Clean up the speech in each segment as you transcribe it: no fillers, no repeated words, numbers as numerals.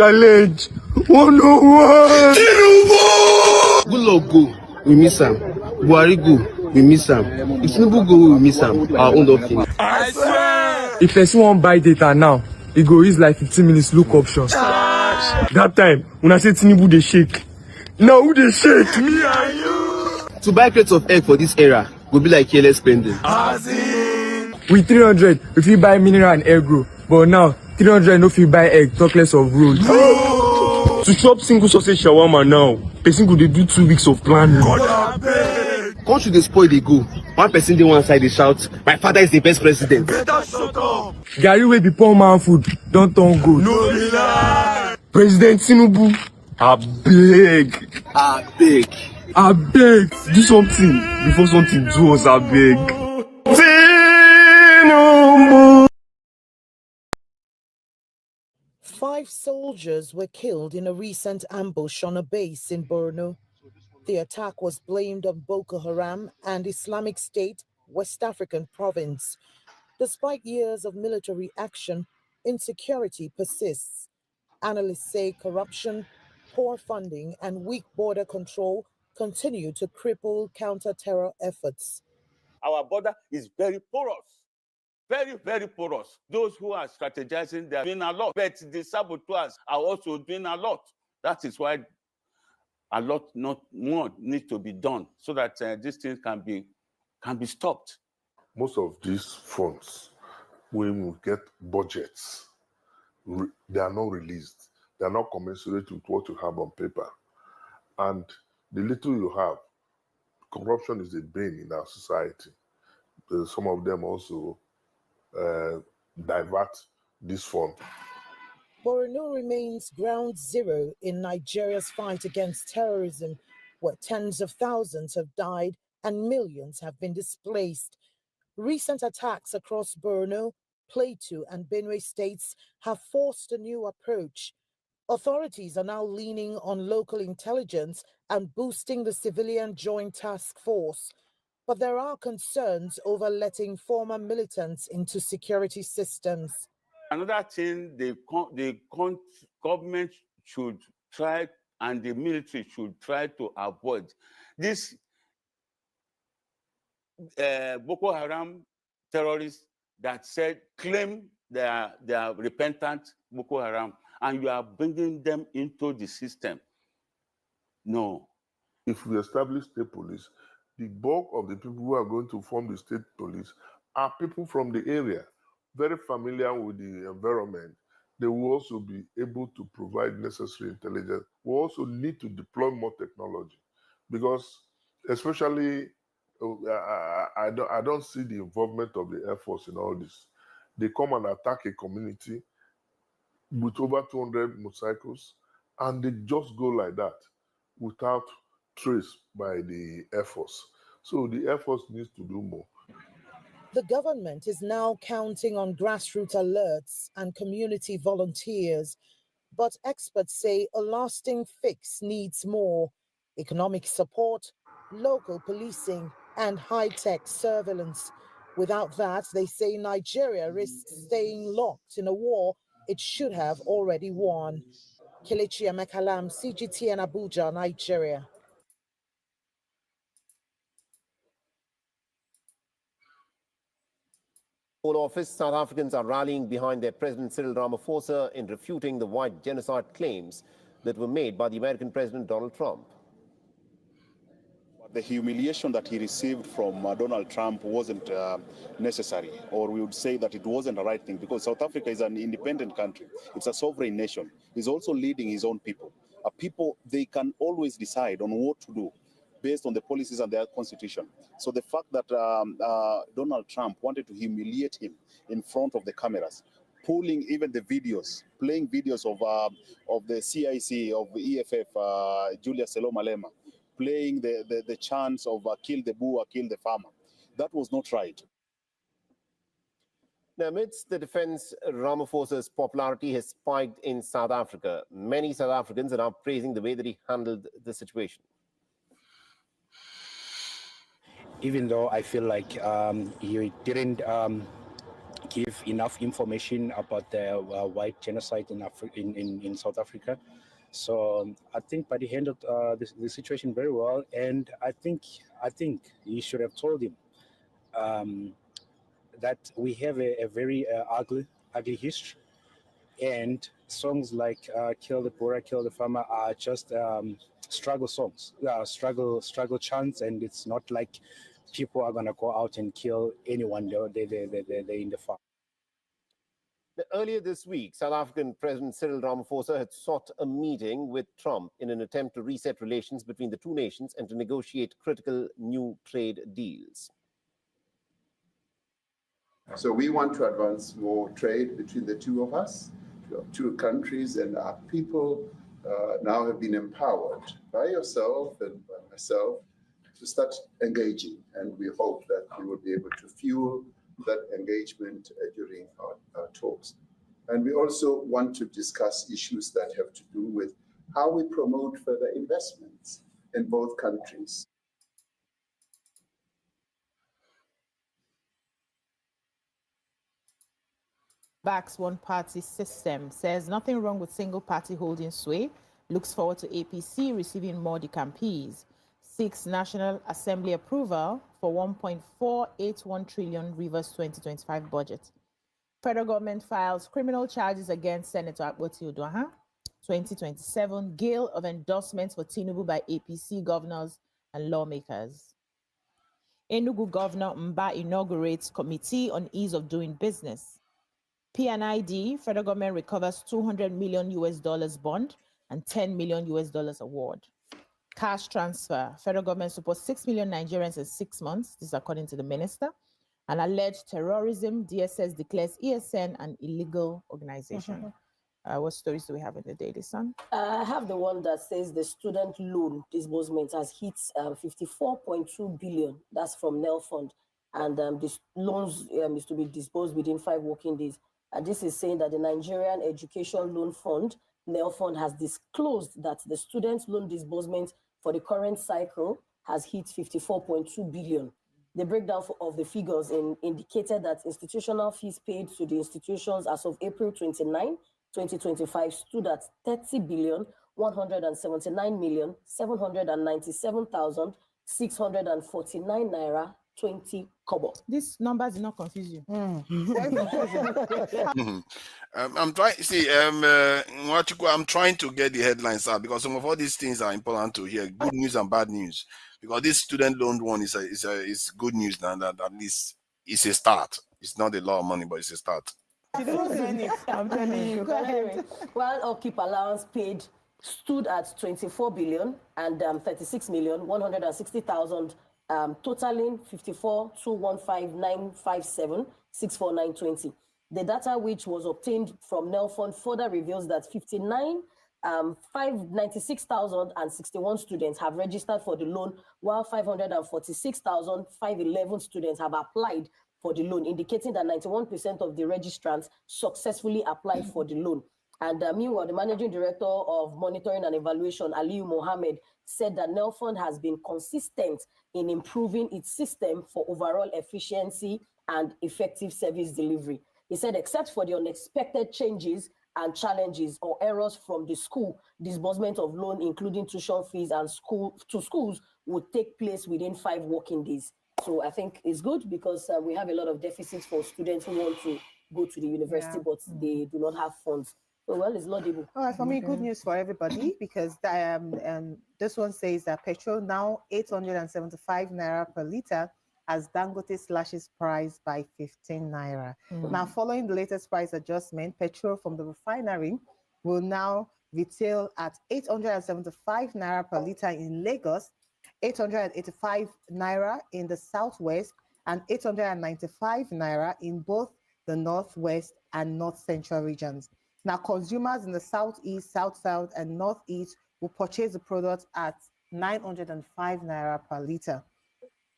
challenge. 101. Tinubu! Good luck go, we miss him. Buhari go, we miss him. If Tinubu go, we miss him. Our own don't finish. I swear. If person won't buy data now, it go use like 15 minutes look option. That time, when I say Tinubu they shake. Now who they shake? Me and you. To buy crates of egg for this era, go be like careless spending. With 300, if you buy mineral and egg grow. But now, 300 no fit buy egg, talk less of road. To chop single sausage shawarma now, person go dey do 2 weeks of planning. Country dey spoil dey go. One person dey one side dey shout, my father is the best president. Garri wey be poor man food, don turn gold. No be lie. President Tinubu, abeg, do something before something do us, abeg. Tinubu. 5 soldiers were killed in a recent ambush on a base in Borno. The attack was blamed on Boko Haram and Islamic State, West African province. Despite years of military action, insecurity persists. Analysts say corruption, poor funding, and weak border control continue to cripple counter-terror efforts. Our border is very porous. Very, very porous. Those who are strategizing, they are doing a lot. But the saboteurs are also doing a lot. That is why a lot not more needs to be done so that these things can be stopped. Most of these funds, when we get budgets, they are not released. They are not commensurate with what you have on paper. And the little you have, corruption is a bane in our society. Some of them also divert this fund. Borno remains ground zero in Nigeria's fight against terrorism, where tens of thousands have died and millions have been displaced. Recent attacks across Borno, Plateau, and Benue states have forced a new approach. Authorities are now leaning on local intelligence and boosting the civilian joint task force. But there are concerns over letting former militants into security systems. Another thing the government should try and the military should try to avoid this Boko Haram terrorists that claim they are repentant Boko Haram, and you are bringing them into the system. No. If we establish state police, the bulk of the people who are going to form the state police are people from the area, very familiar with the environment. They will also be able to provide necessary intelligence. We also need to deploy more technology because, especially, I don't see the involvement of the Air Force in all this. They come and attack a community with over 200 motorcycles, and they just go like that without trace by the Air Force. So the Air Force needs to do more. The government is now counting on grassroots alerts and community volunteers, but experts say a lasting fix needs more economic support, local policing, and high-tech surveillance. Without that, they say Nigeria risks staying locked in a war it should have already won. Kelechi Emekalam, CGT and Abuja, Nigeria. Office, South Africans are rallying behind their President Cyril Ramaphosa in refuting the white genocide claims that were made by the American President Donald Trump. The humiliation that he received from Donald Trump wasn't necessary, or we would say that it wasn't the right thing, because South Africa is an independent country. It's a sovereign nation. He's also leading his own people. People, they can always decide on what to do based on the policies and their constitution. So the fact that Donald Trump wanted to humiliate him in front of the cameras, pulling even the videos, playing videos of the CIC, of the EFF, Julius Selo Malema, playing the chants of kill the Boer, kill the farmer. That was not right. Now, amidst the defense, Ramaphosa's popularity has spiked in South Africa. Many South Africans are now praising the way that he handled the situation. Even though I feel like he didn't give enough information about the white genocide in South Africa. So I think by the hand of the situation very well, and I think he should have told him that we have a very ugly history, and songs like "Kill the Poor, Kill the Farmer" are just struggle songs, struggle chants, and it's not like people are gonna go out and kill anyone. They're in the farm. Earlier this week, South African President Cyril Ramaphosa had sought a meeting with Trump in an attempt to reset relations between the two nations and to negotiate critical new trade deals. So we want to advance more trade between the two of us, two countries, and our people now have been empowered by yourself and by myself to start engaging. And we hope that we will be able to fuel that engagement during our talks. And we also want to discuss issues that have to do with how we promote further investments in both countries. Backs one-party system, says nothing wrong with single party holding sway, looks forward to APC receiving more decampees, seeks National Assembly approval for 1.481 trillion Rivers 2025 budget. Federal government files criminal charges against Senator Akpoti Uduaghan. 2027 gale of endorsements for Tinubu by APC governors and lawmakers. Enugu Governor Mba inaugurates Committee on Ease of Doing Business. PNID, federal government recovers $200 million bond and $10 million award. Cash transfer, federal government supports 6 million Nigerians in 6 months. This is according to the minister. And alleged terrorism, DSS declares ESN an illegal organization. What stories do we have in the Daily Sun? I have the one that says the student loan disbursement has hit 54.2 billion. That's from NEL Fund. And this loans is to be disbursed within 5 working days. And this is saying that the Nigerian Education Loan Fund, NEL Fund, has disclosed that the student loan disbursement for the current cycle has hit 54.2 billion. The breakdown of the figures indicated that institutional fees paid to the institutions as of April 29, 2025 stood at 30,179,797,649 naira 20 kobo. These numbers do not confuse you. I'm trying. See, I'm trying to get the headlines out because some of all these things are important to hear. Good news and bad news. Because this student loan one is good news now. That at least it's a start. It's not a lot of money, but it's a start. I'm telling you. While upkeep allowance paid stood at 24 billion and 36,160,000, totaling 54,215,957,64920. The data which was obtained from NEL Fund further reveals that 596,061 students have registered for the loan, while 546,511 students have applied for the loan, indicating that 91% of the registrants successfully applied for the loan. And meanwhile, the Managing Director of Monitoring and Evaluation, Aliyu Mohammed, said that NEL Fund has been consistent in improving its system for overall efficiency and effective service delivery. He said, except for the unexpected changes and challenges or errors from the school, disbursement of loan, including tuition fees and schools, would take place within 5 working days. So I think it's good because we have a lot of deficits for students who want to go to the university, but they do not have funds. So, well, it's laudable. All right, for me, good news for everybody because this one says that petrol now 875 naira per litre as Dangote slashes price by 15 naira. Now, following the latest price adjustment, petrol from the refinery will now retail at 875 naira per litre in Lagos, 885 naira in the southwest, and 895 naira in both the northwest and north central regions. Now, consumers in the southeast, south, and northeast will purchase the product at 905 naira per litre.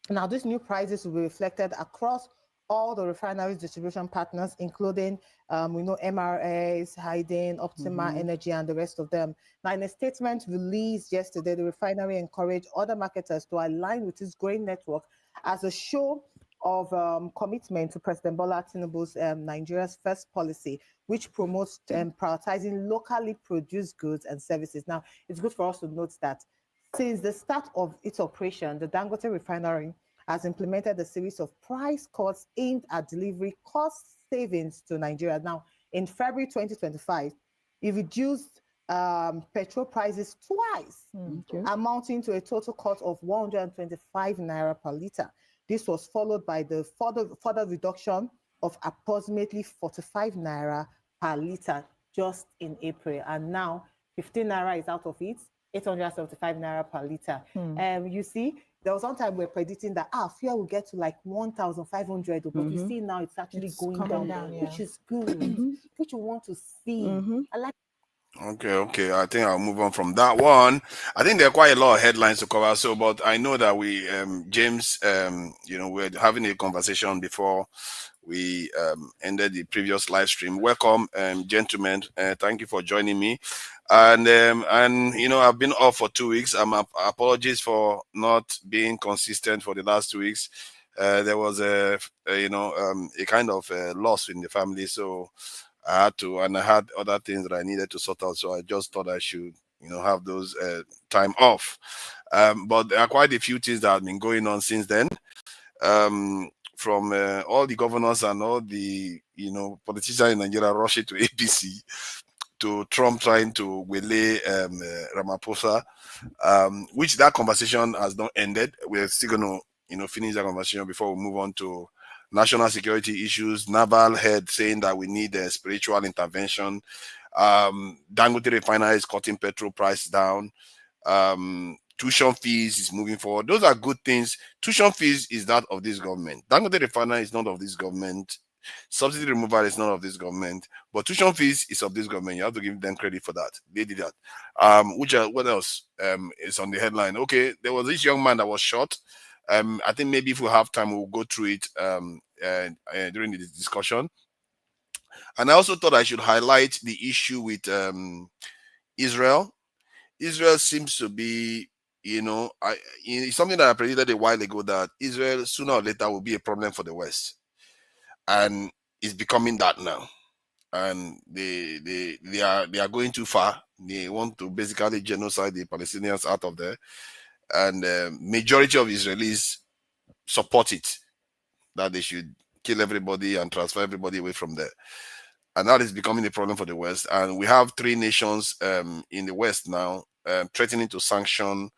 Now, these new prices will be reflected across all the refineries distribution partners, including, MRS, Hayden, Optima Energy, and the rest of them. Now, in a statement released yesterday, the refinery encouraged other marketers to align with its growing network as a show of commitment to President Bola Tinubu's Nigeria's first policy, which promotes prioritizing locally produced goods and services. Now, it's good for us to note that since the start of its operation, the Dangote refinery has implemented a series of price cuts aimed at delivering cost savings to Nigeria. Now, in February 2025, it reduced petrol prices twice, amounting to a total cost of 125 naira per liter. This was followed by the further reduction of approximately 45 naira per liter just in April. And now 15 naira is out of it, 875 naira per liter. You see, there was one time we were predicting that fuel will get to like 1,500, but you see now it's actually going down, which is good, which you want to see. I like. Okay. I think I'll move on from that one. I think there are quite a lot of headlines to cover. So, but I know that we, James, we're having a conversation before we ended the previous live stream. Welcome, gentlemen. Thank you for joining me. And I've been off for 2 weeks. Apologies for not being consistent for the last 2 weeks. There was a kind of loss in the family, so I had to, and I had other things that I needed to sort out. So I just thought I should, have those time off. But there are quite a few things that have been going on since then. From all the governors and all the, politicians in Nigeria rushing to APC, to Trump trying to waylay Ramaphosa, which that conversation has not ended. We're still going to, finish that conversation before we move on to national security issues. Naval head saying that we need a spiritual intervention. Dangote refinery is cutting petrol price down. Tuition fees is moving forward. Those are good things. Tuition fees is that of this government. Dangote refinery is not of this government. Subsidy removal is not of this government. But tuition fees is of this government. You have to give them credit for that. They did that. What else is on the headline? Okay, there was this young man that was shot. I think maybe if we have time, we'll go through it during the discussion. And I also thought I should highlight the issue with Israel. Israel seems to be, it's something that I predicted a while ago, that Israel sooner or later will be a problem for the West, and it's becoming that now. And they are going too far. They want to basically genocide the Palestinians out of there, and majority of Israelis support it, that they should kill everybody and transfer everybody away from there. And that is becoming a problem for the West. And we have 3 nations in the West now threatening to sanction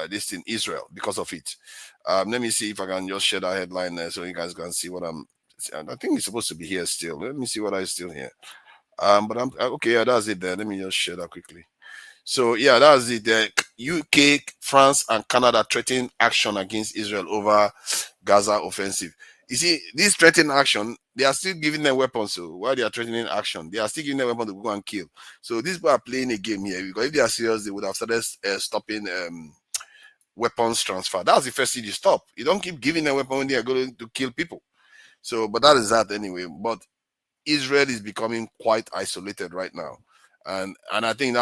this in Israel because of it. Let me see if I can just share that headline there so you guys can see what I'm. I think it's supposed to be here still. Let me see what I still here. But I'm okay. Yeah, that's it there. Let me just share that quickly. So yeah, that's it. UK, France, and Canada threatening action against Israel over Gaza offensive. You see, this threatening action, they are still giving them weapons. So while they are threatening action, they are still giving them weapons to go and kill. So these people are playing a game here, because if they are serious, they would have started stopping weapons transfer. That's the first thing you stop. You don't keep giving them weapons when they are going to kill people. So, but that is that anyway. But Israel is becoming quite isolated right now, and I think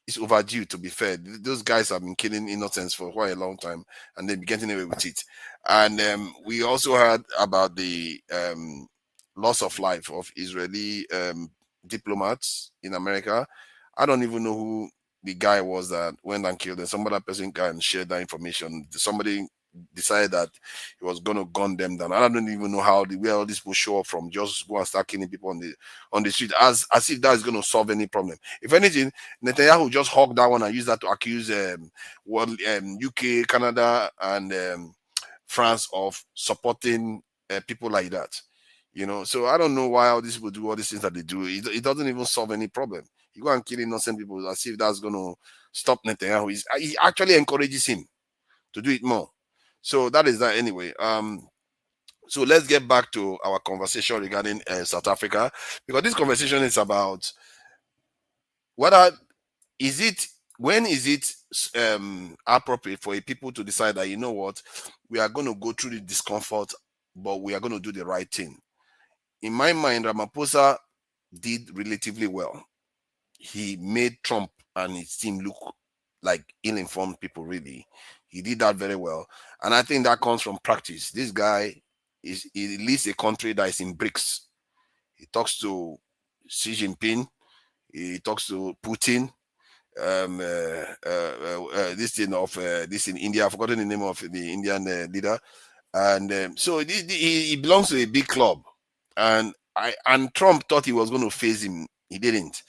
it's overdue, to be fair. Those guys have been killing innocents for quite a long time, and they've been getting away with it. And we also heard about the loss of life of Israeli diplomats in America. I don't even know who the guy was that went and killed them. Some other person can share that information. Somebody decided that he was going to gun them down. I don't even know where all these people show up from. Just go and start killing people on the street, as if that is going to solve any problem. If anything, Netanyahu just hog that one and use that to accuse UK, Canada, and France of supporting people like that. So I don't know why all these people do all these things that they do. It doesn't even solve any problem. You go and kill innocent people as if that's going to stop Netanyahu. He actually encourages him to do it more. So that is that anyway. So let's get back to our conversation regarding South Africa, because this conversation is about when is it appropriate for a people to decide that, you know what, we are going to go through the discomfort, but we are going to do the right thing. In my mind, Ramaphosa did relatively well. He made Trump and his team look like ill-informed people, really. He did that very well. And I think that comes from practice. This guy he leads a country that is in BRICS. He talks to Xi Jinping, he talks to Putin, this thing of this in India. I've forgotten the name of the Indian leader. And so he belongs to a big club. And Trump thought he was going to face him. He didn't.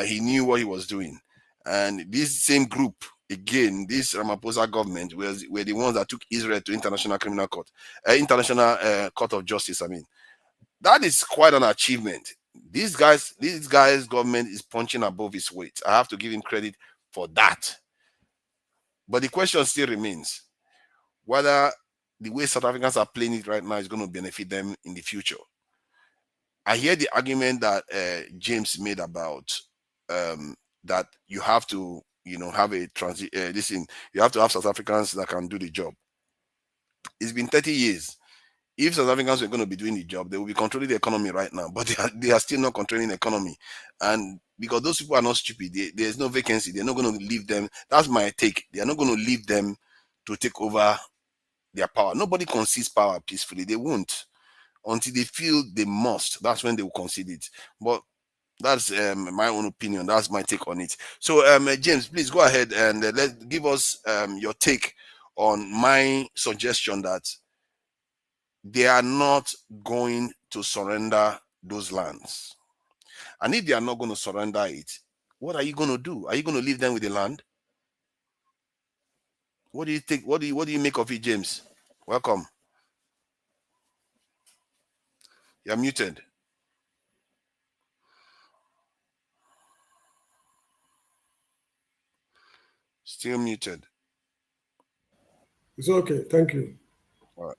He knew what he was doing. And this same group, again, this Ramaphosa government were the ones that took Israel to International Criminal Court, International Court of Justice. I mean, that is quite an achievement. This guy's government is punching above his weight. I have to give him credit for that. But the question still remains whether the way South Africans are playing it right now is going to benefit them in the future. I hear the argument that James made about that you have to, have a you have to have South Africans that can do the job. It's been 30 years. If South Africans were going to be doing the job, they will be controlling the economy right now, but they are still not controlling the economy. And because those people are not stupid, there's no vacancy. They're not going to leave them. That's my take. They are not going to leave them to take over their power. Nobody concedes power peacefully. They won't until they feel they must. That's when they will concede it. But that's my own opinion. That's my take on it. So, James, please go ahead and give us your take on my suggestion that they are not going to surrender those lands. And if they are not going to surrender it, what are you going to do? Are you going to leave them with the land? What do you think? What do you make of it, James? Welcome. You're muted. Still muted. It's okay. Thank you. All right.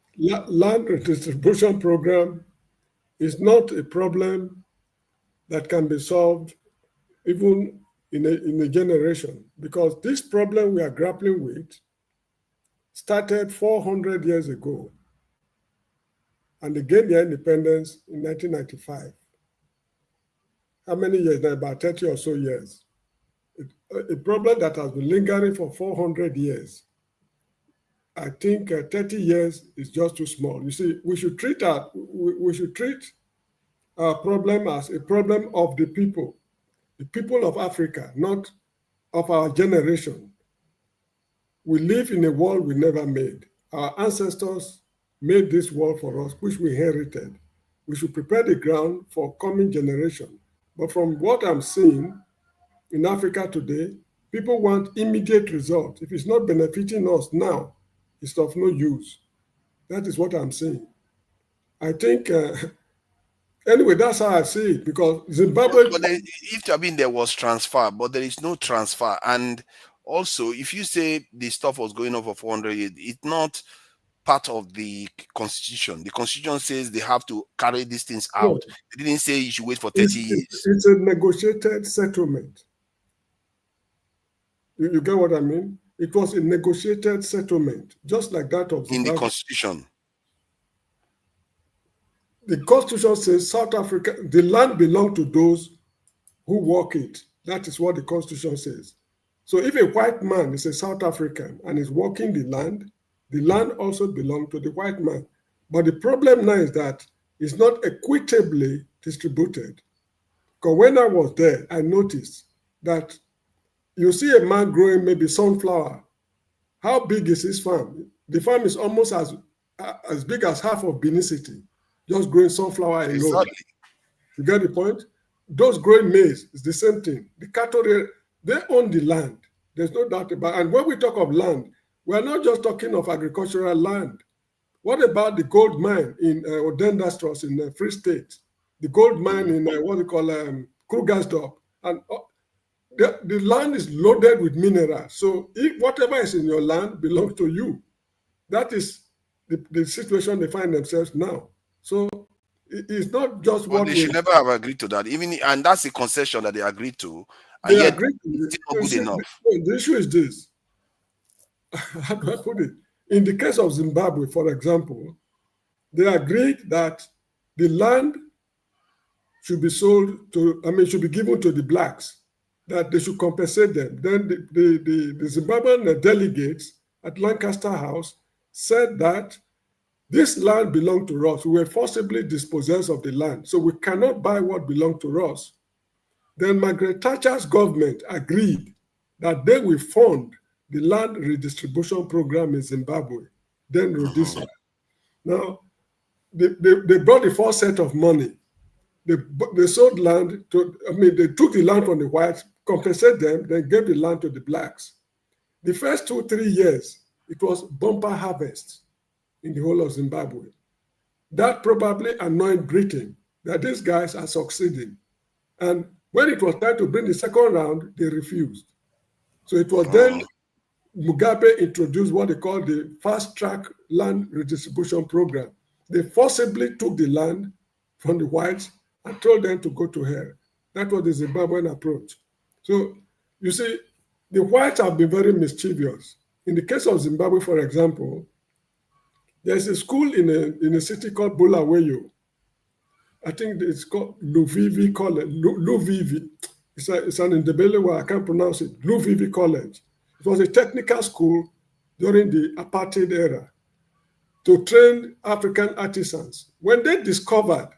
Land redistribution program is not a problem that can be solved even in a generation, because this problem we are grappling with started 400 years ago, and they gained their independence in 1995. How many years now? About 30 or so years. A problem that has been lingering for 400 years. I think 30 years is just too small. You see, we should treat our problem as a problem of the people of Africa, not of our generation. We live in a world we never made. Our ancestors made this world for us, which we inherited. We should prepare the ground for coming generation. But from what I'm seeing in Africa today, people want immediate results. If it's not benefiting us now, it's of no use. That is what I'm saying. I think, anyway, that's how I see it, because Zimbabwe... But there was transfer, but there is no transfer. And also, if you say the stuff was going on for 400 years, it's not part of the constitution. The constitution says they have to carry these things out. No. They didn't say you should wait for 30 years. It's a negotiated settlement. You get what I mean? It was a negotiated settlement, just like that of Zimbabwe. In the constitution. The constitution says South Africa, the land belongs to those who work it. That is what the constitution says. So if a white man is a South African and is working the land also belongs to the white man. But the problem now is that it's not equitably distributed. Because when I was there, I noticed that you see a man growing maybe sunflower. How big is his farm? The farm is almost as big as half of Benin City, just growing sunflower alone. Exactly. You get the point? Those growing maize is the same thing. The cattle, they own the land. There's no doubt about it. And when we talk of land, we're not just talking of agricultural land. What about the gold mine in Odendastros in the Free State? The gold mine in what they call Krugersdorp. And the land is loaded with minerals. So if whatever is in your land belongs to you. That is the situation they find themselves now. So it's not just what they should never have agreed to that. And that's a concession that they agreed to. And they agreed to it's not good enough. The issue is this. How do I put it? In the case of Zimbabwe, for example, they agreed that the land should be sold to, should be given to the blacks. that they should compensate them. Then the Zimbabwean delegates at Lancaster House said that this land belonged to us. We were forcibly dispossessed of the land, so we cannot buy what belonged to us. Then Margaret Thatcher's government agreed that they will fund the land redistribution program in Zimbabwe, then Rhodesia. Now, they brought the first set of money. They sold land to, they took the land from the whites, compensated them, then gave the land to the blacks. The first 2-3 years, it was bumper harvest in the whole of Zimbabwe. That probably annoyed Britain that these guys are succeeding. And when it was time to bring the second round, they refused. So it was then Mugabe introduced what they call the fast-track land redistribution program. They forcibly took the land from the whites and told them to go to hell. That was the Zimbabwean approach. So you see, the whites have been very mischievous. In the case of Zimbabwe, for example, there's a school in a city called Bulawayo. I think it's called Luvivi College. Luvivi. It's an Ndebele word, I can't pronounce it. Luvivi College. It was a technical school during the apartheid era to train African artisans. When they discovered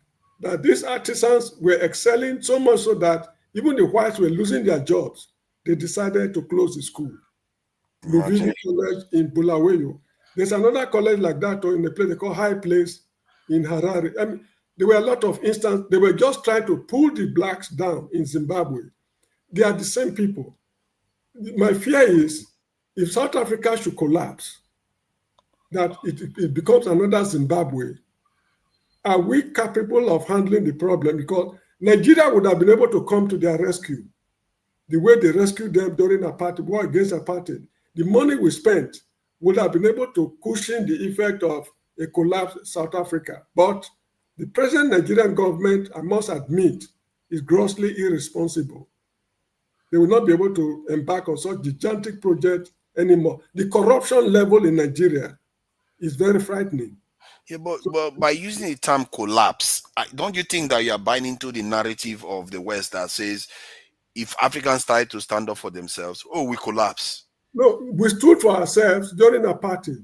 that these artisans were excelling so much so that even the whites were losing their jobs, they decided to close the school. Luvivi College in Bulawayo. There's another college like that in a place they call High Place in Harare. I mean, there were a lot of instances. They were just trying to pull the blacks down in Zimbabwe. They are the same people. My fear is if South Africa should collapse, that it becomes another Zimbabwe, are we capable of handling the problem? Because Nigeria would have been able to come to their rescue the way they rescued them during apartheid, war against apartheid. The money we spent would have been able to cushion the effect of a collapsed South Africa. But the present Nigerian government, I must admit, is grossly irresponsible. They will not be able to embark on such gigantic project anymore. The corruption level in Nigeria is very frightening. Yeah, but by using the term collapse, don't you think that you are buying into the narrative of the West that says if Africans try to stand up for themselves, oh, we collapse? No, we stood for ourselves during apartheid.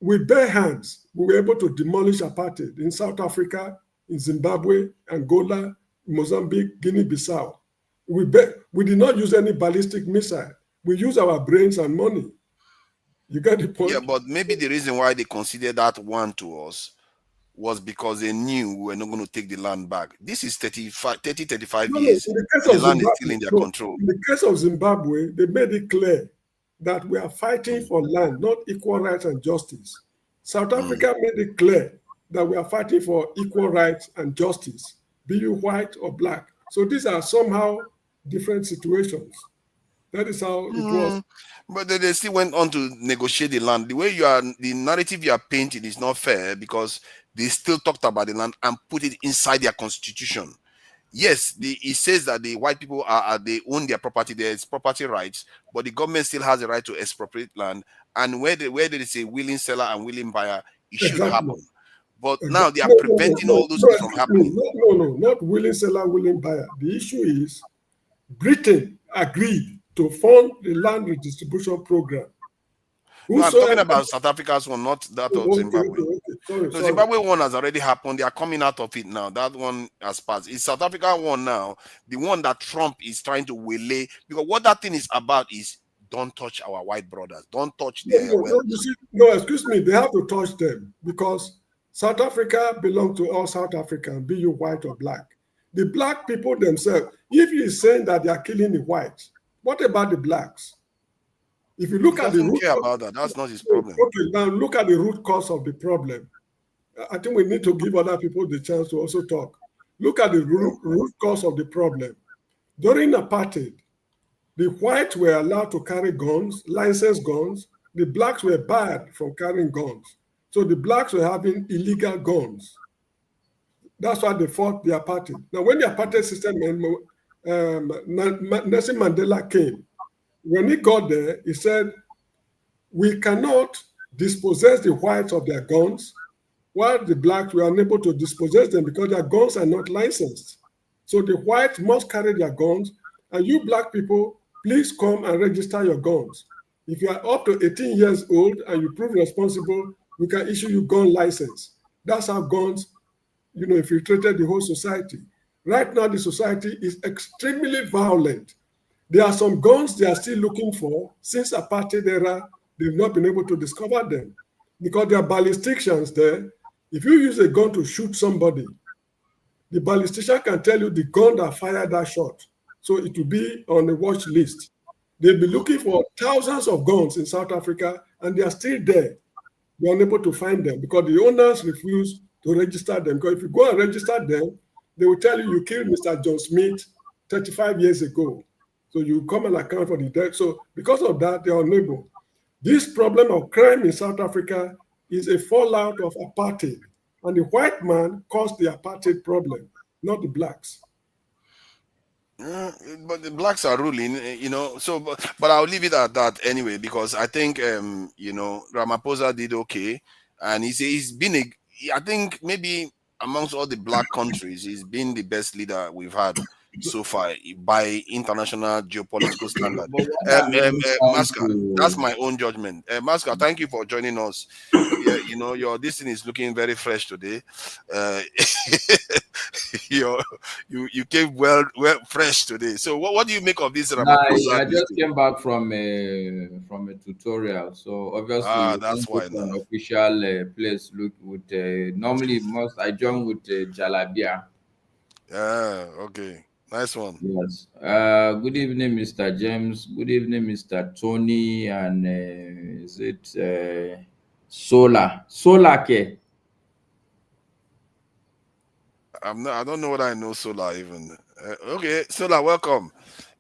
With bare hands, we were able to demolish apartheid in South Africa, in Zimbabwe, Angola, Mozambique, Guinea-Bissau. We did not use any ballistic missile. We used our brains and money. You get the point? Yeah, but maybe the reason why they considered that one to us was because they knew we were not going to take the land back. This is 35 years. The land is still in their control. In the case of Zimbabwe, they made it clear that we are fighting for land, not equal rights and justice. South Africa made it clear that we are fighting for equal rights and justice, be you white or black. So these are somehow different situations. That is how it was. But they still went on to negotiate the land. The way the narrative you are painting is not fair because they still talked about the land and put it inside their constitution. Yes, it says that the white people they own their property, there's property rights, but the government still has the right to expropriate land. And where there is a willing seller and willing buyer, it should happen. But now they are preventing all those things from happening. No, not willing seller, willing buyer. The issue is Britain agreed to fund the land redistribution program. No, I'm talking about South Africa's one, not that of Zimbabwe. Sorry. Zimbabwe one has already happened. They are coming out of it now. That one has passed. It's South Africa one now, the one that Trump is trying to waylay. Because what that thing is about is don't touch our white brothers. Don't touch their wealth. No, excuse me. They have to touch them because South Africa belongs to all South Africans, be you white or black. The black people themselves, if he is saying that they are killing the whites, what about the blacks? If you look at the root care about that, that's not his problem. Okay, now look at the root cause of the problem. I think we need to give other people the chance to also talk. Look at the root cause of the problem. During apartheid, the whites were allowed to carry guns, licensed guns. The blacks were barred from carrying guns. So the blacks were having illegal guns. That's why they fought the apartheid. Now, when the apartheid system, Nelson Mandela came, when he got there, he said, we cannot dispossess the whites of their guns, while the blacks were unable to dispossess them because their guns are not licensed. So the whites must carry their guns, And you black people, please come and register your guns. If you are up to 18 years old and you prove responsible, we can issue you gun license. That's how guns, infiltrated the whole society. Right now, the society is extremely violent. There are some guns they are still looking for. Since apartheid era, they've not been able to discover them because there are ballisticians there. If you use a gun to shoot somebody, the ballistician can tell you the gun that fired that shot. So it will be on the watch list. They'll be looking for thousands of guns in South Africa, and they are still there. They're unable to find them because the owners refuse to register them. Because if you go and register them, they will tell you killed Mr. John Smith 35 years ago. So you come and account for the death. So because of that, they are unable. This problem of crime in South Africa is a fallout of apartheid. And the white man caused the apartheid problem, not the blacks. But the blacks are ruling, So, but I'll leave it at that anyway, because I think, Ramaphosa did okay, and he's been I think maybe amongst all the black countries, he's been the best leader we've had so far by international geopolitical standard. Masca, that's my own judgment. Masca, thank you for joining us. Yeah, your this thing is looking very fresh today. You came well fresh today. So what do you make of this? I just came back from a tutorial, so obviously that's why an official place. Look with normally I join with Jalabia. Okay, nice one. Yes. Good evening, Mr. James. Good evening, Mr. Tony, and is it Solar K? I don't know what I know Solar even. Okay, Solar, welcome.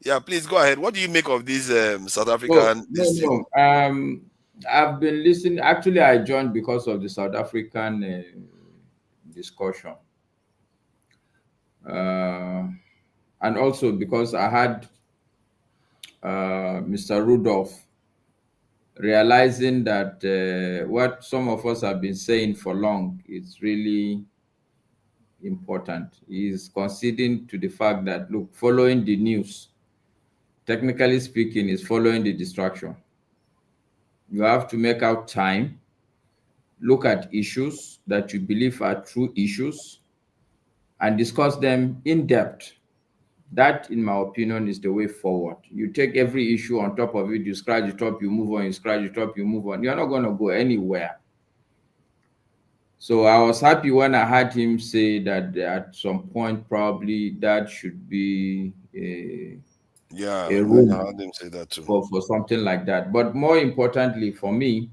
Yeah, please go ahead. What do you make of this South African thing? I've been listening. Actually, I joined because of the South African discussion, and also because I had Mr. Rudolph realizing that what some of us have been saying for long is really important. Is conceding to the fact that, look, following the news, technically speaking, is following the distraction. You have to make out time, look at issues that you believe are true issues, and discuss them in depth. That, in my opinion, is the way forward. You take every issue on top of it, you scratch it up, you move on, you scratch it up, you move on. You're not going to go anywhere. So I was happy when I heard him say that at some point probably that should be a room I heard him say that too. for something like that. But more importantly for me,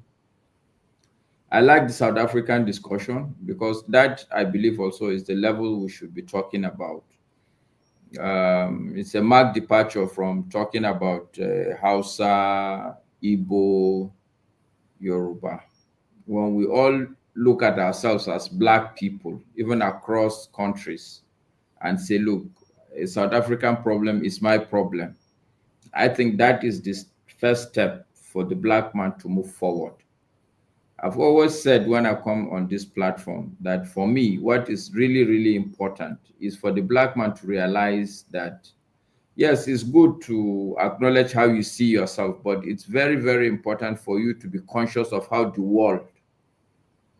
I like the South African discussion because that, I believe, also is the level we should be talking about. It's a marked departure from talking about Hausa, Igbo, Yoruba. When we all look at ourselves as black people, even across countries, and say, look, a South African problem is my problem, I think that is the first step for the black man to move forward. I've always said when I come on this platform that for me, what is really, really important is for the black man to realize that, yes, it's good to acknowledge how you see yourself, but it's very, very important for you to be conscious of how the world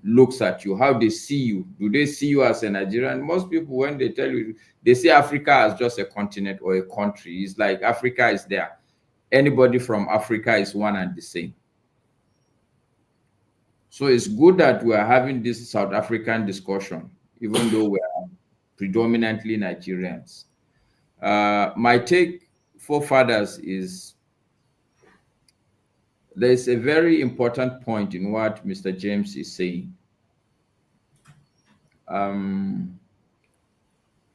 looks at you, how they see you. Do they see you as a Nigerian? Most people, when they tell you, they see Africa as just a continent or a country. It's like Africa is there. Anybody from Africa is one and the same. So it's good that we are having this South African discussion, even though we are predominantly Nigerians. My take, forefathers, is there's a very important point in what Mr. James is saying.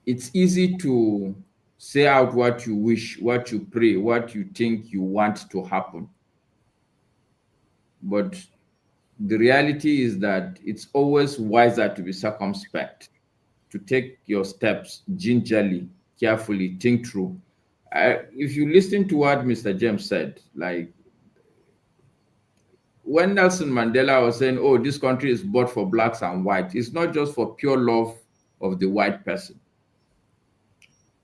It's easy to say out what you wish, what you pray, what you think you want to happen. But the reality is that it's always wiser to be circumspect, to take your steps gingerly, carefully, think through. If you listen to what Mr. James said, like when Nelson Mandela was saying, oh, this country is bought for blacks and whites, it's not just for pure love of the white person.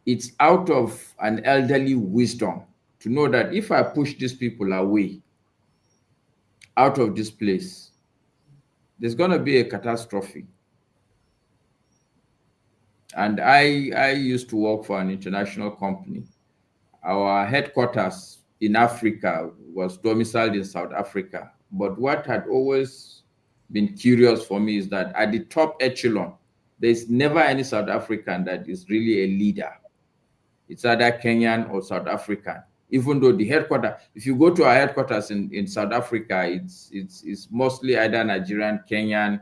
it's out of an elderly wisdom to know that if I push these people away out of this place, there's going to be a catastrophe. And I used to work for an international company. Our headquarters in Africa was domiciled in South Africa. But what had always been curious for me is that at the top echelon, there's never any South African that is really a leader. It's either Kenyan or South African. Even though the headquarters, if you go to our headquarters in South Africa, it's mostly either Nigerian, Kenyan,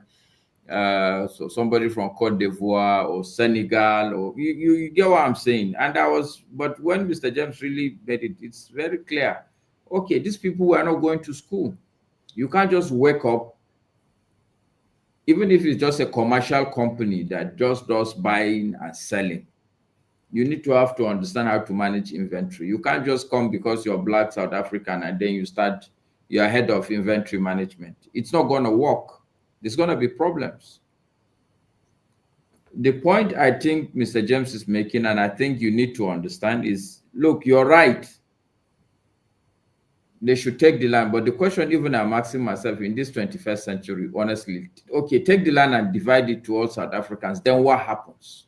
so somebody from Cote d'Ivoire or Senegal, or you get what I'm saying. And but when Mr. James really made it, it's very clear. Okay, these people were not going to school. You can't just wake up, even if it's just a commercial company that just does buying and selling. You need to have to understand how to manage inventory. You can't just come because you're Black South African and then you're head of inventory management. It's not going to work. There's going to be problems. The point I think Mr. James is making, and I think you need to understand, is, look, you're right. They should take the land. But the question even I'm asking myself in this 21st century, honestly, okay, take the land and divide it to all South Africans. Then what happens?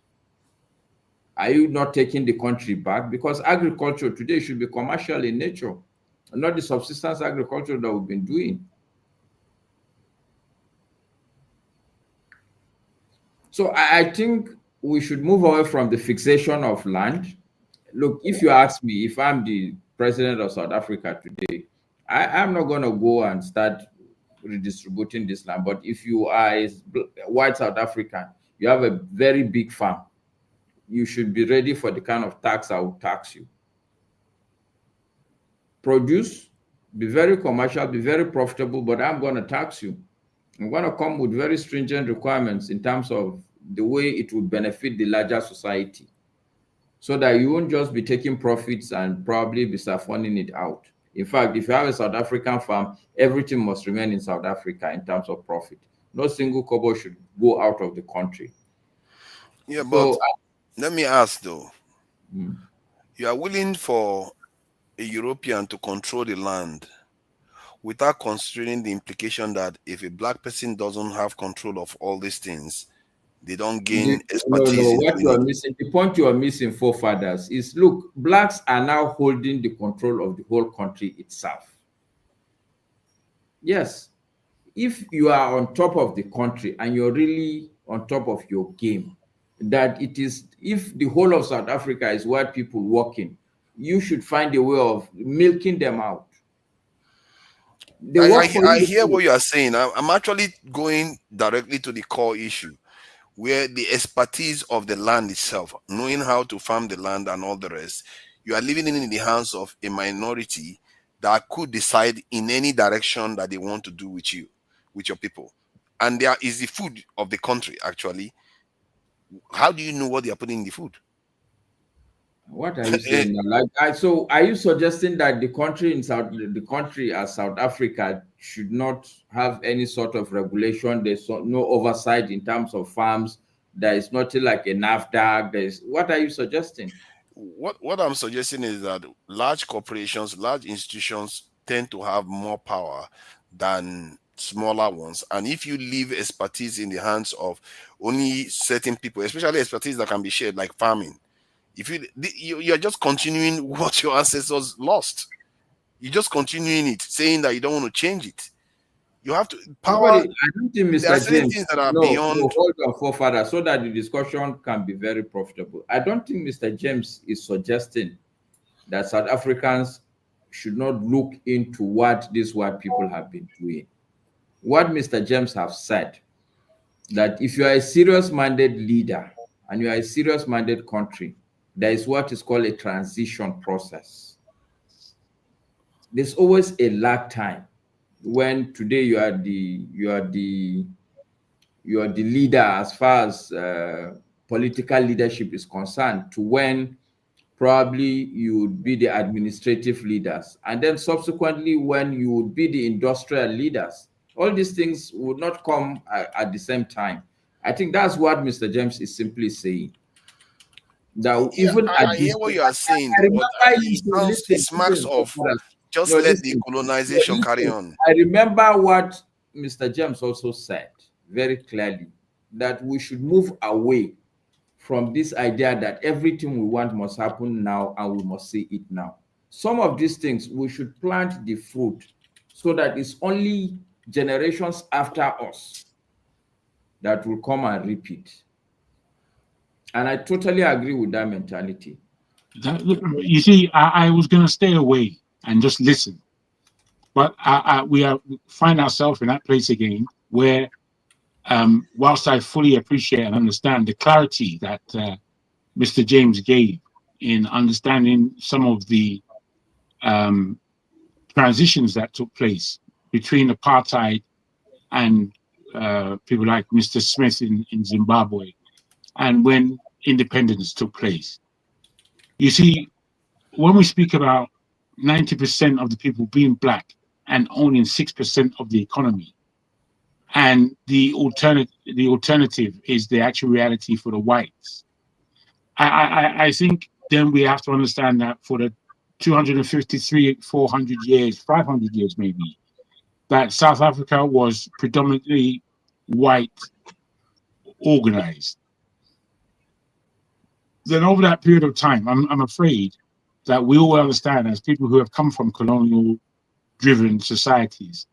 Are you not taking the country back? Because agriculture today should be commercial in nature, not the subsistence agriculture that we've been doing. So I think we should move away from the fixation of land. Look, if you ask me, if I'm the president of South Africa today, I'm not going to go and start redistributing this land. But if you are a white South African, you have a very big farm, you should be ready for the kind of tax I will tax you. Produce, be very commercial, be very profitable, but I'm going to tax you. I'm going to come with very stringent requirements in terms of the way it would benefit the larger society, so that you won't just be taking profits and probably be siphoning it out. In fact, if you have a South African farm, everything must remain in South Africa in terms of profit. No single kobo should go out of the country. Yeah, but let me ask though, you are willing for a European to control the land without considering the implication that if a Black person doesn't have control of all these things, they don't gain expertise. No, what you are missing, the point you are missing, forefathers, is, look, Blacks are now holding the control of the whole country itself. Yes, if you are on top of the country and you're really on top of your game, that it is, if the whole of South Africa is white people working, you should find a way of milking them out. I hear what you are saying. I'm actually going directly to the core issue, where the expertise of the land itself, knowing how to farm the land and all the rest, you are leaving it in the hands of a minority that could decide in any direction that they want to do with you, with your people. And there is the food of the country, actually. How do you know what they are putting in the food? What are you saying? So are you suggesting that the country as South Africa should not have any sort of regulation? There's no oversight in terms of farms. There is nothing like a NAFDAC. What are you suggesting? What I'm suggesting is that large corporations, large institutions tend to have more power than smaller ones. And if you leave expertise in the hands of only certain people, especially expertise that can be shared, like farming, if you're just continuing what your ancestors lost. You're just continuing it, saying that you don't want to change it. You have to power. I don't think Mr. There are certain James, things that are beyond. No, hold on, forefather, so that the discussion can be very profitable. I don't think Mr. James is suggesting that South Africans should not look into what these white people have been doing. What Mr. James have said, that if you are a serious-minded leader and you are a serious-minded country, there is what is called a transition process. There's always a lag time. When today you are the leader as far as political leadership is concerned, to when probably you would be the administrative leaders, and then subsequently when you would be the industrial leaders. All these things would not come at the same time. I think that's what Mr. James is simply saying. That Yeah, even I at hear this, what you are saying, I but remember you it say, sounds, it listen, smacks of just no, let the listen, colonization carry listen. on. I remember what Mr. James also said very clearly, that we should move away from this idea that everything we want must happen now and we must see it now. Some of these things we should plant the fruit so that it's only generations after us that will come and repeat. And I totally agree with that mentality. You see, I was going to stay away and just listen, but we find ourselves in that place again where, whilst I fully appreciate and understand the clarity that Mr. James gave in understanding some of the transitions that took place between apartheid and people like Mr. Smith in Zimbabwe, and when independence took place. You see, when we speak about 90% of the people being black and owning 6% of the economy, and the alternative is the actual reality for the whites, I think then we have to understand that for the 253, 400 years, 500 years maybe, that South Africa was predominantly white organized. Then over that period of time, I'm afraid that we all understand, as people who have come from colonial driven societies,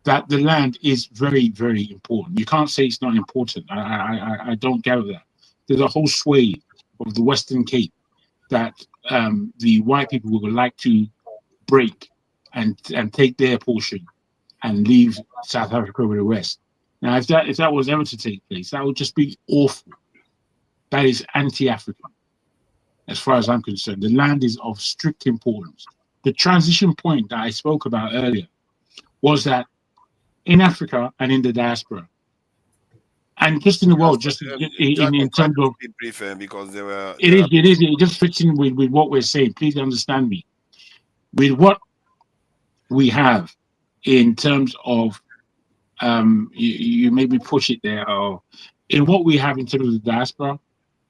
that the land is very, very important. You can't say it's not important. I don't gather that. There's a whole swathe of the Western Cape that the white people would like to break and take their portion and leave South Africa with the rest. Now, if that was ever to take place, that would just be awful. That is anti-African, as far as I'm concerned. The land is of strict importance. The transition point that I spoke about earlier was that in Africa and in the diaspora, and just in the world, just in terms of brief, because there were it just fits in with what we're saying. Please understand me. With what we have in terms of you maybe push it there, or in what we have in terms of the diaspora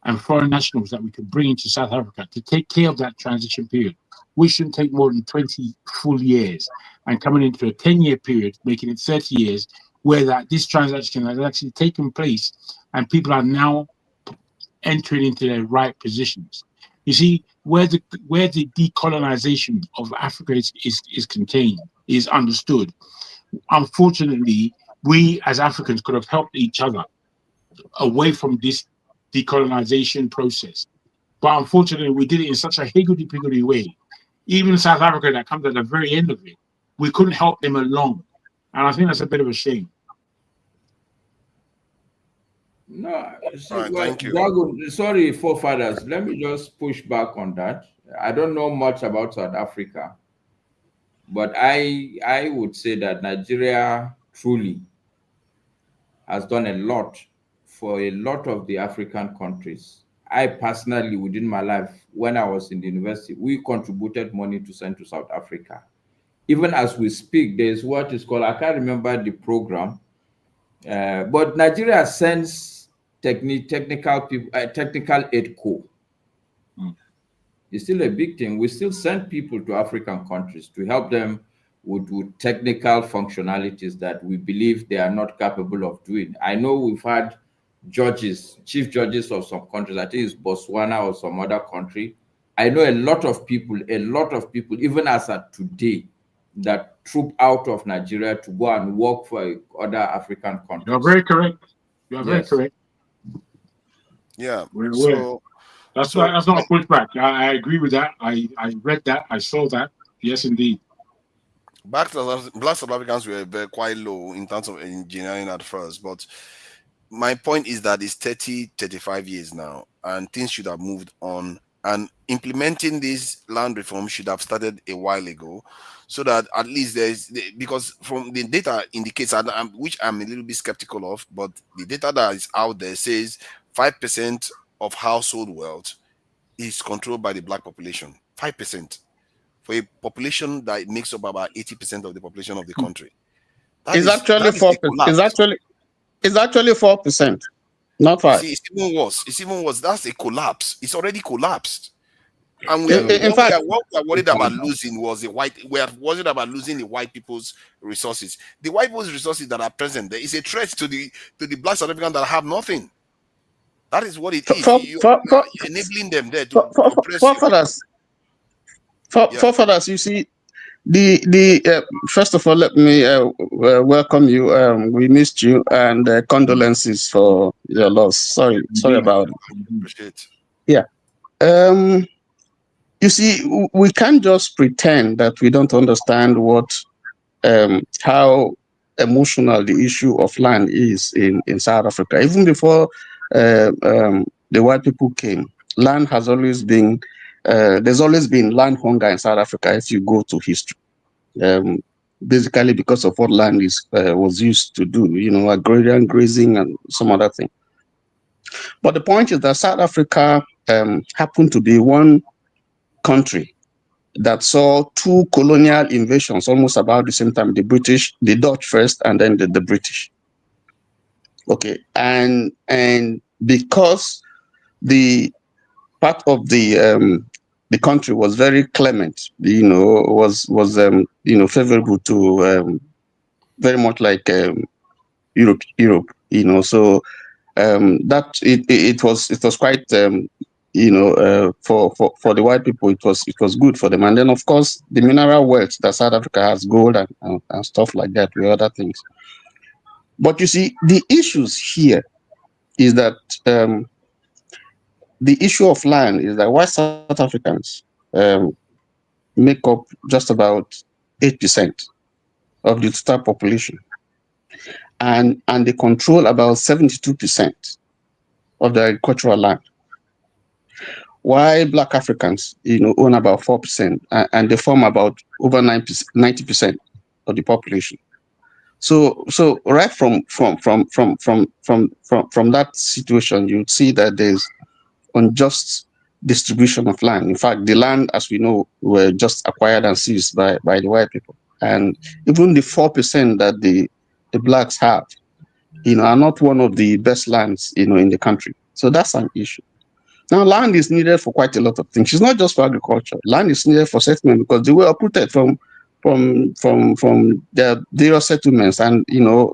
and foreign nationals that we can bring into South Africa to take care of that transition period, we shouldn't take more than 20 full years, and coming into a 10-year period, making it 30 years, where this transaction has actually taken place and people are now entering into their right positions. You see, where the decolonization of Africa is contained, is understood. Unfortunately, we as Africans could have helped each other away from this decolonization process. But unfortunately, we did it in such a higgledy-piggledy way. Even South Africa, that comes at the very end of it, we couldn't help them along. And I think that's a bit of a shame. No, see, right, well, thank you. Drago, sorry, forefathers. Let me just push back on that. I don't know much about South Africa, but I would say that Nigeria truly has done a lot for a lot of the African countries. I personally, within my life, when I was in the university, we contributed money to send to South Africa. Even as we speak, there's what is called, I can't remember the program, but Nigeria sends technical aid corps. It's still a big thing. We still send people to African countries to help them with technical functionalities that we believe they are not capable of doing. I know we've had judges, chief judges of some countries, I think it's Botswana or some other country. I know a lot of people, even as at today, that troop out of Nigeria to go and work for other African countries. You're very correct. You're very correct. Yeah. So that's not a pushback. I agree with that. I read that. I saw that. Yes, indeed. Black South Africans were quite low in terms of engineering at first, but my point is that it's 35 years now, and things should have moved on. And implementing this land reform should have started a while ago, so that at least because from the data indicates, which I'm a little bit skeptical of, but the data that is out there says 5% of household wealth is controlled by the black population. 5%. For a population that makes up about 80% of the population of the country. It's actually 4%. It's actually 4%. Not You five. see, it's even worse. It's even worse. That's a collapse. It's already collapsed. And we are, In fact, what we are worried about losing was the white. We are worried about losing the white people's resources. The white people's resources that are present there is a threat to the Black South Africans that have nothing. That is what it is. You are enabling them there to oppress you. Forefathers, you see, first of all, let me welcome you. We missed you, and condolences for your loss. Sorry about it. Appreciate. Yeah. You see, we can't just pretend that we don't understand how emotional the issue of land is in South Africa. Even before the white people came, land has always been, there's always been land hunger in South Africa if you go to history. Basically because of what land was used to do, agrarian grazing and some other thing. But the point is that South Africa happened to be one country that saw two colonial invasions almost about the same time, the Dutch first, and then the British. Okay, and because the part of the country was very clement, was favorable to very much like Europe, so that it was quite for the white people, it was good for them. And then of course the mineral wealth that South Africa has, gold and stuff like that, with other things. But you see, the issues here is that the issue of land is that white South Africans make up just about 8% of the total population, and they control about 72% of the agricultural land. Why Black Africans, own about 4%, and they form about over 90% of the population. So right from that situation, you see that there's unjust distribution of land. In fact, the land, as we know, were just acquired and seized by the white people, and even the 4% that the blacks have, are not one of the best lands, in the country. So that's an issue. Now, land is needed for quite a lot of things. It's not just for agriculture. Land is needed for settlement because they were uprooted from their various settlements, and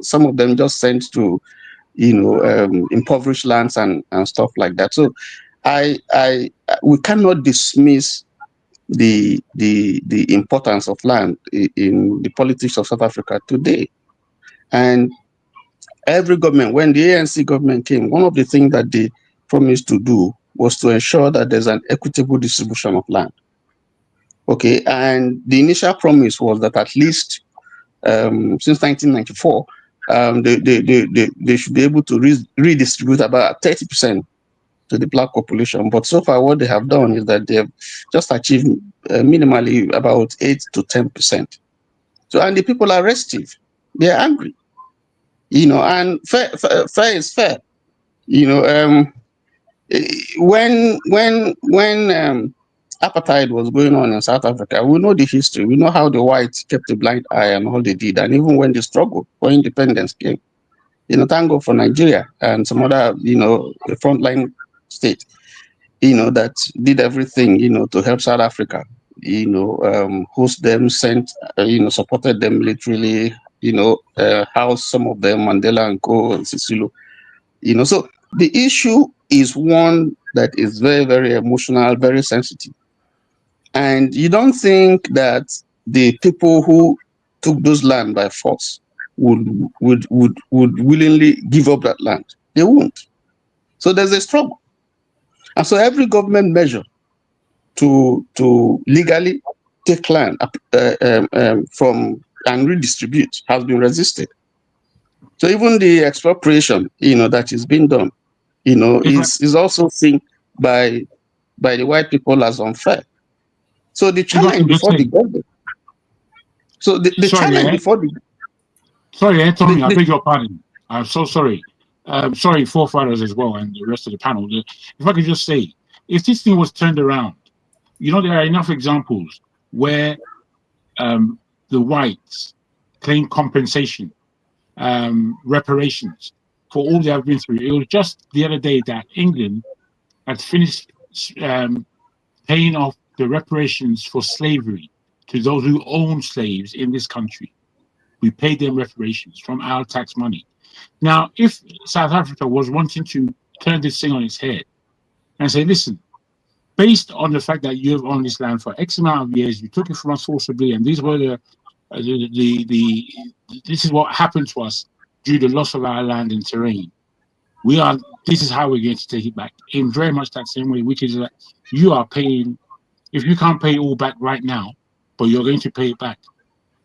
some of them just sent to impoverished lands and stuff like that. So, we cannot dismiss the importance of land in the politics of South Africa today. And every government, when the ANC government came, one of the things that they promised to do was to ensure that there's an equitable distribution of land. Okay, and the initial promise was that at least since 1994, they should be able to redistribute about 30% to the black population. But so far, what they have done is that they have just achieved minimally about 8 to 10%. So, and the people are restive, they are angry, and fair is fair, when apartheid was going on in South Africa, we know the history. We know how the whites kept a blind eye and all they did. And even when the struggle for independence came, thank God for Nigeria and some other, frontline state, that did everything, to help South Africa, host them, sent, supported them militarily, housed some of them, Mandela and Co. and Sisulu, so the issue is one that is very, very emotional, very sensitive. And you don't think that the people who took those land by force would willingly give up that land. They won't. So there's a struggle. And so every government measure to legally take land from and redistribute has been resisted. So even the expropriation, that is being done, is also seen by the white people as unfair. So the challenge before the government. So the challenge before the. Sorry, Tommy, I beg your pardon. I'm so sorry. Sorry, forefathers as well, and the rest of the panel. If I could just say, if this thing was turned around, there are enough examples where the whites claim compensation, reparations for all they have been through. It was just the other day that England had finished paying off the reparations for slavery to those who own slaves in this country. We paid them reparations from our tax money. Now, if South Africa was wanting to turn this thing on its head and say, listen, based on the fact that you have owned this land for X amount of years, you took it from us forcibly, and these were this is what happened to us due to loss of our land and terrain. This is how we're going to take it back in very much that same way, which is that you are paying. If you can't pay it all back right now, but you're going to pay it back,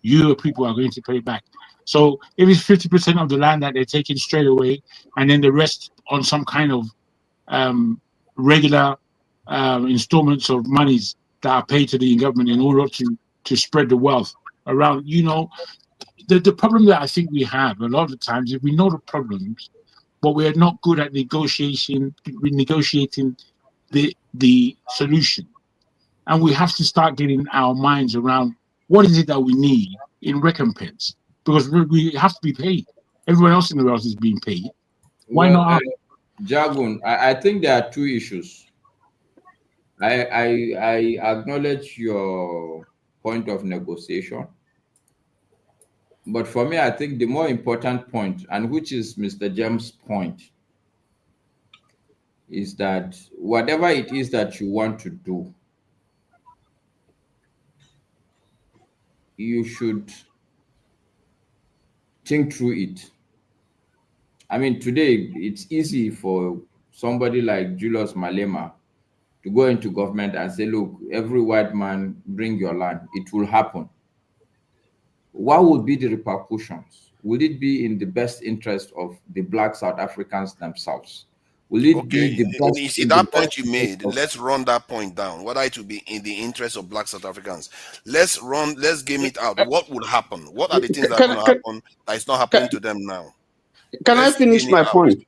you people are going to pay it back. So if it's 50% of the land that they're taking straight away, and then the rest on some kind of regular installments of monies that are paid to the government in order to spread the wealth around, the problem that I think we have a lot of the times is we know the problems, but we are not good at negotiating the solution. And we have to start getting our minds around what is it that we need in recompense, because we have to be paid. Everyone else in the world is being paid. Why not? Jagun, I think there are two issues. I acknowledge your point of negotiation. But for me, I think the more important point, and which is Mr. James' point, is that whatever it is that you want to do, you should think through it. I mean, today, it's easy for somebody like Julius Malema to go into government and say, look, every white man, bring your land. It will happen. What would be the repercussions? Will it be in the best interest of the Black South Africans themselves? Will it be the best? You see that point you made. Let's run that point down. Whether it will be in the interest of Black South Africans. Let's game it out. What would happen? What are the things that are going to happen that is not happening to them now? Can I finish my point?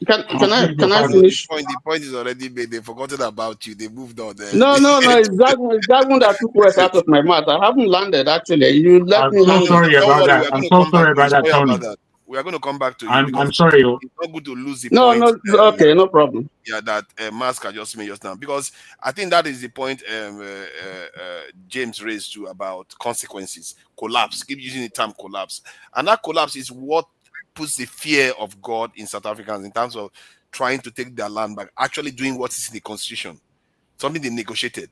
Can I finish? The point is already made. They've forgotten about you. They moved on. No. It's that one that took words out of my mouth. I haven't landed, actually. You let me land. Sorry about that. I'm so sorry about that, Tony. We are going to come back to you. I'm sorry. It's not good to lose the point. No, okay, no problem. Yeah, that Masker just made just now, because I think that is the point James raised too about consequences, collapse. Keep using the term collapse, and that collapse is what puts the fear of God in South Africans in terms of trying to take their land back, actually doing what is in the constitution, something they negotiated.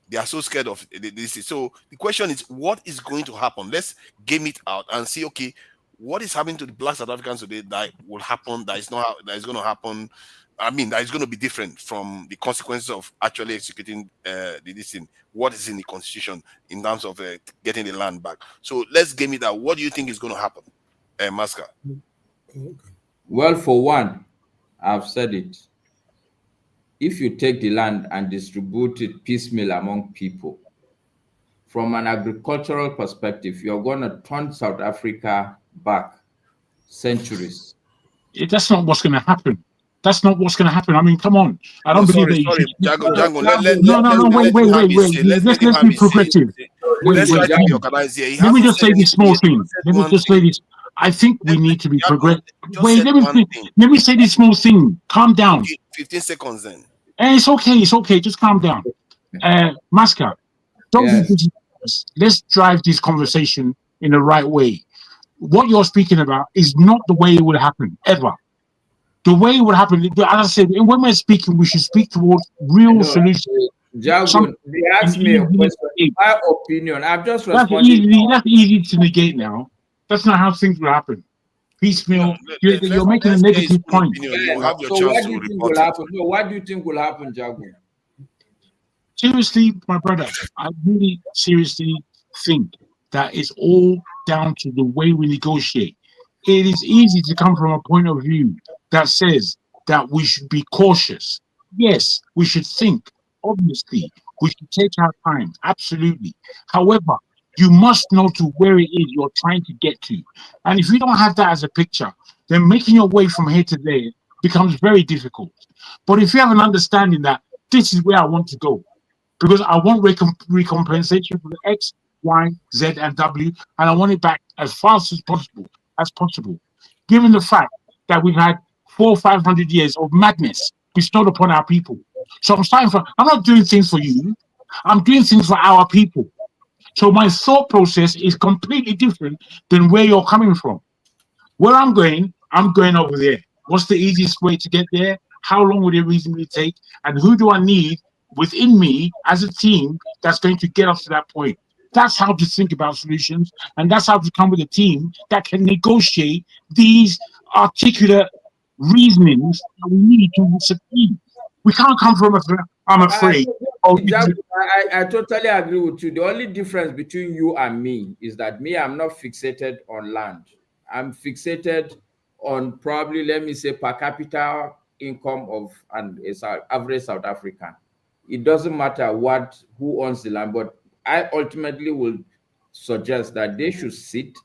They are so scared of this. So the question is, what is going to happen? Let's game it out and see, okay, what is happening to the Black South Africans today that will happen, that is going to happen. I mean, that is going to be different from the consequences of actually executing this thing. What is in the constitution in terms of getting the land back? So let's game it out. What do you think is going to happen, Masker? Well, for one, I've said it. If you take the land and distribute it piecemeal among people, from an agricultural perspective, you're going to turn South Africa back centuries. That's not what's going to happen. That's not what's going to happen. I mean, come on. I don't believe that. Sorry, Django. Wait. Let's be progressive. Let me just say this small thing. Let me just say this. I think we need to be progressive. Wait, let me say this small thing. Calm down. 15 seconds then. It's okay. Just calm down. Masker, don't be busy. Let's drive this conversation in the right way. What you're speaking about is not the way it would happen, ever. The way it would happen, as I said, when we're speaking, we should speak towards real solutions. Jagun, they asked me a question. My opinion, I've just responded. That's easy to negate now. That's not how things will happen. Piecemeal. You're making a negative point. So what do you think will happen? No, what do you think will happen, Jagun? Seriously, my brother, I really seriously think that it's all down to the way we negotiate. It is easy to come from a point of view that says that we should be cautious. Yes, we should think. Obviously, we should take our time. Absolutely. However, you must know to where it is you're trying to get to. And if you don't have that as a picture, then making your way from here to there becomes very difficult. But if you have an understanding that this is where I want to go, because I want recompensation for the X, Y, Z, and W, and I want it back as fast as possible. Given the fact that we've had 400 or 500 years of madness bestowed upon our people. So I'm not doing things for you. I'm doing things for our people. So my thought process is completely different than where you're coming from. Where I'm going over there. What's the easiest way to get there? How long would it reasonably take? And who do I need within me as a team that's going to get us to that point? That's how to think about solutions, and that's how to come with a team that can negotiate these articulate reasonings that we need to succeed. We can't come from I'm afraid. I totally agree with you. The only difference between you and me is that I'm not fixated on land. I'm fixated on probably, let me say, per capita income of an average South African. It doesn't matter who owns the land, but I ultimately will suggest that they should sit.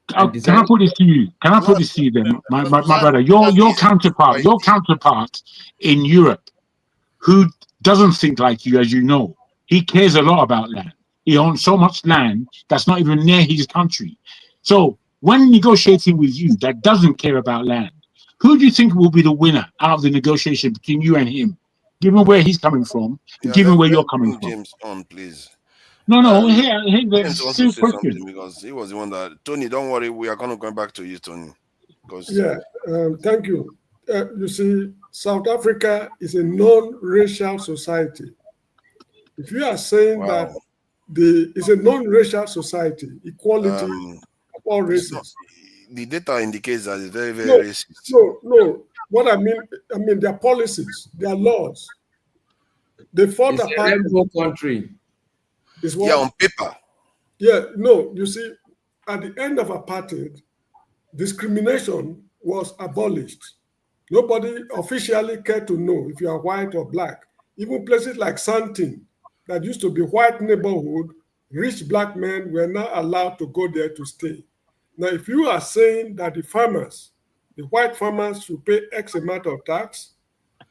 Can I put this to you? Can I put this to you then, my brother? Your counterpart in Europe, who doesn't think like you, as you know, he cares a lot about land. He owns so much land that's not even near his country. So when negotiating with you that doesn't care about land, who do you think will be the winner out of the negotiation between you and him, given where he's coming from, given where you're coming from? James on, please. No, here, James wants to say something because he was the one that Tony. Don't worry, we are going to come back to you, Tony. Thank you. You see, South Africa is a non-racial society. If you are saying that it's a non-racial society, equality of all races. The data indicates that it's very, very racist. No. What I mean their policies, their laws. They fought apart. It's a country. On paper. You see, at the end of apartheid, discrimination was abolished. Nobody officially cared to know if you are white or black. Even places like Sandton, that used to be white neighborhood, rich black men were not allowed to go there to stay. Now, if you are saying that the white farmers should pay X amount of tax,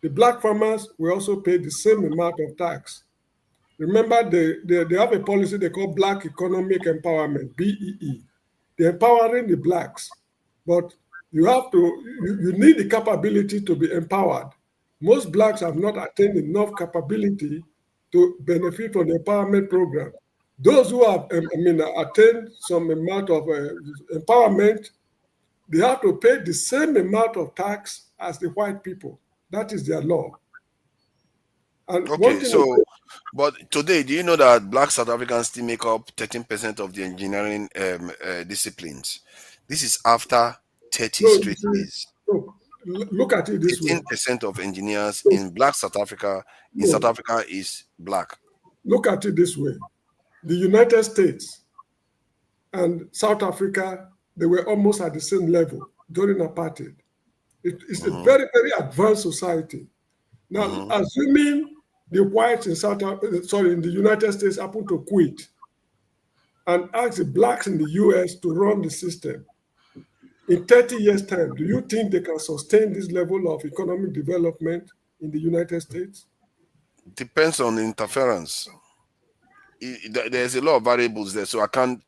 the black farmers will also pay the same amount of tax. Remember, they have a policy they call Black Economic Empowerment, BEE. They're empowering the blacks, but you need the capability to be empowered. Most blacks have not attained enough capability to benefit from the empowerment program. Those who have attained some amount of empowerment, they have to pay the same amount of tax as the white people. That is their law. And but today, do you know that black South Africans still make up 13% of the engineering disciplines? This is after 30 straight years. Look at it this way. 13% of engineers in black South Africa, South Africa is black. Look at it this way. The United States and South Africa, they were almost at the same level during apartheid. It's a very, very advanced society. Now, assuming the whites in in the United States happen to quit and ask the blacks in the US to run the system, in 30 years' time, do you think they can sustain this level of economic development in the United States? Depends on interference. There's a lot of variables there, so I can't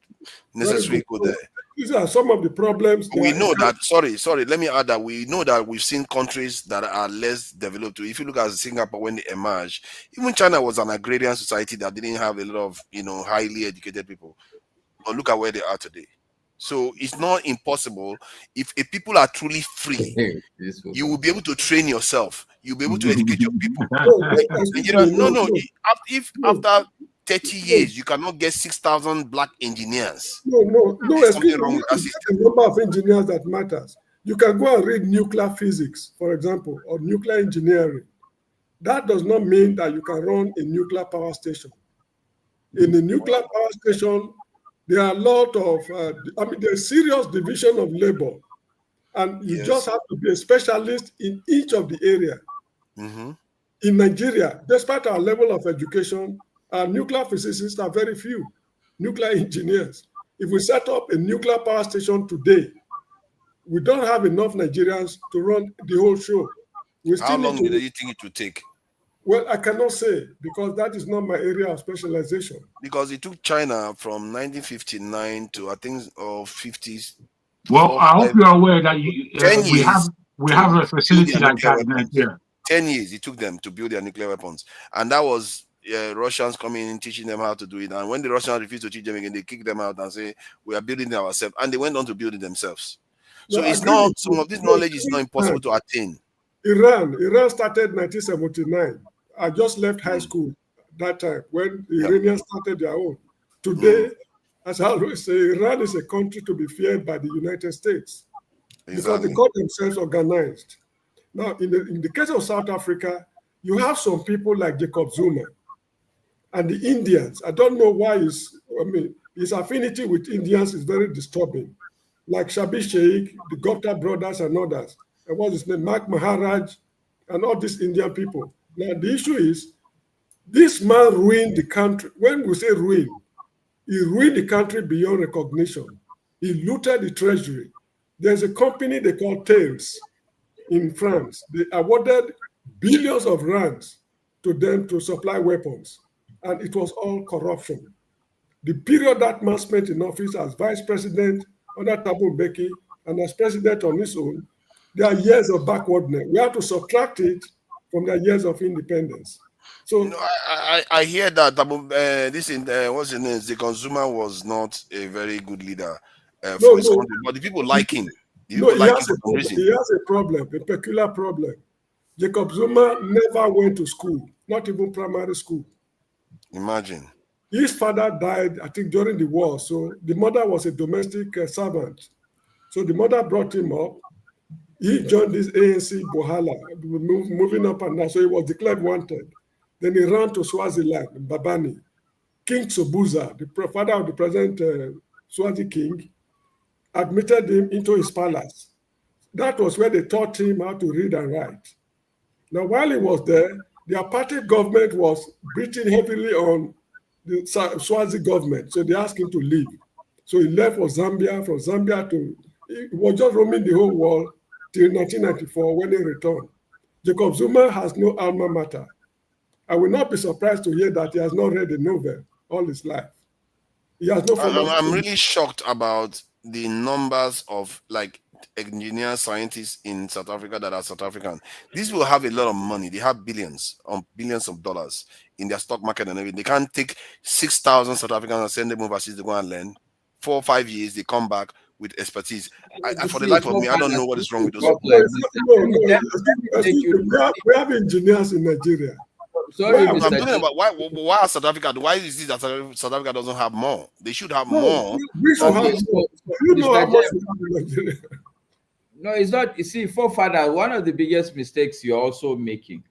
necessarily go there. These are some of the problems. We know that, sorry, let me add that we know that we've seen countries that are less developed. If you look at Singapore when they emerged, even China was an agrarian society that didn't have a lot of, highly educated people. But look at where they are today. So it's not impossible. If people are truly free, you will be able to train yourself. You'll be able to educate your people. If after 30 years you cannot get 6,000 black engineers. No, something wrong with that system. The number of engineers that matters. You can go and read nuclear physics, for example, or nuclear engineering. That does not mean that you can run a nuclear power station. In the nuclear power station, there are a lot of, there's serious division of labor, and you just have to be a specialist in each of the area. In Nigeria, despite our level of education, our nuclear physicists are very few, nuclear engineers. If we set up a nuclear power station today, we don't have enough Nigerians to run the whole show. How long do you think it will take? Well, I cannot say because that is not my area of specialization. Because it took China from 1959 to I think 50s. Well, I hope you're aware that We have a facility like that in weapons. Nigeria. 10 years it took them to build their nuclear weapons. And that was Russians coming in, teaching them how to do it. And when the Russians refused to teach them again, they kicked them out and say, we are building it ourselves. And they went on to build it themselves. So No, I it's agree not, with some you. of this knowledge is not impossible to attain. Iran started 1979. I just left high school that time when the Iranians started their own. Today, as I always say, Iran is a country to be feared by the United States because they got themselves organized. Now, in the case of South Africa, you have some people like Jacob Zuma and the Indians. I don't know why his affinity with Indians is very disturbing. Like Shabi Sheikh, the Gupta brothers and others. And what's his name? Mark Maharaj and all these Indian people. Now, the issue is, this man ruined the country. When we say ruin, he ruined the country beyond recognition. He looted the treasury. There's a company they call Tails in France. They awarded billions of rands to them to supply weapons, and it was all corruption. The period that man spent in office as vice president under Thabo Mbeki and as president on his own, there are years of backwardness. We have to subtract it from the years of independence. So I hear that what's his name? The consumer was not a very good leader for his country, but the people like him. He has a problem, a peculiar problem. Jacob Zuma never went to school, not even primary school. Imagine. His father died, I think, during the war. So the mother was a domestic servant. So the mother brought him up. He joined this ANC Bohala, moving up and down. So he was declared wanted. Then he ran to Swaziland, Babani. King Sobuza, the father of the present Swazi king, admitted him into his palace. That was where they taught him how to read and write. Now, while he was there, the apartheid government was breathing heavily on the Swazi government. So they asked him to leave. So he left for Zambia. From Zambia he was just roaming the whole world till 1994 when he returned. Jacob Zuma has no alma mater. I will not be surprised to hear that he has not read a novel all his life. He has no. I'm really shocked about the numbers of engineers, scientists in South Africa that are South African. These will have a lot of money. They have billions of dollars in their stock market and everything. They can't take 6,000 South Africans and send them overseas to go and learn. 4 or 5 years, they come back with expertise. For the life of me, I don't know what is wrong with those people. We have engineers in Nigeria. Sorry, I'm talking about why South Africa? Why is it that South Africa doesn't have more? They should have more. We should have more. You know how much we have in Nigeria. No, it's not. You see, forefather, one of the biggest mistakes you're also making.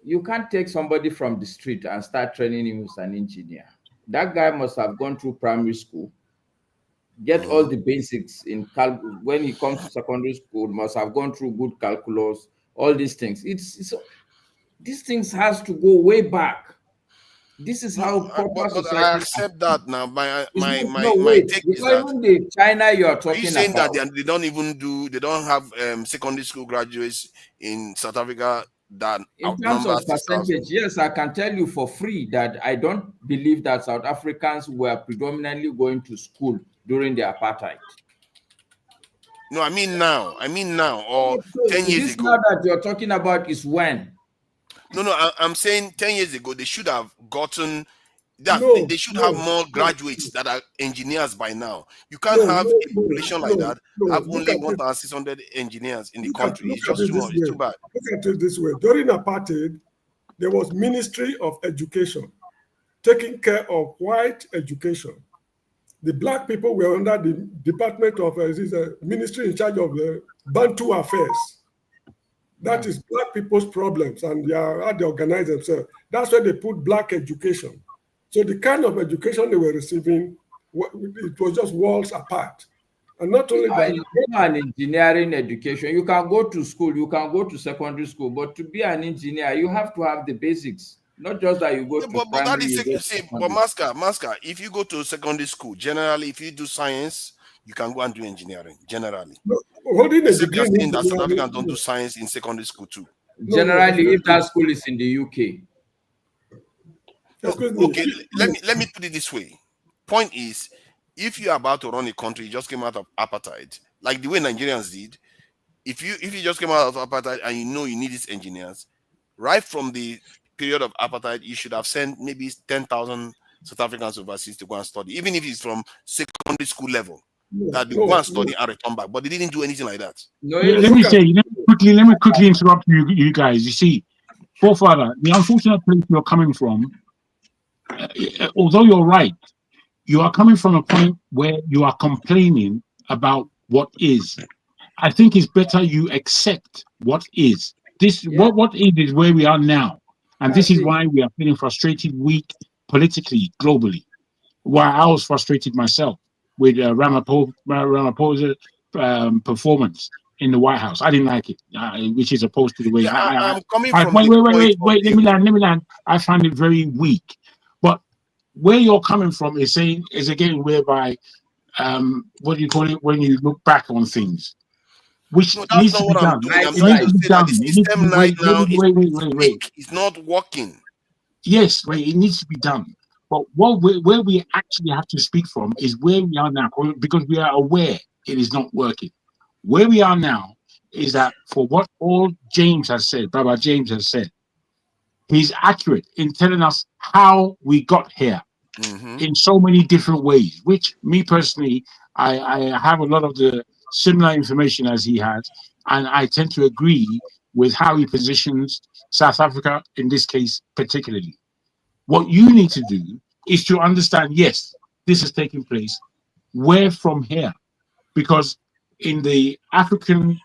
You can't take somebody from the street and start training him as an engineer. That guy must have gone through primary school, get all the basics in when he comes to secondary school, must have gone through good calculus, all these things. These things has to go way back. This is how proper society. I accept that now. My take is that even the China you are talking saying about, that they don't have secondary school graduates in South Africa that in terms of percentage, yes, I can tell you for free that I don't believe that South Africans were predominantly going to school during the apartheid. No, I mean now, or 10 years ago. Now that you're talking about is when. No, I'm saying 10 years ago, they should have gotten that. They should have more graduates that are engineers by now. You can't have a population like that, have only 1,600 engineers in the country. It's just too much. It's too bad. Look at it this way. During apartheid, there was Ministry of Education taking care of white education. The black people were under the Department of Ministry in charge of the Bantu affairs. That is black people's problems, and how they organize themselves. That's why they put black education. So the kind of education they were receiving, it was just worlds apart. And not only that, an engineering education, you can go to school, you can go to secondary school, but to be an engineer, you have to have the basics. Not just that you go to primary. But Maska, if you go to secondary school, generally, if you do science, you can go and do engineering. Generally, holding a degree in that South Africans don't do science in secondary school too. Generally, if that school is in the UK. Okay, let me put it this way. Point is, if you're about to run a country, you just came out of apartheid, like the way Nigerians did, If you just came out of apartheid and you know you need these engineers, right from the period of apartheid, you should have sent maybe 10,000 South Africans overseas to go and study, even if it's from secondary school level. That they go and study and return back, but they didn't do anything like that. Let me quickly interrupt you guys. You see, forefather, the unfortunate place you're coming from, although you're right, you are coming from a point where you are complaining about what is. I think it's better you accept what is. What is where we are now, and this is why we are feeling frustrated, weak politically, globally. Why I was frustrated myself with Ramaphosa performance in the White House. I didn't like it, which is opposed to the way I'm coming from the wait. Let me land. I find it very weak. But where you're coming from is again whereby what do you call it when you look back on things, which needs to be done. I'm trying to say that the system right now is weak. It's not working. Yes, it needs to be done. But where we actually have to speak from is where we are now, because we are aware it is not working. Where we are now is that for what all James has said, Baba James has said, he's accurate in telling us how we got here in so many different ways, which me personally, I have a lot of the similar information as he has, and I tend to agree with how he positions South Africa in this case particularly. What you need to do is to understand, yes, this is taking place. Where from here? Because in the African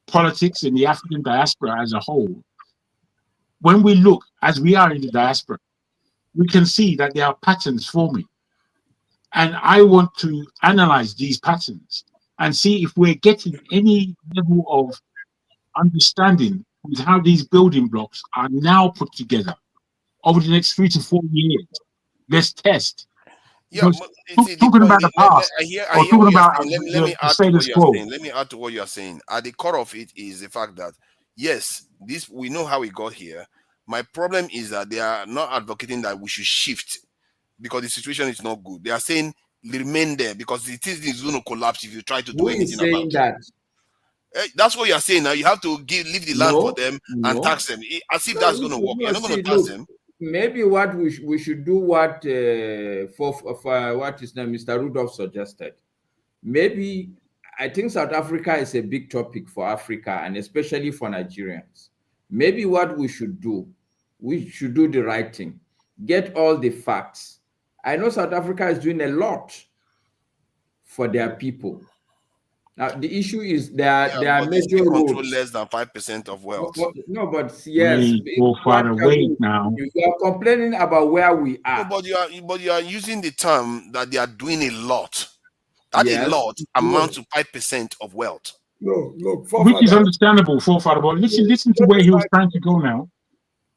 politics, in the African diaspora as a whole, when we look, as we are in the diaspora, we can see that there are patterns forming. And I want to analyze these patterns and see if we're getting any level of understanding with how these building blocks are now put together over the next 3 to 4 years. Let's test. Yeah, talking about the past, I hear or talking about let me add to status what you're quo. saying. Let me add to what you're saying. At the core of it is the fact that yes, we know how we got here. My problem is that they are not advocating that we should shift because the situation is not good. They are saying remain there because the thing is going to collapse if you try to do Who anything is saying about that? it. That's what you're saying now. You have to leave the land for them and tax them as if that's going to work. You're not going to tax them. Maybe what we should do what for what is name Mr. Rudolph suggested. Maybe I think South Africa is a big topic for Africa and especially for Nigerians. Maybe what we should do the right thing. Get all the facts. I know South Africa is doing a lot for their people. Now the issue is there are major roads. Control less than 5% of wealth. No, but yes, now. You are complaining about where we are. No, but you are using the term that they are doing a lot. That a lot amounts to 5% of wealth. No, which is understandable, forefather. But listen to where he was trying to go now.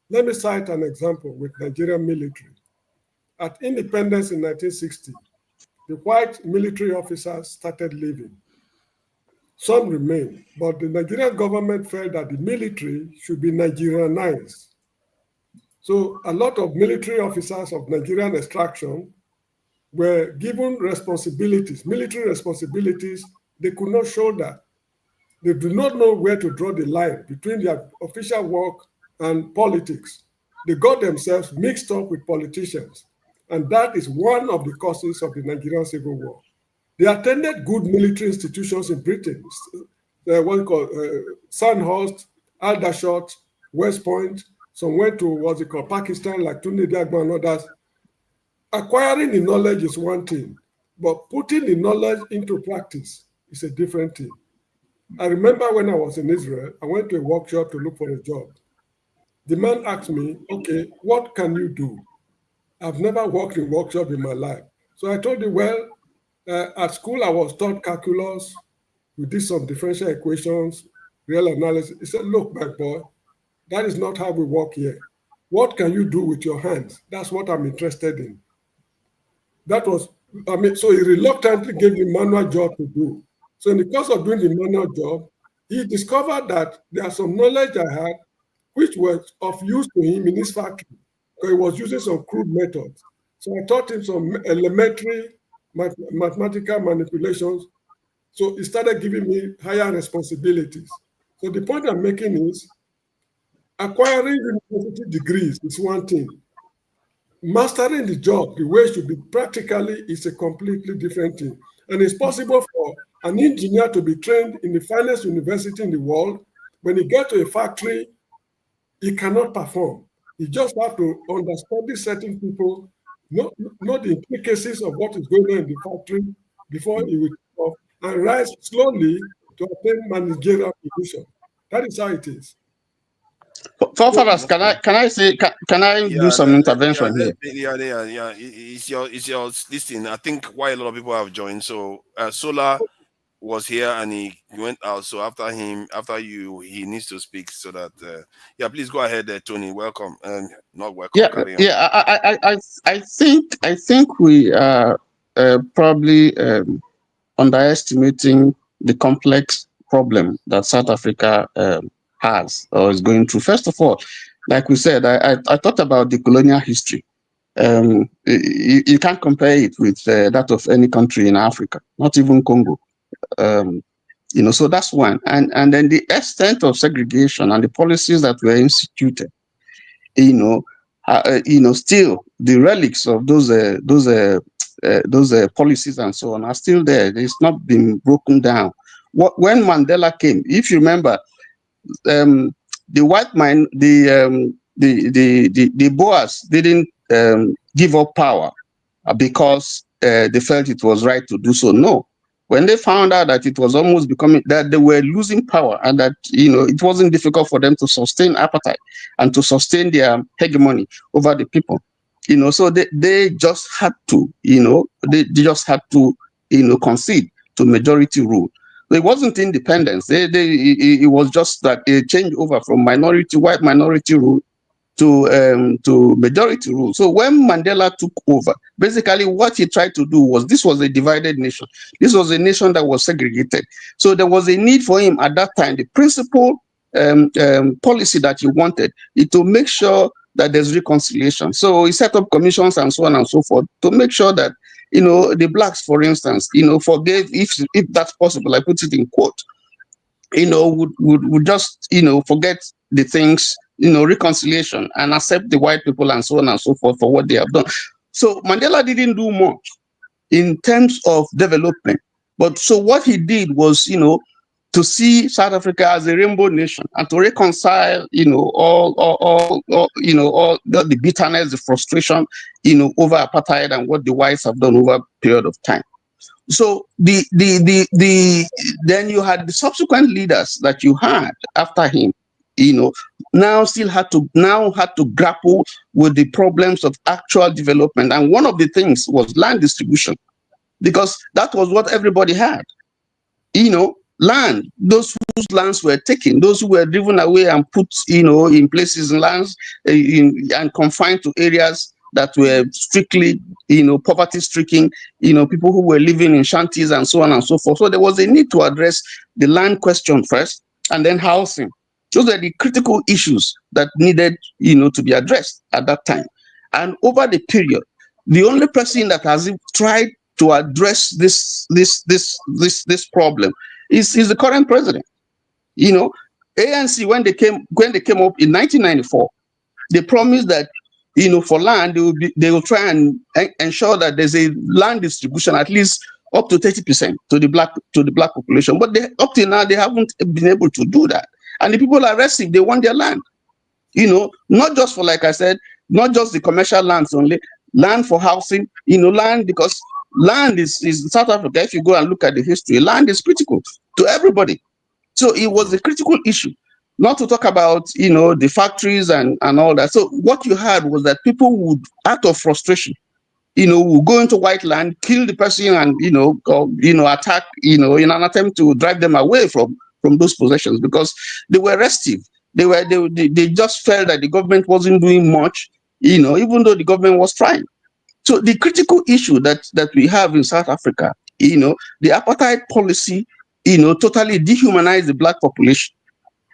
Let me cite an example with Nigerian military. At independence in 1960, the white military officers started leaving. Some remained, but the Nigerian government felt that the military should be Nigerianized. So a lot of military officers of Nigerian extraction were given responsibilities, military responsibilities they could not shoulder. They do not know where to draw the line between their official work and politics. They got themselves mixed up with politicians, and that is one of the causes of the Nigerian Civil War. They attended good military institutions in Britain, one called Sandhurst, Aldershot, West Point. Some went to Pakistan, like Tunde Diagba and others. Acquiring the knowledge is one thing, but putting the knowledge into practice is a different thing. I remember when I was in Israel, I went to a workshop to look for a job. The man asked me, okay, what can you do? I've never worked in a workshop in my life. So I told him, well, at school I was taught calculus. We did some differential equations, real analysis. He said, look, my boy, that is not how we work here. What can you do with your hands? That's what I'm interested in. That was, so he reluctantly gave me manual job to do. So in the course of doing the manual job, he discovered that there are some knowledge I had which was of use to him in his factory, because he was using some crude methods. So I taught him some elementary mathematical manipulations So it started giving me higher responsibilities. So the point I'm making is acquiring university degrees is one thing. Mastering the job, the way it should be practically, is a completely different thing. And it's possible for an engineer to be trained in the finest university in the world. When he gets to a factory, he cannot perform. He just have to understand certain people, know the intricacies of what is going on in the factory before he will take off and rise slowly to attain managerial position. That is how it is. Forefathers, can I do some intervention here? It's your listening. I think why a lot of people have joined. So Sola was here and he went out. So after you, he needs to speak. So that please go ahead, Tony. Welcome and not welcome. I think we are probably underestimating the complex problem that South Africa has or is going through. First of all, like we said, I thought about the colonial history. You can't compare it with that of any country in Africa, not even Congo. So that's one. And then the extent of segregation and the policies that were instituted, still the relics of those policies and so on are still there. It's not been broken down. When Mandela came, if you remember, the white man, the Boers didn't give up power because they felt it was right to do so. No, when they found out that it was almost becoming that they were losing power and that it wasn't difficult for them to sustain apartheid and to sustain their hegemony over the people, so they just had to, concede to majority rule. It wasn't independence. It was just that a change over from white minority rule to majority rule. So when Mandela took over, basically what he tried to do was, this was a divided nation. This was a nation that was segregated. So there was a need for him at that time. The principal policy that he wanted is to make sure that there's reconciliation. So he set up commissions and so on and so forth to make sure that the blacks, for instance, forgave, if that's possible, I put it in quote, would just forget the things, reconciliation, and accept the white people and so on and so forth for what they have done. So Mandela didn't do much in terms of development, but so what he did was, to see South Africa as a rainbow nation and to reconcile, all the bitterness, the frustration, over apartheid and what the whites have done over a period of time. So then you had the subsequent leaders that you had after him, now had to grapple with the problems of actual development. And one of the things was land distribution, because that was what everybody had. Land, those whose lands were taken, those who were driven away and put, in places in lands and confined to areas that were strictly, poverty-stricken, people who were living in shanties and so on and so forth. So there was a need to address the land question first, and then housing. Those are the critical issues that needed, to be addressed at that time. And over the period, the only person that has tried to address this problem is the current president. ANC, when they came up in 1994, they promised that for land they will try and ensure that there's a land distribution at least up to 30% to the black population. But up till now they haven't been able to do that, and the people are restive. They want their land. Not just for, like I said, not just the commercial lands only, land for housing. Land, because land is South Africa. If you go and look at the history, land is critical to everybody. So it was a critical issue. Not to talk about, the factories and all that. So what you had was that people would, out of frustration, would go into white land, kill the person, and attack, in an attempt to drive them away from those possessions, because they were restive. They just felt that the government wasn't doing much, even though the government was trying. So the critical issue that we have in South Africa, the apartheid policy, totally dehumanized the black population.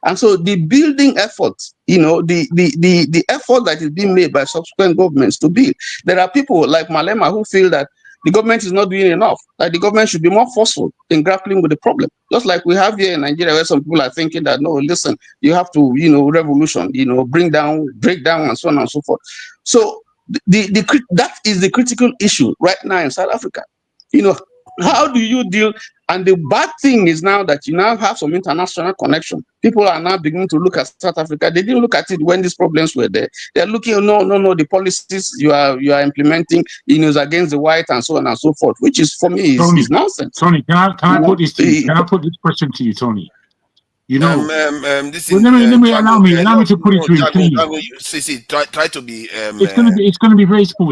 And so the building efforts, the effort that is being made by subsequent governments to build. There are people like Malema who feel that the government is not doing enough. Like the government should be more forceful in grappling with the problem. Just like we have here in Nigeria, where some people are thinking that, no, listen, you have to, revolution, break down, and so on and so forth. So that is the critical issue right now in South Africa. How do you deal? And the bad thing is now that you now have some international connection. People are now beginning to look at South Africa. They didn't look at it when these problems were there. They're looking, no, the policies you are implementing, is against the white and so on and so forth, which is for me is nonsense. Tony, can I put this to you? Can I put this question to you, Tony? This let me allow me to put it to you, please. Try to be. It's gonna be very small.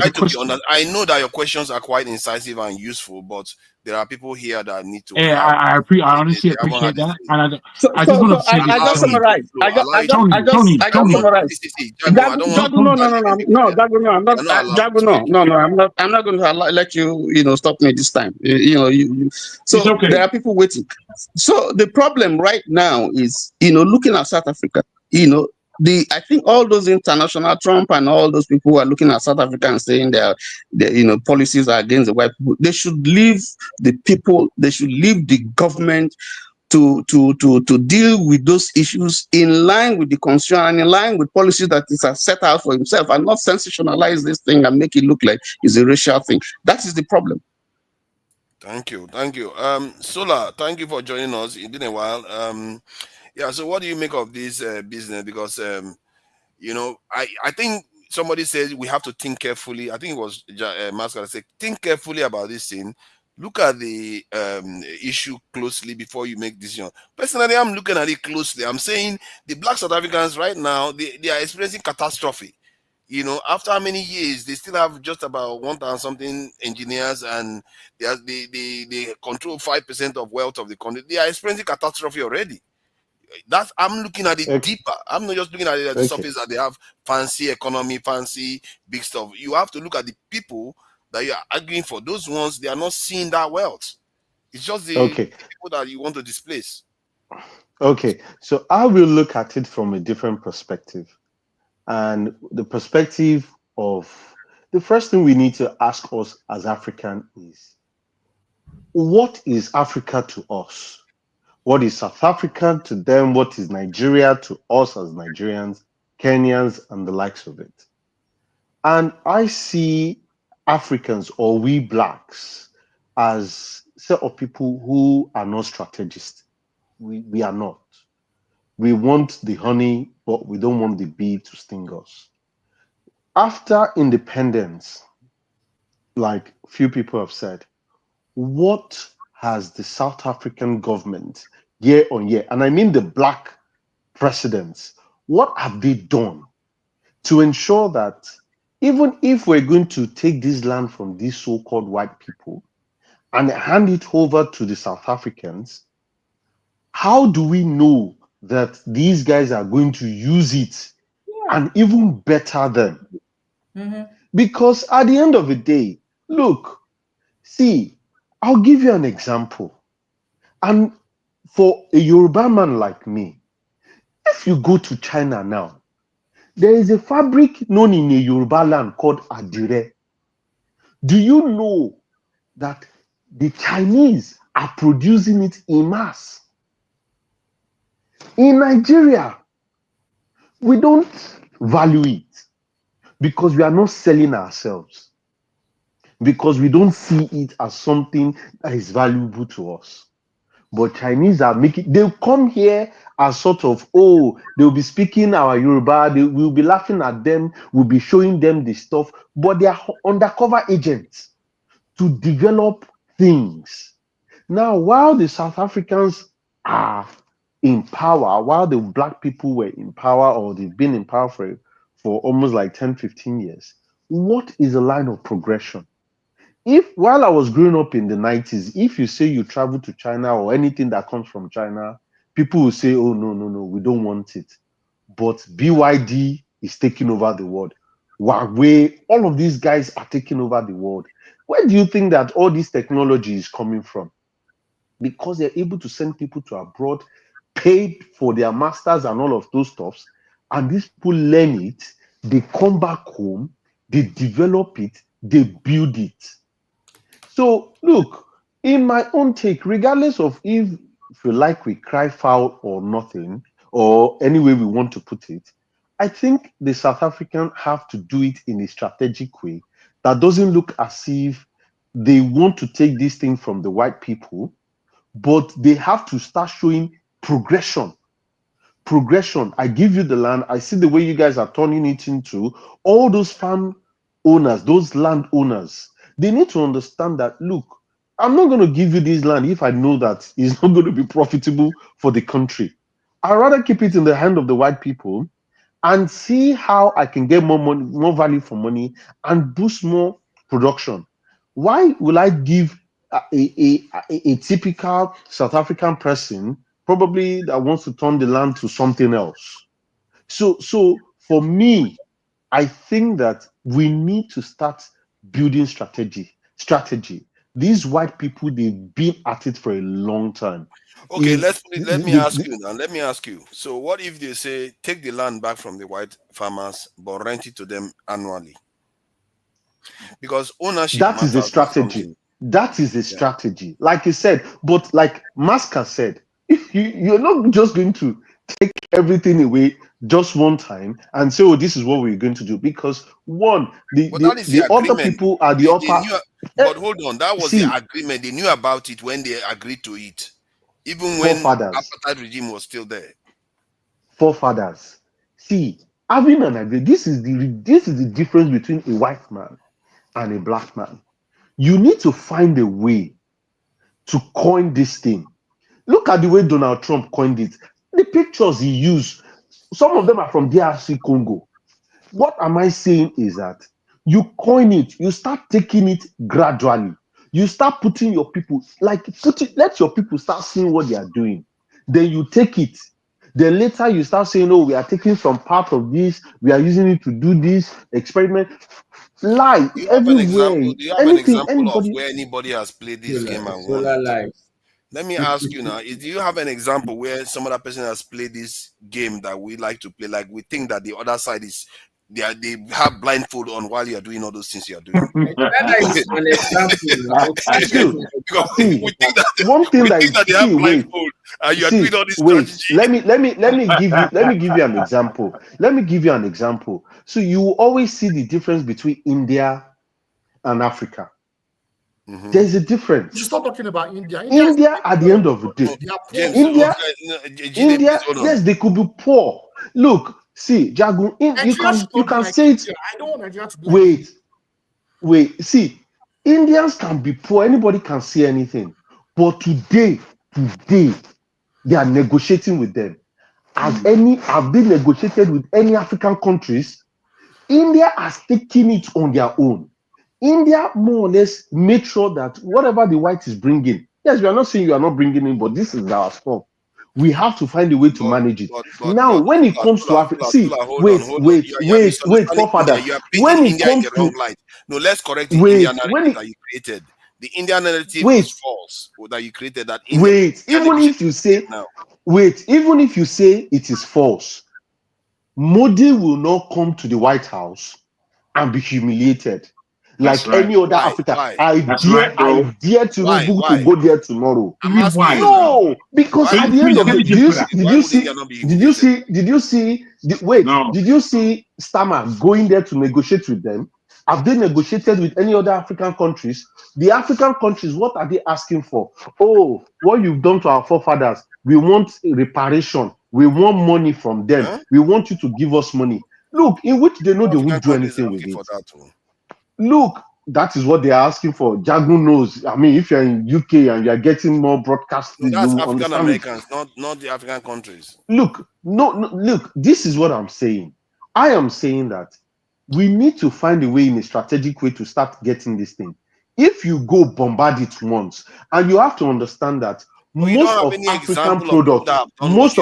I know that your questions are quite incisive and useful, but there are people here that need to. Yeah, I honestly appreciate that, and I just want to say this. I just summarize. I just summarize. No, I'm not going to let you, stop me this time. So okay. There are people waiting. So the problem right now is, looking at South Africa, I think all those international Trump and all those people who are looking at South Africa and saying their policies are against the white people, they should leave the people, they should leave the government to deal with those issues in line with the constitution and in line with policies that is set out for himself, and not sensationalize this thing and make it look like it's a racial thing. That is the problem. Thank you. Sola, thank you for joining us. It's been a while. Yeah, so what do you make of this business? Because I think somebody said we have to think carefully. I think it was Mascara said, think carefully about this thing. Look at the issue closely before you make decision. Personally, I'm looking at it closely. I'm saying the Black South Africans right now, they are experiencing catastrophe. After how many years, they still have just about 1,000 something engineers, and they control 5% of wealth of the country. They are experiencing catastrophe already. I'm looking at it deeper. I'm not just looking at it at the surface that they have fancy economy, fancy big stuff. You have to look at the people that you are arguing for. Those ones, they are not seeing that wealth. It's just the people that you want to displace. Okay, so I will look at it from a different perspective. And the perspective of the first thing we need to ask us as African is, what is Africa to us? What is South Africa to them? What is Nigeria to us as Nigerians, Kenyans, and the likes of it? And I see Africans, or we Blacks, as a set of people who are not strategists. We are not. We want the honey, but we don't want the bee to sting us. After independence, like few people have said, what has the South African government year on year, and I mean the Black presidents, what have they done to ensure that even if we're going to take this land from these so-called white people and hand it over to the South Africans, how do we know that these guys are going to use it and even better them? Because at the end of the day, look, see, I'll give you an example. And for a Yoruba man like me, if you go to China now, there is a fabric known in a Yoruba land called Adire. Do you know that the Chinese are producing it in mass? In Nigeria, we don't value it because we are not selling ourselves, because we don't see it as something that is valuable to us. But Chinese are making, they'll come here as sort of, they'll be speaking our Yoruba, we'll be laughing at them, we'll be showing them the stuff, but they are undercover agents to develop things. Now, while the South Africans are in power, while the Black people were in power, or they've been in power for almost like 10, 15 years, what is the line of progression? While I was growing up in the 90s, if you say you travel to China or anything that comes from China, people will say, oh, no, we don't want it. But BYD is taking over the world. Huawei, all of these guys are taking over the world. Where do you think that all this technology is coming from? Because they're able to send people to abroad, paid for their masters and all of those stuffs, and these people learn it, they come back home, they develop it, they build it. So look, in my own take, regardless of if you like we cry foul or nothing, or any way we want to put it, I think the South African have to do it in a strategic way that doesn't look as if they want to take this thing from the white people, but they have to start showing progression. Progression. I give you the land. I see the way you guys are turning it into all those farm owners, those land owners. They need to understand that, look, I'm not going to give you this land if I know that it's not going to be profitable for the country. I'd rather keep it in the hand of the white people and see how I can get more money, more value for money, and boost more production. Why will I give a typical South African person, probably that wants to turn the land to something else? So for me, I think that we need to start building strategy. These white people, they've been at it for a long time. Okay, If let me ask you now. Let me ask you. So, what if they say take the land back from the white farmers, but rent it to them annually? Because ownership that is a matters. strategy. That is a strategy. Like you said, but like Maska said, you're not just going to take everything away just one time and say, oh, this is what we're going to do. Because one, But that is the other agreement. people are the They upper. knew, but hold on, that was See, the agreement. They knew about it when they agreed to it, even when forefathers. apartheid regime was still there. Forefathers. See, having an agreement. This is the difference between a white man and a black man. You need to find a way to coin this thing. Look at the way Donald Trump coined it. The pictures he used, some of them are from DRC Congo. What am I saying is that you coin it, you start taking it gradually. You start putting your people, let your people start seeing what they are doing. Then you take it. Then later you start saying, oh, we are taking some part of this, we are using it to do this experiment. Lie Do you have an everywhere. example? Do you have an example of where anybody has played this game and won it? Let me ask you now: do you have an example where some other person has played this game that we like to play? Like we think that the other side is they have blindfold on while you are doing all those things you are doing. That is an example. Because we think that one thing they have blindfold and you are doing all this strategy. let me give you an example. Let me give you an example. So you will always see the difference between India and Africa. There's a difference. You stop talking about India. India at the end of the day, India, yes, they could be poor. Look, see, Jagun, you can say it. I don't want Nigeria to be Wait. See, Indians can be poor. Anybody can say anything. But today, they are negotiating with them. Have they negotiated with any African countries? India has taken it on their own. India more or less make sure that whatever the white is bringing, yes, we are not saying you are not bringing in, but this is our stuff. We have to find a way to manage it. Now, when it comes to Africa, see, wait, forefathers. When it comes to no, let's correct the Indian narrative that you created. The Indian narrative is false that you created. That even if you say it is false, Modi will not come to the White House and be humiliated. Like any other African. I dare Tinubu to go there tomorrow. No, because at the end of the did you see Starmer going there to negotiate with them? Have they negotiated with any other African countries? The African countries, what are they asking for? Oh, what you've done to our forefathers. We want reparation. We want money from them. We want you to give us money. Look, in which they know they won't do anything with it. Look, that is what they are asking for. Jagun knows. I mean, if you're in UK and you're getting more broadcast, no, that's African Americans, not the African countries. Look, look, this is what I'm saying. I am saying that we need to find a way in a strategic way to start getting this thing. If you go bombard it once, and you have to understand that most of African products, most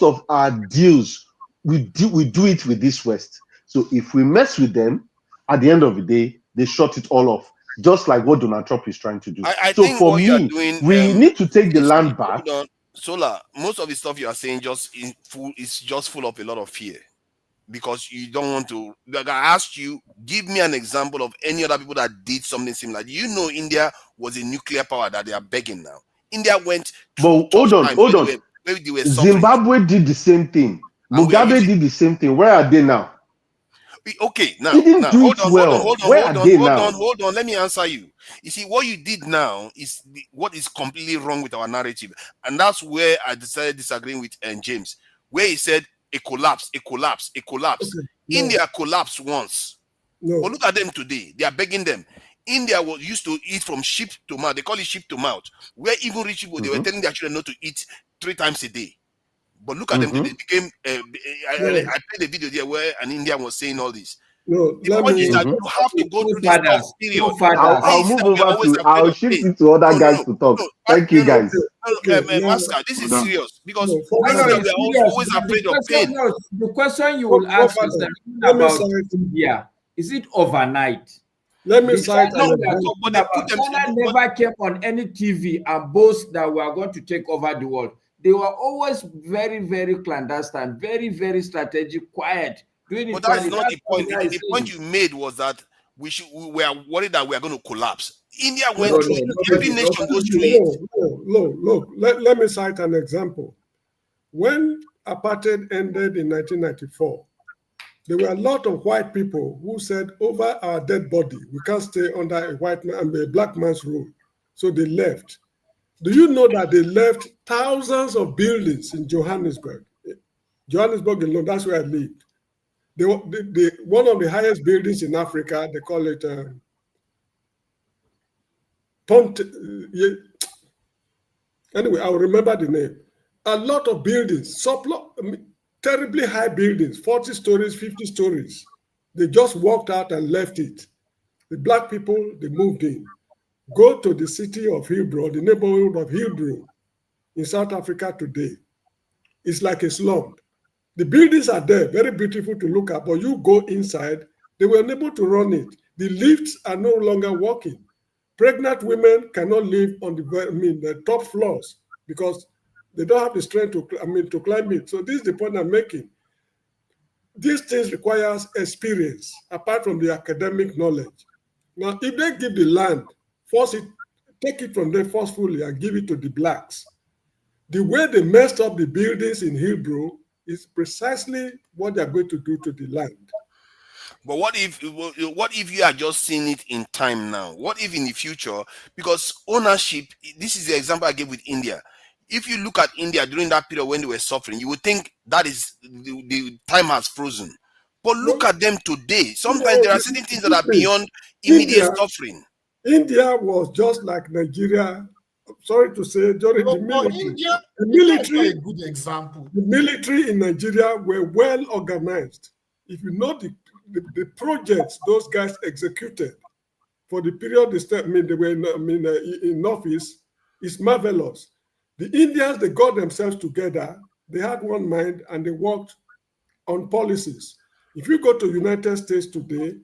of our deals, we do it with this West. So if we mess with them, at the end of the day, they shut it all off, just like what Donald Trump is trying to do. I so think for me, we need to take the land back. Sola, most of the stuff you are saying is just full of a lot of fear. because you don't want to. Like I asked you, give me an example of any other people that did something similar. You know, India was a nuclear power that they are begging now. India went through But hold on, times hold on. where they were suffering. Zimbabwe did the same thing. And where Mugabe did the same thing. Where are they now? Okay, now, He didn't do it well. Where are they now? hold on. Let me answer you. You see, what you did now is what is completely wrong with our narrative, and that's where I decided disagreeing with James, where he said a collapse. Okay, no. India collapsed once, No. but look at them today. They are begging them. India was used to eat from sheep to mouth. They call it sheep to mouth, where even rich people they were telling their children not to eat 3 times a day. But look at them today. They became. I played a video there where an Indian was saying all this. No, The point is that you have to go through this tough period. I'll move over to. I'll shift it to other guys to talk. Thank you, guys. Masker, this is serious because No, we are serious. always afraid of pain. The question you will ask is that about India, is it overnight? Let me The cite China an we are example. talking about, China never came on any TV and boast that we are going to take over the world. They were always very, very clandestine, very, very strategic, quiet. But that's not the point. The point you made was that we are worried that we are going to collapse. India went through it. Every nation goes through it. Look. Let me cite an example. When apartheid ended in 1994, there were a lot of white people who said, over our dead body, we can't stay under a black man's rule. So they left. Do you know that they left thousands of buildings in Johannesburg? Johannesburg alone, that's where I lived. One of the highest buildings in Africa, they call it anyway, I'll remember the name. A lot of buildings, terribly high buildings, 40 stories, 50 stories. They just walked out and left it. The black people, they moved in. Go to the city of Hillbrow, the neighborhood of Hillbrow in South Africa today. It's like a slum. The buildings are there, very beautiful to look at, but you go inside, they were unable to run it. The lifts are no longer working. Pregnant women cannot live on the top floors because they don't have the strength to climb it. So this is the point I'm making. These things requires experience apart from the academic knowledge. Now, if they give the land, take it from them forcefully and give it to the blacks. The way they messed up the buildings in Hillbrow is precisely what they're going to do to the land. But what if you are just seeing it in time now? What if in the future, because ownership, this is the example I gave with India. If you look at India during that period when they were suffering, you would think that is the time has frozen. But look at them today. Sometimes there are certain things that are beyond immediate suffering. India was just like Nigeria. Sorry to say, during the military, a good example. The military in Nigeria were well organized. If you know the projects those guys executed for the period they were in office, is marvelous. The Indians, they got themselves together. They had one mind and they worked on policies. If you go to United States today,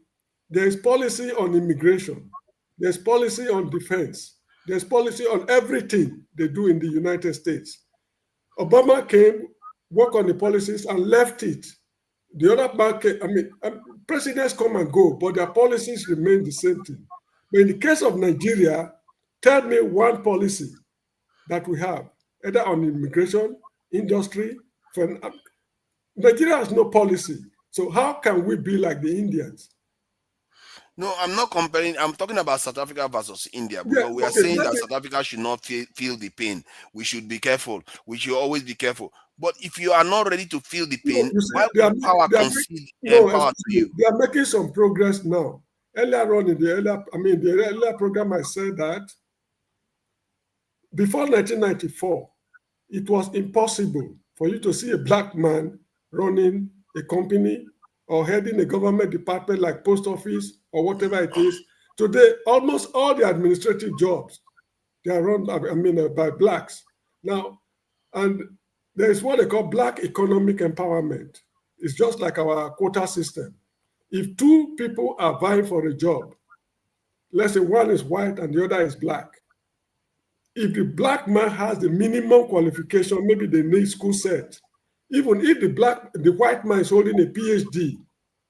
there is policy on immigration. There's policy on defense. There's policy on everything they do in the United States. Obama came, worked on the policies and left it. The other market, presidents come and go, but their policies remain the same thing. But in the case of Nigeria, tell me one policy that we have, either on immigration, industry. Nigeria has no policy. So how can we be like the Indians? No, I'm not comparing. I'm talking about South Africa versus India, because we are saying that South Africa should not feel the pain. We should be careful. We should always be careful. But if you are not ready to feel the pain, why would power concede power to you? They are making some progress now. Earlier on in the earlier program, I said that before 1994, it was impossible for you to see a black man running a company or heading a government department like post office or whatever it is. Today, almost all the administrative jobs, they are run by blacks. Now, and there is what they call black economic empowerment. It's just like our quota system. If two people are vying for a job, let's say one is white and the other is black, if the black man has the minimum qualification, maybe they need school set, Even if the white man is holding a PhD,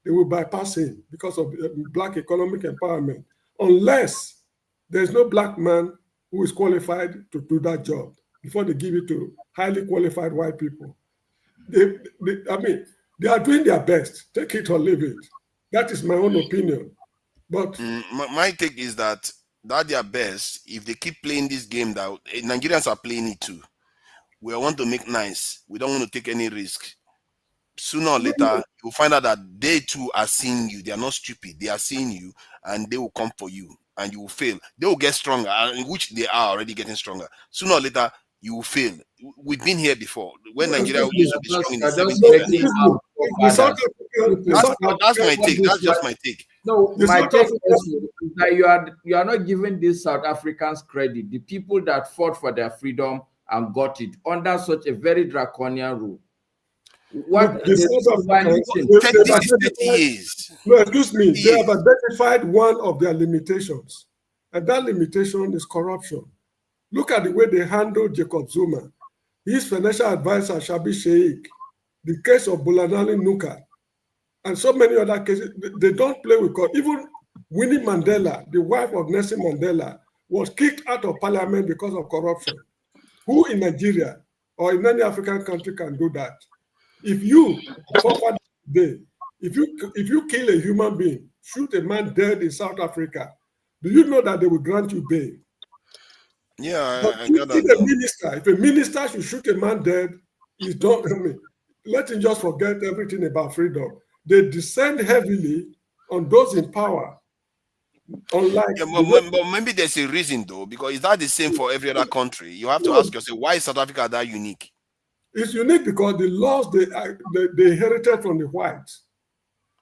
they will bypass him because of black economic empowerment, unless there's no black man who is qualified to do that job before they give it to highly qualified white people. I mean, they are doing their best. Take it or leave it. That is my own opinion. But my take is that their best, if they keep playing this game that Nigerians are playing it too. We want to make nice. We don't want to take any risk. Sooner or later, you'll find out that they too are seeing you. They are not stupid. They are seeing you, and they will come for you, and you will fail. They will get stronger, which they are already getting stronger. Sooner or later, you will fail. We've been here before. When Nigeria used to be strong in the 70s. That's my take. That's just my take. No, my take is that you are not giving these South Africans credit. The people that fought for their freedom and got it under such a very draconian rule. What this is 30 years. No, excuse me. They have identified one of their limitations, and that limitation is corruption. Look at the way they handled Jacob Zuma, his financial advisor Shabi Sheikh, the case of Bulanali Nuka, and so many other cases. They don't play with God. Even Winnie Mandela, the wife of Nelson Mandela, was kicked out of parliament because of corruption. Who in Nigeria or in any African country can do that? If you, if you kill a human being, shoot a man dead in South Africa, do you know that they will grant you bail? Yeah, I got that. If a minister should shoot a man dead, he's done. I mean, let him just forget everything about freedom. They descend heavily on those in power. Unlike but maybe there's a reason though, because it's not the same for every other country. You have to ask yourself, why is South Africa that unique? It's unique because the laws they inherited from the whites,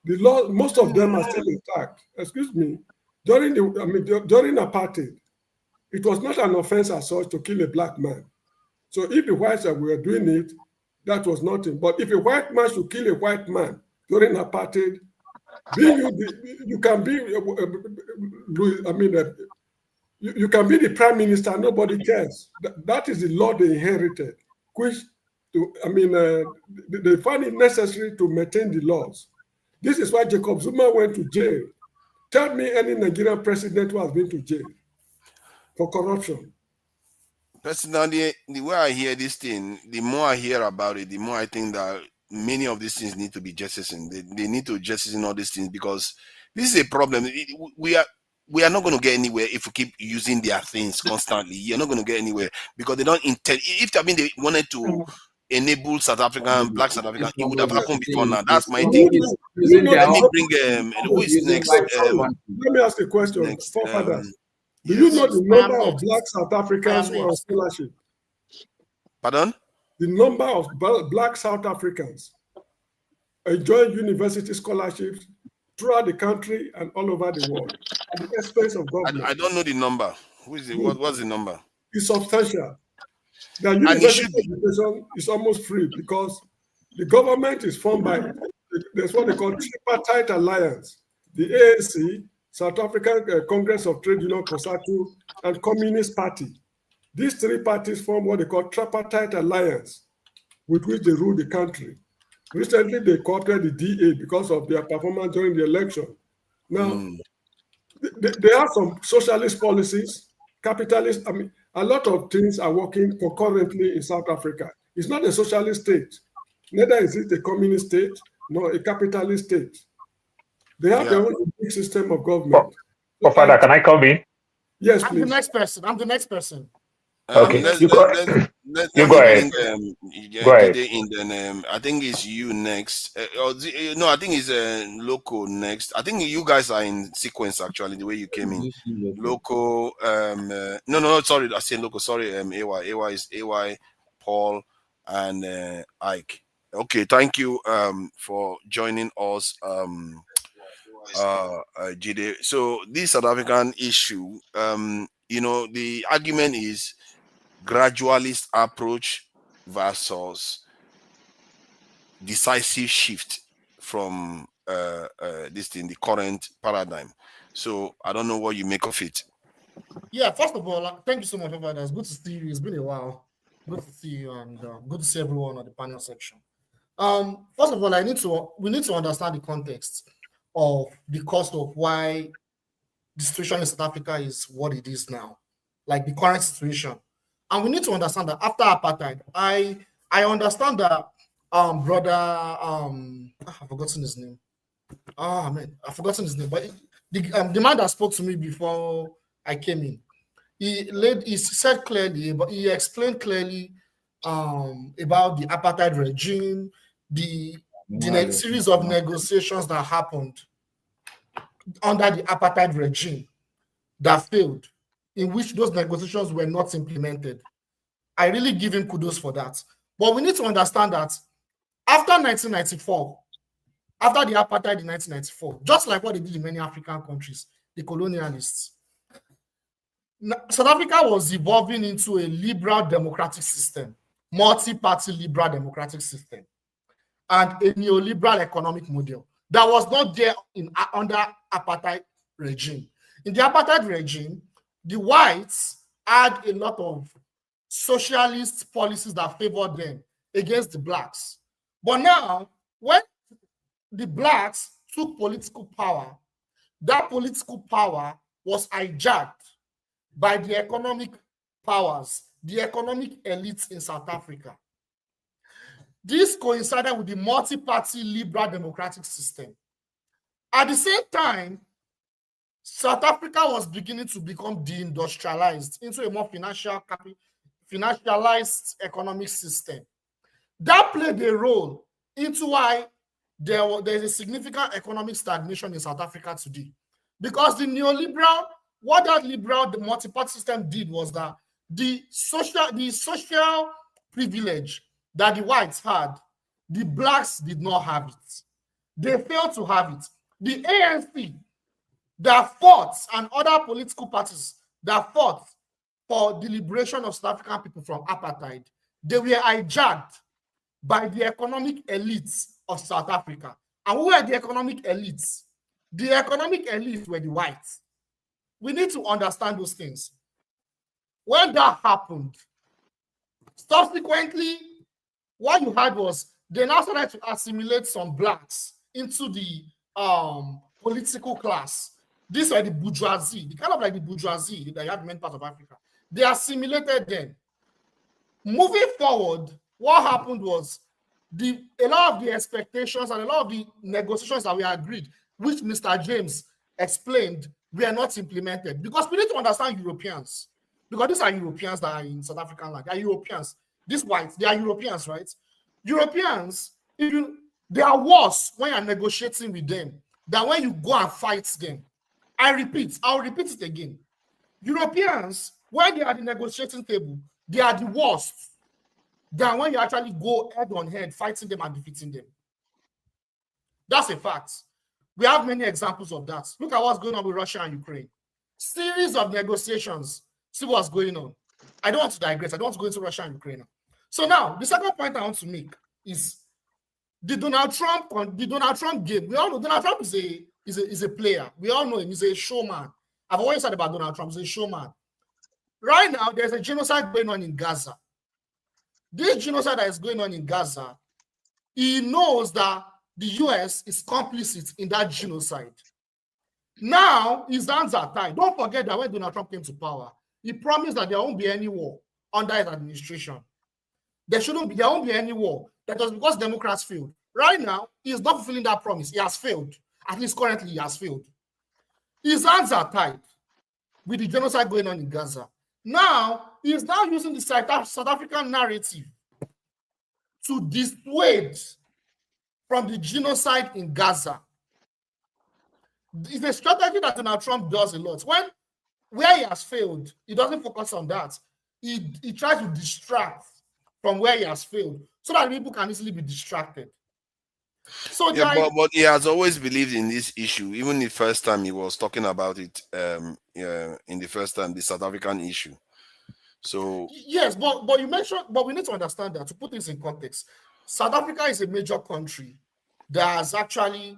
the law, most of them are still intact. Excuse me. During apartheid, it was not an offense as such to kill a black man. So if the whites were doing it, that was nothing. But if a white man should kill a white man during apartheid, you can be, you can be the prime minister. Nobody cares. That is the law they inherited, which they find it necessary to maintain the laws. This is why Jacob Zuma went to jail. Tell me any Nigerian president who has been to jail for corruption. Personally, the way I hear this thing, the more I hear about it, the more I think that many of these things need to be jettisoned. They need to jettison all these things, because this is a problem. We are not going to get anywhere if we keep using their things constantly. You're not going to get anywhere because they don't intend. If they wanted to enable South African, black South African, it would have happened before now. That's my take. Let me bring who is next? Let me ask a question. Do you know the number of black South Africans who are on scholarship? Pardon? The number of black South Africans enjoying university scholarships throughout the country and all over the world at the expense of government. I don't know the number. Who is it? What's the number? It's substantial. The university education is almost free because the government is formed by, there's what they call tripartite alliance, the ANC, South African Congress of Trade Union, COSATU, and Communist Party. These three parties form what they call tripartite alliance, with which they rule the country. Recently, they co-opted the DA because of their performance during the election. Now, they have some socialist policies, capitalist. A lot of things are working concurrently in South Africa. It's not a socialist state. Neither is it a communist state, nor a capitalist state. They have their own unique system of government. Father, can I come in? Yes, please. I'm the next person. Okay, you go ahead. Go ahead. I think it's you next. No, I think it's Loco next. I think you guys are in sequence actually. The way you came in, Loco. No. Sorry, I said Loco. Sorry, AY. AY is AY, Paul, and Ike. Okay, thank you for joining us. Jide. So this South African issue, the argument is gradualist approach versus decisive shift from the current paradigm. So I don't know what you make of it. Yeah, first of all, thank you so much, Father. It's good to see you. It's been a while. Good to see you, and good to see everyone on the panel section. First of all, we need to understand the context of the cost of why the situation in South Africa is what it is now, like the current situation. And we need to understand that after apartheid, I understand that brother I've forgotten his name. Oh man, I've forgotten his name. But the man that spoke to me before I came in, he said clearly, but he explained clearly about the apartheid regime, the series of negotiations that happened under the apartheid regime that failed, in which those negotiations were not implemented. I really give him kudos for that. But we need to understand that after 1994, after the apartheid in 1994, just like what they did in many African countries, the colonialists, South Africa was evolving into a liberal democratic system, multi-party liberal democratic system, and a neoliberal economic model that was not there under apartheid regime. In the apartheid regime, the whites had a lot of socialist policies that favored them against the blacks. But now, when the blacks took political power, that political power was hijacked by the economic powers, the economic elites in South Africa. This coincided with the multi-party liberal democratic system. At the same time, South Africa was beginning to become deindustrialized into a more financialized economic system. That played a role into why there's a significant economic stagnation in South Africa today. Because the neoliberal, what that liberal, the multi-party system did was that the social privilege that the whites had, the blacks did not have it. They failed to have it. The ANC that fought, and other political parties that fought for the liberation of South African people from apartheid, they were hijacked by the economic elites of South Africa. And who were the economic elites? The economic elites were the whites. We need to understand those things. When that happened, subsequently, what you had was they now started to assimilate some blacks into the political class. These are the bourgeoisie, the kind of like the bourgeoisie that you have in many parts of Africa. They assimilated them. Moving forward, what happened was a lot of the expectations and a lot of the negotiations that we agreed, which Mr. James explained, were not implemented. Because we need to understand Europeans. Because these are Europeans that are in South African land. They are Europeans. These whites, they are Europeans, right? Europeans, they are worse when you're negotiating with them than when you go and fight them. I'll repeat it again. Europeans, when they are at the negotiating table, they are the worst than when you actually go head on head fighting them and defeating them. That's a fact. We have many examples of that. Look at what's going on with Russia and Ukraine. Series of negotiations. See what's going on. I don't want to digress. I don't want to go into Russia and Ukraine. So now, the second point I want to make is the Donald Trump game. We all know Donald Trump is a player. We all know him. He's a showman. I've always said about Donald Trump. He's a showman. Right now, there's a genocide going on in Gaza. This genocide that is going on in Gaza, he knows that the US is complicit in that genocide. Now, his hands are tied. Don't forget that when Donald Trump came to power, he promised that there won't be any war under his administration. There won't be any war. That was because Democrats failed. Right now, he is not fulfilling that promise. He has failed. At least currently, he has failed. His hands are tied with the genocide going on in Gaza. Now, he is now using the South African narrative to dissuade from the genocide in Gaza. It's a strategy that Donald Trump does a lot. Where he has failed, he doesn't focus on that. He tries to distract from where he has failed so that people can easily be distracted. So yeah, but he has always believed in this issue. Even the first time he was talking about it, in the first time, the South African issue. So yes, but you mentioned, but we need to understand that to put this in context. South Africa is a major country that has actually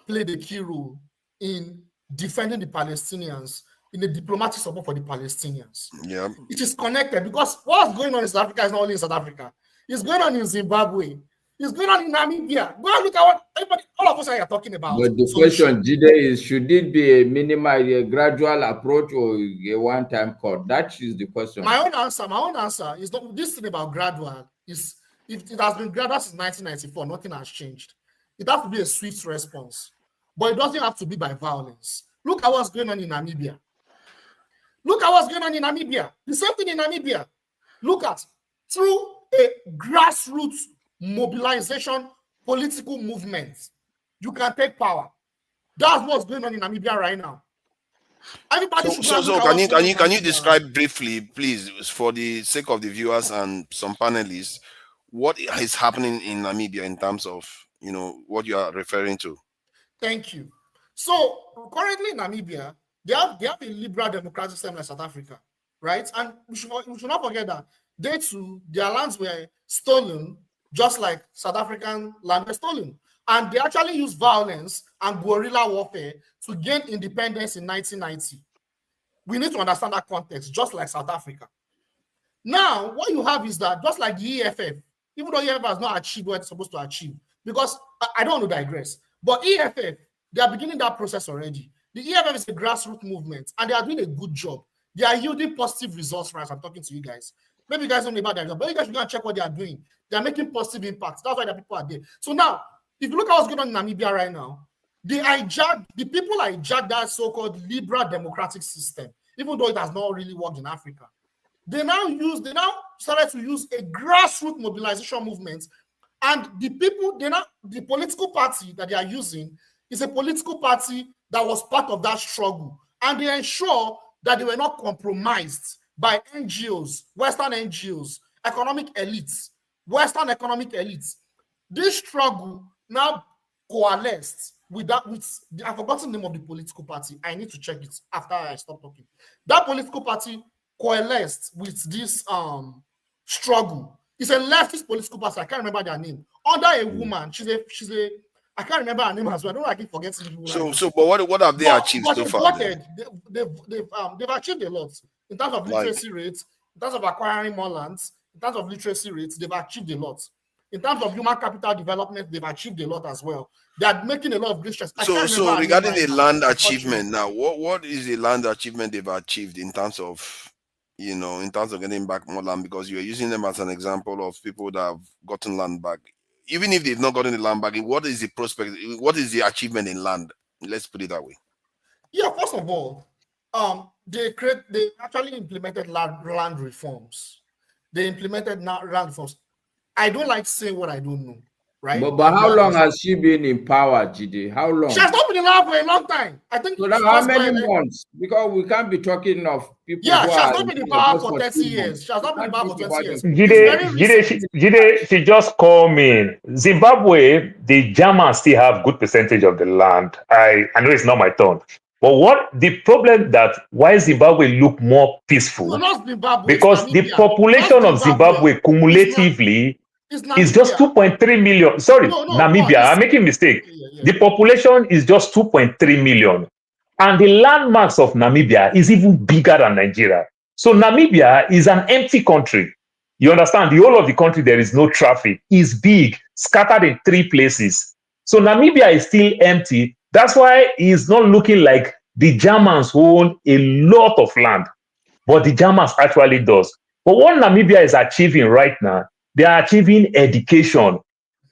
played a key role in defending the Palestinians, in the diplomatic support for the Palestinians. Yeah, it is connected because what's going on in South Africa is not only in South Africa. It's going on in Zimbabwe. It's going on in Namibia. Go and look at what everybody, all of us are talking about. But the Solution. question, Jide, is should it be a minimal, a gradual approach or a one-time cut? That is the question. My own answer is not this thing about gradual. Is if it has been gradual since 1994, nothing has changed. It has to be a swift response, but it doesn't have to be by violence. Look at what's going on in Namibia. Look at what's going on in Namibia. The same thing in Namibia. Look at through a grassroots mobilization political movement, you can take power. That's what's going on in Namibia right now. Everybody so can you describe briefly, please, for the sake of the viewers and some panelists, what is happening in Namibia in terms of what you are referring to? Thank you. So currently in Namibia, they have a liberal democratic system like South Africa, right? And we should not forget that they too, their lands were stolen, just like South African land was stolen. And they actually used violence and guerrilla warfare to gain independence in 1990. We need to understand that context, just like South Africa. Now, what you have is that just like the EFF, even though EFF has not achieved what it's supposed to achieve, because I don't want to digress, but EFF, they are beginning that process already. The EFF is a grassroots movement, and they are doing a good job. They are yielding positive results, right? I'm talking to you guys. Maybe you guys don't know about their job, but you guys should go and check what they are doing. They are making positive impacts. That's why the people are there. So now, if you look at what's going on in Namibia right now, the people hijacked that so-called liberal democratic system, even though it has not really worked in Africa. They now started to use a grassroots mobilization movement, and the political party that they are using is a political party that was part of that struggle, and they ensure that they were not compromised by NGOs, Western NGOs, economic elites, Western economic elites. This struggle now coalesced with I've forgotten the name of the political party. I need to check it after I stop talking. That political party coalesced with this struggle. It's a leftist political party. I can't remember their name. Under a woman, she's a I can't remember her name as well. I don't know. I keep forgetting people. But what have they achieved so far? They've achieved a lot in terms of literacy rates, in terms of acquiring more lands, in terms of literacy rates. They've achieved a lot. In terms of human capital development, they've achieved a lot as well. They are making a lot of great strides. So regarding the land achievement now, what is the land achievement they've achieved in terms of getting back more land? Because you're using them as an example of people that have gotten land back. Even if they've not gotten the land back, what is the prospect? What is the achievement in land? Let's put it that way. Yeah, first of all, they actually implemented land reforms. They implemented land reforms. I don't like saying what I don't know, right? But how long has she been in power, Jide? How long? She has not been in power for a long time. I think. So how many months? Because we can't be talking of people. Yeah, she has not been in power for 30 years. She has not been in power for 20 years. Jide, she just called me. Zimbabwe, the Germans still have good percentage of the land. I know it's not my turn. But what the problem that why Zimbabwe look more peaceful? No, not Zimbabwe, because the population of Zimbabwe cumulatively is just 2.3 million. Sorry, Namibia. I'm making a mistake. The population is just 2.3 million. And the landmass of Namibia is even bigger than Nigeria. So Namibia is an empty country. You understand? The whole of the country, there is no traffic. It's big, scattered in 3 places. So Namibia is still empty. That's why it's not looking like the Germans own a lot of land. But the Germans actually does. But what Namibia is achieving right now, they are achieving education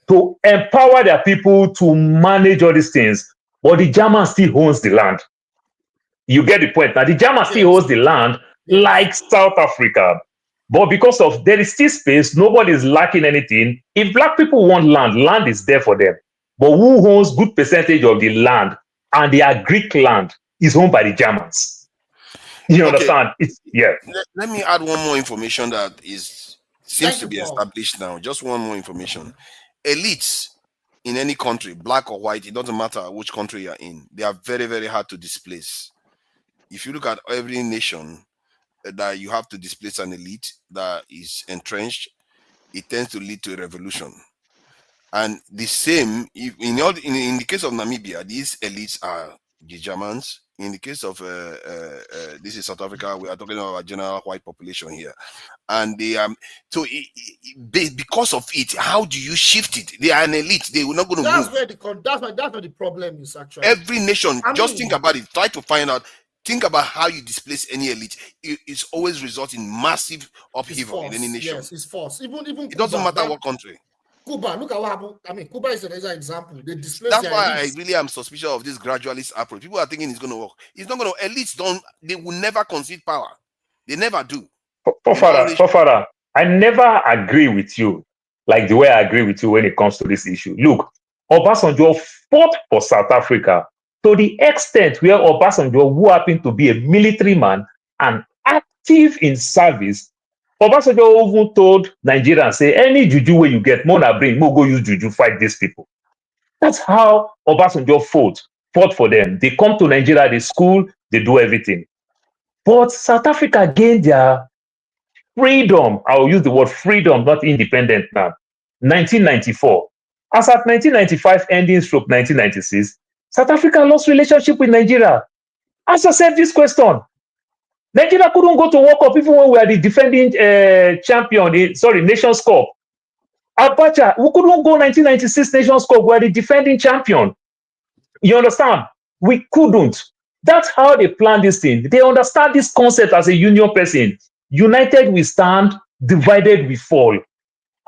to empower their people to manage all these things. But the German still owns the land. You get the point. Now, the German still owns the land like South Africa. But because of there is still space, nobody is lacking anything. If black people want land, land is there for them. But who owns good percentage of the land? And the Greek land is owned by the Germans. You understand? Let me add one more information that seems to be established now. Just one more information. Elites in any country, black or white, it doesn't matter which country you're in, they are very, very hard to displace. If you look at every nation that you have to displace an elite that is entrenched, it tends to lead to a revolution. And the same, in the case of Namibia, these elites are the Germans, in the case of this is South Africa, we are talking about a general white population here, and they because of it, how do you shift it? They are an elite; they will not going to move. That's where the problem is actually. Every nation, think about it. Try to find out. Think about how you displace any elite. It's always result in massive upheaval in any nation. Yes, it's false. Even it doesn't matter what country. Cuba, look at what happened. I mean, Cuba is another example. They displaced. That's why I really am suspicious of this gradualist approach. People are thinking it's going to work. It's not going to. Elites they will never concede power. They never do. Fofara, I never agree with you like the way I agree with you when it comes to this issue. Look, Obasanjo fought for South Africa to the extent where Obasanjo, who happened to be a military man and active in service, Obasanjo even told Nigerians, say, any juju where you get, Mona bring, mo go use juju, fight these people. That's how Obasanjo fought for them. They come to Nigeria, they school, they do everything. But South Africa gained their freedom. I will use the word freedom, not independent now. 1994. As at 1995 ending stroke 1996, South Africa lost relationship with Nigeria. Ask yourself this question. Nigeria couldn't go to World Cup even when we are the defending champion, Nations Cup. Abacha, we couldn't go 1996 Nations Cup, we are the defending champion. You understand? We couldn't. That's how they plan this thing. They understand this concept as a union person. United we stand, divided we fall.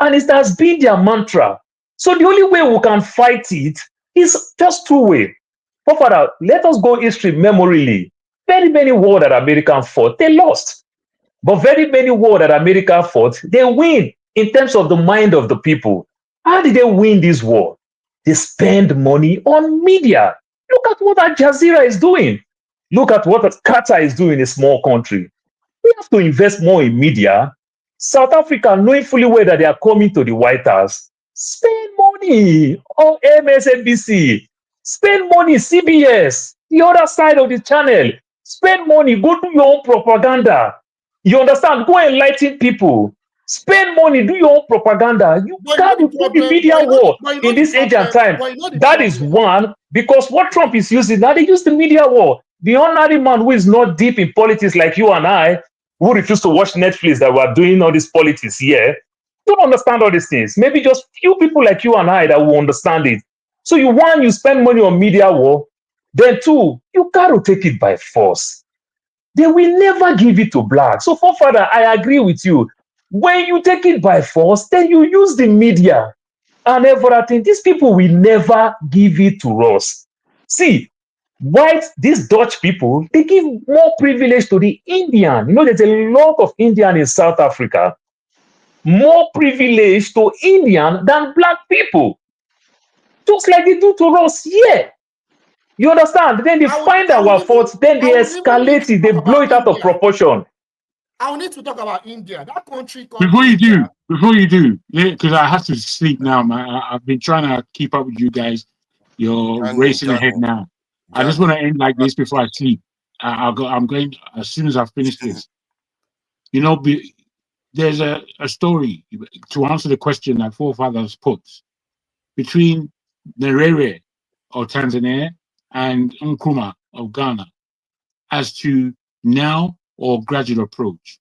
And it has been their mantra. So the only way we can fight it is just two ways. But Father, let us go history memorially. Very many wars that America fought, they lost. But very many wars that America fought, they win in terms of the mind of the people. How did they win this war? They spend money on media. Look at what Al Jazeera is doing. Look at what Qatar is doing in a small country. We have to invest more in media. South Africa, knowing fully well that they are coming to the White House, spend money on MSNBC, spend money CBS, the other side of the channel. Spend money, go do your own propaganda. You understand? Go enlighten people. Spend money, do your own propaganda. You can't do the media war in this age and time. That is one, because what Trump is using, now they use the media war. The ordinary man who is not deep in politics like you and I, who refuse to watch Netflix that we're doing all this politics here, don't understand all these things. Maybe just few people like you and I that will understand it. So you spend money on media war. Then two, you got to take it by force. They will never give it to blacks. So for father, I agree with you. When you take it by force, then you use the media and everything. These people will never give it to us. See, these Dutch people, they give more privilege to the Indian. You know, there's a lot of Indian in South Africa. More privilege to Indian than black people. Just like they do to us here. You understand? Then they find our faults, then they escalate it, they blow it out of proportion. I'll need to talk about India. That country. Before you do, because I have to sleep now, man. I've been trying to keep up with you guys. You're racing ahead now. I just want to end like this before I sleep. I'm going as soon as I finish this. You know, there's a story to answer the question that forefathers put between Nyerere of Tanzania and Nkrumah of Ghana as to now or gradual approach.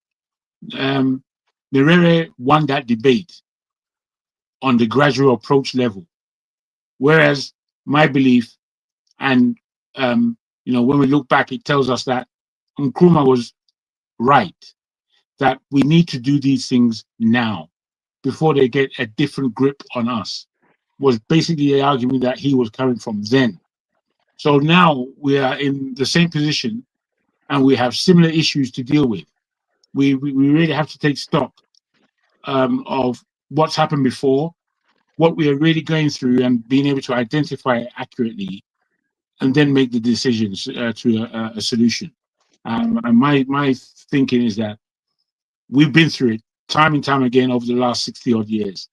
Nyerere won that debate on the gradual approach level, whereas my belief, and you know, when we look back, it tells us that Nkrumah was right, that we need to do these things now before they get a different grip on us, was basically the argument that he was coming from then. So now we are in the same position and we have similar issues to deal with. We really have to take stock of what's happened before, what we are really going through, and being able to identify it accurately, and then make the decisions to a solution. And my thinking is that we've been through it time and time again over the last 60 odd years.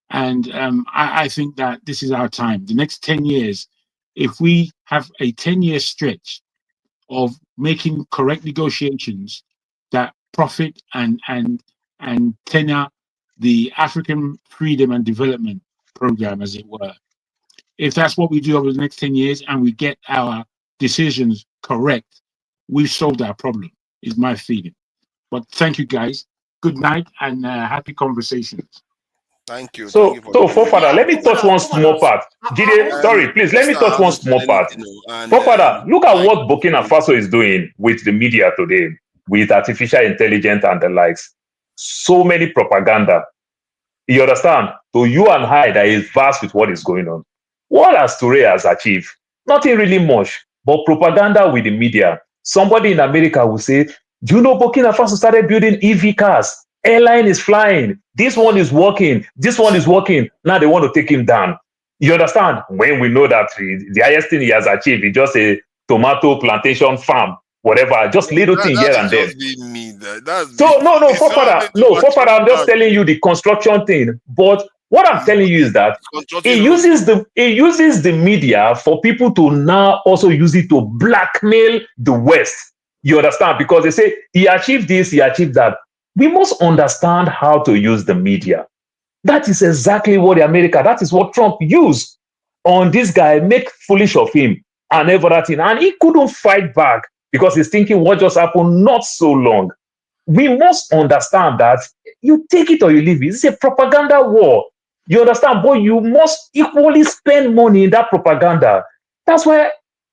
And I think that this is our time. The next 10 years, if we have a 10-year stretch of making correct negotiations that profit and tenure the African freedom and development program, as it were, if that's what we do over the next 10 years and we get our decisions correct, we've solved our problem, is my feeling. But thank you, guys. Good night and happy conversations. Thank you. So, Thank you for Forefather, let me touch one small part. Jide, sorry, please, let me Costa touch one hasn't said small part. anything, and Forefather, look at Mike, what Burkina Faso is doing with the media today, with artificial intelligence and the likes. So many propaganda. You understand? So you and I that is vast with what is going on. What has Toure has achieved? Nothing really much, but propaganda with the media. Somebody in America will say, do you know Burkina Faso started building EV cars? Airline is flying. This one is working. This one is working. Now they want to take him down. You understand? When we know that the highest thing he has achieved is just a tomato plantation farm, whatever, just little thing here that and is there. just being me. That's So no, it's not forefather, I'm just telling you the construction thing. But what I'm telling you is that he uses the media for people to now also use it to blackmail the West. You understand? Because they say he achieved this, he achieved that. We must understand how to use the media. That is exactly what that is what Trump used on this guy, make foolish of him and everything. And he couldn't fight back because he's thinking what just happened not so long. We must understand that you take it or you leave it. It's a propaganda war. You understand? But you must equally spend money in that propaganda. That's why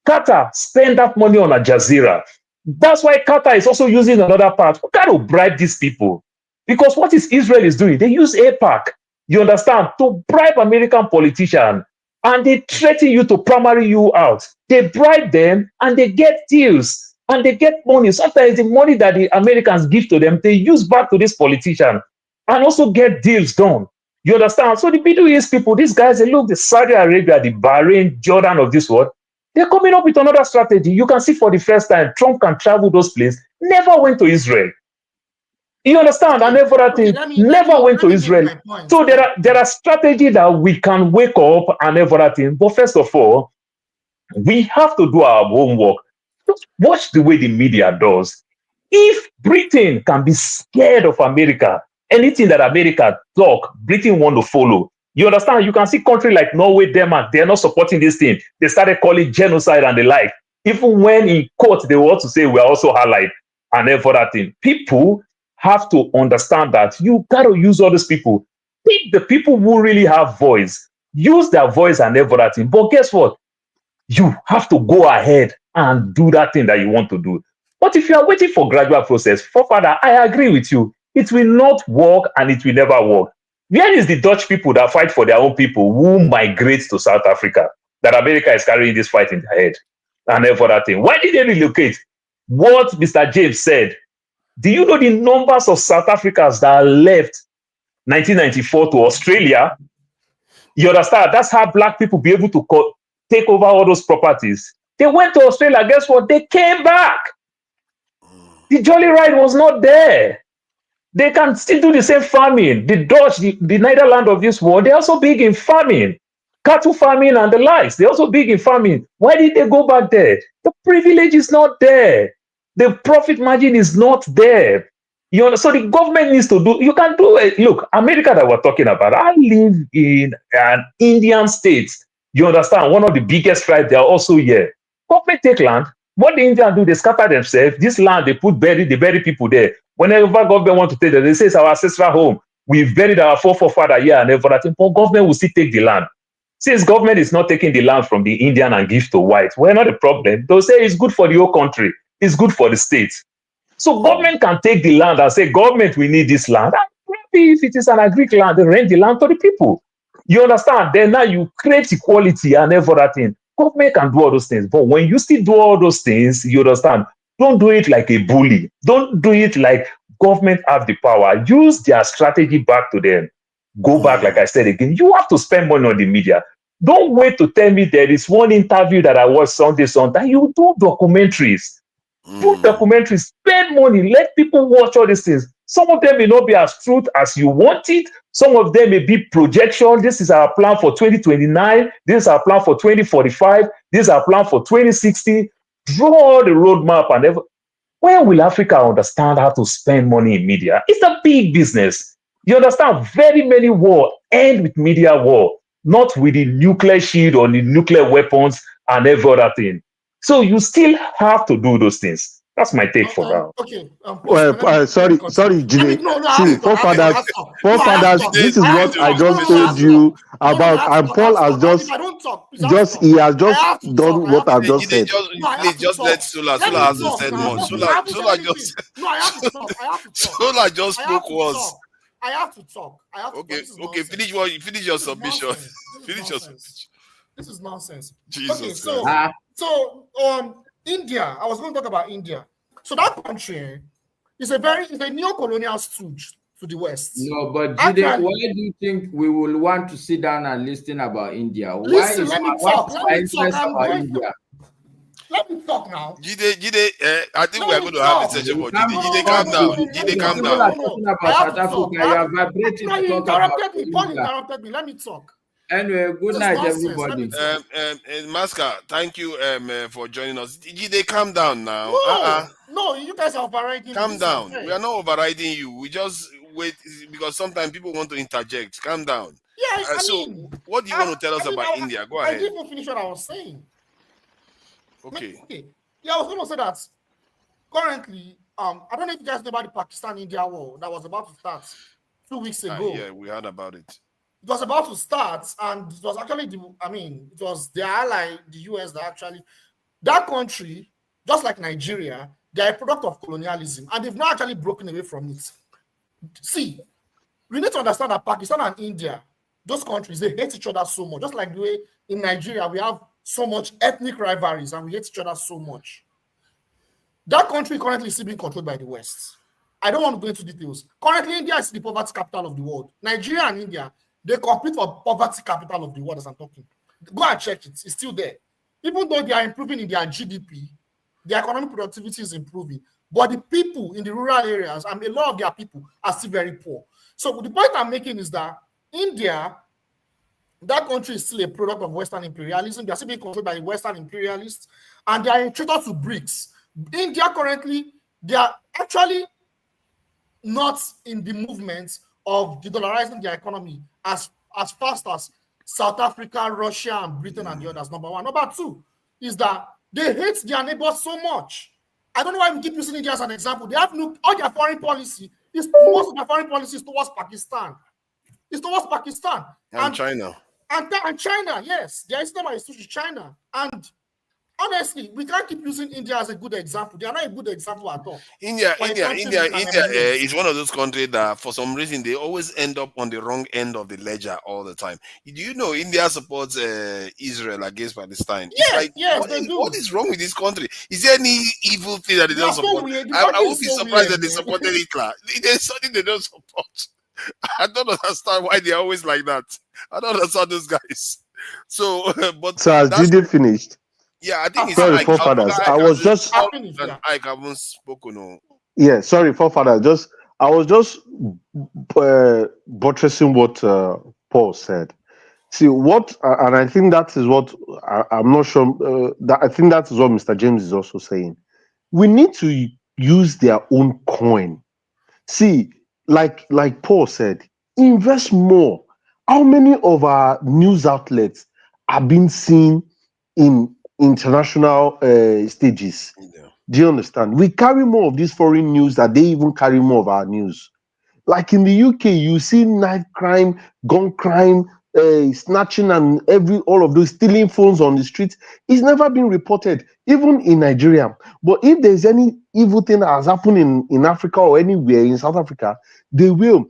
Qatar spend that money on Al Jazeera. That's why Qatar is also using another part. We got to bribe these people. Because what is Israel is doing? They use APAC, you understand, to bribe American politicians. And they threaten you to primary you out. They bribe them and they get deals. And they get money. Sometimes the money that the Americans give to them, they use back to this politician and also get deals done. You understand? So the Middle East people, these guys, they look, the Saudi Arabia, the Bahrain, Jordan of this world, they're coming up with another strategy. You can see for the first time, Trump can travel those places, never went to Israel. You understand? And everything, never went to Israel. So there are strategies that we can wake up and everything. But first of all, we have to do our homework. Just watch the way the media does. If Britain can be scared of America, anything that America talk, Britain want to follow. You understand? You can see countries like Norway, Denmark, they're not supporting this thing. They started calling genocide and the like. Even when in court, they want to say we're also allied and everything. People have to understand that you got to use all these people. Pick the people who really have voice. Use their voice and everything. But guess what? You have to go ahead and do that thing that you want to do. But if you are waiting for gradual process, forefather, I agree with you. It will not work and it will never work. Where is the Dutch people that fight for their own people who migrate to South Africa? That America is carrying this fight in their head and everything. Why did they relocate? What Mr. James said. Do you know the numbers of South Africans that left 1994 to Australia? You understand? That's how black people be able to take over all those properties. They went to Australia. Guess what? They came back. The Jolly Ride was not there. They can still do the same farming. The Dutch, the Netherlands of this world, they're also big in farming. Cattle farming and the likes. They're also big in farming. Why did they go back there? The privilege is not there. The profit margin is not there. You know, so the government needs to do, you can do it. Look, America that we're talking about, I live in an Indian state. You understand? One of the biggest tribes, they are also here. Government take land. What the Indians do, they scatter themselves. This land, they bury people there. Whenever government want to take it, they say it's our ancestral home. We've buried our forefather here and everything. But government will still take the land. Since government is not taking the land from the Indian and give to white, we're not a problem. They'll say it's good for the whole country. It's good for the state. So government can take the land and say, government, we need this land. And maybe if it is an agric land, they rent the land to the people. You understand? Then now you create equality and everything. Government can do all those things. But when you still do all those things, you understand, don't do it like a bully. Don't do it like government have the power. Use their strategy back to them. Go back, like I said again. You have to spend money on the media. Don't wait to tell me there is one interview that I watched Sunday. You do documentaries. Do documentaries, spend money, let people watch all these things. Some of them may not be as true as you want it. Some of them may be projection. This is our plan for 2029. This is our plan for 2045. This is our plan for 2060. Draw the roadmap and when will Africa understand how to spend money in media? It's a big business. You understand? Very many wars end with media war, not with the nuclear shield or the nuclear weapons and every other thing. So you still have to do those things. That's my take for now. Okay. Let Sorry, me continue. Jide. No, I have See, to talk. I have to talk. forefathers, this is what I just told you about, and Paul has If I don't talk, please, I have to talk. he has I just have to done talk. what I've just Jide, said. No, I please have to just let talk. Sula. Let Sula me hasn't talk said now. much. I haven't said Sula anything. just No, I have to talk. I have to talk. Sula just I have spoke to once. talk. I have to talk. I have to talk. Okay, This is okay. nonsense. Finish your This is submission. nonsense. Finish your submission. This is nonsense. Jesus Okay, Christ. so India. I was going to talk about India. So that country is a neo-colonial stooge to the West. No, but Actually, Jide, why do you think we will want to sit down and listen about India? Listen, let me talk. What is our interest about India? Let me talk now. Jide, I think we are going to have a session for Jide. Jide, talk calm down. to Jide, calm People down. are talking about South Africa. You are vibrating No, to you talk about interrupted me. Paul India. interrupted me. Let me talk. Anyway, good This is night, nonsense. Let everybody. me talk. Masker, thank you for joining us. Jide, calm down now. No, you guys are overriding. Calm down. We are not overriding you. We just wait because sometimes people want to interject. Calm down. Yes, what do you want to tell us about India? Go ahead. I didn't even finish what I was saying. Okay. Yeah, I was going to say that currently, I don't know if you guys know about the Pakistan-India war that was about to start 2 weeks ago. Yeah, we heard about it. It was about to start, and it was actually it was their ally, the US, that country, just like Nigeria, they are a product of colonialism, and they've not actually broken away from it. See, we need to understand that Pakistan and India, those countries, they hate each other so much. Just like the way in Nigeria, we have so much ethnic rivalries and we hate each other so much. That country currently is still being controlled by the West. I don't want to go into details. Currently, India is the poverty capital of the world. Nigeria and India, they compete for poverty capital of the world as I'm talking. Go and check it. It's still there. Even though they are improving in their GDP, their economic productivity is improving. But the people in the rural areas, and a lot of their people are still very poor. So the point I'm making is that India, that country is still a product of Western imperialism. They are still being controlled by the Western imperialists, and they are entitled to BRICS. India currently, they are actually not in the movement of de-dollarizing their economy as fast as South Africa, Russia, and Britain and the others. Number one. Number two is that they hate their neighbors so much. I don't know why we keep using India as an example. They have all their foreign policy is most of their foreign policy is towards Pakistan. It's towards Pakistan and China. And China, yes, their system is to China. And honestly, we can't keep using India as a good example. They are not a good example at all. India is one of those countries that for some reason they always end up on the wrong end of the ledger all the time. Do you know India supports Israel against Palestine? Yes, what is wrong with this country? Is there any evil thing that they don't support? I would be surprised that they supported Hitler. There's something they don't support. I don't understand why they're always like that. I don't understand those guys. So, but so has Jide finished? Yeah, I think it's sorry, forefathers. I was just I haven't spoken. Yeah, sorry, forefathers. I was just buttressing what Paul said. See what, and I think that is what I'm not sure. That I think that is what Mr. James is also saying. We need to use their own coin. See, like Paul said, invest more. How many of our news outlets are being seen in international stages? Yeah. Do you understand? We carry more of this foreign news that they even carry more of our news. Like in the UK, you see knife crime, gun crime, snatching, and all of those stealing phones on the streets. It's never been reported, even in Nigeria. But if there's any evil thing that has happened in Africa or anywhere in South Africa, they will.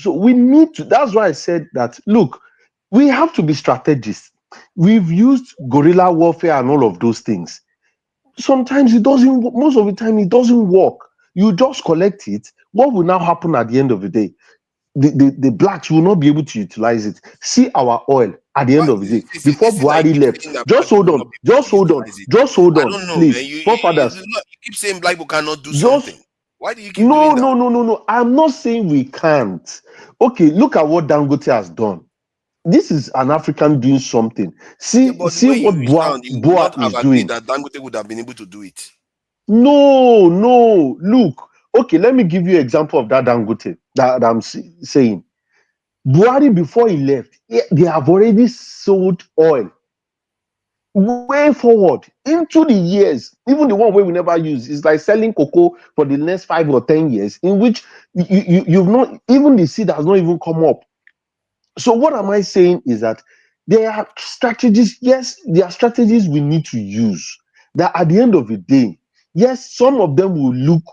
So we need to. That's why I said that. Look, we have to be strategists. We've used guerrilla warfare and all of those things. Sometimes it doesn't. Most of the time, it doesn't work. You just collect it. What will now happen at the end of the day? The blacks will not be able to utilize it. See our oil at the end of the day. Before Buhari left, just hold on, please. Forefathers, you keep saying black people cannot do something. Why do you keep doing that? No. I'm not saying we can't. Okay, look at what Dangote has done. This is an African doing something. See what Boa is doing. That Dangote would have been able to do it. No. Look. Okay, let me give you an example of that Dangote that I'm saying. Buhari, before he left, they have already sold oil way forward into the years, even the one where we never use, is like selling cocoa for the next 5 or 10 years, in which you've not even the seed has not even come up. So what am I saying is that there are strategies. Yes, there are strategies we need to use. That at the end of the day, yes, some of them will look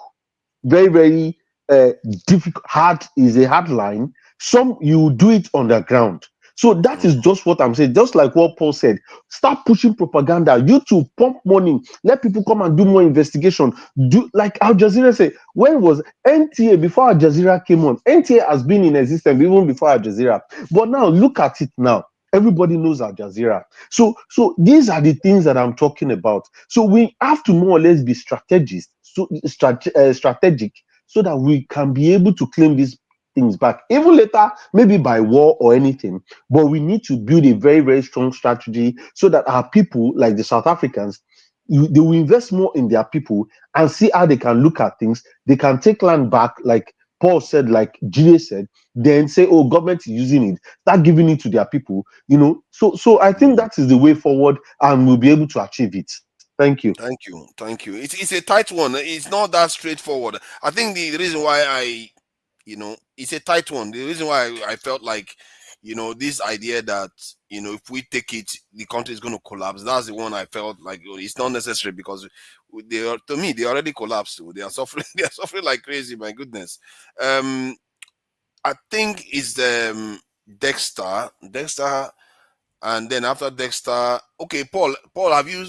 very, very difficult. Hard is a hard line. Some you do it on the ground. So that is just what I'm saying. Just like what Paul said, start pushing propaganda. YouTube pump money. Let people come and do more investigation. Do like Al Jazeera say. When was NTA before Al Jazeera came on? NTA has been in existence even before Al Jazeera. But now look at it now. Everybody knows Al Jazeera. So these are the things that I'm talking about. So we have to more or less be strategic, strategic, so that we can be able to claim these things back, even later, maybe by war or anything. But we need to build a very, very strong strategy so that our people, like the South Africans, they will invest more in their people and see how they can look at things. They can take land back, like Paul said, like GA said, then say, oh, government is using it, start giving it to their people, you know. So I think that is the way forward, and we'll be able to achieve it. Thank you. Thank you. It's a tight one. It's not that straightforward. I think the reason why it's a tight one. The reason why I felt like, this idea that, if we take it, the country is going to collapse. That's the one I felt like it's not necessary, because to me, they already collapsed. They are suffering. They are suffering like crazy. My goodness. I think it's Dexter, and then after Dexter, okay, Paul, have you?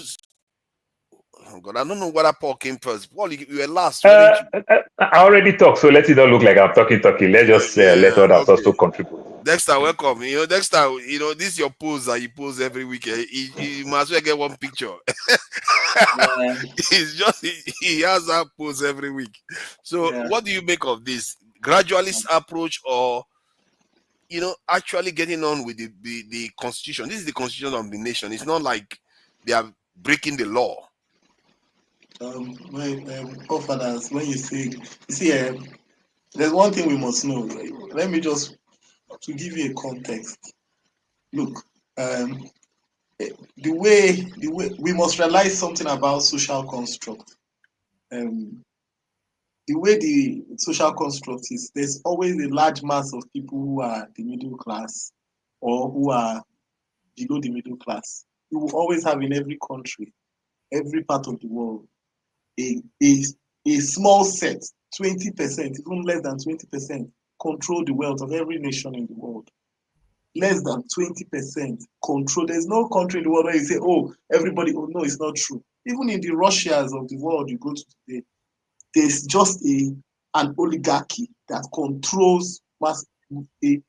Oh God, I don't know whether Paul came first. Paul, you were last, weren't you? I already talked, so let it not look like I'm talking. Let's just let others also contribute. Dexter, welcome. Dexter, this is your pose that you pose every week. You must well get one picture. It's just he has that pose every week. So, what do you make of this gradualist approach, or actually getting on with the constitution? This is the constitution of the nation. It's not like they are breaking the law. Forefathers, when you see, there's one thing we must know. Let me just to give you a context. Look, the way we must realize something about social construct. The way the social construct is, there's always a large mass of people who are the middle class or who are below the middle class. You will always have in every country, every part of the world, a small set, 20%, even less than 20%, control the wealth of every nation in the world. Less than 20% control. There's no country in the world where you say, oh, everybody, oh, no, it's not true. Even in the Russias of the world you go to today, there's just an oligarchy that controls a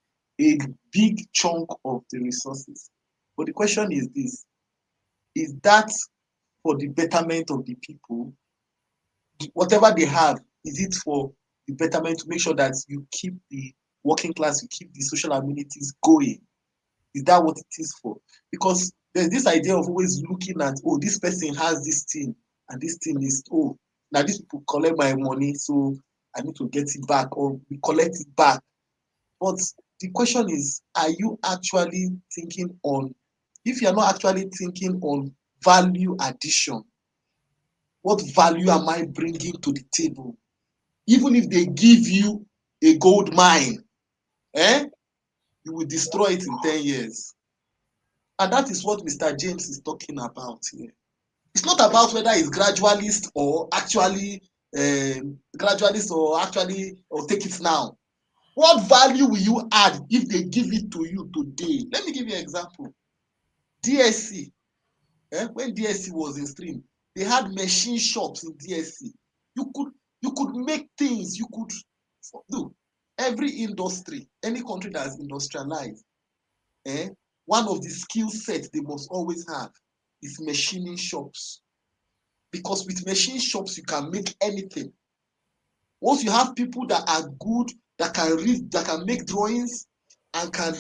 big chunk of the resources. But the question is this: is that for the betterment of the people? Whatever they have, is it for the betterment to make sure that you keep the working class, you keep the social amenities going? Is that what it is for? Because there's this idea of always looking at, oh, this person has this thing, and this thing is, oh, now these people collect my money, so I need to get it back, or we collect it back. But the question is, are you actually thinking on, if you're not actually thinking on value addition, what value am I bringing to the table? Even if they give you a gold mine, you will destroy it in 10 years. And that is what Mr. James is talking about here. It's not about whether it's gradualist or actually or take it now. What value will you add if they give it to you today? Let me give you an example. DSC, when DSC was in stream, they had machine shops in DSC. You could make things. You could do every industry, any country that is industrialized. One of the skill sets they must always have is machining shops. Because with machine shops, you can make anything. Once you have people that are good, that can read, that can make drawings and can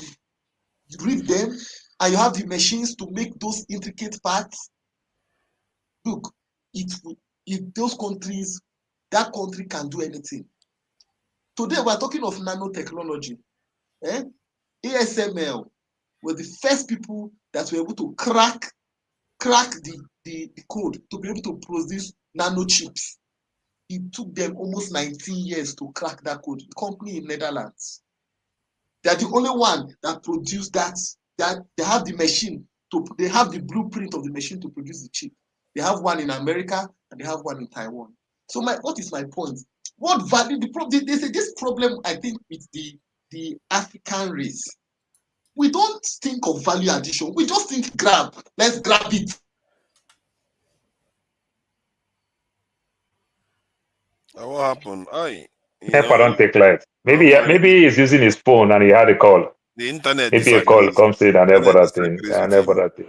read them, and you have the machines to make those intricate parts, look, if those countries, that country can do anything. Today, we're talking of nanotechnology. ASML were the first people that were able to crack crack the code to be able to produce nano chips. It took them almost 19 years to crack that code. The company in Netherlands. They are the only one that produced that. That they have the machine they have the blueprint of the machine to produce the chip. They have one in America and they have one in Taiwan. So what is my point? What value they say this problem, I think, with the African race. We don't think of value addition. We just think grab. Let's grab it. What happened? Never don't take light. Maybe he's using his phone and he had a call. The internet Maybe a call disagrees. comes in and every thing.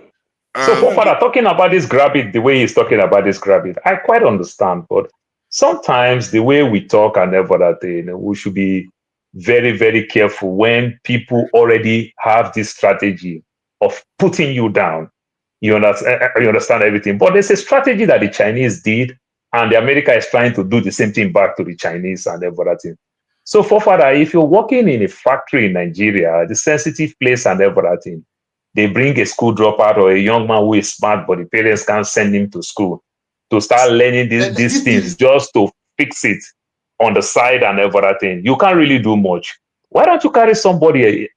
So, Fofana, talking about this grab it, the way he's talking about this grab it, I quite understand. But sometimes the way we talk and every thing, we should be very, very careful when people already have this strategy of putting you down. You understand everything. But there's a strategy that the Chinese did, and the America is trying to do the same thing back to the Chinese and everything. So, Fofana, if you're working in a factory in Nigeria, the sensitive place and everything, they bring a school dropout or a young man who is smart, but the parents can't send him to school to start learning these things just to fix it on the side and everything. You can't really do much. Why don't you carry somebody,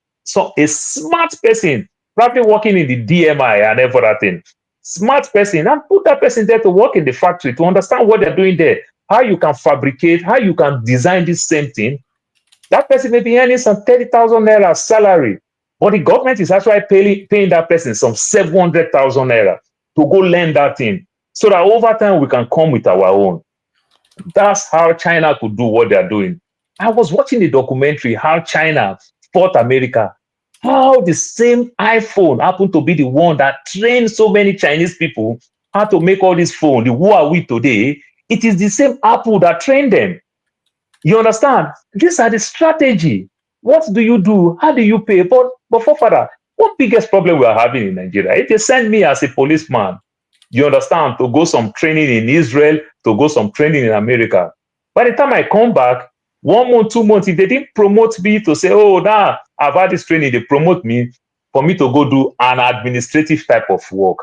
a smart person, probably working in the DMI and everything, smart person, and put that person there to work in the factory to understand what they're doing there, how you can fabricate, how you can design this same thing. That person may be earning some 30,000 naira salary, but the government is actually paying that person some 700,000 naira to go learn that thing, so that over time we can come with our own. That's how China could do what they're doing. I was watching the documentary how China fought America, how the same iPhone happened to be the one that trained so many Chinese people how to make all these phones. The Huawei today, it is the same Apple that trained them. You understand? These are the strategy. What do you do? How do you pay? But for further, what biggest problem we are having in Nigeria? If they send me as a policeman, you understand, to go some training in Israel, to go some training in America. By the time I come back, 1 month, 2 months, if they didn't promote me to say, oh, now I've had this training, they promote me for me to go do an administrative type of work.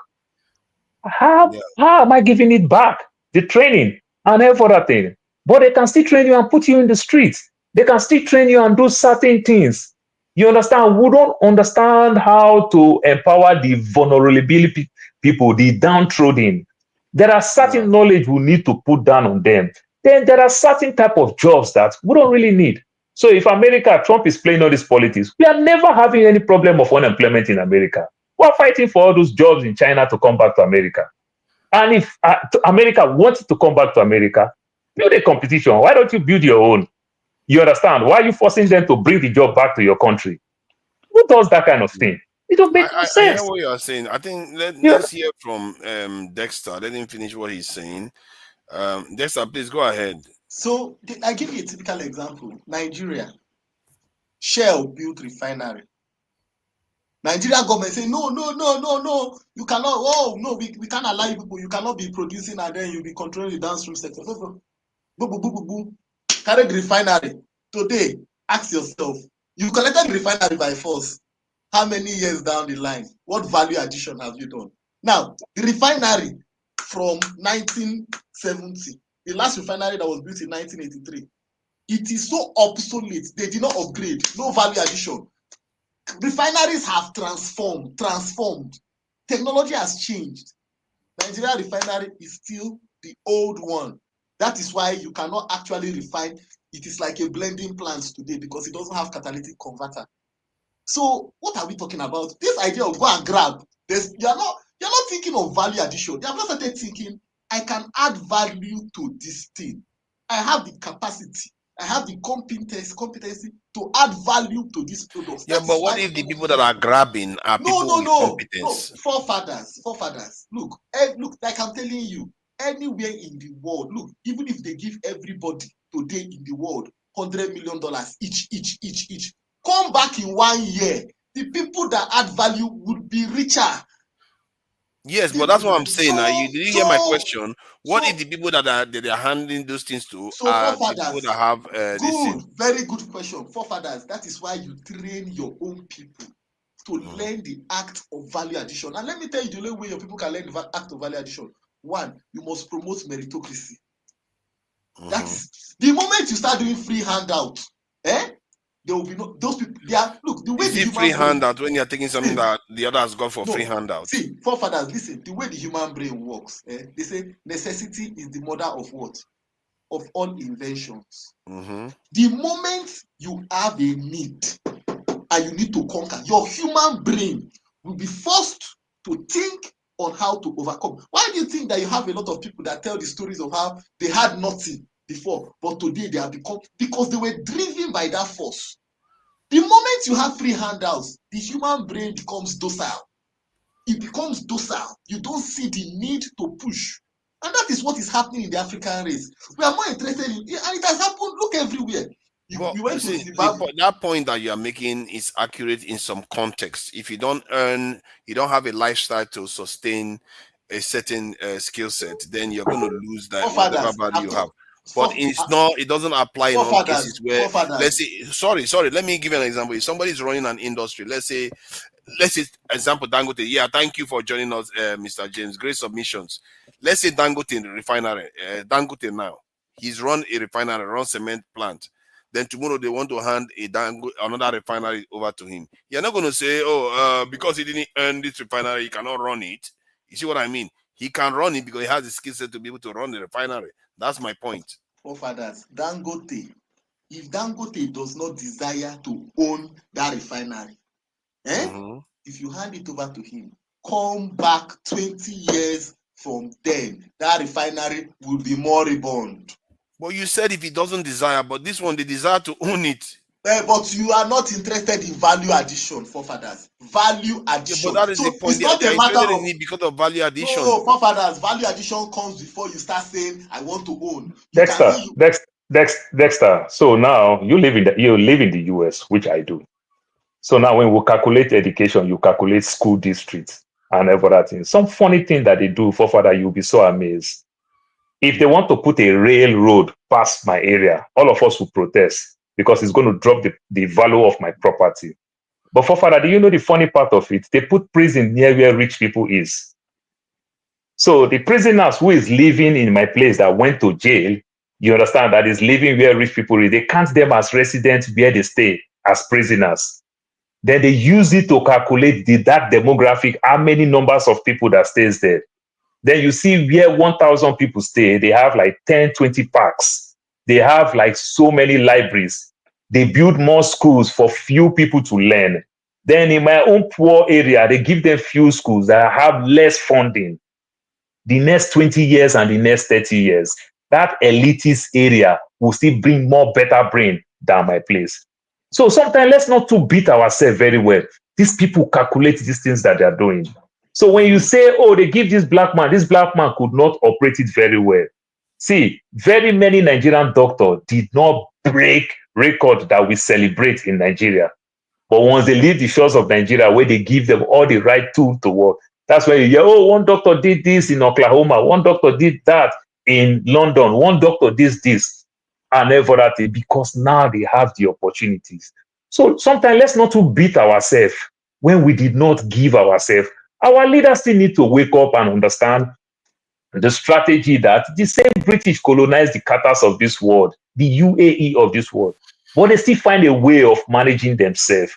How am I giving it back? The training and everything. But they can still train you and put you in the streets. They can still train you and do certain things. You understand? We don't understand how to empower the vulnerability people, the downtrodden. There are certain knowledge we need to put down on them. Then there are certain type of jobs that we don't really need. So if America, Trump is playing all these politics, we are never having any problem of unemployment in America. We're fighting for all those jobs in China to come back to America. And if America wants to come back to America, build a competition. Why don't you build your own? You understand? Why are you forcing them to bring the job back to your country? Who does that kind of thing? It don't make no sense. I hear what you are saying. I think let's hear from Dexter. Let him finish what he's saying. Dexter, please go ahead. So I give you a typical example. Nigeria. Shell built refinery. Nigerian government say, no, you cannot, oh, no, we can't allow you people, you cannot be producing and then you'll be controlling the downstream sector. Carry the refinery. Today, ask yourself, you collected the refinery by force. How many years down the line? What value addition have you done? Now, the refinery from 1970, the last refinery that was built in 1983, it is so obsolete, they did not upgrade, no value addition. Refineries have transformed. Technology has changed. Nigeria refinery is still the old one. That is why you cannot actually refine. It is like a blending plant today because it doesn't have catalytic converter. So what are we talking about? This idea of go and grab. You're not thinking of value addition. You have not started thinking, I can add value to this thing. I have the capacity. I have the competency to add value to this product. Yeah, but what if the people that are grabbing are people with competence? No, forefathers. Look, like I'm telling you, anywhere in the world, look, even if they give everybody today in the world $100 million each, come back in 1 year, the people that add value would be richer. Yes, but that's what I'm saying. You didn't hear my question. What if the people that are handling those things to are the people that have this thing? Very good question. Forefathers, that is why you train your own people. to learn the act of value addition. And let me tell you the only way your people can learn the act of value addition. One, you must promote meritocracy. That's the moment you start doing free handout, there will be no those people. They are look the way Is the it human free brain, handout when you're taking something that the other has got for free handout? See, forefathers, listen, the way the human brain works, they say necessity is the mother of what? Of all inventions. The moment you have a need and you need to conquer, your human brain will be forced to think on how to overcome. Why do you think that you have a lot of people that tell the stories of how they had nothing before, but today they have become, because they were driven by that force. The moment you have free handouts, the human brain becomes docile. It becomes docile. You don't see the need to push. And that is what is happening in the African race. We are more interested in, and it has happened, look everywhere. You went to Zimbabwe. That point that you are making is accurate in some context. If you don't earn, you don't have a lifestyle to sustain a certain skill set, then you're going to lose that whatever value you have. But it's not. It doesn't apply in all cases where, let's say, sorry. Let me give you an example. If somebody is running an industry, let's say, example, Dangote. Yeah, thank you for joining us, Mr. James. Great submissions. Let's say Dangote refinery. Dangote now, he's run a refinery, run cement plant. Then tomorrow they want to hand another refinery over to him. You're not going to say, because he didn't earn this refinery, he cannot run it. You see what I mean? He can run it because he has the skill set to be able to run the refinery. That's my point. Forefathers, Dangote, if Dangote does not desire to own that refinery, if you hand it over to him, come back 20 years from then, that refinery will be moribund. But you said if he doesn't desire, but this one, they desire to own it. But you are not interested in value addition, forefathers. Value addition. Yeah, but that is the point. It's not a matter of it because of value addition. No, forefathers, value addition comes before you start saying, "I want to own." Dexter. So now you live in the US, which I do. So now when we calculate education, you calculate school districts and everything. Some funny thing that they do, forefather, you'll be so amazed. If they want to put a railroad past my area, all of us will protest because it's going to drop the value of my property. But forefather, do you know the funny part of it? They put prison near where rich people is. So the prisoners who is living in my place that went to jail, you understand, that is living where rich people is, they count them as residents where they stay as prisoners. Then they use it to calculate that demographic, how many numbers of people that stays there. Then you see where 1,000 people stay, they have like 10, 20 parks. They have like so many libraries. They build more schools for few people to learn. Then in my own poor area, they give them few schools that have less funding. The next 20 years and the next 30 years, that elitist area will still bring more better brain than my place. So sometimes let's not to beat ourselves very well. These people calculate these things that they are doing. So when you say, oh, they give this black man could not operate it very well. See, very many Nigerian doctors did not break record that we celebrate in Nigeria. But once they leave the shores of Nigeria, where they give them all the right tools to work, that's when you hear, oh, one doctor did this in Oklahoma, one doctor did that in London, one doctor did this, and everything, because now they have the opportunities. So sometimes let's not to beat ourselves when we did not give ourselves. Our leaders still need to wake up and understand the strategy that the same British colonized the Qatars of this world, the UAE of this world, but they still find a way of managing themselves.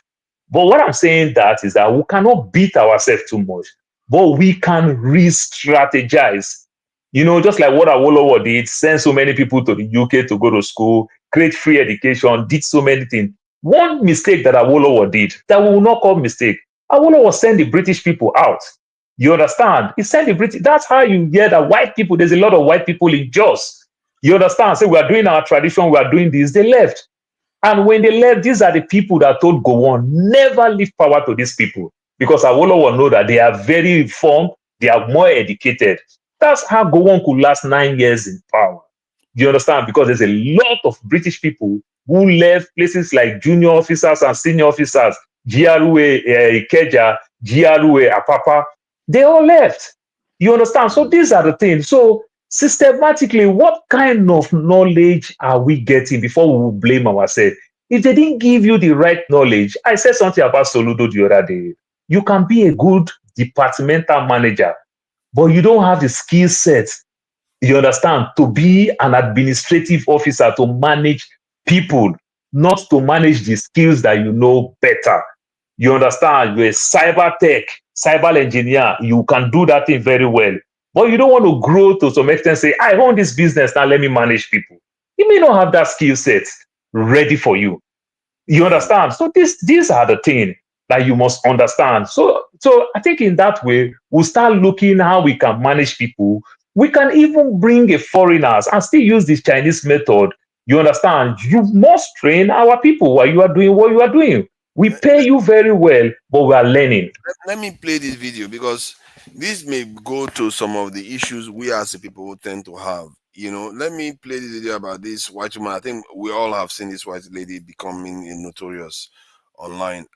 But what I'm saying that is that we cannot beat ourselves too much, but we can re-strategize. You know, just like what Awolowo did, send so many people to the UK to go to school, create free education, did so many things. One mistake that Awolowo did, that we will not call mistake, Awolowo sent the British people out. You understand? He sent the British. That's how you hear that white people, there's a lot of white people in Jos. You understand? Say, we are doing our tradition, we are doing this. They left. And when they left, these are the people that told Gowon, never leave power to these people. Because Awolowo know that they are very informed, they are more educated. That's how Gowon could last 9 years in power. You understand? Because there's a lot of British people who left places like junior officers and senior officers, GRUA, Ikeja, GRUA, Apapa. They all left. You understand? So these are the things. So systematically, what kind of knowledge are we getting before we will blame ourselves? If they didn't give you the right knowledge, I said something about Soludo the other day. You can be a good departmental manager, but you don't have the skill set, you understand, to be an administrative officer, to manage people, not to manage the skills that you know better. You understand? You're a cyber tech, cyber engineer. You can do that thing very well. But you don't want to grow to some extent, say, I own this business, now let me manage people. You may not have that skill set ready for you. You understand? So these are the things that you must understand. So I think in that way, we'll start looking how we can manage people. We can even bring a foreigners and still use this Chinese method. You understand? You must train our people while you are doing what you are doing. We pay you very well, but we are learning. Let me play this video because this may go to some of the issues we as the people tend to have. You know, let me play this video about this white woman. I think we all have seen this white lady becoming notorious online.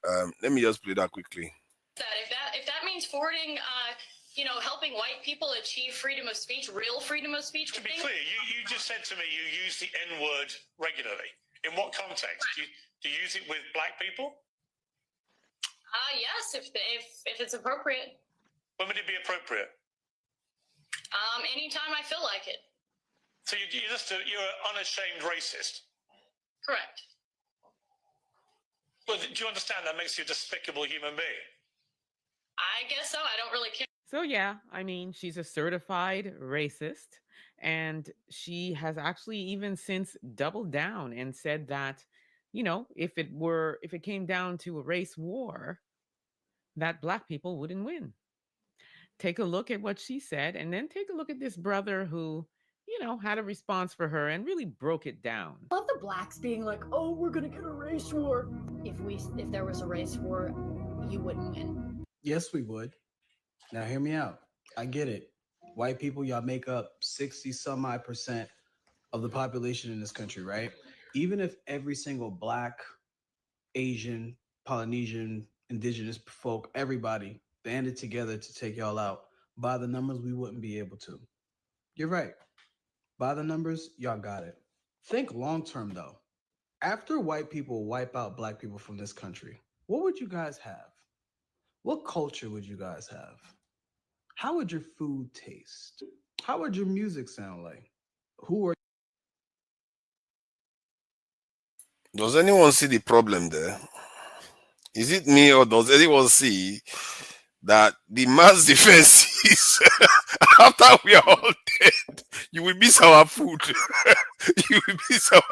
Let me just play that quickly. If that means forwarding, helping white people achieve freedom of speech, real freedom of speech. To be clear, you just said to me you use the N-word regularly. In what context? Do you use it with black people? Yes, if it's appropriate. When would it be appropriate? Anytime I feel like it. So you're an unashamed racist. Correct. Well, do you understand that makes you a despicable human being? I guess so. I don't really care. So yeah, I mean, she's a certified racist, and she has actually even since doubled down and said that, if it came down to a race war, that black people wouldn't win. Take a look at what she said, and then take a look at this brother who, had a response for her and really broke it down. I love the blacks being like, oh, we're gonna get a race war. If there was a race war, you wouldn't win. Yes, we would. Now hear me out. I get it. White people, y'all make up 60% of the population in this country, right? Even if every single black, Asian, Polynesian, indigenous folk, everybody banded together to take y'all out, by the numbers, we wouldn't be able to. You're right. By the numbers, y'all got it. Think long term, though. After white people wipe out black people from this country, what would you guys have? What culture would you guys have? How would your food taste? How would your music sound like? Who are Does anyone see the problem there? Is it me, or does anyone see that the mass defense is after we are all dead, you will miss our food. You will miss our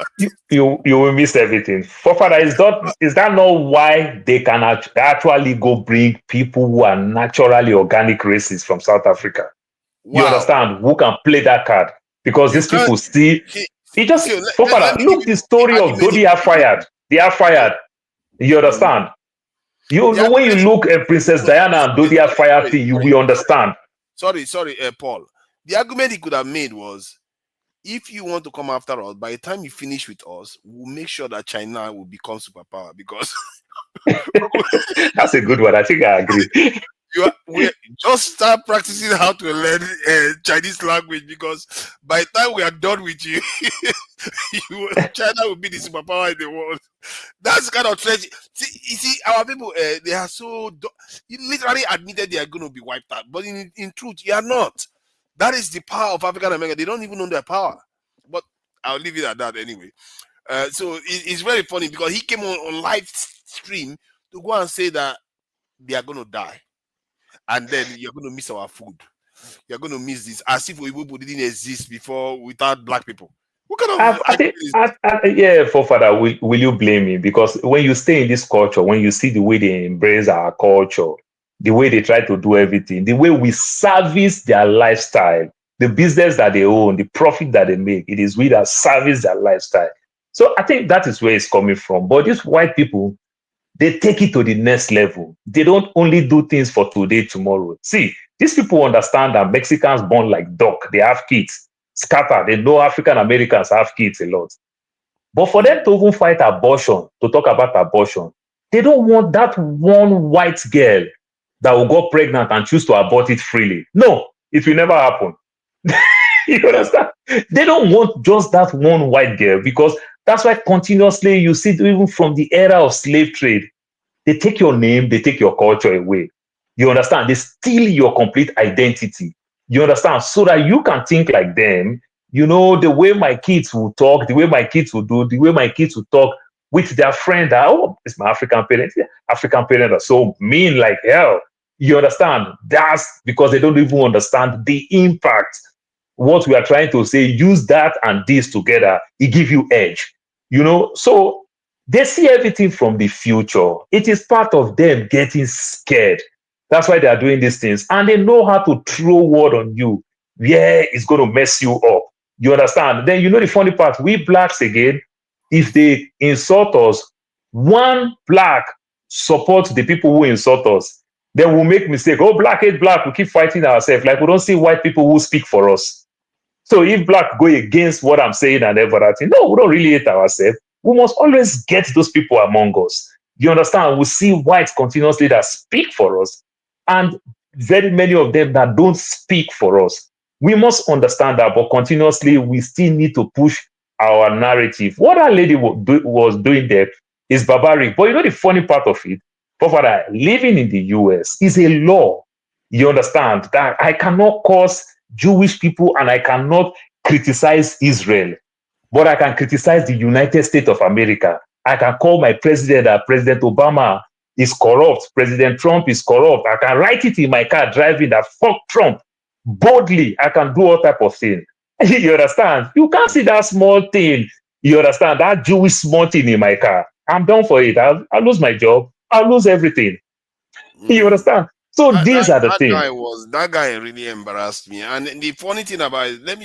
you will miss everything. For father, is that not why they can actually go bring people who are naturally organic races from South Africa? You understand? Who can play that card? Because these people see it just for father. Look, the story of though they are fired. They are fired. You understand? When you look at Princess Diana and though they are fired, you will understand. Sorry, Paul. The argument he could have made was, if you want to come after us, by the time you finish with us, we'll make sure that China will become superpower, because that's a good one. I think I agree. We just start practicing how to learn Chinese language, because by the time we are done with you, China will be the superpower in the world. That's kind of treasure. You see, our people, they are so literally admitted they are going to be wiped out, but in truth, you are not. That is the power of African America. They don't even know their power. But I'll leave it at that anyway. So it's very funny, because he came on live stream to go and say that they are going to die. And then you're going to miss our food. You're going to miss this, as if we didn't exist before without black people. What kind of yeah, forefather, will you blame me? Because when you stay in this culture, when you see the way they embrace our culture, the way they try to do everything, the way we service their lifestyle, the business that they own, the profit that they make, it is we that service their lifestyle. So I think that is where it's coming from. But these white people, they take it to the next level. They don't only do things for today, tomorrow. See, these people understand that Mexicans born like duck. They have kids. Scatter. They know African Americans have kids a lot. But for them to even fight abortion, to talk about abortion, they don't want that one white girl that will go pregnant and choose to abort it freely. No, it will never happen. You understand? They don't want just that one white girl, because that's why continuously you see, even from the era of slave trade, they take your name, they take your culture away. You understand? They steal your complete identity. You understand? So that you can think like them. You know, the way my kids will talk, the way my kids will do, the way my kids will talk with their friend. Oh, it's my African parents. Yeah, African parents are so mean like hell. You understand? That's because they don't even understand the impact. What we are trying to say, use that and this together, it give you edge. You know, so they see everything from the future. It is part of them getting scared. That's why they are doing these things. And they know how to throw word on you. Yeah, it's going to mess you up. You understand? Then you know the funny part, we blacks again, if they insult us, one black supports the people who insult us. Then we'll make mistake. Oh, black hate black. We keep fighting ourselves. Like we don't see white people who speak for us. So if black go against what I'm saying and everything, no, we don't really hate ourselves. We must always get those people among us. You understand? We see whites continuously that speak for us, and very many of them that don't speak for us. We must understand that, but continuously we still need to push our narrative. What that lady was doing there is barbaric. But you know the funny part of it, Papa, living in the US is a law. You understand that I cannot cause Jewish people and I cannot criticize Israel, but I can criticize the United States of America. I can call my president that President Obama is corrupt, President Trump is corrupt. I can write it in my car driving that fuck Trump boldly. I can do all type of thing. You understand? You can't see that small thing. You understand? That Jewish small thing in my car. I'm done for it. I'll lose my job. I'll lose everything. You understand? So these are the things. That guy really embarrassed me. And the funny thing about it, let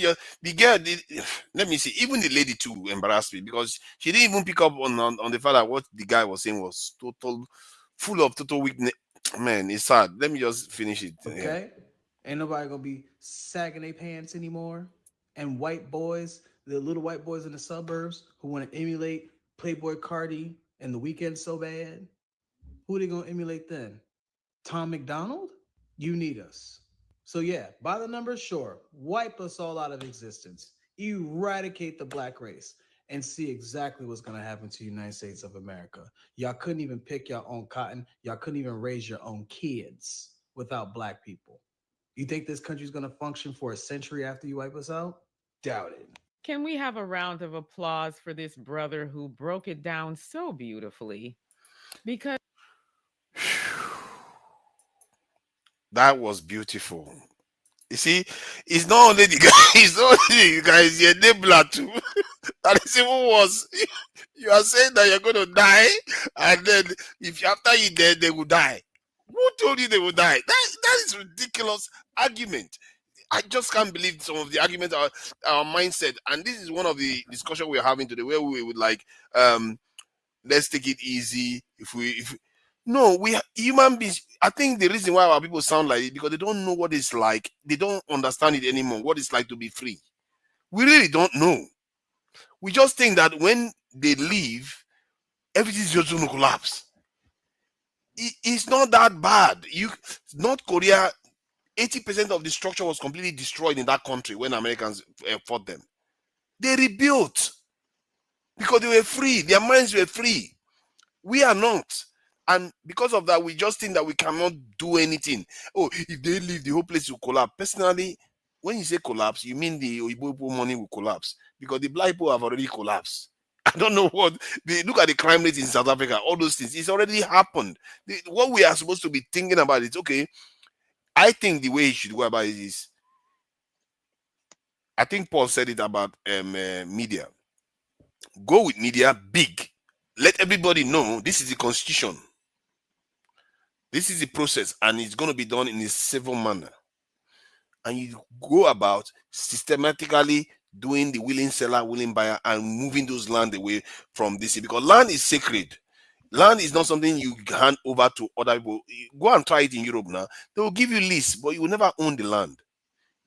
me see, even the lady too embarrassed me, because she didn't even pick up on the fact that what the guy was saying was full of total weakness. Man, it's sad. Let me just finish it. Okay. Ain't nobody gonna be sagging their pants anymore. And white boys, the little white boys in the suburbs who want to emulate Playboy Cardi and The Weeknd so bad, who are they gonna emulate then? Tom McDonald? You need us. So yeah, by the numbers, sure, wipe us all out of existence, eradicate the black race, and see exactly what's gonna happen to the United States of America. Y'all couldn't even pick your own cotton. Y'all couldn't even raise your own kids without black people. You think this country's gonna function for a century after you wipe us out? Doubt it. Can we have a round of applause for this brother who broke it down so beautifully? Because that was beautiful. You see, it's not only the guy, it's not only you guys, you're enabler too. That is even worse. You are saying that you're going to die, and then if after you dead, they will die. Who told you they will die? That is ridiculous argument. I just can't believe some of the arguments, our mindset. And this is one of the discussion we're having today, where we would like, let's take it easy. No, we human beings. I think the reason why our people sound like it, because they don't know what it's like. They don't understand it anymore. What it's like to be free. We really don't know. We just think that when they leave, everything's just going to collapse. It's not that bad. North Korea, 80% of the structure was completely destroyed in that country when Americans fought them. They rebuilt because they were free. Their minds were free. We are not. And because of that, we just think that we cannot do anything. Oh, if they leave, the whole place will collapse. Personally, when you say collapse, you mean the Oyibo money will collapse, because the black people have already collapsed. I don't know what. Look at the crime rate in South Africa, all those things. It's already happened. What we are supposed to be thinking about is, okay, I think the way you should go about it is, I think Paul said it about media. Go with media big. Let everybody know this is the constitution. This is the process, and it's going to be done in a civil manner. And you go about systematically doing the willing seller, willing buyer, and moving those land away from this, because land is sacred. Land is not something you hand over to other people. Go and try it in Europe now. They will give you lease, but you will never own the land.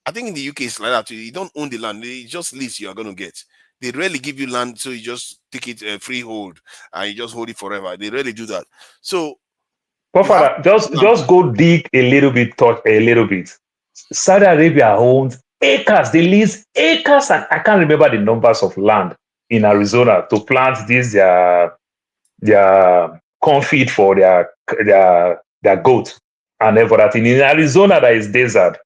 I think in the UK it's like that too. You don't own the land. It's just lease you are going to get. They rarely give you land, so you just take it freehold and you just hold it forever. They rarely do that. So, Father, just go dig a little bit, touch a little bit. Saudi Arabia owns acres. They lease acres, and I can't remember the numbers of land in Arizona to plant these their corn feed for their goat and everything. In Arizona, there is desert.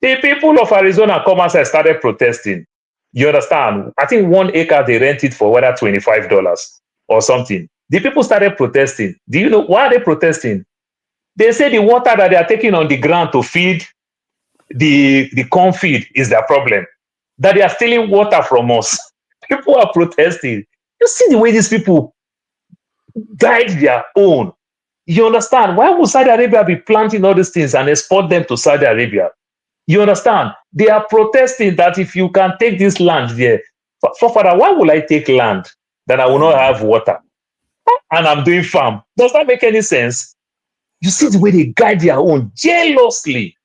The people of Arizona come outside and started protesting. You understand? I think 1 acre they rent it for whether $25 or something. The people started protesting. Do you know why are they protesting? They say the water that they are taking on the ground to feed the corn feed is their problem. That they are stealing water from us. People are protesting. You see the way these people guide their own. You understand? Why would Saudi Arabia be planting all these things and export them to Saudi Arabia? You understand? They are protesting that if you can take this land there, Father, why will I take land that I will not have water? And I'm doing farm. Does that make any sense? You see the way they guide their own jealously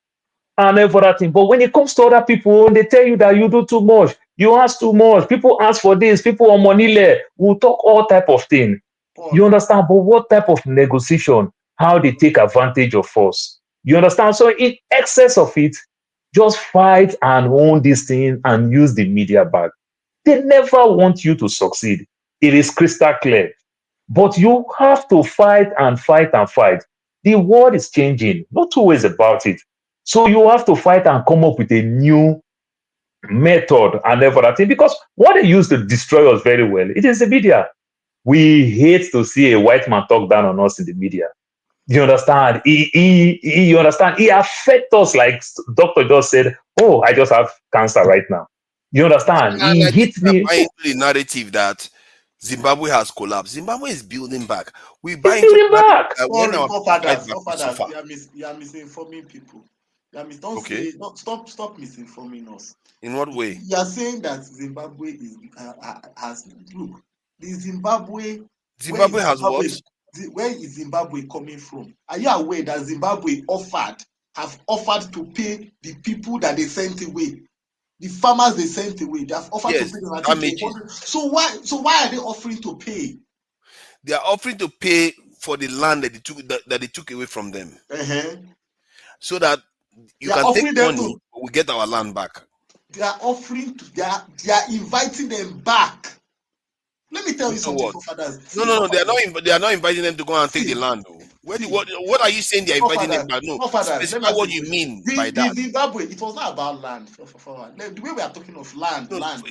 and everything. But when it comes to other people, they tell you that you do too much, you ask too much, people ask for this, people on money will talk all type of things. You understand? But what type of negotiation? How they take advantage of us? You understand? So in excess of it, just fight and own this thing and use the media back. They never want you to succeed. It is crystal clear. But you have to fight and fight and fight. The world is changing. No two ways about it. So you have to fight and come up with a new method and everything. Because what they use to destroy us very well, it is the media. We hate to see a white man talk down on us in the media. You understand? You understand? He affects us like Dr. just said, oh, I just have cancer right now. You understand? And He I think hit me. buying the narrative that Zimbabwe has collapsed. Zimbabwe is building back. We It's buy into building the back. when our Forefathers, suffer. you are misinforming people. Don't Okay. say, stop misinforming us. In what way? You are saying that Zimbabwe has look. The Zimbabwe Has what? Where is Zimbabwe coming from? Are you aware that Zimbabwe have offered to pay the people that they sent away? The farmers they sent away, they have offered to pay them. I think 200. So why are they offering to pay? They are offering to pay for the land that they took away from them, so that you can take money. We get our land back. They are offering to. They are inviting them back. Let me tell you something, fathers. No. They are not inviting them to go and take the land. What are you saying? They are inviting them back? No, specify what you mean by that. Zimbabwe, it was not about land. The way we are talking of land, land.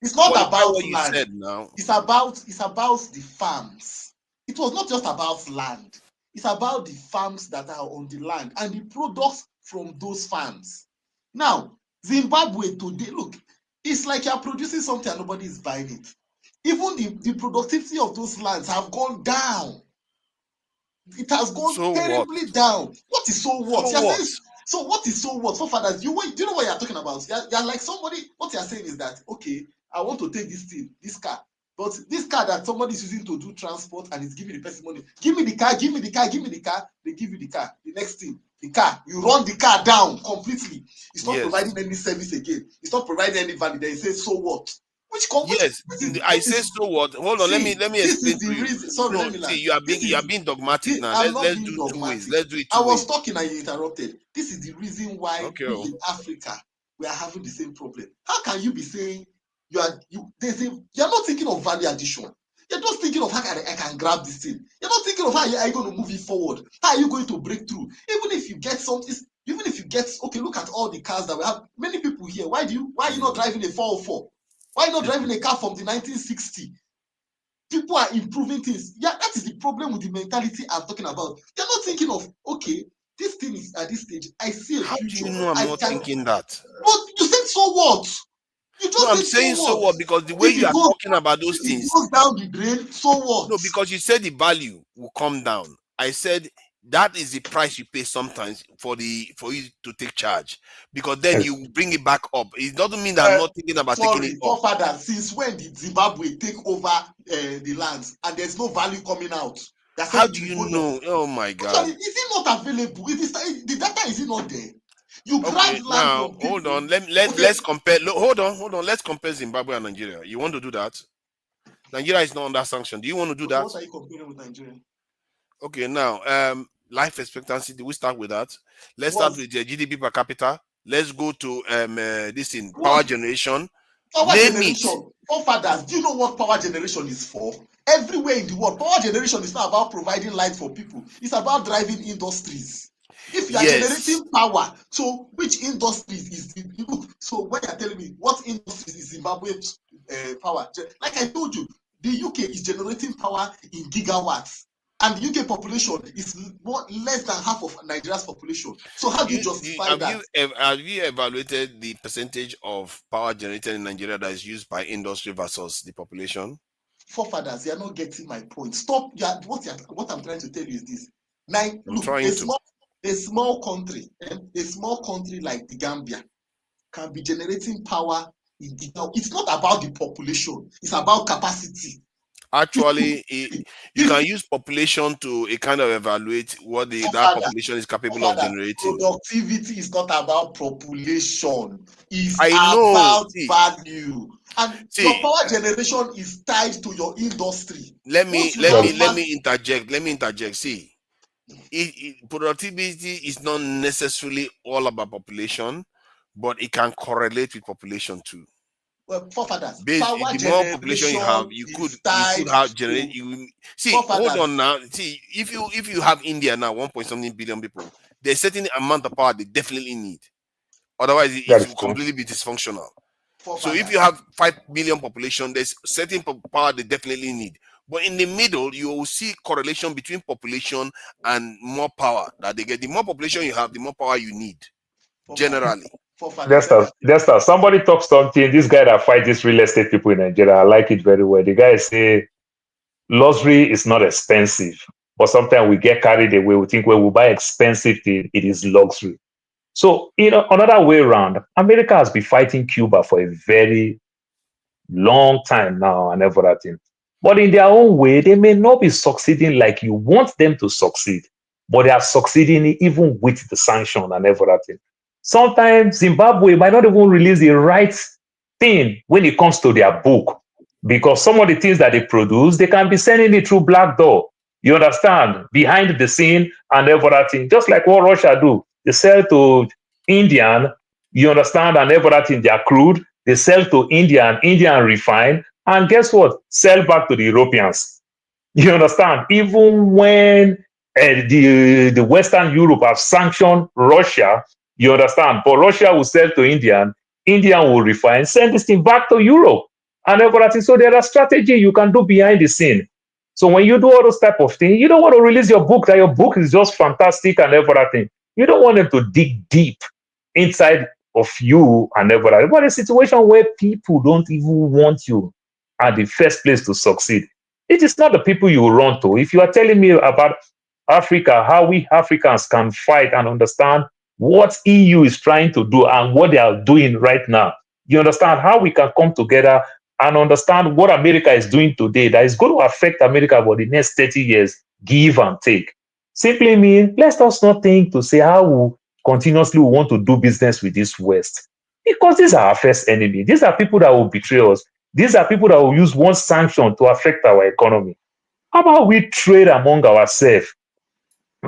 It's not about what you land. said now. It's about the farms. It was not just about land. It's about the farms that are on the land and the products from those farms. Now, Zimbabwe today, look, it's like you're producing something and nobody is buying it. Even the productivity of those lands have gone down. It has gone terribly down. What is so what? So what is so what? So fathers, do you know what you're talking about? You're like somebody. What you're saying is that, okay, I want to take this car, but this car that somebody is using to do transport and is giving the person money. Give me the car. They give you the car. The next thing, the car, you run the car down completely. It's not providing any service again. It's not providing any value. Then you say, so what? I say so what? Hold on, let me explain to you. See, you are being dogmatic now. Let's do dogmatic. 2 ways. Let's do it 2 ways. I was talking and you interrupted. This is the reason why we in Africa we are having the same problem. How can you be saying you're not thinking of value addition? You're just thinking of how I can grab this thing. You're not thinking of how are you going to move it forward. How are you going to break through? Even if you get something, okay, look at all the cars that we have. Many people here. Why are you not driving a 404? Why not driving a car from the 1960s? People are improving things. Yeah, that is the problem with the mentality I'm talking about. They're not thinking of, okay, this thing is at this stage. I see a future. How do you know I'm not thinking that? But you said so what? You just I'm saying so what? Because the way you are talking about those things, it goes down the drain. So what? No, because you said the value will come down. I said that is the price you pay sometimes for you to take charge, because then you bring it back up. It doesn't mean that I'm not thinking about taking it up. Father, since when did Zimbabwe take over the lands and there's no value coming out? How do you know? Oh my God! Actually, is it not available? The data is it not there? You grab land now. from people. Hold on. Let's compare. Hold on. Let's compare Zimbabwe and Nigeria. You want to do that? Nigeria is not under sanction. Do you want to do that? What are you comparing with Nigeria? Okay, now life expectancy. Do we start with that? Let's start with the GDP per capita. let's go to this in power generation. Power Name generation. it. Forefathers, do you know what power generation is for? Everywhere in the world, power generation is not about providing light for people. It's about driving industries. If you are generating power, so which industries is the so when you're telling me what industries is Zimbabwe's power, like I told you, the UK is generating power in gigawatts, and the UK population is less than half of Nigeria's population. So how do you justify that? Have you evaluated the percentage of power generated in Nigeria that is used by industry versus the population? Forefathers, you are not getting my point. Stop. What I'm trying to tell you is this. A small country like the Gambia can be generating power. It's not about the population. It's about capacity. Actually, you can use population to kind of evaluate what that population is capable of generating. Productivity is not about population. It's about value. And your power generation is tied to your industry. Let me interject. See, productivity is not necessarily all about population, but it can correlate with population too. Well, forefathers, the more population you have, you could have generate. Hold on now. See, if you have India now, 1.something billion people, there's a certain amount of power they definitely need. Otherwise, it will completely be dysfunctional. So if you have 5 billion population, there's certain power they definitely need. But in the middle, you will see correlation between population and more power that they get. The more population you have, the more power you need. Generally. Desta, somebody talk something. This guy that fight these real estate people in Nigeria, I like it very well. The guy say luxury is not expensive, but sometimes we get carried away. We think when we buy expensive thing, it is luxury. So, another way around, America has been fighting Cuba for a very long time now and everything. But in their own way, they may not be succeeding like you want them to succeed, but they are succeeding even with the sanction and everything. Sometimes Zimbabwe might not even release the right thing when it comes to their book, because some of the things that they produce, they can be sending it through black door. You understand? Behind the scene and everything, just like what Russia do. They sell to Indian, you understand, and everything, their crude. They sell to Indian refine, and guess what? Sell back to the Europeans. You understand? Even when the Western Europe have sanctioned Russia, you understand? But Russia will sell to Indian will refine, send this thing back to Europe and everything. So there are strategies you can do behind the scene. So when you do all those type of things, you don't want to release your book, that your book is just fantastic and everything. You don't want them to dig deep inside of you and everything. But a situation where people don't even want you at the first place to succeed, it is not the people you run to. If you are telling me about Africa, how we Africans can fight and understand what EU is trying to do and what they are doing right now, you understand how we can come together and understand what America is doing today that is going to affect America for the next 30 years, give and take. Simply mean, let us not think to say how we continuously want to do business with this West, because these are our first enemy. These are people that will betray us. These are people that will use one sanction to affect our economy. How about we trade among ourselves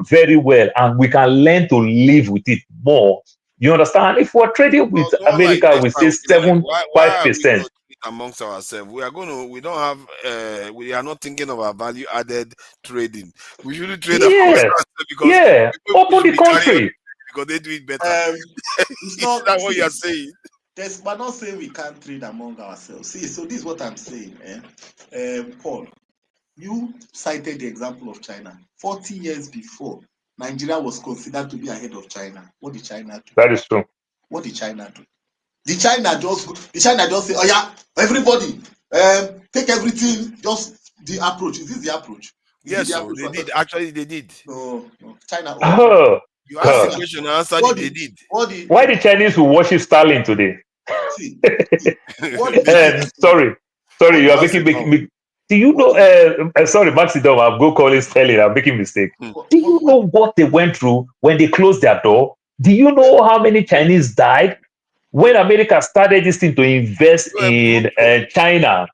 very well, and we can learn to live with it more? You understand? If we're trading with America, we say 5%. Amongst ourselves, we don't have we are not thinking of our value added trading. We should trade amongst ourselves because open the country because they do it better. It's not that what you're saying. We're not saying we can't trade among ourselves. See, so this is what I'm saying. Paul, you cited the example of China. 40 years before, Nigeria was considered to be ahead of China. What did China do? That is true. What did China do? The China just say, oh yeah, everybody, take everything, just the approach. Is this the approach? Yes, so they did. Actually, they did. No. China. You asked the question, I answered it, they did. Why the Chinese will worship Stalin today? Sorry, you are making me. Do you know? Sorry, Maxidom, I'll go calling Stalin. I'm making a mistake. Do you know what they went through when they closed their door? Do you know how many Chinese died when America started this thing to invest in China?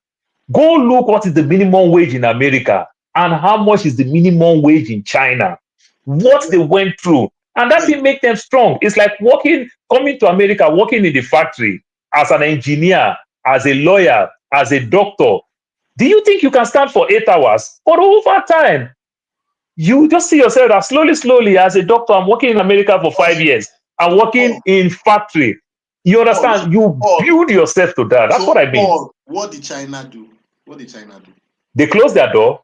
Go look what is the minimum wage in America and how much is the minimum wage in China. What they went through. And that thing make them strong. It's like coming to America, working in the factory as an engineer, as a lawyer, as a doctor. Do you think you can stand for 8 hours? But over time, you just see yourself that slowly, as a doctor, I'm working in America for 5 years. I'm working in factory. You understand? You build yourself to that. That's what I mean. Paul, what did China do? What did China do? They closed their door.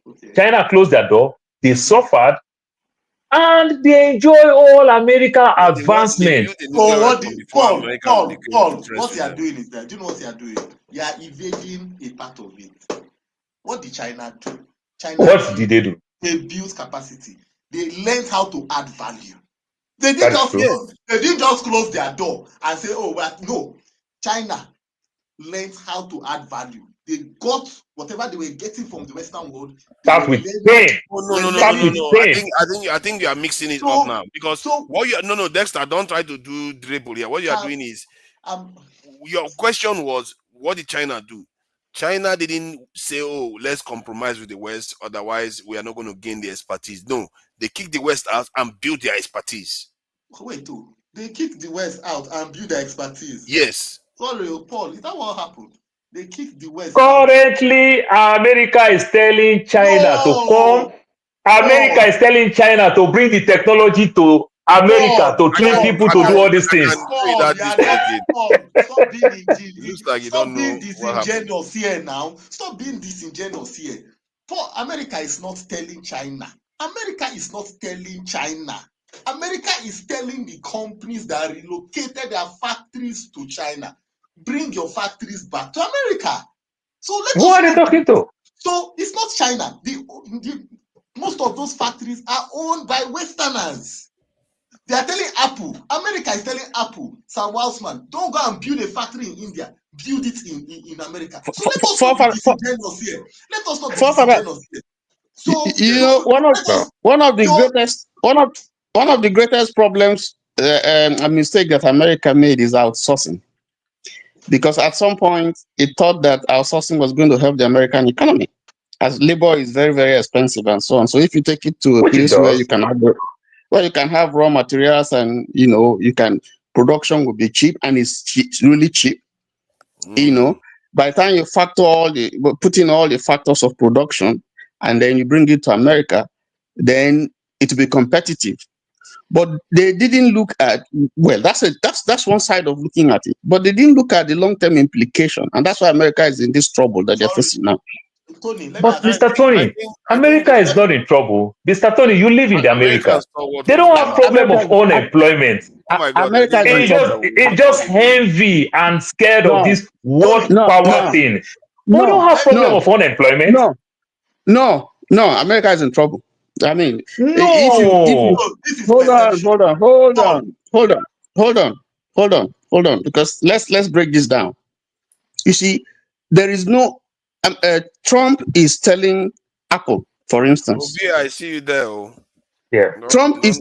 Okay. China closed their door. They suffered. And they enjoy all America advancement. Paul, what you are doing is that, do you know what you are doing? You are evading a part of it. What did China do? What did they do? They built capacity. They learned how to add value. They didn't just close their door and say, oh, well, no. China learned how to add value. They got whatever they were getting from the Western world. Start with pain. No. I think you are mixing it up now, because Dexter, don't try to do dribble here. What you are doing is, your question was, what did China do? China didn't say, oh, let's compromise with the West, otherwise we are not going to gain the expertise. No, they kicked the West out and built their expertise. Wait, they kicked the West out and built their expertise? Yes. Sorry, Paul, is that what happened? They kicked the West Currently, America is telling China to come. America is telling China to bring the technology to America to train people to do all these things. Stop being disingenuous here now. Stop being disingenuous here. Paul, America is not telling China. America is not telling China. America is telling the companies that relocated their factories to China, bring your factories back to America. So who are they talking to? So it's not China. Most of those factories are owned by Westerners. They are telling Apple, America is telling Apple, Sam Walsman, don't go and build a factory in India, build it in America. So let us not be disingenuous here. Let us not be disingenuous here. So one of the greatest problems, a mistake that America made is outsourcing. Because at some point it thought that outsourcing was going to help the American economy, as labor is very, very expensive and so on. So if you take it to a place where you can have raw materials and production will be cheap, and it's really cheap. By the time you put in all the factors of production and then you bring it to America, then it will be competitive. But they didn't look at, that's one side of looking at it. But they didn't look at the long-term implication, and that's why America is in this trouble that they're facing now. But Mr. Tony, America is not in trouble. Mr. Tony, you live in the America. They don't have problem of unemployment. It's just envy and scared of this world power thing. We don't have problem of unemployment. No, America is in trouble. I mean, hold on, because let's break this down. You see, there is no Trump is telling Apple, for instance. Yeah, I see you there. Yeah. Trump is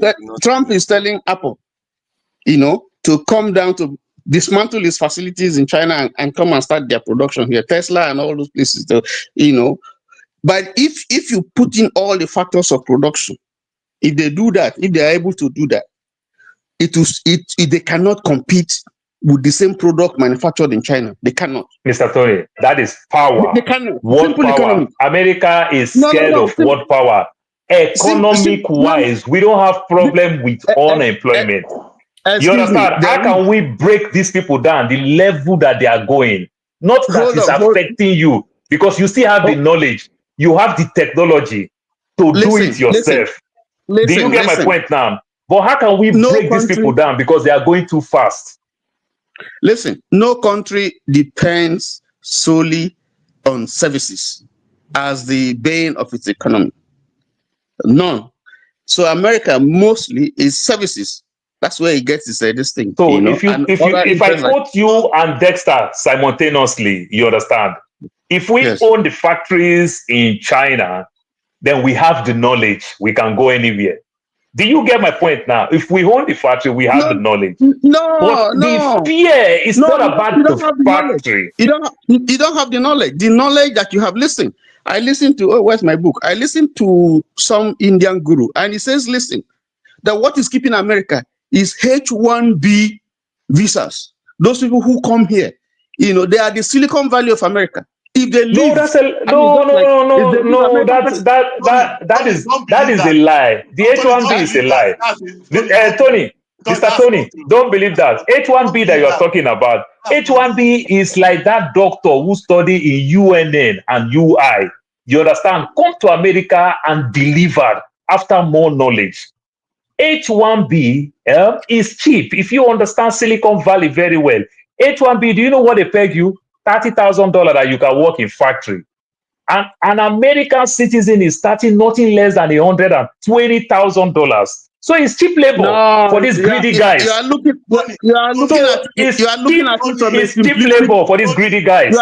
telling Apple, to come down to dismantle his facilities in China and come and start their production here. Tesla and all those places, But if you put in all the factors of production, if they do that, if they are able to do that, they cannot compete with the same product manufactured in China. They cannot. Mr. Tony, that is power. They cannot. World power. Economy. America is scared of world power. Economic-wise, we don't have problem with unemployment. You understand? How can we break these people down, the level that they are going? Not that it's affecting you, because you still have the knowledge. You have the technology to do it yourself. Do you get my point now? But how can we break these people down because they are going too fast? Listen, no country depends solely on services as the bane of its economy. None. So America mostly is services. That's where it gets this thing. So if I quote you and Dexter simultaneously, you understand? If we own the factories in China, then we have the knowledge. We can go anywhere. Do you get my point now? If we own the factory, we have the knowledge. The fear is not about the factory. You don't have the knowledge. The knowledge that you have. Listen, I listened to, where's my book? I listened to some Indian guru, and he says, listen, that what is keeping America is H-1B visas. Those people who come here, you know, they are the Silicon Valley of America. If they leave, No, that's a I mean, just like if they leave America, that is a lie. The H1B is a lie. Tony, Mr. Tony, don't believe that. H1B that you're talking about, H1B is like that doctor who study in UNN and UI. You understand? Come to America and deliver after more knowledge. H1B is cheap. If you understand Silicon Valley very well, H1B, do you know what they peg you? $30,000 that you can work in factory. And an American citizen is starting nothing less than $120,000. So it's cheap labor for these greedy guys. You are looking at it from a cheap labor for these greedy guys.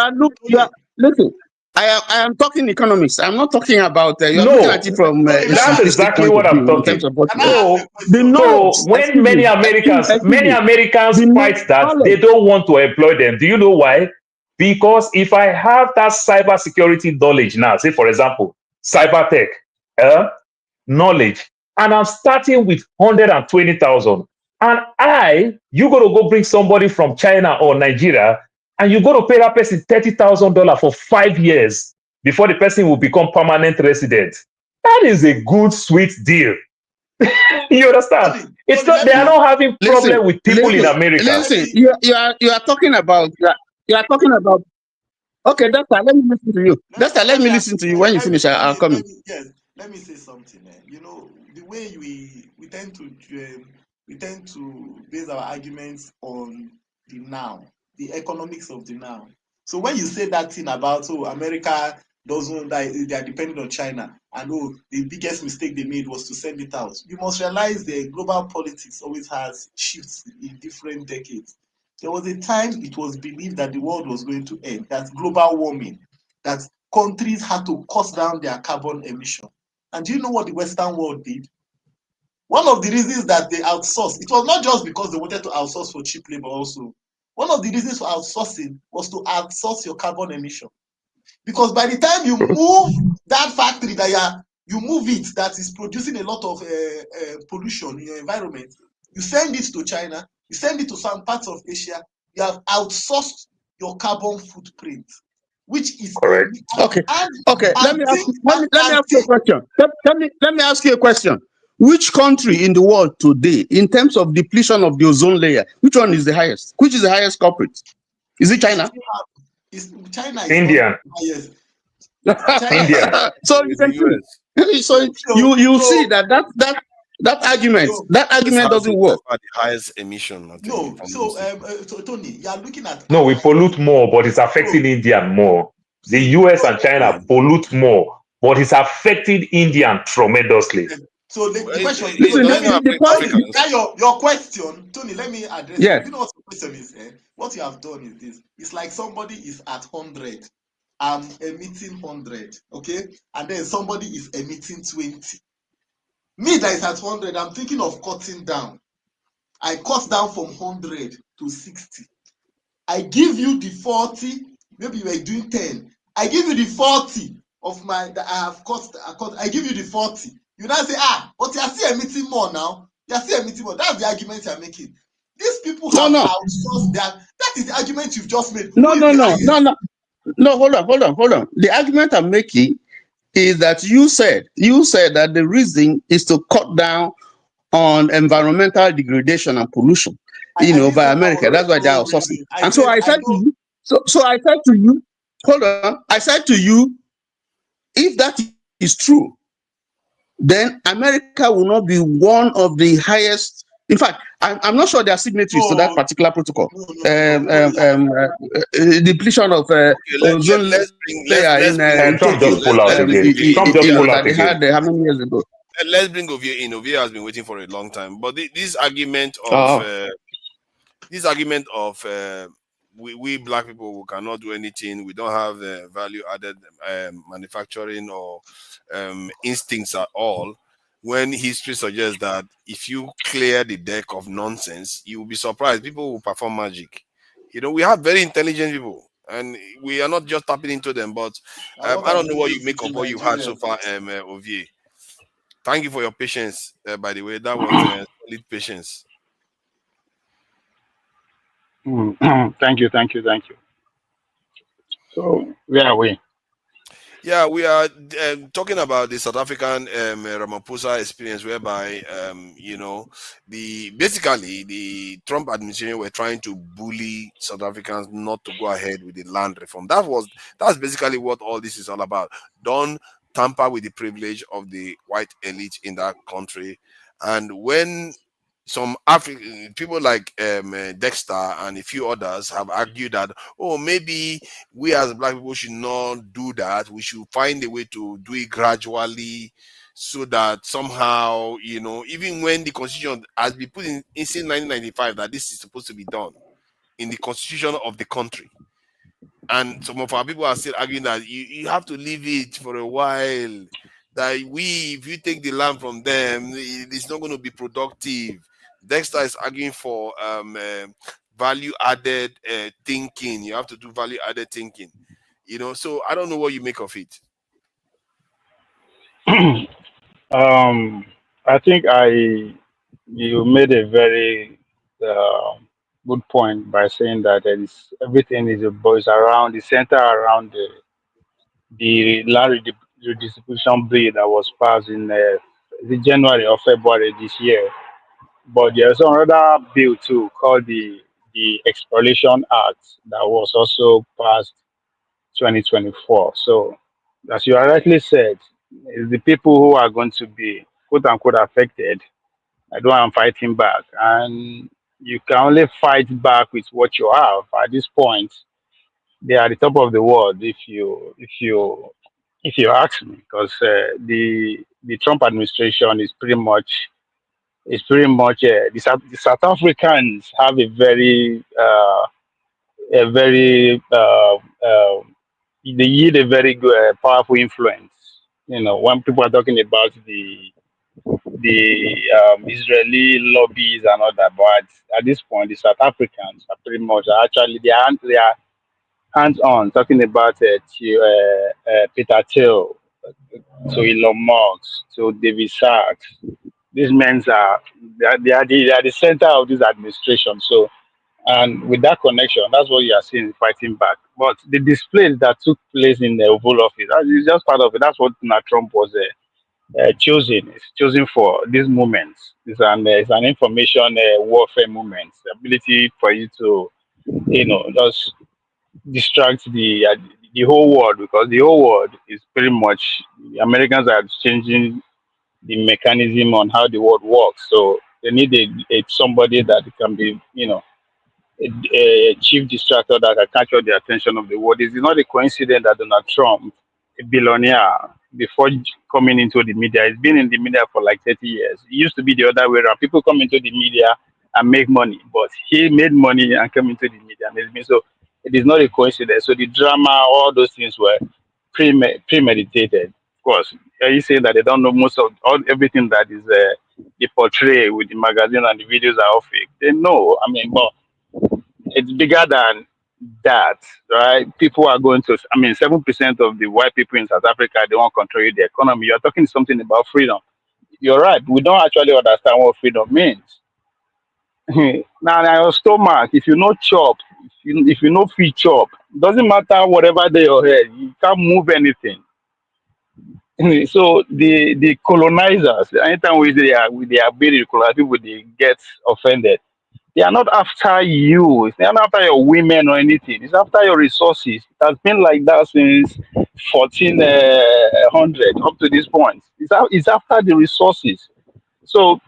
Listen. I am talking economics. I'm not talking about you're looking at it from that's exactly what I'm talking. So when many Americans fight that, they don't want to employ them. Do you know why? Because if I have that cyber security knowledge now, say for example, cyber tech knowledge, and I'm starting with 120,000, and you got to go bring somebody from China or Nigeria, and you got to pay that person $30,000 for 5 years before the person will become permanent resident. That is a good, sweet deal. You understand? It's not. They are not having problem with people in America. Listen, you are talking about. Okay, Doctor, let me listen to you. Doctor, let me listen to you. When you finish, I'll come in. Yes, let me say something. You know, the way we tend to base our arguments on the now, the economics of the now. So when you say that thing about America doesn't, they are dependent on China, and the biggest mistake they made was to send it out, you must realize the global politics always has shifts in different decades. There was a time it was believed that the world was going to end, that global warming, that countries had to cut down their carbon emission. And do you know what the Western world did? One of the reasons that they outsourced, it was not just because they wanted to outsource for cheap labor also. One of the reasons for outsourcing was to outsource your carbon emission. Because by the time you move that factory that you move it, that is producing a lot of pollution in your environment, you send it to China, you send it to some parts of Asia, you have outsourced your carbon footprint, which is correct. Okay. Let me ask you a question. Let me ask you a question. Which country in the world today, in terms of depletion of the ozone layer, which one is the highest? Which is the highest culprit? Is it China? China is India. India. So you can see that argument doesn't work. The highest emission. So Tony, you are looking at. No, we pollute more, but it's affecting India more. The US and China pollute more, but it's affecting India tremendously. So the question, your question, Tony, let me address it. You know what the question is? What you have done is this. It's like somebody is at 100. I'm emitting 100, okay? And then somebody is emitting 20. Me that is at 100, I'm thinking of cutting down. I cut down from 100 to 60. I give you the 40, maybe you were doing 10. I give you the 40 of my, that I have cut, I give you the 40. You now say, but you are still emitting more now. You are still emitting more. That's the argument you are making. These people have outsourced that. That is the argument you've just made. No, hold on. The argument I'm making is that you said that the reason is to cut down on environmental degradation and pollution, by America. That's why they are outsourcing. And so I said to you, hold on. I said to you, if that is true, then America will not be one of the highest. In fact, I'm not sure they are signatories to that particular protocol. Depletion of ozone layer. Trump just pull out again. Trump just pull out again. How many years ago? Let's bring Ovie in. Ovie has been waiting for a long time. But this argument of we black people who cannot do anything, we don't have value added manufacturing or instincts at all. When history suggests that if you clear the deck of nonsense, you will be surprised. People will perform magic. We have very intelligent people, and we are not just tapping into them. But I don't know what you make of what you had so far, Ovie. Thank you for your patience, by the way. That was solid patience. Thank you, thank you, thank you. So where are we? Yeah, we are talking about the South African Ramaphosa experience, whereby basically the Trump administration were trying to bully South Africans not to go ahead with the land reform. That's basically what all this is all about. Don't tamper with the privilege of the white elite in that country. And when some African people like Dexter and a few others have argued that, oh, maybe we as black people should not do that. We should find a way to do it gradually, so that somehow, even when the constitution has been put in since 1995, that this is supposed to be done in the constitution of the country. And some of our people are still arguing that you have to leave it for a while. That if you take the land from them, it's not going to be productive. Dexter is arguing for value added thinking. You have to do value added thinking. So I don't know what you make of it. I think you made a very good point by saying that everything is around the center around the land redistribution bill that was passed in the January or February this year. But there's another bill too called the Exploration Act that was also passed 2024. So, as you rightly said, it's the people who are going to be quote unquote affected. I don't am fighting back, and you can only fight back with what you have. At this point, they are the top of the world. If you ask me, because the Trump administration is pretty much the South Africans have they yield a very good powerful influence. When people are talking about the Israeli lobbies and all that, but at this point, the South Africans are pretty much actually they are hands on talking about Peter Thiel, to Elon Musk, to David Sachs. These men they are the center of this administration. So, and with that connection, that's what you are seeing fighting back. But the displays that took place in the Oval Office, that is just part of it. That's what Donald Trump was choosing. It's choosing for these moments. It's an information warfare moment. The ability for you to, just distract the whole world, because the whole world is pretty much the Americans are changing the mechanism on how the world works. So they need somebody that can be, a chief distractor that can capture the attention of the world. It's not a coincidence that Donald Trump, a billionaire, before coming into the media, he's been in the media for like 30 years. It used to be the other way around. People come into the media and make money, but he made money and came into the media. So it is not a coincidence. So the drama, all those things were premeditated. Of course, are you saying that they don't know most of everything that is they portray with the magazine and the videos are all fake? They know. But it's bigger than that, right? People are going to, 7% of the white people in South Africa, they want to control the economy. You're talking something about freedom. You're right. We don't actually understand what freedom means. Now, your stomach, if you no chop, if you no free chop, doesn't matter whatever day your head, you can't move anything. So the colonizers, anytime they are being colonized, people they get offended. They are not after you. They are not after your women or anything. It's after your resources. It has been like that since 1400 up to this point. It's after the resources. So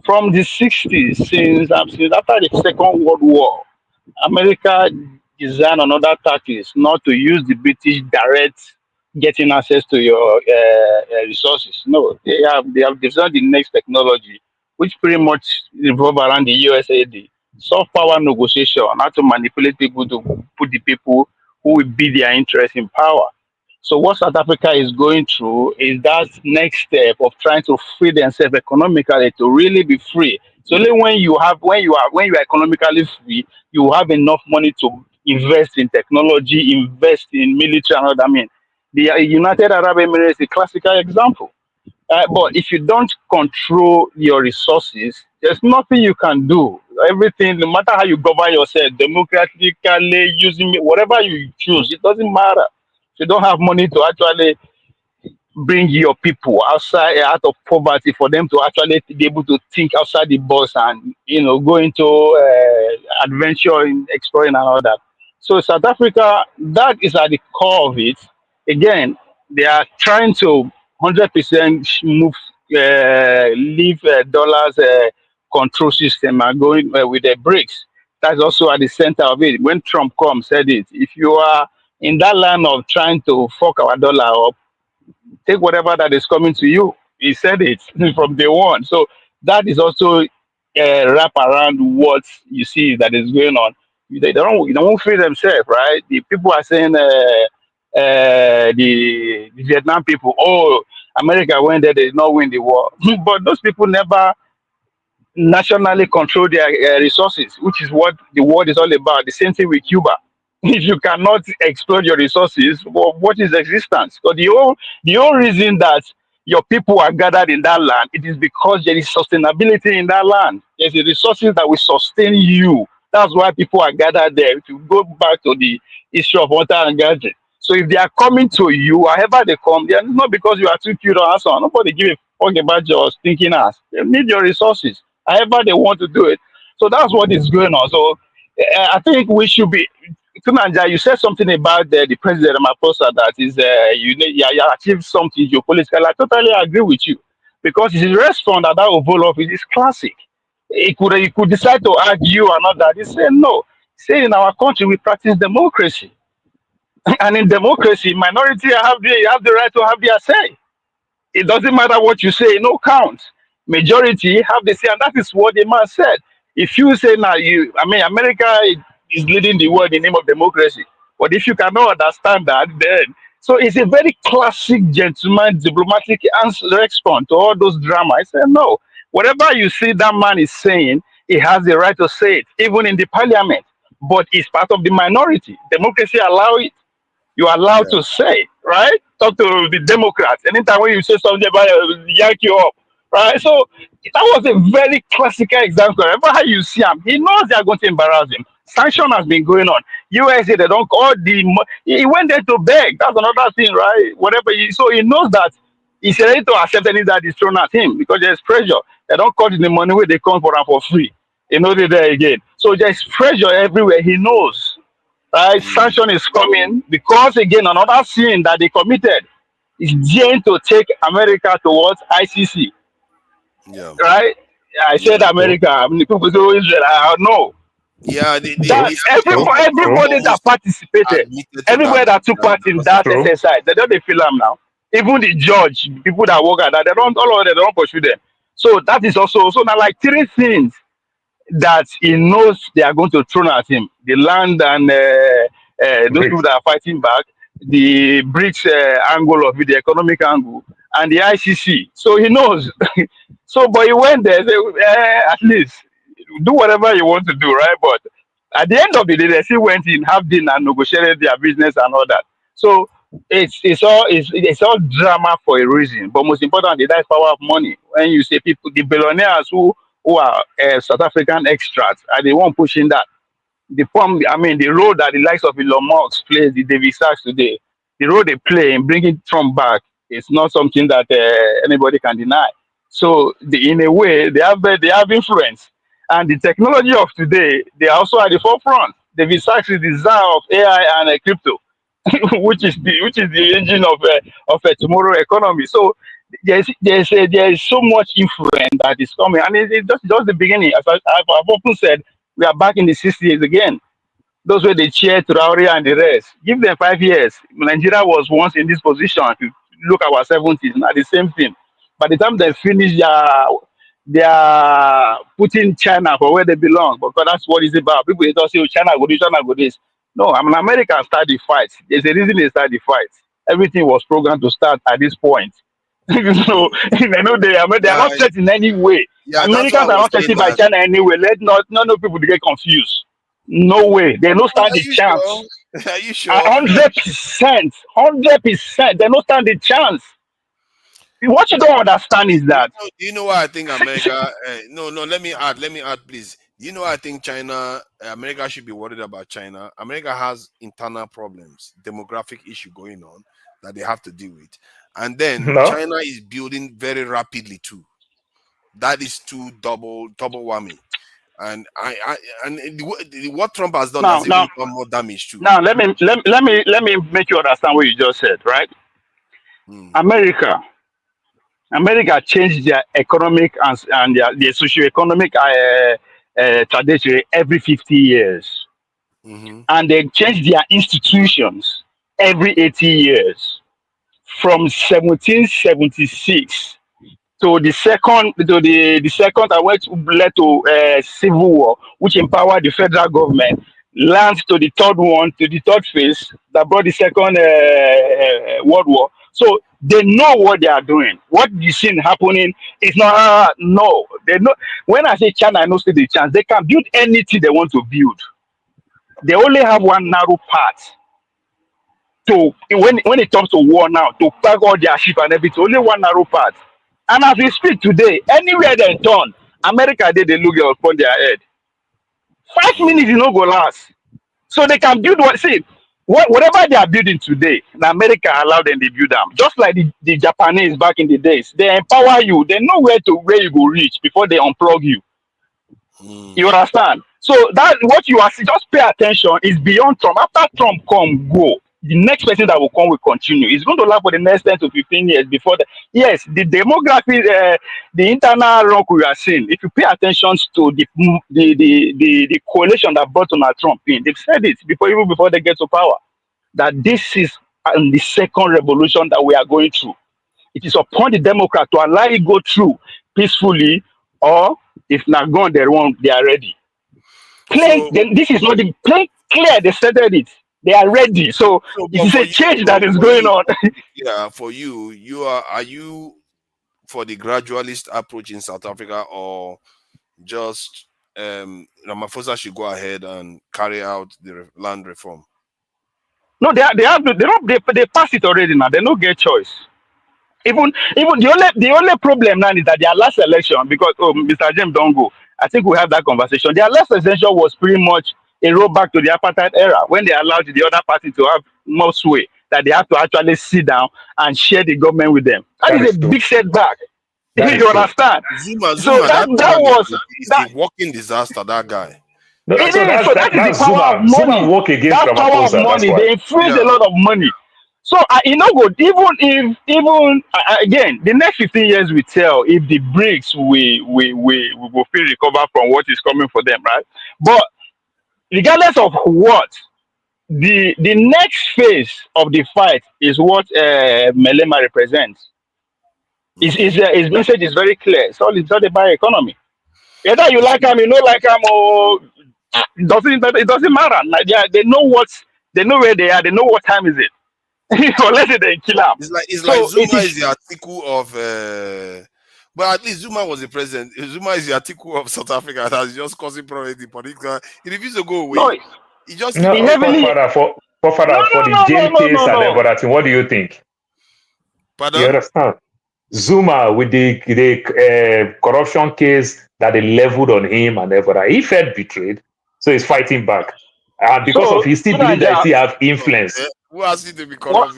from the 60s, since after the Second World War, America designed another tactics not to use the British direct getting access to your resources. No, they have designed the next technology, which pretty much revolve around the USAID soft power negotiation, how to manipulate people to put the people who will be their interest in power. So what South Africa is going through is that next step of trying to free themselves economically to really be free. So only when you are economically free, you have enough money to invest in technology, invest in military and all that. The United Arab Emirates is a classical example. But if you don't control your resources, there's nothing you can do. Everything, no matter how you govern yourself, democratically, using whatever you choose, it doesn't matter. If you don't have money to actually bring your people outside out of poverty for them to actually be able to think outside the box and go into adventure in exploring and all that. So South Africa, that is at the core of it. Again, they are trying to 100% move leave dollars control system and going with the BRICS. That's also at the center of it. When Trump comes, said it. If you are in that line of trying to fuck our dollar up, take whatever that is coming to you. He said it from day one. So that is also wrap around what you see that is going on. They don't free themselves, right? The people are saying the Vietnam people, oh, America went there, they did not win the war. But those people never nationally control their resources, which is what the world is all about. The same thing with Cuba. If you cannot exploit your resources, well, what is existence? Because the whole reason that your people are gathered in that land, it is because there is sustainability in that land. There's the resources that will sustain you. That's why people are gathered there. To go back to the issue of water and gathering. So if they are coming to you, however they come, they are not because you are too cute or handsome. Nobody give a fuck about your stinking ass. They need your resources, however they want to do it. So that's what is going on. So I think we should be. Kunanja, you said something about the president Ramaphosa that is you achieved something geopolitical. I totally agree with you because his response at that Oval Office is classic. He could decide to argue or not that. He said no. He said in our country we practice democracy, and in democracy, minority have the right to have their say. It doesn't matter what you say, no count. Majority have the say, and that is what the man said. If you say now, America is leading the world in the name of democracy, but if you cannot understand that, then so it's a very classic gentleman diplomatic answer response to all those drama. I say no. Whatever you see that man is saying, he has the right to say it, even in the parliament. But it's part of the minority. Democracy allow it. You are allowed Yeah. to say, right? Talk to the Democrats. Anytime when you say something about yank you up, right? So that was a very classical example. Whenever how you see him, he knows they are going to embarrass him. Sanction has been going on. USA, they don't call he went there to beg. That's another thing, right? So he knows that he's ready to accept anything that is thrown at him because there's pressure. They don't cut the money where they come for him for free. You know, they're there again. So there's pressure everywhere. He knows. Right, sanction is coming because again another sin that they committed is daring to take America towards ICC. Yeah. Right? I said Yeah. America. I mean, people say Israel. I know Yeah. that everybody that participated, admitted to everybody that. that took part in that exercise, they don't they feel them now. Even the judge, people that work at that, they don't all of them, they don't pursue them. So that is also now like three things that he knows they are going to throw at him: the land and those people that are fighting back, the BRICS angle of it, the economic angle, and the ICC. So he knows. So, but he went there. At least do whatever you want to do, right? But at the end of the day, they still went in, have dinner, and negotiated their business and all that. So it's all drama for a reason. But most importantly, that's power of money. When you say people, the billionaires who are South African extracts are the one pushing that. The role that the likes of Elon Musk plays, the David Sachs today, the role they play in bringing Trump back is not something that anybody can deny. So in a way, they have influence, and the technology of today, they are also at the forefront. David Sachs is the czar of AI and crypto, which is the engine of a tomorrow economy. So there is so much influence that is coming, and it's just the beginning. As I've often said, we are back in the 60s again. Those were the chair Traore and the rest. Give them 5 years. Nigeria was once in this position. If you look at our 70s, now the same thing. By the time they finish their putting China for where they belong, because that's what it's about. People they don't say, oh, China go this, China go this. No, America start the fight. There's a reason they start the fight. Everything was programmed to start at this point. So they know they are not threatened in any way. Yeah, that's Americans what I are was not saying. threatened by That China anyway. Let not people to get confused. No way. They don't stand are the you chance. sure? Are you sure? 100%. 100%. They don't stand the chance. What you don't understand is that You know why I think America? No, let me add, please. You know, I think America should be worried about China. America has internal problems, demographic issue going on that they have to deal with, and then No. China is building very rapidly too. That is two double whammy. And what Trump has done has even done more damage too. Now let me make you understand what you just said, right? America changed their economic and their socio-economic trajectory every 50 years. And they changed their institutions every 80 years. From 1776 to the second that led to civil war, which empowered the federal government, lands to the third phase that brought the second world war. So they know what they are doing. What you see happening is not no. They know. When I say China, I know still the chance they can build anything they want to build. They only have one narrow path to when it comes to war now to pack all their ship and everything. Only one narrow path. And as we speak today, anywhere they turn, America they look upon their head. 5 minutes is not go last. So they can build whatever they are building today, America allow them to build them. Just like the Japanese back in the days. They empower you, they know where you go reach before they unplug you. You understand? So that what you are seeing, just pay attention, is beyond Trump. After Trump go. The next person that will come will continue. It's going to last for the next 10 to 15 years before that. Yes, the demography, the internal rock we are seeing, if you pay attention to the coalition that brought Donald Trump in, they've said it even before they get to power, that this is the second revolution that we are going through. It is upon the Democrat to allow it go through peacefully, or if not gone, they are ready. This is not the plain clear. They started it. They are ready. So it is a change that is going on. Yeah, for you are you for the gradualist approach in South Africa, or just Ramaphosa should go ahead and carry out the land reform? No, they passed it already now. They don't get choice. Even the only problem now is that their last election, because Mr. James don't go. I think we have that conversation. Their last election was pretty much a rollback to the apartheid era, when they allowed the other party to have more sway, that they have to actually sit down and share the government with them. That is a big setback. You understand? Zuma, that was a walking disaster. That guy. No, so that is the power of money. Zuma work against that power of money. They infuse a lot of money. So good. Even again, the next 15 years will tell if the BRICS will feel recover from what is coming for them, right? But regardless of what, the next phase of the fight is what Malema represents. His message is very clear. It's all about economy. Either you like him, you don't like him, or it doesn't matter. Like they know where they are. They know what time is it. Unless they kill him. It's like Zuma is the article of. But at least Zuma was the president. Zuma is the article of South Africa that is just causing problems in political. He refused to go away. No, he just for the jail case and everything. What do you think? Pardon? You understand? Zuma with the corruption case that they leveled on him and everything. He felt betrayed, so he's fighting back. And because of he still believes that he have influence. Who asked you to be corrupt?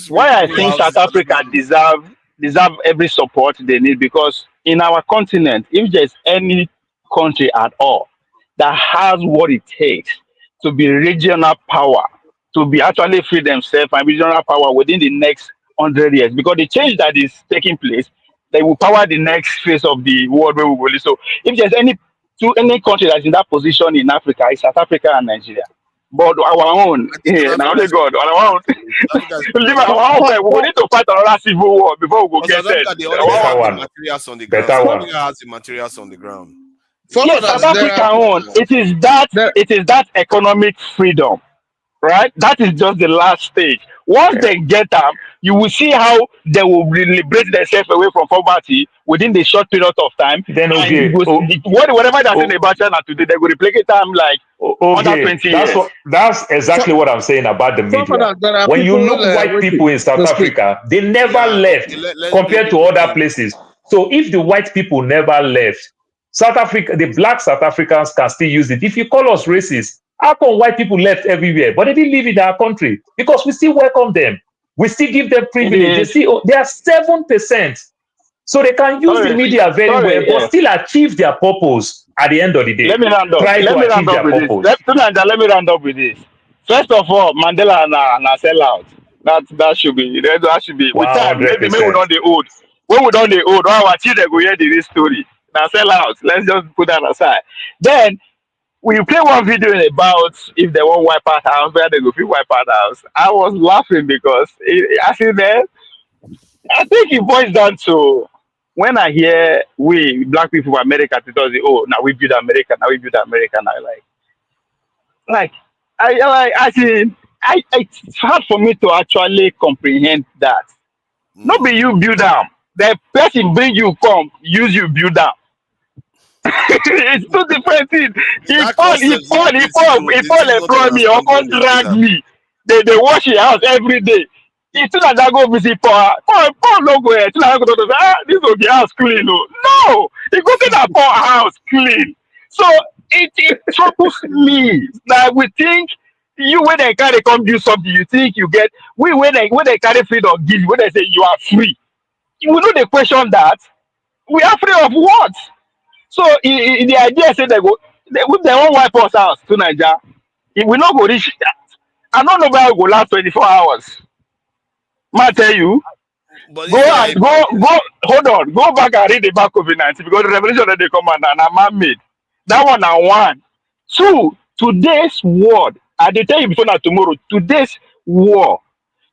Why I think South Africa deserve every support they need, because in our continent, if there's any country at all that has what it takes to be regional power, to be actually free themselves and regional power within the next 100 years, because the change that is taking place, they will power the next phase of the world where we will live. So if there's any country that's in that position in Africa, it's South Africa and Nigeria. But our own, now only God, our own. Leave our own. We need to fight another civil war before we go get there. Materials on the ground. South Africa has the materials on the ground. Yes, South Africa own. It is that economic freedom right? That is just the last stage. Once they get them, you will see how they will liberate themselves away from poverty within the short period of time. Then And okay, whatever they're saying about China today, they will replicate them like under okay, 20 years. that's exactly what I'm saying about the media. When you look white people in South Africa, they never left compared to other places. So if the white people never left, South Africa, the black South Africans can still use it. If you call us racist, how come white people left everywhere, but they didn't live in our country? Because we still welcome them. We still give them privilege. They are 7%. So they can use the media very well, but still achieve their purpose at the end of the day. Let me round up. Try to achieve their purpose. Let me round up with this. First of all, Mandela and sellout. That should be. That should be. With time, maybe we don't the old. When we don't the old, our children go hear the story. Now sellout. Let's just put that aside. Then we play one video about if they won't wipe out house, where they go wipe out house. I was laughing because I think it boils down to when I hear we black people in America to say, oh, now we build America, now it's hard for me to actually comprehend that. Not be you build them. The person bring you come, use you build them. It's two different things. He fall employ me or come drag me. They wash your house every day. It's not that go visit Paul no go here. This will be house clean. No, he go to that poor house clean. So it troubles me that we think you when they carry come do something, you think you get when they carry freedom give you, when they say you are free. You will know the question that we are free of what? So the idea say they won't wipe us out to Nigeria. If we not go reach, I don't know where we go last 24 hours. I tell you, hold on, go back and read about COVID-19 because the revolution that they come and man made. That one and one. Two, today's world, I dey tell you before now tomorrow, today's war,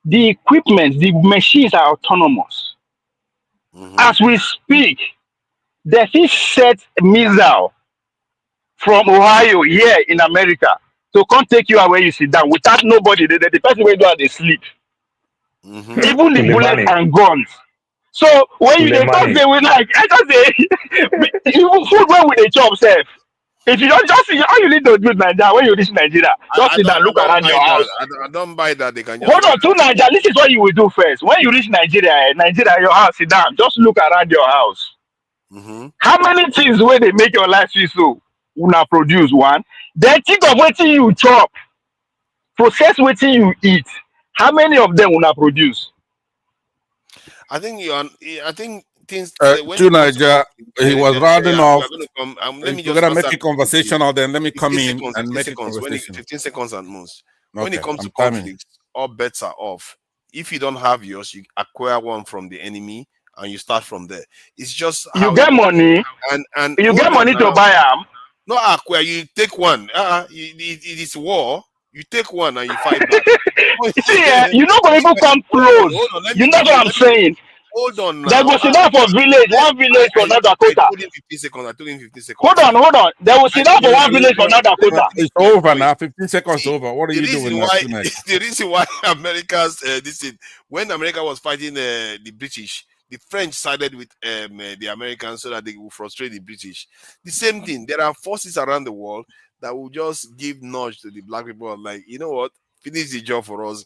the equipment, the machines are autonomous. As we speak, they fit set a missile from Ohio here in America to come take you away you sit down without nobody. The person wey do they sleep. Even the bullets and guns. So when you they talk, they will like I just say even food when we they chop self. If you don't just see how you need to do Nigeria when you reach Nigeria, just sit down, look around your house. I don't buy that. They can just hold on to Nigeria. This is what you will do first. When you reach Nigeria, your house, sit down, just look around your house. How many things where they make your life feel so? Una produce one. Then think of what you chop, process what you eat. How many of them una produce? I think things to Nigeria, he was rounding off. We're gonna make a conversational, then let me come in and make a conversation. 15 seconds at most. Okay, When it comes to conflicts, all bets are off. If you don't have yours, you acquire one from the enemy and you start from there. It's just you get money and you get money to buy them. No acquire, you take one. It is war. You take one and you fight back. See, you know when people come close. You know what I'm saying? Hold on now. There was enough for village, one village for North Dakota. I told him 15 seconds. Hold on. There was enough for one village for North Dakota. It's over now. 15 seconds over. What are you doing now? The reason why America's when America was fighting the British, the French sided with the Americans so that they will frustrate the British. The same thing. There are forces around the world that will just give nudge to the black people, like, you know what? Finish the job for us.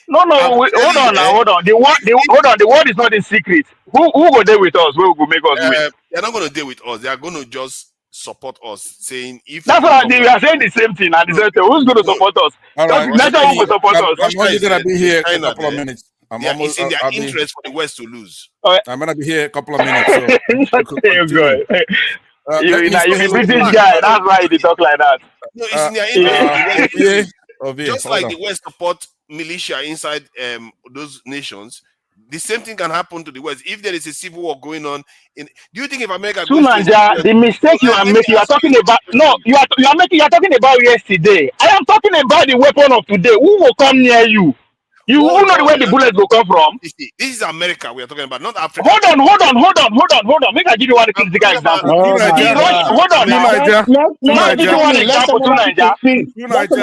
No, hold on. The word is not in secret. Who go there with us? Who will make us win? They're not going to deal with us. They are going to just support us, saying if that's what we are saying the same thing. And who's going to support us? All right. That's who will support us. I'm only going to be here a couple of minutes. It's in their interest for the West to lose. I'm going to be here a couple of minutes. So you're a British guy. That's why they talk like that. No, it's in their interest. Just like the the West support militia inside those nations, the same thing can happen to the West. If there is a civil war going on, do you think if America goes to the mistake you are making, you are talking about you are talking about yesterday. I am talking about the weapon of today. Who will come near you? You who know where the bullets will come from? This is America we are talking about, not Africa. Hold on. Make I give you one critical example. Oh my God. Hold on now. Let me give you one example to Nigeria.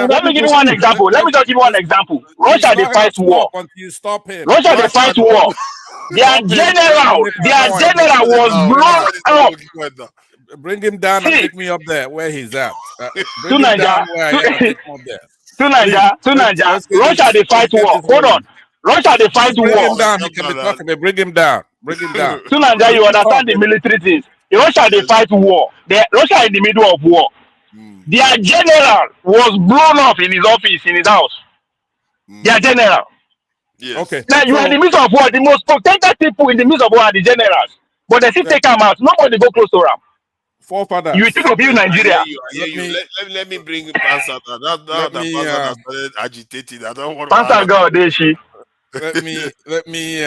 Let me give you one example. Let me just give you one example. Russia they fight war. Until you stop him. Russia they fight war. Their general was blown up. Bring him down and take me up there where he's at. Bring To him down Nigeria. where I am and take him up there. To Nigeria. Russia they fight war. Hold on. Russia they fight Bring war. him down. He can be talking. Bring him down. Bring him down. To Nigeria, you understand the military things. Russia they fight war. Russia in the middle of war. Their general was blown up in his office, in his house. Their general. Yes. Okay. Now you are in the midst of war. The most protected people in the midst of war are the generals. But they still take them out. Nobody go close to them. Forefathers. You think of you Nigeria. Let me bring Pansa. That Pansa started agitated. I don't want to. Pansa God, she. Let me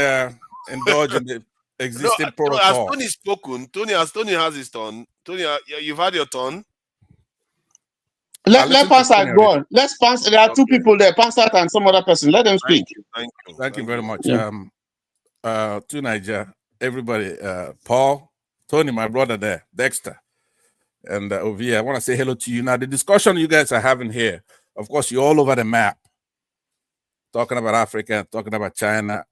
indulge in the existing protocol. Has Tony spoken? Tony has his turn. Tony, you've had your turn. Let Pansat go on. Let's Pansat. There are two people there, Pansat and some other person. Let them speak. Thank you very much. Yeah. To Niger, everybody, Paul, Tony, my brother there, Dexter, and Ovia, I want to say hello to you. Now, the discussion you guys are having here, of course, you're all over the map, talking about Africa, talking about China,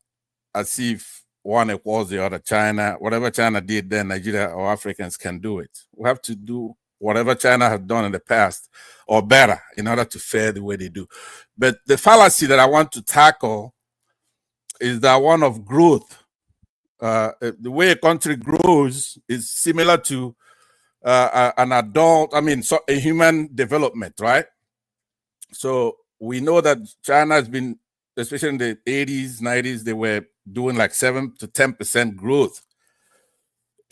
as if one equals the other. China, whatever China did, then Nigeria or Africans can do it. We have to do whatever China has done in the past or better in order to fare the way they do. But the fallacy that I want to tackle is that one of growth. The way a country grows is similar to an adult, a human development, right? So we know that China has been, especially in the 80s, 90s, they were doing like 7 to 10% growth.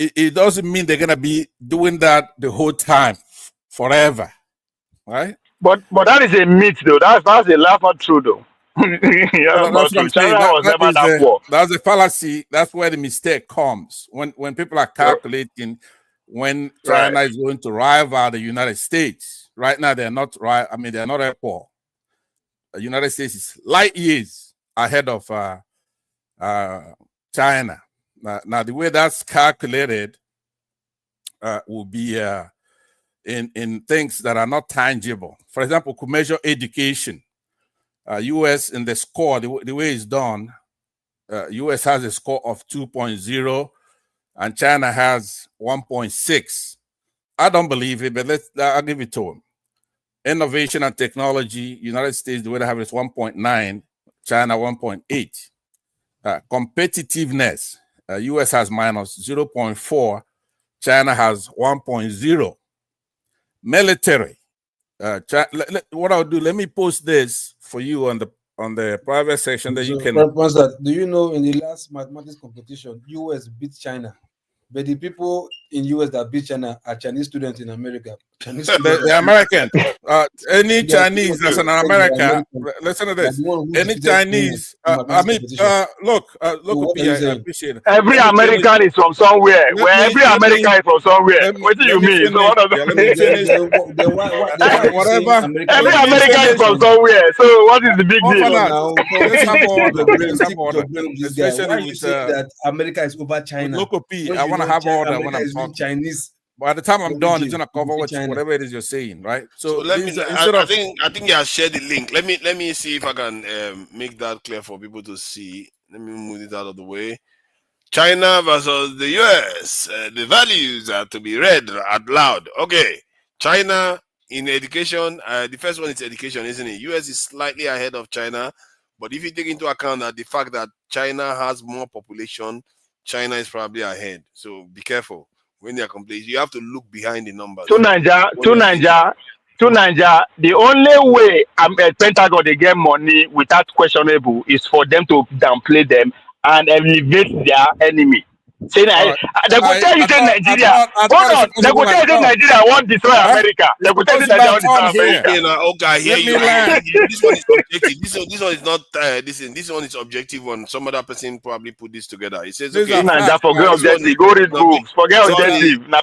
It doesn't mean they're going to be doing that the whole time, forever, right? But that is a myth, though. That's a laugh not true, though. That's what I'm saying. China was never that poor. That's a fallacy. That's where the mistake comes. When people are calculating when China is going to rival the United States. Right now, they're not right. They're not equal. The United States is light years ahead of China. Now, the way that's calculated will be in things that are not tangible. For example, could measure education. U.S. in the score, the way it's done, U.S. has a score of 2.0 and China has 1.6. I don't believe it, but I'll give it to them. Innovation and technology, United States, the way they have it is 1.9, China 1.8. Competitiveness, U.S. has minus 0.4, China has 1.0. Military. What I'll do, let me post this for you on the private section that you can. Do you know in the last mathematics competition, US beat China, but the people in US that beat China are Chinese students in America. They're American. Any Chinese that's in America, listen to this. Any Chinese, look, I appreciate it. Every American is from somewhere. Every American is from somewhere. What do you mean? Every American is from somewhere. So what is the big deal? Why you say that America is over China? Local P. I want to have order when I'm talking. Chinese. By the time I'm done, it's gonna cover whatever it is you're saying, right? So let me. I think I shared the link. Let me see if I can make that clear for people to see. Let me move it out of the way. China versus the US. The values are to be read out loud. Okay, China in education. The first one is education, isn't it? US is slightly ahead of China, but if you take into account that the fact that China has more population, China is probably ahead. So be careful. When they are complete, you have to look behind the numbers. To Nigeria, the only way Pentagon they get money without questionable is for them to downplay them and elevate their enemy. Say they go tell you say Nigeria. Hold on, they go tell you say Nigeria won't destroy America. They go tell you Nigeria won't destroy America. Okay, I hear you. This one is objective. This one is not. This one is objective. One. Some other person probably put this together. It says okay. Forget objective. Go read books. Forget objective. Now,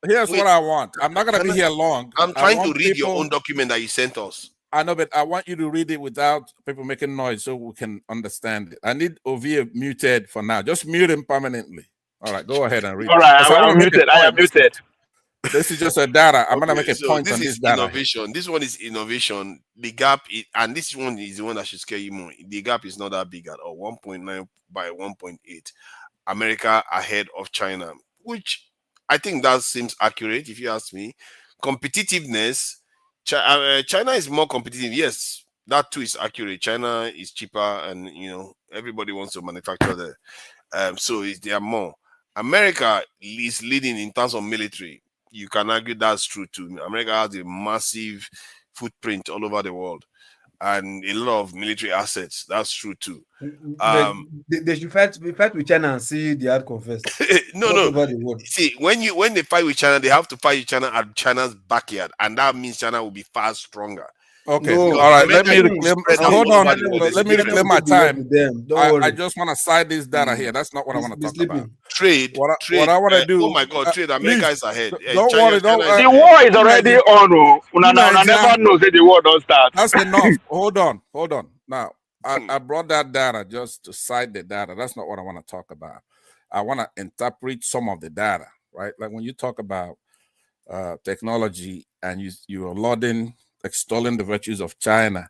here's what I want. I'm not gonna be here long. I'm trying to read your own document that you sent us. I know, but I want you to read it without people making noise so we can understand it. I need Ovie muted for now. Just mute him permanently. All right, go ahead and read. All right, Because I want I'm to make a muted. I am point. muted. This is just a data. I'm gonna Okay, make a so point this on is this data. innovation. This one is innovation. The gap, and this one is the one that should scare you more. The gap is not that big at all. 1.9 by 1.8. America ahead of China, which I think that seems accurate if you ask me. Competitiveness, China is more competitive. Yes, that too is accurate. China is cheaper, and everybody wants to manufacture there. So they are more. America is leading in terms of military. You can argue that's true too. America has a massive footprint all over the world and a lot of military assets. That's true too. They should fight with China and see the outcome first. No. See, when they fight with China, they have to fight with China at China's backyard, and that means China will be far stronger. Okay, all right. Let me hold on. Let me reclaim my time. I just want to cite this data here. That's not what I want to talk about. Trade. What I want to do. Oh my God, trade. America is ahead. Don't worry. The war is already on. Una never know that the war don't start. That's enough. Hold on. Now, I brought that data just to cite the data. That's not what I want to talk about. I want to interpret some of the data, right? Like when you talk about technology and you are lauding, extolling the virtues of China,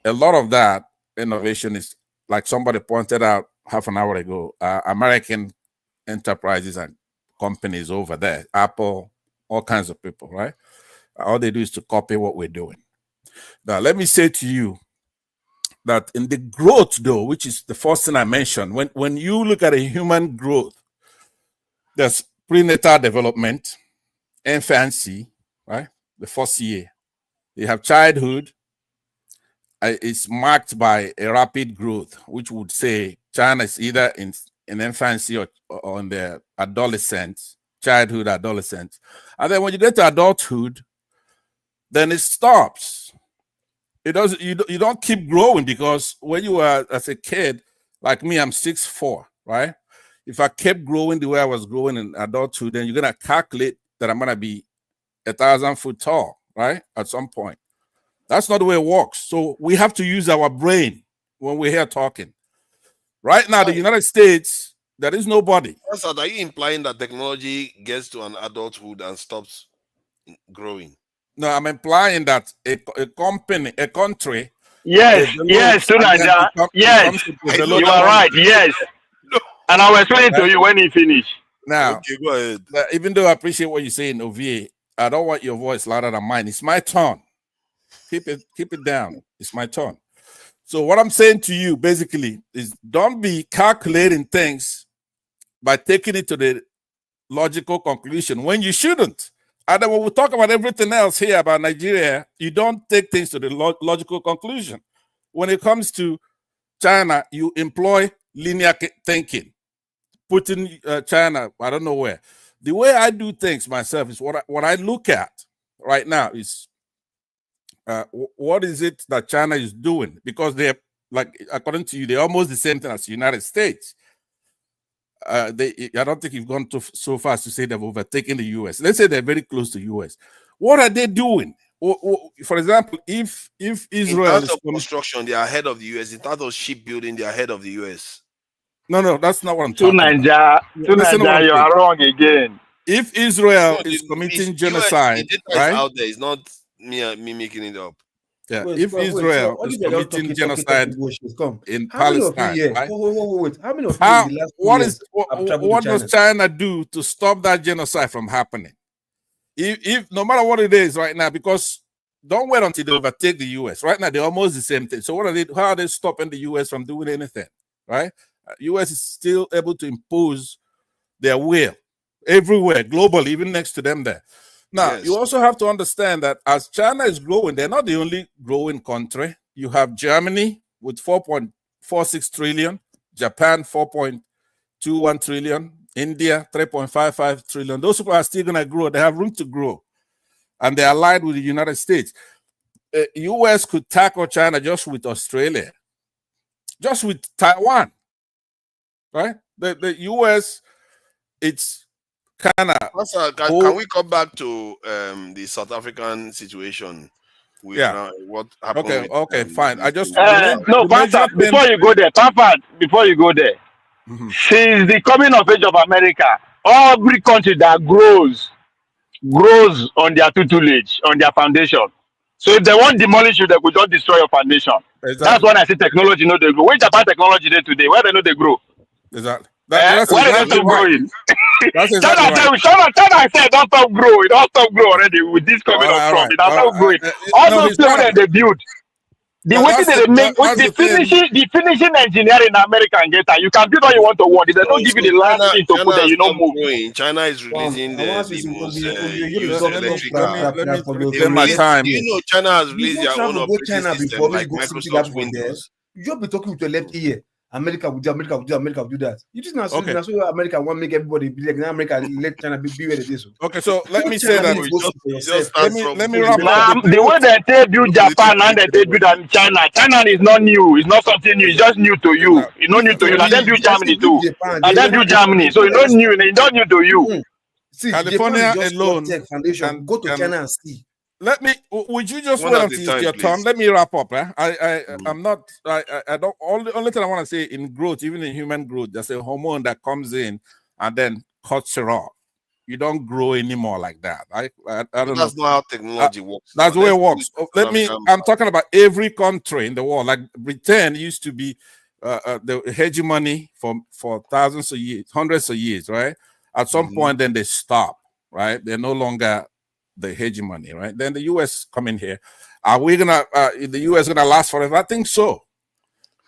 a lot of that innovation is, like somebody pointed out half an hour ago, American enterprises and companies over there, Apple, all kinds of people, right? All they do is to copy what we're doing. Now, let me say to you that in the growth, though, which is the first thing I mentioned, when you look at a human growth, there's prenatal development, infancy, right? The first year. You have childhood. It's marked by a rapid growth, which would say China is either in infancy or in the adolescence, childhood, adolescence. And then when you get to adulthood, then it stops. It doesn't. You don't keep growing, because when you are as a kid, like me, I'm 6'4", right? If I kept growing the way I was growing in adulthood, then you're gonna calculate that I'm gonna be 1,000 foot tall, right? At some point. That's not the way it works. So we have to use our brain when we're here talking. Right now, the United States, there is nobody. Are you implying that technology gets to an adulthood and stops growing? No, I'm implying that a country. Yes, Tunaja. Yes, you are right. Yes. And I will explain it to you when you finish. Now, okay, go ahead. Even though I appreciate what you're saying, OVA, I don't want your voice louder than mine. It's my turn. Keep it down. It's my turn. So what I'm saying to you basically is, don't be calculating things by taking it to the logical conclusion when you shouldn't. And then when we talk about everything else here about Nigeria, you don't take things to the logical conclusion. When it comes to China, you employ linear thinking. Putting China, I don't know where. The way I do things myself is what I look at right now is what is it that China is doing? Because they're, like, according to you, they're almost the same thing as the United States. I don't think you've gone so far as to say they've overtaken the US. Let's say they're very close to the US. What are they doing? For example, if Israel in terms of construction, they are ahead of the US. In terms of shipbuilding, they are ahead of the US. No, that's not what I'm talking about. To Nigeria, you are wrong again. If Israel is committing genocide, the data right? is out there. It's not me making it up. Yeah, if Israel is committing genocide in Palestine, right? How many of you in the last what does China do to stop that genocide from happening? If no matter what it is right now, because don't wait until they overtake the US. Right now, they're almost the same thing. So how are they stopping the US from doing anything? Right? US is still able to impose their will everywhere, globally, even next to them there. Now, you also have to understand that as China is growing, they're not the only growing country. You have Germany with 4.46 trillion, Japan 4.21 trillion, India 3.55 trillion. Those people are still going to grow. They have room to grow. And they're allied with the United States. US could tackle China just with Australia, just with Taiwan, right? The US, it's kind of... Can we come back to the South African situation? with what happened. Okay, fine. I just No, the major Papa, thing. before you go there, Papa, before you go there, since the coming of age of America, every country that grows on their tutelage, on their foundation. So if they want demolish you, they could just destroy your foundation. That's Exactly. when I say technology no they grow. Which about technology they today? Where they know they grow? Exactly. That's Where they don't exactly stop right. growing? That's exactly right. China said don't stop grow. It don't stop grow already with this coming of All Trump. right. It has All stop right. growing. All No, those he's things right. that they build. The way they make with that's the the thing. finishing engineering in America and get that. You can build all you want to want. If they don't give you the last thing to put there, you don't move. China is releasing the most used electric car. Let me take my time. Do you know China has released their own go operating China system before like you go see wetin Microsoft happen for there. Windows? You just be talking with your left ear. America will do, America will do, America will do that. You just not Okay. so America want make everybody be like now America let China be where it is. Okay, so let me say that. Let me wrap Nah, up the way they take build Japan and they take build China. China is not new. It's not something new. It's just new to you. It's not new to you. And then build Germany too. And then build Germany. So it's not new. It's not new to you. See, California Japan is just alone tech foundation. Go to China and see. Let me. Would you just One wait at until a it's time, your please. turn? Let me wrap up. I'm not. I don't. Only thing I want to say in growth, even in human growth, there's a hormone that comes in and then cuts it off. You don't grow anymore like that. I don't know. That's not how technology works. That's the way it works. Let me. African I'm talking about every country in the world. Like Britain used to be the hegemony for thousands of years, hundreds of years, right? At some point, then they stop. Right? They're no longer the hegemony, right? Then the US come in here. Are we gonna the US gonna last forever? I think so.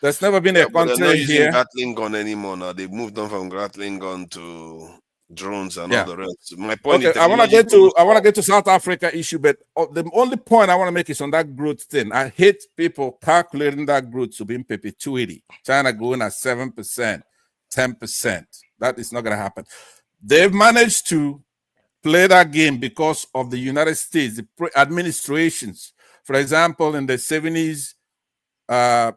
There's never been a but they're not country using here. Gatling gun anymore now. They've moved on from Gatling gun to drones and all the rest. My point Okay, is I want to get to South Africa issue, but the only point I want to make is on that growth thing. I hate people calculating that growth to be in perpetuity. China going at 7%, 10%. That is not gonna happen. They've managed to play that game because of the United States, the administrations. For example, in the 70s,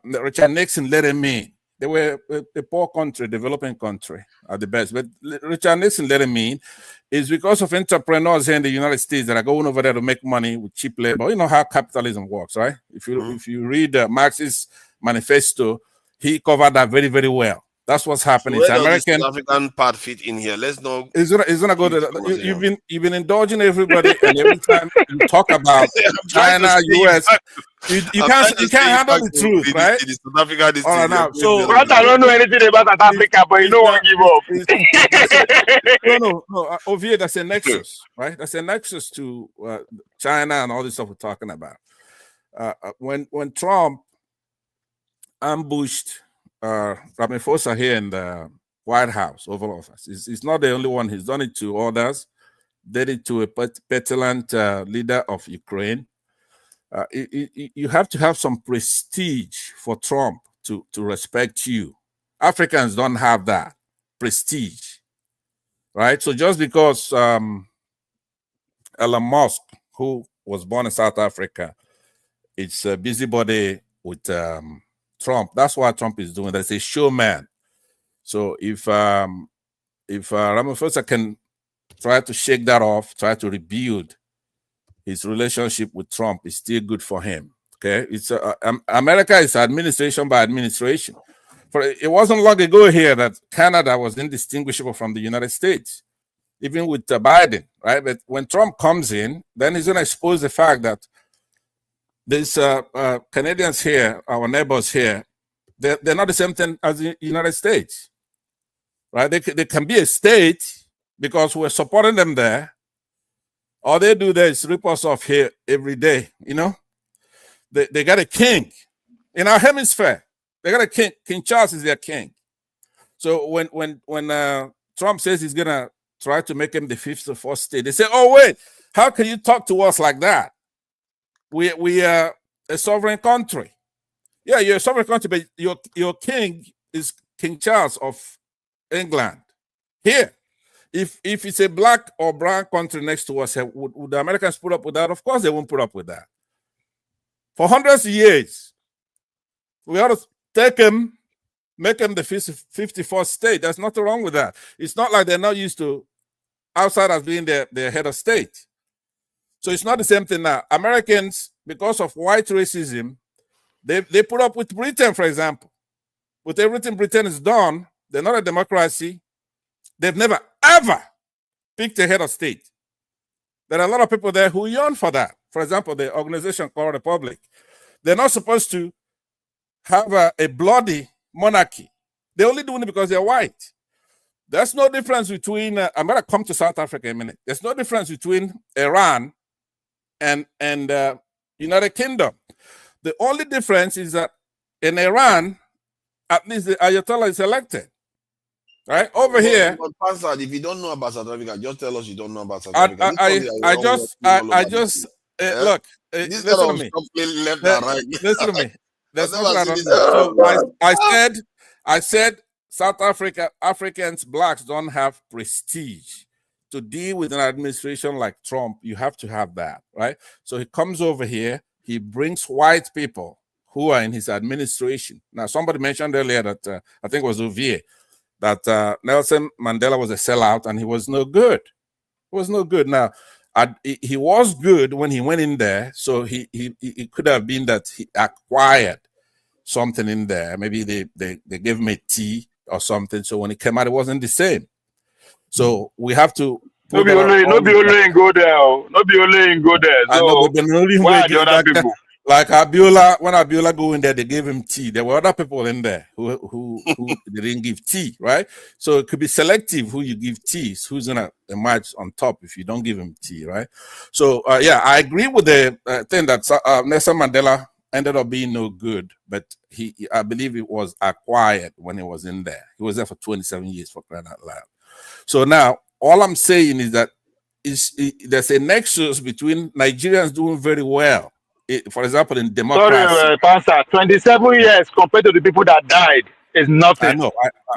Richard Nixon let him in. They were a poor country, developing country at the best. But Richard Nixon let him in is because of entrepreneurs here in the United States that are going over there to make money with cheap labor. You know how capitalism works, right? If you read Marx's manifesto, he covered that very, very well. That's what's happening. So It's where does American. this African part fit in here? Let's know. It's gonna go to you've been indulging everybody, and every time you talk about China, US, you can't handle the truth, right? South Africa, All right, now, so I don't know anything about South Africa, but you don't want to give up. No. Over here, that's a nexus, right? That's a nexus to China and all this stuff we're talking about. When Trump ambushed Ramaphosa here in the White House, Oval Office. He's not the only one. He's done it to others. Did it to a petulant leader of Ukraine. You have to have some prestige for Trump to respect you. Africans don't have that prestige, right? So just because Elon Musk, who was born in South Africa, it's a busybody with Trump. That's what Trump is doing. That's a showman. So if Ramaphosa can try to shake that off, try to rebuild his relationship with Trump, it's still good for him. Okay, it's America is administration by administration. For it wasn't long ago here that Canada was indistinguishable from the United States, even with Biden, right? But when Trump comes in, then he's going to expose the fact that these Canadians here, our neighbors here, they're not the same thing as the United States, right? They can be a state because we're supporting them there. All they do there is rip us off here every day, you know? They got a king in our hemisphere. They got a king. King Charles is their king. So when Trump says he's gonna try to make him the fifth or fourth state, they say, "Oh wait, how can you talk to us like that? We are a sovereign country. Yeah, you're a sovereign country, but your king is King Charles of England. Here, if it's a black or brown country next to us, would the Americans put up with that? Of course, they won't put up with that. For hundreds of years, we ought to take him, make him the 54th state. There's nothing wrong with that. It's not like they're not used to outsiders being their head of state. So it's not the same thing now. Americans, because of white racism, they put up with Britain, for example. With everything Britain has done, they're not a democracy. They've never, ever picked a head of state. There are a lot of people there who yearn for that. For example, the organization called Republic. They're not supposed to have a bloody monarchy. They're only doing it because they're white. There's no difference between, I'm going to come to South Africa in a minute. There's no difference between Iran and United Kingdom. The only difference is that in Iran, at least the Ayatollah is elected. Right? Over here. But Pastor, if you don't know about South Africa, just tell us you don't know about South Africa. Look, listen to me. Left and right. Listen to me. There's nothing I don't know. So I said South Africa, Africans, blacks don't have prestige. To deal with an administration like Trump, you have to have that, right? So he comes over here, he brings white people who are in his administration. Now, somebody mentioned earlier that, I think it was Ovie, that Nelson Mandela was a sellout and he was no good. He was no good. Now, he was good when he went in there, so it could have been that he acquired something in there. Maybe they gave him a tea or something, so when he came out, it wasn't the same. So we have to. No be only go there. No be only go there. So I know, but why are the other people? Like Abiola, when Abiola go in there, they gave him tea. There were other people in there who they didn't give tea, right? So it could be selective who you give tea, who's gonna emerge on top if you don't give him tea, right? So yeah, I agree with the thing that Nelson Mandela ended up being no good, but I believe it was acquired when he was in there. He was there for 27 years, for crying out loud. So now, all I'm saying is that there's a nexus between Nigerians doing very well. For example, in democracy. Sorry, Pastor, 27 years compared to the people that died is nothing.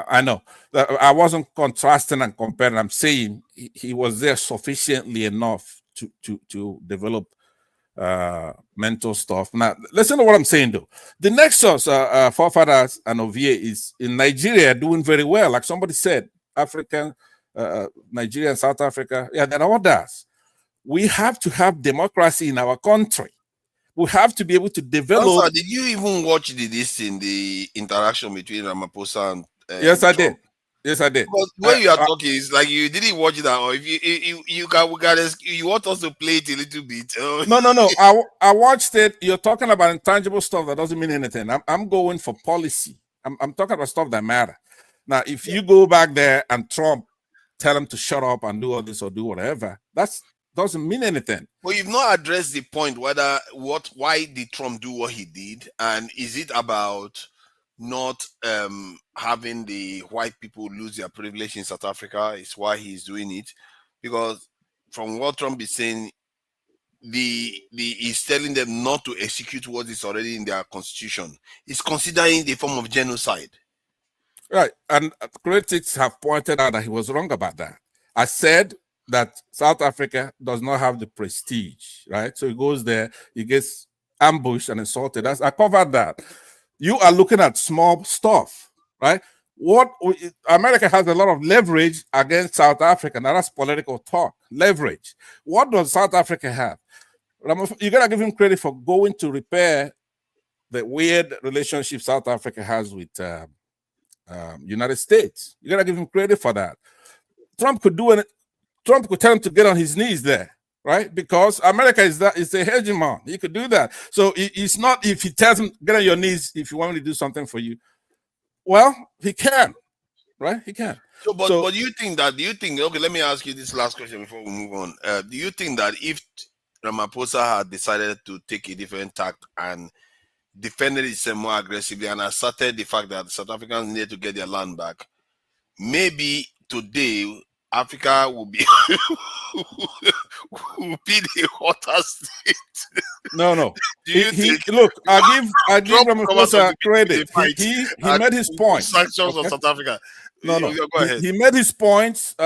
I know. I wasn't contrasting and comparing. I'm saying he was there sufficiently enough to develop mental stuff. Now, listen to what I'm saying, though. The nexus, forefathers and Ovie, is in Nigeria doing very well. Like somebody said, African, Nigeria, and South Africa. Yeah, there are others. We have to have democracy in our country. We have to be able to develop. Also, did you even watch the interaction between Ramaphosa and yes, I Trump? did. Yes, I did. Because when you are talking, it's like you didn't watch that, or if you want us to play it a little bit. No. I watched it. You're talking about intangible stuff that doesn't mean anything. I'm going for policy. I'm talking about stuff that matter. Now, if you go back there and Trump tell him to shut up and do all this or do whatever, that doesn't mean anything. Well, you've not addressed the point why did Trump do what he did, and is it about not having the white people lose their privilege in South Africa? Is why he's doing it? Because from what Trump is saying, he's telling them not to execute what is already in their constitution. He's considering the form of genocide. Right, and critics have pointed out that he was wrong about that. I said that South Africa does not have the prestige, right? So he goes there, he gets ambushed and assaulted. I covered that. You are looking at small stuff, right? America has a lot of leverage against South Africa. Now that's political talk, leverage. What does South Africa have? You gotta give him credit for going to repair the weird relationship South Africa has with United States. You gotta give him credit for that. Trump could do it. Trump could tell him to get on his knees there, right? Because America is a hegemon. He could do that. So it's not if he tells him get on your knees if you want me to do something for you. Well, he can, right? He can. So, but do you think? Okay, let me ask you this last question before we move on. Do you think that if Ramaphosa had decided to take a different tack and defended itself more aggressively and asserted the fact that South Africans needed to get their land back, maybe today Africa will be the hotter state? No. Do you think? Look, I give Ramaphosa credit. He made his point. Sanctions on South Africa. No. Go ahead. He made his points.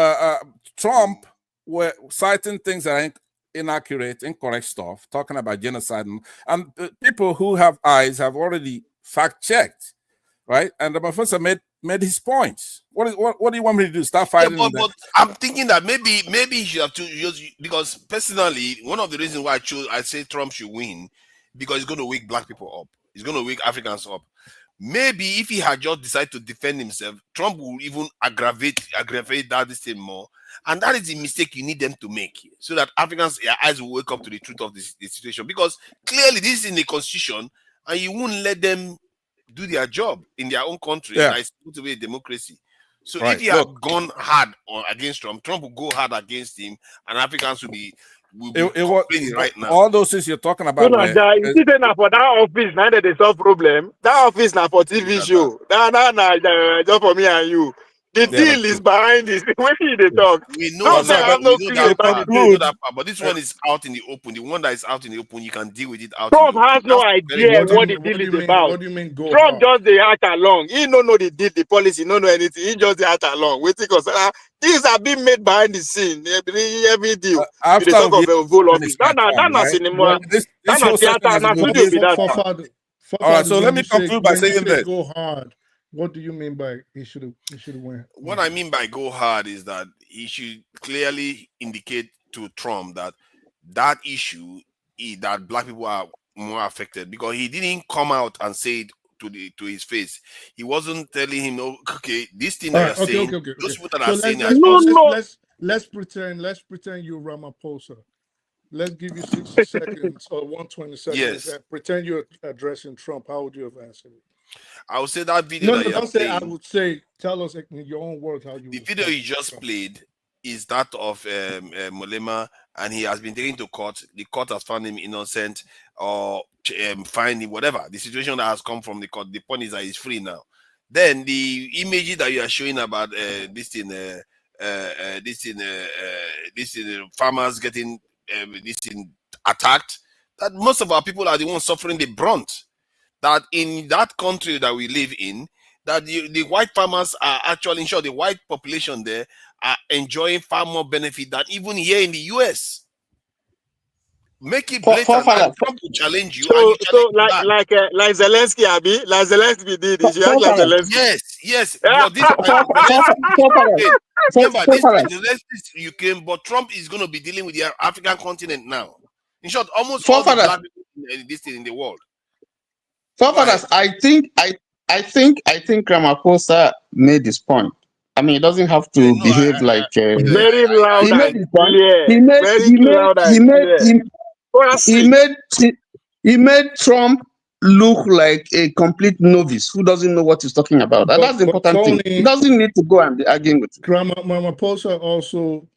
Trump were citing things that are inaccurate, incorrect stuff, talking about genocide, and people who have eyes have already fact-checked. right? And Ramaphosa made his points. What do you want me to do? Start fighting? Yeah, but I'm thinking that maybe he should have to use, because personally, one of the reasons why I say Trump should win, because it's going to wake black people up. It's going to wake Africans up. Maybe if he had just decided to defend himself, Trump will even aggravate that this thing more. And that is the mistake you need them to make, so that Africans' eyes will wake up to the truth of this situation. Because clearly this is in the constitution, and you won't let them do their job in their own country. Yeah. That is supposed to be a democracy. So Right. if he had gone hard against Trump will go hard against him, and Africans will be complaining right now. All those things you're talking about. You see, now for that office, now that they solve problem. That office now for TV show. Nah, just for me and you. The deal is behind this. Where they talk? We know that part, but this Yeah. one is out in the open. The one that is out in the open, you can deal with it out. Trump has no idea what the deal is about. What do you mean go Trump hard? just they act along. He don't know the deal, the policy, no know anything. He just they act along. Waiting because things are being made behind the scene. Every deal. After the talk of a full office. right? That's cinema. This That's whole theater. session That's has been studio. Be that. All right, so let me conclude by saying this. Go hard. What do you mean by he should have won? What I mean by go hard is that he should clearly indicate to Trump that issue that black people are more affected, because he didn't come out and say it to his face. He wasn't telling him, "Oh, okay, this thing that you're saying, those people that are saying that." Let's pretend you're Ramaphosa. Let's give you 60 seconds or 120 seconds. Yes. Pretend you're addressing Trump. How would you have answered it? I would say that video. No, don't say. I would say. Tell us in your own words how you. The video you just played is that of Molema, and he has been taken to court. The court has found him innocent or fined him, whatever. The situation that has come from the court. The point is that he's free now. Then the images that you are showing about farmers getting attacked. That most of our people are the ones suffering the brunt. That in that country that we live in, that the white farmers are actually, in short, the white population there are enjoying far more benefit than even here in the US. Make it blatant that Trump will challenge you. So like Zelensky, Abi, like Zelensky did. Like Zelensky. Yes. But this Zelensky is Ukraine, but Trump is going to be dealing with the African continent now. In short, almost all the black people in the world. Forefathers, I think Ramaphosa made this point. I mean, he doesn't have to behave like very loud. He made his point. He made Trump look like a complete novice who doesn't know what he's talking about. And that's the important thing. He doesn't need to go and be arguing with him. Ramaphosa also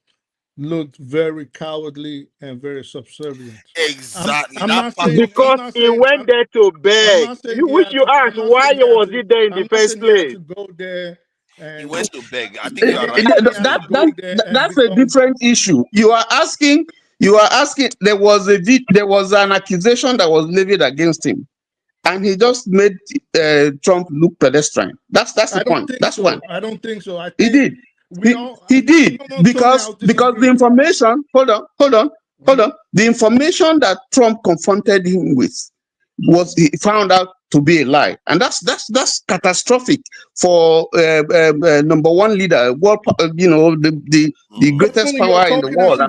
looked very cowardly and very subservient. Exactly. Because he went there to beg. Which you asked, why was he there in the first place? To go there he went to beg. I think you are right. That's a different issue. You are asking. There was an accusation that was levied against him, and he just made Trump look pedestrian. That's the point. That's one. I don't think so. I think he did. He did because the information. Hold on. The information that Trump confronted him with was he found out to be a lie, and that's catastrophic for number one leader, world, the greatest power in the world.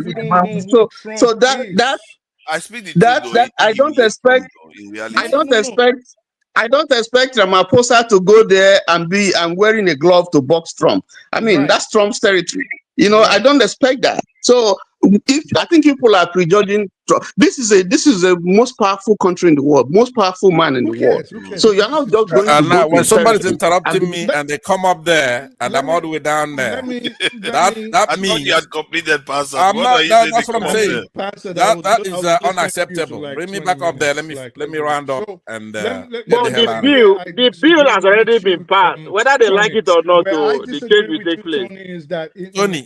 I don't expect Ramaphosa to go there and be wearing a glove to box Trump. I mean, that's Trump's territory. I don't expect that. So I think people are prejudging Trump. This is the most powerful country in the world, most powerful man in the world. So you're not just going to now when somebody's interrupting me and they come up there and I'm all the way down there. That means you had completed pastor. That's what I'm saying. That is unacceptable. Bring me back up there. Let me round up and the bill has already been passed. Whether they like it or not, the case will take place. Is that Tony,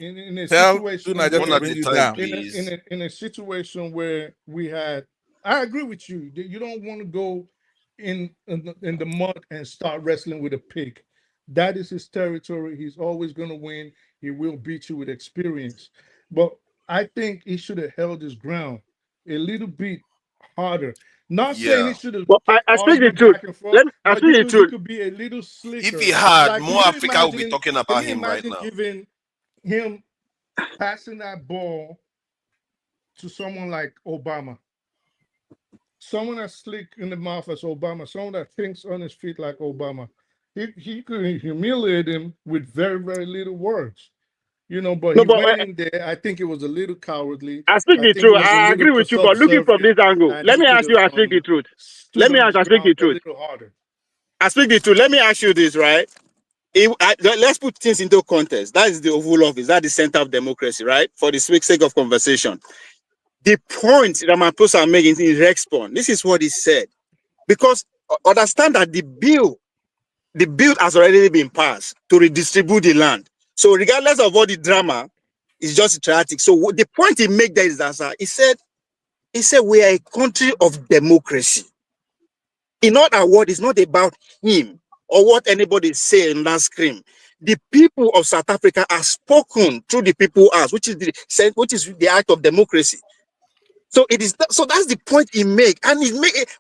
tell Nigerian to bring you down. In a situation where I agree with you. You don't want to go in the mud and start wrestling with a pig. That is his territory. He's always going to win. He will beat you with experience. But I think he should have held his ground a little bit harder. Not saying it should have But kept I speak the arguing truth. back and forth, I but speak the you truth. could be a little slicker. If he had, Like, more Africa will be talking about him right now. Giving him passing that ball to someone like Obama, someone that's slick in the mouth as Obama, someone that thinks on his feet like Obama. He could humiliate him with very, very little words. You know, but he went in there. I think it was a little cowardly. I speak the truth. I agree with you, but looking from this angle, let me ask you, I speak the truth. Let me ask, I speak the truth. I speak the truth. Let me ask you this, right? Let's put things into context. That is the Oval Office. That is the center of democracy, right? For the sake of conversation. The point Ramaphosa making in response, this is what he said. Because understand that the bill has already been passed to redistribute the land. So regardless of all the drama, it's just tragic. So the point he made there is that he said we are a country of democracy. In other words, it's not about him or what anybody say in that screen. The people of South Africa are spoken through the people house, which is the act of democracy. So that's the point he make, and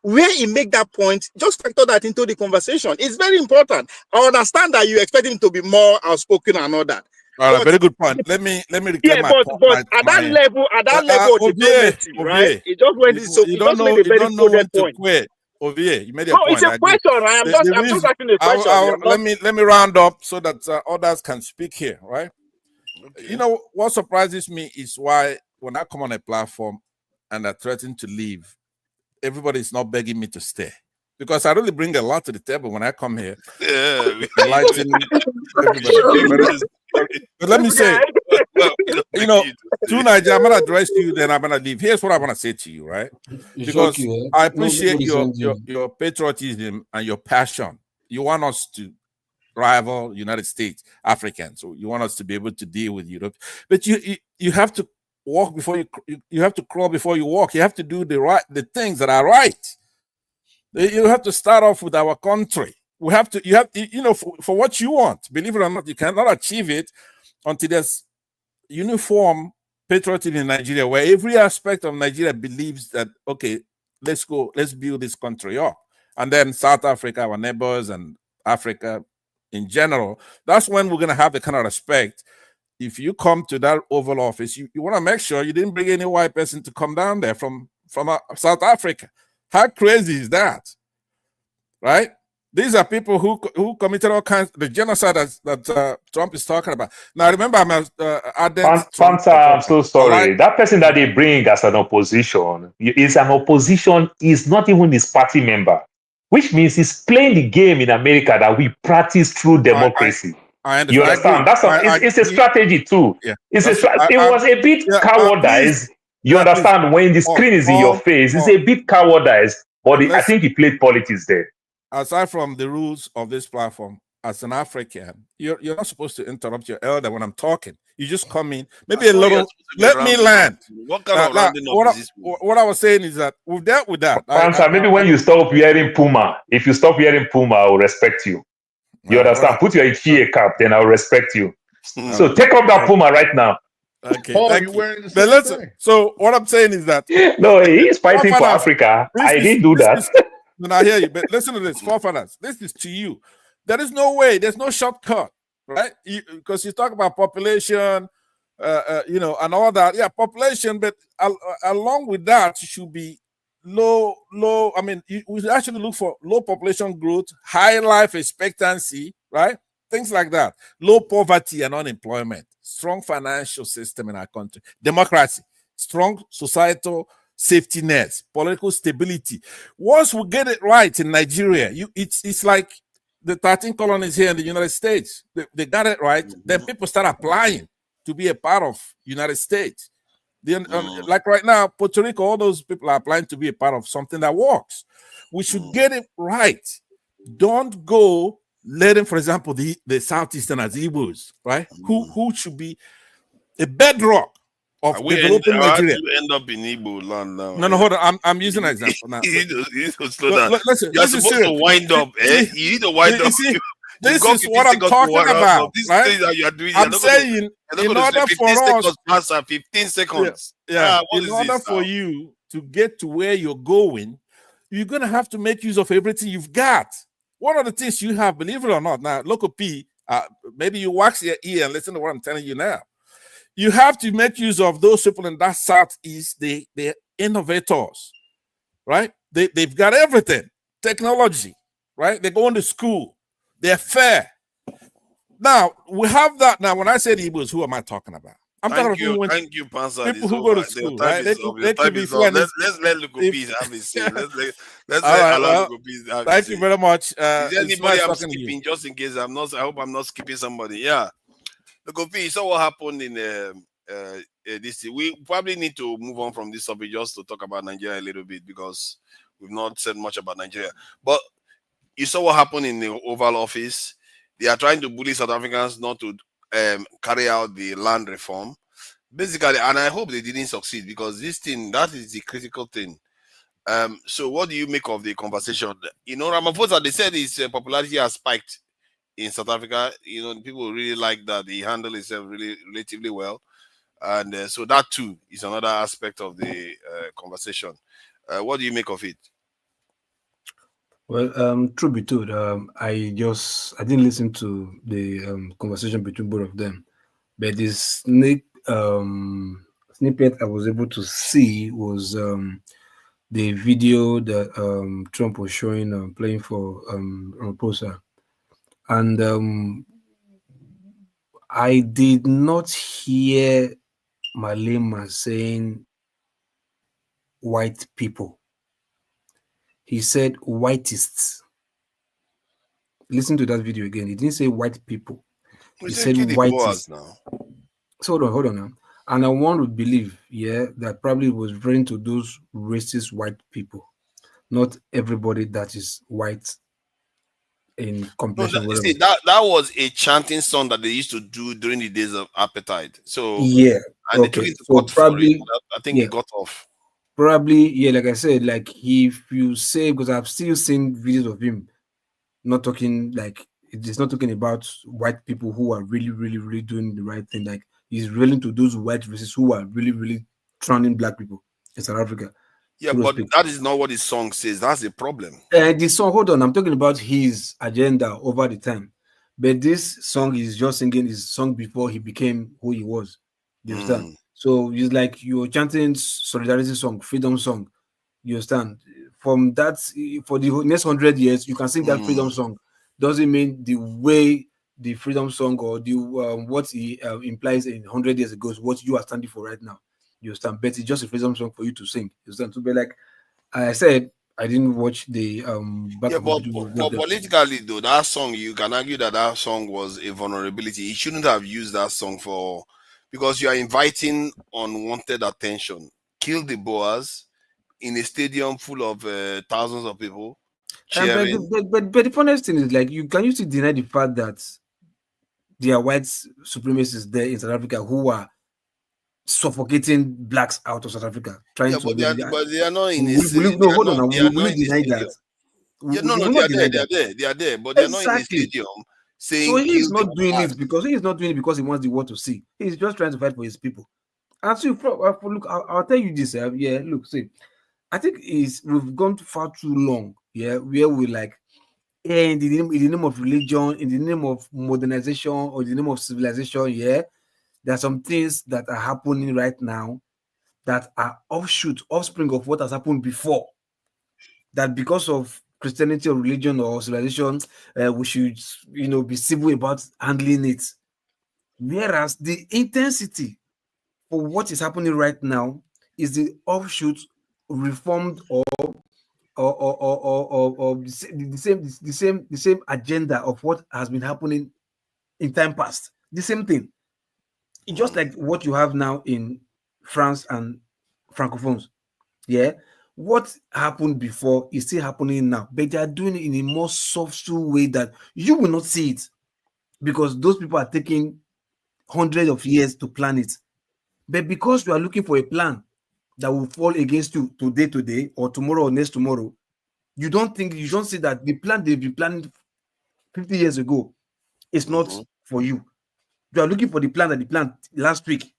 where he make that point, just factor that into the conversation. It's very important. I understand that you expect him to be more outspoken and all that. All right, very good point. Let me reclaim my point. But at that level of diplomacy, right? It just went so you don't know when to quit. Ovie, you made a point. It's a question. I'm just asking a question. Let me round up so that others can speak here, right? Okay. You know what surprises me is why when I come on a platform and I threaten to leave, everybody is not begging me to stay, because I really bring a lot to the table when I come here. Yeah, enlightening everybody. But let me say, you know, to Nigeria, I'm gonna address you, then I'm gonna leave. Here's what I want to say to you, right? Because I appreciate your patriotism and your passion. You want us to rival United States, Africans, so you want us to be able to deal with Europe, but you have to walk before you have to crawl before you walk. You have to do the things that are right. You have to start off with our country. You know, for what you want, believe it or not, you cannot achieve it until there's uniform patriotism in Nigeria, where every aspect of Nigeria believes that, okay, let's build this country up. And then South Africa, our neighbors, and Africa in general, that's when we're going to have the kind of respect. If you come to that Oval Office, you want to make sure you didn't bring any white person to come down there from South Africa. How crazy is that, right? These are people who committed all kinds the genocide that Trump is talking about. Now, remember, I'm I'm so sorry. That person that they bring as an opposition is an opposition, is not even his party member, which means he's playing the game in America that we practice through democracy. You understand? It's a strategy too. Yeah. It was a bit cowardice. You understand? When the screen is in your face, it's a bit cowardice. But I think he played politics there. Aside from the rules of this platform, as an African, you're not supposed to interrupt your elder when I'm talking. You just come in, maybe a little. Let me land. What kind of rounding up is this? What I was saying is that we've dealt with that. Maybe when you stop wearing Puma, if you stop wearing Puma, I will respect you. You understand? Right. Put your Ichie cap, then I'll respect you. So take off that Puma right now. Okay. You're wearing the same thing. So what I'm saying is that no, he's fighting for Africa. I didn't do that. And I hear you, but listen to this, forefathers. This is to you. There is no way. There's no shortcut, right? Because you talk about population, you know, and all that. Yeah, population, but along with that, it should be low. I mean, we actually look for low population growth, high life expectancy, right? Things like that. Low poverty and unemployment, strong financial system in our country, democracy, strong societal safety nets, political stability. Once we get it right in Nigeria, it's like the 13 colonies here in the United States. They got it right. Then people start applying to be a part of United States. Then, like right now, Puerto Rico, all those people are applying to be a part of something that works. We should get it right. Don't go letting, for example, the Southeasterners, Igbos, right? Who should be a bedrock of developing Nigeria. You end up in Igbo land now. No, hold on. I'm using an example now. You need to slow down. Listen, you're supposed to wind up. You need to wind up. This is what I'm talking about. Right? Things that you are doing. I'm saying, in order for us, 15 seconds. Yeah. In order for you to get to where you're going, you're going to have to make use of everything you've got. One of the things you have, believe it or not, now, Local P, maybe you wax your ear and listen to what I'm telling you now. You have to make use of those people in that Southeast, they're innovators, right? They've got everything, technology, right? They're going to school. They're fair. Now, we have that. Now, when I say the Igbos, who am I talking about? I'm talking about Thank you, Pansa. people who go to school, right? They can be fair. Let's let Lukopis have his say. Let's allow Lukopis have his say. Thank you very much. Is there anybody nice I'm skipping, just in case I'm not? I hope I'm not skipping somebody. Yeah, Lukopi, you saw what happened in this. We probably need to move on from this topic just to talk about Nigeria a little bit, because we've not said much about Nigeria. But you saw what happened in the Oval Office. They are trying to bully South Africans not to carry out the land reform, basically, and I hope they didn't succeed, because this thing, that is the critical thing. So what do you make of the conversation? You know, Ramaphosa, they said his popularity has spiked in South Africa. You know, people really like that he handled himself relatively well, and so that too is another aspect of the conversation. What do you make of it? Well, truth be told, I didn't listen to the conversation between both of them, but this snippet I was able to see was the video that Trump was showing playing for Ramaphosa, and I did not hear Malema saying white people. He said whiteists. Listen to that video again. He didn't say white people. He said whiteists. Now. So hold on now. And I want to believe, that probably was referring to those racist white people, not everybody that is white in complexion. No, that was a chanting song that they used to do during the days of apartheid. So yeah, and okay. they took it to So court probably, for it. I think it got off. Probably, like I said, like if you say, because I've still seen videos of him not talking, like it's not talking about white people who are really, really, really doing the right thing. Like he's relating to those white racists who are really, really drowning black people in South Africa. Yeah, but that is not what his song says. That's the problem. The song, hold on, I'm talking about his agenda over the time. But this song is just singing his song before he became who he was. You understand? So it's like you're chanting solidarity song, freedom song. You understand? From that, for the next 100 years, you can sing that freedom song. Doesn't mean the way the freedom song or the what he implies in 100 years ago is what you are standing for right now. You understand? But it's just a freedom song for you to sing. You understand? To be like I said, I didn't watch the but politically though, that song, you can argue that song was a vulnerability. He shouldn't have used that song because you are inviting unwanted attention. Kill the Boers in a stadium full of thousands of people cheering. But the funniest thing is, like, you can still deny the fact that there are white supremacists there in South Africa who are suffocating blacks out of South Africa. But they are not in a stadium. No, hold on. Will we deny that? They are there, but they're not in a stadium. So he's not doing it because he wants the world to see. He's just trying to fight for his people. And so, look, I'll tell you this. Look, see, I think we've gone far too long. Where we like, in the name of religion, in the name of modernization, or in the name of civilization, there are some things that are happening right now that are offspring of what has happened before. That because of Christianity or religion or civilization, we should, be civil about handling it. Whereas the intensity for what is happening right now is the offshoot, reformed or the same agenda of what has been happening in time past. The same thing. It's just like what you have now in France and Francophones. What happened before is still happening now, but they are doing it in a more subtle way that you will not see it, because those people are taking hundreds of years to plan it. But because you are looking for a plan that will fall against you today or tomorrow or next tomorrow, you don't see that the plan they've been planning 50 years ago is not for you. You are looking for the plan that they planned last week.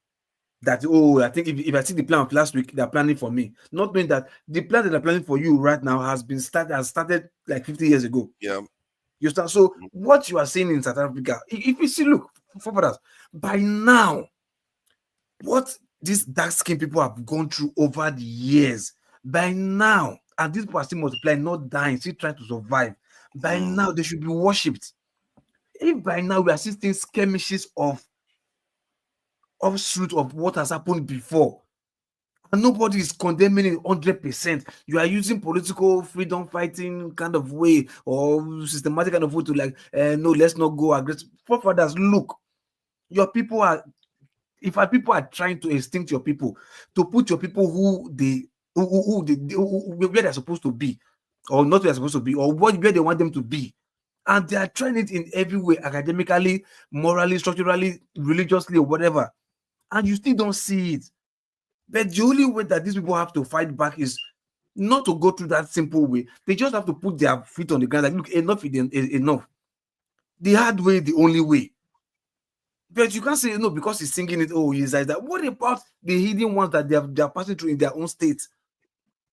that, oh, I think if I see the plan of last week, they're planning for me. Not knowing that the plan that they're planning for you right now has started like 50 years ago. Yeah. You start. So what you are seeing in South Africa, if you see, look, for us, by now, what these dark-skinned people have gone through over the years, by now, and these people are still multiplying, not dying, still trying to survive. By now, they should be worshipped. If by now we are seeing skirmishes of offshoot of what has happened before, and nobody is condemning it 100%, you are using political freedom fighting kind of way or systematic kind of way to like, no, let's not go aggressive. Forefathers, look, your people are, if our people are trying to extinct your people, to put your people where they're supposed to be, or not where they're supposed to be, or where they want them to be, and they are trying it in every way, academically, morally, structurally, religiously, or whatever, and you still don't see it. But the only way that these people have to fight back is not to go through that simple way. They just have to put their feet on the ground, like, look, enough is enough. The hard way, the only way. But you can't say no because he's singing it. Oh, he's like that. What about the hidden ones that they are passing through in their own state?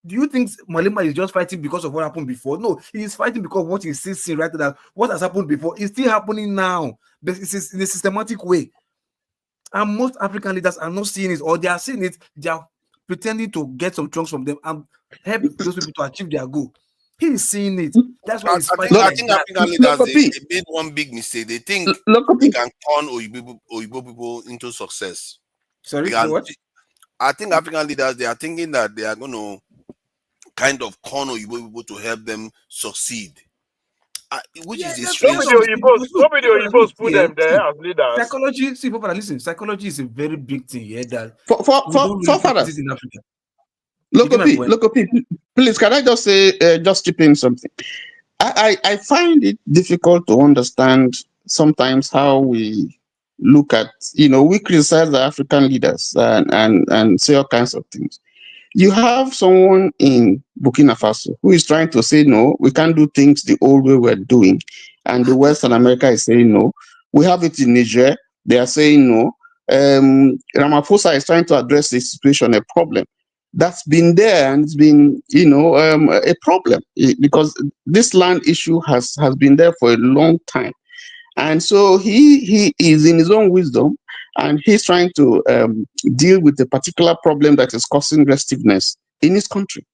Do you think Malema is just fighting because of what happened before? No, he is fighting because what he sees right now, what has happened before, is still happening now. But it's in a systematic way. And most African leaders are not seeing it, or they are seeing it, they are pretending to get some chunks from them and help those people to achieve their goal. He is seeing it. That's why he's fighting. I think African leaders, they made one big mistake. They think they can turn Oyibo people into success. Sorry, what? I think African leaders, they are thinking that they are going to kind of turn Oyibo people to help them succeed. Which is a strange. Nobody Oyibos put them there as leaders. Psychology, see, listen, psychology is a very big thing here that for in Africa. Look, please, can I just say, just chip in something? I find it difficult to understand sometimes how we look at, we criticize the African leaders and say all kinds of things. You have someone in Burkina Faso who is trying to say, no, we can't do things the old way we're doing. And the Western America is saying no. We have it in Niger. They are saying no. Ramaphosa is trying to address the situation, a problem that's been there, and it's been, a problem because this land issue has been there for a long time. And so he is in his own wisdom, and he's trying to deal with the particular problem that is causing restiveness in his country.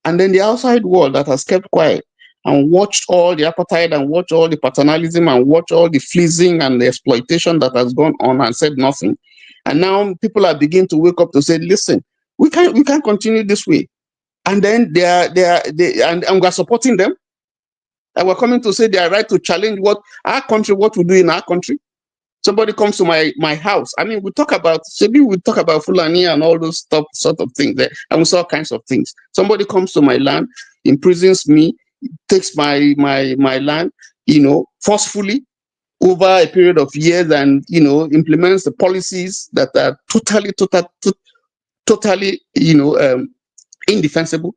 And then the outside world that has kept quiet and watched all the apartheid and watched all the paternalism and watched all the fleecing and the exploitation that has gone on and said nothing. And now people are beginning to wake up to say, listen, we can't continue this way. And then and we're supporting them. And we're coming to say they are right to challenge what we do in our country. Somebody comes to my house. I mean, we talk about Fulani and all those sort of things there, and we saw all kinds of things. Somebody comes to my land, imprisons me, takes my land, forcefully over a period of years, and implements the policies that are totally indefensible.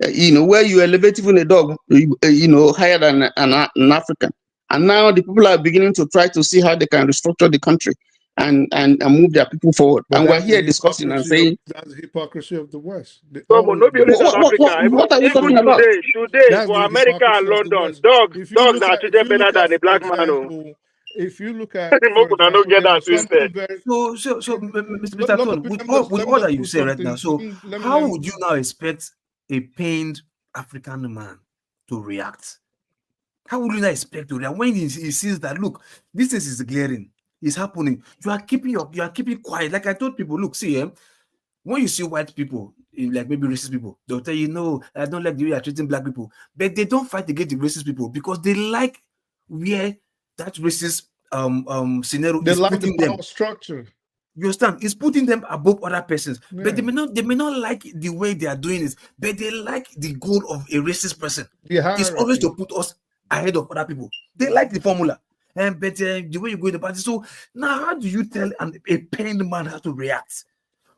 Where you elevate even a dog, higher than an African. And now the people are beginning to try to see how they can restructure the country and move their people forward. But and we're here discussing and saying that's the hypocrisy of the West. What are you talking about? Today for America and London, dogs are treated better than a black man. If you look at, for example, Mr. Tone, with all that you say right now, so how would you now expect a pained African man to react? How would you not expect to react when he sees that, look, this is glaring, it's happening? You are keeping quiet. Like I told people, look, see, when you see white people, like maybe racist people, they'll tell you, no, I don't like the way you're treating black people. But they don't fight against the racist people because they like where that racist scenario they is like putting the them. power structure. You understand? It's putting them above other persons. Yeah. But they may not like the way they are doing it, but they like the goal of a racist person. It's always to put us ahead of other people. They like the formula. But the way you go in the party. So now how do you tell a pained man how to react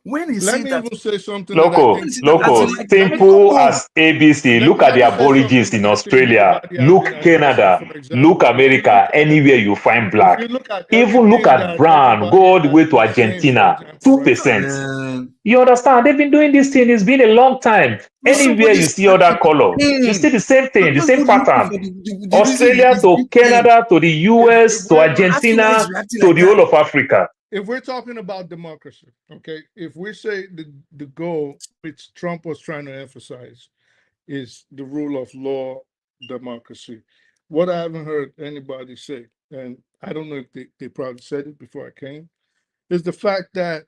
When he Let sees me that, even say something that I Loco, think. simple as ABC. Look at let the me say aborigines something in that I think Australia. nobody has been Look addressing. For Canada. Look example, America. Anywhere you find if you black. look at Even look everything at that brown. Go everybody all the has way to been saying, for Argentina. example, right 2%. You understand? They've been doing this thing. It's been a long time. Anywhere you see other color, you see the same thing, the same pattern. Australia to Canada to the US to Argentina to the whole of Africa. If we're talking about democracy, okay, if we say the goal which Trump was trying to emphasize is the rule of law, democracy, what I haven't heard anybody say, and I don't know if they probably said it before I came, is the fact that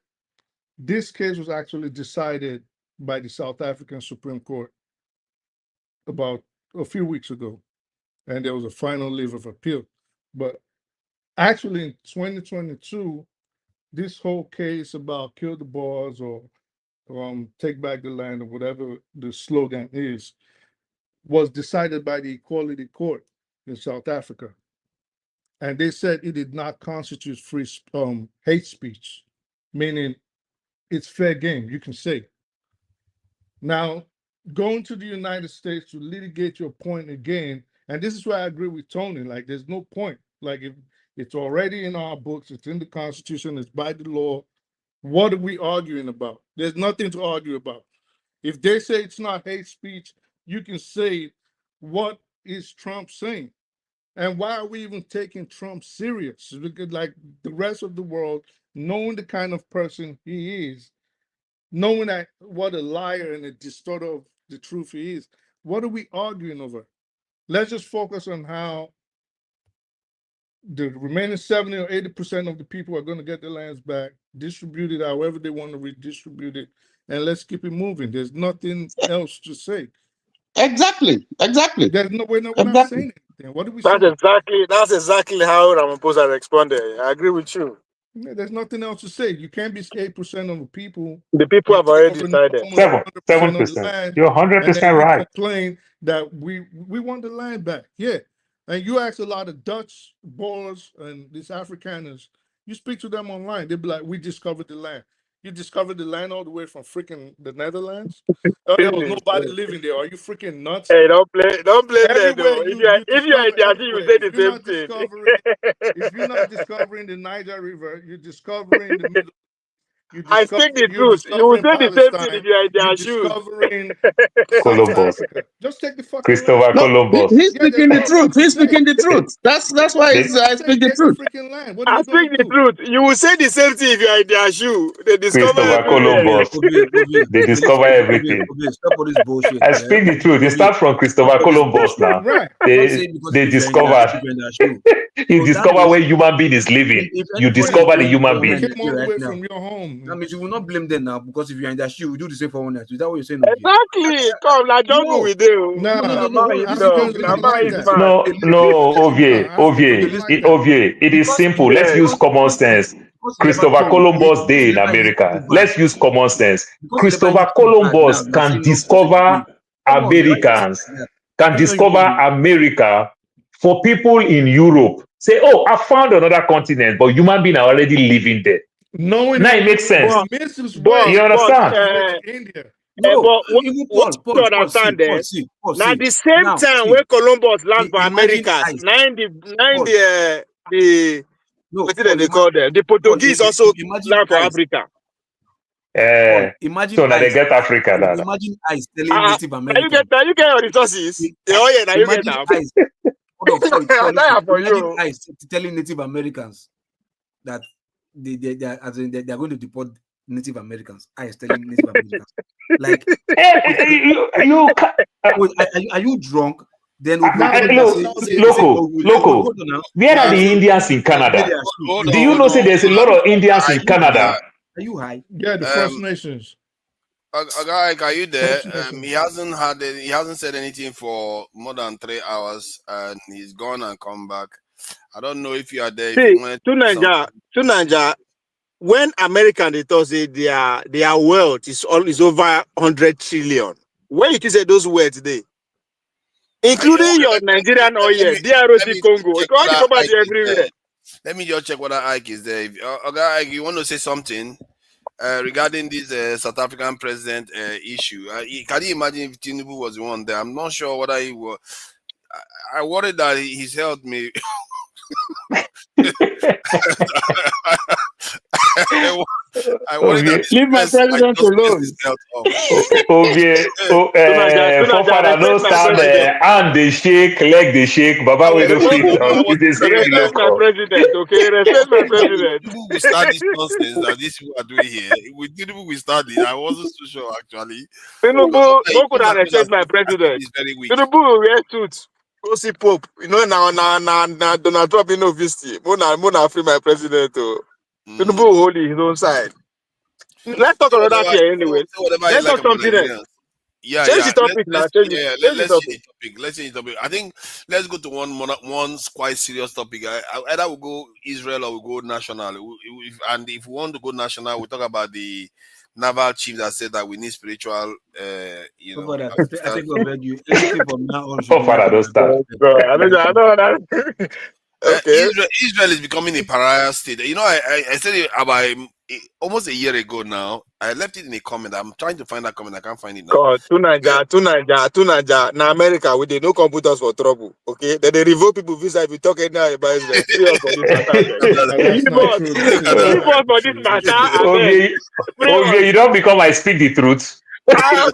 this case was actually decided by the South African Supreme Court about a few weeks ago, and there was a final leave of appeal. But actually, in 2022, this whole case about kill the boys or take back the land or whatever the slogan is, was decided by the Equality Court in South Africa. And they said it did not constitute free hate speech, meaning it's fair game, you can say. Now, going to the United States to litigate your point again, and this is why I agree with Tony, like there's no point. Like if it's already in our books, it's in the Constitution, it's by the law, what are we arguing about? There's nothing to argue about. If they say it's not hate speech, you can say, what is Trump saying? And why are we even taking Trump serious? Because like the rest of the world, knowing the kind of person he is, knowing that what a liar and a distorter of the truth he is, what are we arguing over? Let's just focus on how the remaining 70 or 80% of the people are going to get their lands back, distribute it however they want to redistribute it, and let's keep it moving. There's nothing else to say. Exactly. There's no, we're not saying anything. What are we saying? That's exactly how Ramaphosa responded. I agree with you. Yeah, there's nothing else to say. You can't be 8% of the people. The people have already decided. Almost 100% of the 7%. land. You're And then 100% you right. complain that we want the land back. Yeah. And you ask a lot of Dutch, Boers, and these Afrikaners, you speak to them online, they'll be like, we discovered the land. You discovered the land all the way from freaking the Netherlands? Oh, there was nobody living there. Are you freaking nuts? Hey, don't blame them though. Everywhere If you're in the you say the same thing. If you're not discovering the Niger River, you're discovering the Middle. I speak the truth. You will say the same thing if you're in their You're shoes. discovering South Columbus. Africa. Just take the fucking Christopher land. No, Columbus. he's Yeah, speaking the there's nothing truth. to He's say. speaking the truth. That's why I speak the Get truth. the freaking land. What are I you going speak to the do? truth. You will say the same thing if you're in their shoe. They discover Christopher everywhere. Columbus. They discover everything. Stop all this bullshit. I speak the truth. It starts from Christopher Columbus now. Right. They discovered. You discover where human being is living. You discover the human You being. came all the way from your home. That means you will not blame them now because if you're in their shoe, you do the same for 1 night. Is that what you're saying? Exactly. Come, like jungle with you. No. Africans don't like that. No, Ovie. It is simple. Let's use common sense. Christopher Columbus Day in America. Let's use common sense. Christopher Columbus can discover Americans, can discover America for people in Europe. Say, oh, I found another continent, but human beings are already living there. Knowing now it makes sense. You understand? India. But what you understand there? Now the same time when Columbus land for Americas, what did they call them? The Portuguese also land for Africa. Imagine so now they get Africa now. Imagine ICE telling Native Americans. Now you get your resources. Oh yeah, now you get them. Imagine ICE telling Native Americans that they're going to deport Native Americans. ICE telling Native Americans, like, are you drunk? Then local. Where are the Indians in Canada? Do you know? Say there's a lot of Indians in Canada. Are you high? Yeah, the First Nations. Guy, are you there? He hasn't said anything for more than 3 hours, and he's gone and come back. I don't know if you are there. See, to Nigeria, when American they thought say their wealth is over 100 trillion. Where you say those words today? Including your Nigerian oil, DRC Congo. It's all over everywhere. Let me just check whether Ike is there. Ike, you want to say something? regarding this South African president issue. Can you imagine if Tinubu was the one there? I'm not sure whether he was. I worry that his health may. I worry that leave my president alone. Forefather, no stand hand they shake, leg they shake, Baba we no fit. Respect my president, okay? Respect my president. Tinubu will start this nonsense that these people are doing here. With Tinubu we start it. I wasn't so sure actually. Tinubu, no could have respect my president. Tinubu will wear suits. Go see Pope. You know now Donald Trump in no visit. Mona free my president. Tinubu will hold his own side. Let's talk another thing anyway. Let's talk something else. Change the topic now. Change the topic. Let's change the topic. I think let's go to one quite serious topic. Either we go Israel or we go national. If we want to go national, we talk about the naval chief that said that we need spiritual. I think we'll beg you. Anything from now on. Okay. Israel is becoming a pariah state. You know, I said it about almost a year ago now. I left it in a comment. I'm trying to find that comment. I can't find it now. God, to Nigeria. Now America, we did no come put us for trouble. Okay, then they revoke people visa if you talk now about Israel. Leave us for this matter. Okay, you don't become I speak the truth. They are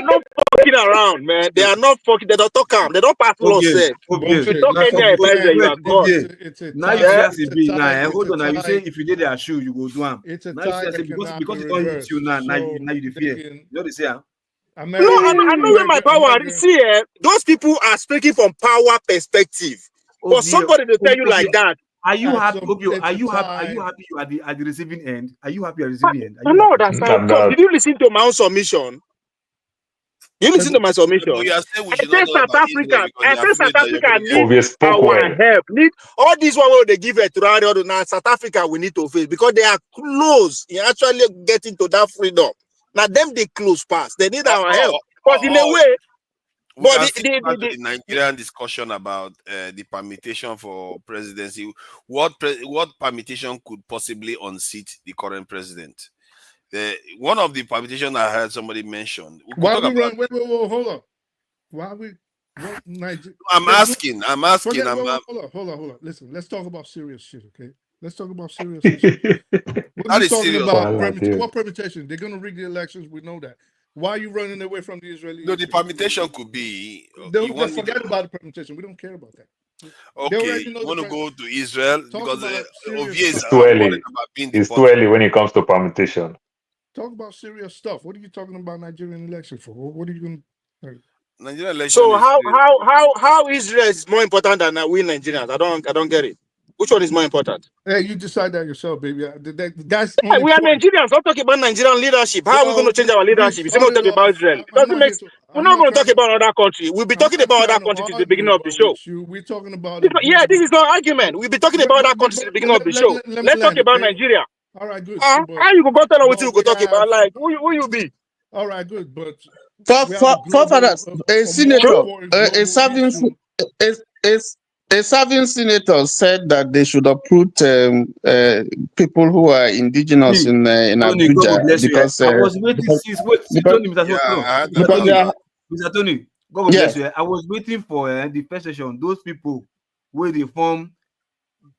not fucking around, man. They are not fucking. They don't talk calm. They don't pass law. If you talk any advisor, you are gone. Now you have to be now. Hold on. Now you say if you did their shoe, you go do them. It's a because it don't hit you now. Now you fear. You know they say. No, I know where my power is. See, those people are speaking from power perspective. For somebody to tell you like that. Are you happy? Are you happy? You are at the receiving end. Are you happy at the receiving end? I know that's right. Did you listen to my own submission? You listen to my submission. I say South Africa. South Africa needs our help. Need all these one where they give it to now. South Africa we need to face because they are close in actually getting to that freedom. Now them they close past. They need our help. But in a way. But the Nigerian discussion about the permutation for presidency, what permutation could possibly unseat the current president? One of the permutations I heard somebody mention. Wait, hold on. Why we? I'm asking. Hold on. Listen, let's talk about serious shit, okay? Let's talk about serious shit. That is serious. What permutation? They're going to rig the elections. We know that. Why are you running away from the Israelis? No, the permutation could be. Forget about the permutation. We don't care about that. Okay, you want to go to Israel because it's too early. It's too early when it comes to permutation. Talk about serious stuff. What are you talking about Nigerian election for? What are you going to? Nigerian election. So how Israel is more important than we Nigerians? I don't get it. Which one is more important? Hey, you decide that yourself, baby. That's we are Nigerians. Don't talk about Nigerian leadership. How are we going to change our leadership? If we don't talk about Israel, we're not going to talk about another country. We'll be talking about other countries at the beginning of the show. We're talking about this is no argument. We'll be talking about other countries at the beginning of the show. Let's talk about Nigeria. All right, good. How you go tell us what you go talk about? Like who you be? All right, good. But a senator, a serving senator said that they should uproot people who are indigenous in Abuja because I was waiting Mr. Tony, God bless you. I was waiting for the first session. Those people where they form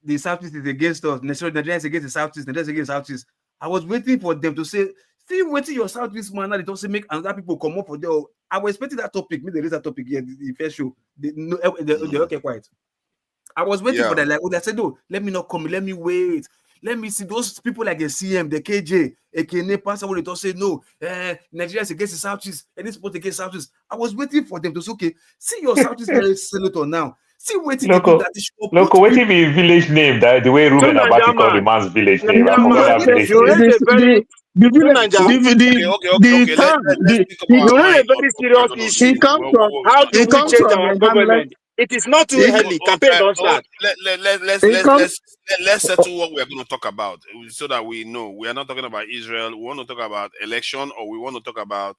the Southeast is against us, Nigeria is against the Southeast, Nigeria is against the Southeast. I was waiting for them to say, still waiting your Southeast man. They don't say make another people come up for them. I was expecting that topic. Maybe there is a topic here. The first show, they okay, quiet. I was waiting for that. Like, they said, no, let me not come. Let me wait. Let me see those people like the CM, the KJ, Ekene, Pastor, when they don't say no. Nigeria is against the Southeast, and this sport against Southeast. I was waiting for them to say, okay, see your Southeast senator now. See, waiting Loco, waiting be village name that the way Ruben Abati called the man's village name. I forgot that village name. He comes from how do we change our government? It is not too early. Campaign don't start. Let's settle what we are going to talk about so that we know we are not talking about Israel. We want to talk about election, or we want to talk about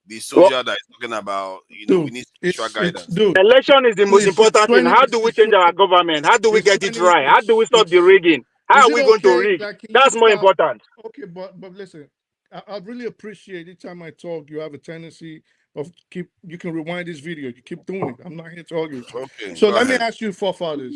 the soldier that is talking about, we need spiritual guidance. Election is the most important thing. How do we change our government? How do we get it right? How do we stop the rigging? How Is are it we going to okay rig? that can you That's more stop? important. Okay, but listen, I really appreciate each time I talk, you have a tendency of you can rewind this video. You keep doing it. I'm not here to argue with you. Okay, So go let me ahead. ask you, forefathers,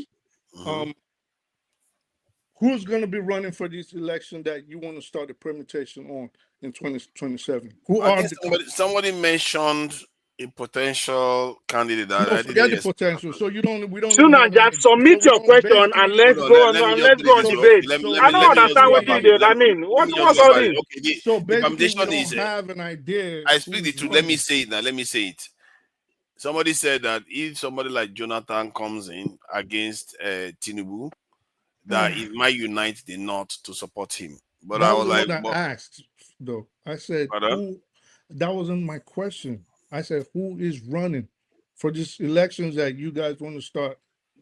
who's going to be running for this election that you want to start the permutation on in 2027? Who I are think the somebody mentioned a potential candidate. no, I didn't forget the hear. potential. So we don't even Sunan, have just submit we your don't question and basically let's Hold on, go on let me and just let's put it go on this way. debate. Okay, let I me don't just understand go what you about it. did. I mean, Let me just what's go all about it. this? Okay, so the basically we foundation don't is. have an idea. I speak the who's truth. Let me running. say it now. Let me say it. Somebody said that if somebody like Jonathan comes in against Tinubu, that it might unite the North to support him. But That I was was the like, one I but, asked, though. I said, who? That wasn't my question. I said, who is running for this elections that you guys want to start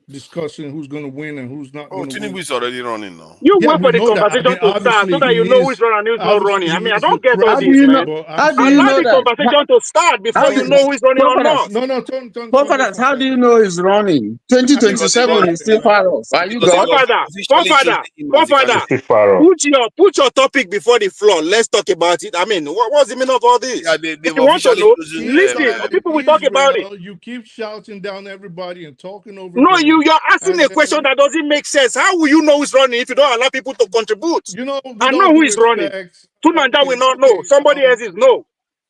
discussing who's going to win and who's not oh, going to Tinubu win? is already running now. You Yeah, wait we for the know that. I conversation mean, to start so obviously that you know who's running and who's not running. I mean, I he's the don't get all How do this, you president, know? man. but How do you Allow know the that? conversation to start How before do you know who is running or forefathers? not. no, Tony, Forefathers, just one how do you second. know he's running? Because he 2027 was is still far off. Are you because he God? was Forefather, officially chosen him as the forefather, candidate. put your topic before the floor. Let's talk about it. I mean, what's the meaning of all this? Yeah, If they've you want to officially know, chosen. Keep listen. talking People will talk about it. Israel. You keep shouting down everybody and talking over No, them. you're asking And a question then, that doesn't make sense. How will you know who's running if you don't allow people to contribute? you know, with I all know who due is running. respect, Tunanja will not know. Somebody else is no.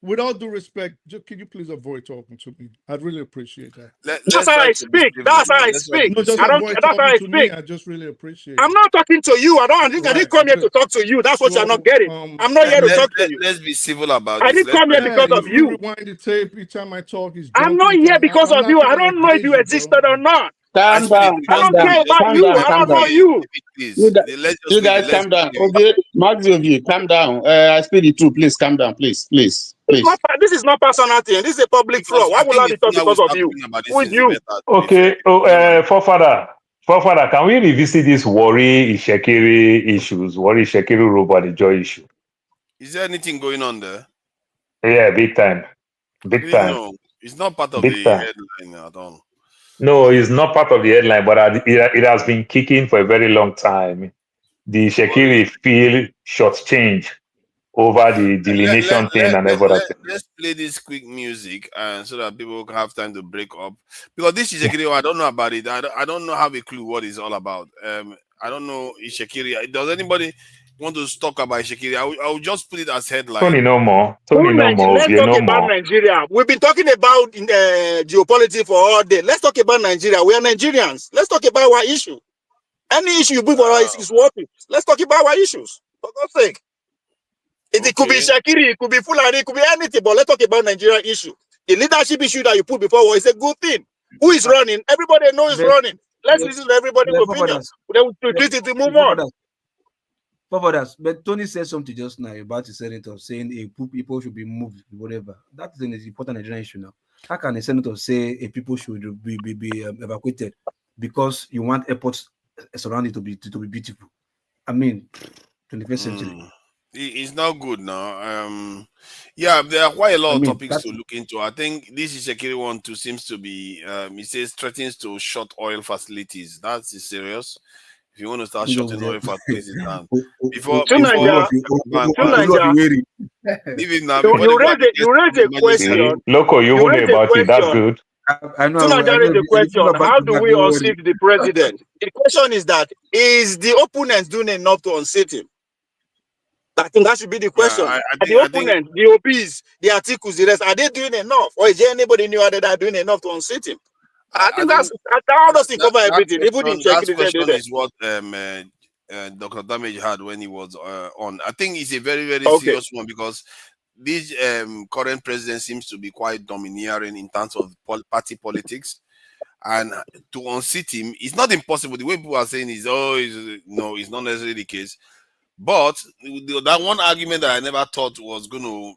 with all due respect, can you please avoid talking to me? I'd really appreciate that. That's how I speak. That's how I speak. No, just I don't. avoid That's how talking I to me. speak. I just really appreciate I'm it. not talking to you. I didn't come here to talk to you. That's what you're not getting. I'm not here to talk to you. Let's be civil about I this. didn't come here because of If you you. rewind the tape each time I talk, he's I'm jumping. not here So because I'm of not you. I trying to don't know if engage you you, bro. existed or not. Calm down, I calm don't down, care about calm you. down, I calm don't know down. you. You, Let's you just guys calm down. Okay, Max of you, calm down. I speak the truth. Please calm down, please, please, please. This is not personal thing. This is a public floor. Why would I be talking because of you? Who is you? Okay, forefather, can we revisit this Worry Ishekiri issues, Worry Ishekiri robot joy issue? Is there anything going on there? Yeah, big time, I big didn't time, know. It's not part of big the time. headline at all. No, it's not part of the headline, but it has been kicking for a very long time. The Shekiri feel shortchanged over the delineation thing and everything. Let's play this quick music and so that people can have time to break up. Because this Ishekiri, I don't know about it. I don't know, have a clue what it's all about. I don't know Ishekiri. Does anybody want to talk about Ishekiri? I will just put it as headline. Tony no more. Tony no more. Let's Ovie talk no about more. Nigeria. We've been talking about geopolitics for all day. Let's talk about Nigeria. We are Nigerians. Let's talk about our issue. Any issue you bring for us is working. Let's talk about our issues. For God's sake. It could be Shakiri, it could be Fulani, it could be anything, but let's talk about Nigeria issue. The leadership issue that you put before is a good thing. Who is running? Everybody knows is running. Let's listen to everybody's opinion. Then we treat it to move on. But Tony said something just now about the senator saying people should be moved, whatever. That is an important Nigerian issue now. How can a senator say people should be evacuated because you want airports surrounded to be beautiful? I mean, 21st century. It's not good now. Yeah, there are quite a lot of topics to look into. I think this is Shekiri one too seems to be. It says threatens to shut oil facilities. That's serious. If you want to start shutting oil facilities down, before you raise a question. Loco, you You know raise a about it. That's question. good. I know. Raise a question. How do we unseat the president? The question is that is the opponent doing enough to unseat him? I think that should be the question. The opponent, the OPs, the articles, the rest, are they doing enough? Or is there anybody new that are doing enough to unseat him? I think that's how does he cover everything? Even in that question is what Dr. Damage had when he was on. I think it's a very, very serious one because this current president seems to be quite domineering in terms of party politics. And to unseat him, it's not impossible. The way people are saying is, no, it's not necessarily the case. But that one argument that I never thought was going to,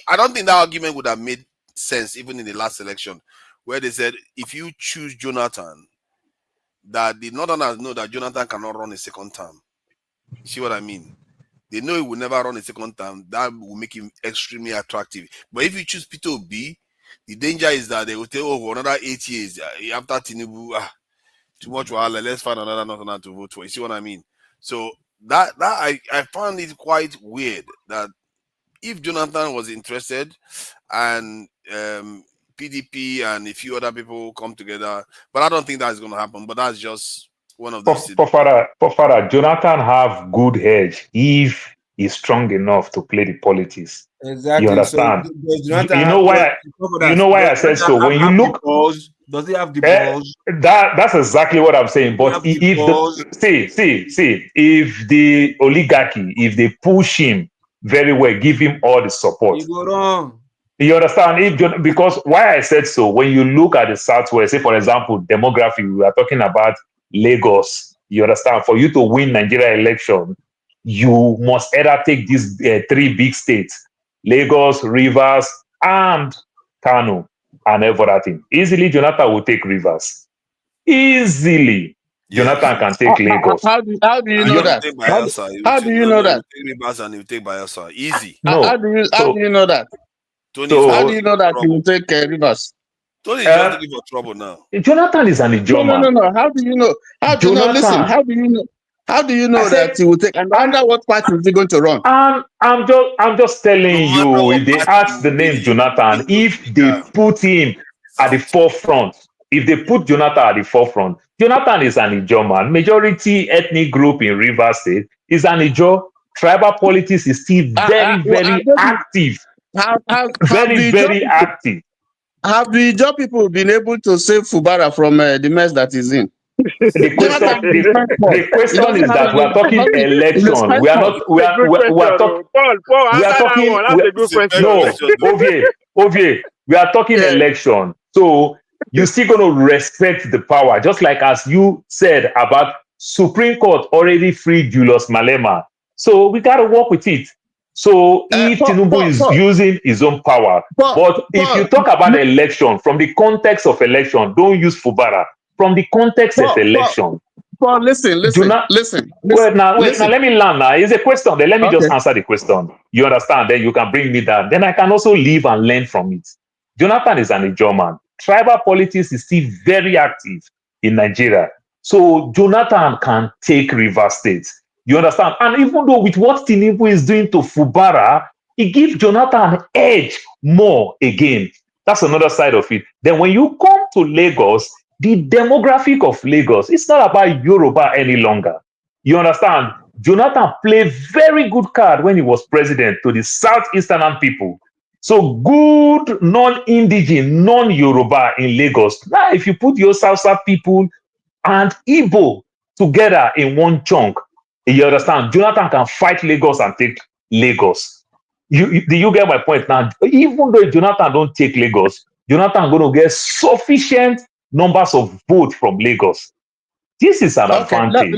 I don't think that argument would have made sense even in the last election, where they said if you choose Jonathan, that the Northerners know that Jonathan cannot run a second term. See what I mean? They know he will never run a second term. That will make him extremely attractive. But if you choose Peter Obi, the danger is that they will tell for another 8 years after Tinubu, too much wahala, let's find another Northerner to vote for. You see what I mean? So that I found it quite weird that if Jonathan was interested and PDP and a few other people come together, but I don't think that's going to happen. But that's just one of those. Fofara, Jonathan have good edge if he's strong enough to play the politics. Exactly. You understand? So you know why? I said so. When you look, does he have the balls? That's exactly what I'm saying. But if if the oligarchy, if they push him very well, give him all the support. You go wrong. You understand? Because why I said so, when you look at the Southwest, say for example, demography, we are talking about Lagos. You understand? For you to win Nigeria election, you must either take these 3 big states, Lagos, Rivers, and Kano, and everything. Easily, Jonathan will take Rivers. Easily, Jonathan can take Lagos. How do you know that? How do you know that? Rivers and he will take Bayelsa. Easy. No. How do you know that? How do you know that he will take Rivers? Tony is just looking for trouble now. Jonathan is an Ijoma. No. How do you know? How do you know? Listen. How do you know? How do you know that he will take? And under what party is he going to run? I'm just telling you. If they ask the name Jonathan, if they put him at the forefront, if they put Jonathan at the forefront, Jonathan is an Ijoma. Majority ethnic group in Rivers State is an Ijo. Tribal politics is still very active. Very active. Have the Ijaw people been able to save Fubara from the mess that he's in? The question is that we are talking election. We are not. We are talking. We are talking. No, Ovie. We are talking election. So you're still going to respect the power, just like as you said about Supreme Court already freed Julius Malema. So we got to work with it. So if Tinubu is using his own power, but if you talk about election from the context of election, don't use Fubara. From the context of election. But listen. Wait, now, let me learn now. It's a question. Then let me just answer the question. You understand? Then you can bring me down. Then I can also live and learn from it. Jonathan is an Ijaw man. Tribal politics is still very active in Nigeria. So Jonathan can take Rivers State. You understand? And even though with what Tinubu is doing to Fubara, it gives Jonathan an edge more again. That's another side of it. Then when you come to Lagos, the demographic of Lagos, it's not about Yoruba any longer. You understand? Jonathan played very good card when he was president to the Southeastern people. So good non-indigenous, non-Yoruba in Lagos. Now, if you put your South people and Igbo together in one chunk, you understand? Jonathan can fight Lagos and take Lagos. Do you get my point now? Even though Jonathan don't take Lagos, Jonathan going to get sufficient numbers of votes from Lagos. This is an advantage.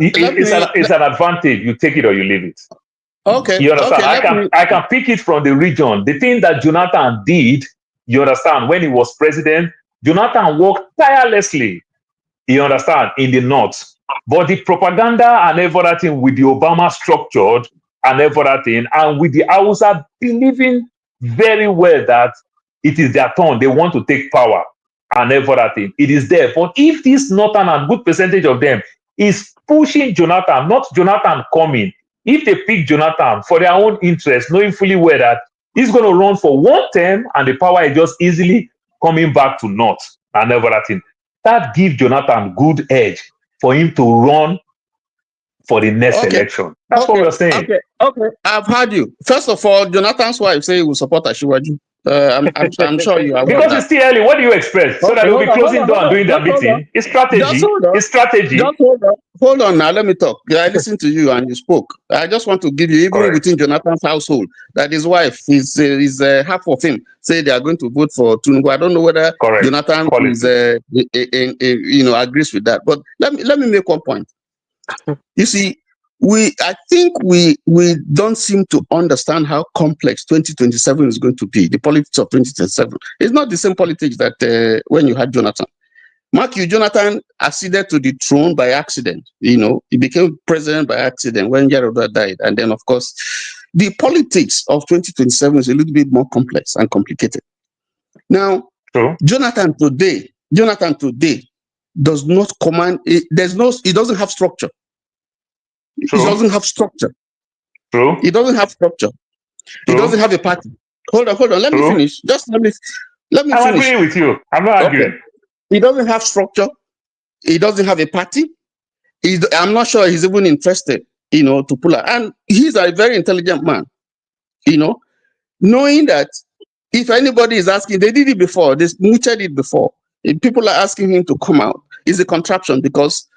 It's an advantage. You take it or you leave it. Okay. You understand? I can pick it from the region. The thing that Jonathan did, you understand, when he was president, Jonathan worked tirelessly, you understand, in the north. But the propaganda and everything with the Obama structured and everything, and with the Hausa believing very well that it is their turn, they want to take power and everything. It is there. But if this northern and good percentage of them is pushing Jonathan, not Jonathan coming, if they pick Jonathan for their own interest, knowing fully well that he's going to run for one term and the power is just easily coming back to north and everything, that gives Jonathan good edge for him to run for the next election. That's what we're saying. Okay, I've heard you. First of all, Jonathan's wife say he will support Ashiwaju. I'm sure you are. Because it's still early. What do you expect? So that they'll be closing door and doing their meeting. It's strategy. It's strategy. Just hold on now. Let me talk. I listened to you and you spoke. I just want to give you, even within Jonathan's household, that his wife is half of him say they are going to vote for Tinubu. I don't know whether Jonathan is agrees with that. But let me make one point. You see, I think we don't seem to understand how complex 2027 is going to be. The politics of 2027. It's not the same politics that when you had Jonathan. Mark you, Jonathan acceded to the throne by accident. You know, he became president by accident when Yaroda died. And then, of course, the politics of 2027 is a little bit more complex and complicated. Now, Jonathan today does not command. He doesn't have structure. It doesn't have structure. True. It doesn't have structure. It doesn't have a party. Hold on. Let me finish. Just let me I'm finish. agreeing with you. I'm not arguing. It doesn't have structure. It doesn't have a party. I'm not sure he's even interested, to pull out. And he's a very intelligent man, knowing that if anybody is asking, they did it before, Mucha did before. If people are asking him to come out, it's a contraption because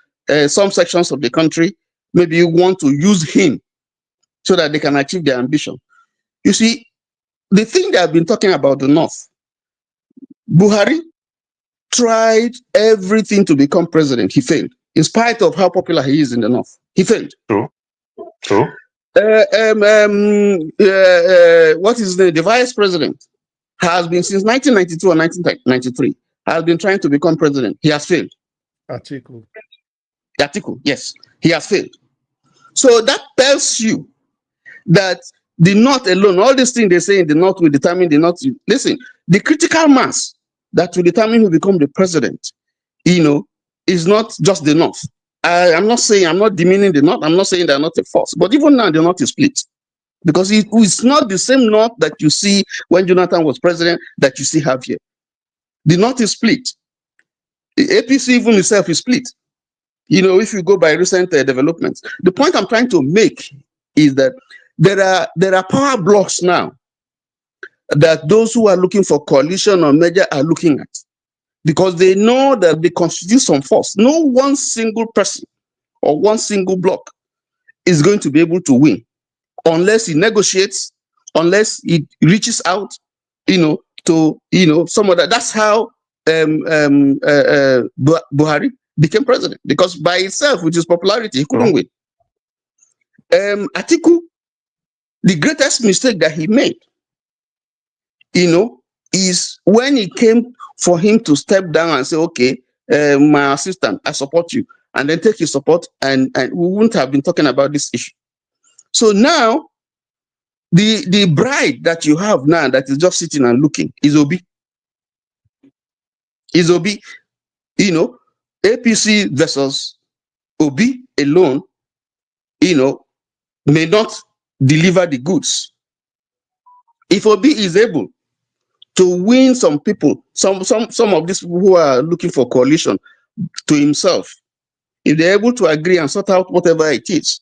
some sections of the country maybe you want to use him so that they can achieve their ambition. You see, the thing they have been talking about the North, Buhari tried everything to become president. He failed. In spite of how popular he is in the North, he failed. True. What is the vice president? Has been since 1992 or 1993, has been trying to become president. He has failed. Atiku, yes, he has failed. So that tells you that the North alone, all these things they say in the North will determine the North. Listen, the critical mass that will determine who become the president, is not just the North. I'm not demeaning the North. I'm not saying they're not a force. But even now, the North is split. Because it's not the same North that you see when Jonathan was president that you see have here. The North is split. The APC even itself is split. If you go by recent developments. The point I'm trying to make is that there are power blocks now that those who are looking for coalition or merger are looking at. Because they know that they constitute some force. No one single person or one single block is going to be able to win unless he negotiates, unless he reaches out, to some other. That's how Buhari became president, because by itself, with his popularity, he couldn't win. Atiku, the greatest mistake that he made, is when it came for him to step down and say, okay, my assistant, I support you, and then take his support, and we wouldn't have been talking about this issue. So now, the bride that you have now that is just sitting and looking is Obi. APC versus Obi alone, may not deliver the goods. If Obi is able to win some people, some of these people who are looking for coalition to himself, if they're able to agree and sort out whatever it is,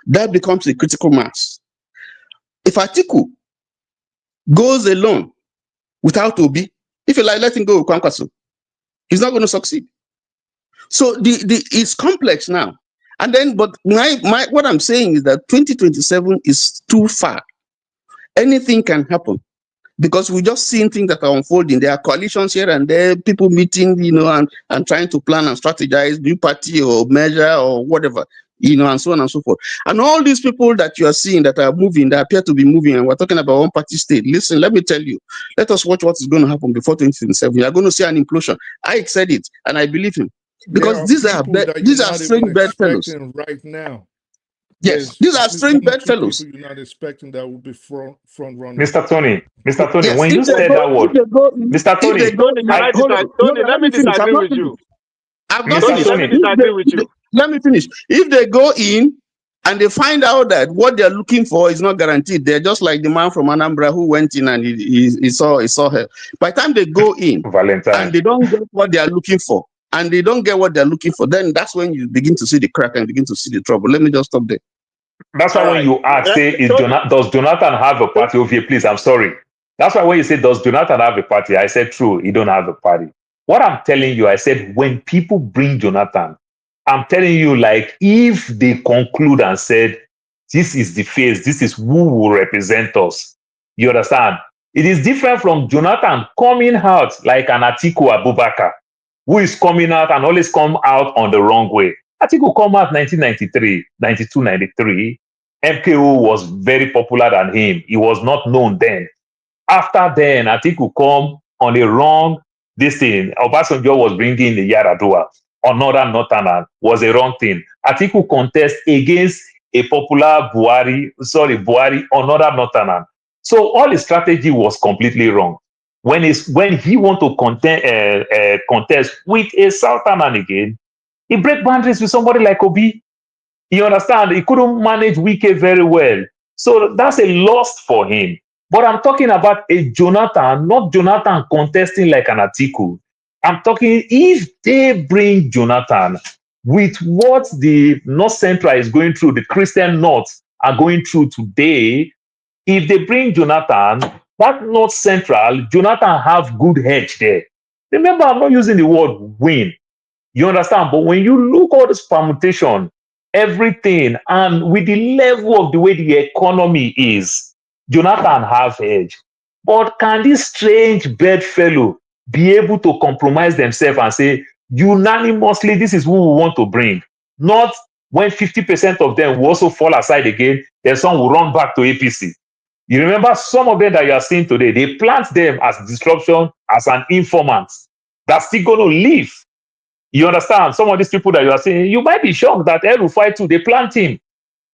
that becomes a critical mass. If Atiku goes alone without Obi, if you like, let him go with Kwankwaso, he's not going to succeed. So it's complex now. And then, but what I'm saying is that 2027 is too far. Anything can happen because we're just seeing things that are unfolding. There are coalitions here and there, people meeting, and trying to plan and strategize, new party or measure or whatever, and so on and so forth. And all these people that you are seeing that are moving, that appear to be moving, and we're talking about one party state. Listen, let me tell you, let us watch what is going to happen before 2027. You're going to see an implosion. I said it, and I believe him. Because these are strange bedfellows right now. Yes, these are strange bedfellows. You're not expecting that will be front runners. Mr. Tony, yes, when you said that word, Mr. Tony, Tony, let me disagree with you. I've not finished. Let me disagree with you. Let me finish. If they go in and they find out that what they're looking for is not guaranteed, they're just like the man from Anambra who went in and he saw her. By the time they go in and they don't get what they are looking for, then that's when you begin to see the crack and begin to see the trouble. Let me just stop there. That's why when you ask, say, does Jonathan have a party? Okay, please, I'm sorry. That's why when you say, does Jonathan have a party? I said, true, he don't have a party. What I'm telling you, I said, when people bring Jonathan, I'm telling you, like, if they conclude and said, this is the face, this is who will represent us, you understand? It is different from Jonathan coming out like an Atiku Abubakar, who is coming out and always come out on the wrong way. Atiku come out 1993, 92, 93. MKO was very popular than him. He was not known then. After then, Atiku come on the wrong, this thing. Obasanjo was bringing the Yaradua. Another Northern was a wrong thing. Atiku contest against a popular Buhari, another Northern. So all his strategy was completely wrong. When he want to contest with a Southerner again, he break boundaries with somebody like Obi. You understand? He couldn't manage Wike very well. So that's a loss for him. But I'm talking about a Jonathan, not Jonathan contesting like an Atiku. I'm talking if they bring Jonathan with what the North Central is going through, the Christian North are going through today, if they bring Jonathan, that North Central, Jonathan have good hedge there. Remember, I'm not using the word win. You understand? But when you look at this permutation, everything, and with the level of the way the economy is, Jonathan have edge. But can this strange bedfellow be able to compromise themselves and say, unanimously, this is who we want to bring? Not when 50% of them will also fall aside again, then some will run back to APC. You remember some of them that you are seeing today, they plant them as disruption, as an informant. That's still going to leave. You understand? Some of these people that you are saying, you might be shocked that El-Rufai too, they plant him.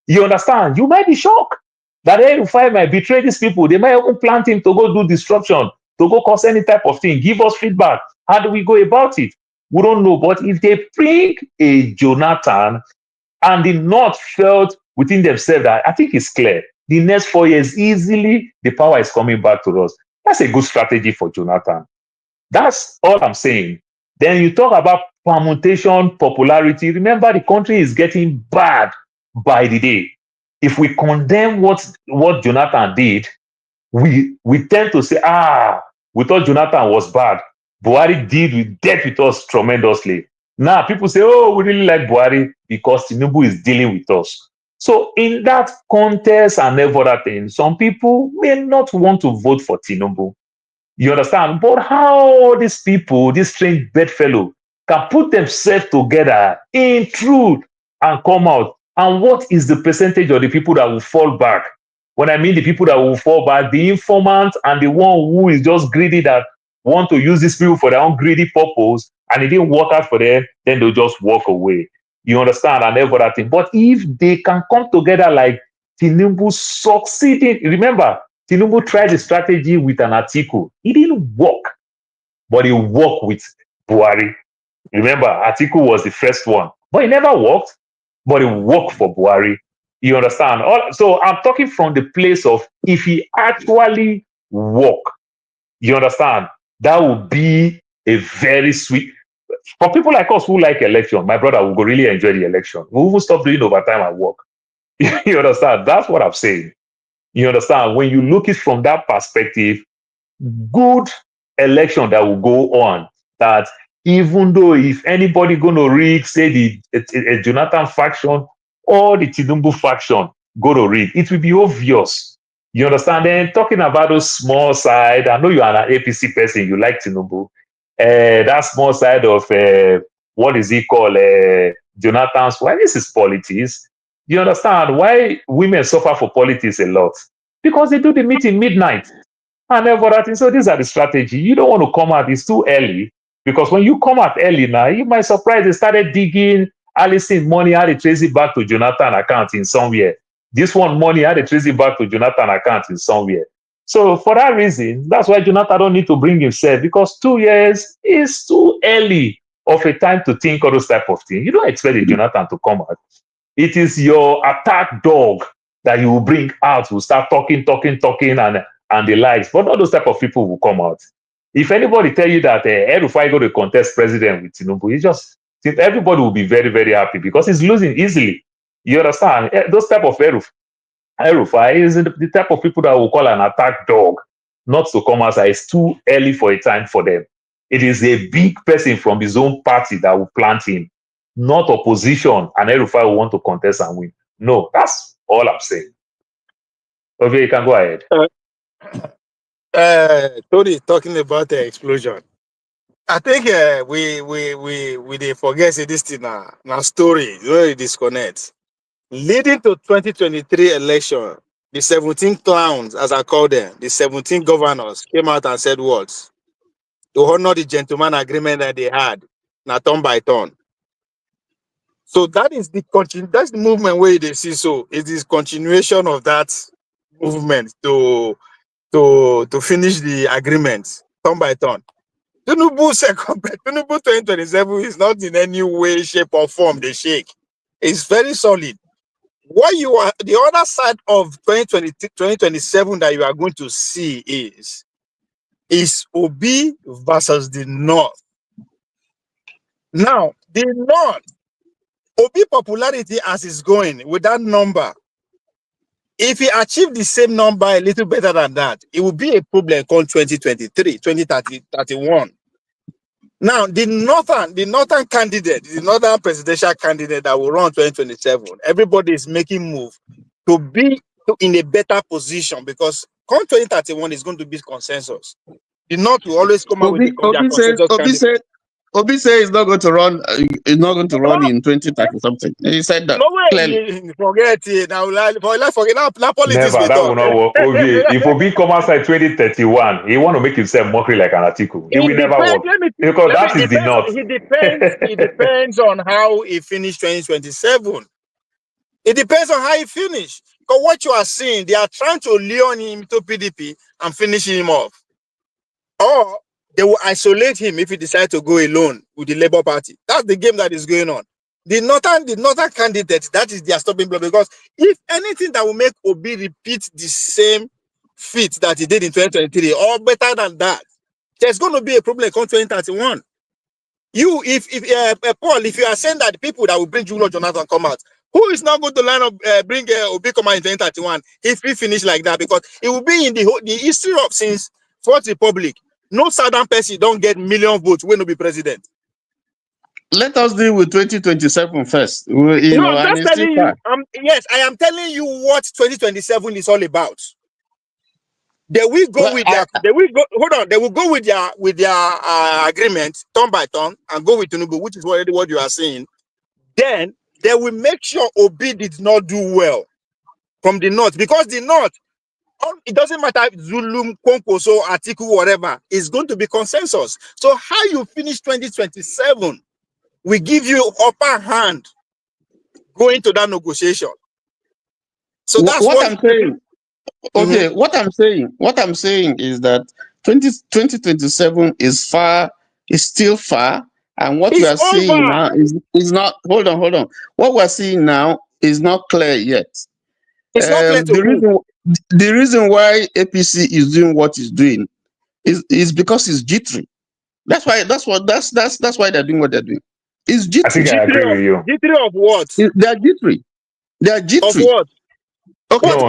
You understand? You might be shocked that El-Rufai might betray these people. They might even plant him to go do disruption, to go cause any type of thing. Give us feedback. How do we go about it? We don't know. But if they bring a Jonathan and the North felt within themselves that I think it's clear, the next 4 years, easily, the power is coming back to us. That's a good strategy for Jonathan. That's all I'm saying. Then you talk about permutation, popularity. Remember, the country is getting bad by the day. If we condemn what Jonathan did, we tend to say, we thought Jonathan was bad. Buhari dealt with us tremendously. Now people say, we really like Buhari because Tinubu is dealing with us. So in that context and every other thing, some people may not want to vote for Tinubu. You understand? But how these people, this strange bedfellow, can put themselves together in truth and come out? And what is the percentage of the people that will fall back? When I mean the people that will fall back, the informant and the one who is just greedy that want to use these people for their own greedy purpose, and it didn't work out for them, then they'll just walk away. You understand? And every other thing. But if they can come together like Tinubu succeeding, remember, Tinubu tried the strategy with an Atiku. It didn't work, but it worked with Buhari. Remember, Atiku was the first one, but it never worked, but it worked for Buhari. You understand? So I'm talking from the place of if he actually work, you understand? That would be a very sweet. For people like us who like election, my brother will go really enjoy the election. We will stop doing overtime at work. You understand? That's what I'm saying. You understand? When you look it from that perspective, good election that will go on, that even though if anybody going to rig, say the Jonathan faction or the Tinubu faction go to rig, it will be obvious. You understand? Then talking about those small side, I know you are an APC person, you like Tinubu. That small side of, what is it called? Jonathan's, why this is politics. You understand why women suffer for politics a lot? Because they do the meeting midnight and everything. So these are the strategy. You don't want to come out, it's too early. Because when you come out early now, you might surprise they started digging Allison money, how they trace it back to Jonathan account in somewhere. This one money, how they trace it back to Jonathan account in somewhere. So for that reason, that's why Jonathan don't need to bring himself, because 2 years is too early of a time to think all those type of things. You don't expect a Jonathan to come out. It is your attack dog that you will bring out, will start talking, and the likes. But all those type of people will come out. If anybody tell you that El-Rufai go to contest president with Tinubu, everybody will be very, very happy because he's losing easily. You understand? Those type of El-Rufai is the type of people that will call an attack dog, not to come outside. It's too early for a time for them. It is a big person from his own party that will plant him, not opposition, and El-Rufai will want to contest and win. No, that's all I'm saying. Okay, you can go ahead. Tony talking about the explosion. I think we they forget this thing now story, really disconnect. Leading to 2023 election, the 17 clowns, as I call them, the 17 governors came out and said words to honor the gentleman agreement that they had, now turn by turn. So that is that's the movement where they see. So it is continuation of that movement to finish the agreement turn by turn. Tinubu 2027 is not in any way, shape, or form they shake. It's very solid. what you are, the other side of 2027 that you are going to see is Obi versus the North. Now, the North, Obi popularity as it's going with that number, if he achieved the same number a little better than that, it will be a problem come 2023, 2031. Now, the northern candidate, the northern presidential candidate that will run 2027, everybody is making move to be in a better position because come 2031 is going to be consensus. The North will always come out with their consensus candidate. Obi said he's not going to run. He's not going to run in 2030 something. He said that No way. clearly. Forget it now. Let's forget now. Politics. Never. That will not work. Obi, if Obi come outside 2031, he want to make himself mockery like an article. It will never work because that is the North. It depends on how he finished 2027. It depends on how he finished. Because what you are seeing, they are trying to lure him to PDP and finish him off, or they will isolate him if he decides to go alone with the Labour Party. That's the game that is going on. The northern candidate, that is their stopping block, because if anything that will make Obi repeat the same feat that he did in 2023 or better than that, there's going to be a problem come 2031. Paul, if you are saying that the people that will bring Julo Jonathan come out, who is not going to line up bring Obi come out in 2031 if we finish like that? Because it will be in the history of since Fourth Republic. No Southern person don't get million votes when will be president. Let us deal with 2027 first. I'm just telling you. Yes, I am telling you what 2027 is all about. They will go with their. They will go. Hold on. They will go with their agreement turn by turn and go with Tinubu, which is already what you are saying. Then they will make sure Obi did not do well from the North, because the North, it doesn't matter if Zulum, Konkoso, Atiku, whatever, is going to be consensus. So how you finish 2027 will give you upper hand going to that negotiation. So that's what I'm saying. Okay, what I'm saying is that 2027 is still far, and what we are seeing now is not. Hold on. What we're seeing now is not clear yet. It's not clear the reason why APC is doing what it's doing is because it's jittery. That's why they're doing what they're doing. It's jittery. I think I agree with you. Jittery of what? They're jittery. Of what? Okay, no, the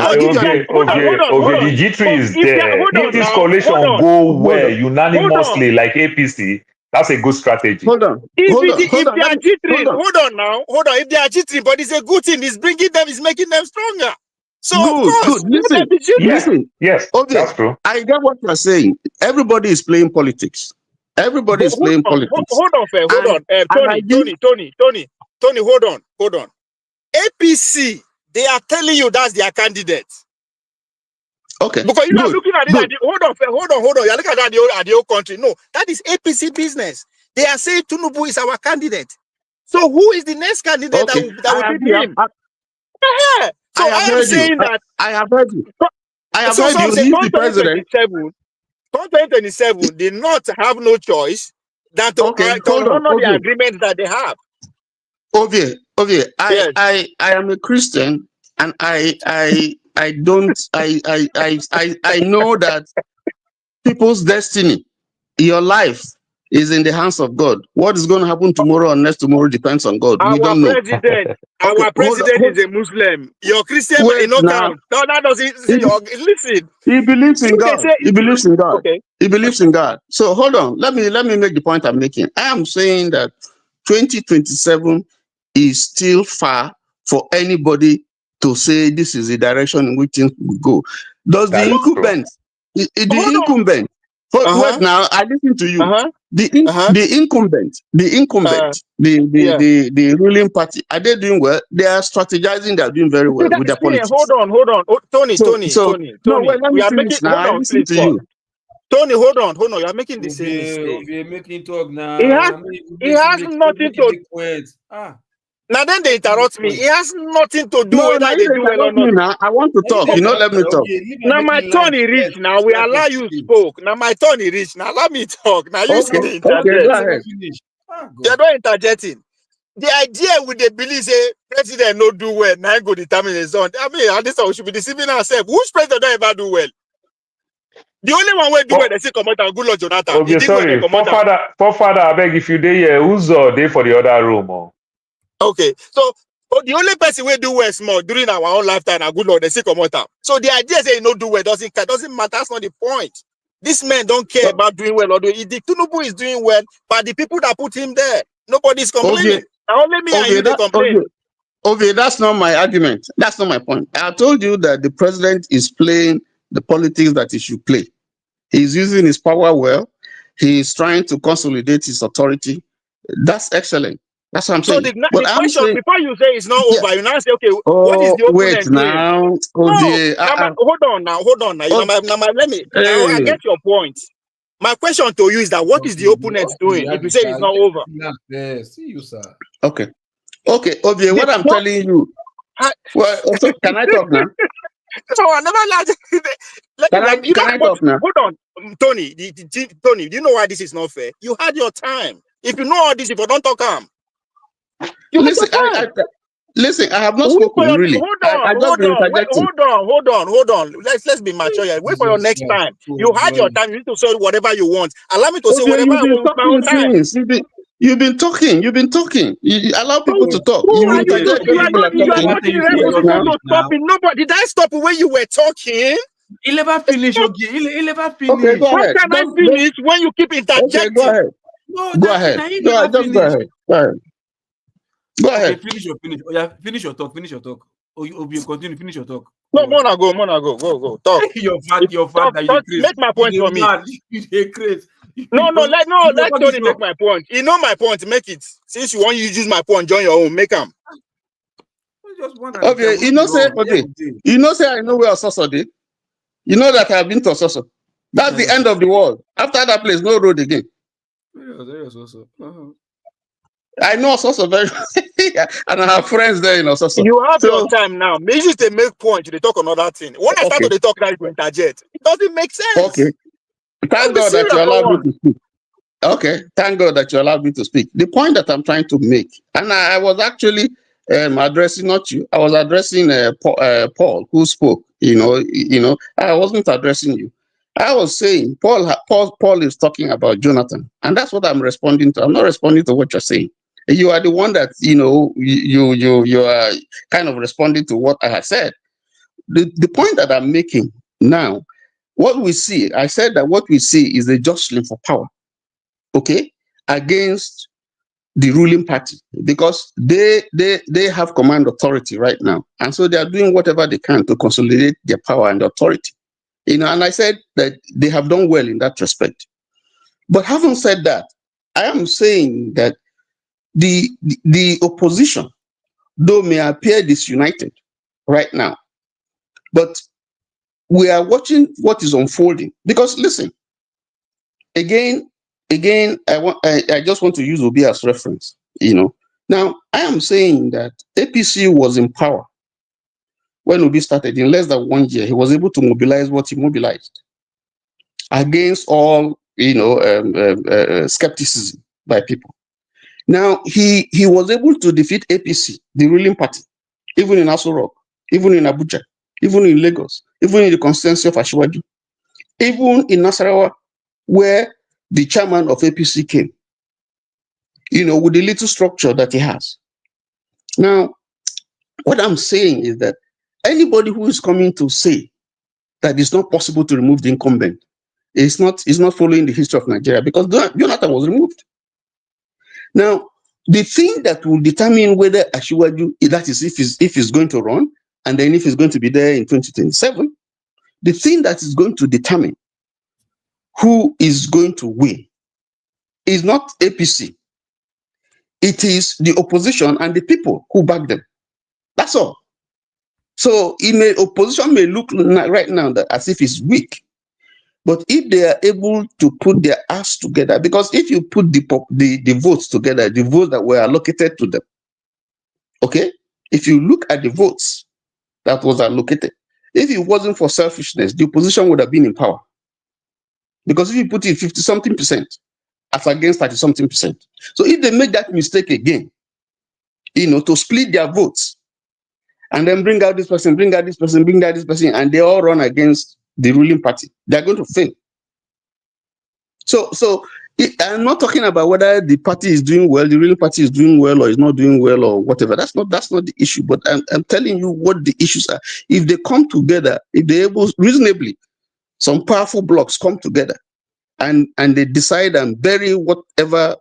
G3 is there. If this coalition go well unanimously like APC, that's a good strategy. Hold on. If they are G3, hold on. If they are G3, but it's a good thing. It's bringing them. It's making them stronger. So good. Listen. Yes. Okay. That's true. I get what you're saying. Everybody is playing politics. Everybody is playing politics. Hold on. Tony. Hold on. APC. They are telling you that's their candidate. Okay. Because you're not looking at it. Hold on. You're looking at that at the whole country. No, that is APC business. They are saying Tinubu is our candidate. So who is the next candidate that will beat him? So I am saying that I have heard you. I have heard you. He's the president. 2027, they not have no choice than to honor the agreement that they have. Okay. I am a Christian, and I know that people's destiny, your life, is in the hands of God. What is going to happen tomorrow or next tomorrow depends on God. We don't know. Our president is a Muslim. Your Christian no count. No, that doesn't. Listen. He believes in God. He believes in God. Okay. He believes in God. So hold on. Let me make the point I'm making. I am saying that 2027 is still far for anybody to say this is the direction in which things will go. Does the incumbent, wait now, I listen to you. The incumbent, the ruling party, are they doing well? They are strategizing, they are doing very well with their politics. Hold on. Tony. No, wait, let me finish now. I listen to you. Tony, hold on. You are making the same mistake. We're making talk now. He has nothing to. Now then they interrupt me. It has nothing to do with whether they do well or not. Now, I want to talk. Let me talk. Now my turn is rich. Now we allow you to spoke. Now my turn is rich. Now let me talk. Now you see the interject. You're not interjecting. the idea with the belief say president no do well, now go determine his own. I mean, at this time we should be deceiving ourselves. Which president don't ever do well? The only one way do well, they say come out and good Lord Jonathan. Okay, sorry. Forefather, I beg if you dey here, who's there for the other room? Oh? Okay, so the only person we do well small during our own lifetime and good Lord, they say come out. So the idea say no do well doesn't matter. That's not the point. This man don't care about doing well or doing. The Tinubu is doing well, but the people that put him there, nobody's complaining. Only me and you they complain. Okay, that's not my argument. That's not my point. I told you that the president is playing the politics that he should play. He's using his power well. He's trying to consolidate his authority. That's excellent. That's what I'm saying. So the question, saying, before you say it's not over, you now say, okay, oh, what is the opponent doing? Now, hold on now. Let me. I get your point. My question to you is that what is the opponent doing if you say it's not over? See you, sir. Okay. Okay, Obie, what I'm telling you. Well, also, can I talk now? No, I never allowed. Can I talk now? Hold on, Tony. Tony, do you know why this is not fair? You had your time. If you know all this, if you don't talk, listen, I have not spoken really. Hold on. Let's be mature here. Wait for your next time. You had your time. You need to say whatever you want. Allow me to say whatever I want with my own time. You've been talking. You allow people to talk. You are not to stop it. Nobody. Did I stop when you were talking? He'll never finish. He'll never finish. Okay, go ahead. How can I finish when you keep interjecting? Okay, go ahead. No, go ahead. Go ahead. Okay, finish your talk. Oh, you continue. Finish your talk. No, Mona, go. Talk. Your father. Make my point for me. No, let Tony make my point. You know my point. Make it. Since you want you use my point, join your own. Make them. Okay, you know say I know where Ososo did. You know that I have been to Ososo. That's the end of the world. After that place, no road again. I know Ososo very well, and I have friends there in Ososo. You have your time now. Maybe just to make point, they talk another thing. When I start to talk, now you interject. It doesn't make sense. Okay. Thank God that you allowed me to speak. Okay. Thank God that you allowed me to speak. The point that I'm trying to make, and I was actually addressing not you. I was addressing Paul, who spoke. I wasn't addressing you. I was saying Paul is talking about Jonathan, and that's what I'm responding to. I'm not responding to what you're saying. You are the one that you are kind of responding to what I had said. The point that I'm making now, what we see, I said that what we see is a jostling for power, okay, against the ruling party, because they have command authority right now, and so they are doing whatever they can to consolidate their power and authority. And I said that they have done well in that respect. But having said that, I am saying that the opposition, though may appear disunited right now, but we are watching what is unfolding. Because listen, again, I just want to use Obi as reference. Now I am saying that APC was in power when Obi started. In less than 1 year, he was able to mobilize what he mobilized against all skepticism by people. Now he was able to defeat APC, the ruling party, even in Aso Rock, even in Abuja, even in Lagos, even in the constituency of Ashwaju, even in Nasarawa, where the chairman of APC came, with the little structure that he has. Now, what I'm saying is that anybody who is coming to say that it's not possible to remove the incumbent is not following the history of Nigeria, because Jonathan was removed. Now, the thing that will determine whether Ashwaju, that is if he's going to run, and then if he's going to be there in 2027, the thing that is going to determine who is going to win is not APC. It is the opposition and the people who back them. That's all. So opposition may look right now as if it's weak, but if they are able to put their ass together, because if you put the votes together, the votes that were allocated to them, okay, if you look at the votes that was allocated, if it wasn't for selfishness, the opposition would have been in power. Because if you put it 50-something% as against 30-something%, so if they make that mistake again, to split their votes, and then bring out this person, bring out this person, bring out this person, and they all run against the ruling party. They're going to fail. So I'm not talking about whether the party is doing well, the ruling party is doing well or is not doing well or whatever. That's not the issue. But I'm telling you what the issues are. If they come together, if they're able reasonably, some powerful blocks come together, and they decide and bury whatever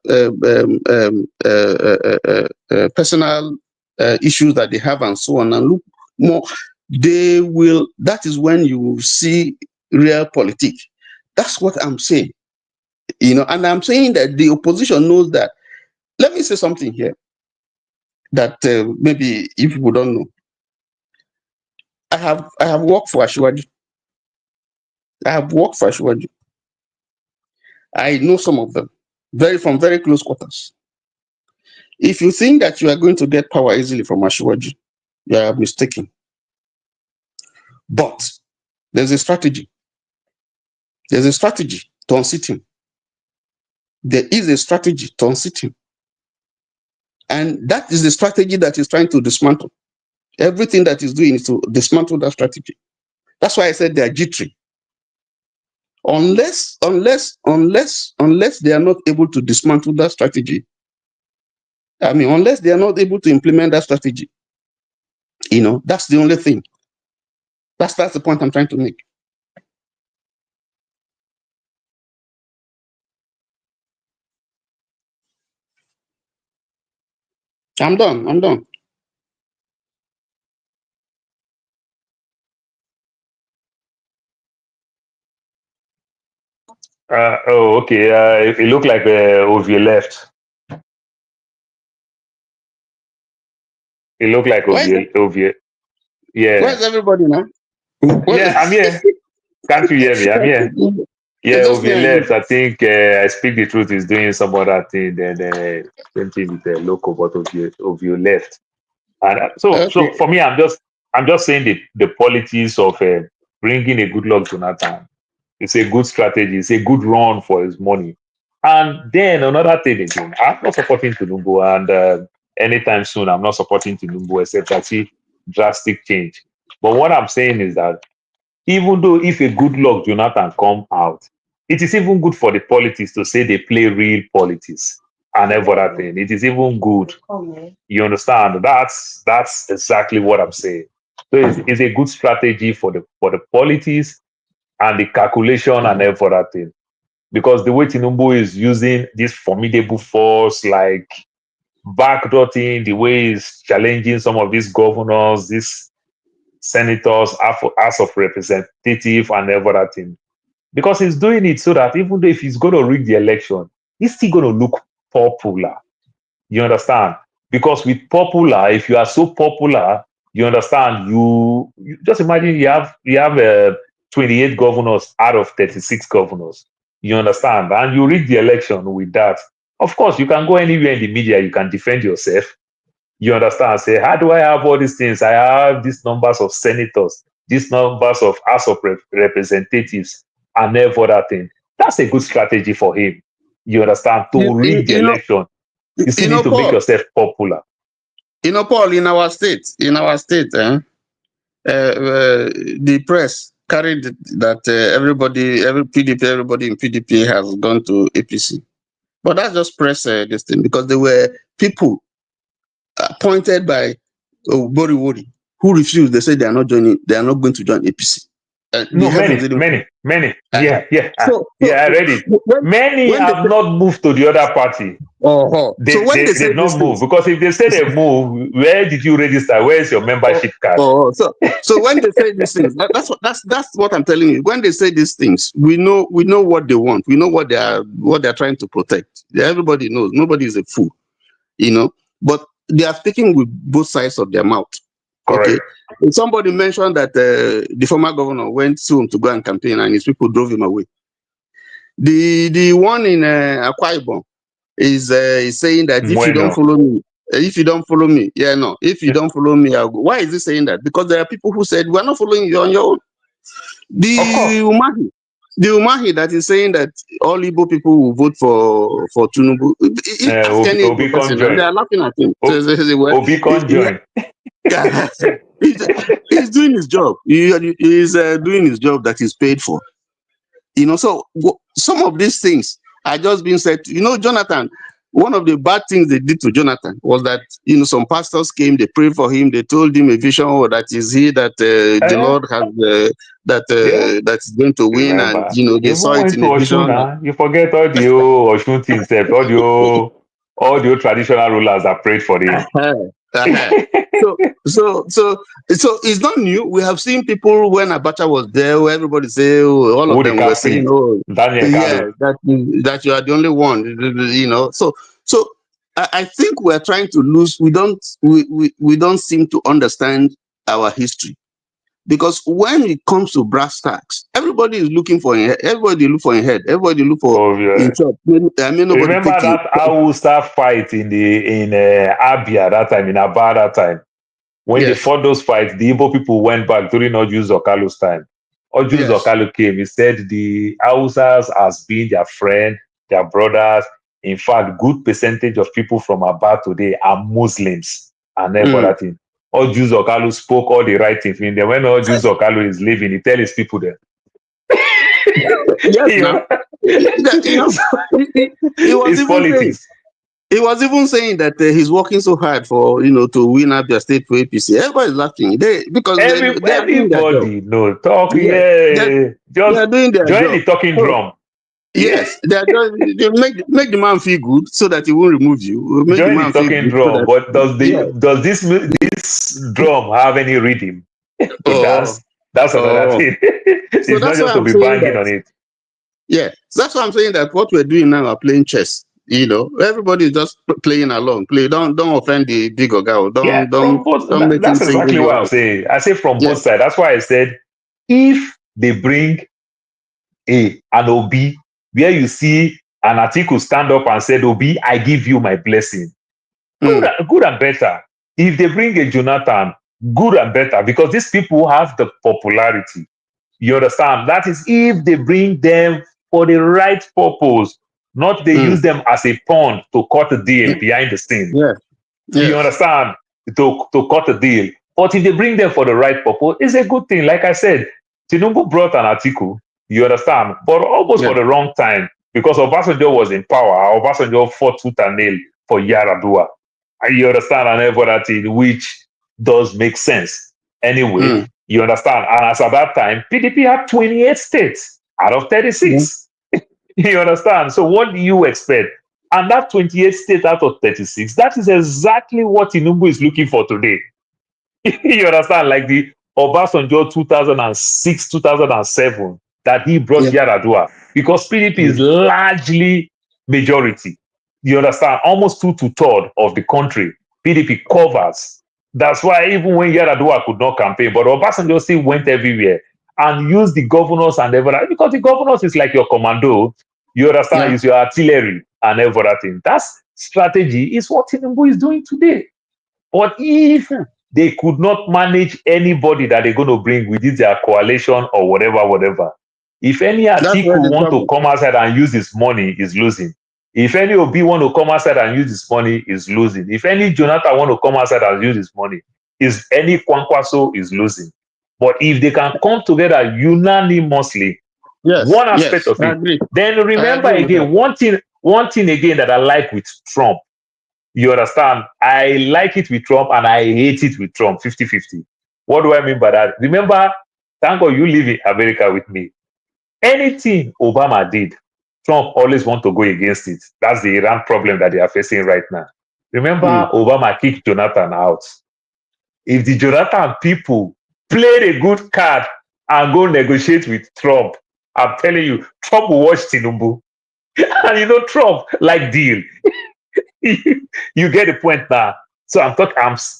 personal issues that they have and so on, and look more, they will. That is when you will see real politics. That's what I'm saying. And I'm saying that the opposition knows that. Let me say something here that maybe if people don't know. I have worked for Ashwaju. I know some of them from very close quarters. If you think that you are going to get power easily from Ashwaju, you are mistaken. But there's a strategy. There's a strategy to unseat him. There is a strategy to unseat him. And that is the strategy that he's trying to dismantle. Everything that he's doing is to dismantle that strategy. That's why I said they are jittery. Unless they are not able to dismantle that strategy, unless they are not able to implement that strategy, that's the only thing. That's the point I'm trying to make. I'm done. Okay. It looked like Ovie left. It looked like Ovie. Yeah. Where's everybody now? Yeah, I'm here. Can't you hear me? I'm here. Yeah, Ovie left. I think I Speak the Truth is doing some other thing. Then same thing with the local, but Ovie left. And so for me, I'm just saying the politics of bringing a good luck Jonathan. It's a good strategy. It's a good run for his money. And then another thing again, I'm not supporting Tinubu, and anytime soon, I'm not supporting Tinubu, except I see drastic change. But what I'm saying is that even though if a good luck Jonathan come out, it is even good for the politics to say they play real politics and everything. It is even good. You understand? That's exactly what I'm saying. So it's a good strategy for the politics and the calculation and everything. Because the way Tinubu is using this formidable force, like backdotting, the way he's challenging some of these governors, these senators, House of Representatives, and everything. Because he's doing it so that even though if he's going to rig the election, he's still going to look popular. You understand? Because with popular, if you are so popular, you understand, you just imagine you have 28 governors out of 36 governors. You understand? And you rig the election with that. Of course, you can go anywhere in the media, you can defend yourself. You understand? Say, how do I have all these things? I have these numbers of senators, these numbers of House of Representatives, and everything. That's a good strategy for him. You understand? To rig the election. You still need to make yourself popular. Paul, in our state, the press carried that every PDP, everybody in PDP has gone to APC. But that's just press this thing, because there were people appointed by Boriwori who refused. They said they are not going to join APC. No, many. Yeah. I read it. Many have not moved to the other party. They've not moved, because if they say they move, where did you register? Where is your membership card? So when they say these things, that's what I'm telling you. When they say these things, we know what they want. We know what they're trying to protect. Everybody knows. Nobody is a fool, But they are speaking with both sides of their mouth. Correct. Okay. And somebody mentioned that the former governor went soon to go and campaign, and his people drove him away. The one in Akwa Ibom is saying that if you don't follow me, if you don't follow me, I'll go. Why is he saying that? Because there are people who said, we're not following you on your own. The Umahi, The Umahi that is saying that all Igbo people will vote for Tinubu. Ask any Obi Igbo person, and they conjoin. are laughing at him. So they say, well, Obi conjoin. he's doing his job. He's doing his job that he's paid for. You know, so some of these things are just being said. You know, Jonathan, one of the bad things they did to Jonathan was that, you know, some pastors came, they prayed for him, they told him a vision, oh, that is he that the Lord has that is going to win, and Remember, you know, they even saw it went in to a Oshun vision. now. You forget all the old Oshun things, all the old traditional rulers that prayed for him. So it's not new. We have seen people when Abacha was there, where everybody say, oh, all of them were saying, oh, Daniel yeah, Kalu. that you are the only one, you know. So I think we're trying to lose. We don't seem to understand our history, because when it comes to brass tacks, everybody is looking for everybody look for a head, everybody look for in shop. I mean, nobody Remember take it. that Hausa fight in Abia that time, in Aba that time? When they fought those fights, the Igbo people went back during Oju Zokalu's time. Oju Zokalu came. He said the Hausas as being their friend, their brothers. In fact, good percentage of people from Aba today are Muslims and everything. Oju Zokalu spoke all the right things. When Oju Zokalu is leaving, he tell his people there. Yes, now. You know, he was it's even politics. saying, he was even saying that he's working so hard for, you know, to win up their state for APC. Everybody's laughing because they are doing their job. Everybody no talk. Yes, Yeah, they are doing their join job. the talking drum. Yes, they make the man feel good so that he won't remove you. Make the Join the man feel talking good so drum. that But does this drum have any rhythm to dance? That's another thing. So It's not that's why just to I'm be saying banging that. on it. Yeah, that's why I'm saying that what we're doing now are playing chess. You know, everybody is just playing along. Don't offend the big guy. Yeah, from both. Don't make him That's single exactly you what I'm out. saying. I say from both Yes. sides. That's why I said if they bring an Obi where you see an article stand up and said, Obi, I give you my blessing. Good and better. If they bring a Jonathan, good and better, because these people have the popularity. You understand? That is if they bring them for the right purpose, not they use them as a pawn to cut a deal behind the scene. Yeah. You understand? To cut a deal. But if they bring them for the right purpose, it's a good thing. Like I said, Tinubu brought an article, you understand, but almost for the wrong time, because Obasanjo was in power. Obasanjo fought tooth and nail for Yaradua. You understand? And everything, which does make sense. Anyway, you understand? And as at that time, PDP had 28 states out of 36. You understand? So what do you expect? And that 28 states out of 36, that is exactly what Tinubu is looking for today. You understand? Like the Obasanjo 2006, 2007, that he brought Yaradua. Because PDP is largely majority. You understand? Almost 2/3 of the country, PDP covers. That's why even when Yaradua could not campaign, but Obasanjo still went everywhere and used the governors and everything. Because the governors is like your commando. You understand? It's your artillery and everything. That strategy is what Tinubu is doing today. But if they could not manage anybody that they're going to bring within their coalition or whatever, if any Atiku want to come outside and use his money, is losing. If any Obi want to come outside and use his money, is losing. If any Jonathan want to come outside and use his money, is any Kwankwaso is losing. But if they can come together unanimously, one aspect of it, then remember again, one thing again that I like with Trump, you understand? I like it with Trump and I hate it with Trump, 50-50. What do I mean by that? Remember, thank God you live in America with me. Anything Obama did, Trump always want to go against it. That's the Iran problem that they are facing right now. Remember, Obama kicked Jonathan out. If the Jonathan people played a good card and go negotiate with Trump, I'm telling you, Trump will watch Tinubu. And you know, Trump like deal. You get the point now. So I'm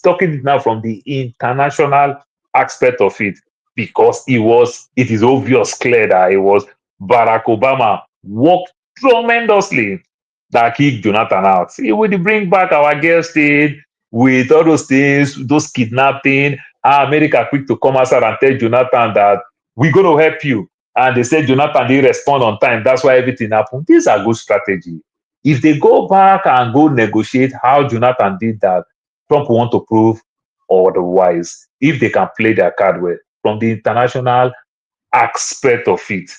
talking now from the international aspect of it, because it is obvious, clear that it was Barack Obama worked tremendously that kicked Jonathan out. He would bring back our girl state with all those things, those kidnapping. America quick to come outside and tell Jonathan that we're going to help you. and they said Jonathan didn't respond on time. That's why everything happened. These are good strategy. If they go back and go negotiate how Jonathan did that, Trump want to prove otherwise. If they can play their card well from the international aspect of it,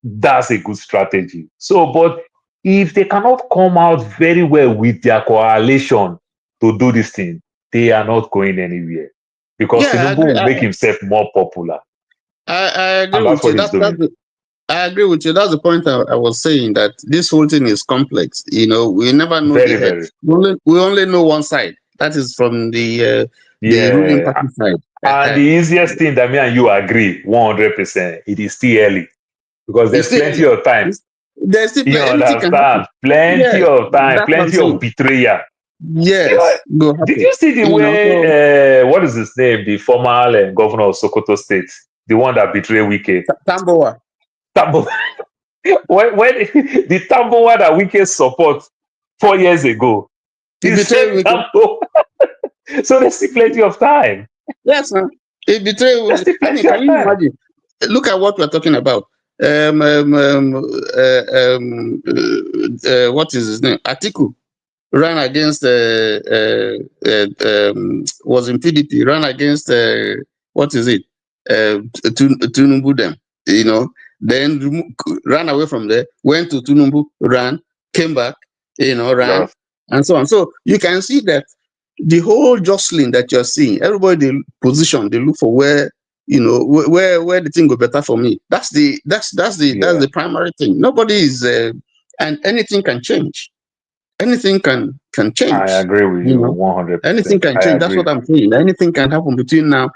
that's a good strategy. So, but if they cannot come out very well with their coalition to do this thing, they are not going anywhere because Yeah, I Tinubu agree. will make himself more popular, I agree and that's with you. what he's doing. I agree with you. That's the point I was saying, that this whole thing is complex. You know, we never know Very, the head. very. We only know one side. That is from the ruling Yeah. party side. And the easiest thing that me and you agree 100%, it is still early because You there's see, plenty of time. there's still You anything can happen. understand? Plenty Yeah, of time, that's what I'm plenty of saying. betrayal. Yes, go Did happen. you see the You know, so way, what is his name, the former governor of Sokoto State, the one that betrayed Wike? Tambowa. Tambo. when the Tambowa that Wike support 4 years ago, He the betrayed same Wike. Tambo. So there's still plenty of time. Yes, man. He betrayed There's Wike. still I mean, plenty can of you time. imagine? Look at what we're talking about. What is his name? Atiku ran against was in PDP, ran against what is it? Tinubu them, you know, then ran away from there, went to Tinubu, ran, came back, you know, ran, Yes. and so on. So you can see that the whole jostling that you're seeing, everybody they position, they look for where, you know, where the thing go better for me. That's the primary thing. Nobody is and anything can change. Anything can change. I agree with You you know, 100%. anything can I change. That's agree. what I'm saying. Anything can happen between now,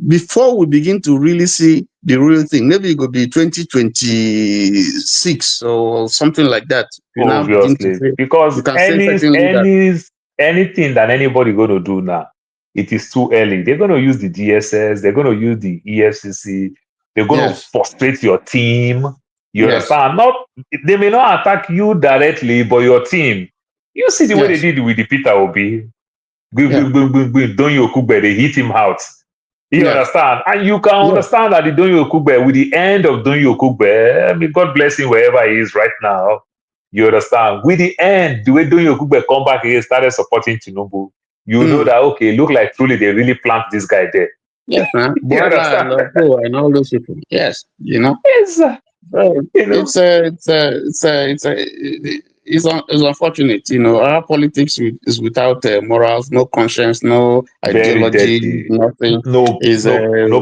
before we begin to really see the real thing. Maybe it could be 2026 or something like that. We now begin to Obviously, say, because you can say certainly that. anything that anybody going to do now, it is too early. They're going to use the DSS, they're going to use the EFCC, they're going to Yes. frustrate your team. You Yes. understand? They may not attack you directly, but your team. You see the way they Yes. did with the Peter Obi. Yeah. Donyo Okugbe, they hit him out. You Yeah. understand? And you can Yeah. understand that the Donyo Okugbe, with the end of Donyo Okugbe, I mean, God bless him wherever he is right now. You understand? With the end, the way Donyo Okugbe come back here, started supporting Tinubu, you know that, okay, look like truly they really plant this guy there. Yes, man. You Bola and understand? and all those people. Yes, you know. Yes, you know. It's unfortunate, you know. Our politics is without morals, no conscience, no Very ideology, dirty. nothing. No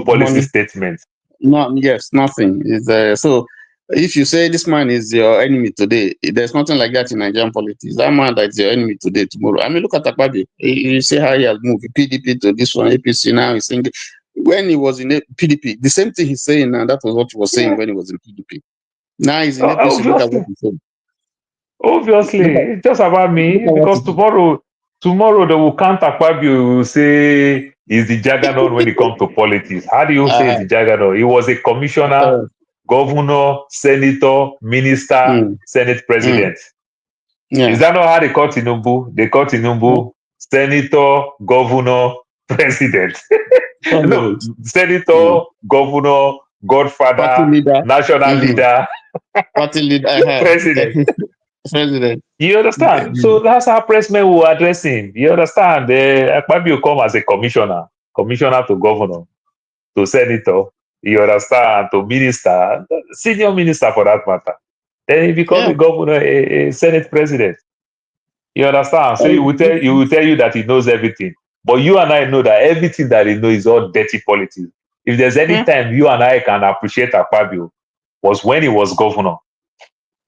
policy Money. statement. Nothing. Is so. If you say this man is your enemy today, there's nothing like that in Nigerian politics. That man that's your enemy today, tomorrow. I mean, look at Akpabio. You see how he has moved PDP to this one, APC now. He's saying when he was in PDP, the same thing he's saying now. That was what he was saying when he was in PDP. Now he's in APC. Look at what he's saying. Obviously, it's just about me because tomorrow they will counter Akpabio, will say he's the juggernaut when it comes to politics. How do you say he's the juggernaut? He was a commissioner, governor, senator, minister, senate president. Yeah. Is that not how they call Tinubu? They call Tinubu senator, governor, president. No, senator, governor, godfather, national leader, party leader, president. President. You understand? So that's how pressmen will address him. You understand? Akpabio come as a commissioner to governor, to senator. You understand? To minister, senior minister for that matter. Then he becomes a governor, a senate president. You understand? So he will tell you that he knows everything. But you and I know that everything that he knows is all dirty politics. If there's any time you and I can appreciate Akpabio, was when he was governor.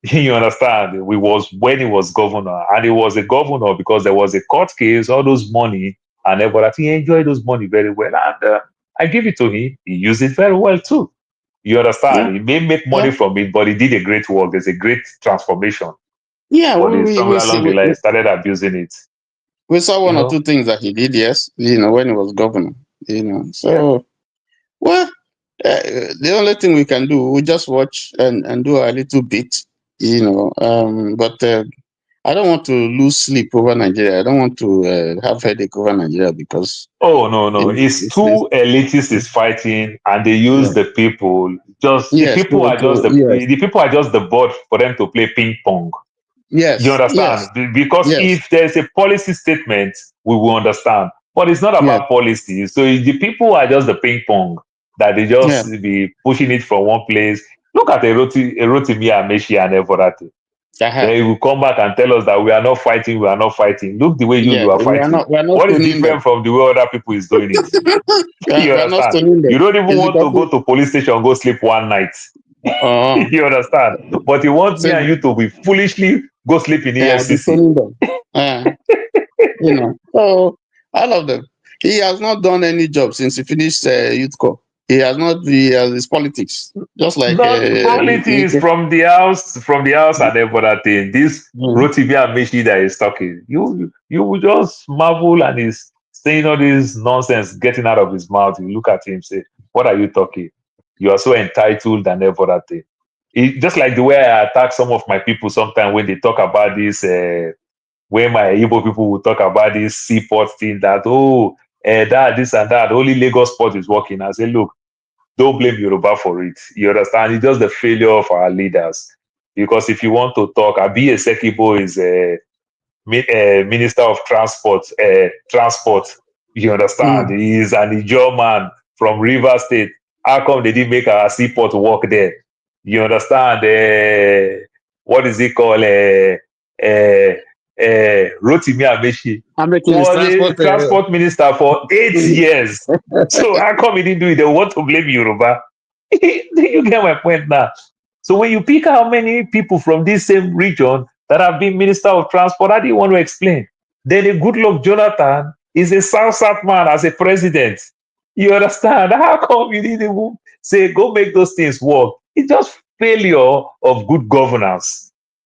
You understand? It was when he was governor, and he was a governor because there was a court case, all those money, and everything. He enjoyed those money very well, and I give it to him. He used it very well too. You understand? He may make money from it, but he did a great work. There's a great transformation. Yeah, but somewhere along the line, he started abusing it. We saw one or two things that he did, yes, when he was governor, So, well, the only thing we can do, we just watch and do a little bit, but I don't want to lose sleep over Nigeria. I don't want to have headache over Nigeria because... Oh, no. It's two elites is fighting, and they use the people just the Yes, people are just the people are just the board for them to play ping pong. You yes, understand? Because yes, if there's a policy statement, we will understand. But it's not yes, about policy. So the people are just the ping pong that they yeah. just be pushing it from one place. Look at Rotimi Amechi and Evorati. They will come back and tell us that we are not fighting, we are not fighting. Look the way you are fighting. We are not What is stoning them. different from the way other people is doing it? You We are not understand? stoning them. You don't even It's want because to go to police station, go sleep one night. You understand? But you want me and you to be foolishly go sleep in be EFCC. stoning them. You know, so all of them. He has not done any job since he finished youth corps. He has not. He has his politics, just like Not politics from the house and every other thing. This Rotimi Amechi that is talking, you will just marvel and he's saying all this nonsense getting out of his mouth. You look at him, say, "What are you talking? You are so entitled and every other thing." Just like the way I attack some of my people sometimes when they talk about this. When my Igbo people will talk about this seaport thing that that this and that only Lagos port is working. I say, look, don't blame Yoruba for it. You understand? It's just the failure of our leaders. Because if you want to talk, Abi Esekibo is a Minister of Transport. You understand? He is an Ijaw man from River State. How come they didn't make our seaport work there? You understand? What is it called? Rotimi Amechi was a transport minister for 8 years. So how come he didn't do it? They want to blame Yoruba. You get my point now. So when you pick how many people from this same region that have been Minister of Transport, how do you want to explain? Then a Goodluck Jonathan is a South man as a president. You understand? How come you didn't even say, go make those things work? It's just failure of good governance.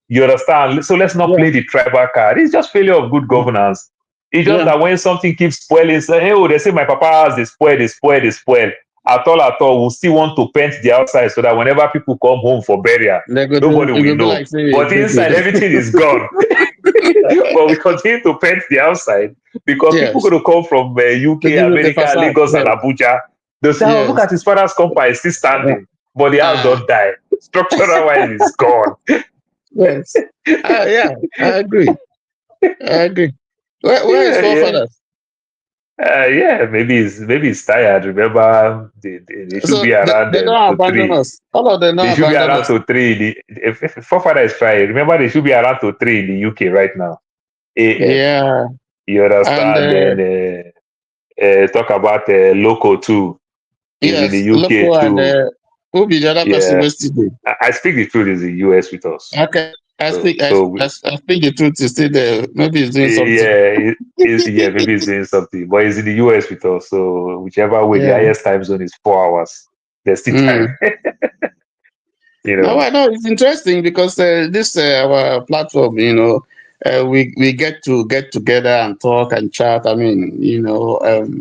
You understand? So let's not play the tribal card. It's just failure of good governance. It's just that when something keeps spoiling, say, hey, they say my papa has the spoil. At all, we still want to paint the outside so that whenever people come home for burial, nobody will know. Like, but inside, everything is gone. But we continue to paint the outside because people going to come from UK, America, Lagos, and Abuja. They'll say, oh, look at his father's compound, it's still standing. But the house don't die. Structural wise, it's gone. Yes. I agree. Where is forefathers? Maybe he's tired. Remember, they should be around they don't abandon 3. us. All of them don't They should be abandon around us. to 3. If forefather is trying, remember they should be around to 3 in the UK right now. Yeah. You understand? And, then talk about Loco too. Is in the UK Loco too. And who be the other person wasted? I speak the truth. Is in the US with us. Okay. I speak the truth. Is still there. Maybe he's doing something. Maybe he's doing something. But he's in the US with us. So whichever way, the highest time zone is 4 hours. There's still time. You know. No, I know it's interesting because this our platform, we get together and talk and chat. I mean,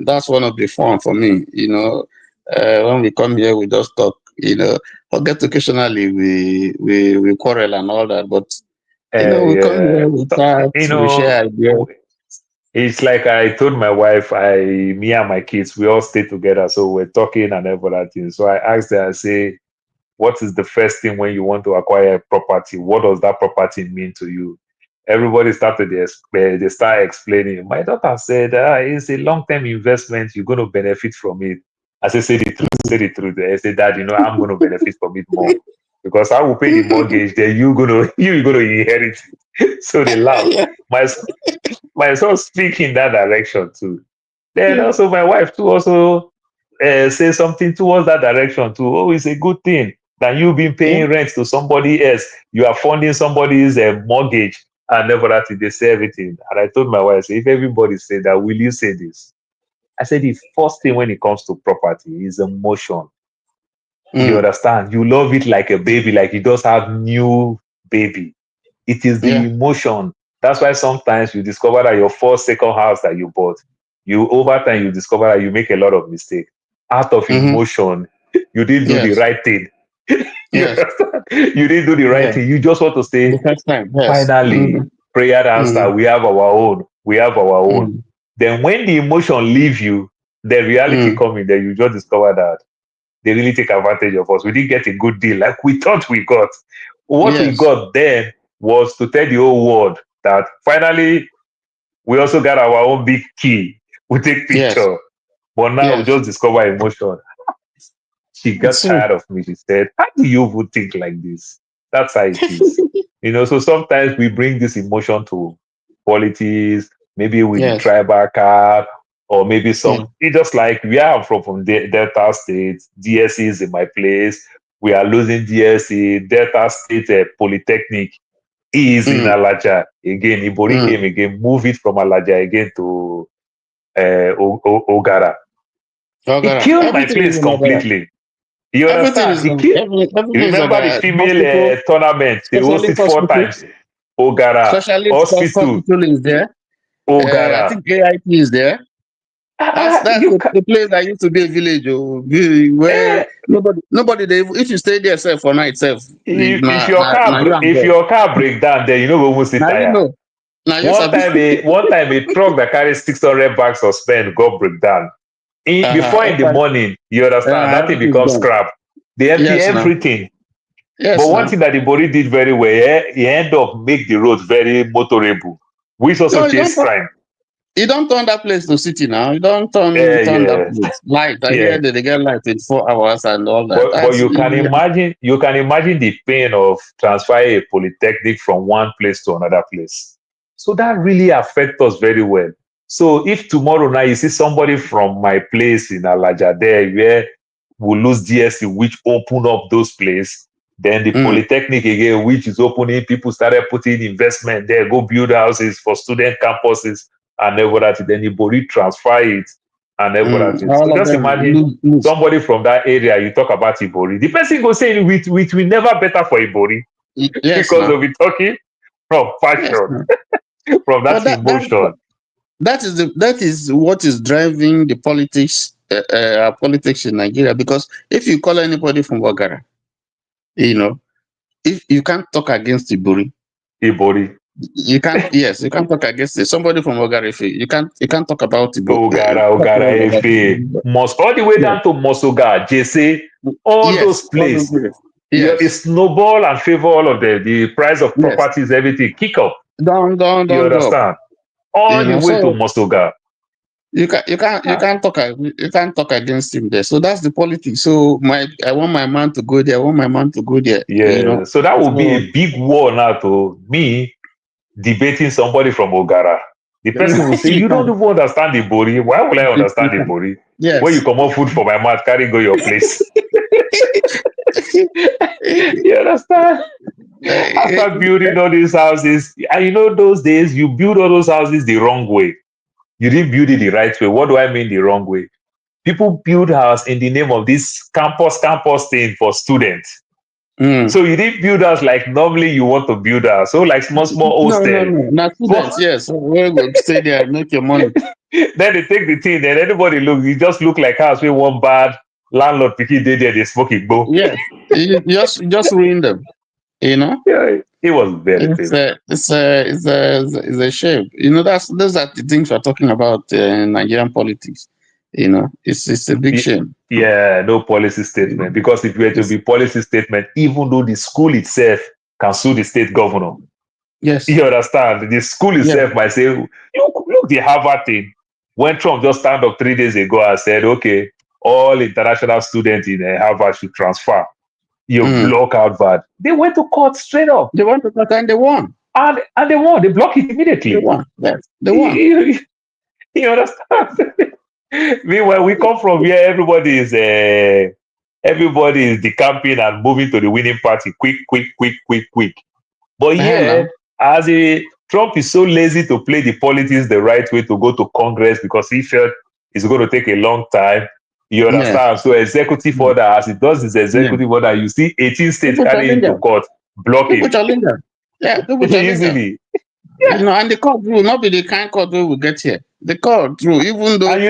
that's one of the fun for me. When we come here, we just talk. Forget occasionally we quarrel and all that, but we come here, we chat, we share ideas. It's like I told my wife, me and my kids, we all stay together, so we're talking and everything. So I asked her, I say, what is the first thing when you want to acquire a property? What does that property mean to you? Everybody started, they start explaining. My daughter said, it's a long-term investment. You're going to benefit from it. I said, say the truth. I said, Dad, I'm going to benefit from it more. Because I will pay the mortgage, then you're going to inherit it. So they laugh. My son speak in that direction too. Then also my wife too also say something towards that direction too. Oh, it's a good thing that you've been paying rent to somebody else. You are funding somebody's mortgage and never that they say everything. And I told my wife, if everybody say that, will you say this? I said the first thing when it comes to property is emotion. You understand? You love it like a baby, like you just have new baby. It is the emotion. That's why sometimes you discover that your first, second house that you bought, over time you discover that you make a lot of mistakes. Out of emotion, you didn't do the right thing. You understand? You didn't do the right thing. You just want to say, finally, prayer answer, we have our own. We have our own. Then when the emotion leave you, the reality coming, then you just discover that they really take advantage of us. We didn't get a good deal like we thought we got. What we Yes. got then was to tell the whole world that finally we also got our own big key. We take Yes. picture. But now we Yes. just discover emotion. She got It's true. tired of me. She said, how do you even think like this? That's how it is. So sometimes we bring this emotion to politics, maybe with the Yes. tribal card, or maybe Yeah. it's just like where I'm from Delta State, DSC is in my place. We are losing DSC, Delta State Polytechnic is in Alaja. Again, Ibori came again, move it from Alaja again to Ogara. It killed my Everything is place in Ogara. completely. You Everything understand? is It killed. everything is Remember the Ogara. female tournament? They Specialist hosted 4 hospital. times. Ogara Hospital. Is there. I Ogara. think AIP is there. That's the place that used to be a village where nobody they, if you stay there self for night self. If your car break down there, you know go almost now tire. you know. Now you one time a truck that carries 600 bags of spent got break down. Before in the morning, you understand, that thing becomes scrap. They empty everything. But one thing that the body did very well, he ended up make the road very motorable, which also chase crime. You don't turn that place to city now. You don't turn that place. Light. I hear that they get light in 4 hours and all that. But you can imagine the pain of transferring a polytechnic from one place to another place. So that really affects us very well. So if tomorrow now you see somebody from my place in Alaja there where we lose DSC, which open up those places, then the polytechnic again, which is opening, people started putting investment there, go build houses for student campuses and everything. Then you body transfer it and everything. So just imagine somebody from that area, you talk about Ibori. The person go say it will never better for Ibori because they'll be talking from passion, from that emotion. That is what is driving the politics in Nigeria. Because if you call anybody from Wagara, if you can't talk against Ibori. You can't. Yes, you can't talk against it. Somebody from Ogara, you can't talk about Ogara, Efe, all the way down to Mosoga, JC, all those places. It's snowball and favor all of them. The price of properties, everything kick up. Don't you understand? All the way to Mosoga. You can't talk against him there. So that's the politics. So I want my man to go there. I want my man to go there. Yeah. So that would be a big war now to me. Debating somebody from Ogara, the person will say, you don't even understand the Bori. Why would I understand the Bori? Yes. When you come up food for my mouth, carry go your place. You understand? After building all these houses, and those days, you build all those houses the wrong way. You didn't build it the right way. What do I mean the wrong way? People build house in the name of this campus thing for students. So you didn't build us like normally you want to build us. So like small hostel. No. Not students, yes. So we will stay there and make your money. Then they take the thing, then anybody you just look like house with one bad landlord picking there, they smoke it go. Yes. You just ruin them. Yeah, it was very painful. It's a shame. Those are the things we're talking about in Nigerian politics. It's a big shame. Yeah, no policy statement. Because if you were to be policy statement, even though the school itself can sue the state governor. Yes. You understand? The school itself might say, look, the Harvard thing. When Trump just stand up 3 days ago and said, okay, all international students in Harvard should transfer. You block Harvard. They went to court straight up. They went to court and they won. And they won. They blocked it immediately. They won. Yes, they won. You understand? Meanwhile, we come from where everybody is decamping and moving to the winning party quick. But as Trump is so lazy to play the politics the right way, to go to Congress because he felt it's going to take a long time. You understand? So executive order, as it does his executive order, you see 18 states carrying to court, blocking. Easily. Yeah. And the court rule, not be the kind court we will get here. The court rule, even though. And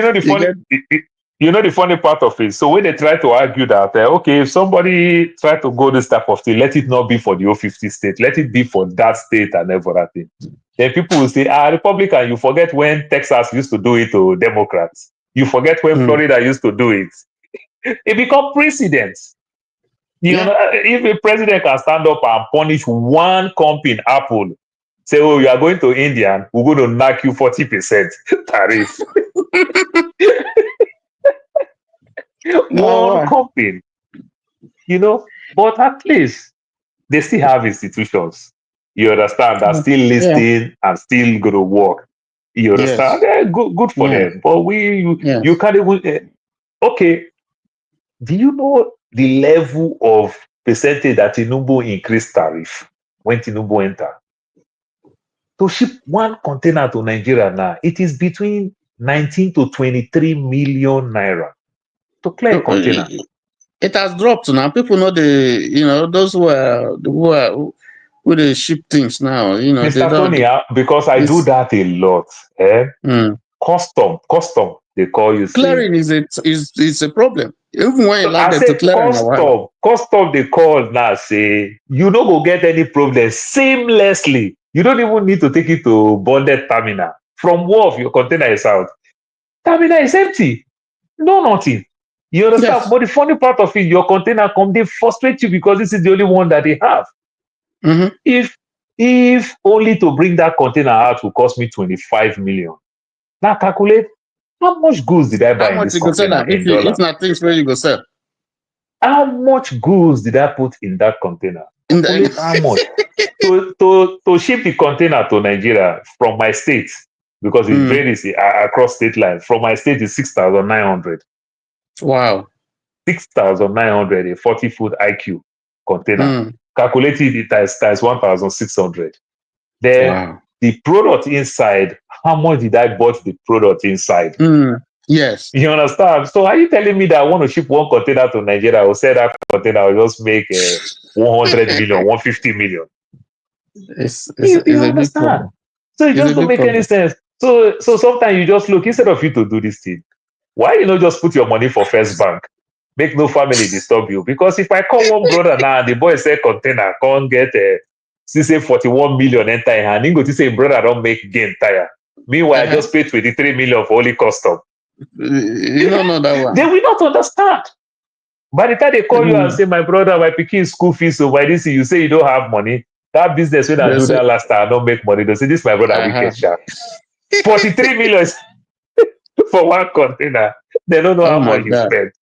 the funny part of it. So when they try to argue that, if somebody try to go this type of thing, let it not be for the 50 state, let it be for that state and everything. Then people will say, Republican, you forget when Texas used to do it to Democrats. You forget when Florida used to do it. It become precedents. You Yeah. know, if a president can stand up and punish one company, Apple, say, oh, you are going to India, we're going to knock you 40% tariff. No, One company, you know, but at least they still have institutions. You understand? That still yeah. listening and still going to work. You understand? Yes. Yeah, good for Yeah. them. But you Yes. can't even. Okay, do you know the level of percentage that Tinubu increased tariff when Tinubu entered? To ship one container to Nigeria now, it is between 19 to 23 million naira to clear a container. It has dropped now. People know those who they ship things now. You know, they Mr. don't. Tony, because I do that a lot. Custom, they call you. Clearing is a problem. Even when you So allow I them to say clear in a while. custom they call now, say you no go get any problem seamlessly. You don't even need to take it to bonded terminal. From wharf, your container is out. Terminal is empty. No nothing. You understand? Yes. But the funny part of it, your container come, they frustrate you because this is the only one that they have. If only to bring that container out will cost me 25 million. Now calculate how much goods did I buy How in much this you go sell container in dollar? if not things where you go sell? How much goods did I put in that container? Calculate how much. To ship the container to Nigeria from my state, because it varies across state lines. From my state is 6,900. Wow. 6,900, a 40-foot IQ container. Calculated it times 1,600. Then the product inside, how much did I bought the product inside? Yes. You understand? So are you telling me that I want to ship one container to Nigeria, I will sell that container, I will just make 100 million, 150 million? You a big problem. understand? So it just don't make any sense. So sometimes you just look, instead of you to do this thing, why you not just put your money for First Bank? Make no family disturb you. Because if I call one brother now and the boy say container, can't get say 41 million enter in hand, he go to say brother don't make gain tire. Meanwhile, I just pay 23 million for only custom. You don't know that one. They will not understand. By the time they call you and say, my brother, my pikin school fees, so by this you say you don't have money. That business when I do that last time, I don't make money. They say, this my brother, wicked sharp. 43 million for one container. They don't know how much you spend.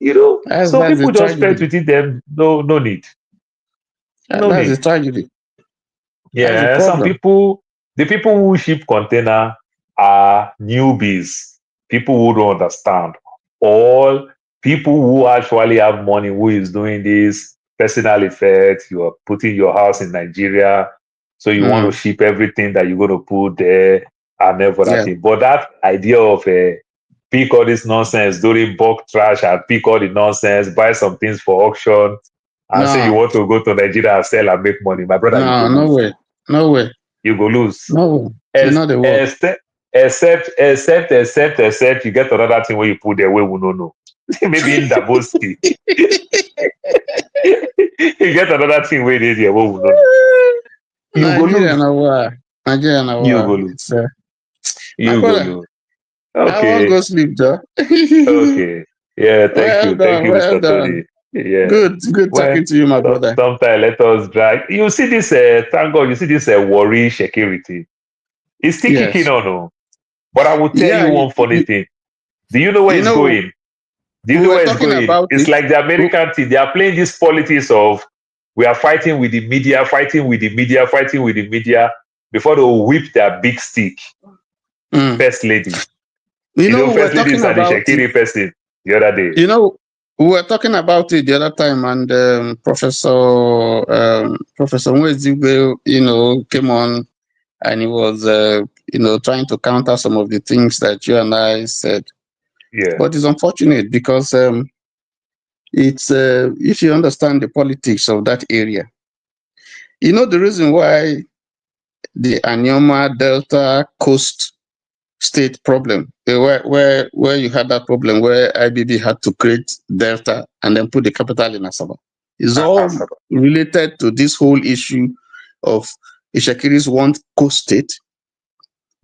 You know, so people just spend within them. No need. That's a tragedy. Yeah, some people, the people who ship container are newbies, people who don't understand, or people who actually have money who is doing this personal effect. You are putting your house in Nigeria, so you want to ship everything that you're going to put there and everything. But that idea of pick all this nonsense during bulk trash and pick all the nonsense, buy some things for auction, and say you want to go to Nigeria and sell and make money, my brother, you go lose. No way. No way. You go lose. No. Except you get another thing where you put there where we don't know. Maybe in Daboski. You get another thing where it is here where we don't know. You go lose. Nigeria, you go lose. You go lose. Okay. I won't go sleep, though. Okay. Yeah, thank you, Well Mr. done. Tony. Yeah. Good talking to you, my brother. Sometimes let us drag. You see this, thank God, you see this worry security. It's still kicking on, oh. But I will tell you one funny thing. Do you know where it's going? Do you know where it's going? It's like the American team. They are playing this politics of we are fighting with the media, before they will whip their big stick. First lady. You know first lady is the Shekiri person the other day. You know, we were talking about it the other time, and Professor Nwezigwe, came on, and he was, trying to counter some of the things that you and I said. Yeah. But it's unfortunate because it's if you understand the politics of that area, the reason why the Anyama Delta Coast state problem, where you had that problem where IBB had to create Delta and then put the capital in Asaba, is all related to this whole issue of Ishakiris want coast state.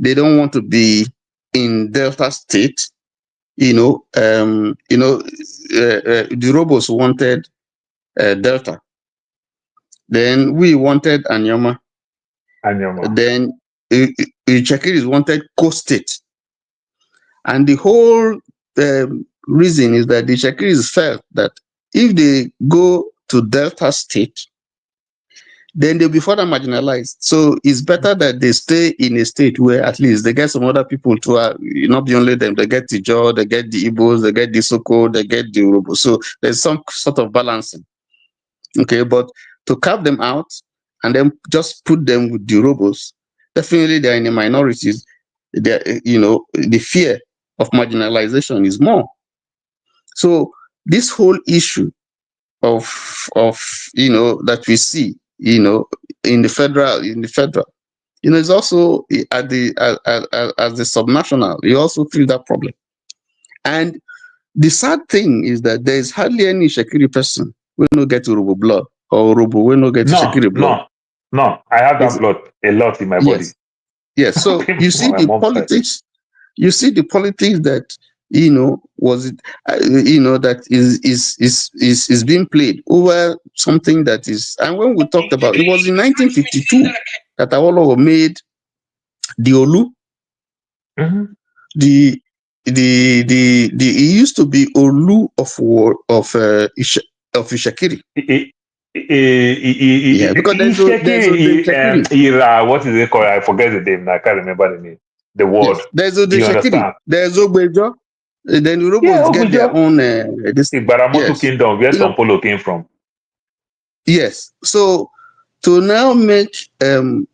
They don't want to be in Delta state. the Robos wanted Delta. Then we wanted Anyama. Then Chakiris wanted Coast State. And the whole reason is that the Chakiris felt that if they go to Delta State, then they'll be further marginalized. So it's better that they stay in a state where at least they get some other people to not be only them, they get the Jaw, they get the Igbos, they get the Soko, they get the Urobo. So there's some sort of balancing. Okay, but to carve them out and then just put them with the Urobos, definitely they're in the minorities. The fear of marginalization is more. So this whole issue of that we see, in the federal, is also at the as the subnational, you also feel that problem. And the sad thing is that there is hardly any Shekiri person who no get Urobo blood or Urobo will not get Shekiri blood. No, I have that blood a lot in my body. Yes, so you see the politics. You see the politics that that is being played over something that is. And when we talked about it, was in 1952 that Awolowo made the Olu. The it used to be Olu of Ishakiri. Yeah, because there's what is it called? I forget the name. I can't remember the name. The word. Yes, there's Shakiri. There's Ogbejo. Then Urobos get their own. This Baramoto Kingdom, where Sompolo came from. Yes. So to now make a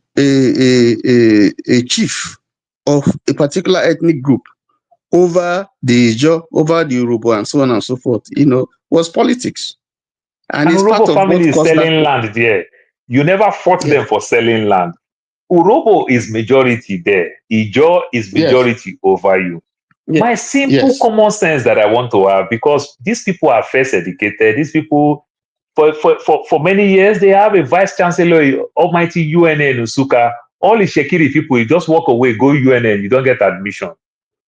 chief of a particular ethnic group over the Ijo, over the Urobo, and so on and so forth, was politics. And it's Urobo part of family is selling that land there. You never fought them for selling land. Urobo is majority there. Ijo is majority over you. My simple common sense that I want to have, because these people are first educated, these people, for many years, they have a vice chancellor, almighty UNN, Usuka. All the Shekiri people, you just walk away, go UNN, you don't get admission.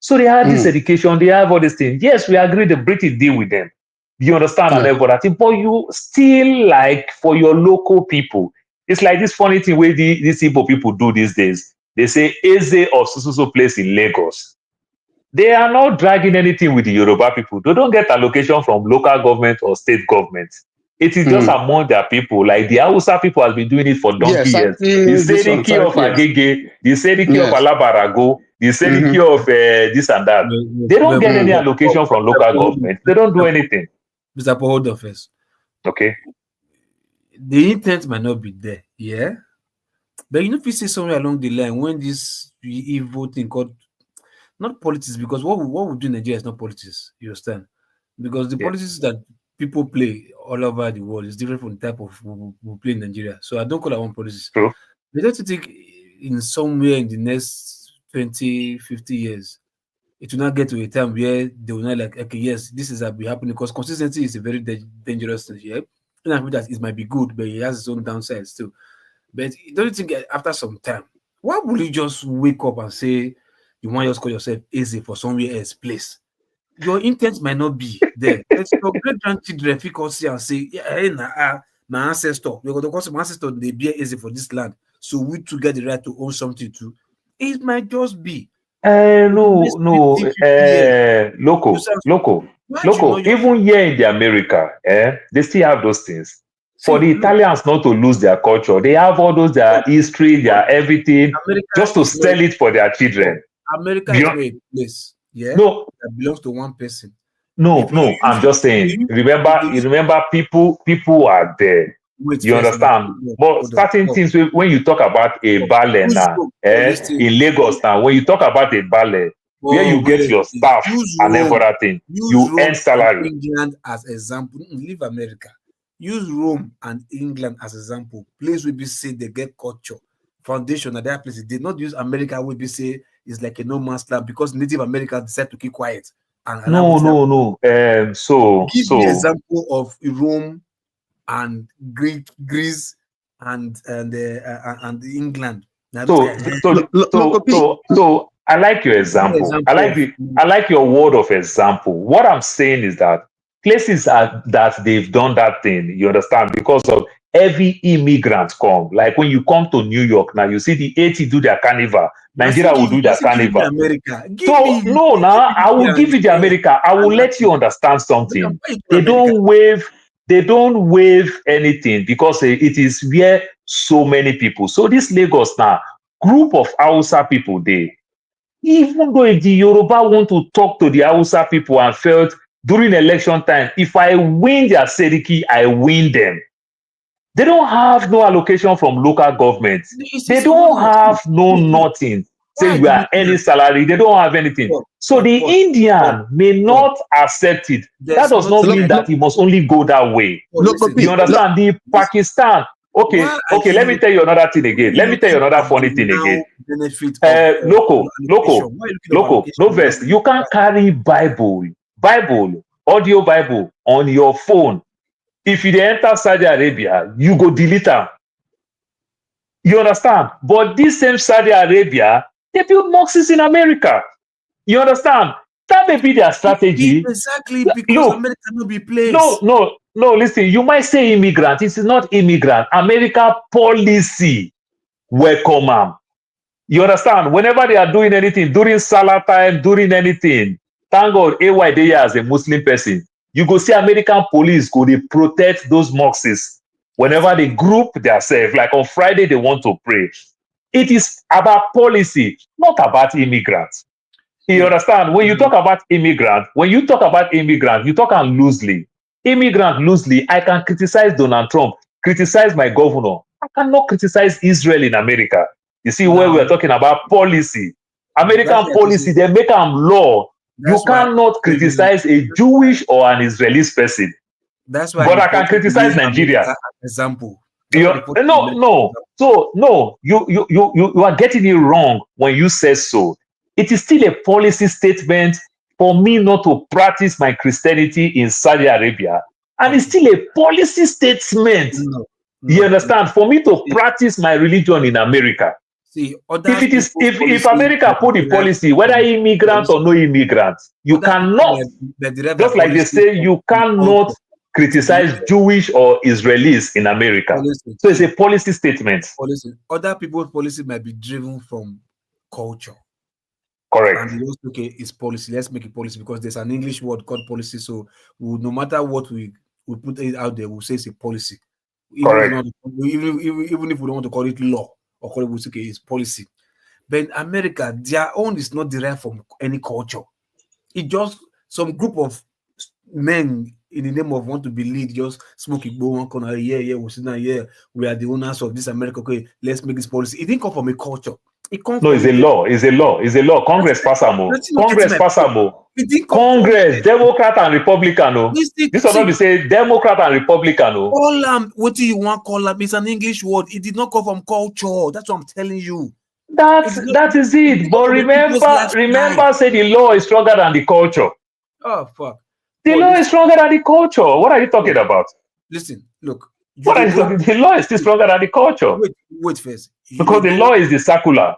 So they have this education, they have all these things. Yes, we agree the British deal with them. You understand and everything, but you still, like, for your local people, it's like this funny thing where these Igbo people do these days. They say Eze or Sususo place in Lagos. They are not dragging anything with the Yoruba people. They don't get allocation from local government or state government. It is just among their people. Like the Hausa people has been doing it for donkey years. The Seriki of Agege, the Seriki of Alabarago, the Seriki of this and that. They don't get any allocation from local government. They don't do anything. Mr. Paul, hold on first. Okay. The intent might not be there, yeah? But if you see somewhere along the line when this evil thing called, not politics, because what we do in Nigeria is not politics, you understand? Because the politics that people play all over the world is different from the type of we play in Nigeria. So I don't call that one politics. True. But don't you think in somewhere in the next 20, 50 years, it will not get to a time where they will not like, okay, yes, this is happening, because consistency is a very dangerous thing, yeah? And that it might be good, but it has its own downsides too. But don't you think after some time, why would you just wake up and say you want to just call yourself easy for somewhere else place? Your intent might not be there. It's your great grandchildren see and say, yeah, my ancestor, because my ancestor they be easy for this land, so we to get the right to own something too. It might just be. Local. Even here in the America, they still have those things. For the Italians not to lose their culture, they have all those, their history, their everything, just to sell it for their children. America is not a place, that belongs to one person. No, I'm just saying. Remember, people are there. You understand? But certain things, when you talk about a ballet now, in Lagos now, when you talk about a ballet, where you get your staff and everything, you earn salary. England as example, leave America. Use Rome and England as example. Place will be say they get culture, foundation at that place. They did not use America will be say it's like a no man's land because Native Americans decide to keep quiet. And No. Give me an example of Rome and Greece and England. I like your example. I like your word of example. What I'm saying is that places that they've done that thing, you understand, because of heavy immigrants come. Like when you come to New York now, you see the 80 do their carnival. Nigeria will do their carnival. So no, now I will give you the America. I will let you understand something. They don't waive anything because it is where so many people. So this Lagos now, group of Hausa people, even though if the Yoruba want to talk to the Hausa people and felt during election time, if I win their Seriki, I win them. They don't have no allocation from local government. They don't have nothing. Say we are any salary. They don't have anything. So the Indian may not accept it. That does not mean that it must only go that way. You understand? The Pakistan. Okay, let me tell you another thing again. Let me tell you another funny thing again. Loco, no verse. You can't carry Bible, audio Bible on your phone. If you enter Saudi Arabia, you go delete them. You understand? But this same Saudi Arabia, they build mosques in America. You understand? That may be their strategy. Exactly, because America will be placed. No, listen, you might say immigrant. It is not immigrant. America policy welcome them. You understand? Whenever they are doing anything, during Salah time, during anything, thank God, AY they as a Muslim person, you go see American police go, they protect those mosques whenever they group themselves. Like on Friday, they want to pray. It is about policy, not about immigrants. You understand? When you talk about immigrant, you talk loosely. Immigrant loosely, I can criticize Donald Trump, criticize my governor. I cannot criticize Israel in America. You see, where we are talking about policy, American policy, they make them law. You cannot criticize a Jewish or an Israeli person. That's why. But I can criticize Nigeria. Example. You are getting it wrong when you say so. It is still a policy statement for me not to practice my Christianity in Saudi Arabia. And it's still a policy statement. You understand? For me to practice my religion in America. See, if America put the policy, whether immigrant or no immigrant, you cannot, just like they say, you cannot criticize Jewish or Israelis in America. So it's a policy statement. Other people's policy might be driven from culture. Correct. And okay, it's policy. Let's make it policy because there's an English word called policy. So no matter what we put it out there, we'll say it's a policy. Even if we don't want to call it law or call it, we'll say okay, it's policy. But in America, their own is not derived from any culture. It's just some group of men in the name of want to be lead, just smoking one corner. We're sitting here. We are the owners of this America. Okay, let's make this policy. It didn't come from a culture. It comes it's a law. It's a law. Congress pass them. Congress, Democrat and Republican. This will not be say Democrat and Republican. Call them. What do you want? Call them. It's an English word. It did not come from culture. That's what I'm telling you. That is it. But remember, say the law is stronger than the culture. Oh fuck. The law is stronger than the culture. What are you talking about? Listen, look. What are you talking? The law is still stronger than the culture. Wait first. Because the law is the circular.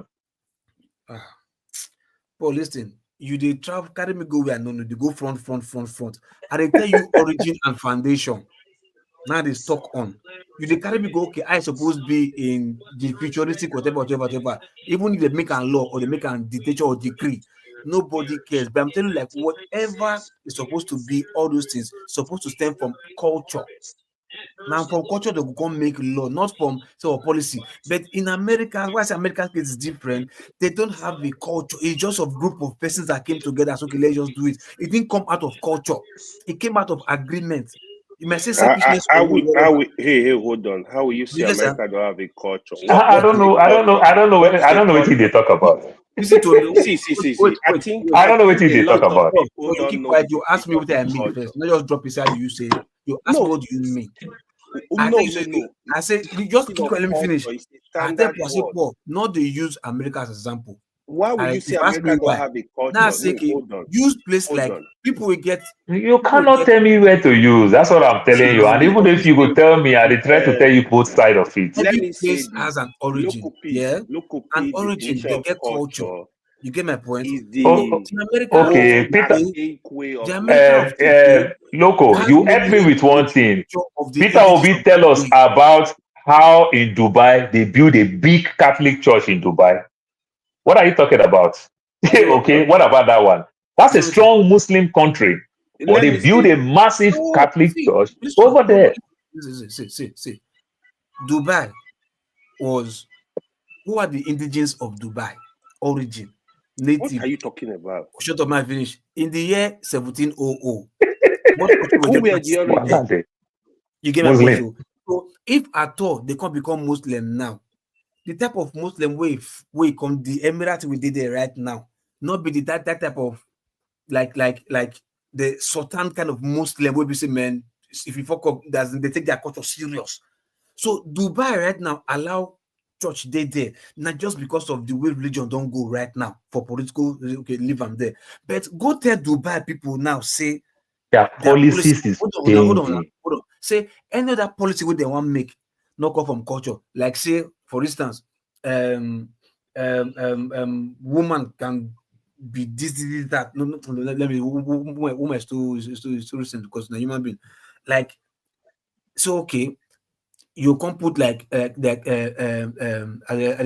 But listen, you they travel, carry me go where no, they go front. And they tell you origin and foundation. Now they stuck on. You they carry me go, okay, I supposed to be in the futuristic, whatever. Even if they make a law or they make a dictator or decree, nobody cares. But I'm telling you, like, whatever is supposed to be, all those things supposed to stem from culture. Now, from culture, they will come make law, not from policy. But in America, why American case is different? They don't have a culture. It's just a group of persons that came together. So, okay, let's just do it. It didn't come out of culture. It came out of agreement. You may say selfishness. Hey, hold on. How will you say America don't have a culture? I don't know what they talk about. See. I think I don't know what they talk about. You ask me what I mean first. Not just drop inside you say. You ask me what do you mean? I say you just keep let me finish. I tell Paul, not they use America as example. Why would you say America don't have a culture? Now say use place like people will get. You cannot tell me where to use. That's what I'm telling you. And even if you could tell me, I try to tell you both sides of it. Every place has an origin. An origin. They get culture. You get my point? Is Oh, So in America okay, of Peter. today, the America of today Loco, has you many help me with one thing. of the Peter indigenous Obi of tell us today. about how in Dubai they build a big Catholic church in Dubai. What are you talking about? Okay, what about that one? That's a strong Muslim country, but Let they me build say, a massive No, Catholic see, church listen, over no, no, there. see. Dubai was, who are the indigenous of Dubai? Origin, what native. are you talking about? Shut up, my finish. In the year 1700, what country were Who they were the practicing there? origin? You get my point. Muslim. So if at all they can't become Muslim now, the type of Muslim way come the Emirate we did there right now, not be that type of like the Sultan kind of Muslim where we say, man, if you fuck up, they take their culture serious. So Dubai right now allow church there, not just because of the way religion don't go right now for political, okay, leave them there. But go tell Dubai people now, say Their their policy. policies is Hold on. changing. Say any other policy where they want to make not come from culture. Like say, for instance, woman can be this, that. No, let me. Woman is too recent because na human being. Like, so okay, you can't put like I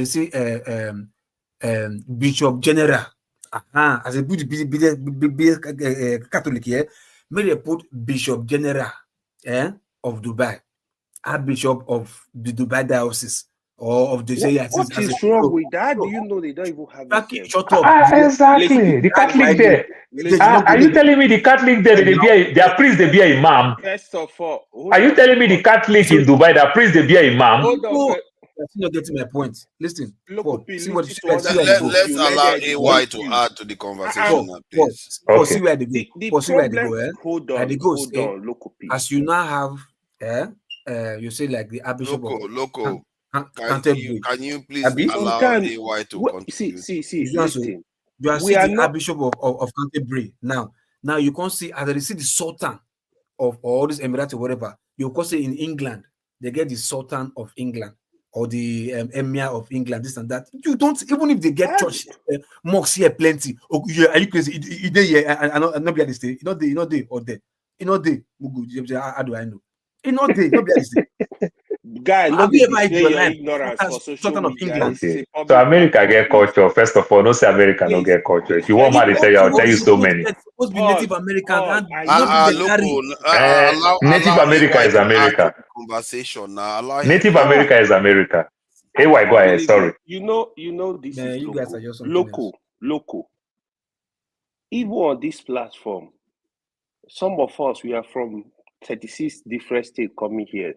say Bishop General. As a big Catholic here, may they put Bishop General of Dubai, Archbishop of the Dubai Diocese, or of the What is wrong with that? Do you know they don't even have it? Shut up. Exactly. The Catholic there. Are you telling me the Catholic there, their priest, they be a imam? First of all, Are you telling me the Catholic in Dubai, their priest, they be a imam? hold on, You're still not getting my point. Listen, Paul, see what listen to see what where they I'm go. Let's allow let AY to add to the conversation now, please. Paul, see where they go. The Paul, see where they problem, go. hold And on, they go hold say, on, Locopi. as you now have, you say like the Archbishop of Loco, Canterbury. can you please Abi? allow Sometimes, AY to see, contribute? listen. You are We see are the not. Archbishop of Canterbury now. Now you can't see as they see the Sultan of all these Emirates or whatever. You can say in England they get the Sultan of England or the Emir of England, this and that. You don't, even if they get church mosques here plenty. Oh, yeah, are you crazy? I not be at this day. You know they or there. You know they. How do I know? You know they not be at this day. Guy, Have not you be ever display your your life? ignorance for social Sultan of media. England. This is a Okay. So public America platform, get please. culture. First of all, no say America no get culture. If you want It's me to tell you, I'll tell you so many. supposed to be Native American and not be the carry. Native allow America AY is to add to America. the conversation now. Allow him. Native America is America. AY, go ahead. Believe Sorry. me, you know this Man, is you guys are just something local. Even on this platform, some of us, we are from 36 different states coming here.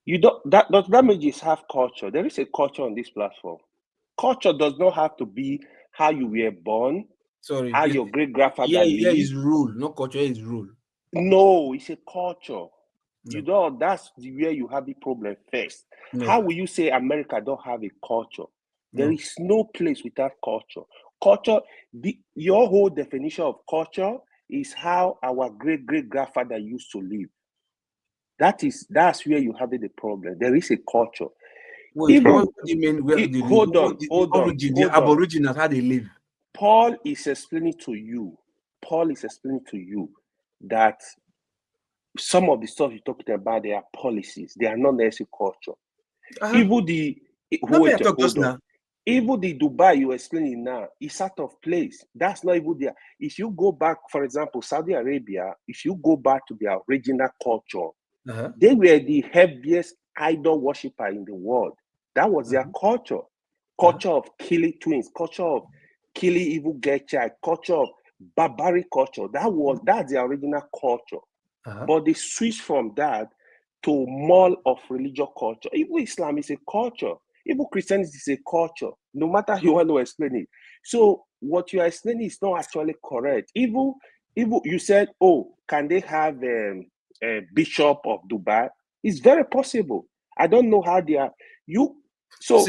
You don't that means have culture. There is a culture on this platform. Culture does not have to be how you were born, Sorry, how your great grandfather lived. Yeah, is rule. No culture is rule. No, it's a culture. You don't. That's where you have the problem first. No. How will you say America don't have a culture? There No. is no place without culture. Culture. Your whole definition of culture is how our great grandfather used to live. That's where you have the problem. There is a culture. Wait, what do you mean? Hold on. The Aboriginals, how they live. Paul is explaining to you that some of the stuff you're talking about, they are policies. They are not necessarily culture. Even even the Dubai you're explaining now is out of place. That's not even there. If you go back, for example, Saudi Arabia, if you go back to their original culture, they were the heaviest idol worshiper in the world. That was their culture. Culture of killing twins, culture of killing evil girl child, culture of barbaric culture. That's their original culture. But they switched from that to more of religious culture. Even Islam is a culture. Even Christianity is a culture. No matter how you want to explain it. So what you are explaining is not actually correct. Even you said, oh, can they have a bishop of Dubai? It's very possible. I don't know how they are. So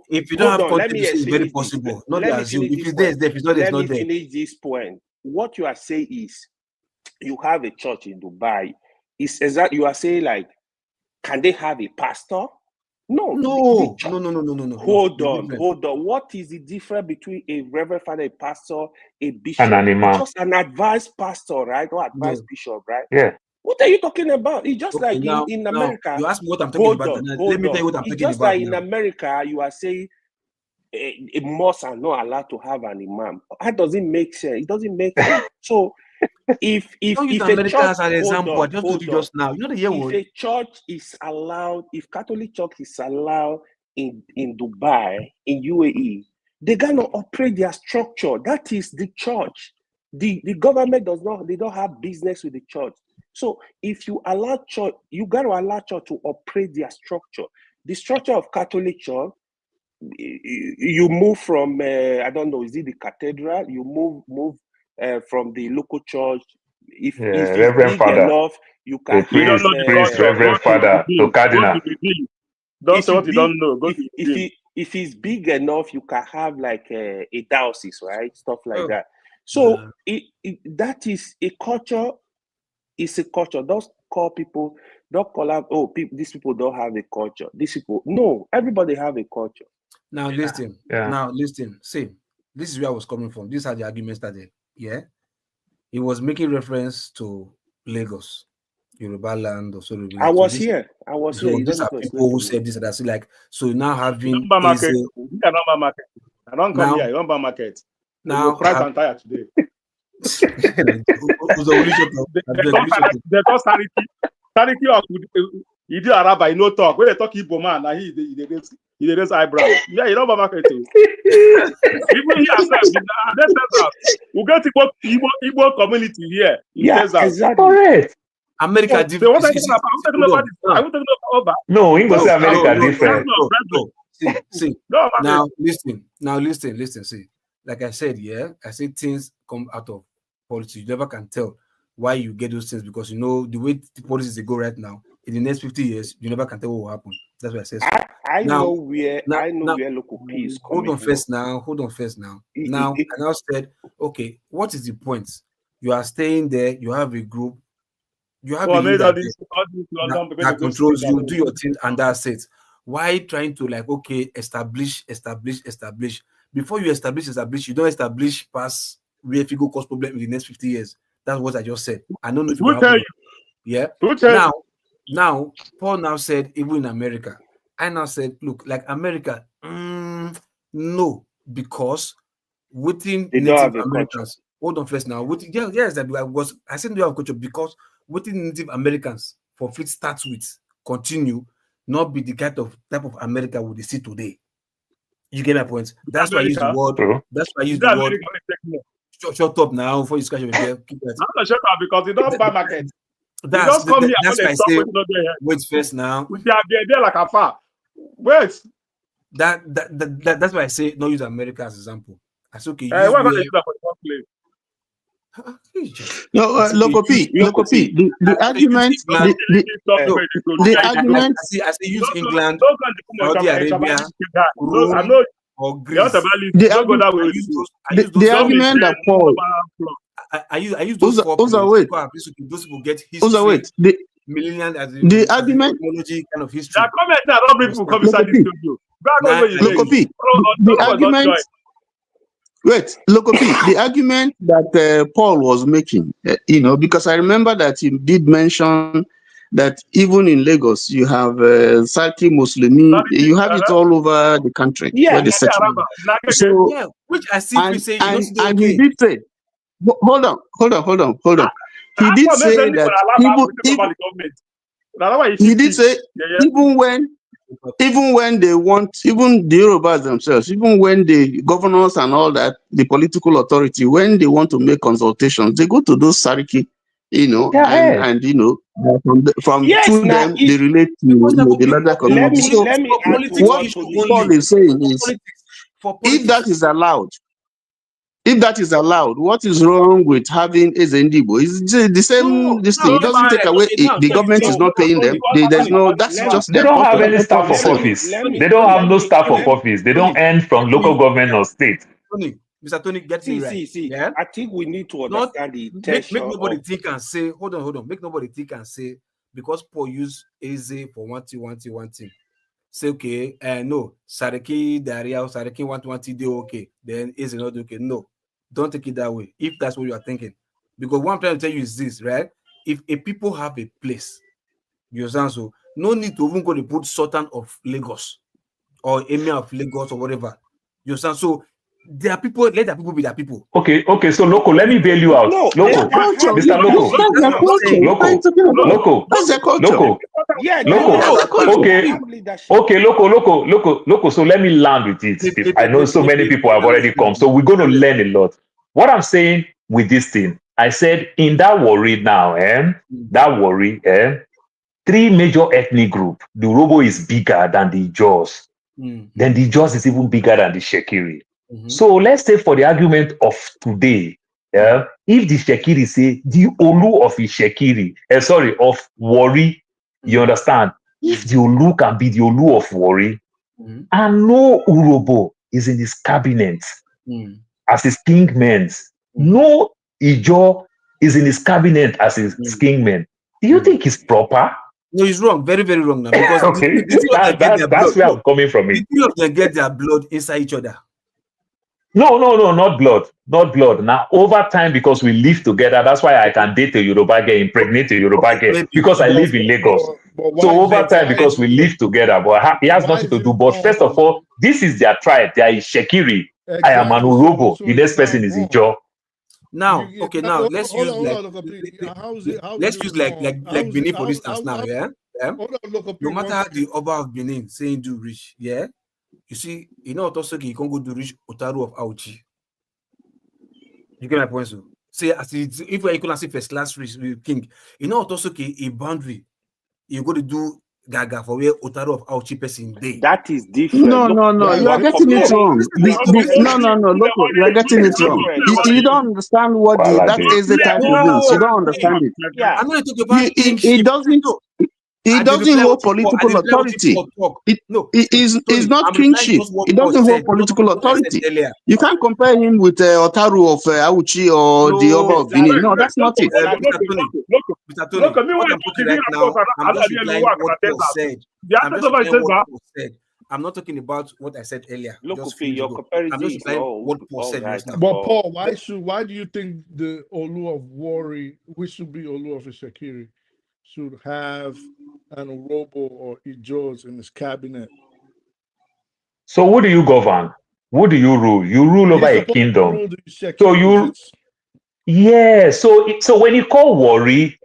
if you don't have context, it's very this. possible. Let me finish If it's there, it's there. If it's not, it's not there. Let me finish this point. What you are saying is, you have a church in Dubai. It's exactly you are saying like, can they have a pastor? No. No. Hold on. What is the difference between a reverend father, a pastor, a bishop? And an imam. It's just an advised pastor, right? Or advised bishop, right? Yeah. What are you talking about? It's just Okay, like in America. You ask me what I'm talking about. Let me tell you what I'm it's talking just about. like in America, you are saying a mosque are not allowed to have an imam. That doesn't make sense. It doesn't make sense. So if America a church, as an example, I just told you just now. You know the year if a church is allowed, if Catholic church is allowed in Dubai, in UAE, they're gonna operate their structure. That is the church. The government they don't have business with the church. So if you allow church, you gotta allow church to operate their structure. The structure of Catholic church, you move from I don't know, is it the cathedral? You move from the local church. If it's Reverend big Father, enough, you can the priest, Reverend Father to Cardinal. Don't say what you don't know. Go to if it's big enough, you can have like a diocese, right? Stuff like that. So that is a culture. It's a culture. Don't call people. Don't call out. Oh, these people don't have a culture. These people, no. Everybody have a culture. Now listen. Now listen. See, this is where I was coming from. This is how the argument started. Yeah, he was making reference to Lagos, Yoruba land, or so. I was here. These are people who said this and that. So like, so now having number market. Number market. I don't come here. Number market. Now price and tire today. The Sanity of you do Araba, you no talk. When they talk Igbo man, now he raise eyebrow. Yeah, you know about market too. Even he ourselves, we got Igbo community here. Exactly. Correct. America different. No, English America different. See. Now listen. See, like I said, I say things come out of policy. You never can tell why you get those things because you know the way the policies they go right now. In the next 50 years, you never can tell what will happen. That's what I said. I know where local peace. Hold on first now. Now I now said, okay, what is the point? You are staying there. You have a group. You have a leader that controls you. Do your thing, and that's it. Why trying to establish? Before you establish, you don't establish past where if you go cause problem in the next 50 years. That's what I just said. I don't know if you tell you. Yeah. Now, Paul now said, even in America, I now said, look, like America, no, because within Native Americans, hold on first now. Because I said they have culture because within Native Americans, for free start with, continue, not be the type of America we see today. You get my point? That's why I use the word. That's why I use the word. Shut up now before you scratch your beard. I'm not shut up because you don't buy market. That's why I say. Wait first now. We are there like a far. Wait. That's why I say don't use America as example. That's okay. No, Lokopi. The argument. The argument. I say use England, Saudi Arabia, or Greece. The argument that Paul. I use those four wait. Those people get history. Wait. The argument kind of history. Lokopi. The argument. Wait, Lokopi. The argument that Paul was making, because I remember that he did mention that even in Lagos you have Sarki Muslimi, you have it all over the country where they settle. So, which I simply say, and he did say. Hold on. He did say that even when they want, even the Yorubas themselves, even when the governors and all that, the political authority, when they want to make consultations, they go to those Sariki, and from them they relate to the larger community. So what Paul is saying is, if that is allowed, what is wrong with having Ezendibo? It's the same. This thing, it doesn't take away. The government is not paying them. There's no. That's just. They don't have any staff of office. They don't have no staff of office. They don't earn from local government or state. Mr. Tony, get me right. Yeah? I think we need to understand the intention. Make nobody think and say. Hold on. Make nobody think and say because Paul use Eze for one thing. say, okay, no, Saraki diarrhea or Saraki 120 day okay, then is not okay. No, don't take it that way. If that's what you are thinking, because what I'm trying to tell you is this, right? If a people have a place, you understand, so no need to even go to put Sultan of Lagos or Emir of Lagos or whatever. You understand? So there are people, let the people be their people. Okay, so Loco, let me bail you out. No, Loco, Mr. Loco. That's their culture. What are you talking about? Loco. That's their culture. Loco. Yeah, Loco. Okay, Loco. So let me land with it. I know so many people have already come, so we're going to learn a lot. What I'm saying with this thing, I said in that worry now, three major ethnic groups. The Urobo is bigger than the Jaws. Then the Jaws is even bigger than the Shekiri. So let's say for the argument of today, if the Shekiri say the Olu of the Shekiri, of Wari, you understand? If the Olu can be the Olu of Wari, and no Urobo is in his cabinet as his kingman, no Ijo is in his cabinet as his kingman, do you think it's proper? No, it's wrong. Very, very wrong now. Because okay, that's where I'm coming from. The two of them get their blood inside each other. No, not blood. Now, over time, because we live together, that's why I can date a Yoruba girl, impregnate a Yoruba girl, because I live in Lagos. So over time, because we live together, but he has nothing to do. But first of all, this is their tribe. They are Shekiri. I am an Urobo. The next person is Ijo. Now, okay, now let's use like Benin for instance now, yeah? No matter the Oba of Benin saying do rich, yeah? You see, you know, also you can go do rich Otaru of Auchi. You get my point, so? Say, if you can see first class rich king, you know, also a boundary, you go to do Gaga for where Otaru of Auchi person day. That is different. No, you are getting it wrong. No, look, you are getting it wrong. You don't understand what that is the title means. You don't understand it. Yeah. I'm going to talk about it doesn't. It doesn't hold political authority. It is not kingship. It doesn't hold political authority. You can't compare him with Otaru of Auchi or the Oba of Benin. No, that's not it. Mr. Tony, what I'm talking right now, I'm just replying what Paul said. I'm not talking about what I said earlier. Look, your comparison is what Paul said. But Paul, why do you think the Olu of Wari, which should be Olu of Shekiri, should have an Urobo or Ijos in his cabinet? So who do you govern? Who do you rule? You rule over a kingdom. So you, yeah. So when you call Wari,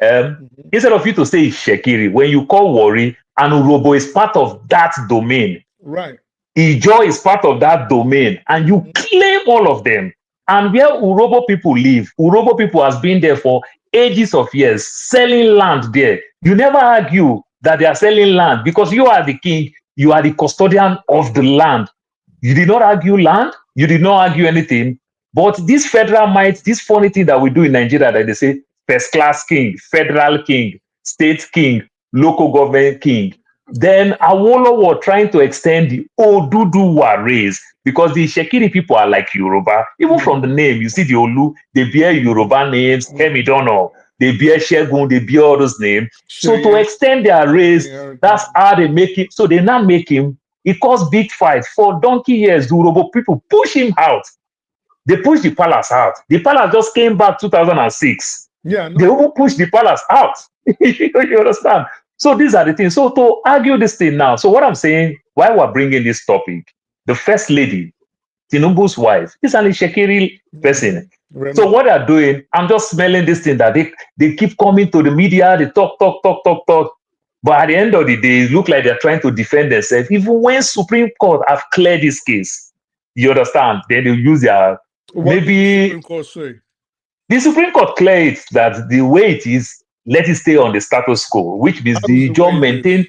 instead of you to say Shekiri, when you call Wari, an Urobo is part of that domain. Right. Ijo is part of that domain, and you claim all of them. And where Urobo people live, Urobo people has been there for ages of years, selling land there. You never argue that they are selling land because you are the king, you are the custodian of the land. You did not argue land, you did not argue anything. But this federal might, this funny thing that we do in Nigeria, that they say first class king, federal king, state king, local government king. Then Awolowo were trying to extend the Oduduwa race because the Shekiri people are like Yoruba. Even from the name, you see the Olu, they bear Yoruba names, Hemidono, they bear Shegun, they bear all those names. So to extend their race, that's how they make it. So they now make him, it caused big fight. For donkey years, the Urobo people push him out. They pushed the palace out. The palace just came back 2006. Yeah, they even pushed the palace out. You understand? So these are the things. So to argue this thing now, so what I'm saying, why we're bringing this topic, the first lady, Tinubu's wife, is an Shekiri person. So what they're doing, I'm just smelling this thing that they keep coming to the media, they talk. But at the end of the day, it looks like they're trying to defend themselves. Even when Supreme Court have cleared this case, you understand, then they'll use their, maybe... Supreme Court say? The Supreme Court cleared it that the way it is, let it stay on the status quo, which means the job maintain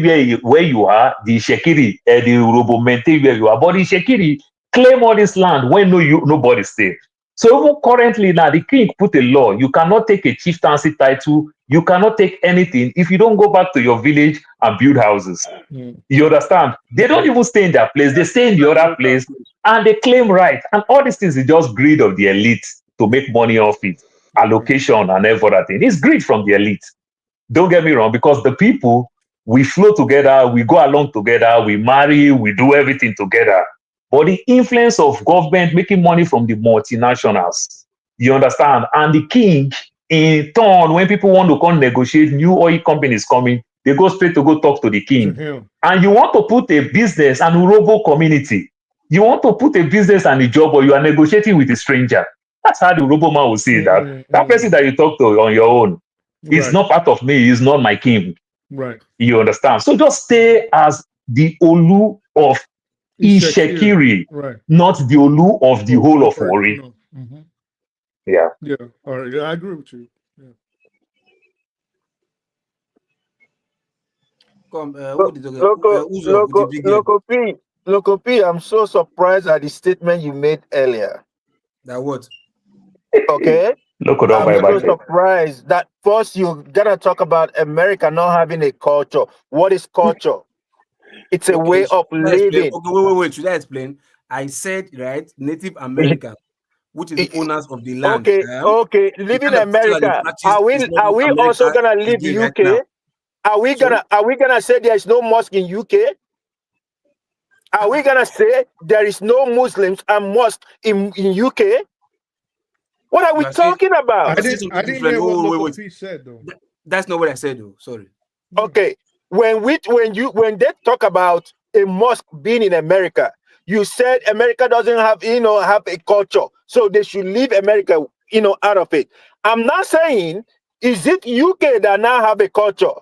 where you are, the Shekiri, the Urobo maintain where you are. But the Shekiri claim all this land when nobody stay. So even currently now, the king put a law, you cannot take a chieftaincy title, you cannot take anything if you don't go back to your village and build houses. You understand? They don't even stay in their place, they stay in the other place and they claim right. And all these things is just greed of the elite to make money off it. Allocation and every other thing. It's greed from the elite. Don't get me wrong, because the people, We flow together, we go along together, we marry, we do everything together. But the influence of government making money from the multinationals, you understand? And the king, in turn, when people want to come negotiate, new oil companies coming, they go straight to go talk to the king. And you want to put a business and Urobo community. You want to put a business and a job, or you are negotiating with a stranger. That's how the Urobo man will see that. That person that you talk to on your own is not part of me, is not my king. Right. You understand? So just stay as the Olu of Ishekiri, right. not the Olu of the whole of Ori. No. Yeah. Yeah. All right. Yeah, I agree with you. Yeah. Come, Loco P, I'm so surprised at the statement you made earlier. That what? Okay. Loco, don't I'm buy so surprised that first you gotta talk about America not having a culture. What is culture? It's a way of living. Okay, wait. Should I explain? I said, right, Native American, which is the owners of the land. Okay. Living in America. Are we also gonna leave the UK? Right, are we gonna say there is no mosque in UK? Are we gonna say there is no Muslims and mosque in UK? What are we talking about? I didn't hear what Loco P said though. That's not what I said though. Sorry. Okay. When they talk about a mosque being in America, you said America doesn't have have a culture, so they should leave America out of it. I'm not saying is it UK that now have a culture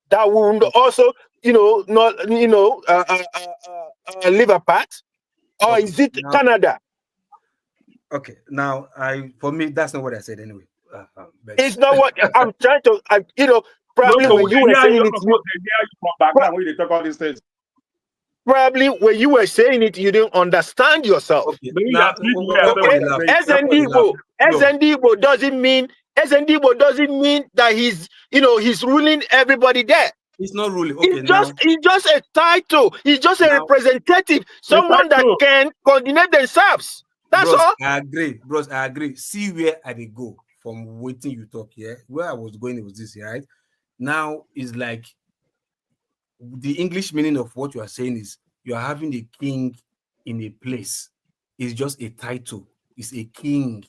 that will also not live apart, or is it Canada? Okay, now for me that's not what I said anyway. It's not what I'm trying to. Probably when you were saying it, talk all these things. Probably when you were saying it, you didn't understand yourself. Okay. Ezendibo doesn't mean that he's ruling everybody there. He's not ruling. Okay, He's just a title. He's just a representative, someone that can coordinate themselves. That's all. I agree. See where I did go from waiting you talk here. Where I was going was this, right? Now is like the English meaning of what you are saying is you are having a king in a place. It's just a title. It's a king.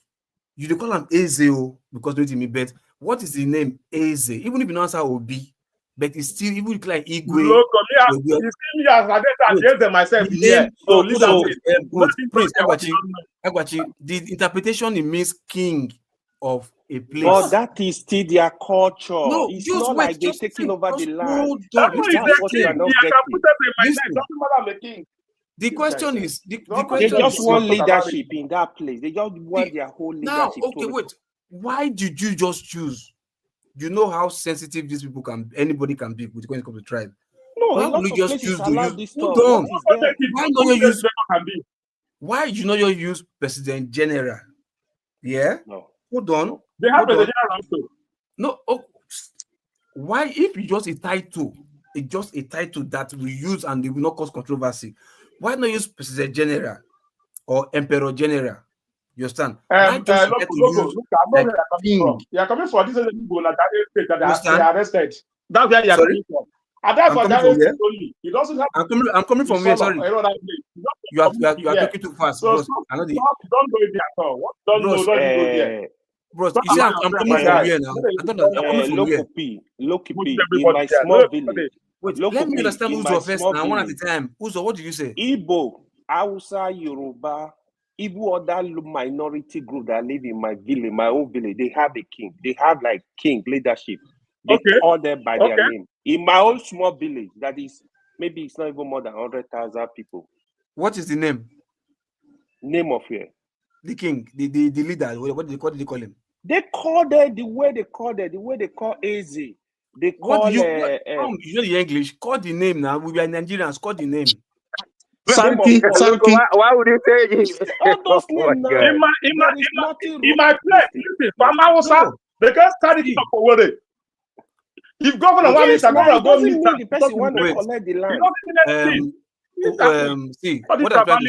You do call him Ezeo because don't me bet. What is the name Eze? Even if you don't answer Obi, but it's still even like Igwe. Look, you see me as I myself here. So the interpretation it means king of a place. But that is still their culture. No, it's not like they're taking over the land. The question is, they just want leadership in that place. They just want their whole leadership. Now, okay, wait. Why did you just choose? You know how sensitive these people anybody can be when it comes to tribe. No, why would you just choose to use? Hold on. Why you not use President General? Yeah. No. Hold on. They have President General also. No. Oh, why if it's just a title that we use and it will not cause controversy? Why not use President General or Emperor General? You understand? Look, I'm not where you are coming from. This is like that they are arrested. That's where you are coming from. And that's what that is only. He doesn't have. I'm coming from here. Sorry. You are talking too fast. So don't go there at all. Don't go there. Bro, you see, I'm coming from here now. I'm coming from here. Loki P. In my small village. Wait, let me understand Uzo first now, one at a time. Uzo, what did you say? Igbo, Hausa, Yoruba, Igbo other minority group that live in my village, my own village, they have a king. They have like king leadership. They call them by their name. In my own small village, that is, maybe it's not even more than 100,000 people. What is the name? Name of here? The king, the leader. What did they call him? They call them the way they call AZ. They call you know the English. Call the name now. We are Nigerians. Call the name. Sanki. Why would you say this? All those names now. In my place, listen, Famausa, they can't start it up for what. If governor wants to go meet the person want to collect the land. See, what I'm trying to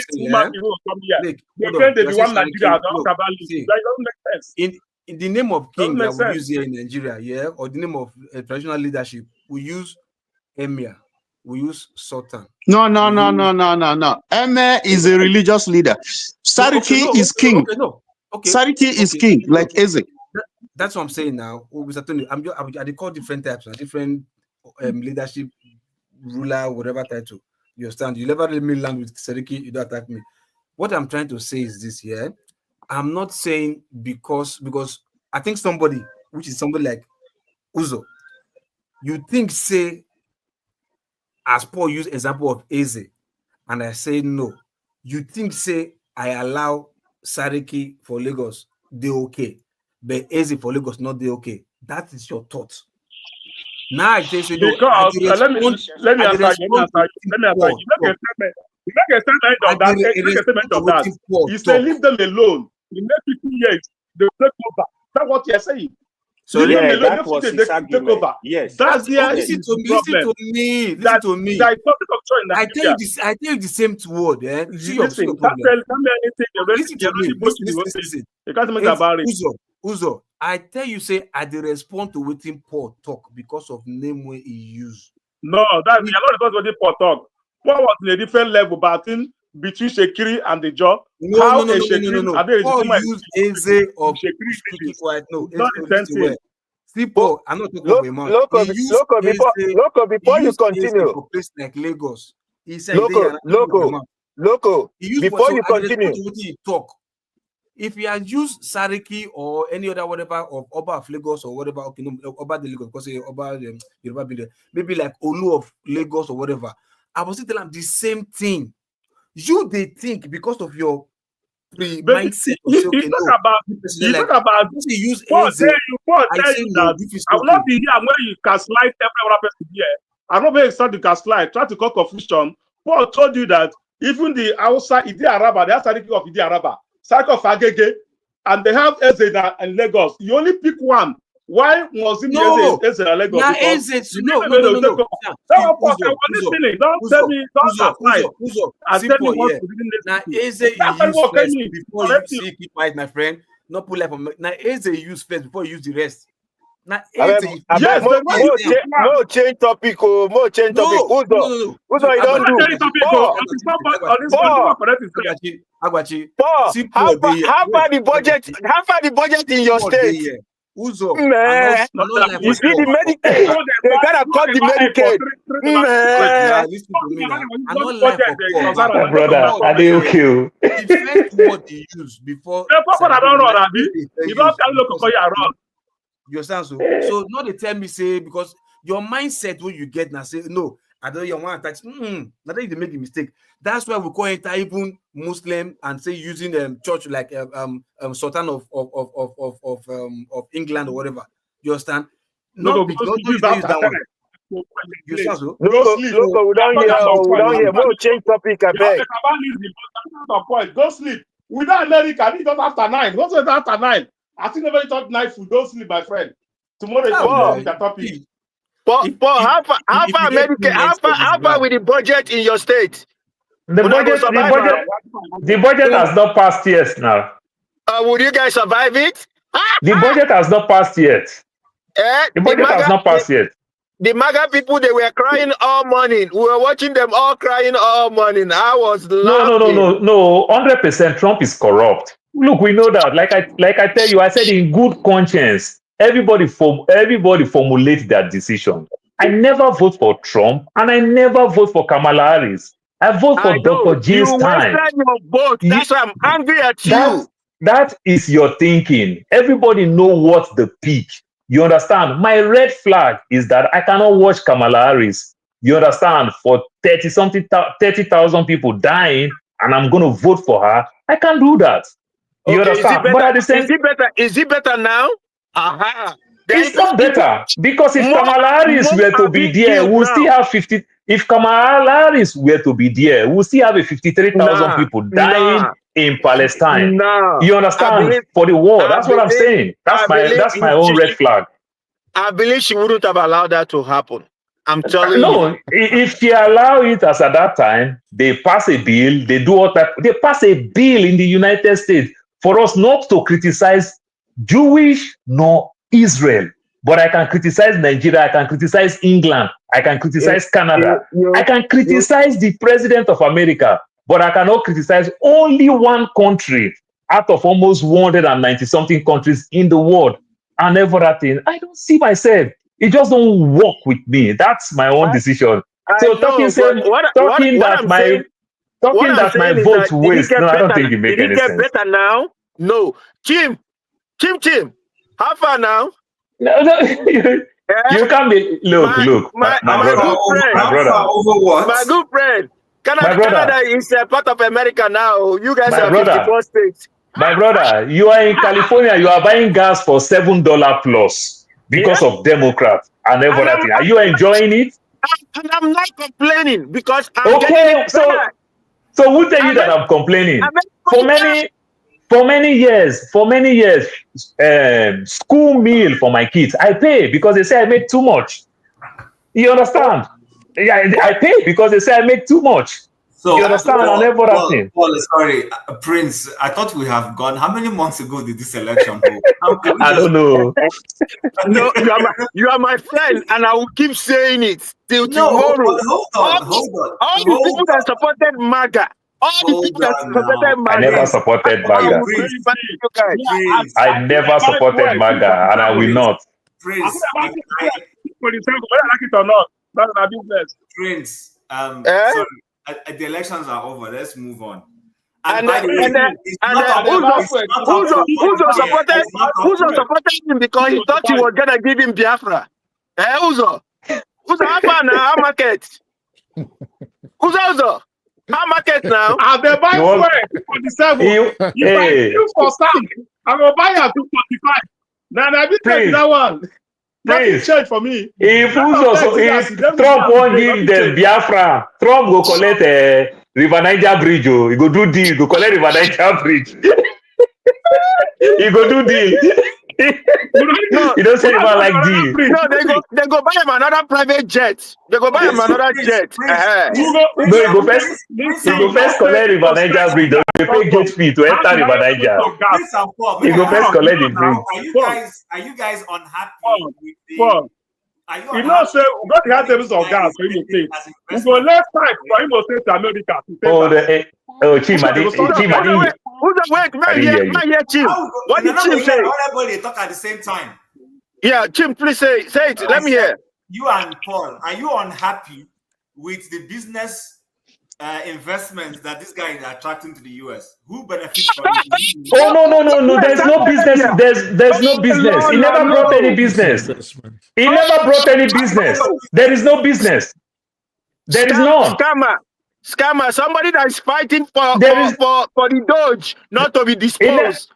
say, in the name of king that we use here in Nigeria, yeah, or the name of traditional leadership, we use emir. We use sultan. No. Emir is a religious leader. Sariki is king. Sariki is king, like Eze. That's what I'm saying now. Mr. Tony, I call different types, different leadership, ruler, whatever title. You understand? You never let me land with Sariki, you don't attack me. What I'm trying to say is this here. I'm not saying because I think somebody, which is somebody like Uzo, you think say, as Paul used example of Eze, and I say no. You think say I allow Sariki for Lagos, they okay, but Eze for Lagos not they okay. That is your thought. Now I tell you, because let me answer you. You make a statement of that. You say leave them alone. You make 50 years, they take over. That's what you're saying. So yeah, that was his argument. Yes. That's the listen to me. Listen to me. I tell you the same word. Listen, tell me anything. Listen to me. Listen. You can't make about it. Uzo, I tell you, say I dey respond to wetin Paul talk because of name where he use. No, that's not because what Paul talk. Paul was in a different level, but in between Shekiri and the job. No. Paul used Eze of Shekiri quiet. No, not the same thing. See, Paul, I'm not talking about a man. Loco, before you continue. For place like Lagos. He said, Loco, before you continue. He talk. If he had used Sariki or any other whatever of Oba of Lagos or whatever, okay, no, Oba de Lagos, because Oba maybe like Olu of Lagos or whatever, I was still telling him the same thing. You they think because of your mindset. You talk about you use Paul tell you that I will not be here when you gaslight every other person here. I'm not very excited to gaslight, try to cause confusion. Paul told you that even the outside Idi Araba, they have Sariki of Idi Araba, Sariki of Agege, and they have Eze in Lagos. You only pick one. Why was it Eze in Lagos? Now Eze, no. Don't tell me, don't gaslight. Tell me what to do. Now Eze use first before you see people, my friend. Not pull up. Now Eze use first before you use the rest. Now Eze, more change topic. More change topic. Uzo, you don't do. Agwachi. How far the budget in your state? Uzo, man, you see the Medicaid, they gotta cut the Medicaid. Man, listen to me now. I'm not like for brother, are they okay? The first word he used before. You don't look around. You understand? So now they tell me say because your mindset when you get now say no, I don't you want to touch. Now they make a mistake. That's why we call it even Muslim and say using church like Sultan of England or whatever. You understand? No, because you use that one. You understand? So look, we don't hear. More change topic. I beg. Go sleep. Without America, it's not after 9. What's it after 9? I think never thought night food. Don't sleep, my friend. Tomorrow is the topic. Paul, how far with the budget in your state? The budget has not passed yet now. Would you guys survive it? The budget has not passed yet. The budget has not passed yet. The MAGA people, they were crying all morning. We were watching them all crying all morning. I was laughing. No. 100% Trump is corrupt. Look, we know that. Like I tell you, I said in good conscience, everybody formulate that decision. I never vote for Trump and I never vote for Kamala Harris. I vote for Dr. Jill's time. You wasted your vote. That's why I'm angry at you. That is your thinking. Everybody know what's the peak. You understand? My red flag is that I cannot watch Kamala Harris. You understand? For 30,000 people dying, and I'm going to vote for her. I can't do that. You understand? But at the same is it better now? Aha. It's not better because if Kamala Harris were to be there, we'll still have 50. If Kamala Harris were to be there, we'll still have 53,000 people dying in Palestine. You understand? For the war. That's what I'm saying. That's my own red flag. I believe she wouldn't have allowed that to happen. I'm telling you. No, if she allowed it as at that time, they pass a bill, they do all that. They pass a bill in the United States for us not to criticize Jewish nor Israel. but I can criticize Nigeria, I can criticize England, I can criticize Canada, I can criticize the president of America, but I cannot criticize only one country out of almost 190 something countries in the world and everything. I don't see myself. It just don't work with me. That's my own decision. So talking that my vote waste. No, I don't think it makes any sense. Did it get better now? No. Chim, how far now? No, you can't be. Look, my brother. My good friend. Canada is a part of America now. You guys are 54 states. My brother, you are in California. You are buying gas for $7 plus because of Democrats and everything. Are you enjoying it? And I'm not complaining because so who tell you that I'm complaining? For many years, school meal for my kids, I pay because they say I make too much. You understand? Yeah, I pay because they say I make too much. So, you understand? Paul, sorry, Prince, I thought we have gone. How many months ago did this election hold? I don't know. No, you are my friend, and I will keep saying it till tomorrow. Hold on. All the people that supported MAGA. I never supported MAGA. I never supported MAGA, and I will not. Prince, whether I like it or not, that's my business. Prince, sorry. The elections are over. Let's move on. And Uzo supported him because he thought he was gonna give him Biafra. Uzo how market? Uzo, how market now? I've been buying fuel 47. If I do for some, I'm gonna buy at 245. Now I be taking that one. Nothing change for me. If Trump won't give them Biafra, Trump go collect a River Niger Bridge. He go do deal. Go collect River Niger Bridge. He go do deal. You don't say about like deal. No, they go buy him another private jet. They go buy him another jet. No, he go first collect River Niger Bridge. They pay gate fee to enter River Niger. He go first collect the bridge. Are you guys unhappy with the? You know, say God has levels of gas for Imo State. We go left side for Imo State to America to take Chimadi. Wait, Chim. What did Chim say? Everybody talk at the same time. Yeah, Chim, please say it. Let me hear. You and Paul, are you unhappy with the business investments that this guy is attracting to the US? Who benefits from it? No. There's no business. There's no business. He never brought any business. He never brought any business. There is no business. There is none. Scammer. Somebody that is fighting for the Doge not to be disposed.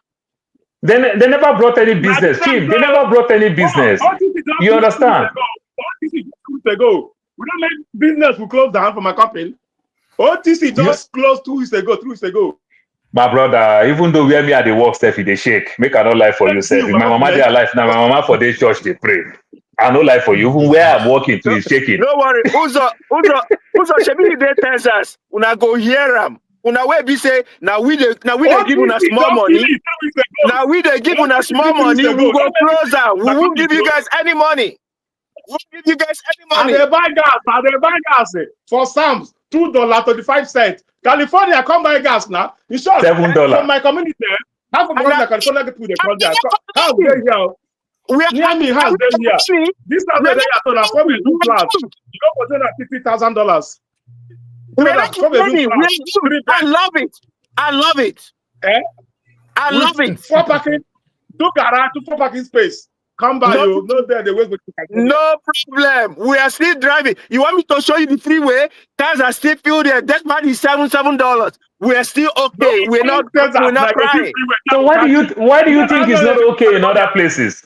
They never brought any business. Chim, they never brought any business. You understand? We don't make business. We close down for my company. OTC just closed 2 weeks ago. My brother, even though we are me at the work stuff, they shake. Make I no lie for yourself. If my mama they alive now, my mama for the church they pray. I no lie for you. Even where I'm working to is shaking. Don't worry. Uzo, Shebi they Texas. Una go hear them. Una where be say now we they give una small money. Now we they give una small money. We go closer. We won't give you guys any money. And they buy gas for Sam's $2.35. California come buy gas now. In short, $7 from my community, half of the California get to the country. How they here? Near me house they here. This house they here so that's probably 2 flats. You don't put that $50,000. I love it. I love it. 4 parking, 2 garage, 2 parking space. Come by you, no there the way. No problem. We are still driving. You want me to show you the freeway? Cars are still filled there. That man is $7. We are still okay. We're not crying. So why do you think it's not okay in other places?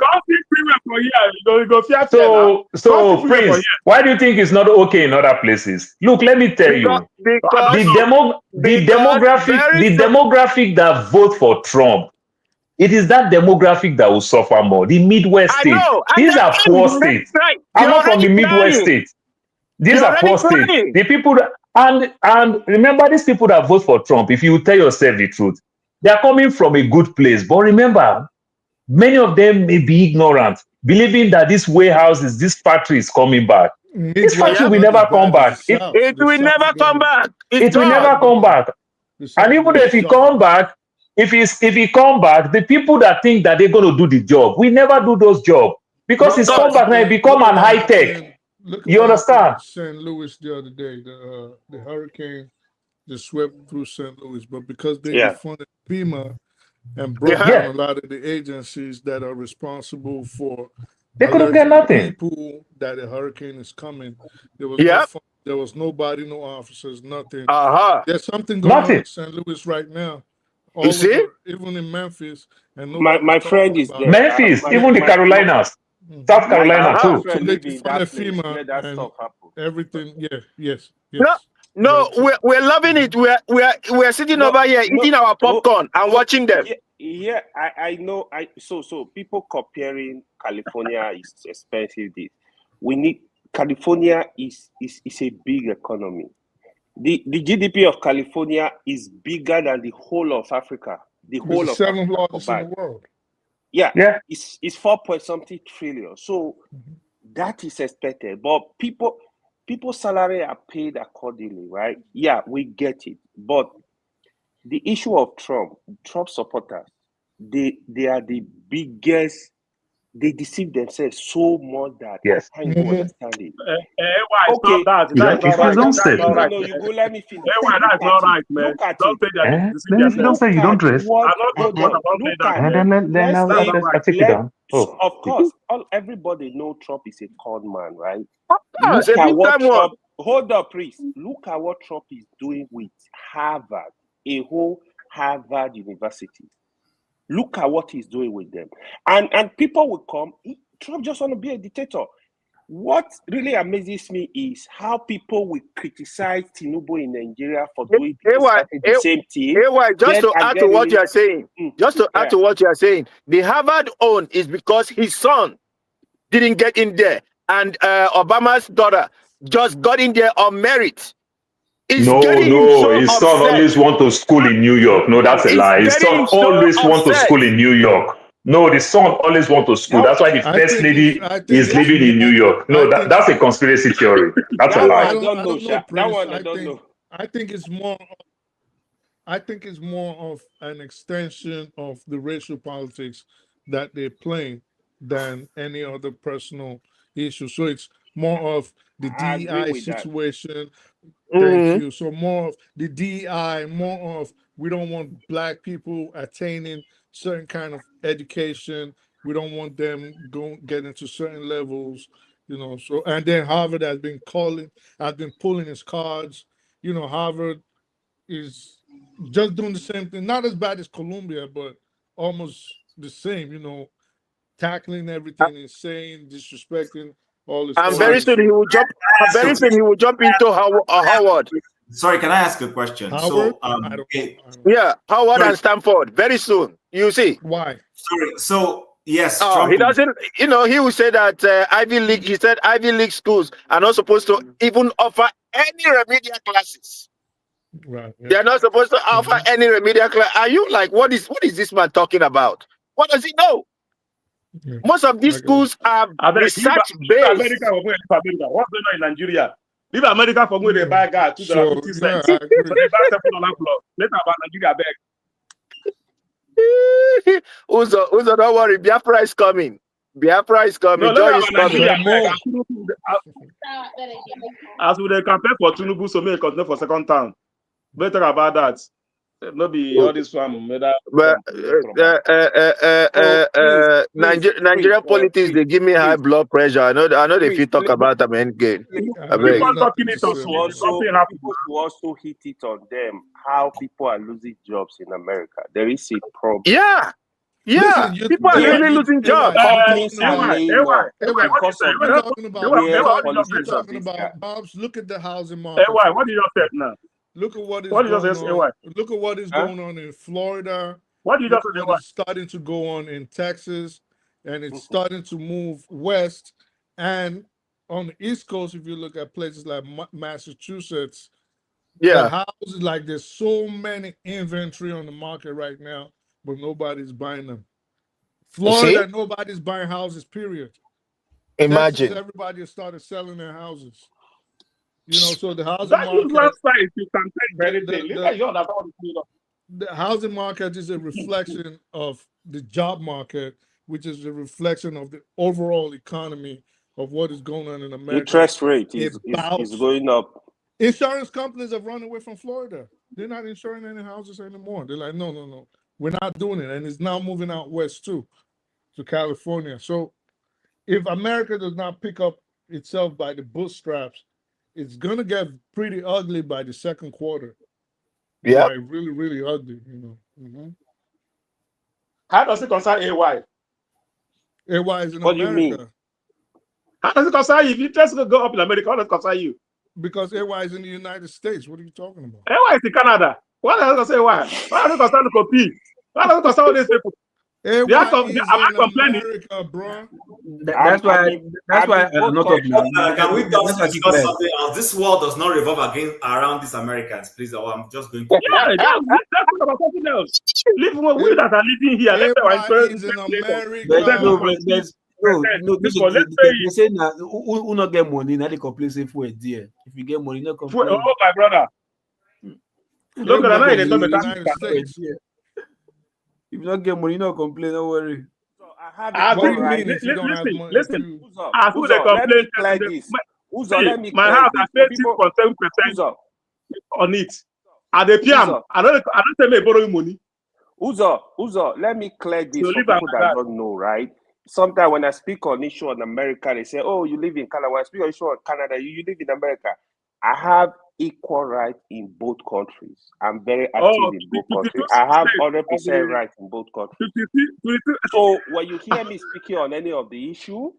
So Prince, why do you think it's not okay in other places? Look, let me tell you. The demographic that vote for Trump, it is that demographic that will suffer more. The Midwest states. These are poor states. I'm not from the Midwest states. These are poor states. The people that, and remember, these people that vote for Trump, if you tell yourself the truth, they are coming from a good place. But remember, many of them may be ignorant. believing that this warehouses, this factory is coming back. This factory will never come back. It will never come back. It will never come back. And even if it come back, if he come back, the people that think that they're going to do the job, we never do those jobs. Because it's come back now, it become an high tech. You understand? St. Louis the other day, the hurricane just swept through St. Louis, but because they defunded FEMA and brought down a lot of the agencies that are responsible for they couldn't get nothing. People that a hurricane is coming. There was no fund, there was nobody, no officers, nothing. There's something going on in St. Louis right now. All over, even in Memphis, and my friend is there. Memphis, even the Carolinas, South Carolina too. So they defunded FEMA and everything. Yes. No, we're loving it. We're sitting over here eating our popcorn and watching them. Yeah, I know. So people comparing California is expensive. We need California is a big economy. The GDP of California is bigger than the whole of Africa. The whole of seventh Africa largest in the world. Yeah. It's 4-something trillion. So that is expected. But people's salary are paid accordingly, right? Yeah, we get it. But the issue of Trump supporters, they are the biggest. They deceive themselves so much that I can't even understand it. Okay, no, you go let me finish. That's not right, man. Look at Don't it. say that. Don't say you don't dress. Of course, everybody know Trump is a con man, right? Look at what Trump. Hold up, please. Look at what Trump is doing with Harvard, a whole Harvard University. Look at what he's doing with them. And people will come. Trump just want to be a dictator. What really amazes me is how people will criticize Tinubu in Nigeria for doing the same thing. Just to add to what you're saying, to what you're saying, the Harvard own is because his son didn't get in there, and Obama's daughter just got in there on merit. His son always want to school in New York. No, that's a lie. His son always want to school in New York. No, the son always want to school. That's why the first lady is living in New York. No, that's a conspiracy theory. That's a lie. I don't know. That one I don't know. I think it's more of an extension of the racial politics that they're playing than any other personal issue. So it's more of the DEI situation. Thank you. So more of the DEI, more of we don't want Black people attaining certain kind of education. We don't want them get into certain levels, So and then Harvard has been pulling its cards. Harvard is just doing the same thing, not as bad as Columbia, but almost the same. Tackling everything, insane, disrespecting all this. And very soon he will jump. Into Howard. Sorry, can I ask a question? Howard? Howard and Stanford. Very soon, you see. Why? Sorry. So yes, Trump he doesn't. He will say that Ivy League. He said Ivy League schools are not supposed to even offer any remedial classes. Right. Yeah. They are not supposed to offer any remedial class. Are you like, what is this man talking about? What does he know? Yeah. Most of these schools are research based. What's going on in Nigeria? Leave America for going to buy gas $2.50. They buy $7 plus. Later about Nigeria back. Uzo, don't worry. Biafra is coming. Biafra is coming. No, Joy is coming. As we campaign for Tinubu, so may continue for second term. Better about that. Not be all this one. But Nigerian politics, they give me high blood pressure. I know if you talk about them again. People also hit it on them how people are losing jobs in America. There is a problem. Yeah. Listen, people are really losing jobs. Bobs, look at the housing market. What did you say now? Look at what is going on. Look at what is going on in Florida. What did you say? What's starting to go on in Texas, and it's starting to move west. And on the East Coast, if you look at places like Massachusetts, the houses, like there's so many inventory on the market right now, but nobody's buying them. Florida, nobody's buying houses, period. Imagine. Texas, everybody has started selling their houses. You know, so the housing That market. useless site you can take for anything. The housing market is a reflection of the job market, which is a reflection of the overall economy of what is going on in America. Interest rate is going up. Insurance companies have run away from Florida. They're not insuring any houses anymore. They're like, no, we're not doing it. And it's now moving out west too, to California. So if America does not pick up itself by the bootstraps, it's going to get pretty ugly by the second quarter. Yeah. Like really, really ugly, you know. Mm-hmm. How does it concern AY? AY is in what America. Do you mean? How does it concern you? If interest will go up in America, how does it concern you? Because AY is in the United States. What are you talking about? AY is in Canada. What does it concern AY? How does it concern the copy? How does it concern all these people? AY is am I complaining? America, bro. That's why I'm not talking. Can we just discuss something else? This world does not revolve around these Americans, please. I'm just going to. Yeah, that's about something else. Leave we that are living here. AY is in America. They say now who not get money, now they complain say for a dear. If you get money, no complain. Oh, my brother. Look at that. If you don't get money, no complain. Don't worry. Listen. As who they complain, my house I pay 6.7% on it. At the PM, I don't tell me borrowing money. Uzo, let me clear this for people that don't know, right? Sometimes when I speak on issue in America, they say, "Oh, you live in Canada." When I speak on issue in Canada, you live in America. I have equal right in both countries. I'm very active in both countries. I have 100% right in both countries. So when you hear me speaking on any of the issue,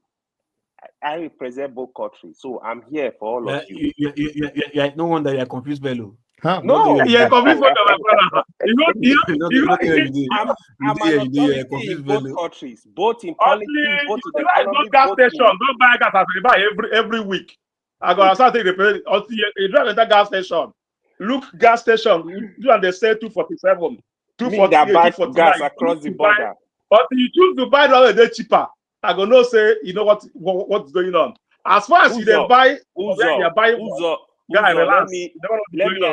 I represent both countries. So I'm here for all of you. No wonder you're confused, Bello. Huh? No, you're confused, my brother. I'm confused both countries, both in politics, both in the economy. Gas station, don't buy gas as we buy every week. I got to take the president. You drive that gas station. Look, gas station. You and they say 247, 248, gas across the border. But you choose to buy the day cheaper. I go no say you know what's going on. As far as you then buy, you're buying. Guy, let me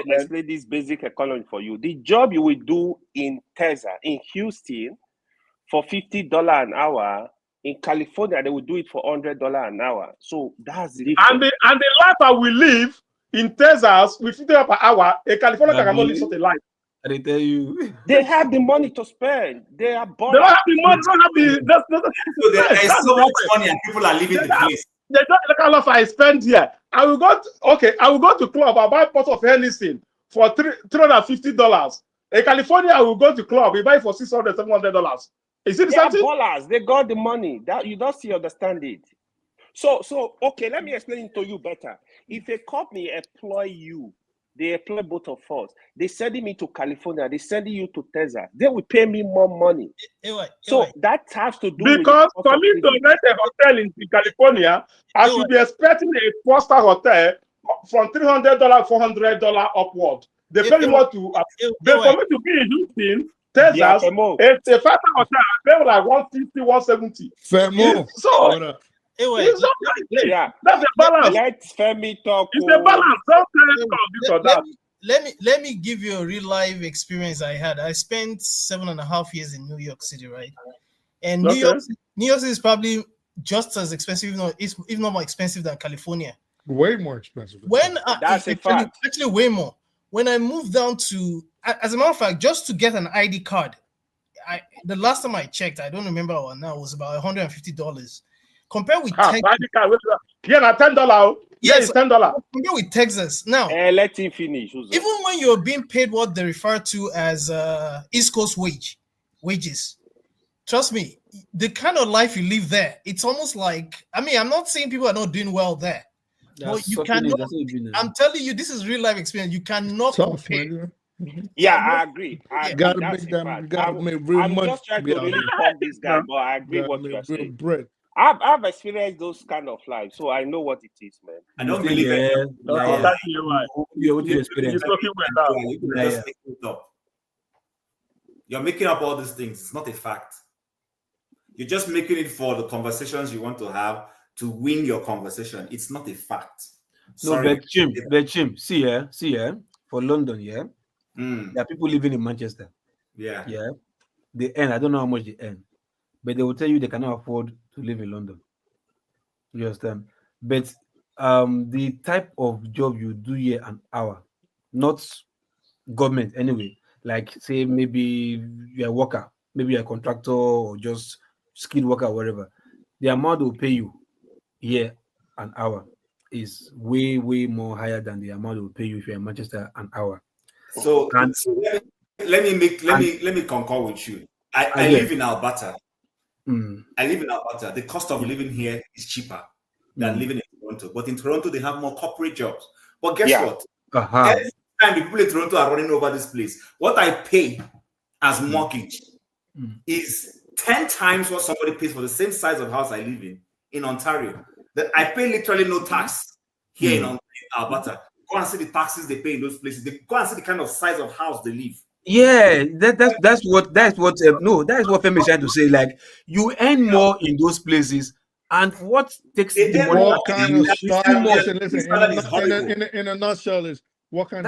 explain this basic economy for you. The job you will do in Texas, in Houston, for $50 an hour, in California they will do it for $100 an hour. So that's the difference. And the life I will live in Texas with $50 per hour, a California can only live such a life. I tell you, they have the money to spend. They are born. They don't have the money. So there is so much money, and people are leaving the place. They don't look how much I spend here. I will go to club. I'll buy a pot of anything for $350. In California, I will go to club. We buy for $600, $700. Is it something? Ballers. They got the money. That you don't see understand it. So okay, let me explain it to you better. If a company employ you, they employ both of us. They sending me to California. They sending you to Texas. They will pay me more money. That has to do because for me to rent a hotel in California, I should be expecting a 4-star hotel from $300, $400 upward. They pay more to. For me to be in Houston, Texas, it's a 5-star hotel. I pay like 150, 170. So. That's a balance. Let's Femi talk. It's a balance. Let me give you a real life experience I had. I spent 7.5 years in New York City, right? And New York City is probably just as expensive, if not more expensive than California. Way more expensive. That's a fact. Actually, way more. When I moved down to, as a matter of fact, just to get an ID card, the last time I checked, I don't remember what now, it was about $150. Compared with Texas, $10. Yes, $10. Compared with Texas, now let him finish. Even when you're being paid what they refer to as East Coast wages, trust me, the kind of life you live there, it's almost like, I'm not saying people are not doing well there, but you cannot. I'm telling you, this is real life experience. You cannot compare. Yeah, I agree. You gotta make real money. I'm just trying to really pump this guy, but I agree what you are saying. I've experienced those kind of life, so I know what it is, man. I don't believe it. You're making up all these things. It's not a fact. You're just making it for the conversations you want to have to win your conversation. It's not a fact. No, Sorry. but Chim, see for London, there are people living in Manchester. Yeah. They earn, I don't know how much they earn, but they will tell you they cannot afford to live in London. You understand? But the type of job you do here an hour, not government anyway, like say maybe you're a worker, maybe you're a contractor or just skilled worker or whatever, the amount they'll pay you here an hour is way more higher than the amount they'll pay you if you're in Manchester an hour. So let me concur with you. I live in Alberta. I live in Alberta. The cost of living here is cheaper than living in Toronto. But in Toronto, they have more corporate jobs. But guess what? Every time the people in Toronto are running over this place, what I pay as mortgage is 10 times what somebody pays for the same size of house I live in Ontario. That I pay literally no tax here in Alberta. Go and see the taxes they pay in those places. They go and see the kind of size of house they live. Yeah, that's what Femi is trying to say. Like, you earn more in those places, and what takes the money? What kind of style? Listen, in a nutshell, is what kind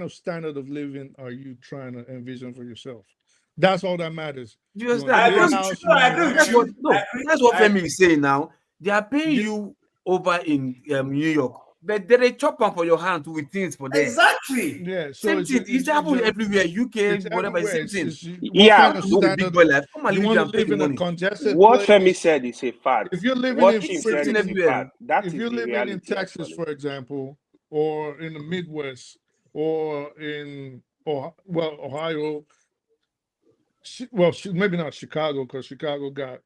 of standard of living are you trying to envision for yourself? That's all that matters. Do you understand? That's what Femi is saying now. They are paying you over in New York, but they chop on for your hand with things for them. Exactly. Yeah. So it's happening everywhere. UK, whatever. It's same thing. Yeah. Big boy life. Come on, you want to live in a congested What place. Femi said is a fact. If you're living what in Tim said is a fact. That if is you're the living reality, in Texas, actually. for example, or in the Midwest, or in Ohio, maybe not Chicago, because Chicago got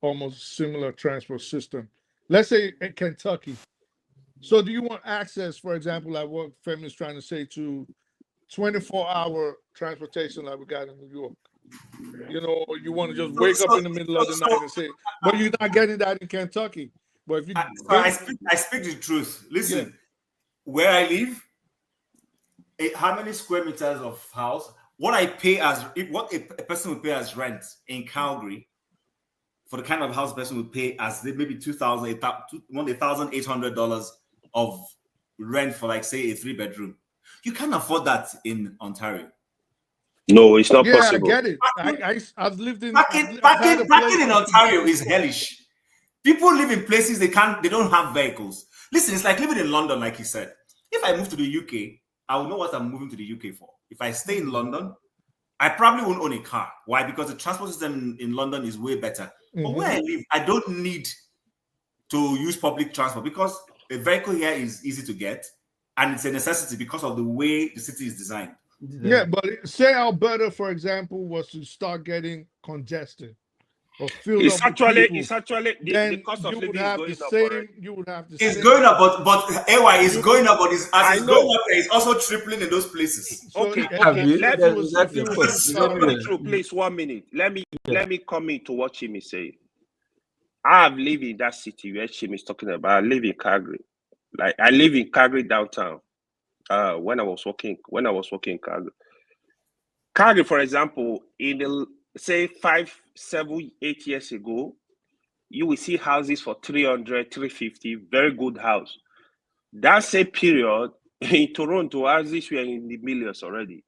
almost similar transport system. Let's say in Kentucky. So do you want access, for example, like what Femi is trying to say, to 24-hour transportation like we got in New York? You know, you want to just wake up in the middle of the night and say, but you're not getting that in Kentucky. But if you I speak the truth. Listen, where I live, how many square meters of house? What I pay what a person would pay as rent in Calgary for the kind of house a person would pay as maybe $1,800 of rent for, like, say, a 3-bedroom. You can't afford that in Ontario. No, it's not possible. I get it. I've lived in parking in Ontario is hellish. People live in places they don't have vehicles. Listen, it's like living in London, like you said. If I move to the UK, I will know what I'm moving to the UK for. If I stay in London, I probably won't own a car. Why? Because the transport system in London is way better. But where I live, I don't need to use public transport because a vehicle here is easy to get, and it's a necessity because of the way the city is designed. Yeah, but say Alberta, for example, was to start getting congested or filled It's up actually with people, the cost of living is going up already. You would have the It's going up, but AY is going up, but it's going up, it's also tripling in those places. Okay. Let's put it through, please. 1 minute. Let me come into what Chim is saying. I have lived in that city where Chim is talking about. I live in Calgary. Like, I live in Calgary downtown. When I was working in Calgary. Calgary, for example, in the say 5, 7, 8 years ago, you will see houses for 300, 350, very good house. That same period in Toronto, houses were in the millions already.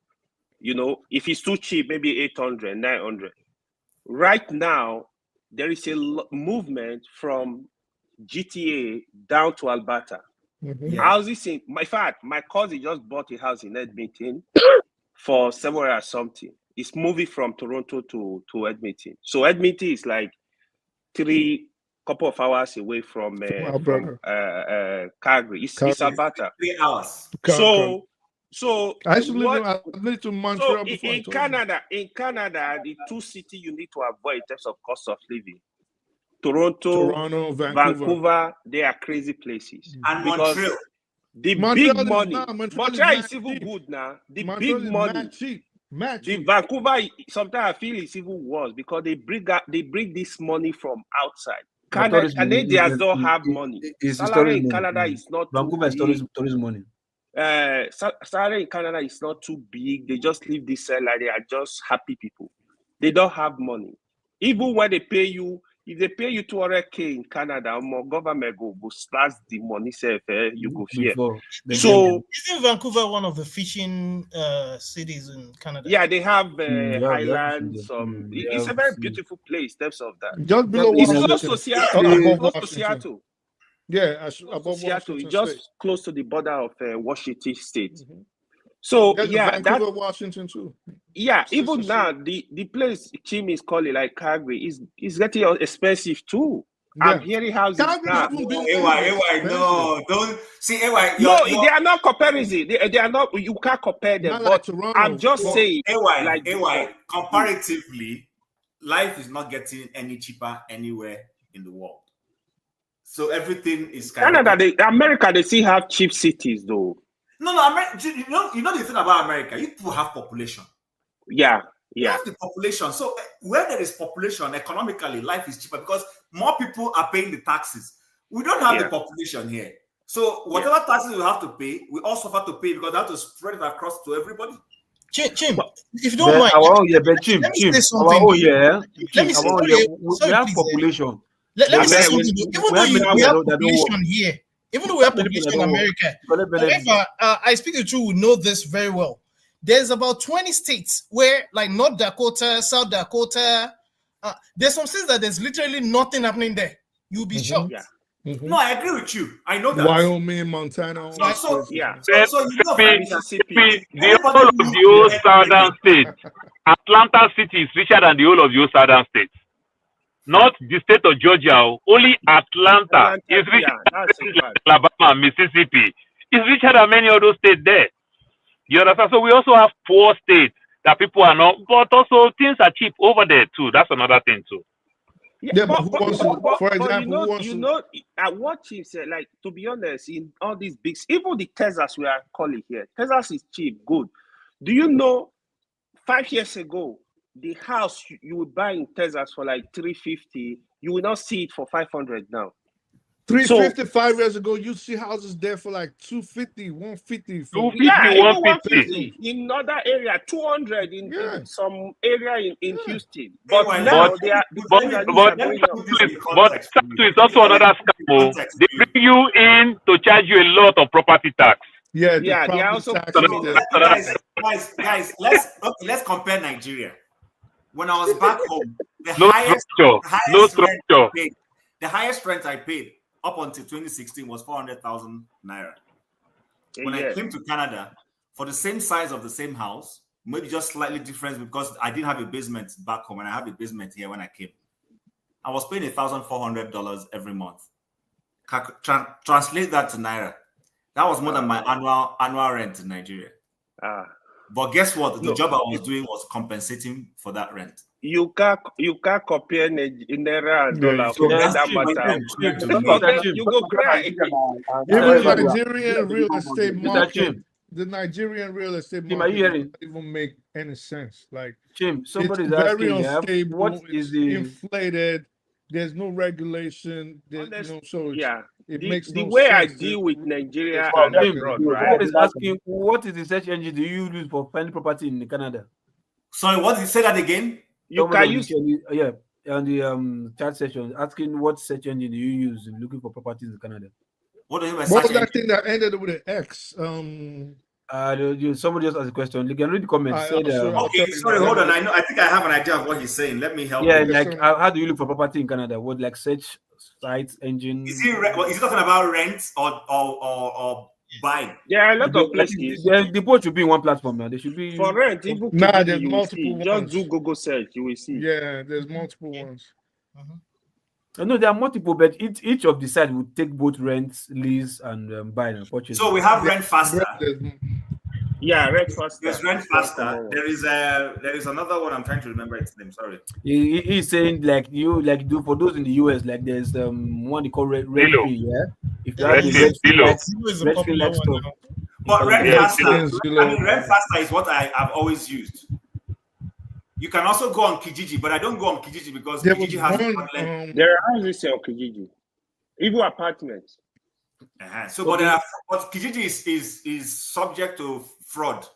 You know, if it's too cheap, maybe 800, 900. Right now, there is a movement from GTA down to Alberta. Houses in fact, my cousin just bought a house in Edmonton for $700 something. It's moving from Toronto to Edmonton. So Edmonton is like couple of hours away from Calgary. It's Alberta. 3 hours. So I used to live in Montreal before. In Canada, the two cities you need to avoid in terms of cost of living. Toronto, Vancouver, they are crazy places. And Montreal. The big money. Montreal is even good now. The big money. The Vancouver, sometimes I feel it's even worse because they bring this money from outside. Canadians don't have money. Salary in Canada is not Vancouver is tourism money. Salary in Canada is not too big. They just live this like they are just happy people. They don't have money. Even when they pay you, if they pay you 200K in Canada, more government go start the money self. You go fear. So isn't Vancouver one of the fishing cities in Canada? yeah, they have islands. It's a very beautiful place. Terms of that, just below it's Washington. close to Seattle. Above Close to Washington. Seattle. Yeah, above Seattle, Washington just State. close to the border of Washington State. So There's yeah, Vancouver, Washington too. Yeah, even now the place Jim is calling like Calgary is getting expensive too. Yeah. I'm hearing houses Calgary now. haven't been no, don't see AY. They are not comparison. They are not. You can't compare them. Not But like Toronto. I'm just saying, AY, comparatively, life is not getting any cheaper anywhere in the world. So everything is Canada, America, they still have cheap cities though. No, you know the thing about America, you people have population. Yeah. You have the population. So where there is population, economically, life is cheaper because more people are paying the taxes. We don't have the population here. So whatever taxes we have to pay, we also have to pay because they have to spread it across to everybody. Chim, if you don't mind. Let me say something. We have population. Let me say something. Even though we have population here, even though we have population in America, however, I speak the truth, we know this very well. There's about 20 states where, like North Dakota, South Dakota, there's some states that there's literally nothing happening there. You'll be shocked. No, I agree with you. I know that. Wyoming, Montana. So you know, Mississippi, the whole of the old southern states. Atlanta City is richer than the whole of the old southern states. Not the state of Georgia. Only Atlanta is richer than Alabama, Mississippi. It's richer than many of those states there. You understand? So we also have poor states that people are not, but also things are cheap over there too. That's another thing too. Yeah, but who wants to, for example, what Chief said, like, to be honest, in all these big, even the Texas we are calling here, Texas is cheap, good. Do you know, 5 years ago, the house you would buy in Texas for like $350, you will not see it for $500 now. 350 5 years ago, you see houses there for like 250, 150. 150 in other area, 200 in some area in Houston. But now they are. But it's also another scam. They bring you in to charge you a lot of property tax. Yeah, they are also. Guys, let's compare Nigeria. When I was back home, the highest rent I paid up until 2016 was 400,000 naira. When I came to Canada, for the same size of the same house, maybe just slightly different because I didn't have a basement back home and I have a basement here when I came. I was paying $1,400 every month. Translate that to naira. That was more than my annual rent in Nigeria. But guess what? The job I was doing was compensating for that rent. You can't compare naira and dollar. Forget that matter. You go cry. Even the Nigerian real estate market. The Nigerian real estate market doesn't even make any sense. Like, somebody's it's very asking, unstable. What is the inflated? There's no regulation. So it makes the no way sense. I deal with Nigeria and abroad, right? Somebody's asking, what is the search engine do you use for finding property in Canada? Sorry, what did you say that again? You can use on the chat session asking what search engine do you use looking for properties in Canada? What do you mean by what was that thing that ended with an X? Somebody just asked a question. You can read the comments. Sorry, hold on. I think I have an idea of what he's saying. Let me help. Yeah, like how do you look for property in Canada? What like search sites, engine? Is he talking about rent or buying? Yeah, a lot of places. The both should be in one platform now. They should be for rent. Even there's multiple ones. Just do Google search, you will see. Yeah, there's multiple ones. No, there are multiple, but each of the sites will take both rent, lease, and buy and purchase. So we have Rent Faster. Rent Faster. There's Rent Faster. There is another one. I'm trying to remember its name. Sorry. He's saying do for those in the US, like there's one they call Redfin, yeah. If you have Redfin, but Rent Faster is what I've always used. You can also go on Kijiji, but I don't go on Kijiji because Kijiji has there are houses on Kijiji, even apartments. So, but Kijiji is subject to fraud.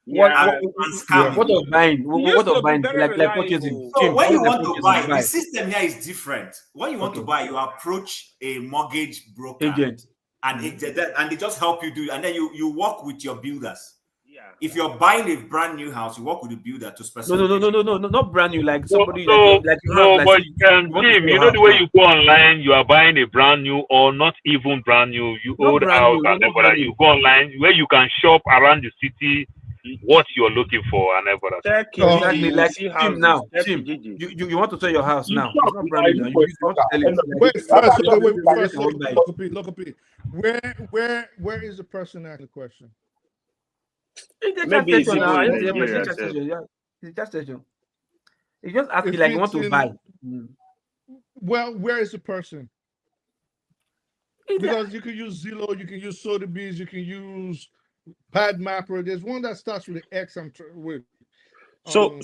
What of buying? What of buying? Like purchasing? So when you want to buy, the system here is different. When you want to buy, you approach a mortgage broker, agent, and they just help you do it, and then you work with your builders. If you're buying a brand new house, you work with the builder to specify. No, not brand new. Like somebody but Tim, you know the way you go online, you are buying a brand new or not even brand new, you old house and everything. You go online where you can shop around the city what you're looking for and everything. Exactly, like Tim now. Tim, you want to sell your house now. It's not brand new. You want to sell it. Wait, where is the person asking the question? Maybe it's just asking like you want to buy. Well, where is the person? Because you can use Zillow, you can use Sotheby's, you can use Padmapper. There's one that starts with an X. I'm with. So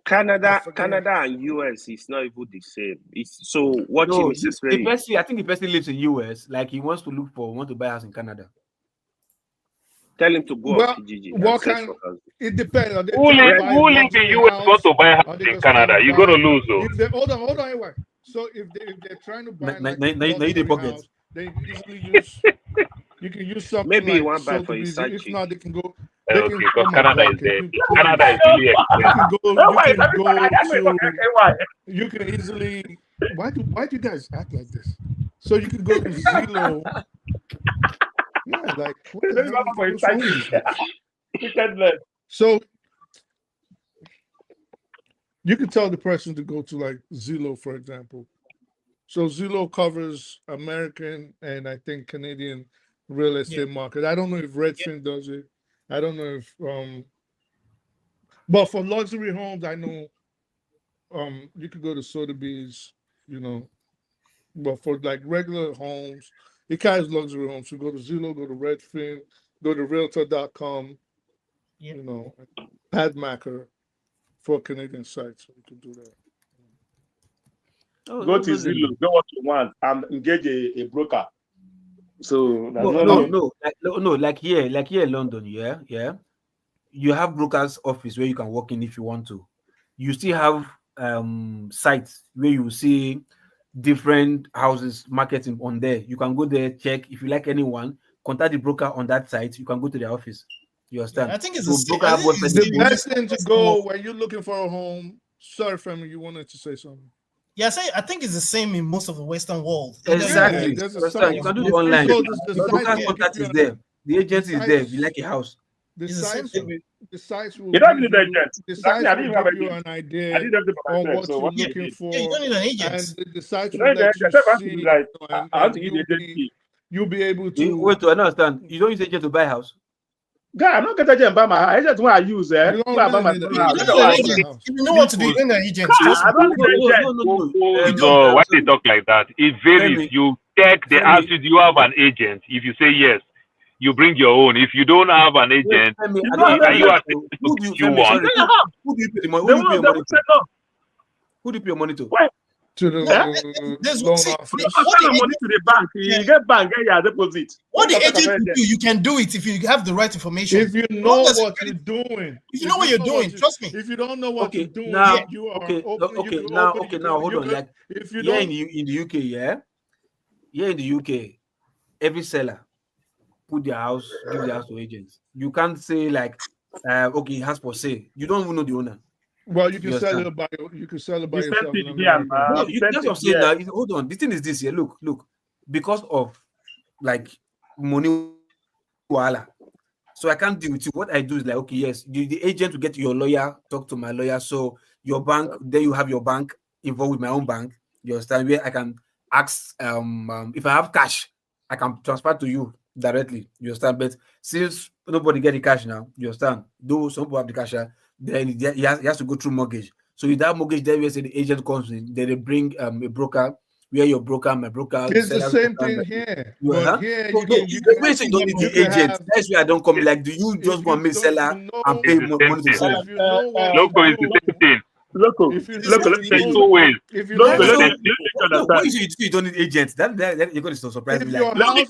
Canada and US is not even the same. It's I think the person lives in US. Like he want to buy a house in Canada. Tell him to go on Kijiji. It depends. Who lives in US want to buy a house in Canada? You're gonna lose though. Hold on, anyway. So if they're trying to buy house, they can easily use. You can use something. Maybe like one buy for his side If chick. not, they can go. Okay, because Canada is there. Canada is really expensive. You can easily. Why do you guys act like this? So you can go to Zillow. Yeah, like so you can tell the person to go to like Zillow, for example. So Zillow covers American and I think Canadian real estate market. I don't know if Redfin does it. I don't know if but for luxury homes, I know you could go to Sotheby's, but for like regular homes, it carries luxury homes. So go to Zillow, go to Redfin, go to Realtor.com, Padmacker for Canadian sites. So you can do that. Go to Zillow, do what you want, and engage a broker. So like here in London, yeah. You have brokers' office where you can walk in if you want to. You still have sites where you see different houses marketing on there. You can go there, check if you like anyone, contact the broker on that site. You can go to their office. You understand? I think it's the best thing to go when you're looking for a home. Sorry, family, you wanted to say something. Yeah, I think it's the same in most of the Western world. Exactly. You can do it online. The broker contact is there. The agency is there. If you like a house. The sites will you don't need an agent. The sites will give you an idea of what you're looking for. Yeah, you don't need an agent. And the sites will let you see. You'll be able to. Wait, to understand. You don't use agent to buy a house. God, I'm not going to buy my house. Agent when I use it. You know what to do. You're an agent. No, why they talk like that? It varies. You check. They ask you, do you have an agent? If you say yes, you bring your own. If you don't have an agent, are you you want? Who do you pay the money? Who do you pay your money to? To the loan office. Money to the bank. You get bank, get your deposit. What the agent will do, you can do it if you have the right information. If you know what you're doing. If you know what you're doing, trust me. If you don't know what you're doing, you are open. Now hold on. Like if you don't in the UK, here in the UK, every seller put their house, give their house to agents. You can't say like, okay, it has for sale. You don't even know the owner. Well, you can sell it by yourself. That's what I'm saying now. Hold on. The thing is this here. Look. Because of like money, so I can't deal with you. What I do is like, okay, yes, the agent will get your lawyer, talk to my lawyer. So your bank, then you have your bank involved with my own bank. You understand? Where I can ask, if I have cash, I can transfer to you directly. You understand? But since nobody get the cash now, you understand? Though some people have the cash, then he has to go through mortgage. So with that mortgage, then we say the agent comes in, then they bring a broker, where your broker, my broker. It's the same thing here. But here you don't need the agent. That's where I don't come. Like, do you just want me seller and pay money to seller? Local is the same thing. Local. There's two ways. If you don't need agents, then you're going to surprise me. If your house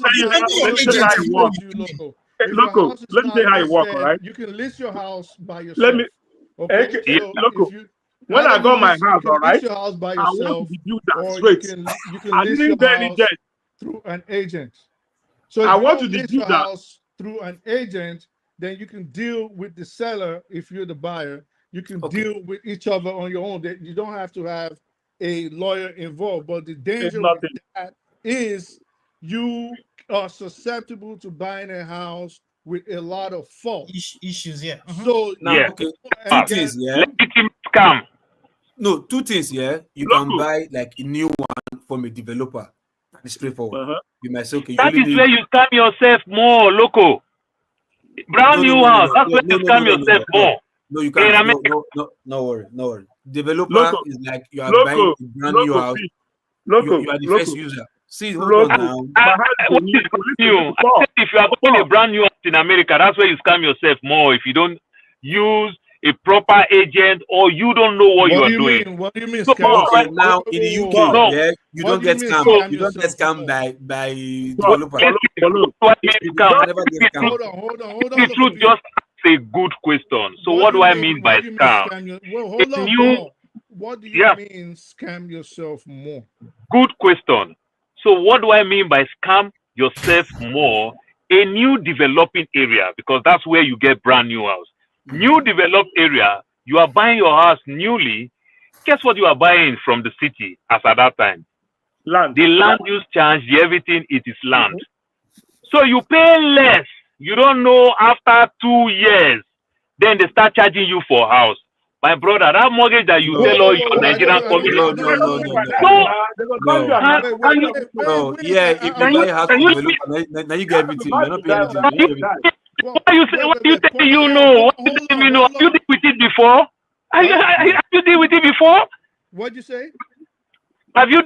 is If local, let me tell you how it works, all right? You can list your house by yourself. Let me. Okay, So local. if you, when I got my house, you can all right, list your house by I want yourself, to do that or straight. you can I list didn't your get any house debt. through an agent. So I if you want don't to list do your that. house through an agent, then you can deal with the seller if you're the buyer. You can deal with each other on your own. That you don't have to have a lawyer involved. But the danger with that is you are susceptible to buying a house with a lot of fault issues. Yeah. So Now, okay, two things. Yeah. Scam. No, two things. Yeah, you can buy like a new one from a developer. It's straightforward. You might say, okay, you That only is need. where you scam yourself more, local. Brand new house. That's where you scam yourself more. No, you can't. No worry, no worry. Developer is like you are buying a brand new house. You are the first user. See, hold on now. What is new? I said if you are buying a brand new house in America, that's where you scam yourself more. If you don't use a proper agent or you don't know what you are doing. What do you mean? So, okay, now in the UK, yeah, you don't get scammed. You don't get scammed by developer. Hold on. The truth just a good question. So what do I mean by scam? Hold on, Paul. What do you mean scam yourself more? Good question. So what do I mean by scam yourself more? A new developing area, because that's where you get brand new house. New developed area, you are buying your house newly. Guess what you are buying from the city as at that time? Land. The land use charge, everything, it is land. So you pay less. You don't know after 2 years, then they start charging you for house. My brother, that mortgage that you tell all your Nigerian community. No. Yeah, if you buy a house from developer, now you get everything. You're not paying anything. What you say you know? What you say you know? Have you dealt with it before? Have you dealt with it before? What'd you say? Have you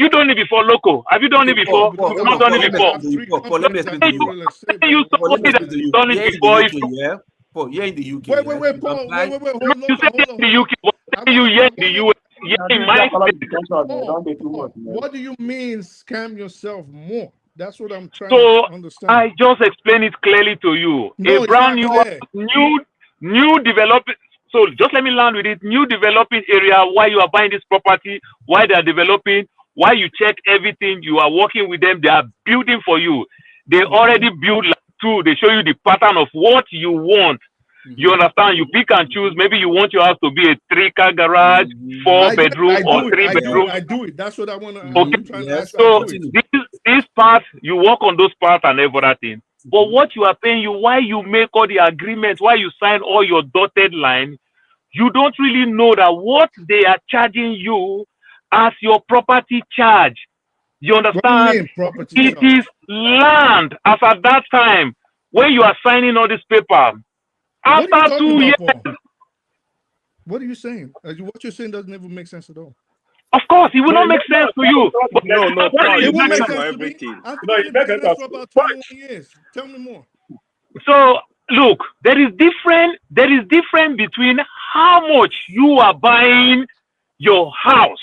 done it before, loco? Have you done it before? Not done it before. Paul, let me explain to you. You somebody that's done it before. Yeah, Paul, here in the UK. Wait, Paul. Wait, hold on. You say in the UK, but you here in the US. Yeah, in my What do you mean scam yourself more? That's what I'm trying to understand. I just explain it clearly to you. No, a brand new developing. So just let me land with it. New developing area. Why you are buying this property? Why they are developing? Why you check everything? You are working with them. They are building for you. They already build like two. They show you the pattern of what you want. You understand? You pick and choose. Maybe you want your house to be a 3-car garage, 4-bedroom, or 3-bedroom. I do it. That's what I want to. Okay. So this part, you work on those parts and everything. But what you are paying, why you make all the agreements, why you sign all your dotted line, you don't really know that what they are charging you as your property charge. You understand? It is land as at that time when you are signing all this paper. After 2 years. What are you saying? What you're saying doesn't even make sense at all. Of course, it will not make sense to you. No, it will make sense to me. I've been in business for about 21 years. Tell me more. So look, there is difference between how much you are buying your house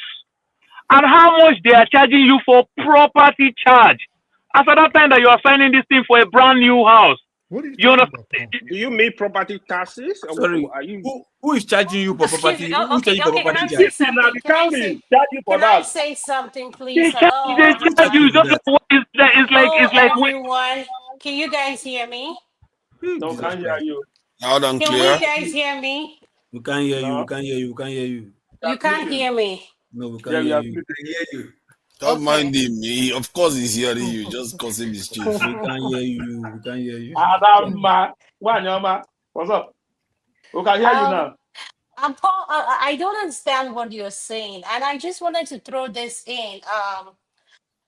and how much they are charging you for property charge. As at that time that you are signing this thing for a brand new house. What are you understand? Do you mean property taxes? Sorry, who is charging you for property? Who is charging you for Can property? I say something, please? Hello, everyone. Can you guys hear me? No, can't hear you. Loud and Can clear. you guys hear me? We can't hear you. We can't hear you. We can't hear you. You can't hear me. No, we can't hear you. Don't mind him. Of course he's hearing you. Just cause him his chief. We can't hear you. We can't hear you. What's up? We can hear you now. Paul, I don't understand what you're saying, and I just wanted to throw this in.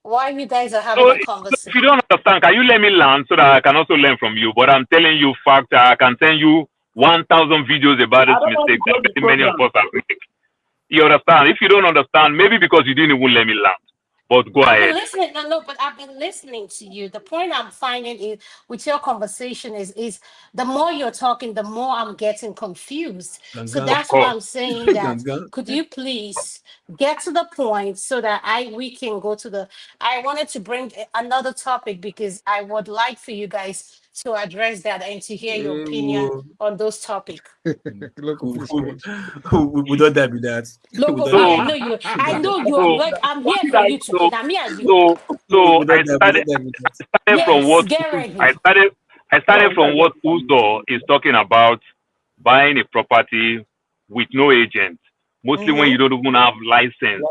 Why you guys are having a conversation? If you don't understand, can you let me learn so that I can also learn from you? But I'm telling you facts. I can send you 1,000 videos about this mistake that many of us have made. You understand? If you don't understand, maybe because you didn't even let me learn. But go ahead. Listening, no, but I've been listening to you. The point I'm finding is with your conversation is the more you're talking, the more I'm getting confused. So that's why I'm saying that. Could you please get to the point so that we can go to the. I wanted to bring another topic because I would like for you guys to address that and to hear your opinion on those topics. We don't dive with that. No, but me, I know you. I know you are right. I'm here for you today. Now, me and you. So I started from what get ready. I started from what Uzo is talking about, buying a property with no agent. Mostly when you don't even have license.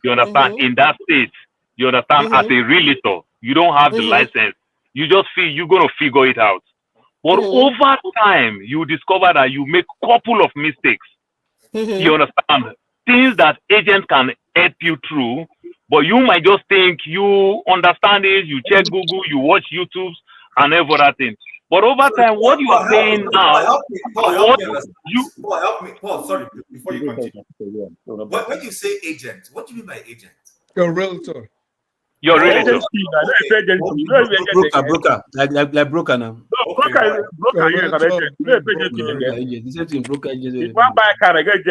You understand? In that state, you understand, as a realtor, you don't have the license. You just feel you're gonna figure it out. But over time, you discover that you make couple of mistakes. You understand? Things that agents can help you through, but you might just think you understand it, you check Google, you watch YouTube and every other thing. But over time, what you are saying now, Paul, sorry, before you continue. When you say agent, what do you mean by agent? Your realtor. Your realtor. Broker, like broker now. Broker, broker. If one buy a car, I get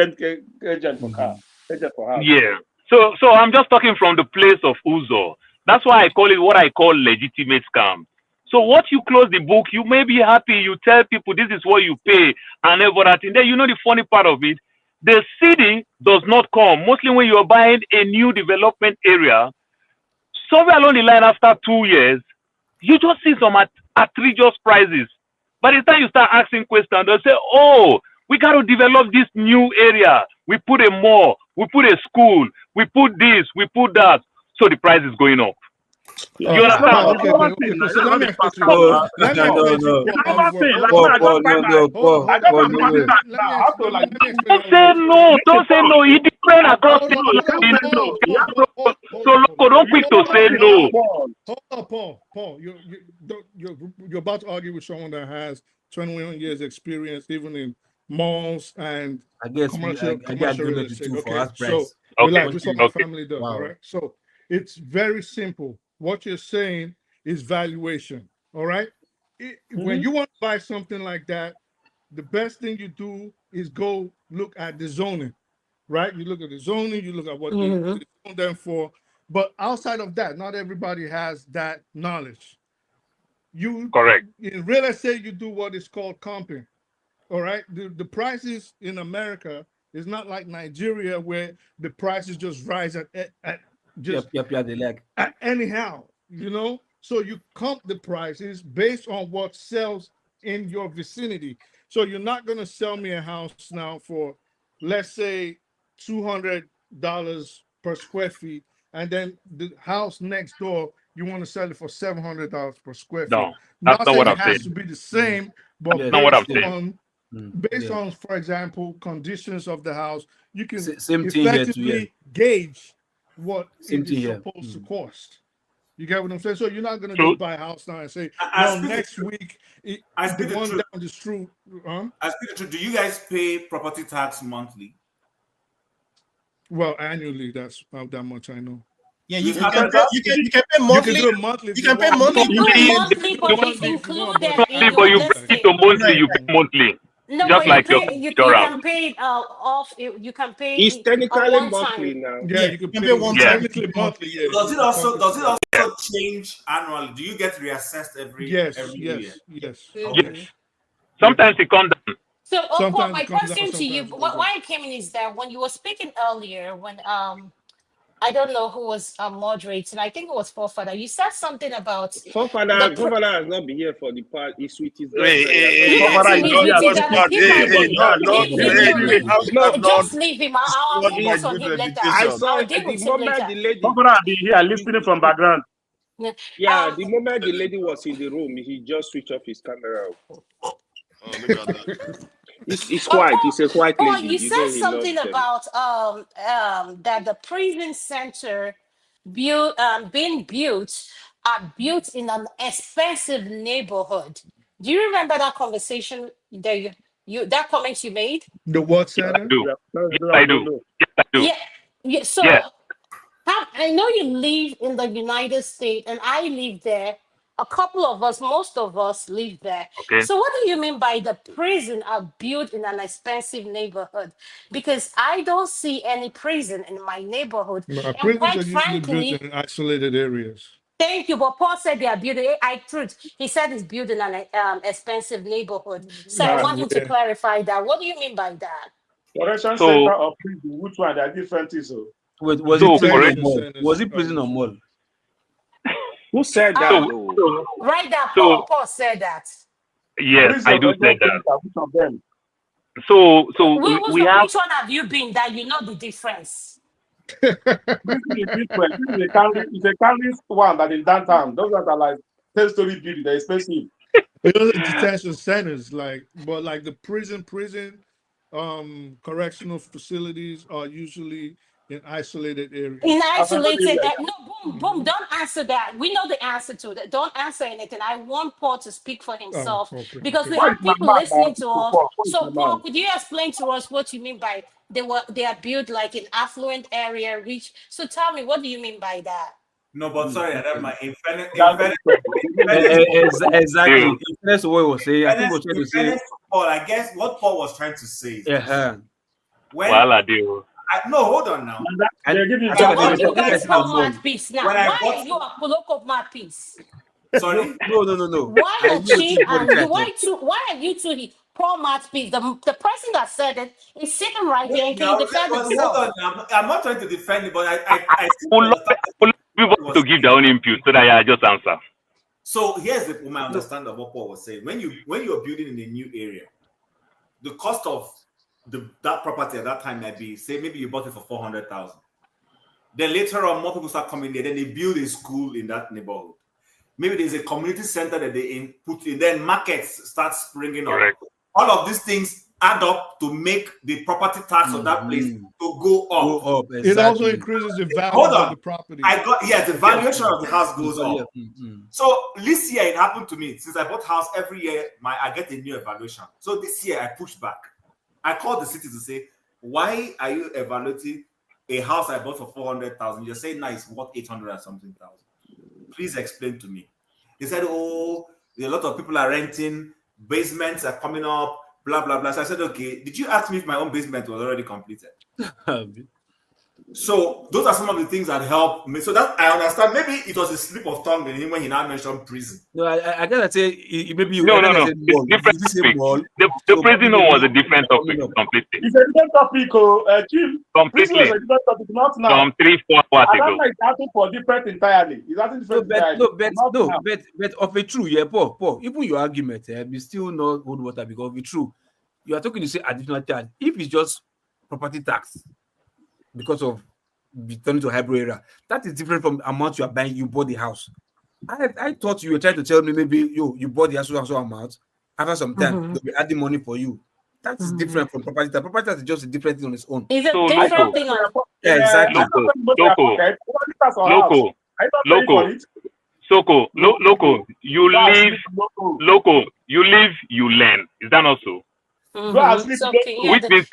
agent for car, agent for house. Yeah. So I'm just talking from the place of Uzo. That's why I call it what I call legitimate scam. So what you close the book, you may be happy, you tell people this is what you pay and everything. Then you know the funny part of it, the city does not come. Mostly when you're buying a new development area, somewhere along the line after 2 years, you just see some outrageous prices. By the time you start asking questions, they'll say, oh, we got to develop this new area. We put a mall, we put a school, we put this, we put that. So the price is going up. You understand? So let me explain to you. Don't say no. It depends across the So don't quick to say no. Paul, you're about to argue with someone that has 21 years experience, even in malls and commercial real estate. Okay, so relax. This is what my family does. All right. So it's very simple. What you're saying is valuation. All right. When you want to buy something like that, the best thing you do is go look at the zoning, right? You look at the zoning, you look at what they own them for. But outside of that, not everybody has that knowledge. Correct. In real estate, you do what is called comping. All right. The prices in America is not like Nigeria where the prices just rise anyhow, you know. So you comp the prices based on what sells in your vicinity. So you're not going to sell me a house now for, let's say, $200 per square feet, and then the house next door you want to sell it for $700 per square feet. No, that's not what I'm saying. It has to be the same, but based on, for example, conditions of the house, you can effectively gauge what it is supposed to cost. You get what I'm saying? So you're not going to just buy a house now and say, well, next week, the one down the street. Do you guys pay property tax monthly? Well, annually, that's that much I know. Yeah, you can pay monthly. You can do monthly. You can pay monthly. Monthly, but it's included in But you your pay to monthly, you pay monthly. No, just but like you can pay off. You can pay. It's technically monthly now. Yeah, you can pay one time. Technically monthly. Yeah. Does it also change annually? Do you get reassessed every year? Yes. Sometimes it comes down. So, Paul, my question to you, why I came in is that when you were speaking earlier, when I don't know who was moderating. I think it was Forefather. You said something about Forefather has not been here for the part. He's with his just leave him. I'll focus on him later. I saw the moment the lady. Forefather be here listening from background. Yeah, the moment the lady was in the room, he just switched off his camera. Oh, look at that. It's quiet. It's a quiet lady. Oh, you said something about that the prison center being built are built in an expensive neighborhood. Do you remember that conversation that that comment you made? The what center? I do. Yeah. So I know you live in the United States, and I live there. A couple of us, most of us live there. Okay. So what do you mean by the prison are built in an expensive neighborhood? Because I don't see any prison in my neighborhood. No, prisons are usually built in isolated areas. Thank you. But Paul said they are building. He said he's building an expensive neighborhood. So I want him to clarify that. What do you mean by that? Correction center or prison? Which one? They are different things. So. Wait, was it prison or mall? Was it prison or mall? Who said that? Right now, Paul said that. Yes, I do say that. Which of them? So we have. Which one have you been that you know the difference? This is different. It's a county one that in downtown. Those that are like 10-story building, they're expensive. Those are detention centers, but the prison, correctional facilities are usually in isolated areas. In isolated, boom. Don't answer that. We know the answer to that. Don't answer anything. I want Paul to speak for himself because we have people listening to us. So, Paul, could you explain to us what you mean by they are built like in affluent area, rich? So, tell me, what do you mean by that? No, but sorry, exactly. That's what we were saying. I think we're trying to say. Paul, I guess what Paul was trying to say. No, hold on now. What do you guys call mouthpiece now? Why are you a local mouthpiece? Sorry? No. Why are you two poor mouthpiece? The person that said it is sitting right here and can defend himself. I'm not trying to defend it, but I people to give their own input so that I just answer. So here's my understanding of what Paul was saying. When you're building in a new area, the cost of that property at that time might be, say, maybe you bought it for 400,000. Then later on, more people start coming there. Then they build a school in that neighborhood. Maybe there's a community center that they put in. Then markets start springing up. All of these things add up to make the property tax of that place to go up. Exactly. It also increases the value of the property. The valuation of the house goes up. So this year it happened to me. Since I bought house every year, I get a new evaluation. So this year I pushed back. I called the city to say, why are you evaluating a house I bought for 400,000? You're saying now it's worth 800 or something thousand. Please explain to me. They said, a lot of people are renting, basements are coming up, blah, blah, blah. So I said, okay, did you ask me if my own basement was already completed? So those are some of the things that help me. So that I understand. Maybe it was a slip of tongue when he now mentioned prison. No, I gotta say maybe no. It's different topic. The prison was a different topic completely. It's a different topic, Chief. Completely. Prison was a different topic, not now. From 3-4 hours ago. It's asking for different entirely. It's asking different entirely. But of a true, Paul. Even your argument, we still not hold water because of it true. You are talking to say additional charge. If it's just property tax, because of returning to hybrid area, that is different from the amount you are buying. You bought the house. I thought you were trying to tell me maybe you bought the house so amount. After some time, they'll be adding money for you. That is different from property tax. Property tax is just a different thing on its own. It's a different thing on. Exactly. Local. You live, you learn. Is that not so? Which means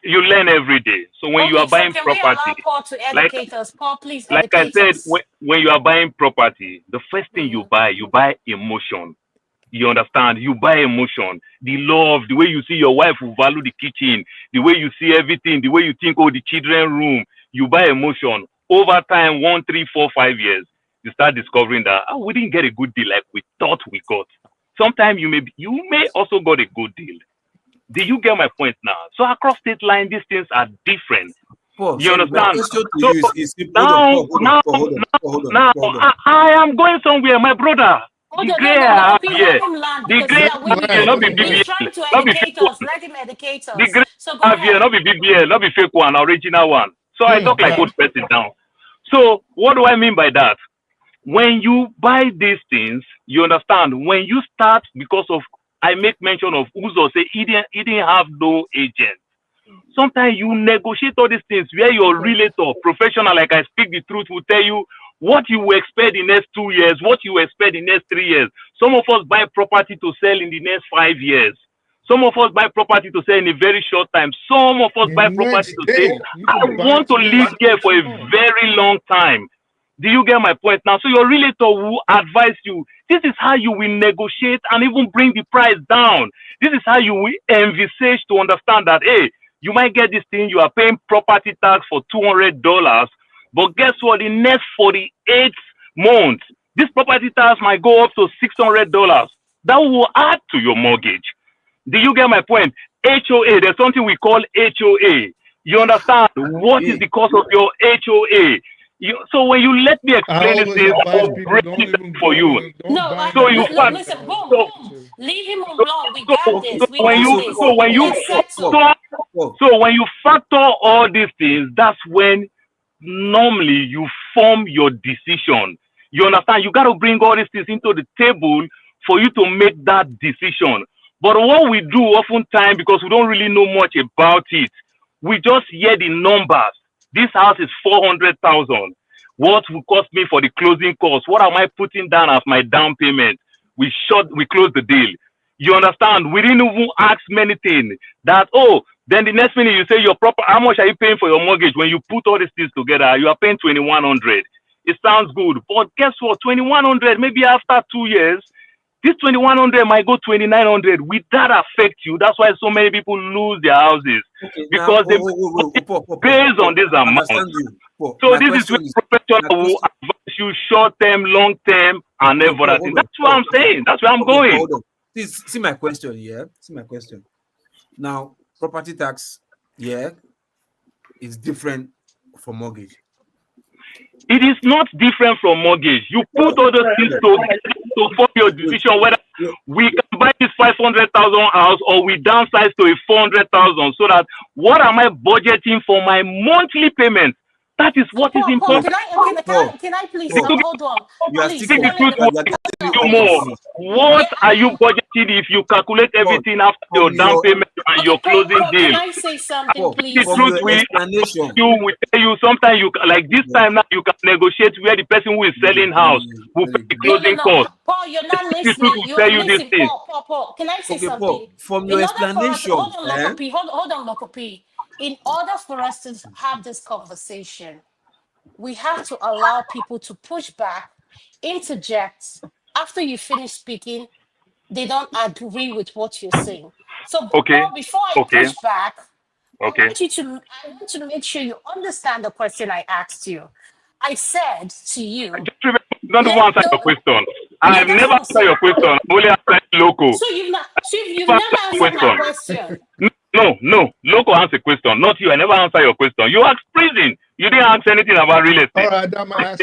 you learn every day. So when you are buying property, Paul to educate us. Paul, please like I said, when you are buying property, the first thing you buy emotion. You understand? You buy emotion, the love, the way you see your wife will value the kitchen, the way you see everything, the way you think, the children room. You buy emotion. Over time, 1, 3, 4, 5 years, you start discovering that we didn't get a good deal like we thought we got. Sometimes you may also got a good deal. Do you get my point now? So across state line, these things are different. You understand? Now, I am going somewhere, my brother. The gray hair here. The gray hair, not be BBL. Not be fake one. The gray hair, not be BBL, not be fake one, original one. So I talk like good person now. So what do I mean by that? When you buy these things, you understand, when you start, because of, I make mention of Uzo, say he didn't have no agent. Sometimes you negotiate all these things where your relator, professional, like I speak the truth, will tell you what you will expect in the next 2 years, what you will expect in the next 3 years. Some of us buy property to sell in the next 5 years. Some of us buy property to sell in a very short time. Some of us buy property to say, I want to live here for a very long time. Do you get my point now? So your relator will advise you. This is how you will negotiate and even bring the price down. This is how you will envisage to understand that, hey, you might get this thing, you are paying property tax for $200, but guess what? The next 48 months, This property tax might go up to $600. That will add to your mortgage. Do you get my point? HOA, there's something we call HOA. You understand? What is the cost of your HOA? So when you let me explain this thing, I'll break it for you. No, So you listen, boom, boom. Leave him alone. We got this. We got this. So when you factor all these things, that's when normally you form your decision. You understand? You got to bring all these things into the table for you to make that decision. But what we do oftentimes, because we don't really know much about it, we just hear the numbers. This house is 400,000. What will cost me for the closing costs? What am I putting down as my down payment? We close the deal. You understand? We didn't even ask many things. That, then the next minute you say how much are you paying for your mortgage? When you put all these things together, you are paying 2,100. It sounds good, but guess what? 2,100, maybe after 2 years, this 2,100 might go 2,900. Will that affect you? That's why so many people lose their houses, because they based on this amount. So this is where professional will advise you short-term, long-term, and everything. That's what I'm saying. That's where I'm going. See my question, yeah? See my question. Now, property tax, yeah, is different from mortgage. It is not different from mortgage. You put all those things to form your decision whether we can buy this 500,000 house or we downsize to a 400,000, so that what am I budgeting for my monthly payment? That is what is important. Can I please hold on? What are you budgeting if you calculate everything after your down payment and your closing deal? Can I say something, please? You will tell you sometimes like this time now you can negotiate where the person who is selling house will pay the closing cost. Paul, you're not listening. You're missing. Paul, can I say something? From your explanation, hold on, Local P. In order for us to have this conversation, we have to allow people to push back, interject. After you finish speaking, they don't agree with what you're saying. So before I push back, I want you to make sure you understand the question I asked you. I said to you, don't answer your question. I have never answered your question. I only answered local. So you've never answered my question. No. Local answer question, not you. I never answer your question. You asked prison. You didn't ask anything about real estate. All right, that might ask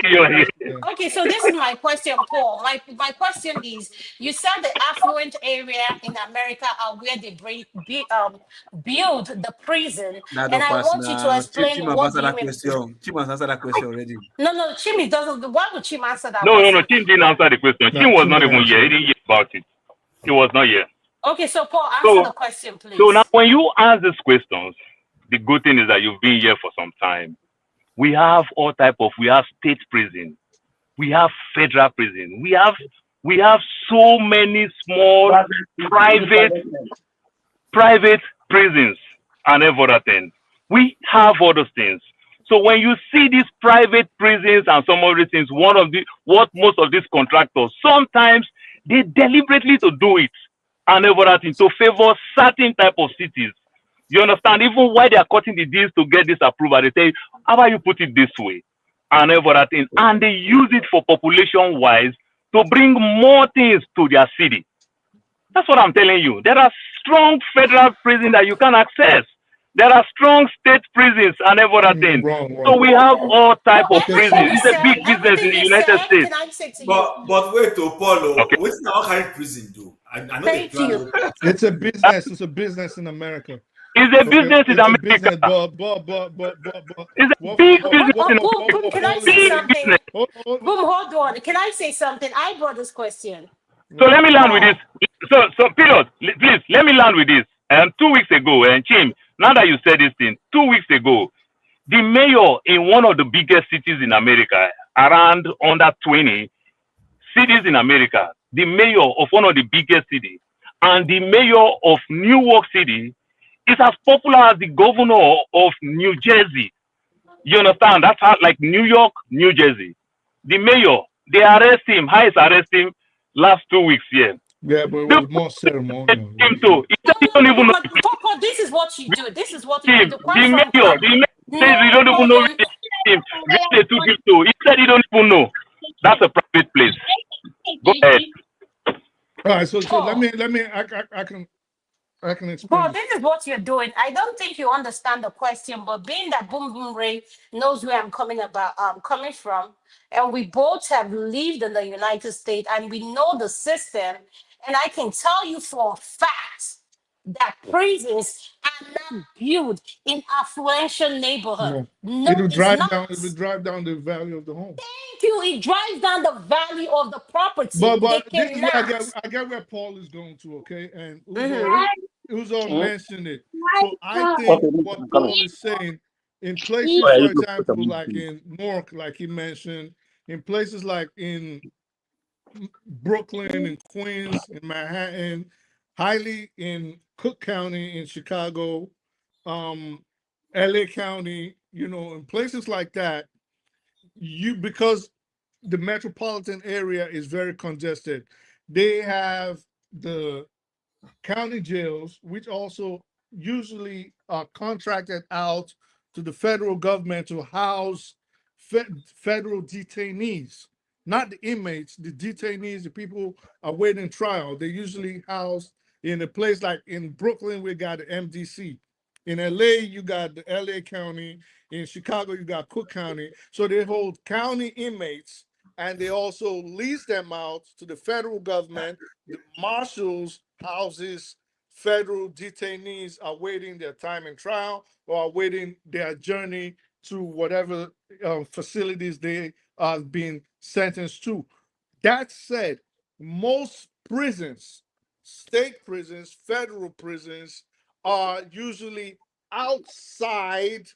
Okay, so this is my question, Paul. My question is: you said the affluent area in America are where they build the prison, and I want you to explain what you mean. Chim has answered that question already. No, Chim doesn't. Why would Chim answer that? No. Chim didn't answer the question. Chim was not even here. He didn't hear about it. He was not here. Okay, so Paul, answer the question, please. So now, when you ask these questions, the good thing is that you've been here for some time. We have all type of. We have state prison, we have federal prison, we have so many small private prisons and everything. We have all those things. So when you see these private prisons and some of these things, what most of these contractors sometimes they deliberately to do it and everything to favor certain type of cities. You understand? Even why they are cutting the deals to get this approval, they say, how about you put it this way? And everything. And they use it for population-wise to bring more things to their city. That's what I'm telling you. There are strong federal prisons that you can access. There are strong state prisons and everything. So we have all type of prisons. It's a big business in the United States. But wait, Paulo, what's the kind of prison do? I know Thank you. It's a business. It's a business in America. It's a business in America. It's a big business in America. Can I say something? Hold on. Can I say something? I brought this question. So let me land with this. So Pilot, please, let me land with this. 2 weeks ago, and Chim, now that you said this thing, 2 weeks ago, the mayor in one of the biggest cities in America, around under 20 cities in America, the mayor of one of the biggest cities, and the mayor of New York City is as popular as the governor of New Jersey. You understand? That's how, like New York, New Jersey. The mayor, they arrest him. ICE arrest him last 2 weeks here. Yeah, but it was more ceremonial. Him too. He said he don't even know. This is what you do. This is what you do. The mayor says he don't even know him. He said he don't even know. That's a private place. Go ahead. All right, so let me I can explain. Well, this is what you're doing. I don't think you understand the question, but being that Boom Boom Ray knows where I'm coming from, and we both have lived in the United States and we know the system, and I can tell you for a fact that prisons are not built in affluential neighborhood. No. No, It it's not. will drive down the value of the home. Thank you. It drives down the value of the property. But They this is where cannot. I get where Paul is going to, okay? And Mhm. Uzo mentioned it. So I think Okay, what I'm coming. Paul is saying in Oh, places, yeah, for you go put example, them like in. in Newark, like he mentioned, in places like in Brooklyn and Queens and Manhattan, highly in Cook County in Chicago, LA County, in places like that, because the metropolitan area is very congested. They have the county jails, which also usually are contracted out to the federal government to house federal detainees, not the inmates, the detainees, the people awaiting trial. They usually housed in a place like in Brooklyn, we got the MDC. In LA, you got the LA County. In Chicago, you got Cook County. So they hold county inmates and they also lease them out to the federal government. The marshals houses federal detainees awaiting their time in trial or awaiting their journey to whatever facilities they are being sentenced to. That said, most prisons, state prisons, federal prisons, are usually outside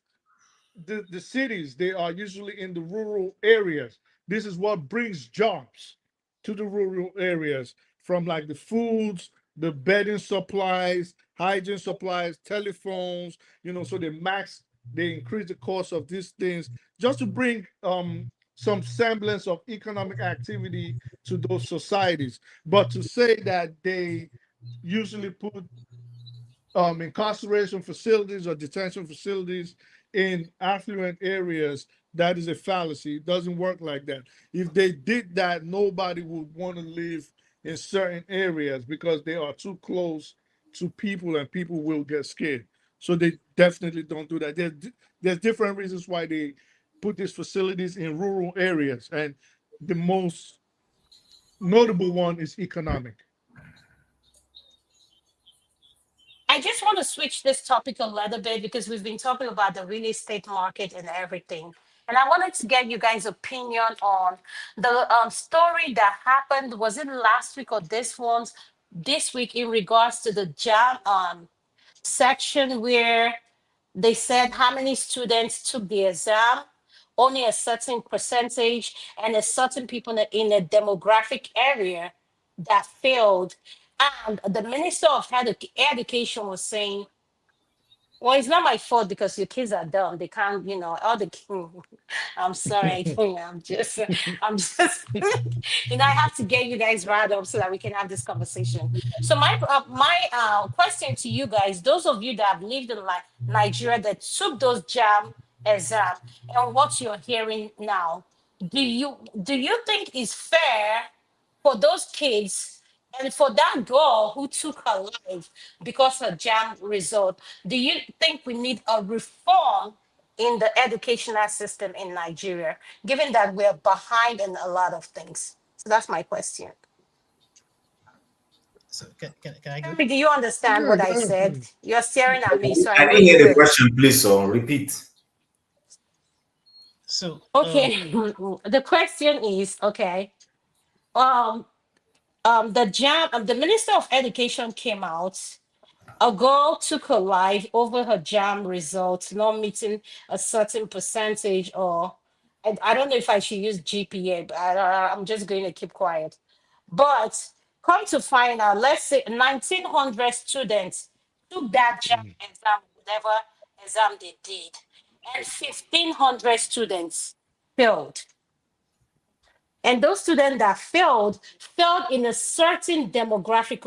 the cities. They are usually in the rural areas. This is what brings jobs to the rural areas, from like the foods, the bedding supplies, hygiene supplies, telephones, so they increase the cost of these things just to bring some semblance of economic activity to those societies. But to say that they usually put incarceration facilities or detention facilities in affluent areas, that is a fallacy. It doesn't work like that. If they did that, nobody would want to live in certain areas because they are too close to people and people will get scared. So they definitely don't do that. There's different reasons why they put these facilities in rural areas. And the most notable one is economic. I just want to switch this topic a little bit because we've been talking about the real estate market and everything. And I wanted to get you guys' opinion on the story that happened. Was it last week or this week in regards to the jam section where they said how many students took the exam, only a certain percentage, and a certain people in a demographic area that failed. And the Minister of Education was saying, well, it's not my fault because your kids are dumb. They can't, all the I'm sorry. I'm just, I have to get you guys riled up so that we can have this conversation. So my question to you guys, those of you that have lived in Nigeria that took those jam exam and what you're hearing now, do you think it's fair for those kids and for that girl who took her life because of jam result? Do you think we need a reform in the educational system in Nigeria, given that we're behind in a lot of things? So that's my question. So can I go? Do you understand what I said? You're staring at me, so I I know didn't you hear the will. question, please, so repeat. So Okay, the question is, okay, um, the Minister of Education came out. A girl took her life over her jam results not meeting a certain percentage, or I don't know if I should use GPA, but I'm just going to keep quiet. But come to find out, let's say 1,900 students took that jam exam, whatever exam they did, and 1,500 students failed. And those students that failed in a certain demographic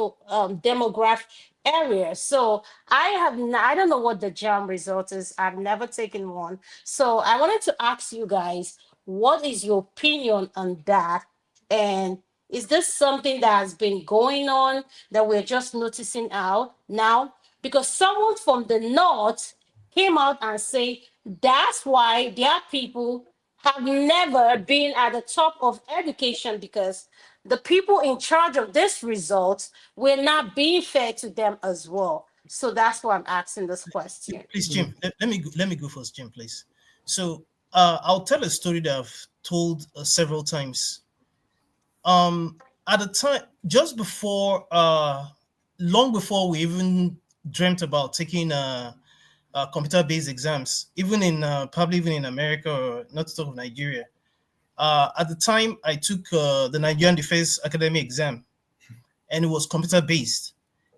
area. So I don't know what the jam result is. I've never taken one. So I wanted to ask you guys, What is your opinion on that? And is this something that has been going on that we're just noticing out now? Because someone from the north came out and say that's why their people have never been at the top of education, because the people in charge of this result were not being fair to them as well. So that's why I'm asking this question. Please, Jim, let me go first, Jim, please. So I'll tell a story that I've told several times. At the time, just before, long before we even dreamt about taking computer-based exams, even in probably even in America, or not to talk of Nigeria. At the time, I took the Nigerian Defense Academy exam, and it was computer-based.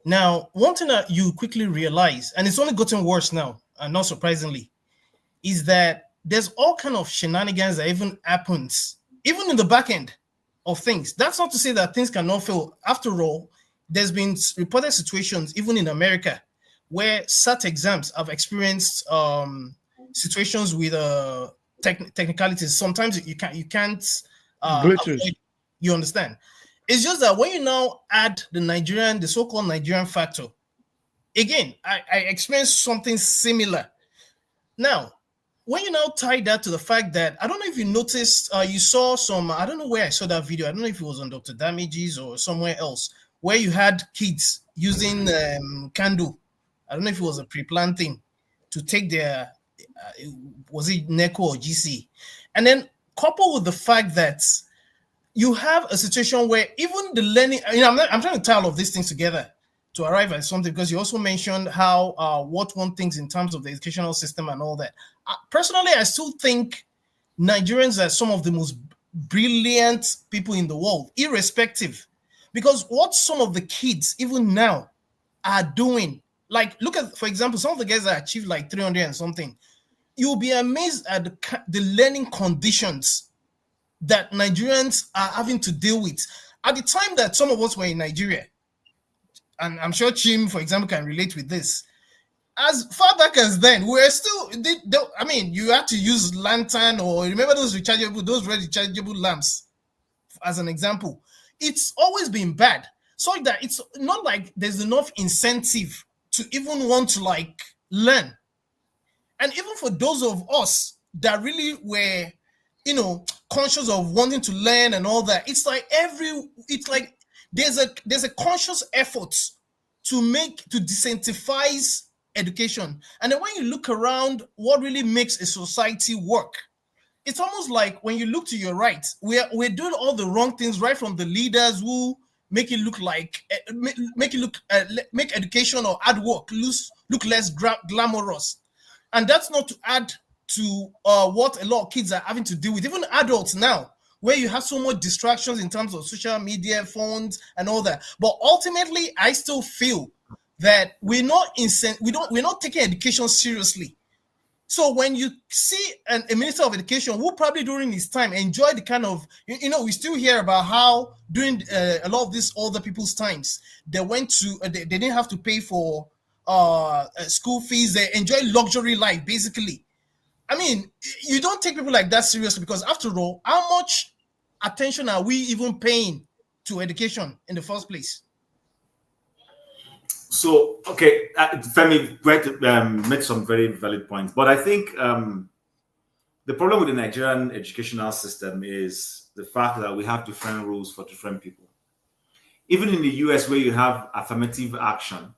Now, one thing that you quickly realize, and it's only gotten worse now, and not surprisingly, is that there's all kind of shenanigans that even happens, even in the back end of things. That's not to say that things cannot fail. After all, there's been reported situations, even in America, where SAT exams have experienced situations with technicalities. Sometimes you can't glitches. avoid, you understand? It's just that when you now add the so-called Nigerian factor, again, I experienced something similar. Now, when you now tie that to the fact that, I don't know if you noticed, you saw some, I don't know where I saw that video. I don't know if it was on Dr. Damages or somewhere else, where you had kids using candle. I don't know if it was a pre-planting to take their, was it NECO or GC? And then coupled with the fact that you have a situation where even the learning, I'm trying to tie all of these things together to arrive at something, because you also mentioned how what one thinks in terms of the educational system and all that. Personally, I still think Nigerians are some of the most brilliant people in the world, irrespective, because what some of the kids even now are doing, like look at, for example, some of the guys that achieved like 300 and something, you'll be amazed at the learning conditions that Nigerians are having to deal with. At the time that some of us were in Nigeria, and I'm sure Chim, for example, can relate with this, as far back as then, we're still, you had to use lantern, or remember those red rechargeable lamps, as an example. It's always been bad, so that it's not like there's enough incentive to even want to like learn. And even for those of us that really were, conscious of wanting to learn and all that, it's like there's a conscious effort to disincentivize education. And then when you look around, what really makes a society work, it's almost like when you look to your right, we're doing all the wrong things, right from the leaders who make it look like make education or hard work look less glamorous. And that's not to add to what a lot of kids are having to deal with, even adults now, where you have so much distractions in terms of social media, phones, and all that. But ultimately, I still feel that we're not taking education seriously. So when you see a minister of education who probably during his time enjoyed the kind of, we still hear about how during a lot of these older people's times, they went to, they didn't have to pay for school fees. They enjoy luxury life, basically. I mean, you don't take people like that seriously, because after all, how much attention are we even paying to education in the first place? So, okay, Femi made some very valid points, but I think the problem with the Nigerian educational system is the fact that we have different rules for different people. Even in the US, where you have affirmative action,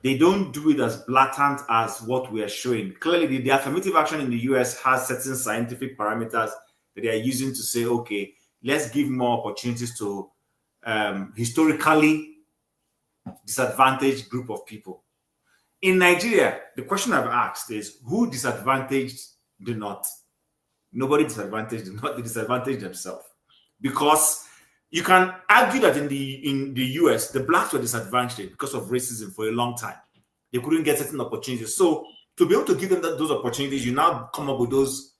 they don't do it as blatant as what we are showing. Clearly, the affirmative action in the US has certain scientific parameters that they are using to say, okay, let's give more opportunities to historically disadvantaged group of people. In Nigeria, the question I've asked is, who disadvantaged the North? Nobody disadvantaged the North, they disadvantaged themselves. Because you can argue that in the US, the blacks were disadvantaged because of racism for a long time. They couldn't get certain opportunities. So to be able to give them those opportunities, you now come up with those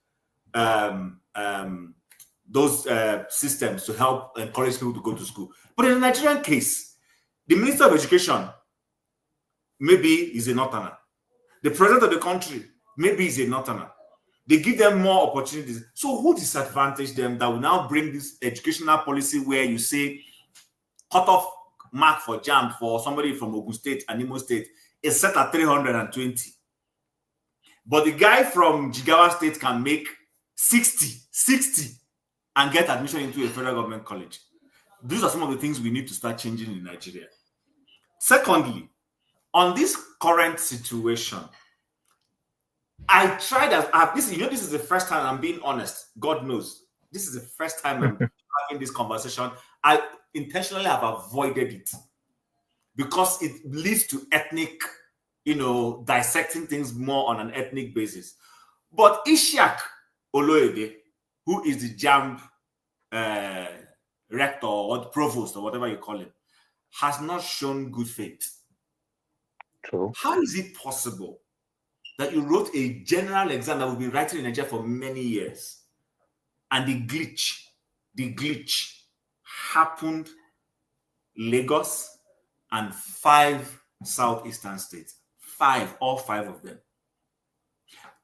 systems to help encourage people to go to school. But in the Nigerian case, the Minister of Education maybe is a Northerner. The President of the country maybe is a Northerner. They give them more opportunities. So who disadvantaged them that will now bring this educational policy where you say cutoff mark for JAMB for somebody from Ogun State and Imo State is set at 320. But the guy from Jigawa State can make 60 and get admission into a federal government college. These are some of the things we need to start changing in Nigeria. Secondly, on this current situation, I tried this is the first time I'm being honest. God knows. This is the first time I'm having this conversation. I intentionally have avoided it because it leads to ethnic, dissecting things more on an ethnic basis. But Ishak Oloyede, who is the JAMB rector or provost or whatever you call him, has not shown good faith. True. How is it possible that you wrote a general exam that will be writing in Nigeria for many years, and the glitch happened Lagos and 5 southeastern states, all five of them?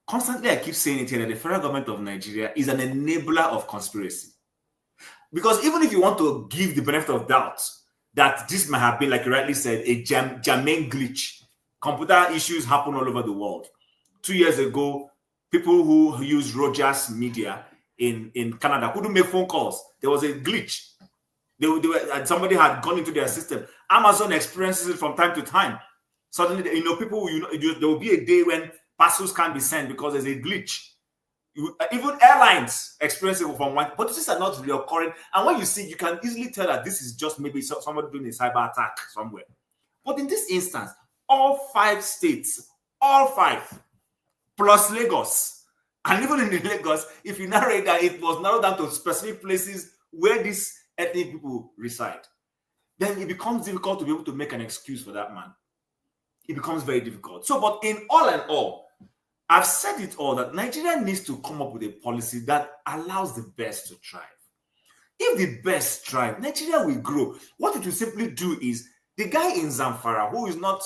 Constantly, I keep saying it here that the federal government of Nigeria is an enabler of conspiracy. Because even if you want to give the benefit of doubt that this might have been, like you rightly said, a germane glitch, computer issues happen all over the world. 2 years ago, people who use Rogers Media in Canada couldn't make phone calls. There was a glitch. Somebody had gone into their system. Amazon experiences it from time to time. Suddenly, people, there will be a day when parcels can't be sent because there's a glitch. Even airlines experience it from one, but these are not reoccurring. And when you see, you can easily tell that this is just maybe somebody doing a cyber attack somewhere. But in this instance, all 5 states, all 5, plus Lagos, and even in the Lagos, if you narrate that it was narrowed down to specific places where these ethnic people reside, then it becomes difficult to be able to make an excuse for that man. It becomes very difficult. So, but in all and all, I've said it all that Nigeria needs to come up with a policy that allows the best to thrive. If the best thrive, Nigeria will grow. What it will simply do is the guy in Zamfara who is not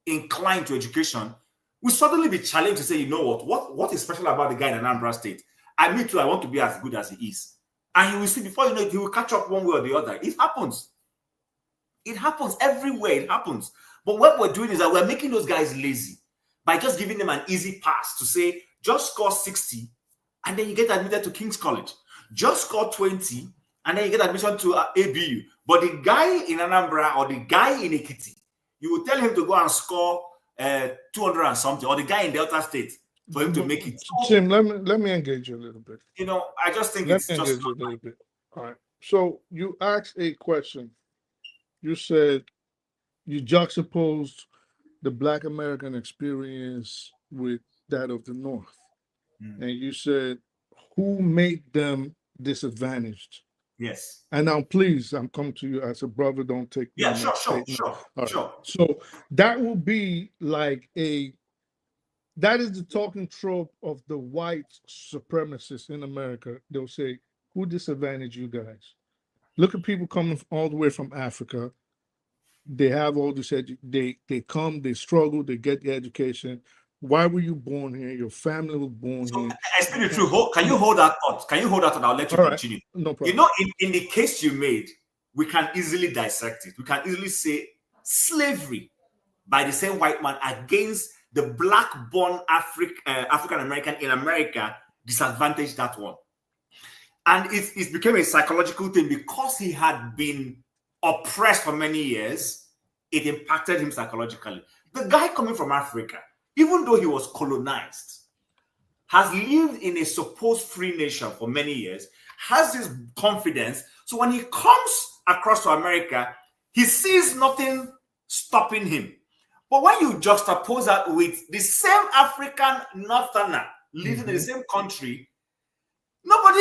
inclined to education will suddenly be challenged to say, you know what is special about the guy in Anambra State? Me too, I want to be as good as he is. And you will see, before you know it, he will catch up one way or the other. It happens. It happens everywhere. It happens. But what we're doing is that we're making those guys lazy by just giving them an easy pass to say, just score 60 and then you get admitted to King's College. Just score 20 and then you get admission to ABU. But the guy in Anambra or the guy in Ekiti, you will tell him to go and score 200 and something, or the guy in Delta State for him to make it. Tim, let me engage you a little bit. I just think Let me engage you a little bit. All right. So you asked a question. You said you juxtaposed the Black American experience with that of the North. And you said, who made them disadvantaged? Yes. And now, please, I'm coming to you as a brother. Don't take me. Yeah, sure. So that will be like that is the talking trope of the white supremacists in America. They'll say, who disadvantaged you guys? Look at people coming all the way from Africa. They have all this, they come, they struggle, they get the education. Why were you born here? Your family was born here. I speak the truth. Can you hold that thought? I'll let you continue. No problem. In the case you made, we can easily dissect it. We can easily say slavery by the same white man against the black-born African American in America disadvantaged that one. And it became a psychological thing because he had been oppressed for many years. It impacted him psychologically. The guy coming from Africa, even though he was colonized, has lived in a supposed free nation for many years, has this confidence. So when he comes across to America, he sees nothing stopping him. But when you juxtapose that with the same African northerner living in the same country, nobody,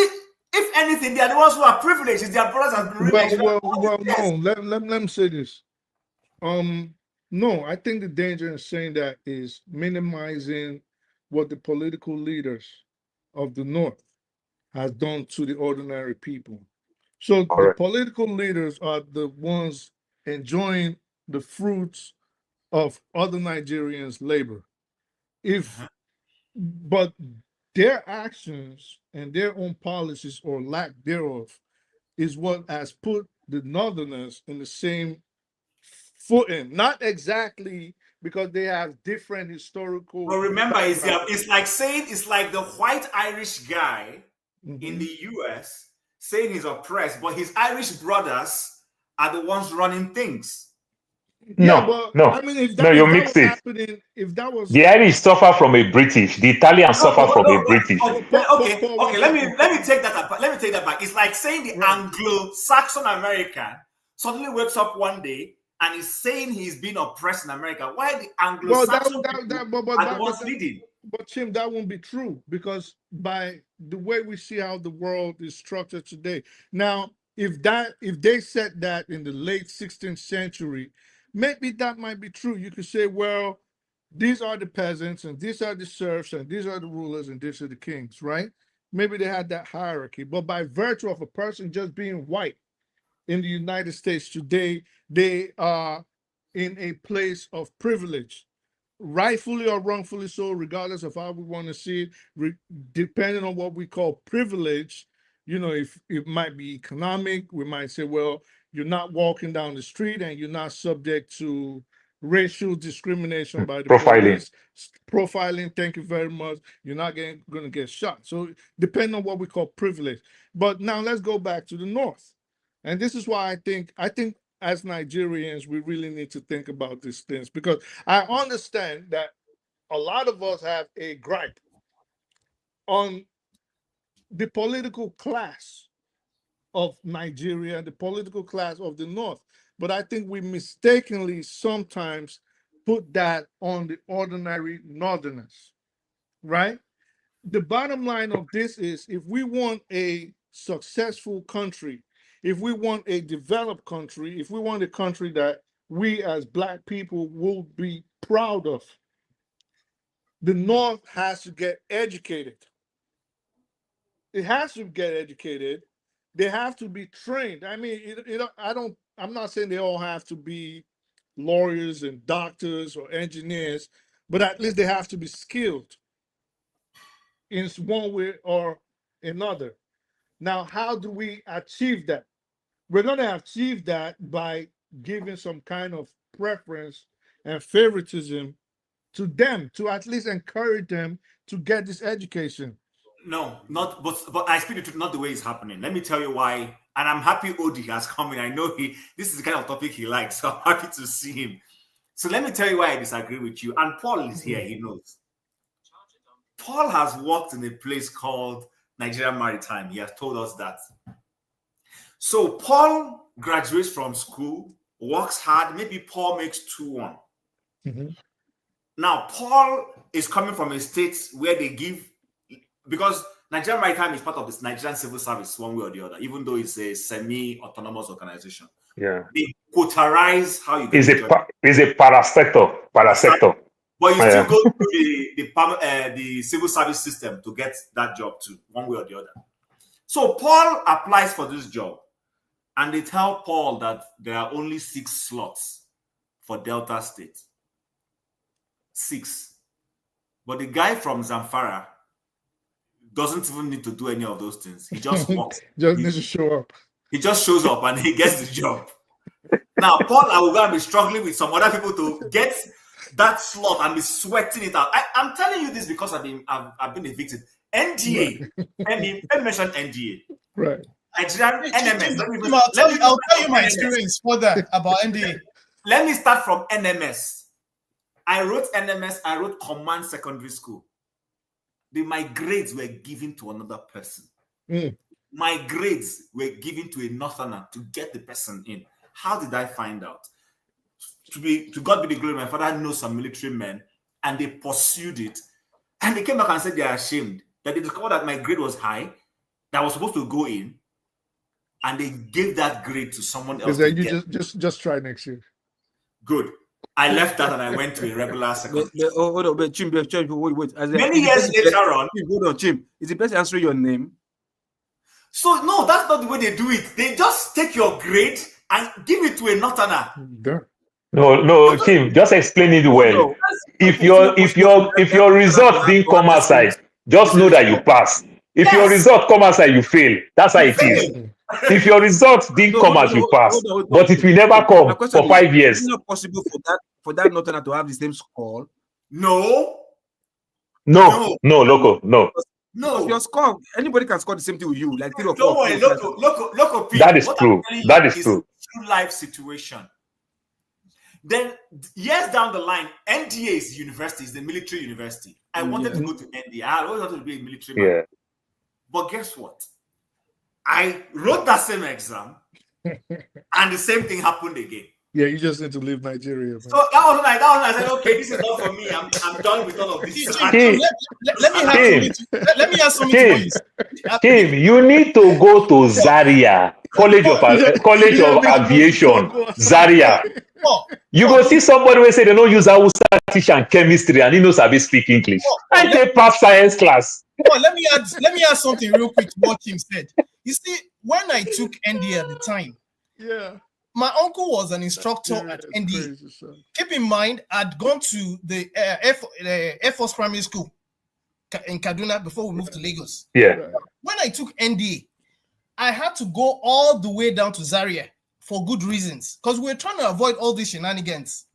if anything, they are the ones who are privileged. It's their brothers and privileged. No. Let me say this. No, I think the danger in saying that is minimizing what the political leaders of the North has done to the ordinary people. So the political leaders are the ones enjoying the fruits of other Nigerians' labor. But their actions and their own policies or lack thereof is what has put the Northerners in the same footing. Not exactly because they have different historical. But remember, it's like saying it's like the white Irish guy in the US saying he's oppressed, but his Irish brothers are the ones running things. No, I mean, if that you was mix it. happening, if that was The Irish suffer from a British. The Italians suffer from a British. Okay. Let me take that back. Let me take that back. It's like saying the Anglo-Saxon American suddenly wakes up one day and is saying he's being oppressed in America. Why the Anglo-Saxon are the ones leading? But Tim, that won't be true because by the way we see how the world is structured today. Now, if they said that in the late 16th century, maybe that might be true. You could say, well, these are the peasants and these are the serfs and these are the rulers and these are the kings, right? Maybe they had that hierarchy, but by virtue of a person just being white in the United States today, they are in a place of privilege, rightfully or wrongfully so, regardless of how we want to see it, depending on what we call privilege. You know, if it might be economic, we might say, well, you're not walking down the street and you're not subject to racial discrimination by the police. Profiling, thank you very much. You're not going to get shot. So depending on what we call privilege. But now let's go back to the North. And this is why I think as Nigerians, we really need to think about these things, because I understand that a lot of us have a gripe on the political class of Nigeria, the political class of the North. But I think we mistakenly sometimes put that on the ordinary Northerners, right? The bottom line of this is, if we want a successful country, if we want a developed country, if we want a country that we as Black people will be proud of, the North has to get educated. It has to get educated. They have to be trained. I mean, I'm not saying they all have to be lawyers and doctors or engineers, but at least they have to be skilled in one way or another. Now, how do we achieve that? We're going to achieve that by giving some kind of preference and favoritism to them, to at least encourage them to get this education. No, not, but I speak the truth, not the way it's happening. Let me tell you why. And I'm happy Odi has come in. I know this is the kind of topic he likes, so I'm happy to see him. So let me tell you why I disagree with you. And Paul is here, he knows. Paul has worked in a place called Nigerian Maritime. He has told us that. So Paul graduates from school, works hard. Maybe Paul makes 2-1. Now, Paul is coming from a state where they give, because Nigerian Maritime is part of this Nigerian civil service one way or the other, even though it's a semi-autonomous organization. Yeah. They quoterize how you get It's a parasector. But you still go through the civil service system to get that job too, one way or the other. So Paul applies for this job, and they tell Paul that there are only 6 slots for Delta State. 6. But the guy from Zamfara doesn't even need to do any of those things. He just walks. Needs to show up. He just shows up and he gets the job. Now, Paul, I will go and be struggling with some other people to get that slot and be sweating it out. I'm telling you this because I've been evicted. NDA. Let me mention NDA. Right. Nigerian NMS. I'll tell you my experience further about NDA. Let me start from NMS. I wrote NMS. I wrote Command Secondary School. My grades were given to another person. My grades were given to a Northerner to get the person in. How did I find out? To God be the glory, my father knows some military men, and they pursued it. And they came back and said they are ashamed that they discovered that my grade was high, that I was supposed to go in, and they gave that grade to someone else. You just try next year. Good. I left that and I went to a regular secondary. Hold on, but Chim, wait. Many years later on. Hold on, Chim. Is the person answering your name? So, no, that's not the way they do it. They just take your grade and give it to a Northerner. No, Chim, just explain it well. If your result didn't come outside, just know that you pass. If your result come as you fail, that's how it is. If your results didn't come as you pass, but it will never come for 5 years. Is it not possible for that northerner to have the same score? No, Loco, no. No, your score, anybody can score the same thing with you. Like 3 or 4. Don't worry, Loco. That is true. That is true. True life situation. Then years down the line, NDA is university, is the military university. I wanted to go to NDA. I always wanted to be a military man. Yeah. But guess what? I wrote that same exam, and the same thing happened again. Yeah, you just need to leave Nigeria. Man. So that was I said, okay, this is not for me. I'm done with all of this. Let me ask something. Kim, you need to go to Zaria, College of Aviation, Zaria. You go see somebody who say they don't use Hausa teach and chemistry, and he knows how to speak English. And they pass science class. Let me add something real quick to what Kim said. You see, when I took ND at the time, my uncle was an instructor at ND. Keep in mind, I'd gone to the Air Force Primary School in Kaduna before we moved to Lagos. Yeah. When I took ND, I had to go all the way down to Zaria for good reasons, because we were trying to avoid all these shenanigans,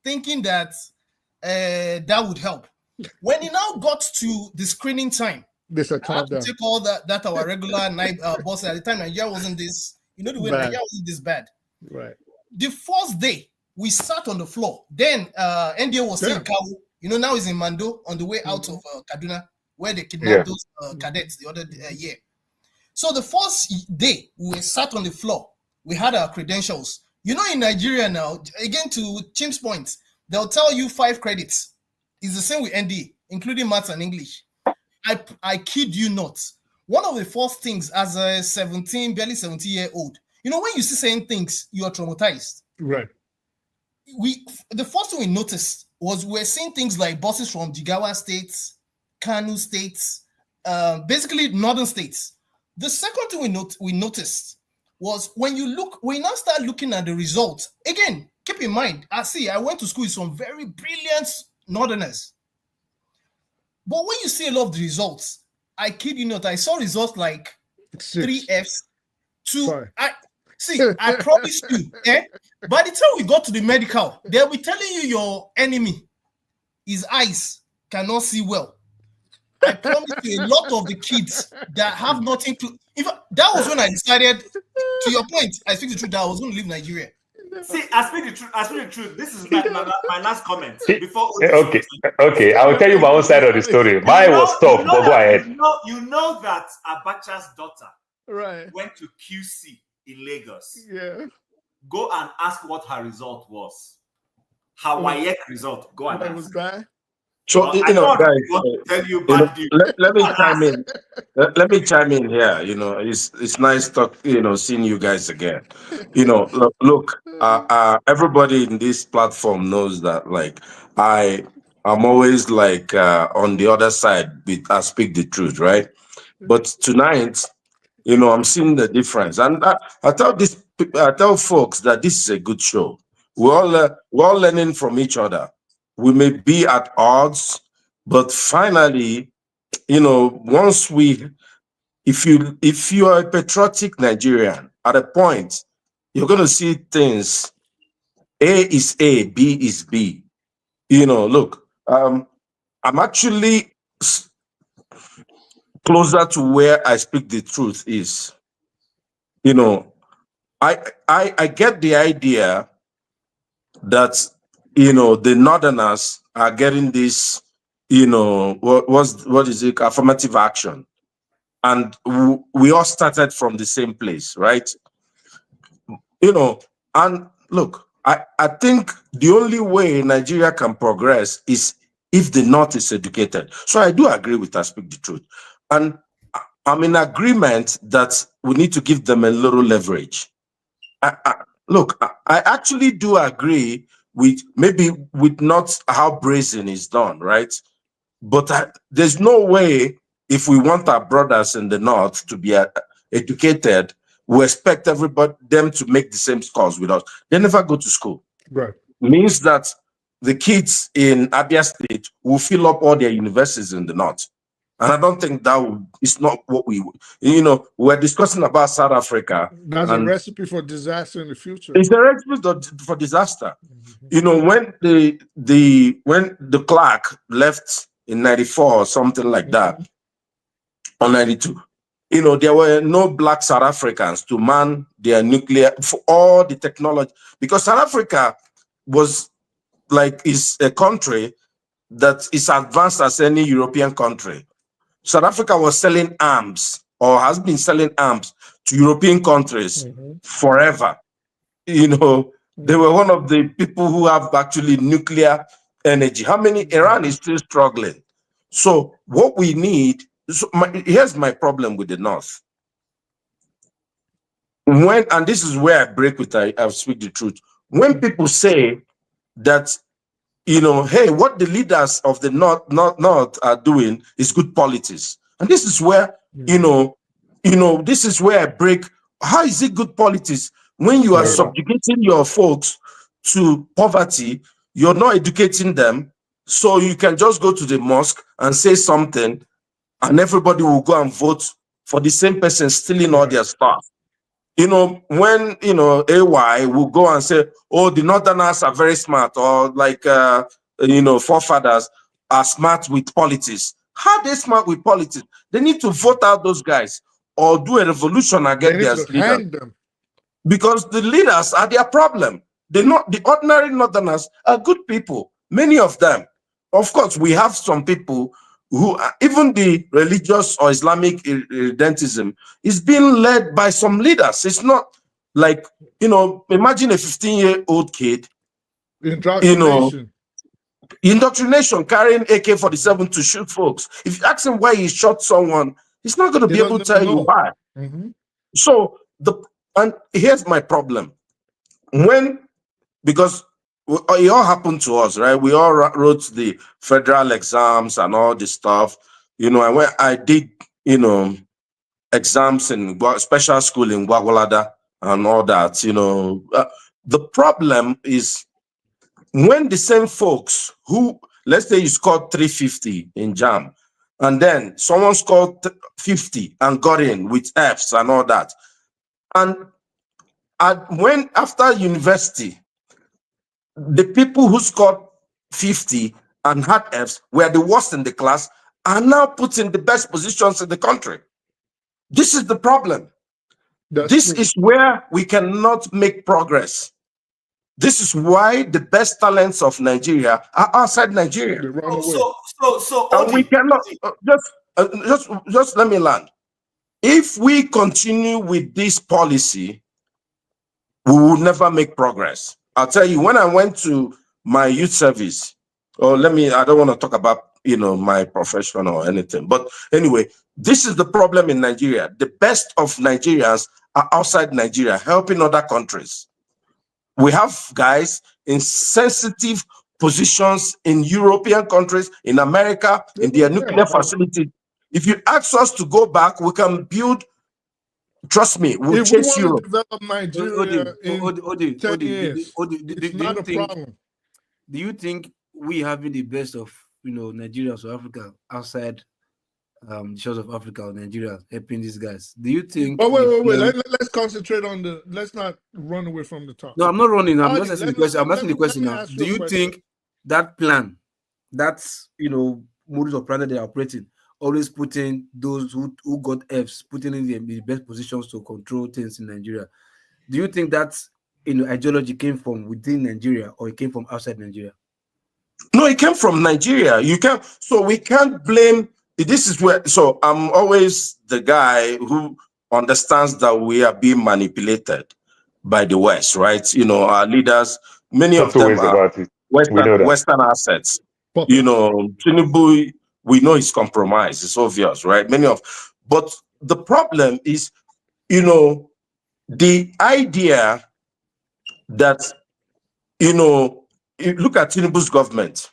thinking that that would help. When it now got to the screening time, I had to take all that our regular night boss at the time. Nigeria wasn't this, the way Nigeria wasn't this bad. Right. The first day we sat on the floor. Then NDA was still in Kawu. Now he's in Mando on the way out of Kaduna, where they kidnapped those cadets the other year. So the first day we sat on the floor. We had our credentials. In Nigeria now, again to Chim's point, they'll tell you 5 credits. It's the same with ND, including maths and English. I kid you not. One of the first things as a barely 17-year-old, when you see certain things, you are traumatized. Right. The first thing we noticed was we're seeing things like buses from Jigawa states, Kano states, basically northern states. The second thing we noticed was when we now start looking at the results. Again, keep in mind, I went to school with some very brilliant northerners. But when you see a lot of the results, I kid you not, I saw results like 3 Fs, 2. I promise you, by the time we got to the medical, they'll be telling you your enemy, his eyes cannot see well. I promise you, a lot of the kids that have nothing to. That was when I decided, to your point, I speak the truth, that I was going to leave Nigeria. See, I speak the truth. This is my last comment. Before okay. I will tell you my own side of the story. Mine was tough, but go ahead. You know that Abacha's daughter went to QC in Lagos. Yeah. Go and ask what her result was. Her WAEC result. Go and ask. Was bad. So guys, let me chime in. Let me chime in here. It's nice seeing you guys again. Look, everybody in this platform knows that I'm always on the other side. I speak the truth, right? But tonight, I'm seeing the difference, and I tell folks that this is a good show. We're all learning from each other. We may be at odds, but finally, if you are a patriotic Nigerian, at a point, you're going to see things. A is A, B is B. Look, I'm actually closer to where I speak the truth is. I get the idea that the northerners are getting this, what is it, affirmative action. And we all started from the same place, right? And look, I think the only way Nigeria can progress is if the North is educated. So I do agree with I speak the truth. And I'm in agreement that we need to give them a little leverage. Look, I actually do agree with not how brazen is done, right? But there's no way, if we want our brothers in the North to be educated, we expect them to make the same scores with us. They never go to school. Right. Means that the kids in Abia State will fill up all their universities in the North. And I don't think it's not what we're discussing about South Africa. That's a recipe for disaster in the future. It's a recipe for disaster. When the Clark left in 94 or something like that, or 92, there were no black South Africans to man their nuclear for all the technology, because South Africa is a country that is advanced as any European country. South Africa was selling arms, or has been selling arms, to European countries forever. They were one of the people who have actually nuclear energy. Iran is still struggling. So what we need, here's my problem with the North. And this is where I break with, I speak the truth. When people say that, hey, what the leaders of the North are doing is good politics. And this is where, this is where I break. How is it good politics when you are subjugating your folks to poverty? You're not educating them, so you can just go to the mosque and say something, and everybody will go and vote for the same person stealing all their stuff. When AY will go and say, oh, the Northerners are very smart, or forefathers are smart with politics. How are they smart with politics? They need to vote out those guys or do a revolution against their leaders. Because the leaders are their problem. The ordinary Northerners are good people, many of them. Of course, we have some people who are, even the religious or Islamic irredentism is being led by some leaders. It's not like, imagine a 15-year-old kid, indoctrination, carrying AK-47 to shoot folks. If you ask him why he shot someone, he's not going to be able to tell you why. So and here's my problem. Because it all happened to us, right? We all wrote the federal exams and all this stuff, and when I did, exams in special school in Gwagwalada and all that, the problem is when the same folks who, let's say you scored 350 in JAM, and then someone scored 50 and got in with Fs and all that. And when after university, the people who scored 50 and had Fs were the worst in the class, are now put in the best positions in the country. This is the problem. This is where we cannot make progress. This is why the best talents of Nigeria are outside Nigeria. And we cannot just let me land. If we continue with this policy, we will never make progress. I'll tell you, when I went to my youth service, I don't want to talk about, my profession or anything. But anyway, this is the problem in Nigeria. The best of Nigerians are outside Nigeria, helping other countries. We have guys in sensitive positions in European countries, in America, in their nuclear facility. If you ask us to go back, we can build. Trust me, we'll chase Europe. Develop Nigeria in 10 years. It's not a problem. Do you think we having the best of Nigeria or Africa outside the shores of Africa or Nigeria helping these guys? Do you think? Oh wait. Let's concentrate on let's not run away from the top. No, I'm not running. I'm just asking the question. I'm asking the question now. Do you think that plan, that's modus operandi they're operating, always putting those who got Fs, putting in the best positions to control things in Nigeria? Do you think that ideology came from within Nigeria or it came from outside Nigeria? No, it came from Nigeria. So we can't blame. This is where. So I'm always the guy who understands that we are being manipulated by the West, right? Our leaders, many of them are Western assets. Tinubu, we know he's compromised. It's obvious, right? But the problem is, the idea that, you look at Tinubu's government,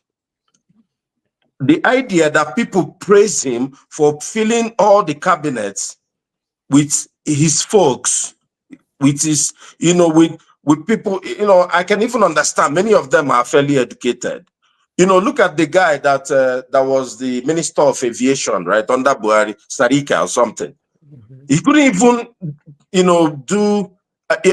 the idea that people praise him for filling all the cabinets with his folks, with his, with people, I can even understand many of them are fairly educated, You know, look at the guy that that was the Minister of Aviation, right, under Buhari, Sarika or something. He couldn't even, you know, do.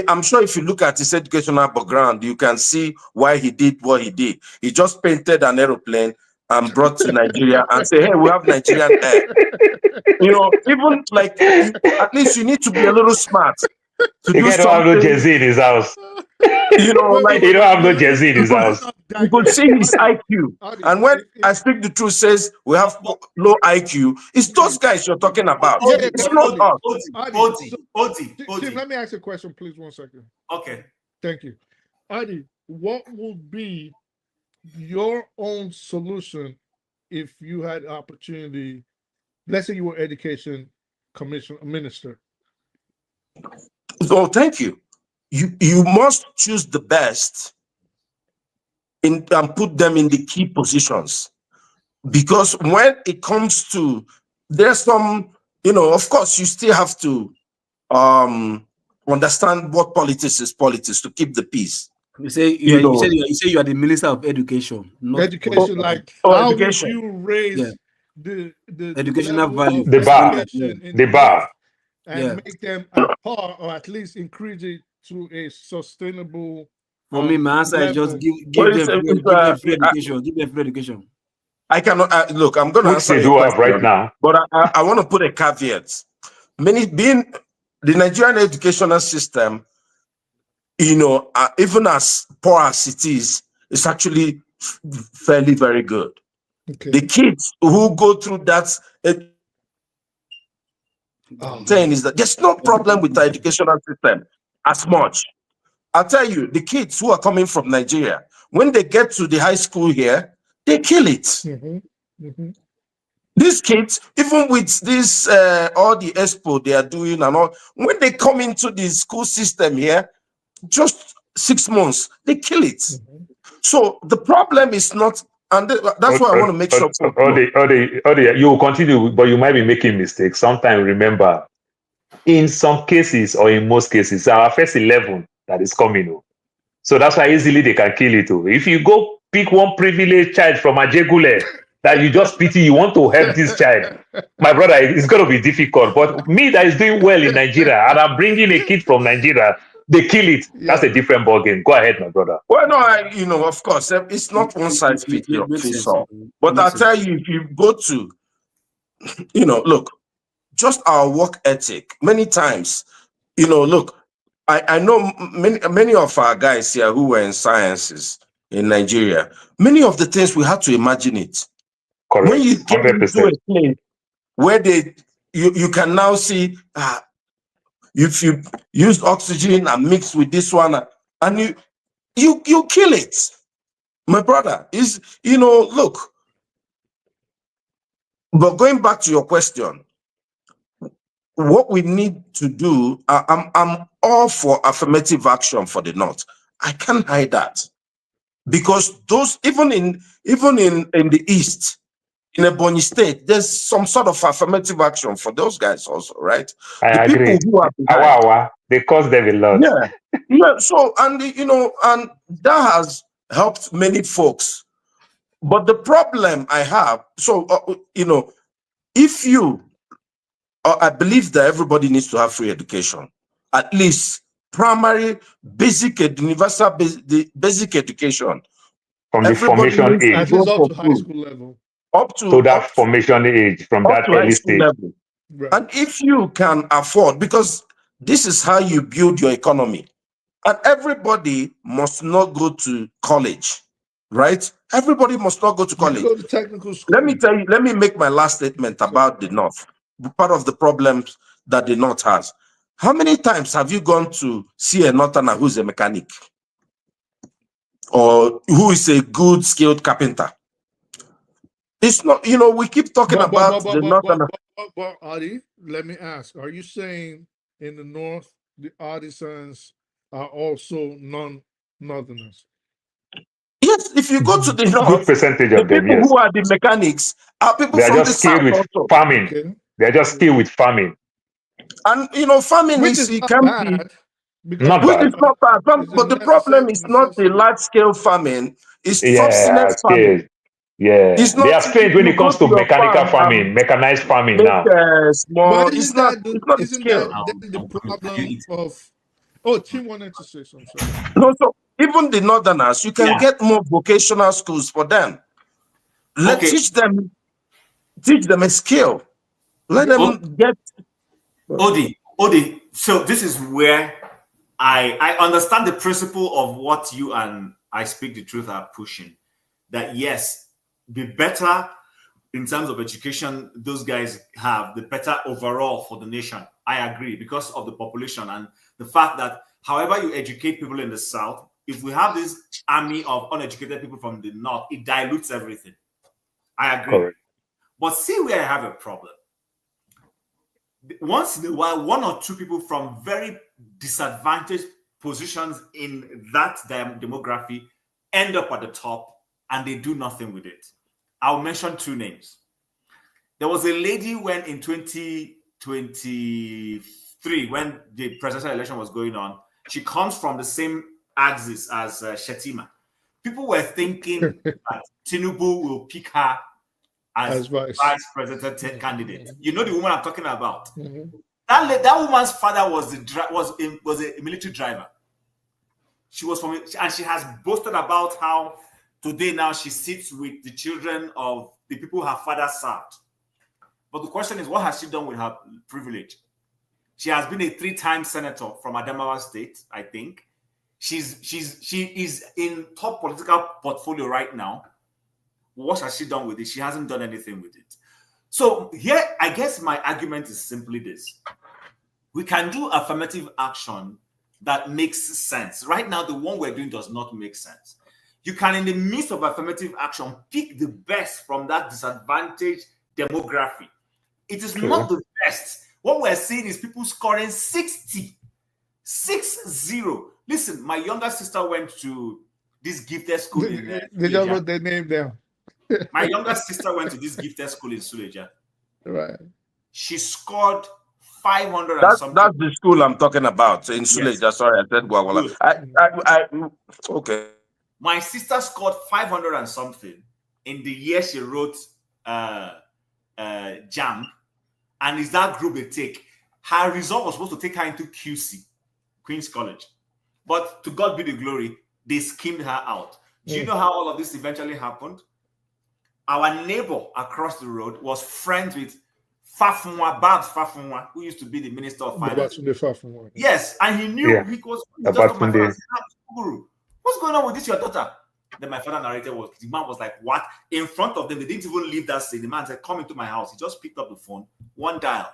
I'm sure if you look at his educational background, you can see why he did what he did. He just painted an aeroplane and brought to Nigeria and say, "Hey, we have Nigerian air." You know, even like at least you need to be a little smart to do You don't have no Jay-Z in his house. You know, like you don't have no Jay-Z in his house. You could see his IQ. And when I speak the truth says we have low IQ, it's those guys you're talking about. It's not us. Tim, let me ask you a question, please. 1 second. Okay. Thank you. Adi, what would be your own solution if you had opportunity? Let's say you were education minister. Oh, thank you. You must choose the best and put them in the key positions. Because when it comes to, there's some, you know, of course, you still have to understand what politics is politics to keep the peace. You say you are the Minister of Education. Not education, like how education. Would you raise the educational value, the bar, and make them at par, or at least increase it to a sustainable. For me, my answer is just give them free education. Give them free education. I cannot look. I'm going to answer your question right now, but I want to put a caveat. Being the Nigerian educational system, you know, even as poor as it is, it's actually fairly very good. Okay. The kids who go through that saying is that there's no problem with the educational system as much. I'll tell you, the kids who are coming from Nigeria, when they get to the high school here, they kill it. These kids, even with this all the expo they are doing and all, when they come into the school system here, just 6 months, they kill it. So the problem is not, and that's why I want to make sure. You will continue, but you might be making mistakes. Sometimes remember, in some cases or in most cases, our first 11 that is coming. So that's why easily they can kill it. If you go pick one privileged child from Ajegule that you just pity, you want to help this child, my brother, it's going to be difficult. But me that is doing well in Nigeria and I'm bringing a kid from Nigeria, they kill it. That's a different ballgame. Go ahead, my brother. Well, no, you know, of course, it's not one size fits all. But I'll tell you, if you go to, you know, look, just our work ethic, many times, you know, look, I know many of our guys here who were in sciences in Nigeria, many of the things we had to imagine it. Correct. When you get into a place where you can now see if you use oxygen and mix with this one and you kill it. My brother is, you know, look. But going back to your question, what we need to do, I'm all for affirmative action for the North. I can't hide that. Because those, even in the East, in Ebonyi State, there's some sort of affirmative action for those guys also, right? I agree. People who are behind, they cost them a lot. Yeah. So, and you know, and that has helped many folks. But the problem I have, so you know, if you, I believe that everybody needs to have free education, at least primary, basic, universal, basic education. From the formation age. At least up to high school level. Up to that formation age, from that early stage. Level. Right. And if you can afford, because this is how you build your economy, and everybody must not go to college, right? Everybody must not go to college. You go to technical school. Let me tell you, let me make my last statement about the North. Part of the problems that the North has. How many times have you gone to see a Northerner who's a mechanic? Or who is a good skilled carpenter? It's not, you know, we keep talking about the Northerner. But Adi, let me ask, are you saying in the North, the artisans are also non-Northerners? Yes, if you go to the North, good percentage of them, people who are the mechanics are people from the South. They're just skilled with farming. Okay. They're just skilled with farming. And, you know, farming which is it not can bad. Which is not bad. But the problem is not the large-scale farming. It's subsistence farming. Yeah, It's not, they are strange when you it go comes to to your mechanical farm farming, and mechanized farming make now. small. But It's not a isn't skill. that then the problem of? Oh, Tim wanted to say something. Sorry. No, so even the northerners, you can get more vocational schools for them. Teach them a skill. Let them get. Odi. So this is where I understand the principle of what you and I Speak the Truth are pushing. That yes, the better in terms of education those guys have, the better overall for the nation. I agree, because of the population and the fact that however you educate people in the South, if we have this army of uneducated people from the North, it dilutes everything. I agree. Correct. But see where I have a problem. Once in a while, one or two people from very disadvantaged positions in that demography end up at the top and they do nothing with it. I'll mention two names. There was a lady when in 2023, when the presidential election was going on, she comes from the same axis as Shetima. People were thinking that Tinubu will pick her as vice president candidate. You know the woman I'm talking about. That woman's father was a military driver. She was from, and she has boasted about how today now she sits with the children of the people her father served. But the question is, what has she done with her privilege? She has been a 3-time senator from Adamawa State, I think. She is in top political portfolio right now. What has she done with it? She hasn't done anything with it. So here, I guess my argument is simply this. We can do affirmative action that makes sense. Right now, the one we're doing does not make sense. You can, in the midst of affirmative action, pick the best from that disadvantaged demography. It is not the best. What we're seeing is people scoring 60. 6-0. Listen, my younger sister went to this gifted school in They just wrote their name down. My younger sister went to this gifted school in Suleja. Right. She scored 500 That's something. that's the school I'm talking about in Suleja. Yes. Sorry, I said Gwagwala. Okay. My sister scored 500 and something in the year she wrote JAMB, and is that group they take? Her result was supposed to take her into QC, Queen's College, but to God be the glory, they schemed her out. Do you know how all of this eventually happened? Our neighbor across the road was friends with Babs Fafunwa, who used to be the Minister of Finance. Yes, and he knew he was just on my father. Guru, what's going on with this, your daughter? Then my father narrated was the man was like, what? In front of them, they didn't even leave that scene. The man said, come into my house. He just picked up the phone, one dial,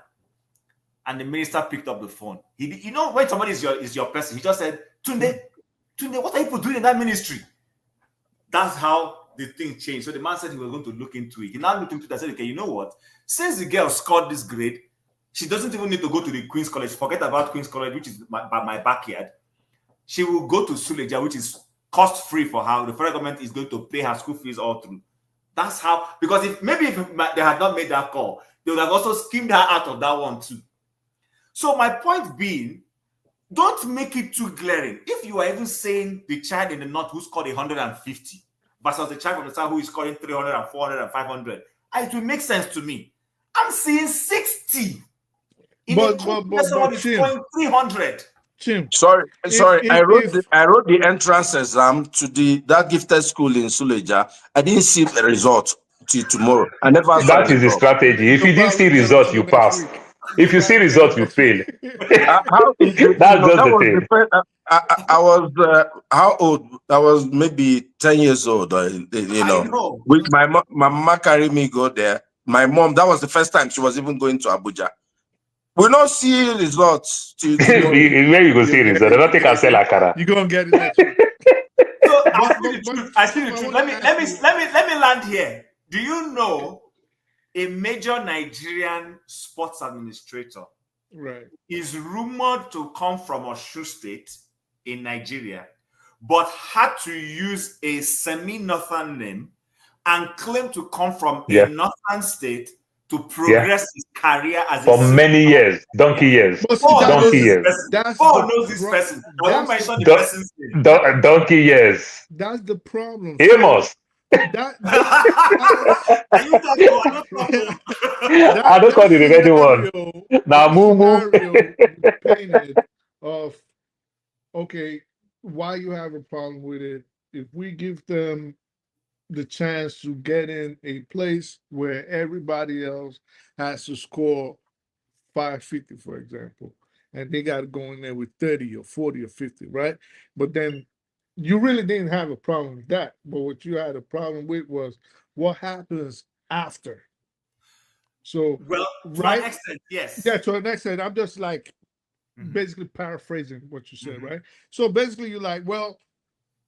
and the minister picked up the phone. You know, when somebody is your person, he just said, Tunde, what are you doing in that ministry? That's how the thing changed. So the man said he was going to look into it. He now looked into it and said, okay, you know what? Since the girl scored this grade, she doesn't even need to go to the Queen's College. Forget about Queen's College, which is my backyard. She will go to Suleja, which is cost-free for her. The federal government is going to pay her school fees all through. That's how, because if they had not made that call, they would have also schemed her out of that one too. So my point being, don't make it too glaring. If you are even saying the child in the north who scored 150 versus the child from the south who is scoring 300 and 400 and 500, it will make sense to me. I'm seeing 60. But someone is scoring 300. Sorry. I wrote the entrance exam to that gifted school in Suleja. I didn't see the result till tomorrow. I never saw That is the strategy. If you didn't see results, you pass. If you see results, you fail. That's just the thing. I was how old? I was maybe 10 years old. You know, with my mama carried me go there. My mom, that was the first time she was even going to Abuja. We don't see results. Where you go see results? They don't take a sell akara. You go and get it next week. So I see the truth. Let me land here. Do you know a major Nigerian sports administrator is rumored to come from Osun State in Nigeria, but had to use a semi-northern name and claim to come from a northern state to progress his career as for many years, donkey years. Donkey years. Paul knows this person. I won't mention the person's name. Donkey years. That's the problem. Amos. I don't call it the ready one. Now, scenario painted of okay, why you have a problem with it? If we give them the chance to get in a place where everybody else has to score 550, for example, and they got to go in there with 30 or 40 or 50, right? But then you really didn't have a problem with that. But what you had a problem with was what happens after. So, well, right? to an extent, yes. Yeah, to an extent. I'm just like basically paraphrasing what you said, right? So basically, you're like, well,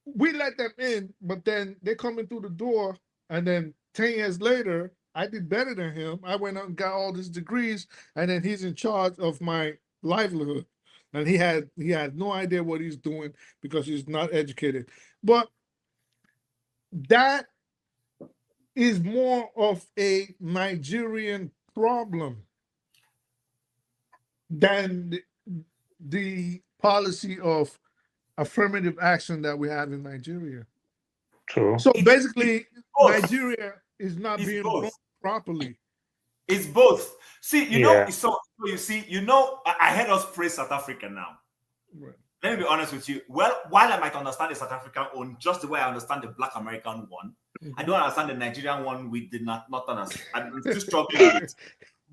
we let them in, but then they come in through the door, and then 10 years later, I did better than him. I went out and got all these degrees, and then he's in charge of my livelihood. And he had no idea what he's doing because he's not educated. But that is more of a Nigerian problem than the policy of affirmative action that we have in Nigeria. True. So basically, Nigeria is not being run properly. It's both. See, you know, so you see, I heard us praise South Africa now. Right. Let me be honest with you. Well, while I might understand the South African one, just the way I understand the Black American one, I don't understand the Nigerian one with the Northerners. I'm still struggling with it.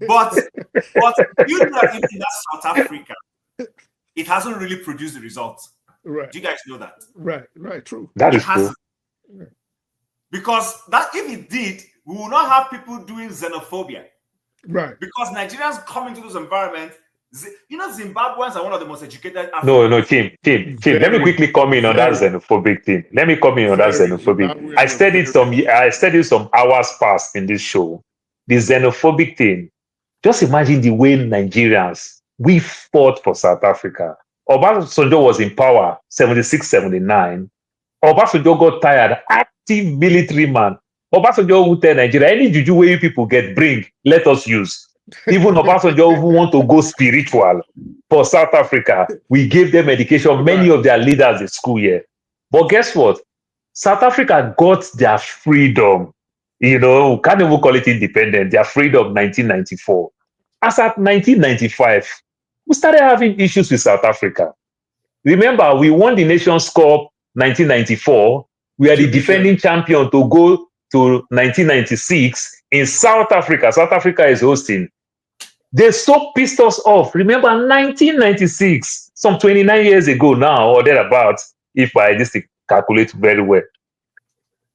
But you know that even that South Africa, it hasn't really produced the results. Right. Do you guys know that? Right, true. That is true. Because that if it did, we will not have people doing xenophobia. Right. Because Nigerians come into those environments, Zimbabweans are one of the most educated Africans. No, Tim. Let me quickly come in on that xenophobic thing. I studied some hours past in this show. The xenophobic thing. Just imagine the way Nigerians, we fought for South Africa. Obasanjo was in power, 76, 79. Obasanjo got tired, active military man. Obasanjo would tell Nigeria, any juju way you people get, bring, let us use. Even Obasanjo who want to go spiritual for South Africa, we gave them education, many of their leaders in school here. But guess what? South Africa got their freedom. You know, we can't even call it independent, their freedom 1994. As at 1995, we started having issues with South Africa. Remember, we won the Nations Cup 1994. We are the defending champion to go to 1996 in South Africa. South Africa is hosting. They so pissed us off. Remember, 1996, some 29 years ago now, or thereabouts, if I just calculate very well.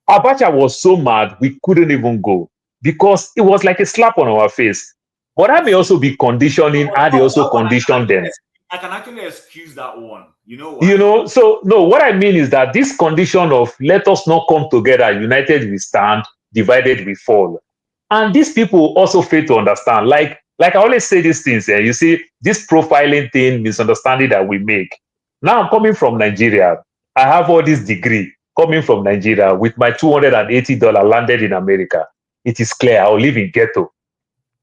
Abacha was so mad, we couldn't even go because it was like a slap on our face. But that may also be conditioning, how they also condition them. I can actually excuse that one. You know why? So no, what I mean is that this condition of let us not come together, united we stand, divided we fall. And these people also fail to understand. Like I always say these things, you see, this profiling thing, misunderstanding that we make. Now I'm coming from Nigeria. I have all this degree coming from Nigeria with my $280 landed in America. It is clear I'll live in ghetto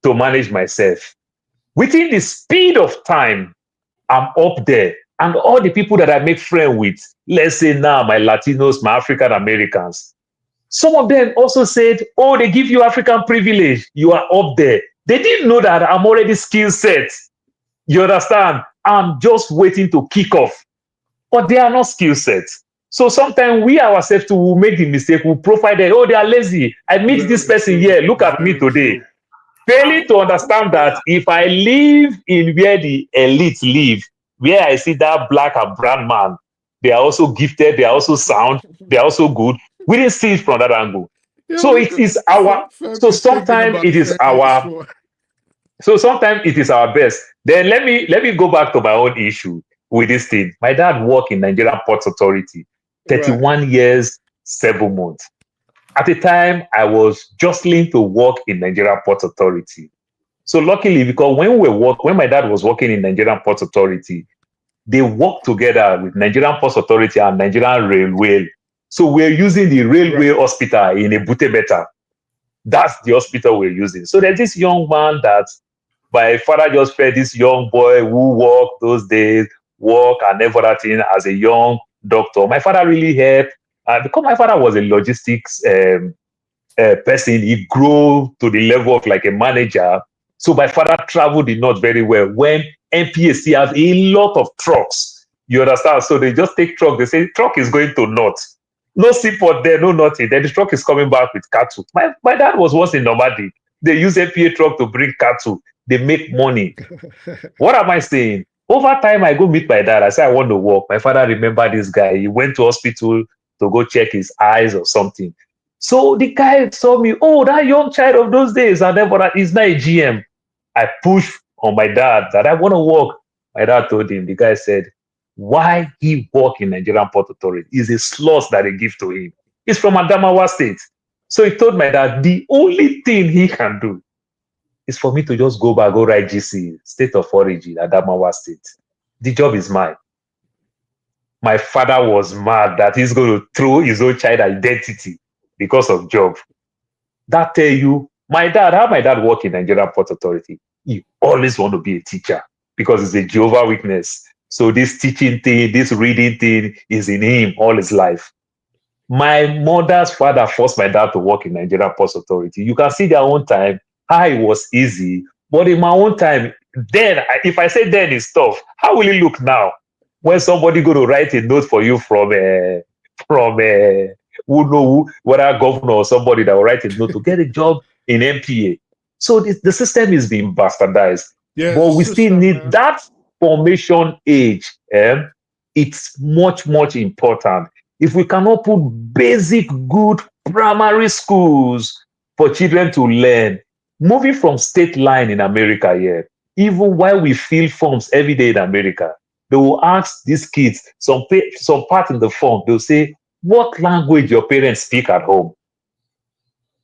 to manage myself. Within the speed of time, I'm up there. And all the people that I make friends with, let's say now my Latinos, my African Americans, some of them also said, oh, they give you African privilege. You are up there. They didn't know that I'm already skill set. You understand? I'm just waiting to kick off. But they are not skill sets. So sometimes we ourselves too will make the mistake, we'll profile them, oh, they are lazy. I meet this person here, look at me today. Failing to understand that if I live in where the elite live, where I see that black and brown man, they are also gifted, they are also sound, they are also good. We didn't see it from that angle. So it is our, so sometimes it is our, so sometimes it is our best. Then let me go back to my own issue with this thing. My dad worked in Nigerian Ports Authority, 31 years, 7 months. At the time, I was jostling to work in Nigerian Ports Authority. So luckily, because when my dad was working in Nigerian Ports Authority, they worked together with Nigerian Ports Authority and Nigerian Railway. So we're using the railway hospital in Ebutebeta. That's the hospital we're using. So there's this young man that my father just fed this young boy who worked those days, work and everything as a young doctor. My father really helped because my father was a logistics person, he grew to the level of like a manager. So my father traveled the north very well. When NPAC have a lot of trucks, you understand? So they just take truck. They say truck is going to north. No seaport there, no nothing. Then the truck is coming back with cattle. My dad was once in Nomadic. They use NPA truck to bring cattle. They make money. What am I saying? Over time, I go meet my dad. I say, I want to work. My father remembered this guy. He went to hospital to go check his eyes or something. So the guy saw me, oh, that young child of those days, and then he's not a GM. I pushed on my dad that I want to work. My dad told him, the guy said, why he work in Nigerian Port Authority is a slot that they give to him. He's from Adamawa State. So he told my dad, the only thing he can do is for me to just go back, go write GC, State of Origin, Adamawa State. The job is mine. My father was mad that he's going to throw his own child identity because of job. That tell you, how my dad work in Nigerian Port Authority, he always want to be a teacher because it's a Jehovah Witness. So this teaching thing, this reading thing is in him all his life. My mother's father forced my dad to work in Nigerian Port Authority. You can see their own time, how it was easy. But in my own time, then, if I say then it's tough, how will it look now? When somebody go to write a note for you from who know whether governor or somebody that will write a note to get a job in MPA. So the system is being bastardized. Yeah, but we still need that formation age. It's much, much important. If we cannot put basic good primary schools for children to learn, moving from state line in America here, even while we fill forms every day in America, they will ask these kids, some part in the form, they'll say, what language your parents speak at home?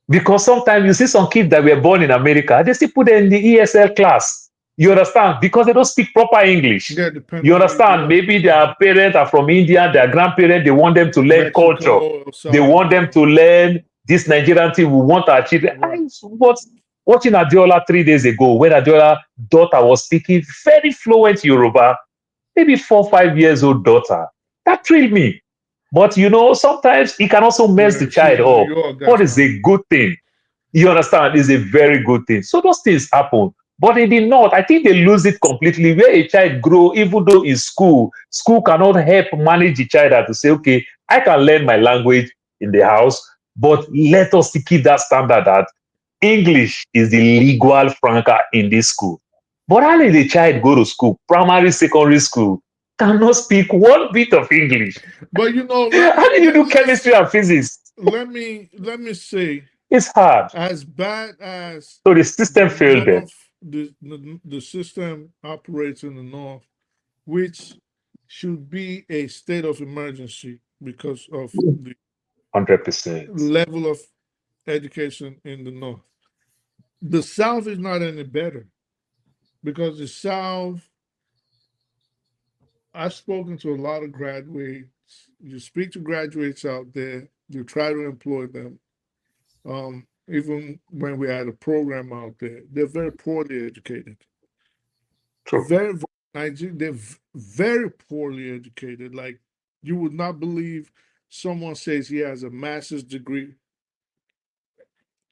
Because sometimes you see some kids that were born in America, they still put them in the ESL class. You understand? Because they don't speak proper English. Yeah, you understand? Maybe their parents are from India, their grandparents, they want them to learn Mexico, culture. They want them to learn this Nigerian thing. We want our children. Right. I was watching Adiola 3 days ago when Adiola's daughter was speaking very fluent Yoruba, maybe 4 or 5 years old daughter. That thrilled me. But sometimes it can also mess the child up. What is a good thing? You understand? It's a very good thing. So those things happen. But in the north, I think they lose it completely. Where a child grow, even though in school cannot help manage the child to say, okay, I can learn my language in the house, but let us keep that standard that English is the legal franca in this school. But how did the child go to school, primary, secondary school, cannot speak one bit of English? But how did you do chemistry and physics? Let me say, it's hard. As bad as so the system failed them. The system operates in the north, which should be a state of emergency because of the 100% level of education in the north. The south is not any better because the south, I've spoken to a lot of graduates. You speak to graduates out there, you try to employ them. Even when we had a program out there, they're very poorly educated. True. They're very poorly educated. Like, you would not believe someone says he has a master's degree.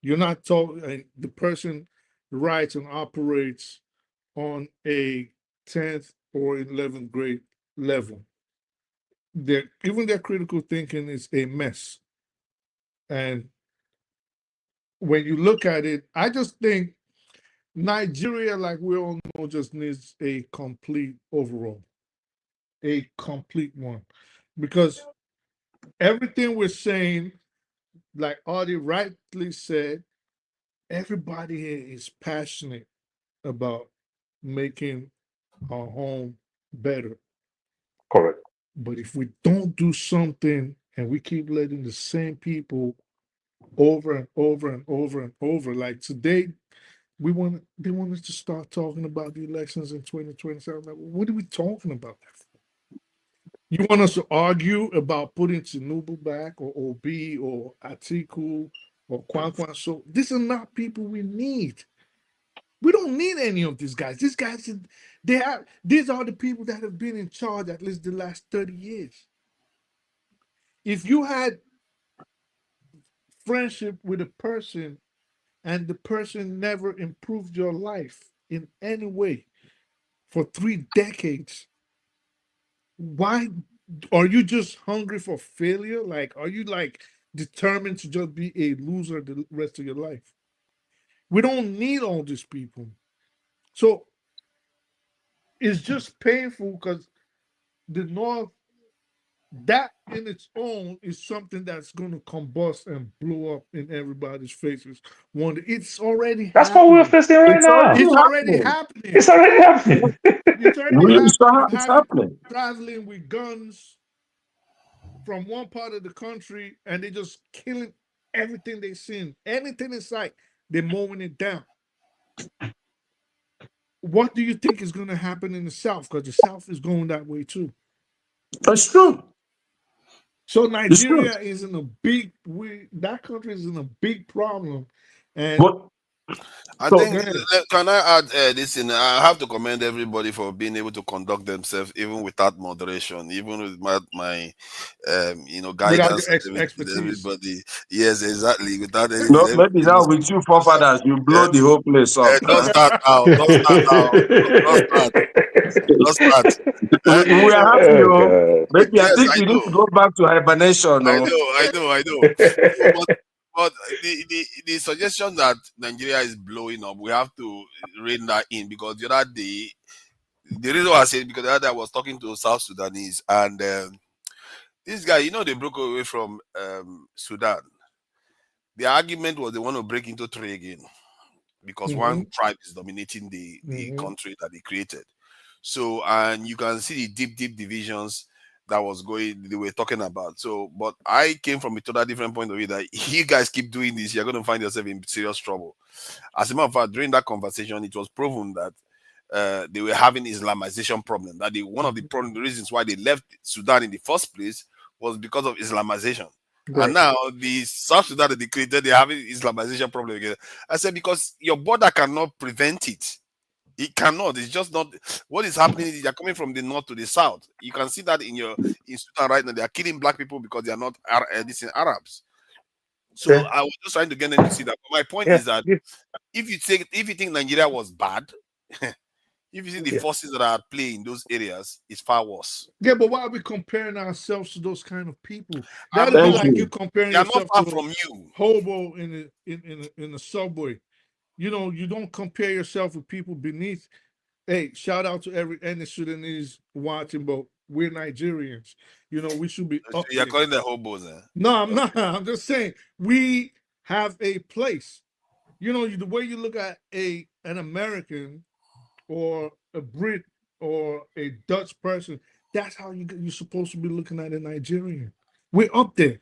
You're not talking, the person writes and operates on a 10th or 11th grade level. Even their critical thinking is a mess. And when you look at it, I just think Nigeria, like we all know, just needs a complete overhaul, a complete one. Because everything we're saying, like Audie rightly said, everybody here is passionate about making our home better. Correct. But if we don't do something and we keep letting the same people over and over and over and over, like today, they want us to start talking about the elections in 2027. Like, what are we talking about? You want us to argue about putting Tinubu back or Obi or Atiku or Kwankwan? So these are not people we need. We don't need any of these guys. These guys, these are the people that have been in charge at least the last 30 years. if you had friendship with a person and the person never improved your life in any way for 3 decades, why are you just hungry for failure? Like, are you like determined to just be a loser the rest of your life? We don't need all these people. So it's just painful because the North, that in its own is something that's going to combust and blow up in everybody's faces. It's already That's happening. what we're facing right now. It's already happening. It's already happening. It's already happening. It's happening. Traveling with guns from one part of the country and they just killing everything they see, anything in sight, they're mowing it down. What do you think is going to happen in the South? Because the South is going that way too. That's true. So Nigeria is in a big, that country is in a big problem. And I think, can I add this in? I have to commend everybody for being able to conduct themselves even without moderation, even with my guidance. Everybody, yes, exactly. Without anything. No, maybe now with you forefathers, you blow the whole place up. Don't start now. Don't start. We are happy. Maybe I think you need to go back to hibernation. I know. But the suggestion that Nigeria is blowing up, we have to rein that in, because the other day, the reason why I said, because the other day I was talking to South Sudanese, and this guy, they broke away from Sudan. The argument was they want to break into three again because one tribe is dominating the country that they created. So, and you can see the deep divisions that they were talking about. So, but I came from a totally different point of view that you guys keep doing this, you're going to find yourself in serious trouble. As a matter of fact, during that conversation, it was proven that they were having Islamization problem. That one of the reasons why they left Sudan in the first place was because of Islamization. Right. And now the South Sudan that they created, they're having Islamization problem again. I said, because your border cannot prevent it. It cannot. It's just not. What is happening is they're coming from the north to the south. You can see that in Sudan right now. They are killing black people because they are not Arabs. So I was just trying to get them to see that. But my point is that if you think Nigeria was bad, if you see the forces that are at play in those areas, it's far worse. Yeah, but why are we comparing ourselves to those kind of people? That would be like you comparing yourself to from you hobo in the subway. You don't compare yourself with people beneath. Hey, shout out to any Sudanese watching, but we're Nigerians. We should be up. You're calling them hobos, eh? No, I'm not. I'm just saying we have a place. The way you look at an American or a Brit or a Dutch person, that's how you're supposed to be looking at a Nigerian. We're up there.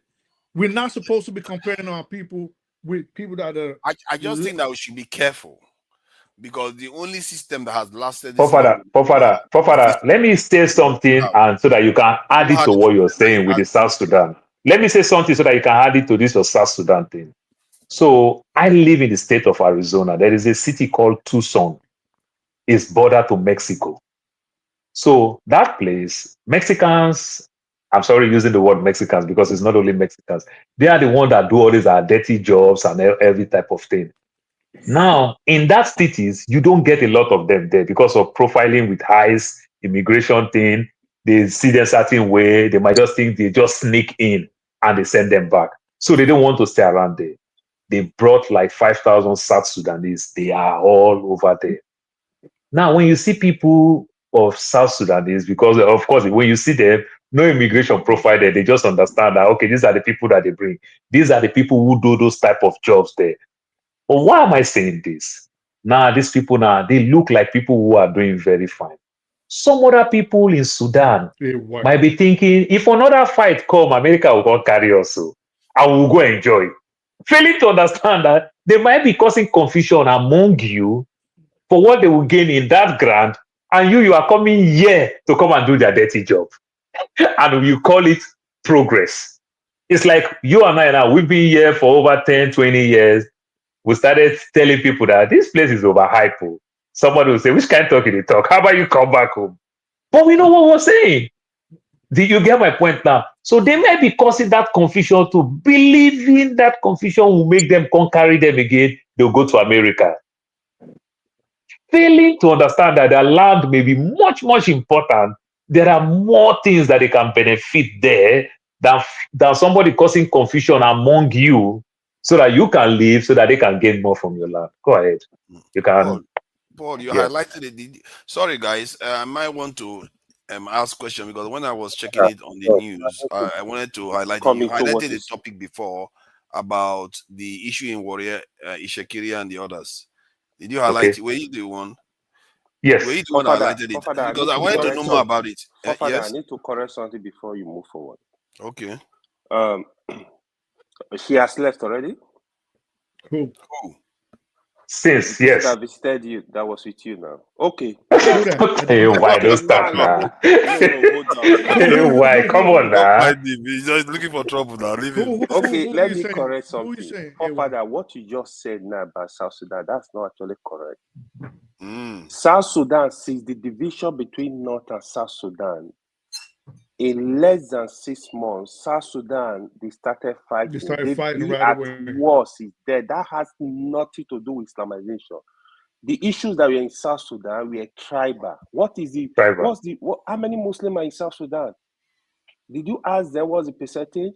We're not supposed to be comparing our people with people that are. I just think that we should be careful, because the only system that has lasted. Fofara, let me say something, and so that you can add it to what you're saying with the South Sudan. Let me say something so that you can add it to this South Sudan thing. So I live in the state of Arizona. There is a city called Tucson. It's border to Mexico. So that place, Mexicans. I'm sorry using the word Mexicans because it's not only Mexicans. They are the ones that do all these dirty jobs and every type of thing. Now, in that cities, you don't get a lot of them there because of profiling with ICE, immigration thing. They see them a certain way. They might just think they just sneak in and they send them back. So they don't want to stay around there. They brought like 5,000 South Sudanese. They are all over there. Now, when you see people of South Sudanese, because of course, when you see them, no immigration profile there, they just understand that, okay, these are the people that they bring. These are the people who do those type of jobs there. But why am I saying this? Now, these people now, they look like people who are doing very fine. Some other people in Sudan might be thinking, if another fight come, America will go carry us, so I will go enjoy. Failing to understand that they might be causing confusion among you for what they will gain in that grant, and you are coming here to come and do their dirty job. And you call it progress. It's like you and I now, we've been here for over 10, 20 years. We started telling people that this place is overhyped. Somebody will say, which kind of talk did they talk? How about you come back home? But we know what we're saying. You get my point now? So they may be causing that confusion to believing that confusion will make them come carry them again. They'll go to America. Failing to understand that their land may be much, much important. There are more things that they can benefit there than somebody causing confusion among you so that you can live, so that they can gain more from your land. Go ahead. You can. Paul, you Yeah. highlighted it. Sorry, guys. I might want to ask question because when I was checking it on the news, I wanted to highlight it. You highlighted the topic before about the issue in Warrior, Ishekiri and the others. Did you highlight it? Were you the one? Yes. Were you the one that highlighted it? Because I wanted to know more about it. Yes. I need to correct something before you move forward. Okay. She has left already. Who? Since, yes. That visited you, that was with you now. Okay. Hey, why don't start now? Hey, why? Come on now. He's just looking for trouble now. Leave him. Okay, let me correct something. Father, what you just said now about South Sudan, that's not actually correct. South Sudan, since the division between North and South Sudan, in less than 6 months, South Sudan, they started fighting. Right away. Wars is there. That has nothing to do with Islamization. The issues that were in South Sudan were tribal. What is the tribal? How many Muslims are in South Sudan? Did you ask them what's the percentage?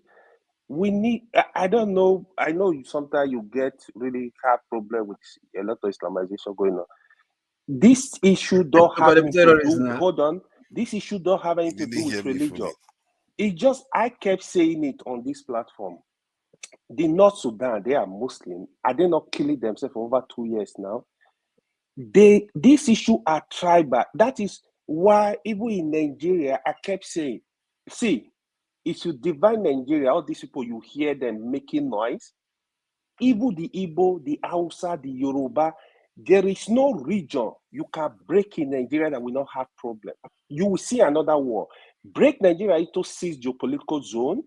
We need, I don't know. I know sometimes you get really hard problem with a lot of Islamization going on. This issue don't have anything to do. Hold on. This issue don't have anything to do with religion. It just, I kept saying it on this platform. The North Sudan, they are Muslim. Are they not killing themselves for over 2 years now? This issue are tribal. That is why even in Nigeria, I kept saying, see, if you divide Nigeria, all these people, you hear them making noise. Even the Igbo, the Hausa, the Yoruba, there is no region you can break in Nigeria that will not have problem. You will see another war. Break Nigeria into 6 geopolitical zones.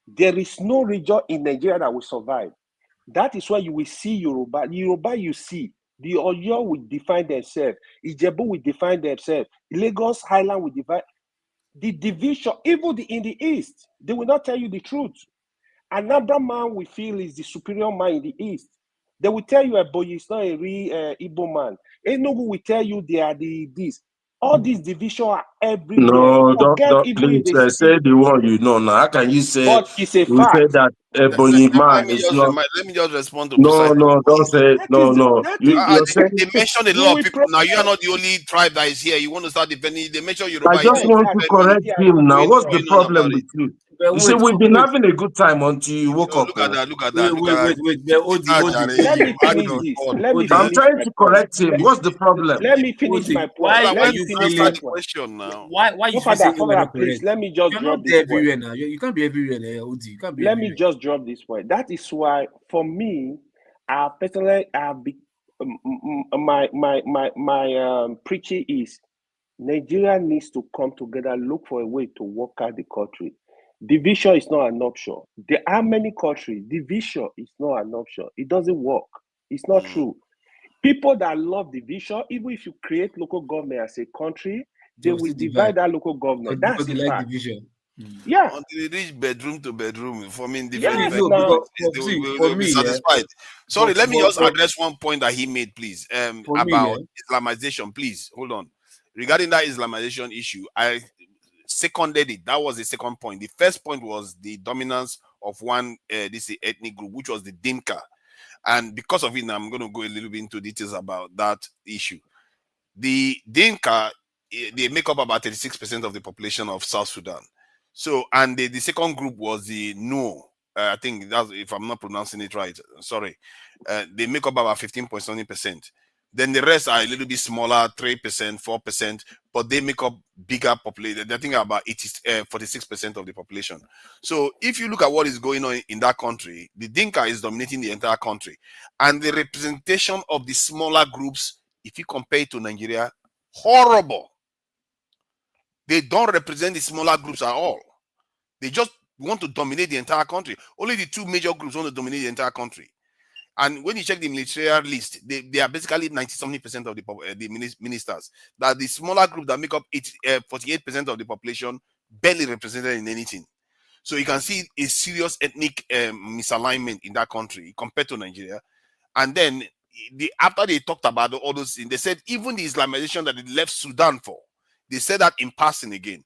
There is no region in Nigeria that will survive. That is why you will see Yoruba. The Yoruba you see, the Oyo will define themselves. Ijebu will define themselves. Lagos Highland will define. The division, even in the East, they will not tell you the truth. Another man we feel is the superior man in the East. They will tell you, boy, it's not a real Igbo man. Enugu will tell you they are this. All these divisions are everywhere. No, don't please say the one you know now. How can you say? But it's a you fact. Say that Ebony man is not. Let me just respond to No, don't say no. You're saying they mentioned a lot of people. Now you are not the only tribe that is here. You want to start defending? They mention Yoruba. I just want to correct him now. What's the problem with you? You see, we've been having a good time until you woke up. Look at that. Let me finish this. I'm trying to correct him. What's the problem? Let me finish my point. Why Let you me finish my question now? Why you saying you were not please, correct? let me just You're drop not this there point. everywhere now. You can't be everywhere now, Odi. You can't be Let everywhere. me just drop this point. That is why, for me, personally, my preaching is Nigeria needs to come together, look for a way to work out the country. Division is not an option. There are many countries. Division is not an option. It doesn't work. It's not true. People that love division, even if you create local government as a country, they will divide that local government. That's the fact. Division. Yeah. Until they reach bedroom to bedroom, forming different they will be satisfied. Sorry, let me just address one point that he made, please. About Islamization, please. Hold on. Regarding that Islamization issue, I seconded it. That was the second point. The first point was the dominance of one this ethnic group, which was the Dinka. And because of it, now I'm going to go a little bit into details about that issue. The Dinka, they make up about 36% of the population of South Sudan. So, and the second group was the Nuo. I think that's, if I'm not pronouncing it right, sorry. They make up about 15.something%. Then the rest are a little bit smaller, 3%, 4%, but they make up bigger population. I think about 46% of the population. So if you look at what is going on in that country, the Dinka is dominating the entire country. And the representation of the smaller groups, if you compare it to Nigeria, horrible. They don't represent the smaller groups at all. They just want to dominate the entire country. Only the 2 major groups want to dominate the entire country. And when you check the military list, they are basically 90-something% of the ministers. That the smaller group that make up 48% of the population barely represented in anything. So you can see a serious ethnic misalignment in that country compared to Nigeria. And then after they talked about all those things, they said even the Islamization that they left Sudan for, they said that in passing again,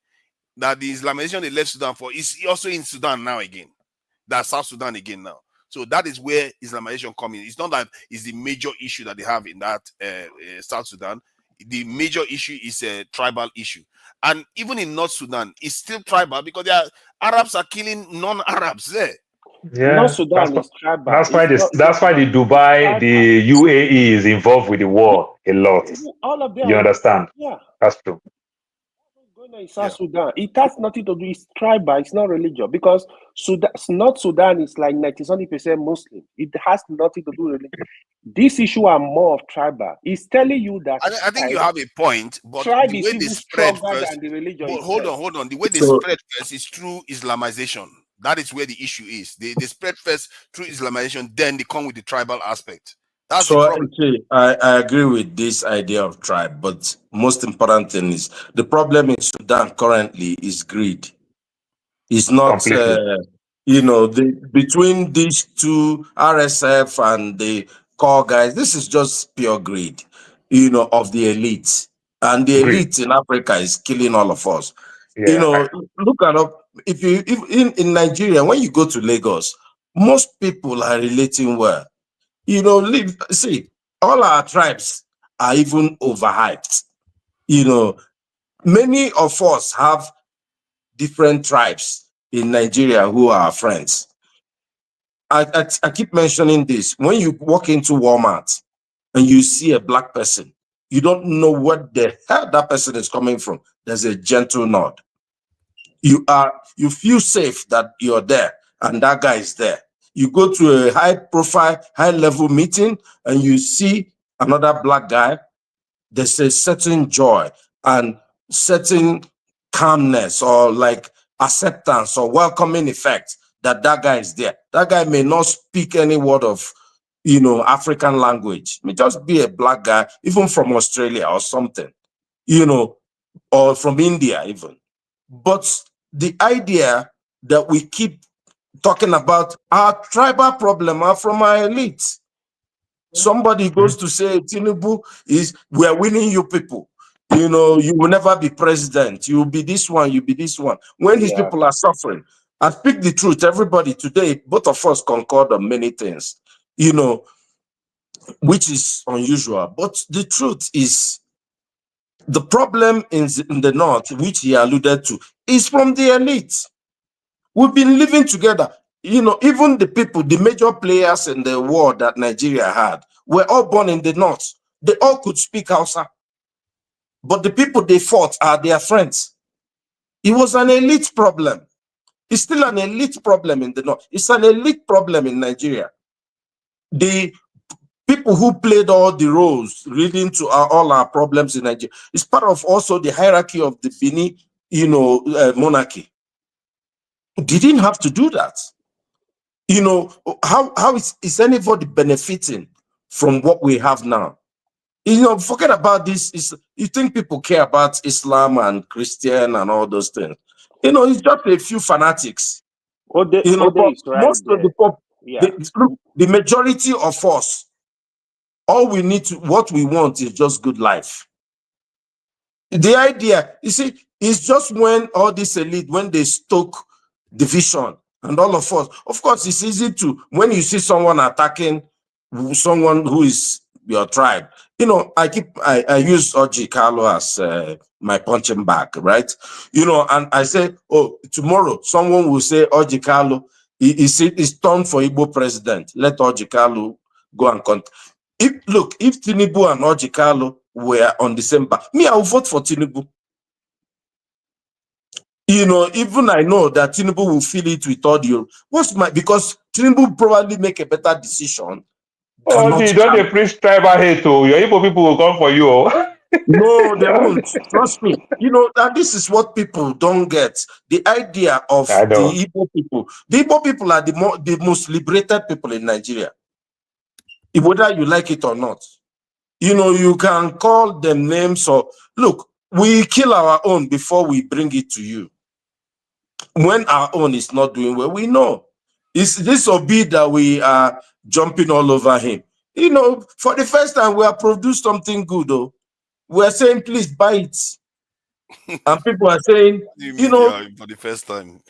that the Islamization they left Sudan for is also in Sudan now again. That's South Sudan again now. So that is where Islamization comes in. It's not that it's the major issue that they have in that South Sudan. The major issue is a tribal issue. And even in North Sudan, it's still tribal because Arabs are killing non-Arabs there. Yeah, North Sudan is tribal. That's why the Dubai, the UAE is involved with the war a lot. All of them. You understand? Yeah. That's true. Going on in South Sudan, it has nothing to do. It's tribal. It's not religious because North Sudan is like 90% Muslim. It has nothing to do with religion. This issue are more of tribal. It's telling you that I think you have a point, but tribe the is way they even spread stronger first. than the religion. Hold on. The way they spread first is through Islamization. That is where the issue is. They spread first through Islamization, then they come with the tribal aspect. That's the problem. I agree with this idea of tribe, but most important thing is the problem in Sudan currently is greed. It's not, between these two, RSF and the core guys, this is just pure greed, of the elite. And the elite in Africa is killing all of us. Yeah. Look at if in Nigeria, when you go to Lagos, most people are relating well. See, all our tribes are even overhyped. Many of us have different tribes in Nigeria who are our friends. I keep mentioning this. When you walk into Walmart and you see a black person, you don't know what the hell that person is coming from. There's a gentle nod. You feel safe that you're there and that guy is there. You go to a high-profile, high-level meeting and you see another black guy, there's a certain joy and certain calmness or like acceptance or welcoming effect that guy is there. That guy may not speak any word of, African language. He may just be a black guy, even from Australia or something, or from India even. But the idea that we keep talking about our tribal problem are from our elites. Somebody goes to say, Tinubu we're winning you people. You will never be president. You will be this one, you be this one. When these people are suffering, I speak the truth. Everybody today, both of us concord on many things, which is unusual. But the truth is, the problem in the North, which he alluded to, is from the elite. We've been living together. Even the people, the major players in the war that Nigeria had, were all born in the North. They all could speak Hausa. But the people they fought are their friends. It was an elite problem. It's still an elite problem in the North. It's an elite problem in Nigeria. The people who played all the roles leading to all our problems in Nigeria, it's part of also the hierarchy of the Bini, monarchy. They didn't have to do that. How is anybody benefiting from what we have now? Forget about this. You think people care about Islam and Christian and all those things? It's just a few fanatics. But most of the majority of us, what we want is just good life. The idea, you see, is just when all this elite, when they stoke division and all of us, of course, it's easy to, when you see someone attacking someone who is your tribe, I use Oji Carlo as my punching bag, right? And I say, oh, tomorrow someone will say Oji Carlo is turned for Igbo president. Let Oji Carlo go and contest. If Tinubu and Oji Carlo were on the same path, I will vote for Tinubu. Even I know that Tinubu will feel it with audio. Because Tinubu probably make a better decision. Oh, don't they preach tribal hate? Your Igbo people will come for you. No, they won't. Trust me. And this is what people don't get. The idea of the Igbo people. The Igbo people are the most liberated people in Nigeria. Whether you like it or not. You can call them names or look, we kill our own before we bring it to you. when our own is not doing well, we know. It's this Obi that we are jumping all over him. You know, for the first time, we have produced something good, though. We're saying, please buy it. And people are saying, you know, for the first time,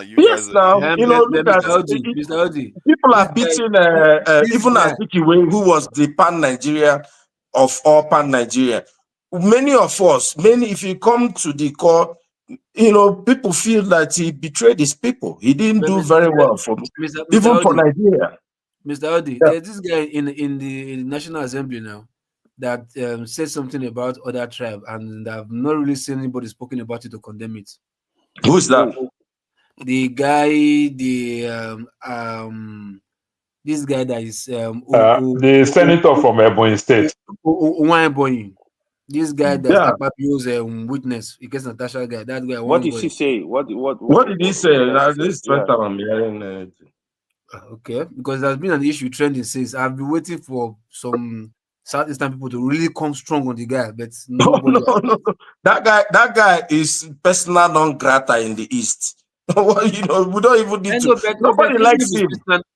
you yes, guys now, you know, look at Mr. Odi, people are beating even Azikiwe, who was the pan-Nigeria of all pan-Nigeria. Many of us, if you come to the core, you know, people feel that he betrayed his people. He didn't do very well for even for Nigeria. Mr. Odi, there's this guy in the National Assembly now that said something about other tribe, and I've not really seen anybody speaking about it to condemn it. Who's that? The guy, this guy that is the senator from Ebonyi State. This guy that's Akpabio's witness against Natasha guy. That guy. What did he say? What did he say? This is the first time I'm hearing. Okay, because there's been an issue trending since. I've been waiting for some Southeastern people to really come strong on the guy, but nobody. No. That guy is persona non grata in the East. You know, we don't even need to. Nobody likes him.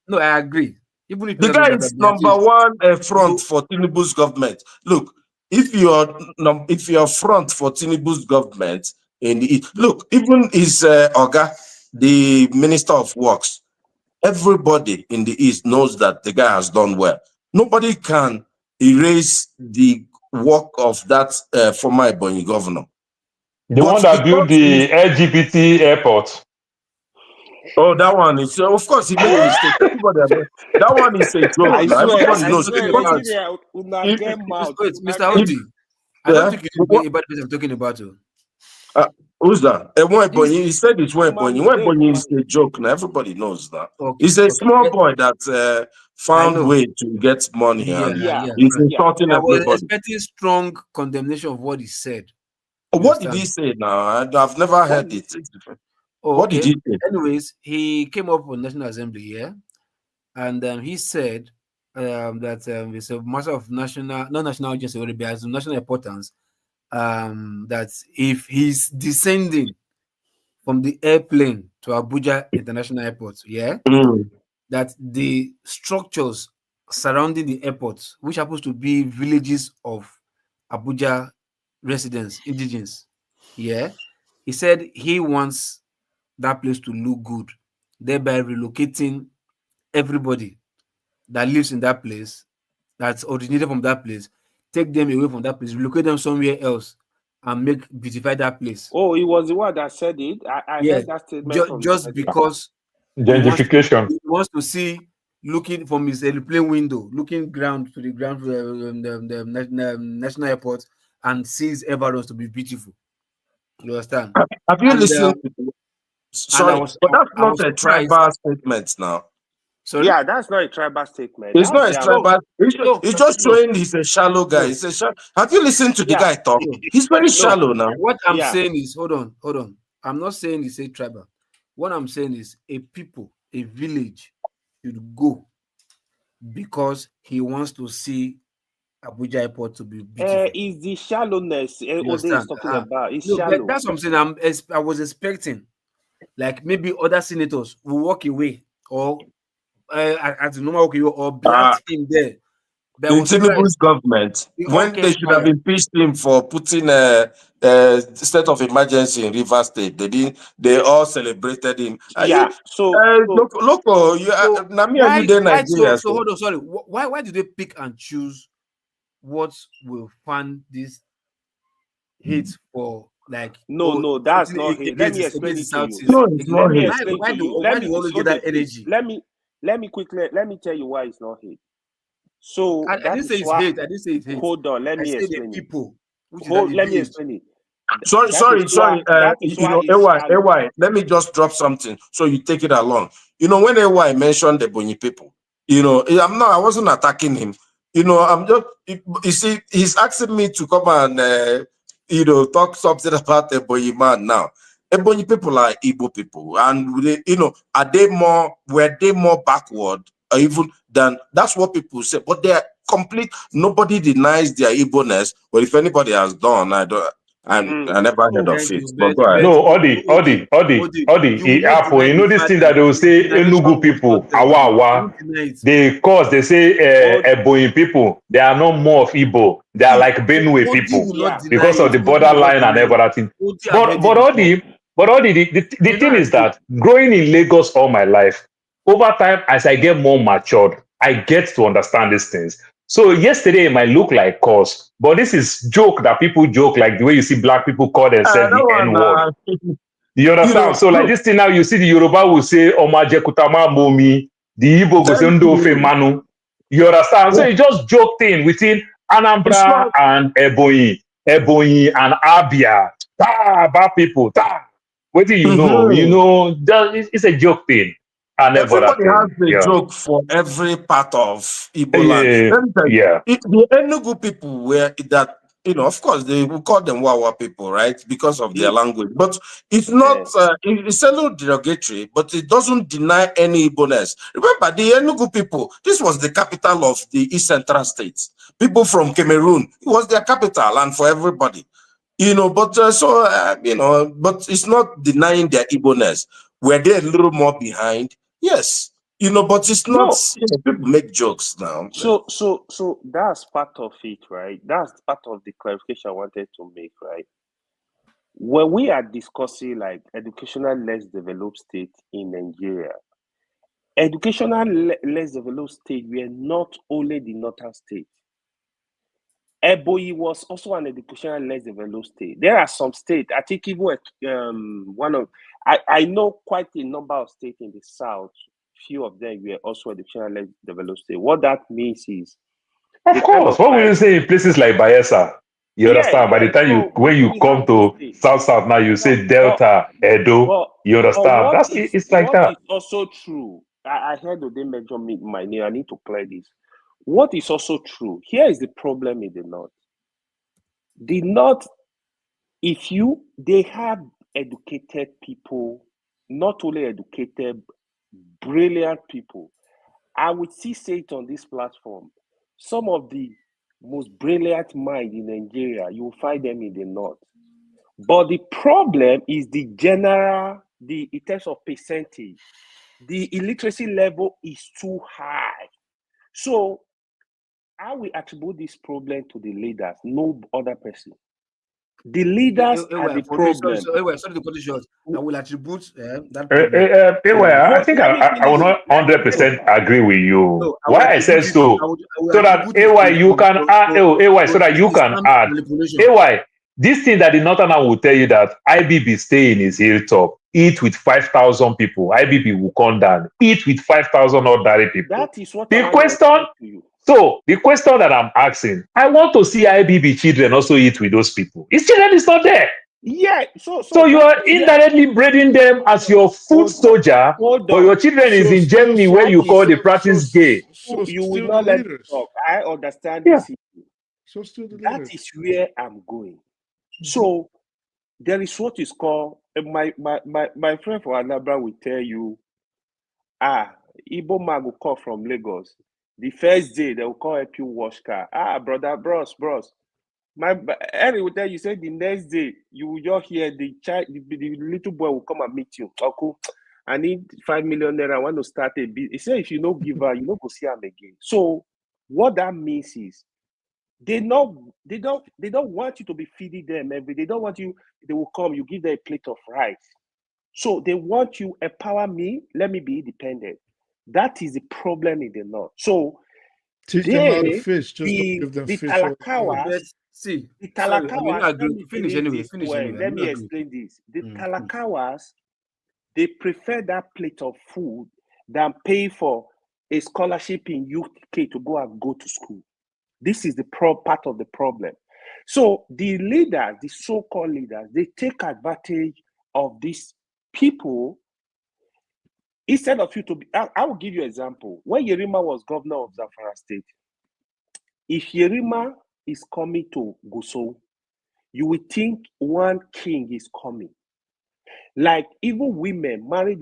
No, I agree. Even if the guy is number one front for Tinubu's government. Look, if you're front for Tinubu's government in the East, look, even his Oga, the Minister of Works, everybody in the East knows that the guy has done well. Nobody can erase the work of that former Ebonyi governor. The one that built the LGBT airport. Oh, that one is, of course, he made a mistake. That one is a joke. Everybody knows. Mr. Odi, I don't think you know about what I'm talking about. Who's that? He said it's Ebonyi is a joke. Now everybody knows that. He's a small boy that found way to get money. He's insulting everybody. I was expecting strong condemnation of what he said. What did he say now? I've never heard it. What did he say? Anyways, he came up with National Assembly, and he said that it's a matter of not national urgency, but it has national importance. That if he's descending from the airplane to Abuja International Airport, that the structures surrounding the airport, which happens to be villages of Abuja residents, indigenous, he said he wants that place to look good, thereby relocating everybody that lives in that place, that's originated from that place, take them away from that place, relocate them somewhere else, and beautify that place. Oh, he was the one that said it. I heard that statement just because gentrification. He wants to see, looking from his airplane window, looking ground to the ground for the national airport, and sees everyone to be beautiful. You understand? Have you listened? Sorry, but that's not a tribal statement now. Sorry? Yeah, that's not a tribal statement. It's not a tribal. He's just showing he's a shallow guy. Have you listened to the guy talk? He's very shallow now. What I'm saying is, hold on. I'm not saying he's a tribal. What I'm saying is a people, a village should go because he wants to see Abuja Airport to be beautiful. Is the shallowness Ode is talking about? It's shallow. That's what I'm saying. I was expecting, like maybe other senators will walk away, or at the normal walk away, or blast him there. In Tinubu's government, when they should have impeached him for putting a state of emergency in Rivers State, they all celebrated him. Nigeria. So hold on, sorry. Why do they pick and choose what will fund this hate for? Like no, that's not hate. Let me explain it to you. No, it's not hate. Why do you always get that energy? Let me tell you why it's not hate. So I didn't say it's hate. I didn't say it's hate. Hold on, let me explain people. Let me explain it. Sorry. AY, let me just drop something so you take it along. You know, when AY mentioned the Ebonyi people, I wasn't attacking him. I'm just, you see, he's asking me to come and, talk something about the Ebonyi man now. Ebonyi people are Igbo people, and were they more backward, or even than that's what people say, but they are complete. Nobody denies their Igbo-ness. But if anybody has done, And I never heard of it. But go ahead. No, Odi, you know this thing that they will say Enugu people, awa. They say Ebonyi people, they are not more of Igbo. They are like Benue people because of the borderline and everything. But Odi, the thing is that growing in Lagos all my life, over time, as I get more matured, I get to understand these things. So yesterday it might look like cause, but this is joke that people joke, like the way you see black people call themselves the N-word. You understand? So like this thing now, you see the Yoruba will say Omaje Kutama Momi, the Igbo will say Ndofe Manu. You understand? So it's just joke thing within Anambra and Ebonyi and Abia. Bad people. What do you know? You know, it's a joke thing. And everybody has a joke for every part of Igbo land. Let me tell you, the Enugu people were that, you know, of course, they will call them Wawa people, right? Because of their language. But it's not, it's a little derogatory, but it doesn't deny any Igbo-ness. Remember, the Enugu people, this was the capital of the East Central states. People from Cameroon, it was their capital, and for everybody. You know, but you know, but it's not denying their Igbo-ness. Were they a little more behind? Yes, you know, but it's not. You know, people make jokes now. So that's part of it, right? That's part of the clarification I wanted to make, right? When we are discussing like educational less developed state in Nigeria, educational less developed state were not only the northern state. Ebonyi was also an educational less developed state. There are some states, I think even I know quite a number of states in the south. Few of them were also educational less developed states. What that means is, of course, what will you say in places like Bayelsa? You understand? By the time when you come to South now, you say Delta, Edo. You understand? It's like that. What is also true, I heard they mention my name. I need to clear this. What is also true, here is the problem in the north. The north, they have educated people, not only educated, brilliant people. I would say it on this platform. Some of the most brilliant minds in Nigeria, you will find them in the north. But the problem is in terms of percentage, the illiteracy level is too high. So I will attribute this problem to the leaders, no other person. The leaders are the problem. Sorry to cut you short. I will attribute that problem. I think I will not 100% agree with you. No, why I said so? So that you can add, so that you can add. This thing that the Northern will tell you that IBB stay in his hilltop, eat with 5,000 people. IBB will come down, eat with 5,000 ordinary people. That is what the question. So the question that I'm asking, I want to see IBB children also eat with those people. His children is not there. Yeah. So you are indirectly breeding them as your food soldier, but your children is in Germany where you call the practice gay. You will not let me talk. I understand this. That is where I'm going. So there is what is called my friend from Anambra will tell you, Igbo man will call from Lagos. The first day they will call help you wash car. Brother, bros. Henry will tell you, say the next day you will just hear the little boy will come and meet you. Uncle, I need 5 million naira. I want to start a business. He said if you don't give her, you don't go see him again. So what that means is they don't want you to be feeding them every day. They don't want you, they will come, you give them a plate of rice. So they want you empower me, let me be independent. That is the problem in the north. So teach them how to fish, just don't give them fish. The Talakawas, finish anyway. Let me explain this. The Talakawas, they prefer that plate of food than pay for a scholarship in UK to go to school. This is the part of the problem. So the leaders, the so-called leaders, they take advantage of these people. Instead of you to be, I will give you an example. When Yerima was governor of Zamfara State, if Yerima is coming to Gusau, you will think one king is coming. Like even married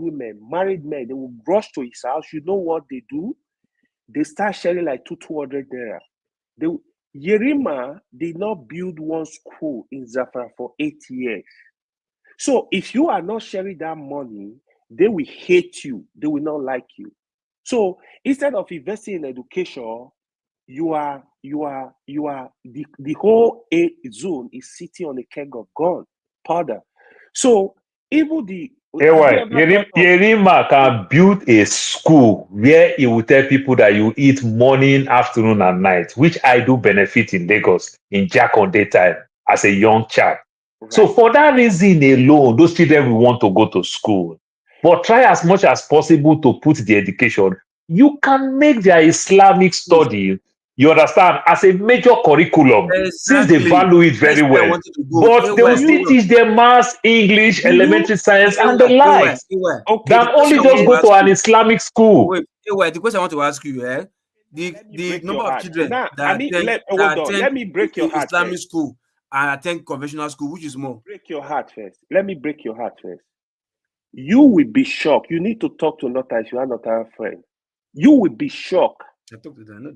men, they will rush to his house. You know what they do? They start sharing like 200 naira. Yerima did not build one school in Zafra for 8 years. So if you are not sharing that money, they will hate you. They will not like you. So instead of investing in education, the whole A zone is sitting on a keg of powder. So even the Yerima can build a school where he will tell people that you eat morning, afternoon, and night, which I do benefit in Lagos in Jakonde time as a young child. Right. So for that reason alone, those children will want to go to school. But try as much as possible to put the education. You can make their Islamic study, you understand, as a major curriculum, since they value it very well. But they will still teach them maths, English, elementary science, and the likes. Okay, than only just go to an Islamic school. Wait, the question I want to ask you, the number of children that let me break your heart Islamic first. school and attend conventional school, which is more? Break your heart first. Let me break your heart first. You will be shocked. You need to talk to Nota if you are not a friend. You will be shocked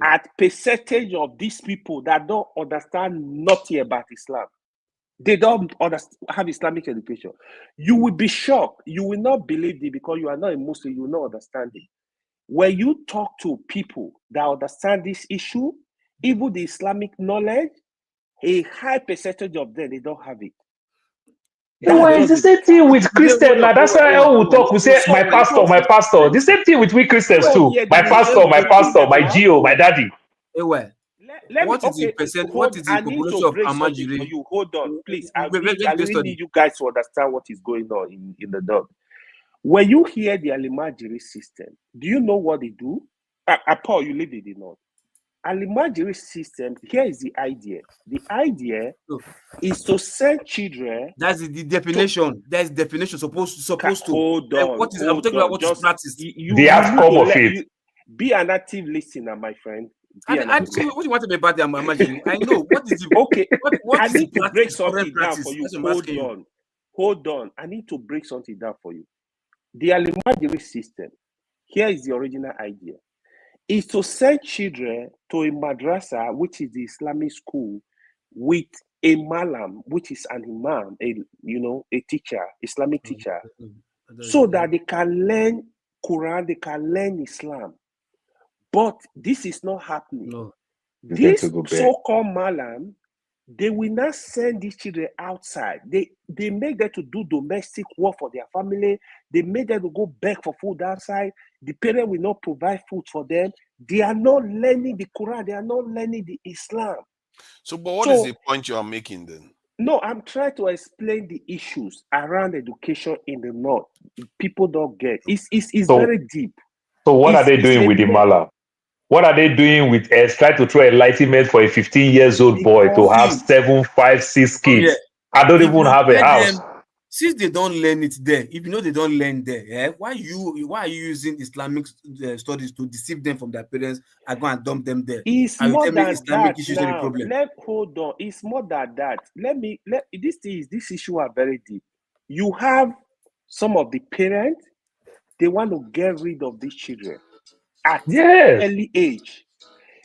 at percentage of these people that don't understand nothing about Islam. They don't have Islamic education. You will be shocked. You will not believe it because you are not a Muslim. You will not understand it. When you talk to people that understand this issue, even the Islamic knowledge, a high percentage of them, they don't have it. It's the same thing with Christians. Now that's why I will talk. We say, my pastor, my pastor. The same thing with we Christians too. My pastor, my GO, my daddy. What is the population of Amajiri? Hold on, please. I really need you guys to understand what is going on in the north. When you hear the Alimajiri system, do you know what they do? Paul, you live in the north. Alimajiri system, here is the idea. The idea is to send children. That's the definition. That's definition supposed to. Hold on. What is I'm talking about? What is practice? The outcome of it. Be an active listener, my friend. What do you want to be about the Amajiri? I know. What is the okay? What I is need the to break something down practice? for you. Hold on. I need to break something down for you. The Alimajiri system. Here is the original idea. Is to send children to a madrasa, which is the Islamic school, with a malam, which is an imam, a teacher, Islamic teacher, so that they can learn Quran, they can learn Islam. But this is not happening. No. This so-called malam, they will not send these children outside. They make them to do domestic work for their family. They make them to go beg for food outside. The parent will not provide food for them. They are not learning the Quran. They are not learning the Islam. So, but what is the point you are making then? No, I'm trying to explain the issues around education in the north. People don't get. It's very deep. So what are they doing with the malam? What are they doing with try to throw enlightenment for a 15-year-old boy to have 7, 5, 6 kids? I don't even have a house. Since they don't learn it there, if you know they don't learn there, why are you using Islamic studies to deceive them from their parents and go and dump them there? It's more than that. Hold on. It's more than that. This issue are very deep. You have some of the parents, they want to get rid of these children at early age.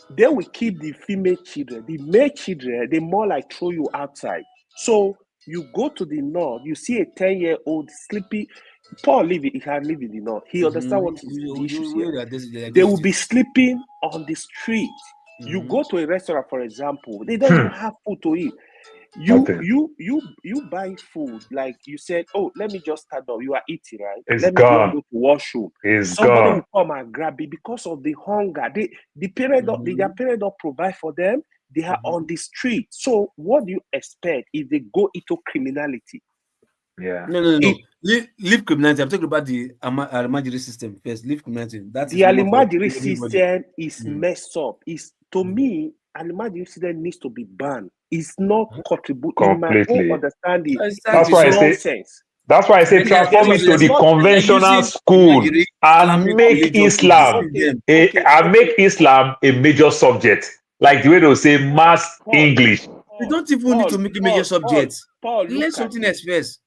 They will keep the female children. The male children, they more like throw you outside. So you go to the north, you see a 10-year-old sleepy. Paul he can live in the north. He understands what the issues here. They will be sleeping on the street. You go to a restaurant, for example, they don't even have food to eat. You buy food, like you said, oh, let me just stand up. You are eating, right? Let me just go to washroom. Somebody will come and grab it because of the hunger. Their parents don't provide for them. They are on the street. So what do you expect if they go into criminality? Yeah. No. Leave criminality. I'm talking about the Alimajiri system first. Leave criminality. The Alimajiri system is messed up. To me, Alimajiri system needs to be banned. It's not contributing. In my own understanding, that's why I say transform it to the conventional school and make Islam make Islam a major subject. Like the way they'll say maths, English. We don't even need to make a major subject. Learn something else first.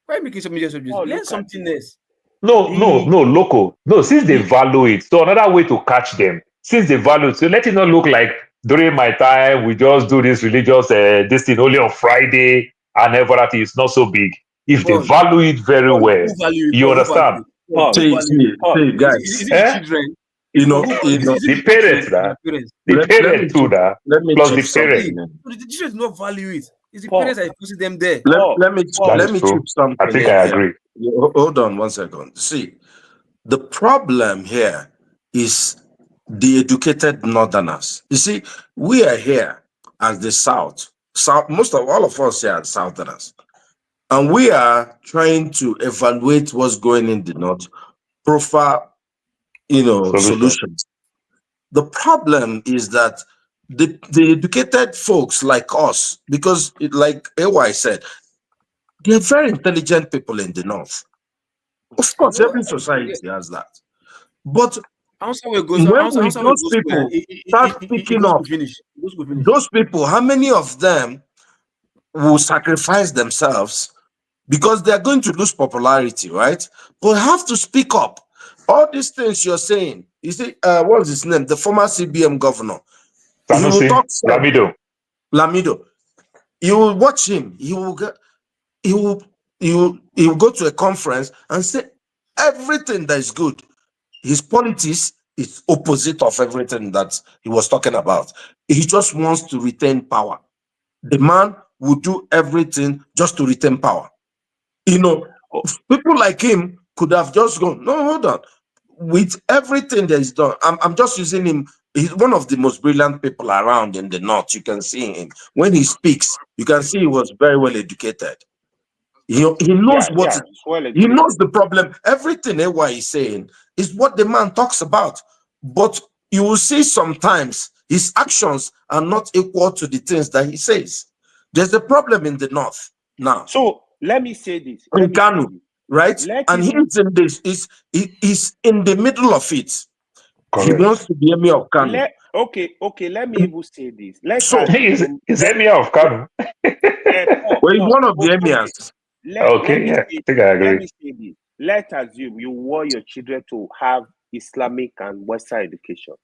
Why make it a major subject? Learn something else. No, local. No, since they value it. So another way to catch them, since they value it, so let it not look like during my time, we just do this religious this thing only on Friday, and everything is not so big. If they value it very well, you understand? See, guys. Is it the children? The parents, the parents too, let me plus check the parents. The children do not value it. It's the parents that are forcing them there. Let me chip something. I think I agree. Hold on 1 second. See, the problem here is the educated northerners. You see, we are here as the South. Most of all of us here are Southerners. And we are trying to evaluate what's going in the North, profile, solutions. The problem is that the educated folks like us, because like AY said, they're very intelligent people in the North. Of course, every society has that. But when those people start picking up, those people, how many of them will sacrifice themselves because they're going to lose popularity, right? But have to speak up. All these things you're saying, you see, what's his name? The former CBM governor. He will talk Lamido. You will watch him. He will go to a conference and say everything that is good. His politics is opposite of everything that he was talking about. He just wants to retain power. The man will do everything just to retain power. People like him could have just gone, no, hold on. With everything that is done, I'm just using him. He's one of the most brilliant people around in the North. You can see him. When he speaks, you can see he was very well educated. He knows he knows the problem. Everything AY is saying is what the man talks about. But you will see sometimes his actions are not equal to the things that he says. There's a problem in the North now. So let me say this. In Kanu, right? And he's in this, he's in the middle of it. Correct. He wants to be Emir of Kanu. Okay, let me even say this. He's Emir of Kanu. Well, he's one of the Emirs. I think I agree. Let me say this. Let's assume you want your children to have Islamic and Western education.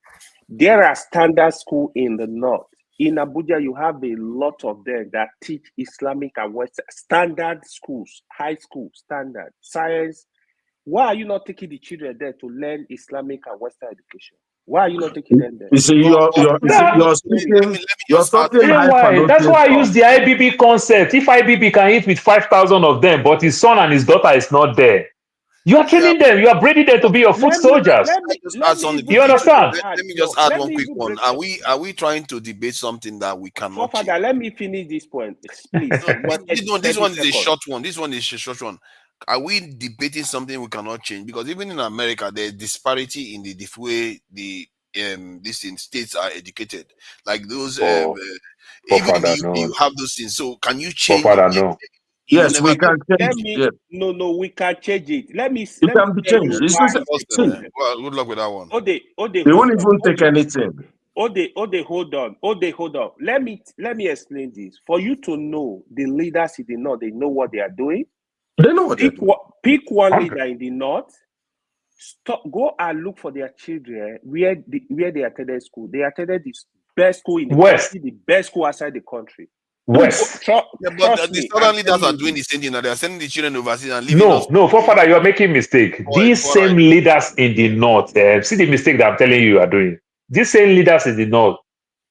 There are standard schools in the North. In Abuja, you have a lot of them that teach Islamic and Western standard schools, high school standard, science. Why are you not taking the children there to learn Islamic and Western education? Why are you not taking them there? You see, you're talking high. That's why I use the IBB concept. If IBB can eat with 5,000 of them, but his son and his daughter is not there, you are training them. You are breeding them to be your foot soldiers. You understand? Let me just add one quick one. Are we trying to debate something that we cannot? Father, let me finish this point, please. But this one is a short one. This one is a short one. Are we debating something we cannot change? Because even in America, there's disparity in the way the these states are educated. Like those, even you have those things. So can you change? Yes, we can change. No, we can change it. Let me. It can be changed. Well, good luck with that one. They won't even take anything. Hold on. Let me explain this. For you to know the leaders in the North, they know what they are doing. They know what they're doing. Pick one leader in the North. Go and look for their children where they attended school. They attended the best school in the country, the best school outside the country. West. But the southern leaders are doing the same thing now. They are sending the children overseas and leaving us. No, Father, you are making a mistake. These same leaders in the North, see the mistake that I'm telling you are doing. These same leaders in the North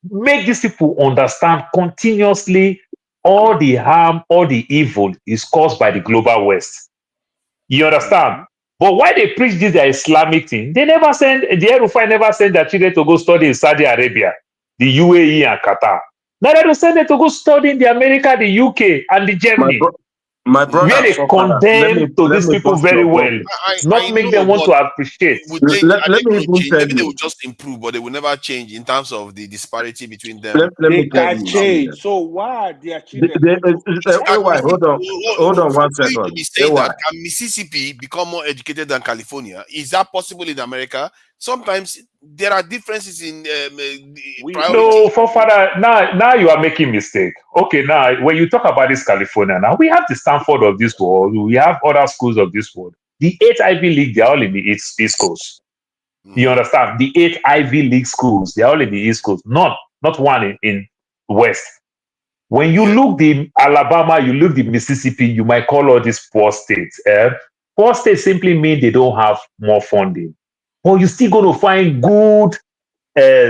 make these people understand continuously all the harm, all the evil is caused by the global West. You understand? But why they preach this their Islamic thing, the Erufai never send their children to go study in Saudi Arabia, the UAE and Qatar. Now they send them to go study in the America, the UK, and the Germany. My brother, where they condemn to these people very well, not make them want to appreciate. Maybe they will just improve, but they will never change in terms of the disparity between them. They can change. So why are their children? Hold on 1 second. To be saying that can Mississippi become more educated than California? Is that possible in America? Sometimes there are differences in no, Father, now you are making mistake. Okay, now when you talk about this California, now we have the Stanford of this world, we have other schools of this world. The 8 Ivy League, they're all in the East Coast. You understand? The 8 Ivy League schools, they're all in the East Coast. None not one in West. When you look the Alabama, you look the Mississippi, you might call all these poor states. Poor states simply mean they don't have more funding. But you're still going to find good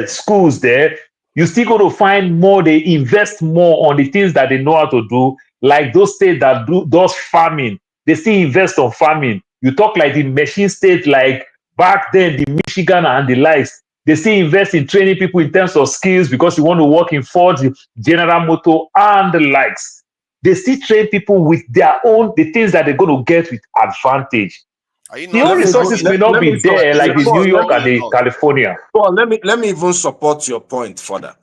schools there. You're still going to find more, they invest more on the things that they know how to do, like those states that do those farming. They still invest on farming. You talk like the machine state, like back then, the Michigan and the likes. They still invest in training people in terms of skills because you want to work in Ford, General Motors, and the likes. They still train people with their own, the things that they're going to get with advantage. The own resources may not be there like the New York and the California. Well, let me even support your point further.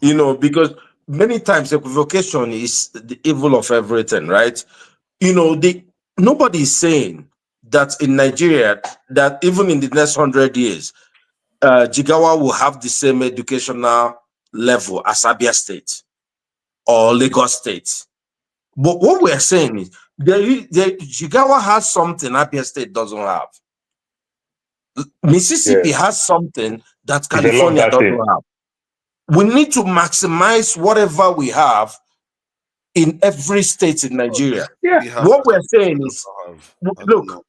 You know, because many times equivocation is the evil of everything, right? You know, nobody is saying that in Nigeria, that even in the next 100 years, Jigawa will have the same educational level as Abia State or Lagos State. But what we're saying is, Jigawa has something Abia State doesn't have. Mississippi has something that California doesn't have. We need to maximize whatever we have in every state in Nigeria. What we're saying is, look,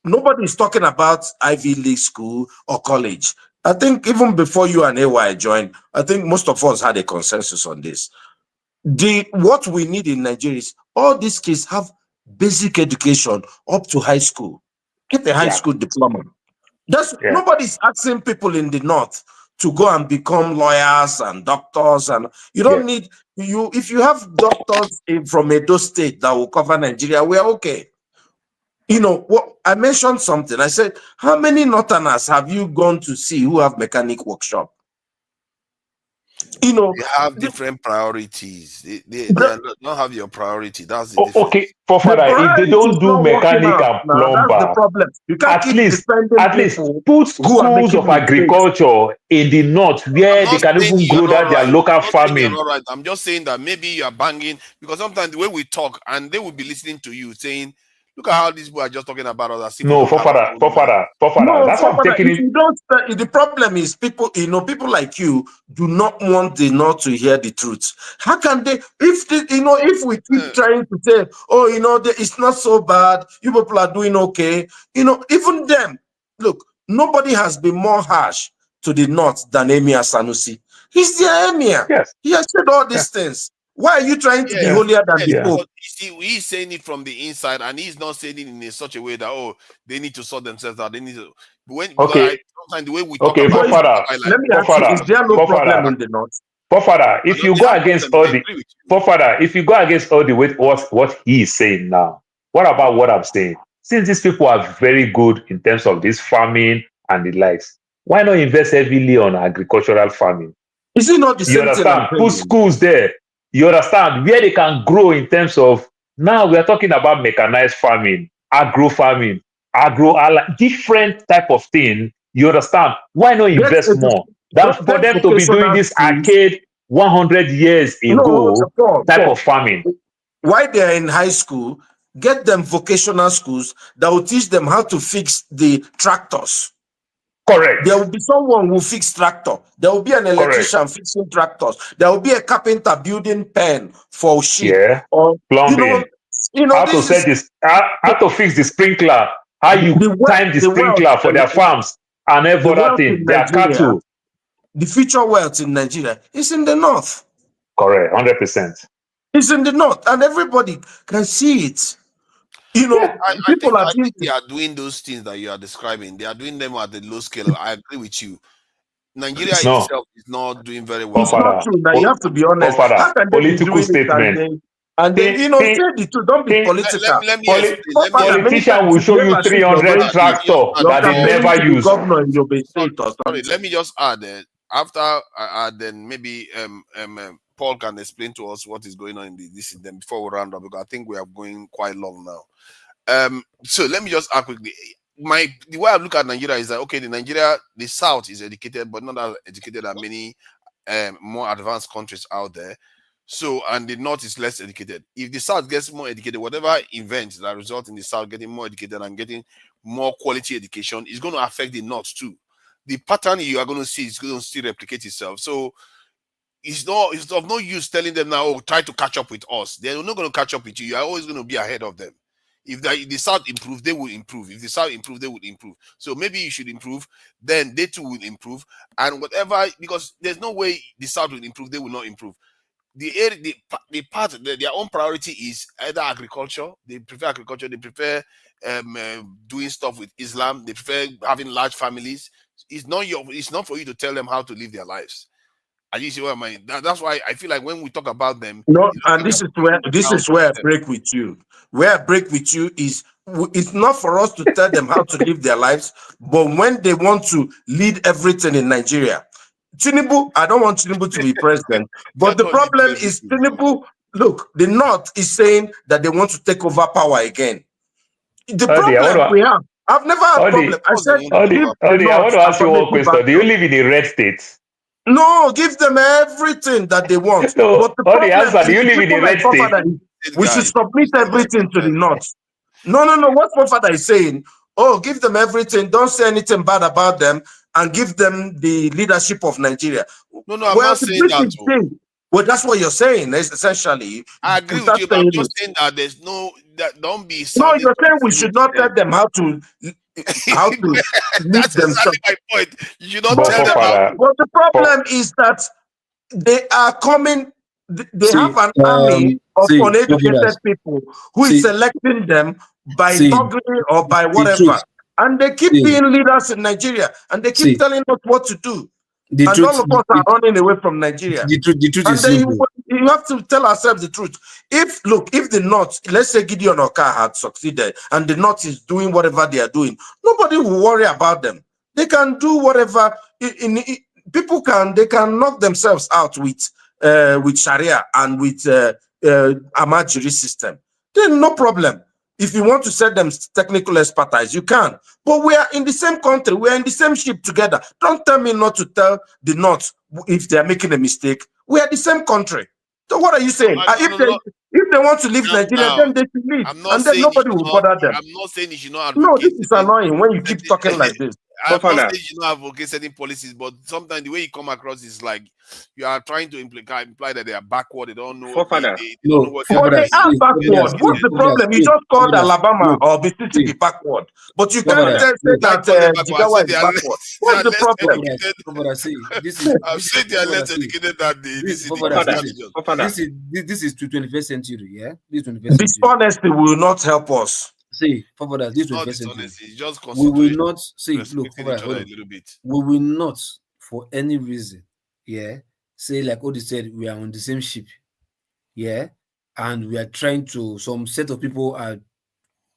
nobody is talking about Ivy League school or college. I think even before you and AY joined, I think most of us had a consensus on this. What we need in Nigeria is all these kids have basic education up to high school. Get a high school diploma. Nobody's asking people in the north to go and become lawyers and doctors, and you don't need if you have doctors from Edo State that will cover Nigeria, we are okay. You know what I mentioned something. I said, how many northerners have you gone to see who have mechanic workshop? You know, they have different priorities. They don't have your priority. That's the difference. Okay, for father, if they don't do mechanic and plumber, at least put schools of agriculture in the north where they can even grow that their local farming. All right, I'm just saying that maybe you are banging because sometimes the way we talk and they will be listening to you saying, look at how these people are just talking about us. No, for father. That's what I'm taking it. The problem is people like you do not want the North to hear the truth. How can they, if we keep trying to say, oh, it's not so bad, you people are doing okay, even them, look, nobody has been more harsh to the North than Emir Sanusi. He's their Emir. Yes. He has said all these things. Why are you trying to be holier than the Pope? He's saying it from the inside, and he's not saying it in such a way that they need to sort themselves out. They need to. Sometimes the way we talk about let me ask you: is there no problem in the North? Father, if you go against all the what he is saying now, what about what I'm saying? Since these people are very good in terms of this farming and the likes, why not invest heavily on agricultural farming? Is it not the same thing? Put schools there. You understand where they can grow in terms of, now we are talking about mechanized farming, agro farming, different type of thing. You understand? Why not invest more? That's for them to be doing this arcade 100 years ago type of farming. While they're in high school, get them vocational schools that will teach them how to fix the tractors. Correct. There will be someone who will fix tractor. There will be an electrician fixing tractors. There will be a carpenter building pen for sheep. Yeah. Or plumbing. How to set this? How to fix the sprinkler? How you time the sprinkler for their farms and every other thing? Their cattle. The future wealth in Nigeria is in the north. Correct, 100%. It's in the north, and everybody can see it. I think they are doing those things that you are describing. They are doing them at the low scale. I agree with you. Nigeria itself is not doing very well. It's not true. Now you have to be honest. How can they be doing statement? And then, say the truth. Don't be political. Politician will show you 300 tractor that they never use. Governor in your state or something. Let me just add after I add, then maybe Paul can explain to us what is going on in this then before we round up, because I think we are going quite long now. So let me just add quickly. The way I look at Nigeria is that the South is educated, but not as educated as many more advanced countries out there. So, and the North is less educated. If the South gets more educated, whatever events that result in the South getting more educated and getting more quality education is going to affect the North too. The pattern you are going to see is going to still replicate itself. So it's of no use telling them now, oh, try to catch up with us. They're not going to catch up with you. You're always going to be ahead of them. If the South improve, they will improve. If the South improve, they will improve. So maybe you should improve, then they too will improve. And whatever, because there's no way the South will improve, they will not improve. Their own priority is either agriculture. They prefer agriculture. They prefer doing stuff with Islam. They prefer having large families. It's not for you to tell them how to live their lives. And you see what I mean? That's why I feel like when we talk about them, no, and this is where I break with you. Where I break with you is it's not for us to tell them how to live their lives, but when they want to lead everything in Nigeria, Tinubu, I don't want Tinubu to be president, but the problem is Tinubu. Look, the North is saying that they want to take over power again. The problem we have, I've never had a problem. I said, I want to ask you one question. Do you live in the red states? No, give them everything that they want. No, but the problem answer, do you live in the red state? We should submit everything to the North. No. What my father is saying, oh, give them everything. Don't say anything bad about them and give them the leadership of Nigeria. No, I'm not saying that. Well, that's what you're saying, essentially. I agree with you, but I'm just saying that there's don't be. No, you're saying we should not tell them how to that's exactly my point. You should not tell them how. But the problem is that they are coming. They have an army of uneducated people who is selecting them by thuggery or by whatever, and they keep being leaders in Nigeria, and they keep telling us what to do. And all of us are running away from Nigeria. The truth is simple. You have to tell ourselves the truth. If the North, let's say Gideon Oka had succeeded and the North is doing whatever they are doing, nobody will worry about them. They can do whatever. They can knock themselves out with Sharia and with Ahmad jury system. Then no problem. If you want to set them technical expertise, you can. But we are in the same country. We are in the same ship together. Don't tell me not to tell the North if they are making a mistake. We are the same country. So what are you saying? If they want to leave Nigeria, then they should leave. And then nobody will bother them. I'm not saying you should not advocate. No, this is annoying when you keep talking like this. I'm not saying you should not advocate certain policies, but sometimes the way you come across is like you are trying to imply that they are backward. They don't know. They don't know what they are backward. What's the problem? You just called Alabama or Mississippi backward, but you can't say that Jigawa is backward. What's the problem? I've said they are less educated than this is to 21st century. Yeah, dishonesty will not help us. See, for that, this we will not see. Look, a little bit. We will not, for any reason, say like Odi said, we are on the same ship, and we are trying to. Some set of people are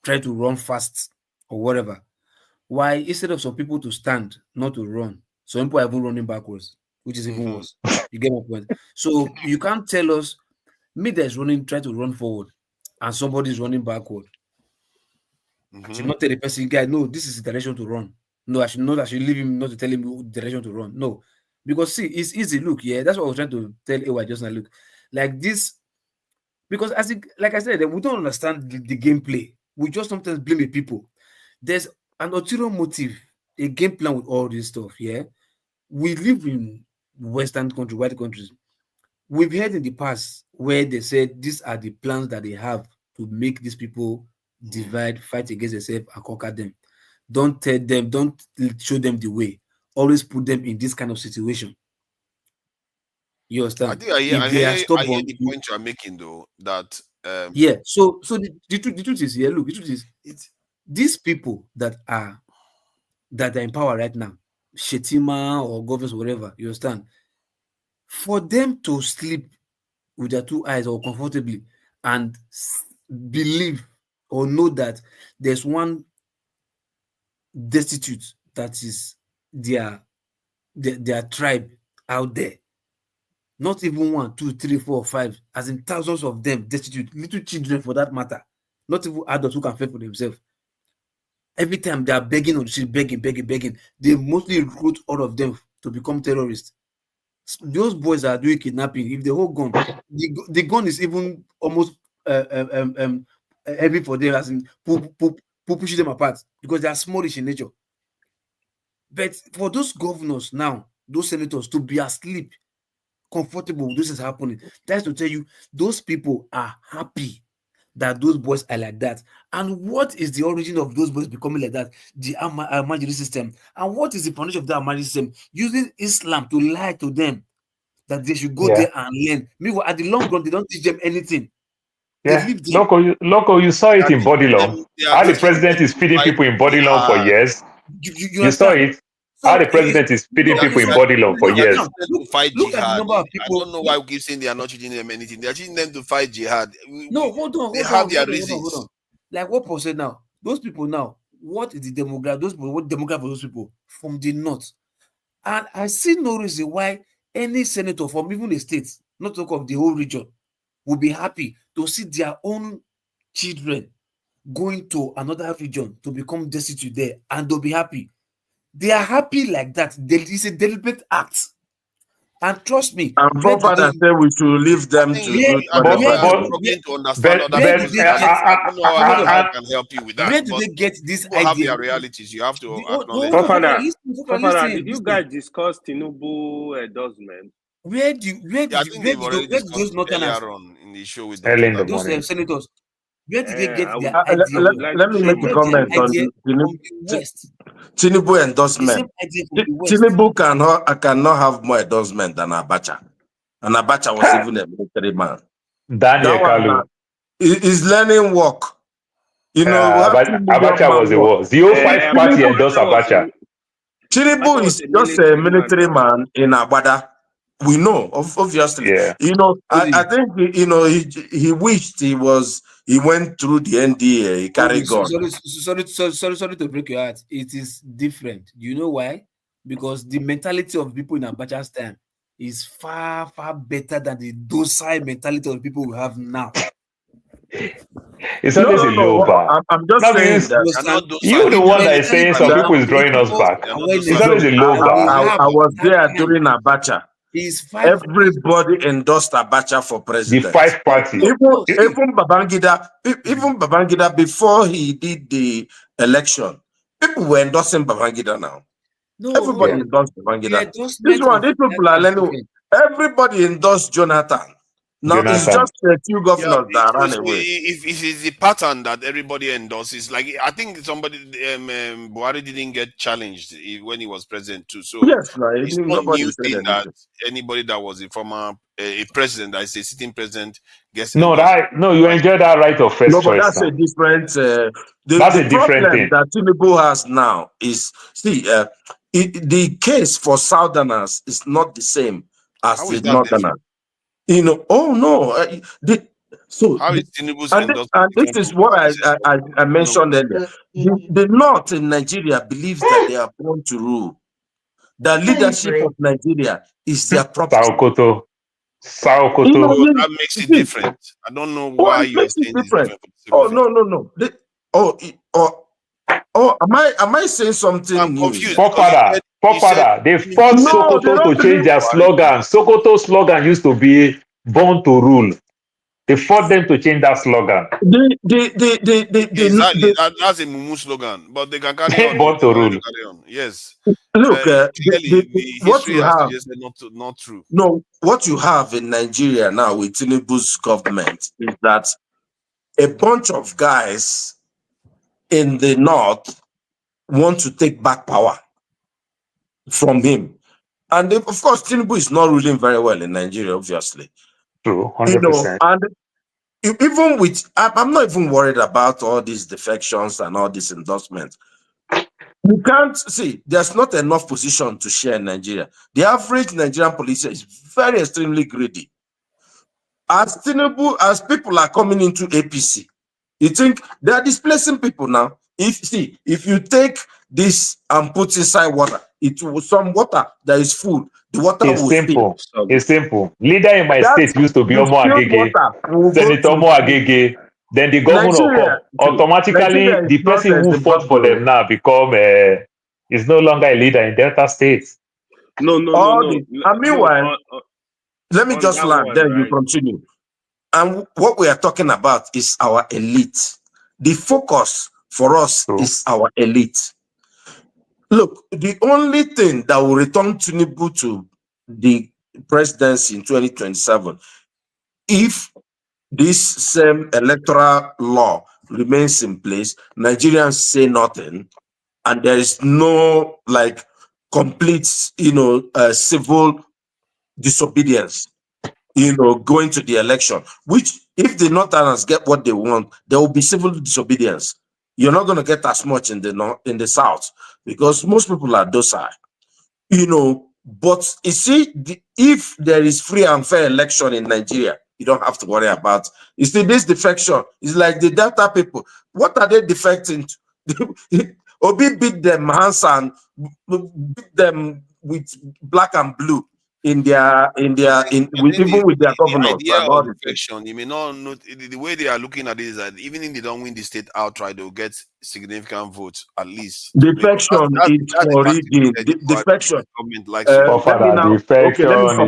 trying to run fast or whatever. Why instead of some people to stand, not to run, some people are even running backwards, which is even worse. You get my point. So you can't tell us me that's running, try to run forward, and somebody is running backward. I should not tell the person, guy, no, this is the direction to run. No, I should leave him not to tell him the direction to run. No, because see, it's easy. Look, that's what I was trying to tell AY just now. Look, like this, because like I said, we don't understand the gameplay. We just sometimes blame the people. There's an ulterior motive, a game plan with all this stuff. We live in Western countries, white countries. We've heard in the past where they said these are the plans that they have to make these people divide, fight against themselves, and conquer them. Don't tell them, don't show them the way. Always put them in this kind of situation. You understand? I think I hear the point you're making, though. That So the truth is, look, the truth is, these people that are in power right now, Shetima or governors, whatever, you understand? For them to sleep with their two eyes or comfortably and believe or know that there's one destitute that is their tribe out there. Not even 1, 2, 3, 4, 5, as in thousands of them destitute, little children for that matter. Not even adults who can fend for themselves. Every time they are begging on the street, begging. They mostly recruit all of them to become terrorists. Those boys are doing kidnapping. If they hold gun, the gun is even almost heavy for them, as in pushing them apart because they are smallish in nature. But for those governors now, those senators to be asleep comfortable with this is happening. That's to tell you, those people are happy that those boys are like that. And what is the origin of those boys becoming like that? The Ahmadiyya system. And what is the foundation of the Ahmadiyya system? Using Islam to lie to them that they should go there and learn. Meanwhile, at the long run, they don't teach them anything. They leave them. Loco, you saw it in Bodilon. How the president is feeding people in Bodilon for years. You saw it. How the president is feeding people in Bodilon for years. To fight look jihad. At the number of people. I don't know why we keep saying they are not teaching them anything. They are teaching them to fight jihad. Hold on. Like what Paul said now, those people now, what is the demographic? What demographic of those people from the north? And I see no reason why any senator from even the states, not talk of the whole region, will be happy to see their own children going to another region to become destitute there, and they'll be happy. They are happy like that. It's a deliberate act. And trust me, and forefathers say we should leave them to do whatever. I can help you with that. Where do they get this idea? Have their realities. You have to acknowledge. Forefather, did you guys discuss Tinubu endorsement? Where do those northerners in the show with those senators? Where did they get their idea? Let me make a comment on Tinubu endorsement. Tinubu cannot have more endorsement than Abacha. And Abacha was even a military man. Daniel Kalu. He's learning work. You know, Abacha was the worst. The 05 party endorsed Abacha. Tinubu is just a military man in Agbada. We know, obviously. Yeah. You know, I think he wished he went through the NDA. He carried gun. Sorry to break your heart. It is different. You know why? Because the mentality of people in Abacha's time is far, far better than the docile mentality of people we have now. It's always a low bar. I'm just saying that you're the one that is saying some people is drawing us back. It's always a low bar. I was there during Abacha. Everybody endorsed Abacha for president. The 5 party. Even Babangida, before he did the election, people were endorsing Babangida now. Everybody endorsed Babangida. These people are learning. Everybody endorsed Jonathan. Now it's just a few governors that ran away. If it's the pattern that everybody endorses, like I think somebody Buhari didn't get challenged when he was president too. So yes, right. It's not new thing that anybody that was a former a president, that is a sitting president, gets you enjoy that right of first choice. But that's a different. That's a different thing that Tinubu has now is the case for Southerners is not the same as the Northerners. You know, how is Tinubu's and this is what I mentioned earlier. The North in Nigeria believes that they are born to rule. The leadership of Nigeria is their property. That makes it different. I don't know why you're saying it's different. No. Am I saying something? I'm confused. Forefather, they forced Sokoto to change their slogan. Sokoto's slogan used to be "Born to Rule." They forced them to change that slogan. That's a Mumu slogan, but they can carry on. Born to Rule. Yes. Look, what you have not true. No, what you have in Nigeria now with Tinubu's government is that a bunch of guys in the North want to take back power from him. And of course, Tinubu is not ruling very well in Nigeria, obviously. True, 100%. And even with, I'm not even worried about all these defections and all these endorsements. You can't see, there's not enough position to share in Nigeria. The average Nigerian police is very extremely greedy. As people are coming into APC, you think they are displacing people now. If you take this and put inside water, it will some water that is full. The water it's will simple. stay. It's simple. Leader in my state used to be Omo Agege, Senator Omo Agege. Then the governor automatically the person who fought for them now become is no longer a leader in Delta State. No. And meanwhile, let me just land. Then you continue. And what we are talking about is our elite. The focus for us is our elite. Look, the only thing that will return Tinubu to the presidency in 2027, if this same electoral law remains in place, Nigerians say nothing, and there is no like complete, civil disobedience, going to the election, which if the Northerners get what they want, there will be civil disobedience. You're not going to get as much in the north, in the South, because most people are docile, but you see, if there is free and fair election in Nigeria, you don't have to worry about. You see, this defection is like the Delta people. What are they defecting to? Obi beat them hands and beat them with black and blue even with their governors. The idea of defection, you may not know the way they are looking at it is that even if they don't win the state outright, they'll get significant votes at least. Defection is for rigging. Defection. Defection is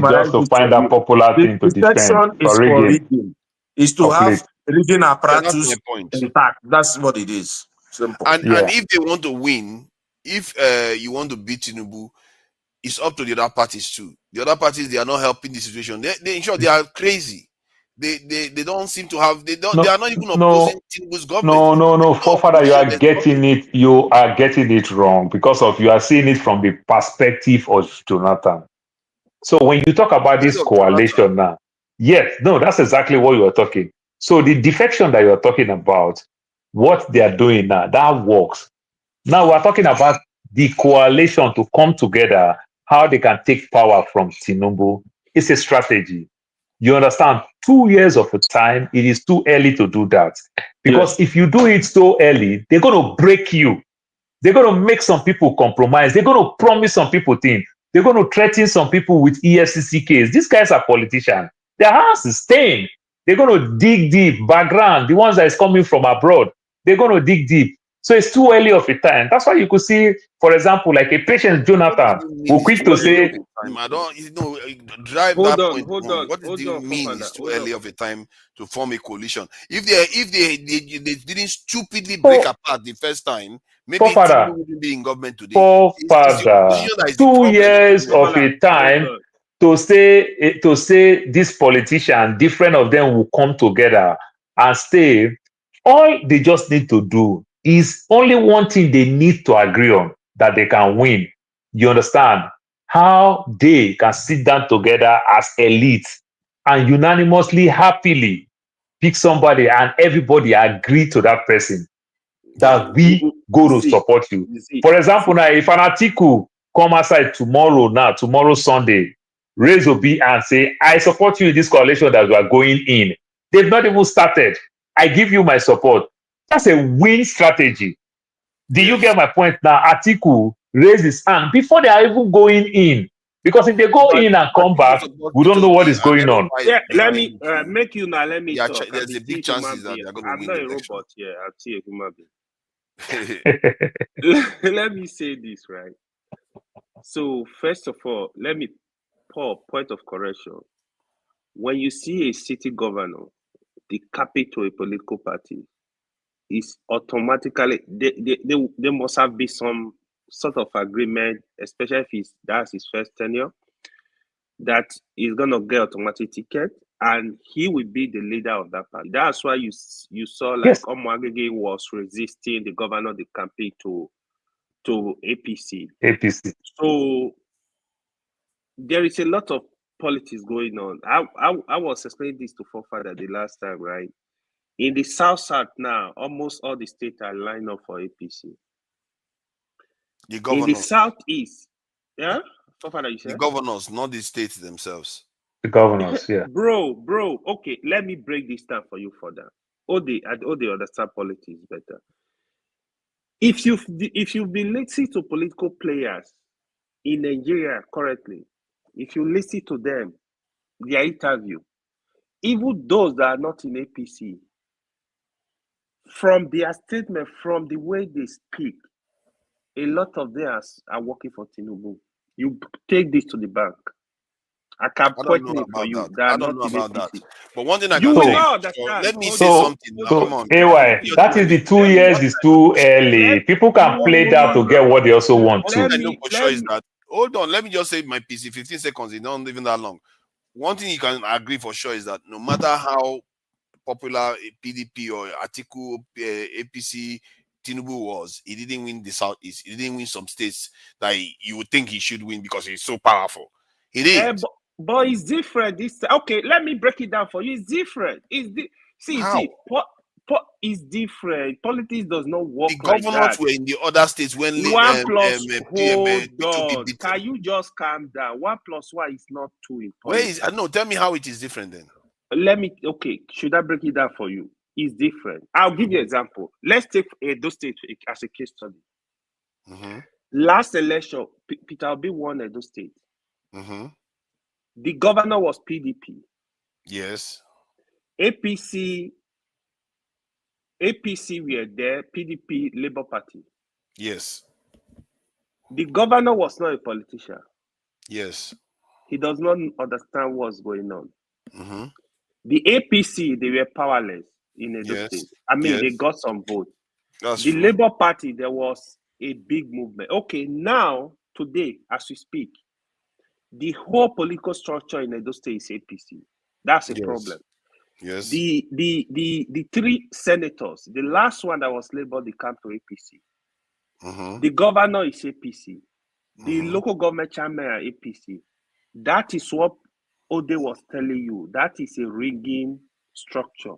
just to find a popular thing to defend. Defection is for rigging. Is to have rigging apparatus intact. That's what it is. Simple. And if they want to win, if you want to beat Tinubu, it's up to the other parties too. The other parties, they are not helping the situation. They in short, they are crazy. They don't seem to have. They are not even opposing Tinubu's government. No, Forefather, you are getting it. You are getting it wrong because you are seeing it from the perspective of Jonathan. So when you talk about this coalition now, that's exactly what you are talking. So the defection that you are talking about, what they are doing now, that works. Now we're talking about the coalition to come together, how they can take power from Tinubu. It's a strategy. You understand? 2 years of a time, it is too early to do that. Because if you do it so early, they're going to break you. They're going to make some people compromise. They're going to promise some people things. They're going to threaten some people with EFCC case. These guys are politicians. Their house is stained. They're going to dig deep, background, the ones that is coming from abroad. They're going to dig deep. So it's too early of a time. That's why you could see, for example, like a patient Jonathan who quick to say, I don't, drive that point. What do you mean it's too early of a time to form a coalition? If they didn't stupidly break apart the first time, maybe Tinubu wouldn't be in government today. 2 years of a time to say this politician, different of them will come together and stay. All they just need to do is only one thing they need to agree on, that they can win. You understand? How they can sit down together as elites and unanimously, happily pick somebody and everybody agree to that person that we go to support you. For example, now, if an article come outside tomorrow Sunday, raise Obi and say, I support you in this coalition that we are going in. They've not even started. I give you my support. That's a win strategy. Do you get my point now? Atiku raise his hand before they are even going in. Because if they go in and come back, we don't know what is going on. Yeah, let me make you now. Let me talk. There's a big chances that they're going to win. I'm not a robot here. I'm still a human being. Let me say this, right? So, first of all, let me point of correction. When you see a city governor, the capital a political party, is automatically they must have been some sort of agreement, especially if that's his first tenure, that he's gonna get automatic ticket and he will be the leader of that party. That's why you saw like Omwagege was resisting the governor, the campaign to APC. So there is a lot of politics going on. I was explaining this to Forefather the last time, right? In the South now, almost all the states are lined up for APC. In the Southeast, Forefather, you said? The governors, not the states themselves. The governors, yeah. Bro, okay, let me break this down for you further. All they understand politics better. If you've been listening to political players in Nigeria currently, if you listen to them, their interview, even those that are not in APC, from their statement, from the way they speak, a lot of them are working for Tinubu. You take this to the bank. I can point it for you. I don't know about that. But one thing I can say, let me say something. Come on. AY, that is the 2 years is too early. People can play that to get what they also want to. What I know for sure is that hold on. Let me just say my piece. 15 seconds. It's not even that long. One thing you can agree for sure is that no matter how popular PDP or Atiku, APC, Tinubu was, he didn't win the Southeast. He didn't win some states that you would think he should win because he's so powerful. He did. But it's different. Okay, let me break it down for you. It's different. It's different. Politics does not work the like governors that. were in the other states when hold on. Can you just calm down? 1 + 1 is not 2 in politics. No, tell me how it is different then. Should I break it down for you? It's different. I'll give you an example. Let's take Edo State as a case study. Last election, Peter Obi won Edo State. The governor was PDP. Yes. APC were there, PDP, Labour Party. Yes. The governor was not a politician. Yes. He does not understand what's going on. The APC, they were powerless in Edo State. I mean, they got some votes. The Labour Party, there was a big movement. Okay, now, today, as we speak, the whole political structure in Edo State is APC. That's a problem. Yes. The 3 senators, the last one that was Labour, they came to APC. The governor is APC. The local government chairman are APC. That is what Ode was telling you. That is a rigging structure.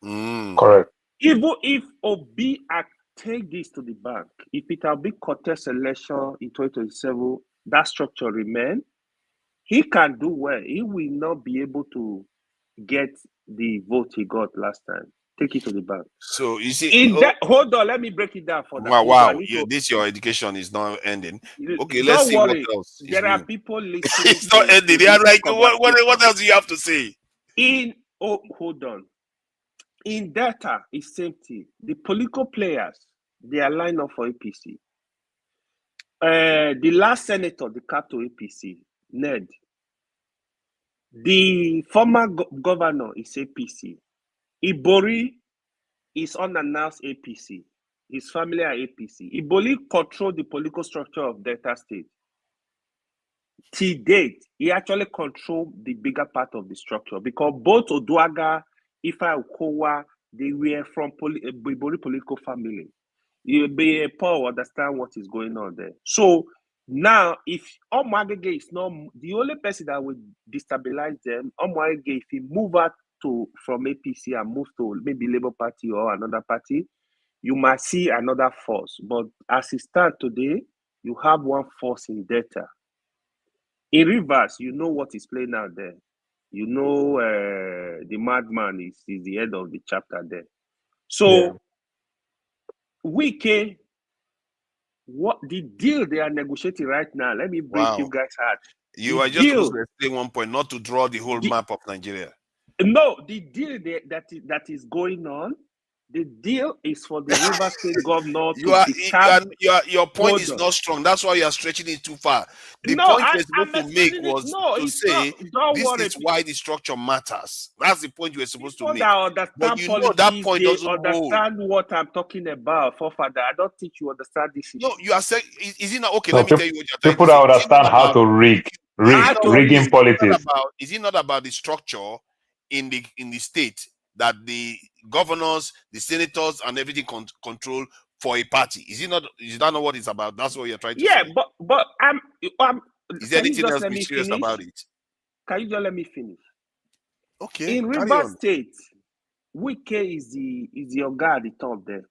Correct. Even if Obi had take this to the bank, if it had been contest election in 2027, that structure remain, he can do well. He will not be able to get the vote he got last time. Take it to the bank. So you see, hold on, let me break it down for that. Wow. This your education is not ending. Okay, let's see what else. There are people listening. It's not ending. They are like, what else do you have to say? Hold on. In data, it's same thing. The political players, they are lined up for APC. The last senator, the cap to APC, Ned. The former governor is APC. Ibori is unannounced APC. His family are APC. Ibori controlled the political structure of Delta State. Till date, he actually controlled the bigger part of the structure because both Oduaga, Ifa Okowa, they were from Ibori political family. Paul understand what is going on there. So now, if Omagege is not the only person that will destabilize them, Omagege, if he move out from APC and move to maybe Labour Party or another party, you might see another force. But as it stands today, you have one force in Delta. In Rivers, you know what is playing out there. You know the madman is the head of the chapter there. So, Wike, what the deal they are negotiating right now? Let me break you guys' heart. You are just supposed to explain one point, not to draw the whole map of Nigeria. No, the deal that is going on. The deal is for the River State governor your point is not strong. That's why you are stretching it too far. The point you're supposed to make was to say this is why the structure matters. That's the point you were supposed to make. But you know that point doesn't understand what I'm talking about, forefather. I don't think you understand this issue. No, you are saying is it not okay? Let me tell you what you're people that understand how to rigging politics. Is it not about the structure in the state that the governors, the senators, and everything control for a party? Is that not what it's about? That's what you're trying to say. Yeah, but is there anything else mysterious about it? Can you just let me finish? Okay. In Rivers State, Wike is the guy at the top there.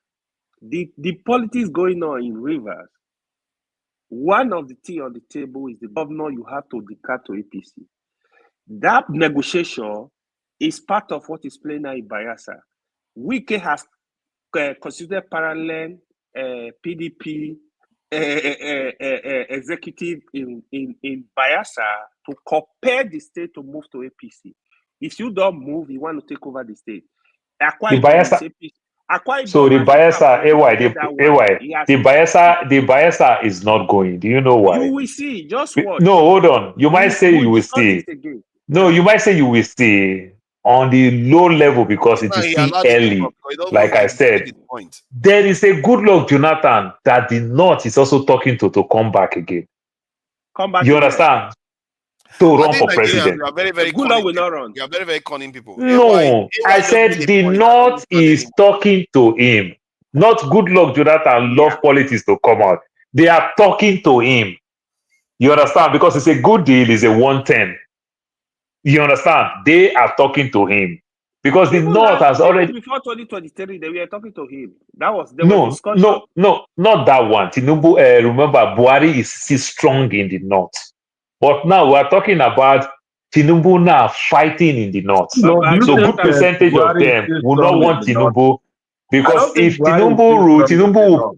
The politics going on in Rivers. One of the things on the table is the governor you have to declare to APC. That negotiation is part of what is playing out in Bayelsa. Wike has considered parallel PDP executive in Bayelsa to compare the state to move to APC. If you don't move, you want to take over the state. The Bayelsa is not going. Do you know why? You will see. Just watch. No, hold on. You might say you will see. No, you might say you will see on the low level because it is still early. Like I said, there is a good luck Jonathan that the North is also talking to come back again. Come back You again. understand? To I run think for Nigerians, president. you are very, very Good cunning will not people. run. You are very, very cunning people. No, I just made said a the point that don't North understand is anymore. talking to him. Not Goodluck Jonathan love politics to come out. They are talking to him. You understand? Because it's a good deal, it's a 110. You understand? They are talking to him. Because the North has Even already before 2023, they were talking to him. There was discussion. not that one. Tinubu, remember, Buhari is still strong in the North. But now we're talking about Tinubu now fighting in the North. No, do you So think good percentage of Buhari is them still will not strong in want the north? Tinubu. I Because don't think if Buhari is Tinubu still rule, strong in Tinubu the will. north.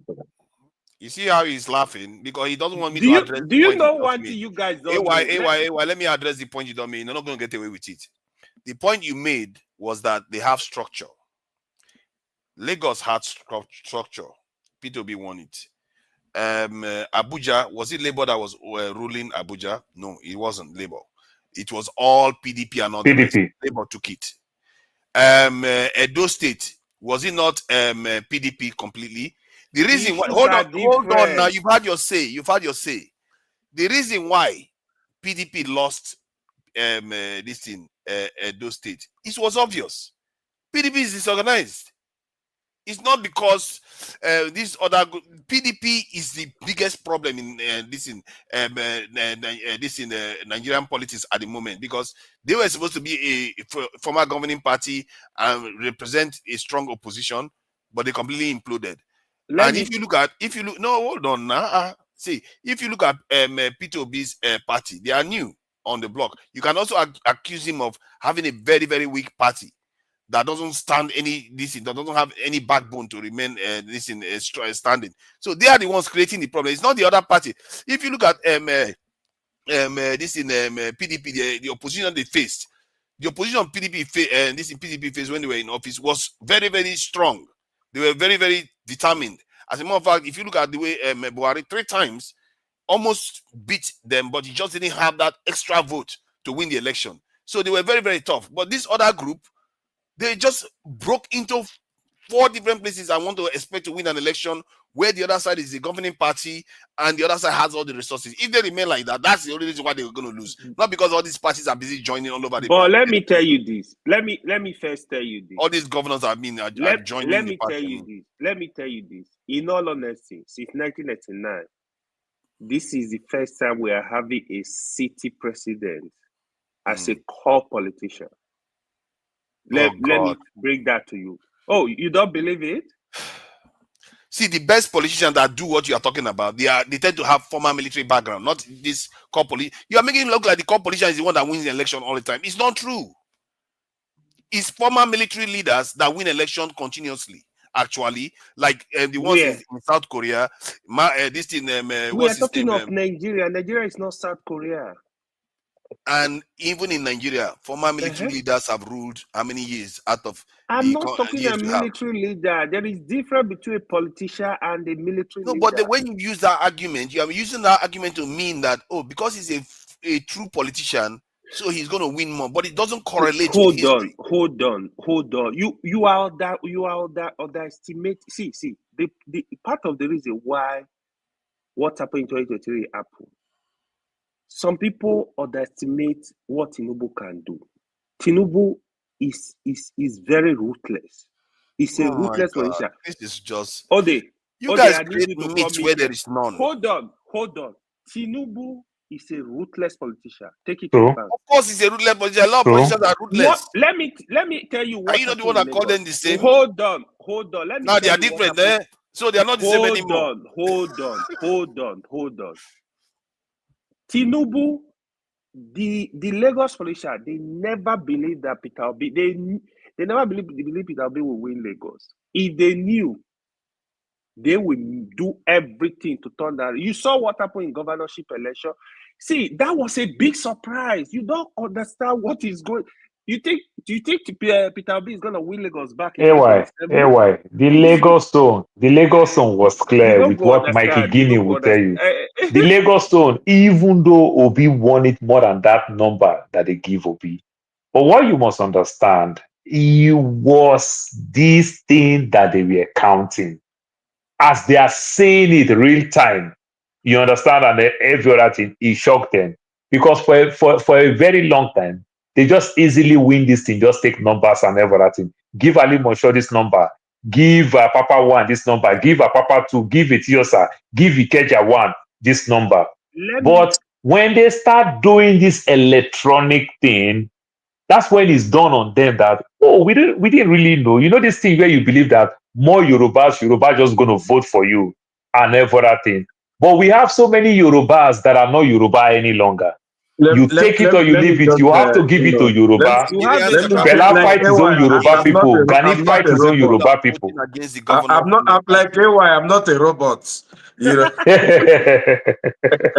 You see how he's laughing because he doesn't want me Do to you address do the you point know he one just thing made. you guys don't know? Let me address the point you don't mean. You're not going to get away with it. The point you made was that they have structure. Lagos had structure. P2B won it. Abuja, was it Labour that was ruling Abuja? No, it wasn't Labour. It was all PDP and all the rest. Labour took it. Edo State, was it not PDP completely? The reason why, hold on now, you've had your say. The reason why PDP lost this thing, Edo State, it was obvious. PDP is disorganized. It's not because this other PDP is the biggest problem in Nigerian politics at the moment, because they were supposed to be a former governing party and represent a strong opposition, but they completely imploded. If you look at P2B's party, they are new on the block. You can also accuse him of having a very, very weak party that doesn't stand that doesn't have any backbone to remain standing. So they are the ones creating the problem. It's not the other party. If you look at PDP, the opposition they faced, the opposition PDP faced when they were in office was very, very strong. They were very, very determined. As a matter of fact, if you look at the way Buhari 3 times almost beat them, but he just didn't have that extra vote to win the election. So they were very, very tough. But this other group, they just broke into 4 different places and want to expect to win an election where the other side is the governing party and the other side has all the resources. If they remain like that, that's the only reason why they're going to lose. Not because all these parties are busy joining all over the But let me tell you this. Let me first tell you this. All these governors are joining the party. Let me tell you this. In all honesty, since 1999, this is the first time we are having a city president as a core politician. Let me break that to you. Oh, you don't believe it? See, the best politicians that do what you are talking about, they tend to have former military background, not this core politician. You are making it look like the core politician is the one that wins the election all the time. It's not true. It's former military leaders that win election continuously. Actually, like the ones in South Korea. We are talking of Nigeria. Nigeria is not South Korea. And even in Nigeria, former military leaders have ruled how many years out of I'm not talking a military leader. There is difference between a politician and a military leader. No, but when you use that argument, you are using that argument to mean that, because he's a true politician, so he's going to win more. But it doesn't correlate with history. Hold on. You are underestimate. See, the part of the reason why what happened in 2023 happened. Some people underestimate what Tinubu can do. Tinubu is very ruthless. He's a ruthless politician. This is just you guys create myths where there is none. Hold on. Tinubu is a ruthless politician. Take it to the the bank. Of course, he's a ruthless politician. A lot of politicians are ruthless. Let me tell you what. Are you not the one that called them the same? Hold on. Let me. Now they are different, so they are not the same anymore. Hold on. Tinubu, the Lagos politician, they never believed that Peter Obi. They never believed Peter Obi will win Lagos. If they knew, they will do everything to turn that. You saw what happened in governorship election. See, that was a big surprise. You don't understand what is going. Do you think Peter Obi is going to win Lagos back in 2027? The Lagos zone was clear with what Mikey Guinea will tell you. The Lagos zone, even though Obi won it more than that number that they give Obi. But what you must understand, it was this thing that they were counting. As they are saying it real time, You understand? And every other thing, it shocked them. Because for a very long time, they just easily win this thing, just take numbers and every other thing. Give Ali Monsho this number, give Papa 1 this number, give Papa 2, give Etiosa, give Ikeja 1 this number. But when they start doing this electronic thing, that's when it's done on them that, oh, we didn't really know. You know this thing where you believe that more Yorubas just going to vote for you and every other thing. But we have so many Yorubas that are not Yoruba any longer. You take it or you leave it. You have to give it to Yoruba. Fela fight his own Yoruba people. Gani fight his own Yoruba people. I'm like AY, I'm not a robot. You know?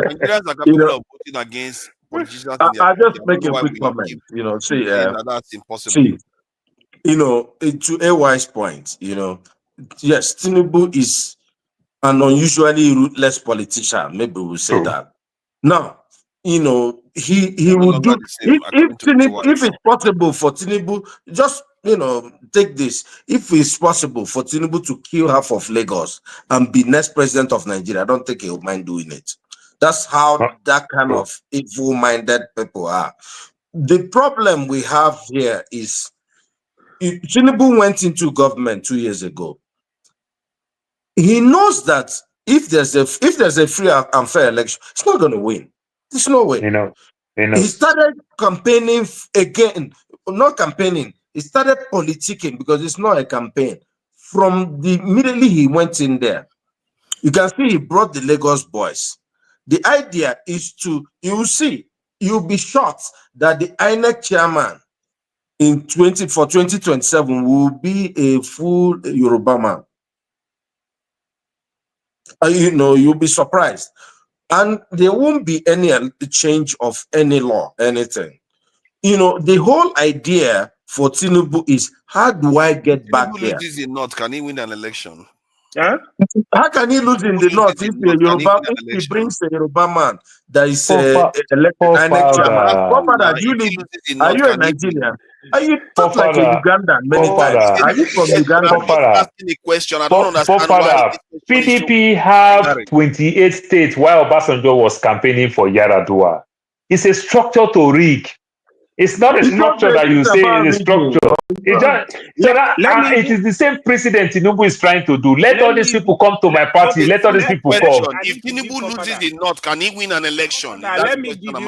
Nigerians are capable of voting against politicians. I just make a quick comment. You know, see, that's impossible. See, you know, to AY's point, you know, yes, Tinubu is an unusually ruthless politician. Maybe we'll say that. Now, you know, he will do if it's possible for Tinubu, just take this. If it's possible for Tinubu to kill half of Lagos and be next president of Nigeria, I don't think he'll mind doing it. That's how that kind of evil-minded people are. The problem we have here is Tinubu went into government 2 years ago. He knows that if there's a free and fair election, it's not going to win. There's no way. He started campaigning again, not campaigning. He started politicking because it's not a campaign. From immediately he went in there, you can see he brought the Lagos boys. The idea is you'll be shocked that the INEC chairman for 2027 will be a full Yoruba man. You'll be surprised. And there won't be any change of any law, anything. The whole idea for Tinubu is, how do I get back there? If Tinubu loses in North, can he win an election? Huh? How can he lose in the North if he brings a Yoruba man that is elected INEC chairman? Are you a Nigerian? Are you talk like a Ugandan many times? Are you from Uganda? Asking a question. I don't understand why. PDP have 28 states while Obasanjo was campaigning for Yaradua. It's a structure to rig. It's not a structure that you say is a structure. It is the same precedent Tinubu is trying to do. Let all these people come to my party. Let all these people come. If Tinubu loses in North, can he win an election?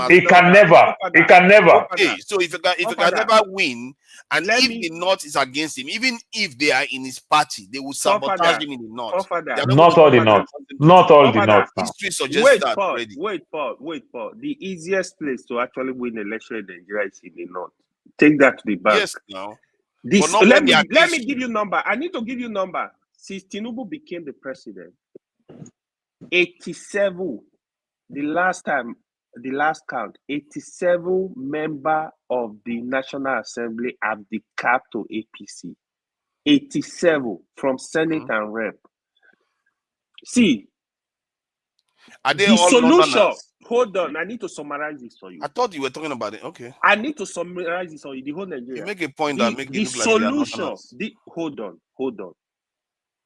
He can never. He can never. Okay, so if he can never win, and if the North is against him, even if they are in his party, they will sabotage him in the North. Not all the North. Not all the North. History suggests that already. Wait, Paul. The easiest place to actually win an election in Nigeria is in the North. Take that to the bank. Yes, now. Let me give you number. I need to give you number. Since Tinubu became the president, 87, the last count, 87 members of the National Assembly have decamped to APC. 87 from Senate and Rep. See, are they the all solution. Northerners? Hold on, I need to summarize this for you. I thought you were talking about it. Okay. I need to summarize this for you. The whole Nigeria. You make a point that make it look solution. Like they are Hold on.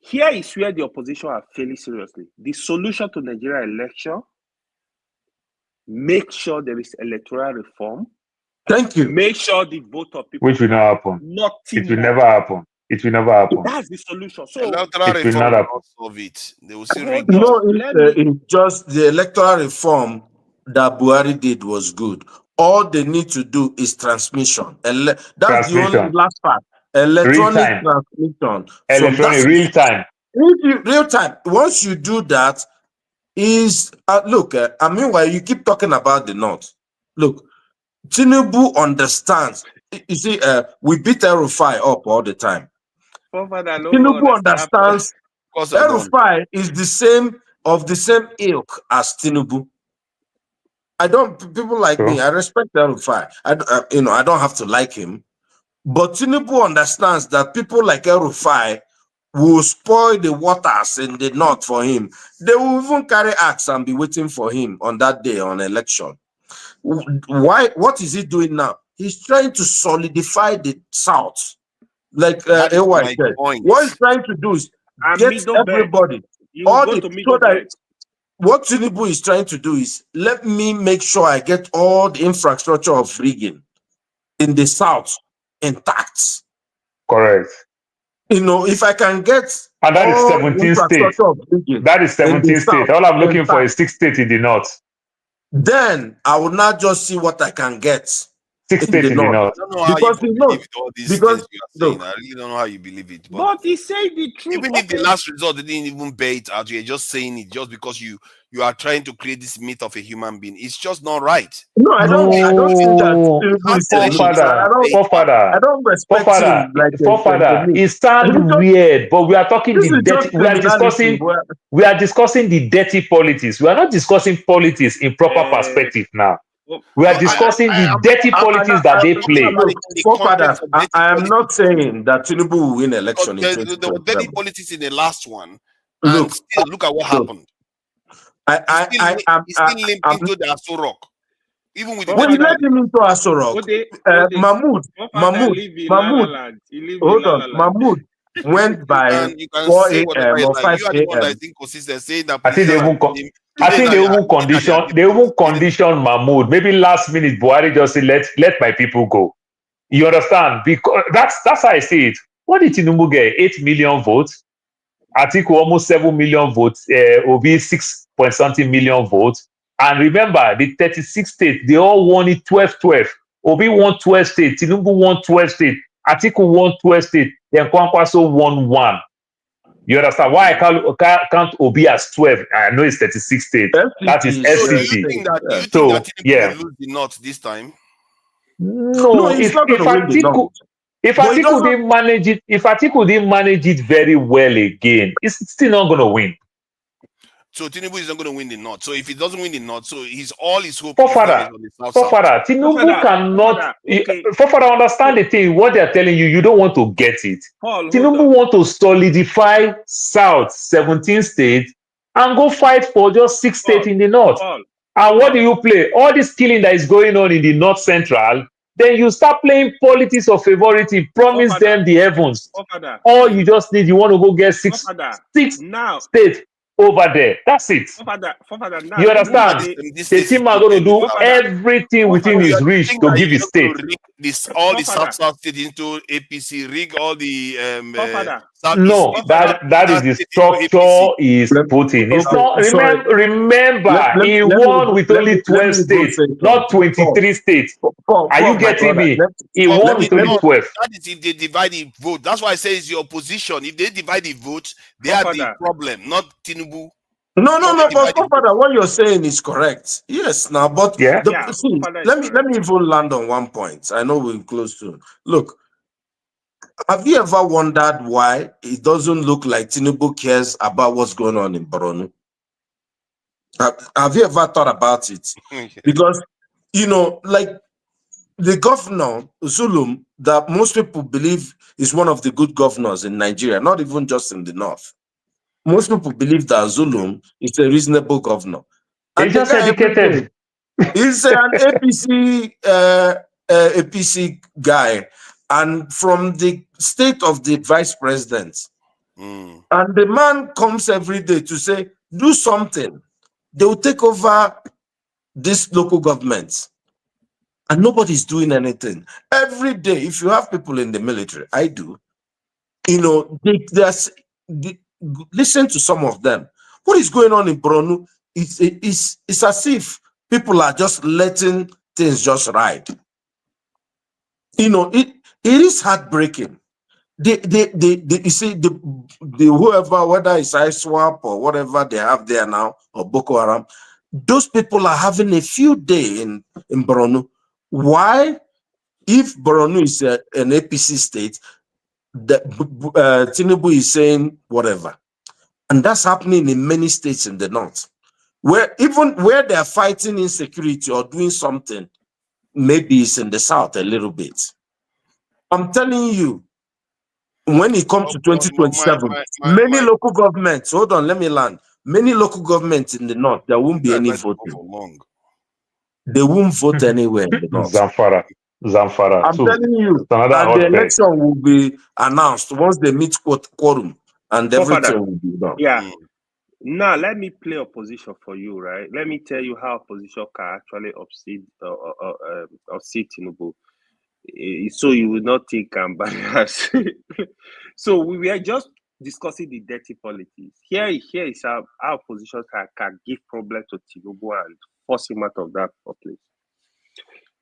Here is where the opposition are failing seriously. The solution to Nigeria election: make sure there is electoral reform. Thank you. Make sure the vote of people. Which will not happen. It will never happen. It will never happen. That's the solution. So electoral reform will not solve it. They will still rig it's just the electoral reform that Buhari did was good. All they need to do is transmission. That's the only last part. Electronic transmission. Electronic real time. Real time. Once you do that, meanwhile, you keep talking about the North. Look, Tinubu understands. You see, we beat El-Rufai up all the time. Tinubu understands. El-Rufai is the same ilk as Tinubu. People like me, I respect El-Rufai. I don't have to like him. But Tinubu understands that people like El-Rufai will spoil the waters in the North for him. They will even carry axe and be waiting for him on that day on election. Why? What is he doing now? He's trying to solidify the South. Like AY said. What he's trying to do is get everybody. what Tinubu is trying to do is, let me make sure I get all the infrastructure of rigging in the South intact. Correct. You know, if I can get and that is all the 17 states. infrastructure of rigging That is in the 17 states. South All I'm looking for intact, is 6 states in the North. then I will not just see what I can get 6 in states the in the North. North. I don't know how Because you the North, believe all these because things you are saying. look, I really don't know how you believe it. But he said the truth. Even if the last result they didn't even bear it out, you're just saying it just because you are trying to create this myth of a human being. It's just not right. no, I don't think that Tinubu is a myth. I don't respect him like Forefather, myth. it sounds weird, but we are talking This the is dirty. just criminality. We are discussing the dirty politics. We are not discussing politics in proper perspective now. We are discussing the dirty politics that they play. Look, forefathers, I am not saying that Tinubu will win election in There were dirty 2027. politics in the last one, and Look, still look at what happened. He's still linked into the Aso Rock. Even with the when he led him into Aso Rock, Mahmoud, hold on, Mahmoud went by you can 4 say whatever a.m. you or like. 5 You are the one that is a.m. inconsistent, saying that I think they even condition Mahmoud. Maybe last minute Buhari just say let my people go. You understand? Because that's how I see it. What did Tinubu get? 8 million votes. Atiku almost 7 million votes. Obi 6 point something million votes. And remember, the 36 states, they all won it 12-12. Obi won 12 states. Tinubu won 12 states. Atiku won 12 states. Then Kwankwaso won 1. You understand why I count Obi as 12? I know it's 36 states. That is FCT. So do you think that Tinubu will lose the North this time? No, if Atiku didn't manage it, if Atiku didn't manage it very well again, it's still not going to win. So Tinubu is not going to win the North. So if he doesn't win the North, so all his hope is on the South. Tinubu cannot. Forefather, understand the thing. What they are telling you, you don't want to get it. Tinubu want to solidify South 17 states and go fight for just 6 states in the North. And what do you play? All this killing that is going on in the North Central, then you start playing politics of favoritism, promise them the heavens. All you just need, you want to go get 6 states over there. That's it. You understand? The team are going to do everything within his reach to give his state. All the South state into APC, rig all the no, that is the structure is Putin. It's not. Remember, he won with only 12 states, not 23 states. Are you getting me? He won with only 12. That is if they divide the vote. That's why I say it's the opposition. If they divide the vote, they have the problem, not Tinubu. No, but Father, what you're saying is correct. Yes, now, but see, let me even land on one point. I know we're close to. Look, have you ever wondered why it doesn't look like Tinubu cares about what's going on in Borno? Have you ever thought about it? Because, you know, like the governor, Zulum, that most people believe is one of the good governors in Nigeria, not even just in the north. Most people believe that Zulum is a reasonable governor. And he's just educated. He's an APC guy, and from the state of the vice president. And the man comes every day to say, do something. They will take over this local government. And nobody's doing anything. Every day, if you have people in the military, I do, you know, listen to some of them. What is going on in Borno? It's as if people are just letting things just ride. You know, it is heartbreaking. You see, the whoever, whether it's ISWAP or whatever they have there now, or Boko Haram, those people are having a field day in Borno. Why? If Borno is an APC state, Tinubu is saying whatever. And that's happening in many states in the north, where even where they're fighting insecurity or doing something, maybe it's in the south a little bit. I'm telling you, when it comes to 2027, many local governments, hold on, let me land. Many local governments in the north, there won't be any voting. They won't vote anywhere in the north. Zamfara. I'm telling you, and the election will be announced once they meet quorum and everything will be done. Yeah. Now, let me play opposition for you, right? Let me tell you how opposition can actually upset Tinubu. So you will not think I'm biased. So we were just discussing the dirty politics. Here is how opposition can give problem to Tinubu and force him out of that place.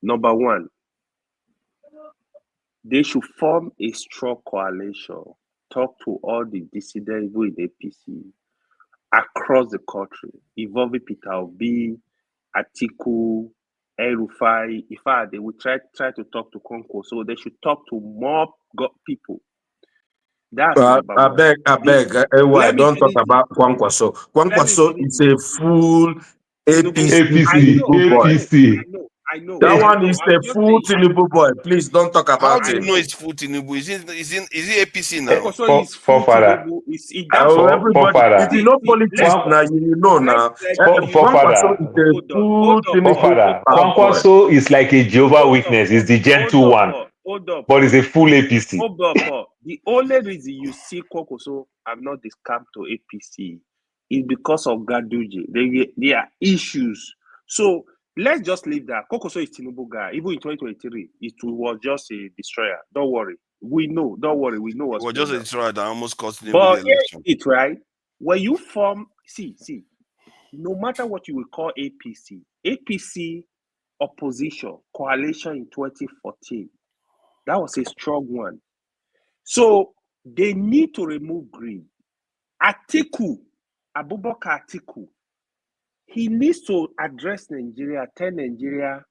Number one, they should form a strong coalition, talk to all the dissidents in APC across the country, involving Peter Obi, Atiku, El-Rufai. In fact, they will try to talk to Conco, so they should talk to more people. That's number one. I beg. Don't talk about Kwankwaso. Kwankwaso is a full APC Tinubu boy. I know. That one is a full Tinubu boy. Please don't talk about How it. do you know it's full Tinubu? Is he APC now? Kwankwaso is full Tinubu. Everybody, if you know politics now, you know now. Kwankwaso is a full Tinubu Kwankwaso is like a Jehovah Witness. He's the gentle one. But it's a full APC. The only reason you see Kwankwaso have not discount to APC is because of Ganduje. There are issues. So let's just leave that. Kwankwaso is Tinubu guy. Even in 2023, it was just a destroyer. Don't worry. We know. Don't worry. We know what's going on. It was just a destroyer that almost cost Tinubu the election. It right. When you form, see, no matter what you will call APC opposition coalition in 2014, that was a strong one. So they need to remove greed. Abubakar Atiku, he needs to address Nigeria, tell Nigeria,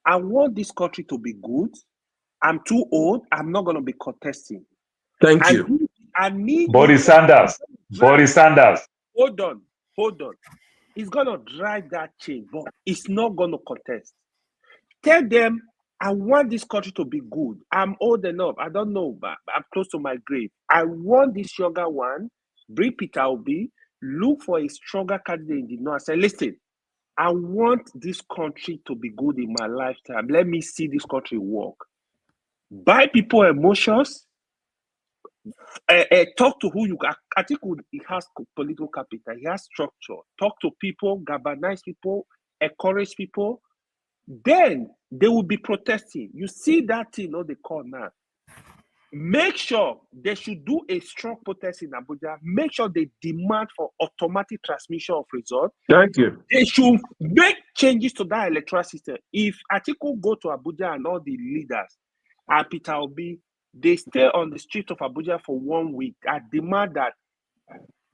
I want this country to be good. I'm too old. I'm not going to be contesting. Thank you. I need Boris Sanders. Hold on. He's going to drive that change, but it's not going to contest. Tell them, I want this country to be good. I'm old enough. I don't know, but I'm close to my grave. I want this younger one. Bring Peter Obi. Look for a stronger candidate in the north. Say, listen, I want this country to be good in my lifetime. Let me see this country work. Buy people emotions. Talk to who you can. I think he has political capital. He has structure. Talk to people, galvanize people, encourage people. Then they will be protesting. You see that thing, they call now. Make sure they should do a strong protest in Abuja. Make sure they demand for automatic transmission of results. Thank you. They should make changes to that electoral system. If Atiku go to Abuja and all the leaders and Peter Obi, they stay on the street of Abuja for 1 week, I demand that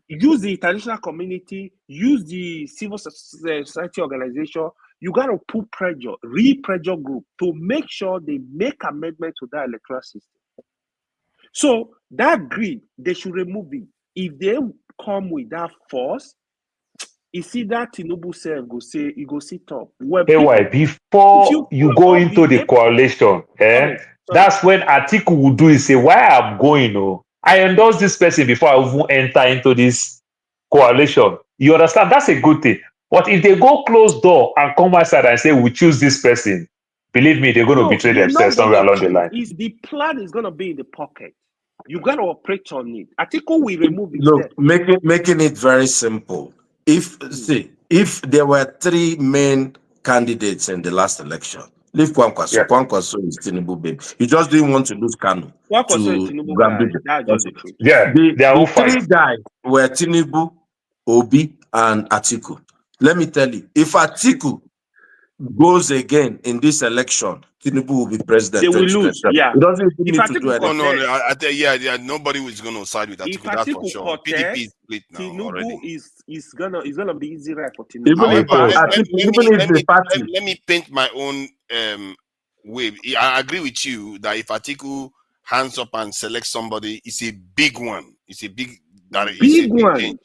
use the international community, use the civil society organization. You got to put pressure, pressure group to make sure they make amendment to that electoral system. So that greed, they should remove it. If they come with that force, you see that Tinubu self go say, you go sit up. Before you go into the coalition, that's when Atiku will do is say, why I'm going, I endorse this person before I even enter into this coalition. You understand? That's a good thing. But if they go close door and come outside and say, we choose this person, believe me, they're going to betray themselves somewhere along the line. The plan is going to be in the pocket. You got to operate on it. Atiku will remove it. Look, making it very simple. If there were 3 main candidates in the last election, leave Kwankwaso. Yeah. Kwankwaso is Tinubu, babe. You just didn't want to lose Kanu. Kwankwaso is Tinubu guy. That's just the truth. Yeah, the 3 guys were Tinubu, Obi, and Atiku. Let me tell you, if Atiku goes again in this election, Tinubu will be president. They will lose. Yeah. He doesn't even need to do anything. No, nobody is going to side with Atiku. That's for sure. PDP is split now. Tinubu is gonna be easy right for Tinubu. Let me paint my own way. I agree with you that if Atiku hands up and selects somebody, it's a big one. It's a big one. Change.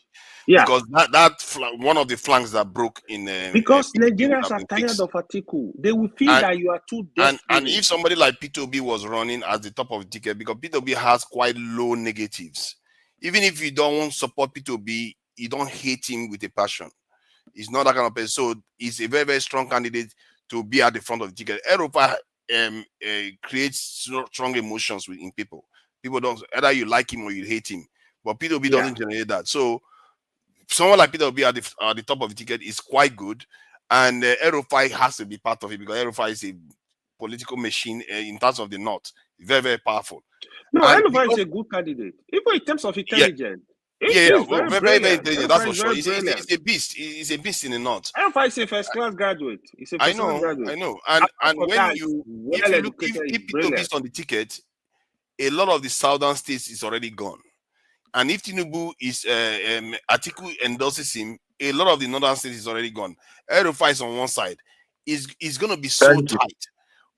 Yeah, because that one of the flanks that broke in because Nigerians are tired of Atiku. They will feel that you are too desperate. And if somebody like P2B was running at the top of the ticket, because P2B has quite low negatives, even if you don't support P2B, you don't hate him with a passion. He's not that kind of person. So he's a very, very strong candidate to be at the front of the ticket. Europa creates strong emotions in people. People don't, either you like him or you hate him, but P2B doesn't generate that. So someone like Peter Obi at the top of the ticket is quite good, and Erufai has to be part of it because Erufai is a political machine in terms of the North, very, very powerful. No, Erufai is a good candidate, even in terms of intelligence. Very, very intelligent. That's for sure. He's a beast. He's a beast in the North. Erufai is a first-class graduate. He's a first-class graduate. I know. And when if Peter Obi is on the ticket, a lot of the southern states is already gone. And if Tinubu is Atiku endorses him, a lot of the northern states is already gone. Erufai is on one side. Is going to be so tight.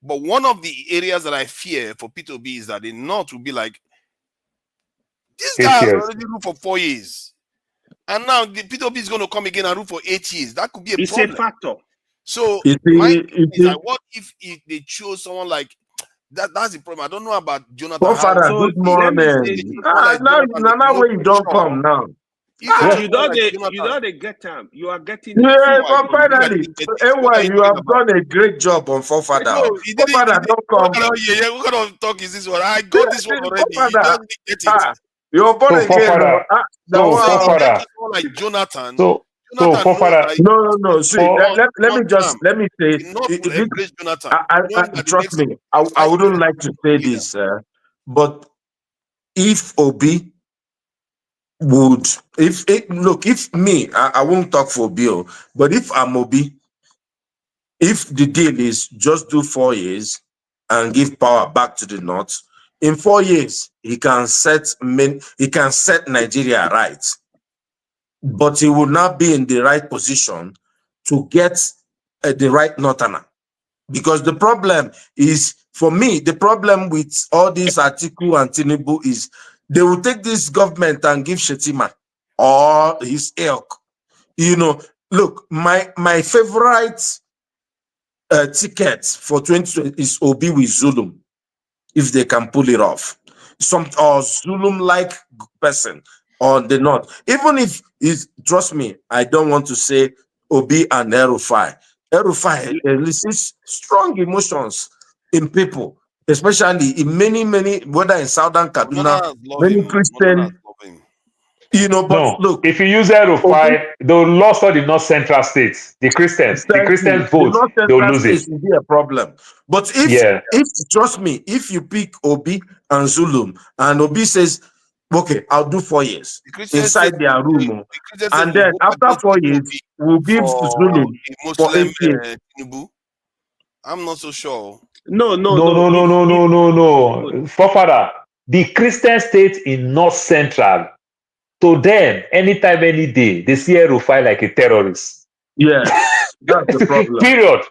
But one of the areas that I fear for Peter Obi is that the North will be like, this guy has already ruled for 4 years. And now the Peter Obi is going to come again and rule for 8 years. That could be a problem. It's a factor. So my thing is like, what if they chose someone like that's the problem. I don't know about Jonathan. Oh, Father, good morning. Now where you don't come now. You don't get time. You are getting. Yeah, but finally, anyway, you have done a great job on Forefather. Forefather, don't come. Yeah. What kind of talk is this one? I got this one already. You're born again. Forefather. Like Jonathan. So Forefather. No. See, let me say. Trust me. I wouldn't like to say this, but if Obi would, if me, I won't talk for Bill, but if I'm Obi, if the deal is just do 4 years and give power back to the North, in 4 years he can set Nigeria right, but he will not be in the right position to get the right Northerner. Because the problem is, for me, the problem with all these Atiku and Tinubu is they will take this government and give Shetima or his ilk. Look, my favorite ticket for 2020 is Obi with Zulum, if they can pull it off. Or Zulum-like person on the North. Even if trust me, I don't want to say Obi and Erufai. Erufai elicits strong emotions in people, especially in many, whether in Southern Kaduna, many Christian, but look. If you use Erufai, they'll lost all the North Central states. The Christians vote, they'll lose it. Will be a problem. But if trust me, if you pick Obi and Zulum, and Obi says, okay, I'll do 4 years inside their room, and then after 4 years, we'll give Zulum for 8 years. I'm not so sure. No. Forefather, the Christian states in North Central, to them, anytime, any day, they see Erufai like a terrorist. Yes, that's the problem. Period.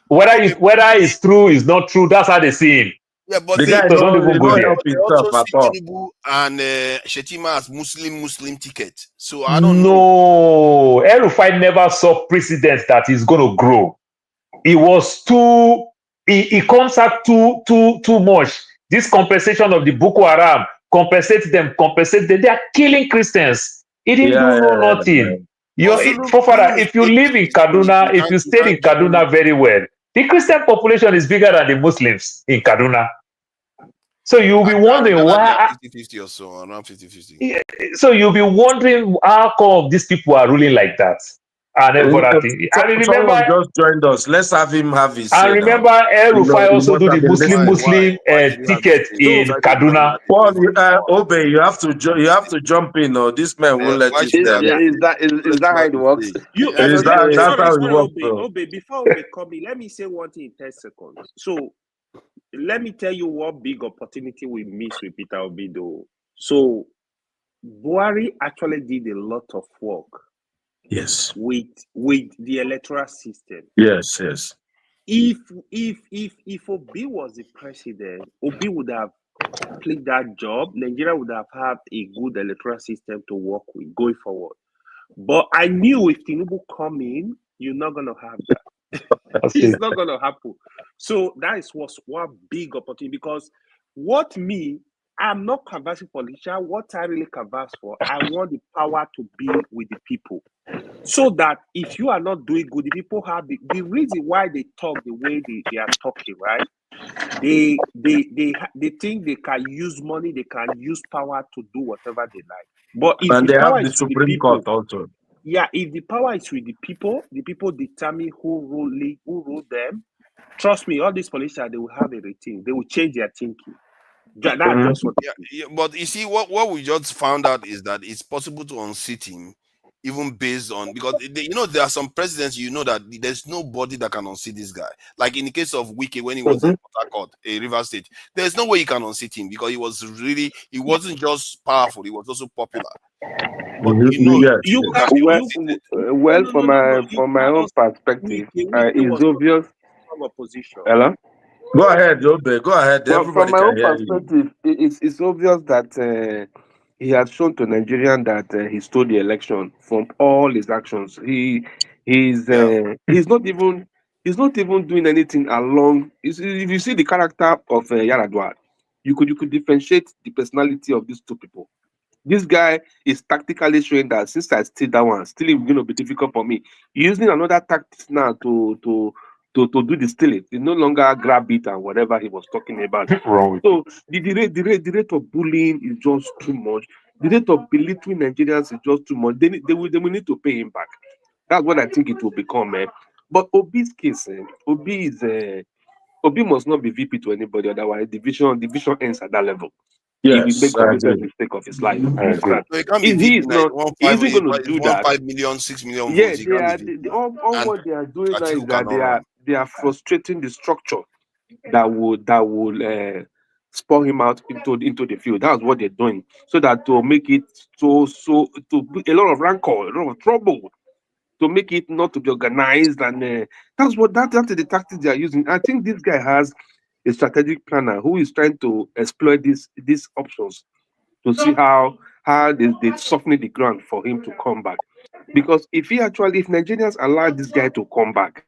Whether it's true, is not true, that's how they see him. Yeah, but the guy don't even go there. They also see Tinubu and Shetima as Muslim ticket. So I don't know. No, Erufai never saw precedent that is going to grow. It was too. He comes out too much. This compensation of the Boko Haram compensate them. They are killing Christians. He didn't do nothing. Forefather, if you live in Kaduna, if you stay in Kaduna very well, the Christian population is bigger than the Muslims in Kaduna. So you'll be wondering why. 50-50 or so, around 50-50. So you'll be wondering how come these people are ruling like that. And remember, just joined us. Let's have him have his. And remember, Erufai also do the Muslim ticket in Kaduna. Paul, Obe, you have to jump in. Or this man won't let you stay. Is that how it works? That's how it works. Obe, before we come in, let me say one thing in 10 seconds. So let me tell you what big opportunity we missed with Peter Obi, though. So Buhari actually did a lot of work. Yes. With the electoral system. Yes. If Obi was the president, Obi would have played that job. Nigeria would have had a good electoral system to work with going forward. But I knew if Tinubu come in, you're not gonna have that. It's not gonna happen. So that is one big opportunity, because I'm not canvassing politician. What I really canvass for, I want the power to be with the people. So that if you are not doing good, the people have the reason why they talk the way they are talking, right? They think they can use money, they can use power to do whatever they like. But if and the they power have the is with Supreme the people, Court also. Yeah, if the power is with the people determine who rule them. Trust me, all these politicians, they will have a routine. They will change their thinking. That's just what. Yeah, but you see, what we just found out is that it's possible to unseat him, even based on, because there are some presidents, that there's nobody that can unseat this guy. Like in the case of Wike when he was in Port Harcourt, a River State, there's no way you can unseat him because he wasn't just powerful, he was also popular. But from my own perspective, it's obvious. Hello? Go ahead, Yobe. Go ahead. Everybody from my own can hear you. perspective, it's obvious that he has shown to Nigerian that he stole the election from all his actions. He's not even doing anything along. If you see the character of Yaradua, you could differentiate the personality of these two people. This guy is tactically showing that since I steal that one, stealing is going to be difficult for me. Using another tactics now to do the stealing. It's no longer grab it and whatever he was talking about. So the rate of bullying is just too much. The rate of belittling Nigerians is just too much. They will need to pay him back. That's what I think it will become. But Obi's case, Obi must not be VP to anybody, otherwise division ends at that level. He will make the biggest mistake of his life. He isn't going to do that. 5 million, 6 million Yeah, votes. all what they are doing now is that they are frustrating the structure that will spur him out into the field. That's what they're doing, so that to make it so to a lot of rancor, a lot of trouble, to make it not to be organized, and that's the tactics they are using. I think this guy has a strategic planner who is trying to exploit these options to see how they soften the ground for him to come back. Because if Nigerians allow this guy to come back,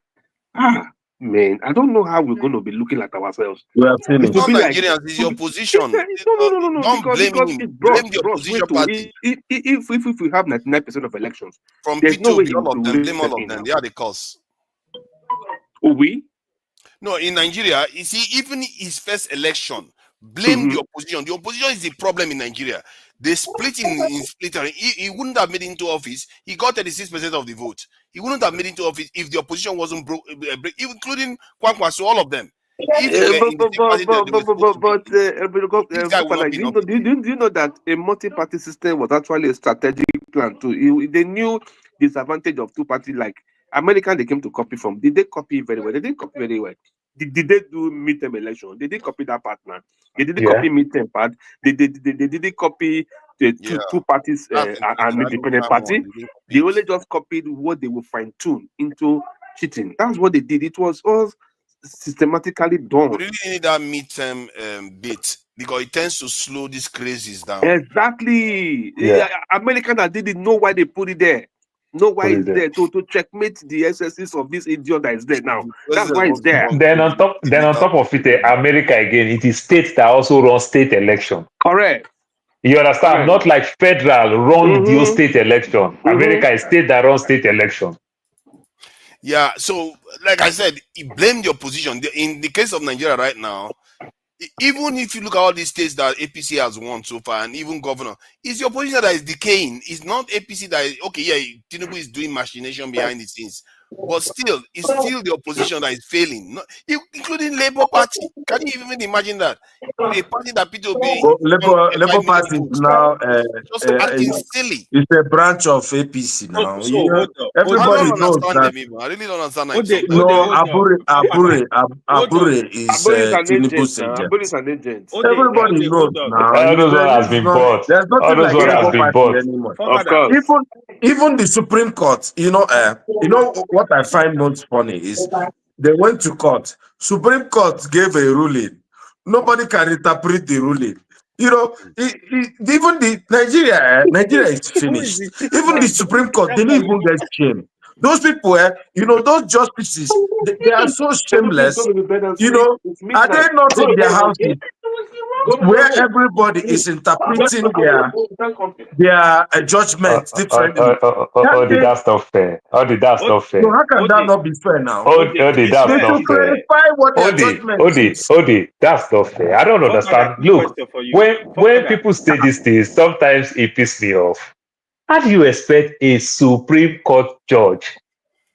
man, I don't know how we're going to be looking at ourselves. We are finished. It's not Nigerians, it's your position. No. Don't blame him. Blame the opposition party. If we have 99% of elections, from there's no way P2, all of them, blame all of them. They are the cause. We? No, in Nigeria, you see, even his first election, blame the opposition. The opposition is the problem in Nigeria. They split in splittering. He wouldn't have made it into office. He got 36% of the vote. He wouldn't have made it into office if the opposition wasn't broke, including Kwankwaso, all of them. Do you know that a multi-party system was actually a strategic plan too? They knew the disadvantage of two parties. Like American, they came to copy from. Did they copy very well? They didn't copy very well. Did they do midterm election? They didn't copy that partner. They didn't copy midterm part. They didn't copy the two parties and independent party. They only just copied what they will fine tune into cheating. That's what they did. It was all systematically done. We really need that midterm bit because it tends to slow these crazies down. Exactly. Americans didn't know why they put it there. Know why it's there to checkmate the excesses of this idiot that is there now. That's why it's there. Then on top of it, America again, it is states that also run state election. Correct. You understand? Not like federal run the state election. America is state that runs state election. Yeah, so like I said, he blamed the opposition. In the case of Nigeria right now, even if you look at all these states that APC has won so far, and even governor, it's the opposition that is decaying. It's not APC that is, Tinubu is doing machination behind the scenes. But still, it's still the opposition that is failing, including Labour Party. Can you even imagine that? A party that Labour Party is now just acting silly. It's a branch of APC now. Everybody knows that. I really don't understand. Abure is Tinubu's agent. Abure is an agent. Everybody knows now. All those one has been bought. There's nothing like Labour Party anymore. Of course. Even the Supreme Court, what I find most funny is they went to court. Supreme Court gave a ruling. Nobody can interpret the ruling. Even the Nigeria is finished. Even the Supreme Court, they didn't even get shame. Those people, those justices, they are so shameless. Are they not in their houses where everybody is interpreting their judgment differently? That's not fair. So how can that not be fair now? That's not fair. Verify what their judgment is. That's not fair. I don't understand. Look, when people say these things, sometimes it pisses me off. How do you expect a Supreme Court judge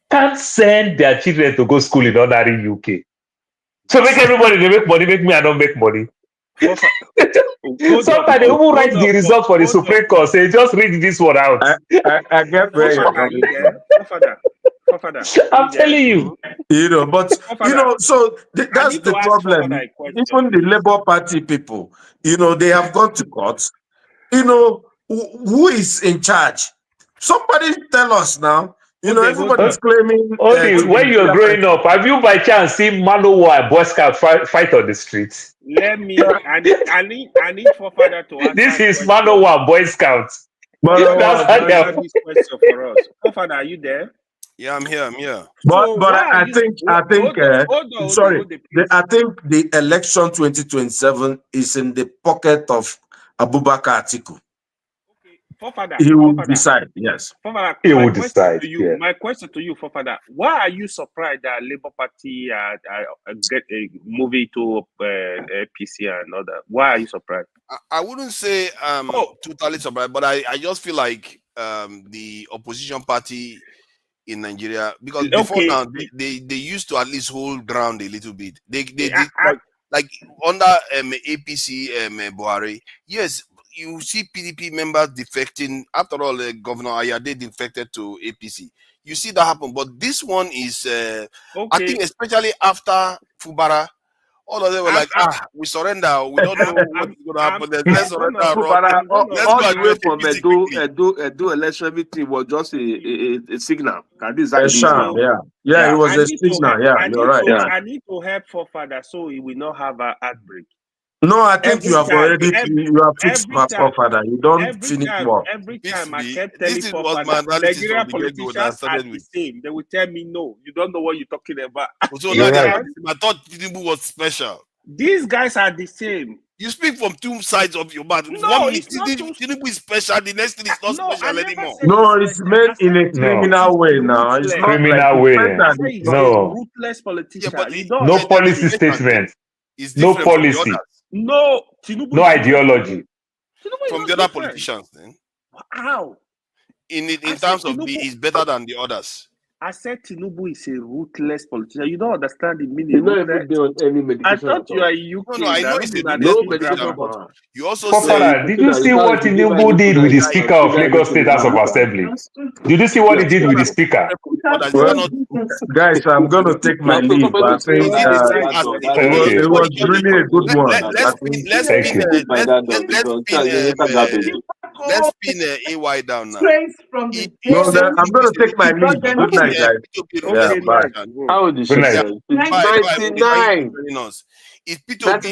can't send their children to go school in ordinary UK? So make everybody they make money, make me I don't make money. Sometimes they even write the result for the Supreme Court. Say just read this one out. I get where you're coming from. I'm telling you. You know, but you know, so that's the problem. Even the Labour Party people, you know, they have gone to court. You know, who is in charge? Somebody tell us now. You know, everybody's claiming. Only when you're growing up, have you by chance seen Manowar Boy Scout fight on the streets? Let me. I need Fofana to answer. This is Manowar Boy Scouts. Answer this question for us. Fofana, are you there? Yeah, I'm here. I'm here. But I think I think the election 2027 is in the pocket of Abubakar Atiku. He will decide. Yes, he will decide. My question to you, Fofana, why are you surprised that Labour Party get a movie to APC and all that? Why are you surprised? I wouldn't say totally surprised, but I just feel like the opposition party in Nigeria, because before now they used to at least hold ground a little bit. They like under APC Buhari, yes. You see PDP members defecting. After all, Governor Ayade defected to APC. You see that happen. But this one is, I think, especially after Fubara, all of them were like, we surrender. We don't know what's going to happen. Let's surrender. Fubara, all the way from Edo election, everything was just a signal. A sham, it was a signal. You're right. I need to help Fofana so he will not have an outbreak. No, I think you have fixed my Father. You don't finish work. Every time I kept telling Fofana, Nigerian politicians are the same. They will tell me, no, you don't know what you're talking about. So I thought Tinubu was special. These guys are the same. You speak from two sides of your mouth. No, Tinubu is special. The next thing is not special anymore. No, it's made in a criminal way now. It's not criminal way. No, ruthless politician. No policy statement. No policy. No, Tinubu no ideology. From the other politicians, then. How? In terms of he's better than the others. I said Tinubu is a ruthless politician. You don't understand the meaning. You don't even do any medication. I thought you are UK. No, I know it's a medication. You also say, did you see what Tinubu did with the Speaker of Lagos State House of Assembly? Did you see what he did with the Speaker? Well, guys, I'm going to take my leave. I think it was really a good one. Let's pin AY down now. No, I'm going to take my leave. Good night, guys. Yeah, bye. How old is she? 99. It's P2B.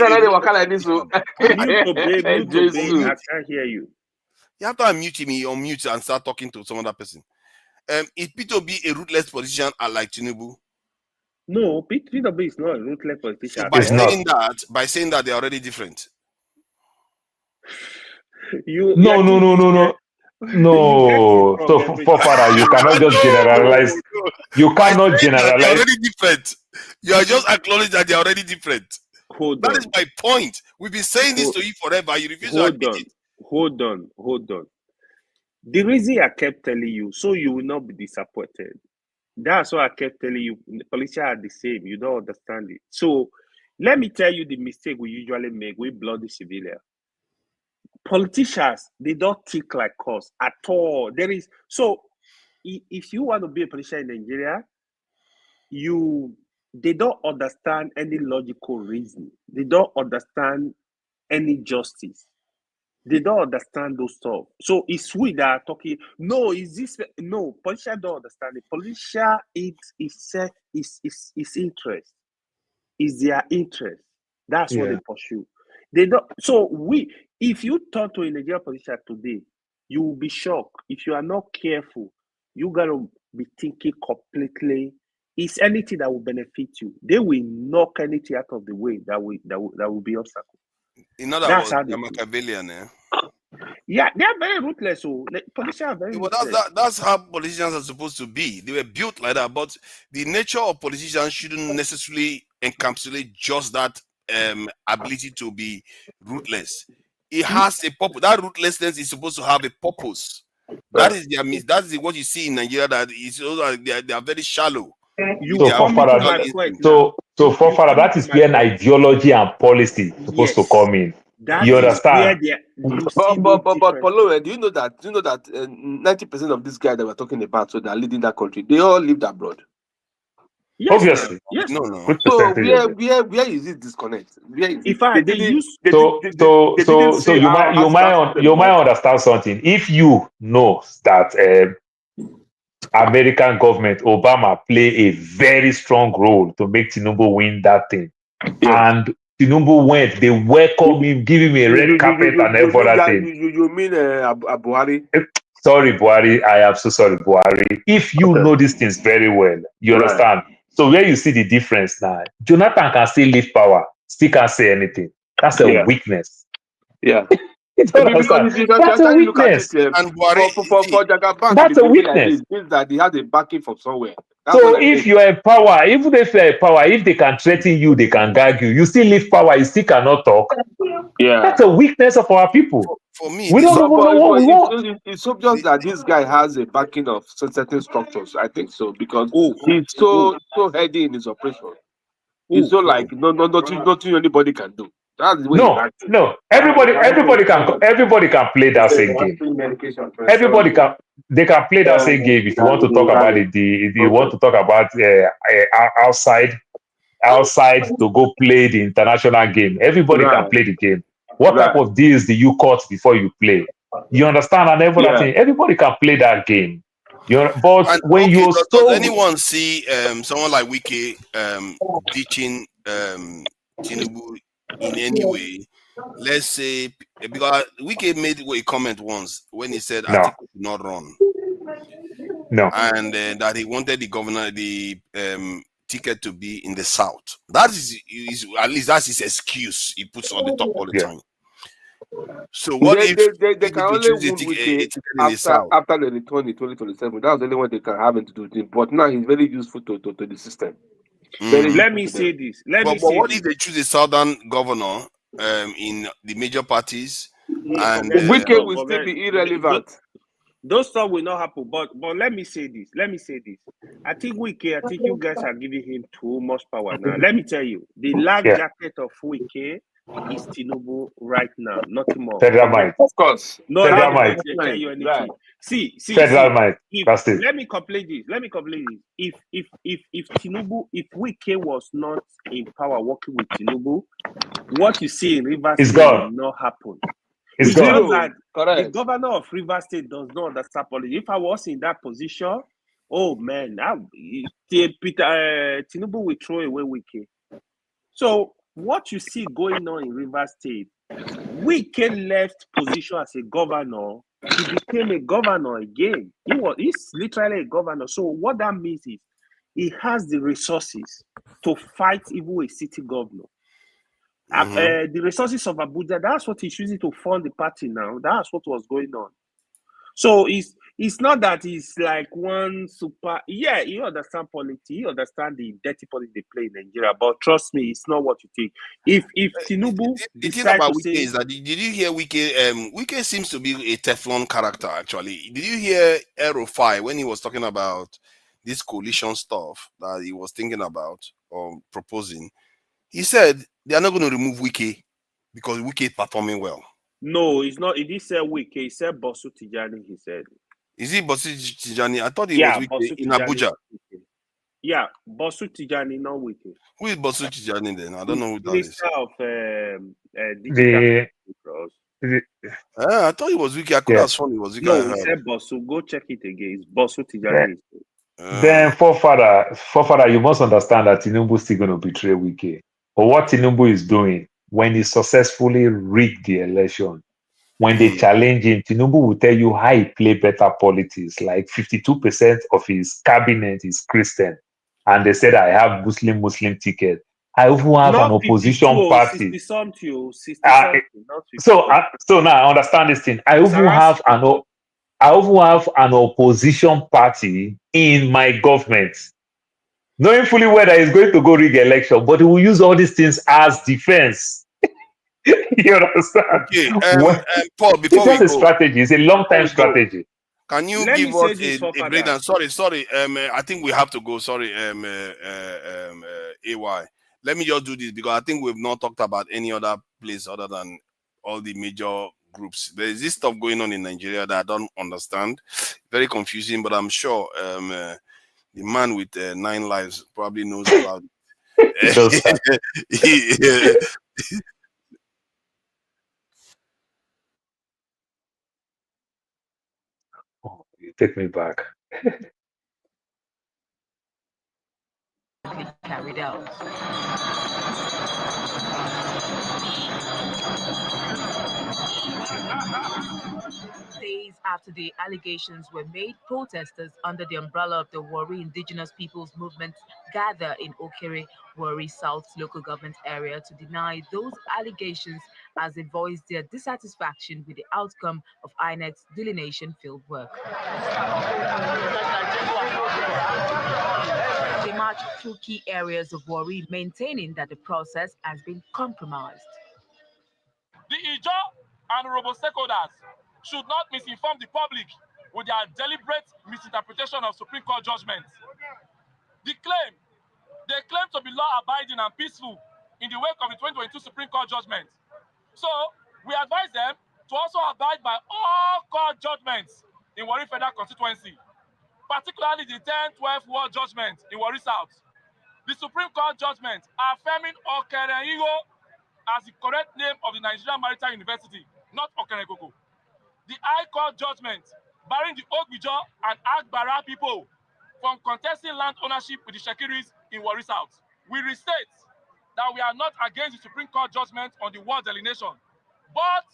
I can't hear you. You have to unmute and start talking to some other person. Is P2B a ruthless politician like Tinubu? No, P2B is not a ruthless politician. So by saying that they're already different. No. So Fofana, you cannot just generalize. You cannot generalize. They're already different. You are just acknowledging that they're already different. That is my point. We've been saying this to you forever. You refuse to admit it. Hold on. The reason I kept telling you, so you will not be disappointed. That's why I kept telling you, the politicians are the same. You don't understand it. So let me tell you the mistake we usually make. We bloody civilians. Politicians, they don't think like us at all. If you want to be a politician in Nigeria, they don't understand any logical reason. They don't understand any justice. They don't understand those stuff. So it's we that are talking. No, politicians don't understand it. Politician is interest. Is their interest. That's what they pursue. They don't. So if you talk to a Nigerian politician today, you will be shocked. If you are not careful, you gotta be thinking completely. It's anything that will benefit you. They will knock anything out of the way that will be obstacle. In other words, they're Machiavellian, eh? Yeah, they are very ruthless. So politicians are very ruthless. That's how politicians are supposed to be. They were built like that. But the nature of politicians shouldn't necessarily encapsulate just that ability to be ruthless. It has a purpose. That ruthlessness is supposed to have a purpose. That is their that is what you see in Nigeria. That is also they are very shallow. So for father, that is where ideology and policy is supposed to come in. You understand? But Paulo, do you know that 90% of these guys that we're talking about, so that are leading that country, they all lived abroad. Yes, obviously, yes. No. Good So percentage where is it disconnect? Where is in fact they use so you might understand something. If you know that American government, Obama play a very strong role to make Tinubu win that thing, and Tinubu went, they welcome him, give him a red carpet and everything. You mean Buhari? Sorry, Buhari. I am so sorry, Buhari. If you know these things very well, you understand. So where you see the difference now, Jonathan can still leave power, still can't say anything. That's a weakness. Yeah. That's a weakness. And Buhari, for Jagaban, that's a weakness. It means that he has a backing from somewhere. So if you are in power, even if you are in power, if they can threaten you, they can gag you. You still leave power, you still cannot talk. Yeah, that's a weakness of our people. For me, we don't even know what we want. It's obvious that this guy has a backing of certain structures. I think so because he's so heady in his operation. He's so like nothing anybody can do. That's the way. No. Everybody can play that same game. Everybody can. They can play that same game. If you want to talk about it, if you want to talk about outside to go play the international game, everybody can play the game. What type of deals do you cut before you play? You understand? And everything. Everybody can play that game. But when you're does anyone see someone like Wike ditching Tinubu in any way? Let's say because Wike made a comment once when he said Atiku could not run. No. And that he wanted the ticket to be in the south. That is at least that's his excuse he puts on the top all the time. So what they can only win after the return in 2027? That's the only one they can have him to do things. But now he's very useful to the system. Let me say this. But what if they choose a southern governor in the major parties? And Wike will still be irrelevant. Those stuff will not happen. But let me say this. I think you guys are giving him too much power now. Let me tell you, the life jacket of Wike is Tinubu right now, nothing more. Federal might, of course. No, federal might. Tell you anything. Right. See. Federal might. Let me complete this. If Tinubu, if Wike was not in power working with Tinubu, what you see in Rivers State will not happen. It's gone. That the governor of Rivers State does not understand politics. If I was in that position, oh man, Tinubu will throw away Wike. So what you see going on in Rivers State, Wike left position as a governor. He became a governor again. He's literally a governor. So what that means is he has the resources to fight even a city governor. The resources of Abuja, that's what he's using to fund the party now. That's what was going on. So it's not that he's like one super. Yeah, you understand politics, you understand the dirty politics they play in Nigeria. But trust me, it's not what you think. If Tinubu, the thing about Wike is that did you hear Wike? Wike seems to be a Teflon character. Actually, did you hear Erofai when he was talking about this coalition stuff that he was thinking about or proposing? He said they are not going to remove Wike because Wike is performing well. No, it's not. He didn't say Wike. He said Bosu Tijani. He said. Is it Bosu Tijani? I thought he was Wike in Abuja. Yeah, Bosu Tijani, not Wike. Who is Bosu Tijani then? I don't know who that Minister is. of digital. I thought it was Wike. I could have sworn it was Wike. No, he said Bosu. Go check it again. It's Bosu Tijani. Then, forefather, you must understand that Tinubu is still going to betray Wike. But what Tinubu is doing, when he successfully rigged the election, when they challenge him, Tinubu will tell you how he play better politics. Like 52% of his cabinet is Christian. And they said, I have Muslim ticket. I even have an opposition party. 60-something. So now I understand this thing. I even have an opposition party in my government, knowing fully well that he's going to go rig election, but he will use all these things as defense. You understand? Okay, Paul, before it's just a strategy. It's a long-term strategy. Can you Let give me say us this, a breakdown? forefathers. Sorry. I think we have to go. Sorry, AY. Let me just do this because I think we've not talked about any other place other than all the major groups. There is this stuff going on in Nigeria that I don't understand. Very confusing, but I'm sure the man with 9 lives probably knows about It does, sir. it. Oh, you take me back. Carried out. Days after the allegations were made, protesters under the umbrella of the Warri Indigenous Peoples Movement gather in Okere, Warri South local government area to deny those allegations as they voiced their dissatisfaction with the outcome of INEC's delineation fieldwork. They marched through key areas of Warri, maintaining that the process has been compromised. The Ijo and Robo stakeholders should not misinform the public with their deliberate misinterpretation of Supreme Court judgments. They claim to be law-abiding and peaceful in the wake of the 2022 Supreme Court judgment. So, we advise them to also abide by all court judgments in Warri Federal Constituency, particularly the 10-12 Ward judgment in Warri South. The Supreme Court judgment affirming Okereigo as the correct name of the Nigerian Maritime University, not Okeregogo. The High Court judgment barring the Ogbijo and Agbara people from contesting land ownership with the Shekiris in Warri South. We restate that we are not against the Supreme Court judgment on the ward delineation, but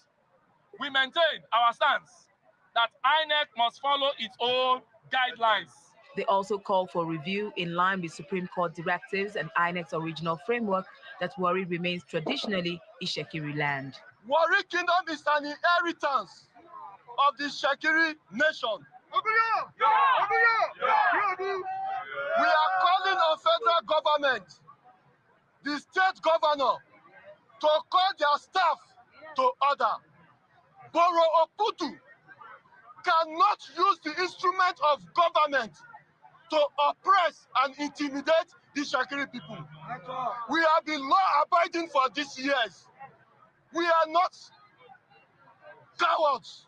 we maintain our stance that INEC must follow its own guidelines. They also call for review in line with Supreme Court directives and INEC's original framework that Warri remains traditionally Ishekiri land. Warri Kingdom is an inheritance of the Shekiri nation. We are calling on federal government, the state governor, to call their staff to order. Boro Oputu cannot use the instrument of government to oppress and intimidate the Shekiri people. We have been law-abiding for these years. We are not cowards.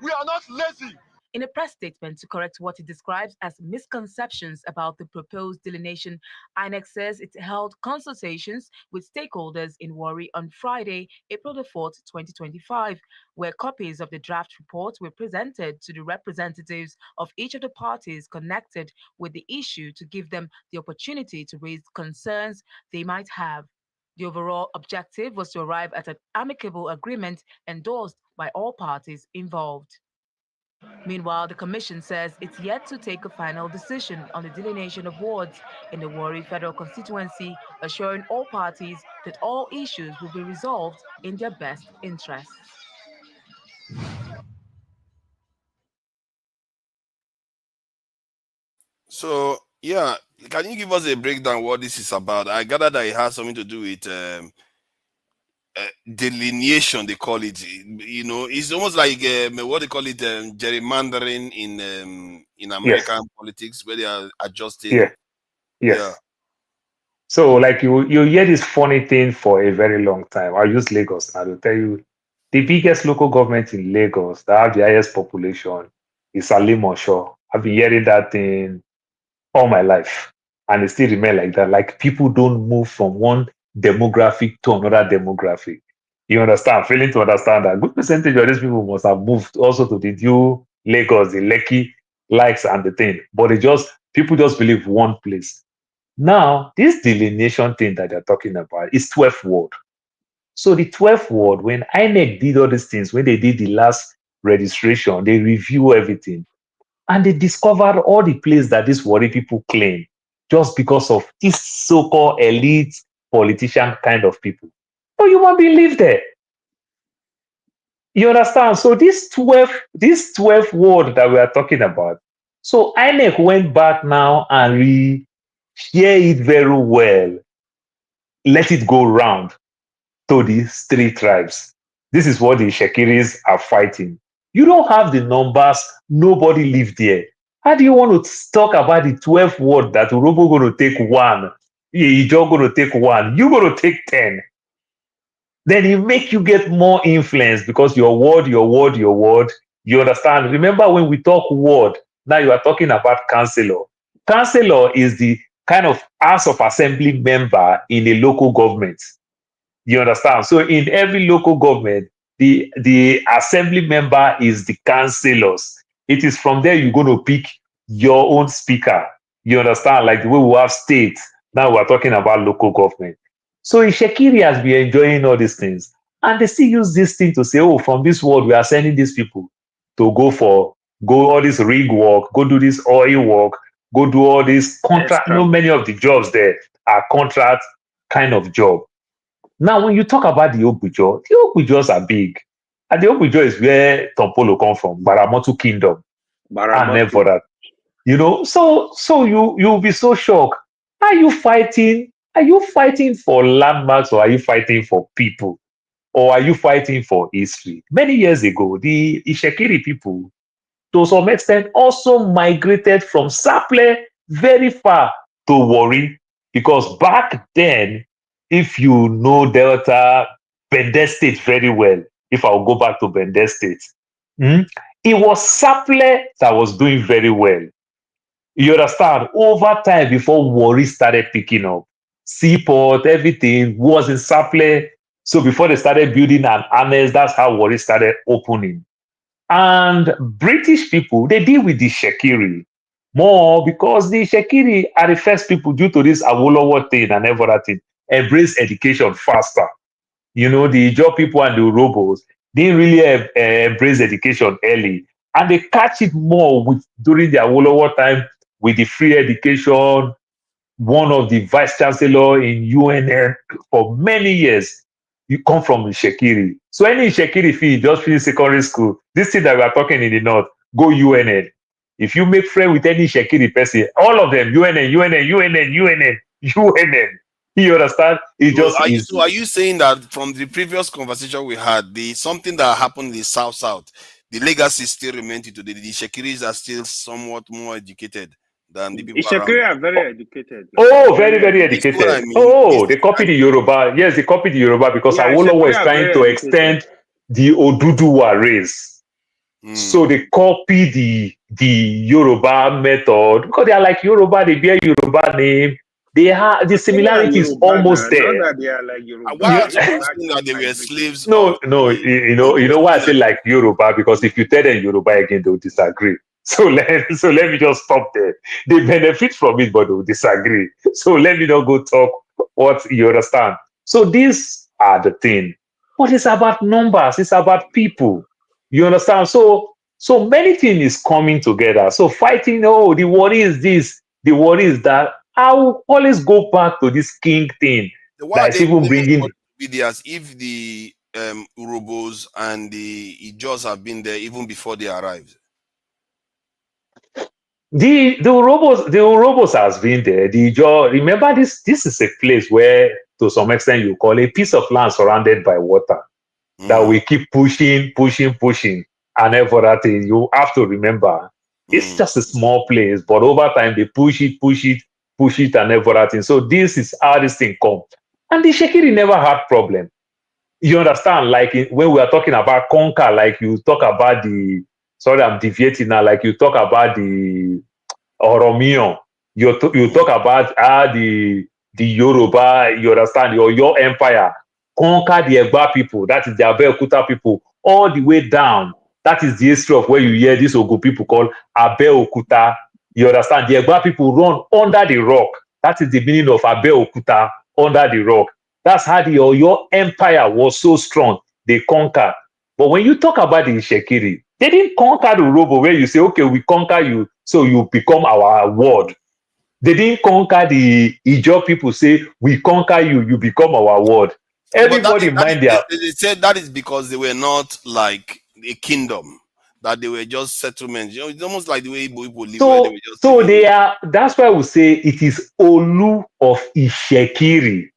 We are not lazy. In a press statement to correct what it describes as misconceptions about the proposed delineation, INEC says it held consultations with stakeholders in Warri on Friday, April the 4th, 2025, where copies of the draft report were presented to the representatives of each of the parties connected with the issue to give them the opportunity to raise concerns they might have. The overall objective was to arrive at an amicable agreement endorsed by all parties involved. Meanwhile, the Commission says it's yet to take a final decision on the delineation of wards in the Warri Federal Constituency, assuring all parties that all issues will be resolved in their best interests. So, yeah, can you give us a breakdown what this is about? I gather that it has something to do with delineation, they call it. You know, it's almost like what they call it, gerrymandering in American politics, where they are adjusting. Yeah. Yes. Yeah. So, like you hear this funny thing for a very long time. I'll use Lagos now to tell you the biggest local government in Lagos that have the highest population is Alimosho. I've been hearing that thing all my life, and it still remain like that. Like people don't move from one demographic to another demographic. You understand? Failing to understand that good percentage of these people must have moved also to the new Lagos, the Lekki likes and the thing, but people just believe one place. Now, this delineation thing that they're talking about is 12th ward. So the 12th ward, when INEC did all these things, when they did the last registration, they review everything. And they discovered all the places that these Warri people claim just because of this so-called elite politician kind of people. No human being live there. You understand? So this 12th ward that we are talking about, so INEC went back now and share it very well, let it go round to these 3 tribes. This is what the Shekiris are fighting. You don't have the numbers. Nobody lived there. How do you want to talk about the 12 word that Urobo going to take one? Ijo going to take one. You going to take 10. Then it make you get more influence because your word. You understand? Remember when we talk word, now you are talking about councillor. Councillor is the kind of House of Assembly member in a local government. You understand? So in every local government, the assembly member is the councillors. It is from there you're going to pick your own speaker. You understand? Like the way we have states, now we're talking about local government. So Ishekiri has been enjoying all these things. And they still use this thing to say, oh, from this world, we are sending these people to go all this rig work, go do this oil work, go do all this contract. You know, many of the jobs there are contract kind of job. Now, when you talk about the Obujo, the Obujos are big. And the Obujo is where Tompolo come from, Baramotu Kingdom. And never that. You know, so you'll be so shocked. Are you fighting? Are you fighting for landmarks or are you fighting for people? Or are you fighting for history? Many years ago, the Ishekiri people, to some extent, also migrated from Saple very far to Warri. Because back then, if you know Delta, Bende State very well, if I'll go back to Bende State, it was Saple that was doing very well. You understand? Over time, before Warri started picking up, seaport, everything was in Saple. So before they started building an annex, that's how Warri started opening. And British people, they deal with the Shekiri more because the Shekiri are the first people, due to this Awolowo thing and everything, embrace education faster. You know, the Ijaw people and the Urobos didn't really embrace education early. And they catch it more during the Awolowo time with the free education. One of the vice chancellor in UNN for many years, you come from Ishekiri. So any Ishekiri fee, just finish secondary school, this thing that we are talking in the north, go UNN. If you make friend with any Ishekiri person, all of them, UNN. You understand? It just is. So are you saying that from the previous conversation we had, something that happened in the South, the legacy still remains today? The Ishekiris are still somewhat more educated than the people around. Ishekiri are very educated. Oh, very, very educated. I mean. Oh, they copied the Yoruba. Yes, they copied the Yoruba because Awolowo is trying to extend the Oduduwa race. So they copy the Yoruba method because they are like Yoruba, they bear Yoruba name. They have the similarity is almost there. Not that they are like Yoruba. Why are you that they were slaves? No, you know why I say like Yoruba, because if you tell them Yoruba again, they'll disagree. So let me just stop there. They benefit from it, but they'll disagree. So let me not go talk what you understand. So these are the thing. But it's about numbers, it's about people. You understand? So many things is coming together. So fighting, oh, the worry is this, the worry is that. I will always go back to this king thing. That's even bringing videos if the Urobos and the Ijaws have been there even before they arrived. The Urobos has been there. The Ijaw, remember this is a place where to some extent you call a piece of land surrounded by water that we keep pushing and everything. You have to remember it's just a small place, but over time they push it and everything. So this is how this thing comes. And the Shekiri never had problem. You understand? Like when we are talking about conquer, like you talk about I'm deviating now, like you talk about the Oromion, you talk about the Yoruba, you understand, your empire, conquer the Egba people, that is the Abeokuta people, all the way down. That is the history of where you hear these Ogun people called Abeokuta. You understand? The Egba people run under the rock. That is the meaning of Abeokuta, under the rock. That's how your empire was so strong. They conquered. But when you talk about the Ishekiri, they didn't conquer the Urobo where you say, okay, we conquer you, so you become our ward. They didn't conquer the Ijaw people, say, we conquer you, you become our ward. Everybody mind their... They said that is because they were not like a kingdom, that they were just settlements. You know, it's almost like the way people live. So, they were just so they are, that's why we say it is Olu of Ishekiri.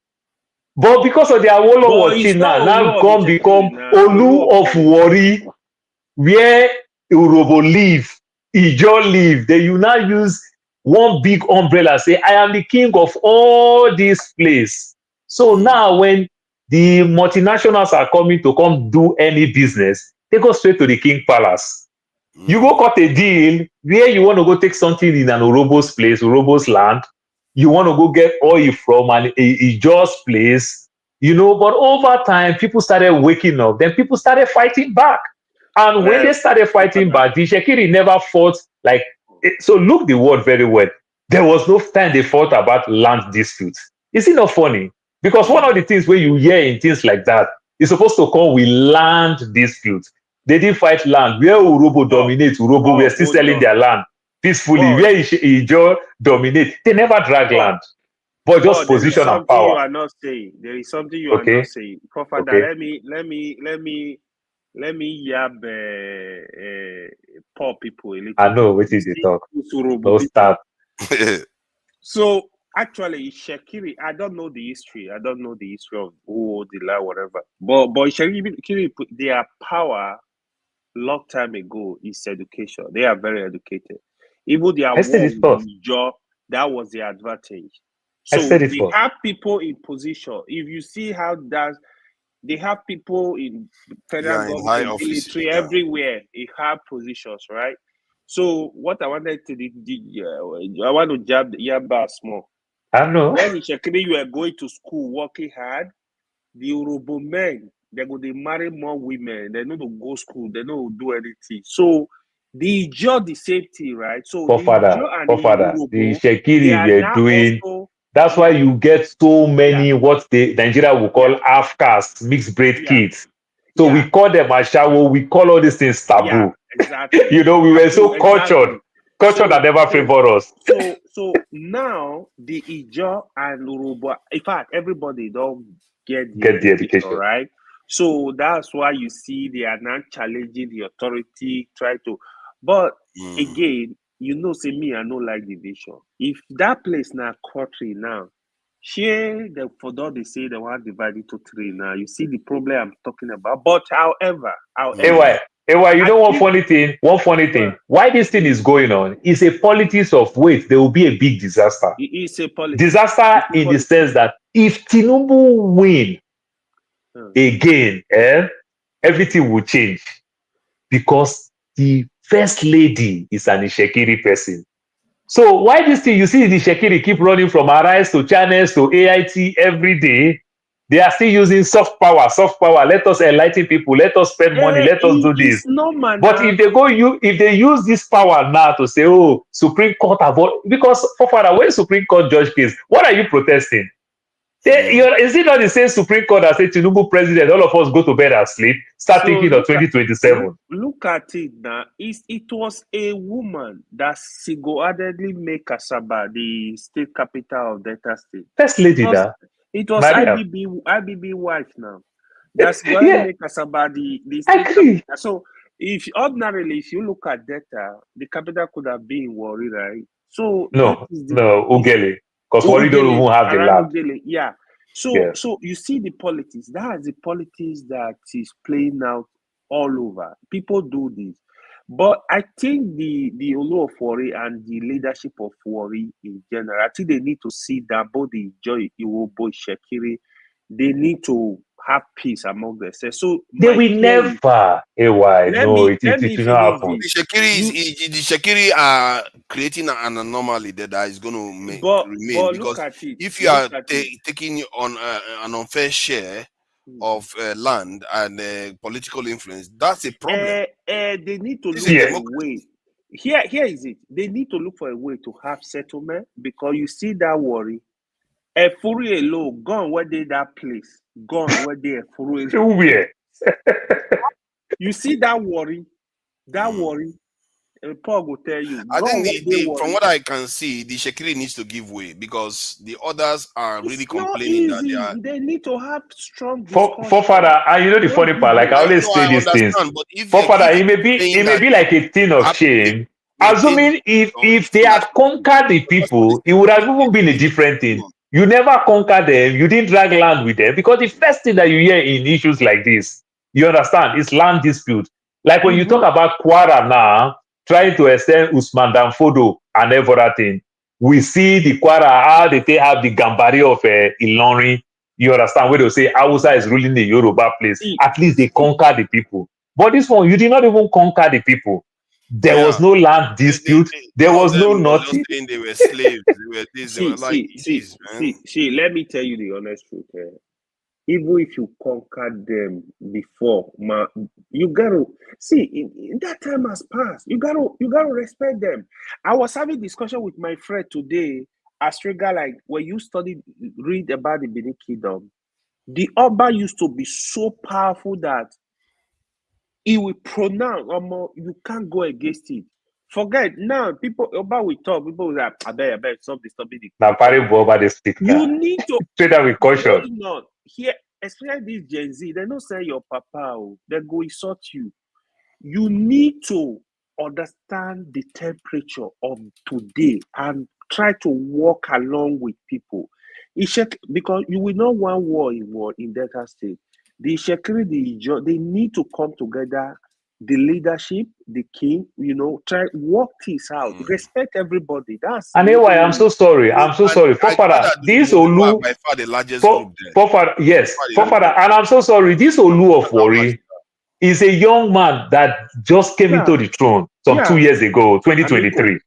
But because of the Awolowo thing now come become Olu of Warri. where Urobo live, Ijo live, then you now use one big umbrella, say, I am the king of all this place. So now when the multinationals are coming to come do any business, they go straight to the king palace. You go cut a deal where you want to go take something in an Urobo's place, Urobo's land. You want to go get oil from an Ijo's place, but over time, people started waking up. Then people started fighting back. And when they started fighting back, the Shekiri never fought like, so look the word very well. There was no time they fought about land disputes. Is it not funny? Because one of the things where you hear in things like that is supposed to come with land disputes. They didn't fight land. Where Urobo dominates, Urobo were still selling their land peacefully. Where Ijo dominate, they never drag land. But just position and power. You are not saying. There is something you are not saying. Professor, let me yab poor people a little. I know what is the talk. No start. So actually, Shekiri, I don't know the history. I don't know the history of who the law, whatever. But Shekiri, their power long time ago is education. They are very educated. Even their job, that was the advantage. So they have people in position. If you see how they have people in federal government, military, everywhere. They have positions, right? So what I wanted to I want to jab the Yaba small. I know. When in Shekiri you are going to school working hard, the Urobo men, they marry more women. They know to go to school. They know to do anything. So the job the same thing, right? So the Shekiri were doing. Also, that's why you get so many what Nigeria will call half-caste, mixed breed kids. So we call them ashawo. We call all these things taboo. Yeah, exactly. We were so cultured. Culture that never favored us. So now the Ijo and Urobo, in fact, everybody don't get the education, right? So that's why you see they are not challenging the authority, try to. But again, say me, I don't like division. If that place now country now, share the for they say they want to divide it to 3 now. You see the problem I'm talking about. But however, you know one funny thing? Why this thing is going on is a politics of wait, there will be a big disaster. It is a politics. Disaster in the sense that if Tinubu win again, everything will change. Because the first lady is an Ishekiri person. So why this thing, you see the Ishekiri keep running from Arise to Channels to AIT every day. They are still using soft power. Let us enlighten people. Let us spend money. Let us do this. But if they use this power now to say, Supreme Court because when Supreme Court judge case, what are you protesting? Is it not the same Supreme Court that said Tinubu president, all of us go to bed and sleep, start thinking of 2027? Look at it now. It was a woman that single-handedly made Kasaba the state capital of Delta State. First lady, it was IBB wife now. That's going to make Kasaba the state capital. So if you look at data, the capital could have been Warri, right? So Ughelli. Because Warri don't even have the land. Yeah. So you see the politics. That is the politics that is playing out all over. People do this. But I think the Olu of Warri and the leadership of Warri in general, I think they need to see that both the Joy, Iwobo, Shekiri, they need to have peace among themselves. So they will never. It will not happen. The Shekiri are creating an anomaly that is going to remain. Because if you are taking on an unfair share of land and political influence, that's a problem. They need to look for a way. Here is it. They need to look for a way to have settlement, because you see that Warri. A Furu alone, gone where they that place, gone where they Furu. You see that Warri, Paul will tell you. I think from what I can see, the Shekiri needs to give way, because the others are really complaining that they need to have strong Forefather, and the funny part, like I always say these things. Forefather, it may be like a thing of shame. Assuming if they had conquered the people, it would have even been a different thing. You never conquer them, you didn't drag land with them, because the first thing that you hear in issues like this, you understand, is land dispute. Like when you talk about Kwara now, trying to extend Usman Danfodo and everything, we see the Kwara, how they have the Gambari of Ilorin. You understand where they say Hausa is ruling the Yoruba place. At least they conquer the people. But this one, you did not even conquer the people. There was no land dispute. There was no nothing. Just saying they were slaves. They were this. They were like see. Let me tell you the honest truth. Even if you conquered them before, you gotta see. That time has passed. You gotta respect them. I was having discussion with my friend today. As regard, like when you read about the Benin Kingdom, the Oba used to be so powerful that he will pronounce, you can't go against it. Forget now, people Oba will talk. People will say, "I bet, stop disturbing the." Now, Over the stick. You need to say that with caution. Here, especially this Gen Z, they don't say your papa. They go insult you. You need to understand the temperature of today and try to walk along with people. Because you will not want war in Delta State. The security, they need to come together. The leadership, the king, try work this out. Respect everybody. And anyway, I'm so sorry. Fofara, this Olu, by far the largest group there. Fofara, yes, Fofara, and I'm so sorry. This Olu of Wari is a young man that just came into the throne 2 years ago, 2023.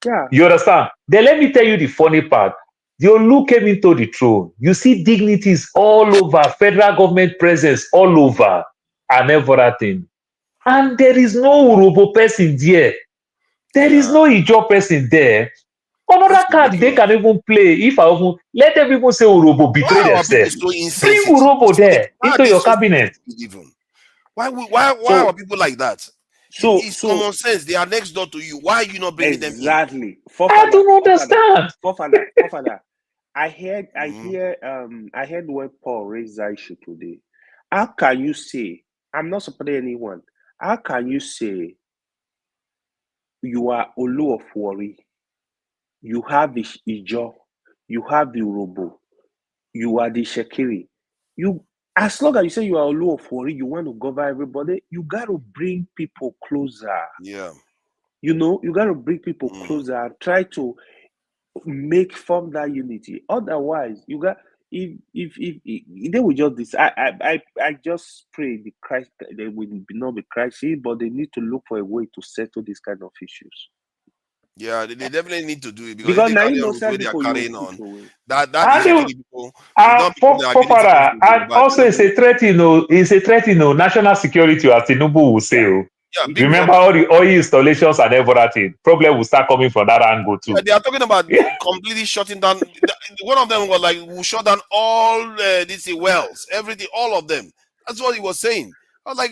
Yeah. You understand? Then let me tell you the funny part. The Olu came into the throne. You see dignities all over, federal government presence all over, and everything. And there is no Urobo person there. There is no Ijo person there. Another card they can even play. If I even let them even say Urobo betray themselves. Bring Urobo there into your cabinet. Why are people like that? It's common sense. They are next door to you. Why are you not bringing them in? Exactly. I don't understand. Fofana. I heard when Paul raised that issue today. How can you say, I'm not supporting anyone, how can you say you are Olu of Wari, you have the Ijo, you have the Urobo, you are the Shekiri. As long as you say you are Olu of Wari, you want to govern everybody, you got to bring people closer. Yeah. You got to bring people closer and try to form that unity. Otherwise, you got if they will just this. I just pray the Christ they will not be crisis, but they need to look for a way to settle these kind of issues. Yeah, they definitely need to do it because now you know they are carrying on. That is people. Fofara, and also it's a threat. It's a threat. National security, as Tinubu will say. Yeah, remember all the oil installations and everything. Problem will start coming from that angle too. Yeah, they are talking about completely shutting down. One of them was like, "We'll shut down all these wells, everything, all of them." That's what he was saying. I was like,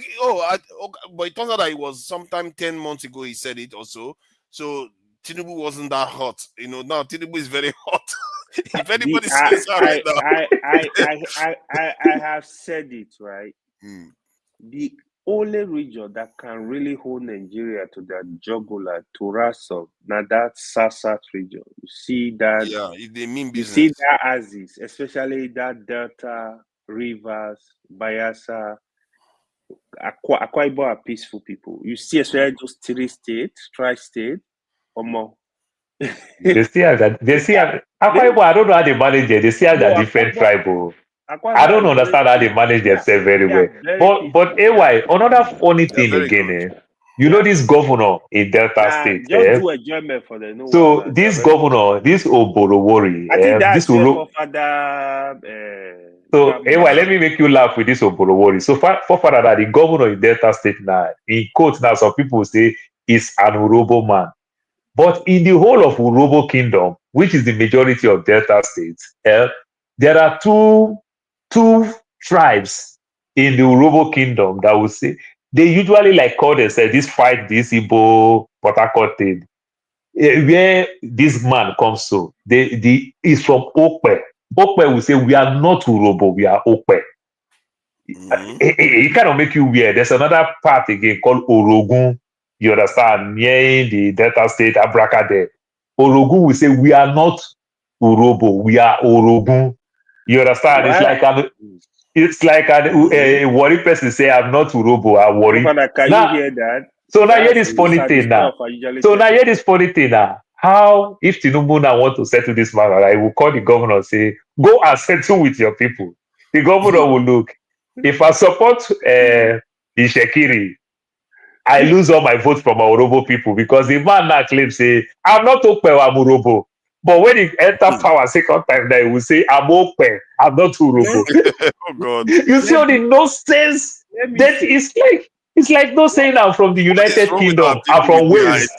but it turns out that it was sometime 10 months ago. He said it also. So Tinubu wasn't that hot. Now Tinubu is very hot. If anybody says that right now, I have said it right. The only region that can really hold Nigeria to that jugular, to ransom, now that South region. You see that? Yeah, if they mean business. You see that Axis, especially that Delta, Rivers, Bayelsa, Akwa Ibom are peaceful people. You see, especially those 3 states, tri-state, or more. They see Akwa Ibom, I don't know how they manage it. They see as a different tribe. I don't understand how they manage themselves very well. But anyway, another funny thing again, you know this governor in Delta State. Just do a German for them. So this governor, this Oborowori, I think that's So anyway, let me make you laugh with this Oborowori. So for that, the governor in Delta State now, in quotes now, some people say is an Urobo man. But in the whole of Urobo Kingdom, which is the majority of Delta states, there are two tribes in the Urobo Kingdom that will say they usually call themselves this Igbo Port Harcourt thing. Where this man comes to, is from Okpe. Okpe will say we are not Urobo, we are Okpe. It kind of make you weird. There's another part again called Orogun. You understand? Near the Delta State, Abraka there. Orogun will say we are not Urobo, we are Orogun. You understand? It's like It's like a worry person say, I'm not Urobo, I worry. Can you hear that? So now hear this funny thing now. So now hear this funny thing now. How if Tinubu now want to settle this matter, I will call the governor and say, go and settle with your people. The governor will look. If I support Ishekiri, I lose all my votes from our Urobo people because the man now claims say, I'm not Okpe, I'm Urobo. But when he enter power second time, now he will say, I'm Okpe, I'm not Urobo. Oh God! You see all the nonsense that is like. It's like no saying I'm from the United Kingdom. I'm from Wales.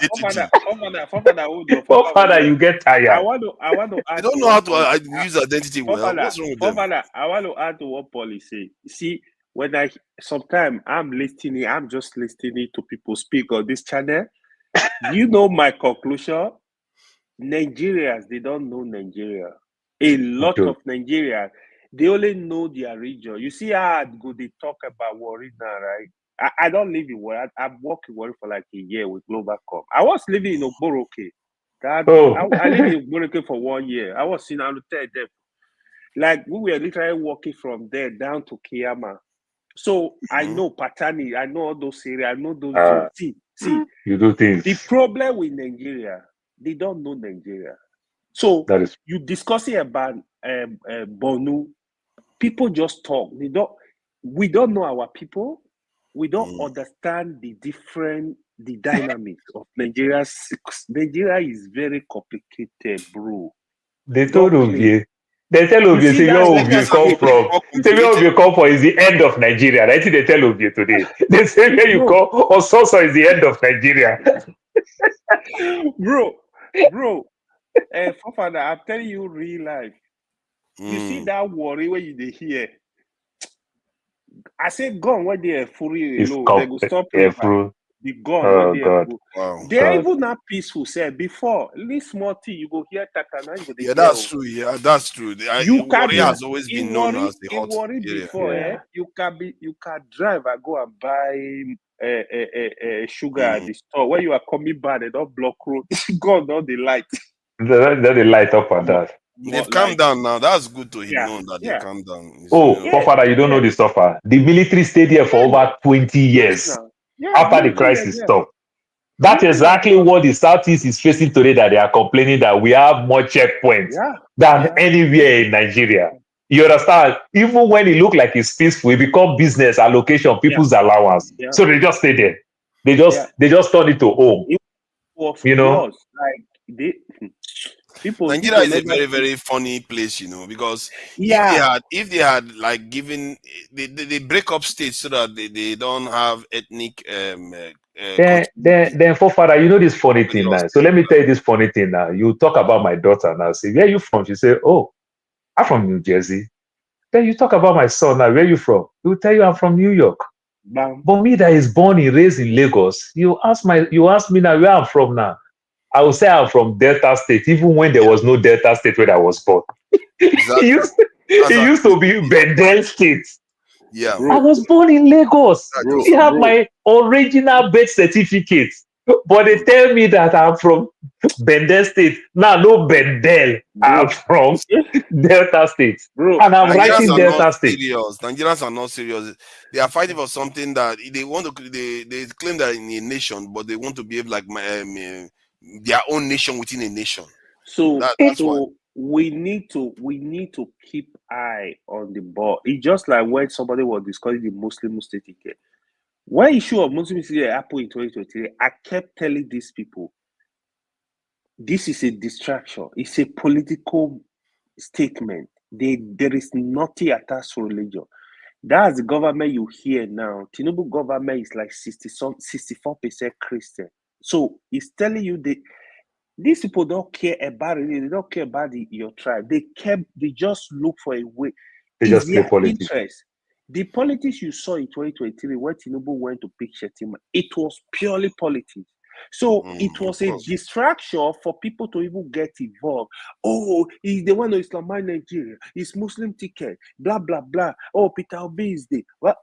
Father, you get tired. I want to add. You don't know how to use identity well. What's wrong with them? I want to add to what Paul is saying. See, when sometimes I'm listening, I'm just listening to people speak on this channel. You know my conclusion. Nigerians, they don't know Nigeria. A lot of Nigerians, they only know their region. You see how good they talk about Warri now, right? I don't live in Warri. I've worked in Warri for like a year with Globalcom. I was living in Ogboroke. I lived in Ogboroke for 1 year. I was in Alute. Like, we were literally walking from there down to Kiyama. So I know Patani, I know all those areas, I know those. See, you do things. The problem with Nigeria, they don't know Nigeria. So you discussing about Bonu, people just talk. We don't know our people. We don't understand the dynamics of Nigeria. Nigeria is very complicated, bro. They told Ovie. They tell Ovie, say where Ovie come from. Say where Ovie come from is the end of Nigeria. I think they tell Ovie today. They say where you come, Ososo is the end of Nigeria. Bro, Fofana, I'm telling you real life. You see that worry when you hear. I say gun when they are fury, they go stop the gun when they are full. They're even not peaceful. Say before, this small thing you go hear Tatana. Yeah, that's true. Yeah, that's true. Warri has always been known as the hot area. Before, you can drive and go and buy sugar at the store. When you are coming back, they don't block road. God, not the light. They light up on that. They've calmed down now. That's good to know that they calmed down. Father, you don't know the suffer. The military stayed here for over 20 years after the crisis stopped. That's exactly what the Southeast is facing today, that they are complaining that we have more checkpoints than anywhere in Nigeria. You understand? Even when it look like it's peaceful, it become business allocation, people's allowance. So they just stay there. They just turn it to home. You know? Nigeria is a very, very funny place, because if they had like given they break up states so that they don't have ethnic then Father, you know this funny thing now. So let me tell you this funny thing now. You talk about my daughter now. Say, where are you from? She say, oh, I'm from New Jersey. Then you talk about my son now. Where are you from? He will tell you I'm from New York. Bam. But me that is born and raised in Lagos, you ask me now where I'm from now. I will say I'm from Delta State, even when there was no Delta State where I was born. Exactly. it used to be Bendel State. Yeah, I was born in Lagos. I have my original birth certificate. But they tell me that I'm from Bendel State. Now, no Bendel. I'm from Delta State. And I'm writing Delta State. Nigerians are not serious. They are fighting for something that they want to. They claim that in a nation, but they want to behave like their own nation within a nation. So that's why we need to keep eye on the ball. It's just like when somebody was discussing the Muslim state here. When issue of Muslim state happened in 2023, I kept telling these people, this is a distraction. It's a political statement. There is nothing attached to religion. That's the government you hear now. Tinubu government is like 64% Christian. So it's telling you these people don't care about it. They don't care about your tribe. They just look for a way. They just play politics. Interest. The politics you saw in 2023 when Tinubu went to pick Shetima, it was purely politics. So it was a distraction for people to even get involved. Oh, they want to Islamize Nigeria. It's Muslim ticket. Blah, blah, blah. Oh, Peter Obi is there. Well,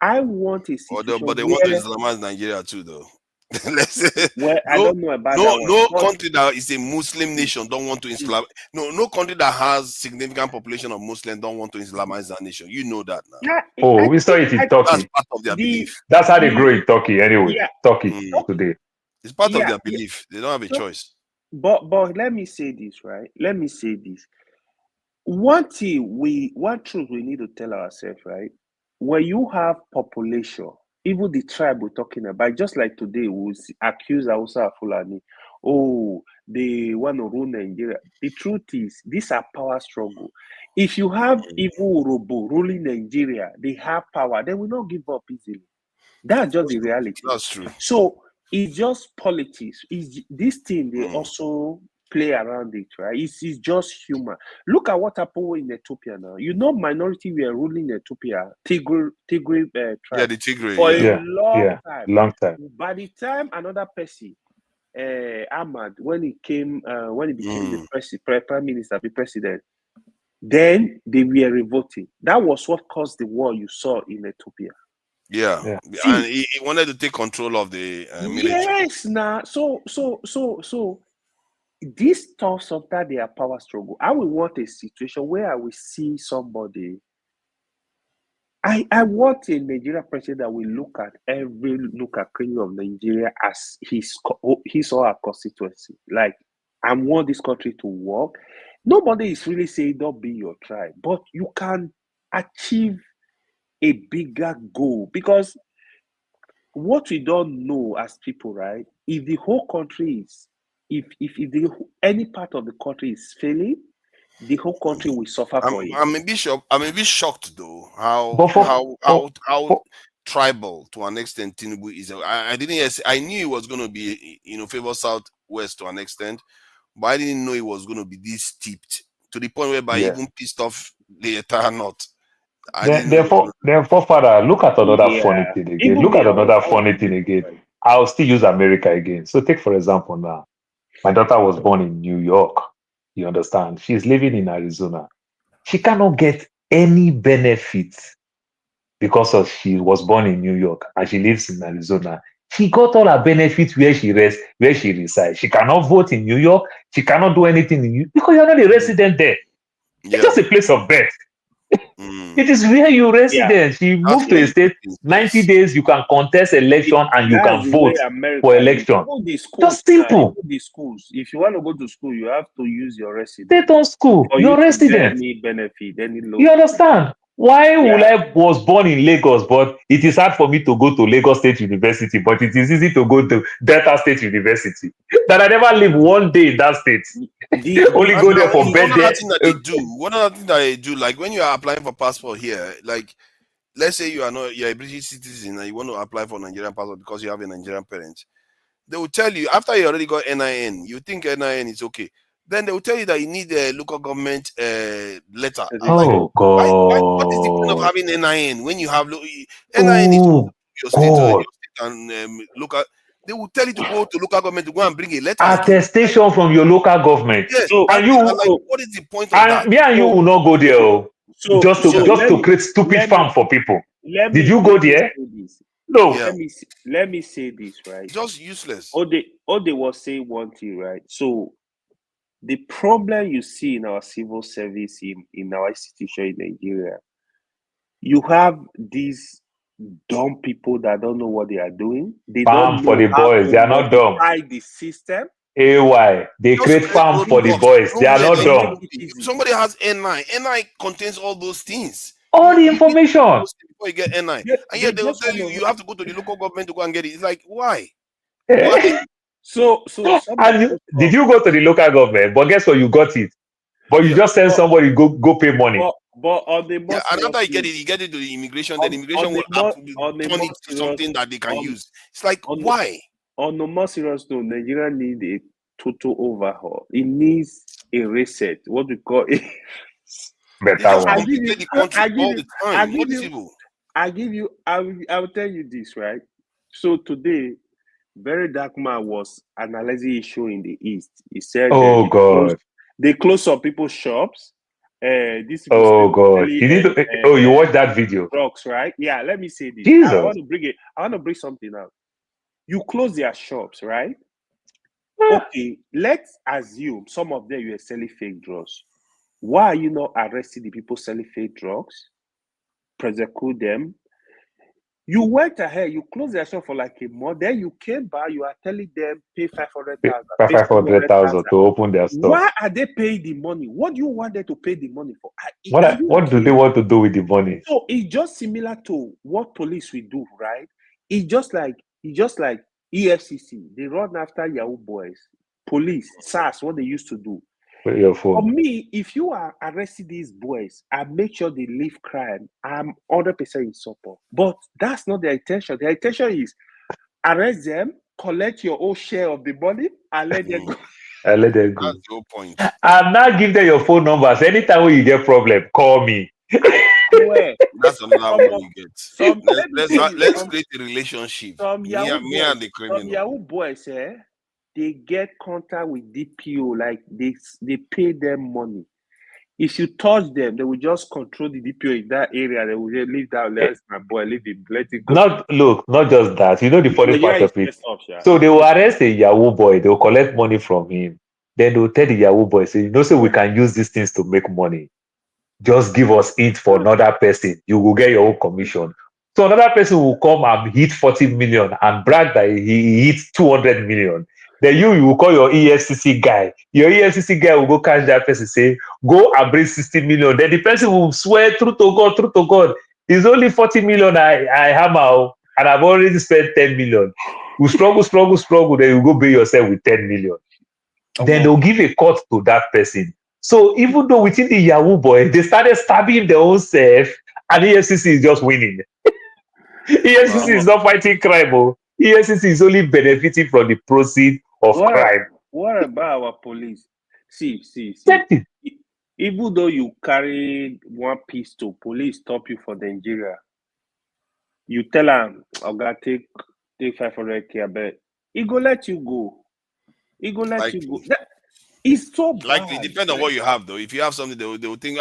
I want a situation but they want to Islamize Nigeria too, though. Well, I don't know about that one. No country that is a Muslim nation don't want to Islam. No country that has significant population of Muslims don't want to Islamize that nation. You know that now. Oh, we saw it in Turkey. That's part of their belief. That's how they grow in Turkey anyway. Turkey today. It's part of their belief. They don't have a choice. But let me say this, right? Let me say this. One truth we need to tell ourselves, right? When you have population, even the tribe we're talking about, just like today, we accuse Hausa Fulani, oh, they want to rule Nigeria. The truth is, these are power struggle. If you have evil Urobo ruling Nigeria, they have power, they will not give up easily. That's just the reality. That's true. So it's just politics. This thing they also play around it, right? It's just humor. Look at what happened in Ethiopia now. You know, minority were ruling Ethiopia, Tigray tribe. Yeah, the Tigray. For a long time. By the time another person, Ahmad, when he became the prime minister, the president, then they were revolting. That was what caused the war you saw in Ethiopia. Yeah. And he wanted to take control of the military. Yes, now. So this stuff sometimes they are power struggle. I will want a situation where I will see somebody. I want a Nigerian president that will look at every nook and cranny of Nigeria as his or her constituency. Like, I want this country to work. Nobody is really saying don't be your tribe, but you can achieve a bigger goal, because what we don't know as people, right? If the whole country is, if any part of the country is failing, the whole country will suffer for it. I'm a bit shocked though how tribal to an extent Tinubu is. I didn't. I knew it was going to be favor Southwest to an extent, but I didn't know it was going to be this steeped to the point whereby even pissed off the entire North. Therefore, Father, look at another funny thing again. Look at another funny thing again. I'll still use America again. So take, for example, now, my daughter was born in New York. You understand? She's living in Arizona. She cannot get any benefits because she was born in New York and she lives in Arizona. She got all her benefits where she resides. She cannot vote in New York. She cannot do anything in New York because you're not a resident there. It's just a place of birth. It is where you resident. You move to a state, 90 days, you can contest election and you can vote for election. Just simple. The schools. If you want to go to school, you have to use your residence. State on school, your resident. Any benefit, any loan. You understand? Why I was born in Lagos, but it is hard for me to go to Lagos State University, but it is easy to go to Delta State University. That I never live one day in that state. Only go there for birthday. One other thing that they do, like when you are applying for passport here, like let's say you're a British citizen and you want to apply for Nigerian passport because you have a Nigerian parent, they will tell you after you already got NIN, you think NIN is okay. Then they will tell you that you need a local government letter. Oh, God. What is the point of having NIN when you have NIN is your state and local? They will tell you to go to local government to go and bring a letter. Attestation from your local government. Yes. And what is the point of that? Me and you will not go there. Just to create stupid farm for people. Did you go there? No. Let me say this, right? Just useless. They was saying one thing, right? So the problem you see in our civil service, in our institution in Nigeria, you have these dumb people that don't know what they are doing. They don't know for the boys. They are not dumb. The system. AY. They create farm for the boys. They are not dumb. Somebody has NI. NI contains all those things. All the information. Before you get NI. And yet they will tell you have to go to the local government to go and get it. It's like, why? So and did you go to the local government? But guess what? You got it. But you just send somebody go pay money. But on the and after you get it to the immigration, then immigration will turn it to something that they can use. It's like, why? On the more serious note, Nigeria needs a total overhaul. It needs a reset. What we call it. Better I will tell you this, right? So today, Very Dark Man was analyzing issue in the East. He said, "Oh God, they closed some people's shops. This God, you need to. You watched that video? Drugs, right? Yeah. Let me say this. Jesus. I want to bring something out. You close their shops, right? Okay, let's assume some of them you are selling fake drugs. Why are you not arresting the people selling fake drugs? Prosecute them. You went ahead, you closed their shop for like a month, then you came back, you are telling them pay 500,000, pay 500,000 to open their store. Why are they paying the money? What do you want them to pay the money for? What do they want to do with the money? So it's just similar to what police will do, right? It's just like EFCC. They run after Yahoo boys. Police, SARS, what they used to do. Your phone. For me, if you are arresting these boys and make sure they leave crime, I'm 100% in support. But that's not their intention. Their intention is arrest them, collect your own share of the money, and let them go. And let them go. That's the whole point. And now give them your phone numbers. Anytime when you get problem, call me. That's another one you get. Let's create a relationship. Me and the criminal. Some Yahoo boys, they get contact with DPO, like they pay them money. If you touch them, they will just control the DPO in that area. They will just leave that. Let my boy leave it. Let it go. Not just that. You know the funny part of it. So they will arrest a Yahoo boy. They will collect money from him. Then they will tell the Yahoo boy, say, you know, so we can use these things to make money. Just give us it for another person. You will get your own commission. So another person will come and hit 40 million and brag that he hit 200 million. Then you will call your EFCC guy. Your EFCC guy will go catch that person, say, go and bring 60 million. Then the person will swear, true to God, it's only 40 million I hammer, and I've already spent 10 million. You struggle, then you go pay yourself with 10 million. Then they'll give a cut to that person. So even though within the Yahoo boy, they started stabbing their own self, and EFCC is just winning. EFCC is not fighting crime. EFCC is only benefiting from the proceeds of crime. What about our police? See. Even though you carry one pistol, police stop you for Nigeria. You tell them, I'm gonna take 500K, but he go let you go. He go let you go. It's so bad. Like it depends on what you have, though. If you have something, they will think,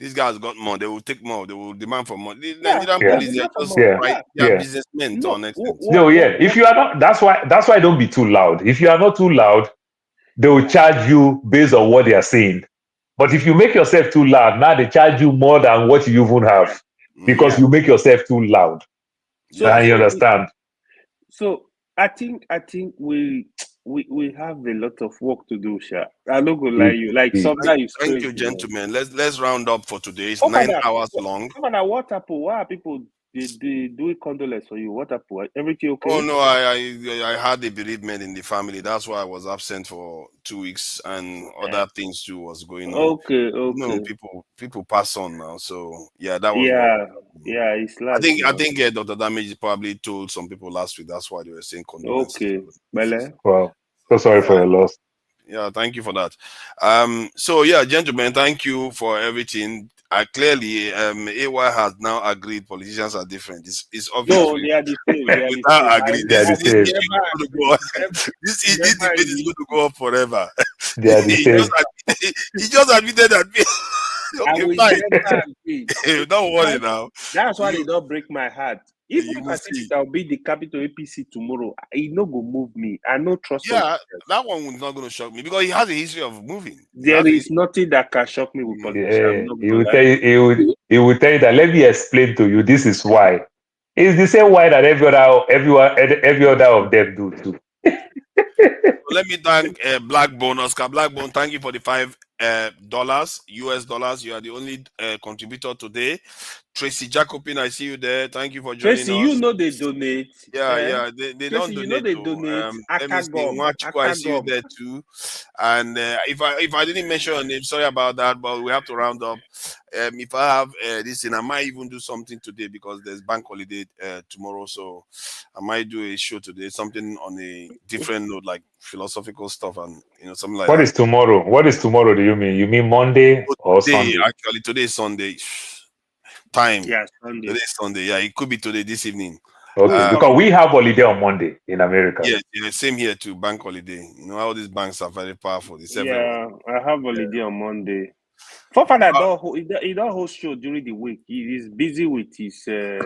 this guy's got more. They will take more. They will demand for more. The Nigerian police, they are businessmen to an extent. No, if you are not, that's why don't be too loud. If you are not too loud, they will charge you based on what they are saying. But if you make yourself too loud, now they charge you more than what you even have because you make yourself too loud. You understand? So I think we have a lot of work to do, Sha. I'm not gonna lie you. Like sometimes. Thank you, gentlemen. Let's round up for today. It's 9 hours long. What happened? Why are people they do condolence for you? What happened? Everything okay? Oh no, I had a bereavement in the family. That's why I was absent for 2 weeks, and other things too was going on. Okay. No, people pass on now. So yeah, that was it's like I think Dr. Damage probably told some people last week. That's why they were saying condolence. Okay, Bele. Wow, so sorry for your loss. Yeah, thank you for that. So yeah, gentlemen, thank you for everything. Clearly, AY has now agreed politicians are different. It's obvious. No, they are the same. This debate is going to go on forever. They are the same. He just admitted that. Okay, fine. Don't worry now. That's why they don't break my heart. Even if I think I'll be the capital APC tomorrow, it no go move me. I no trust. Yeah, that one was not going to shock me because he has a history of moving. There is nothing that can shock me with politicians. He will tell you that. Let me explain to you. This is why. It's the same why that every other of them do too. Let me thank Blackbone, Oscar Blackbone. Thank you for the $5 US dollars. You are the only contributor today. Tracy Jacobin, I see you there. Thank you for joining us. Tracy, you know they donate. Yeah, they Tracy, don't donate. You know they donate. I see you there too. And if I didn't mention your name, sorry about that, but we have to round up. If I have this thing, I might even do something today because there's bank holiday tomorrow, so I might do a show today, something on a different note, like philosophical stuff and something like that. What is tomorrow? What is tomorrow? Do you mean? You mean Monday or Sunday? Actually, today is Sunday. Time. Yeah, Sunday. Today is Sunday. Yeah, it could be today, this evening. Okay, because we have holiday on Monday in America. Yeah, same here too. Bank holiday. All these banks are very powerful. I have holiday on Monday. Fofana he don't host show during the week. He is busy with his. Yeah,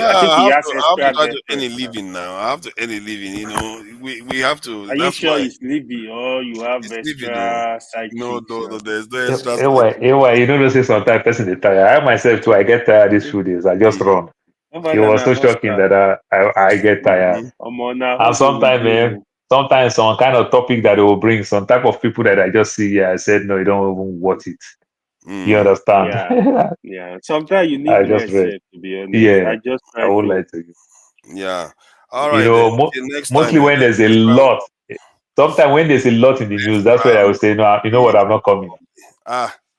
I think he has I have to try extra to earn a living now. I have to earn a living. You know, we have to. Are you That's sure why it's living or you have it's living. No, extra side no, chicks? no, there's no extra side Anyway, you don't know, say sometimes person they tired. I myself too, I get tired these few days. I just run. It was so shocking that I get tired. And sometimes some kind of topic that they will bring, some type of people that I just see, I said, no, you don't even watch it. You understand? Yeah. Sometimes you I need just read. rest, to be honest. Yeah, I just I try won't to. lie to you. Yeah. All You right. Then. know, Till next mostly time. when there's a lot, sometimes when there's a lot in the news, that's where I will say, no, you know what, I'm not coming.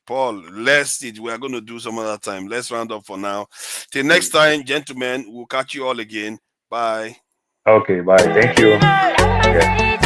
Paul, we are going to do some other time. Let's round up for now. Till next time, gentlemen, we'll catch you all again. Bye. Okay, bye. Thank you. Yeah.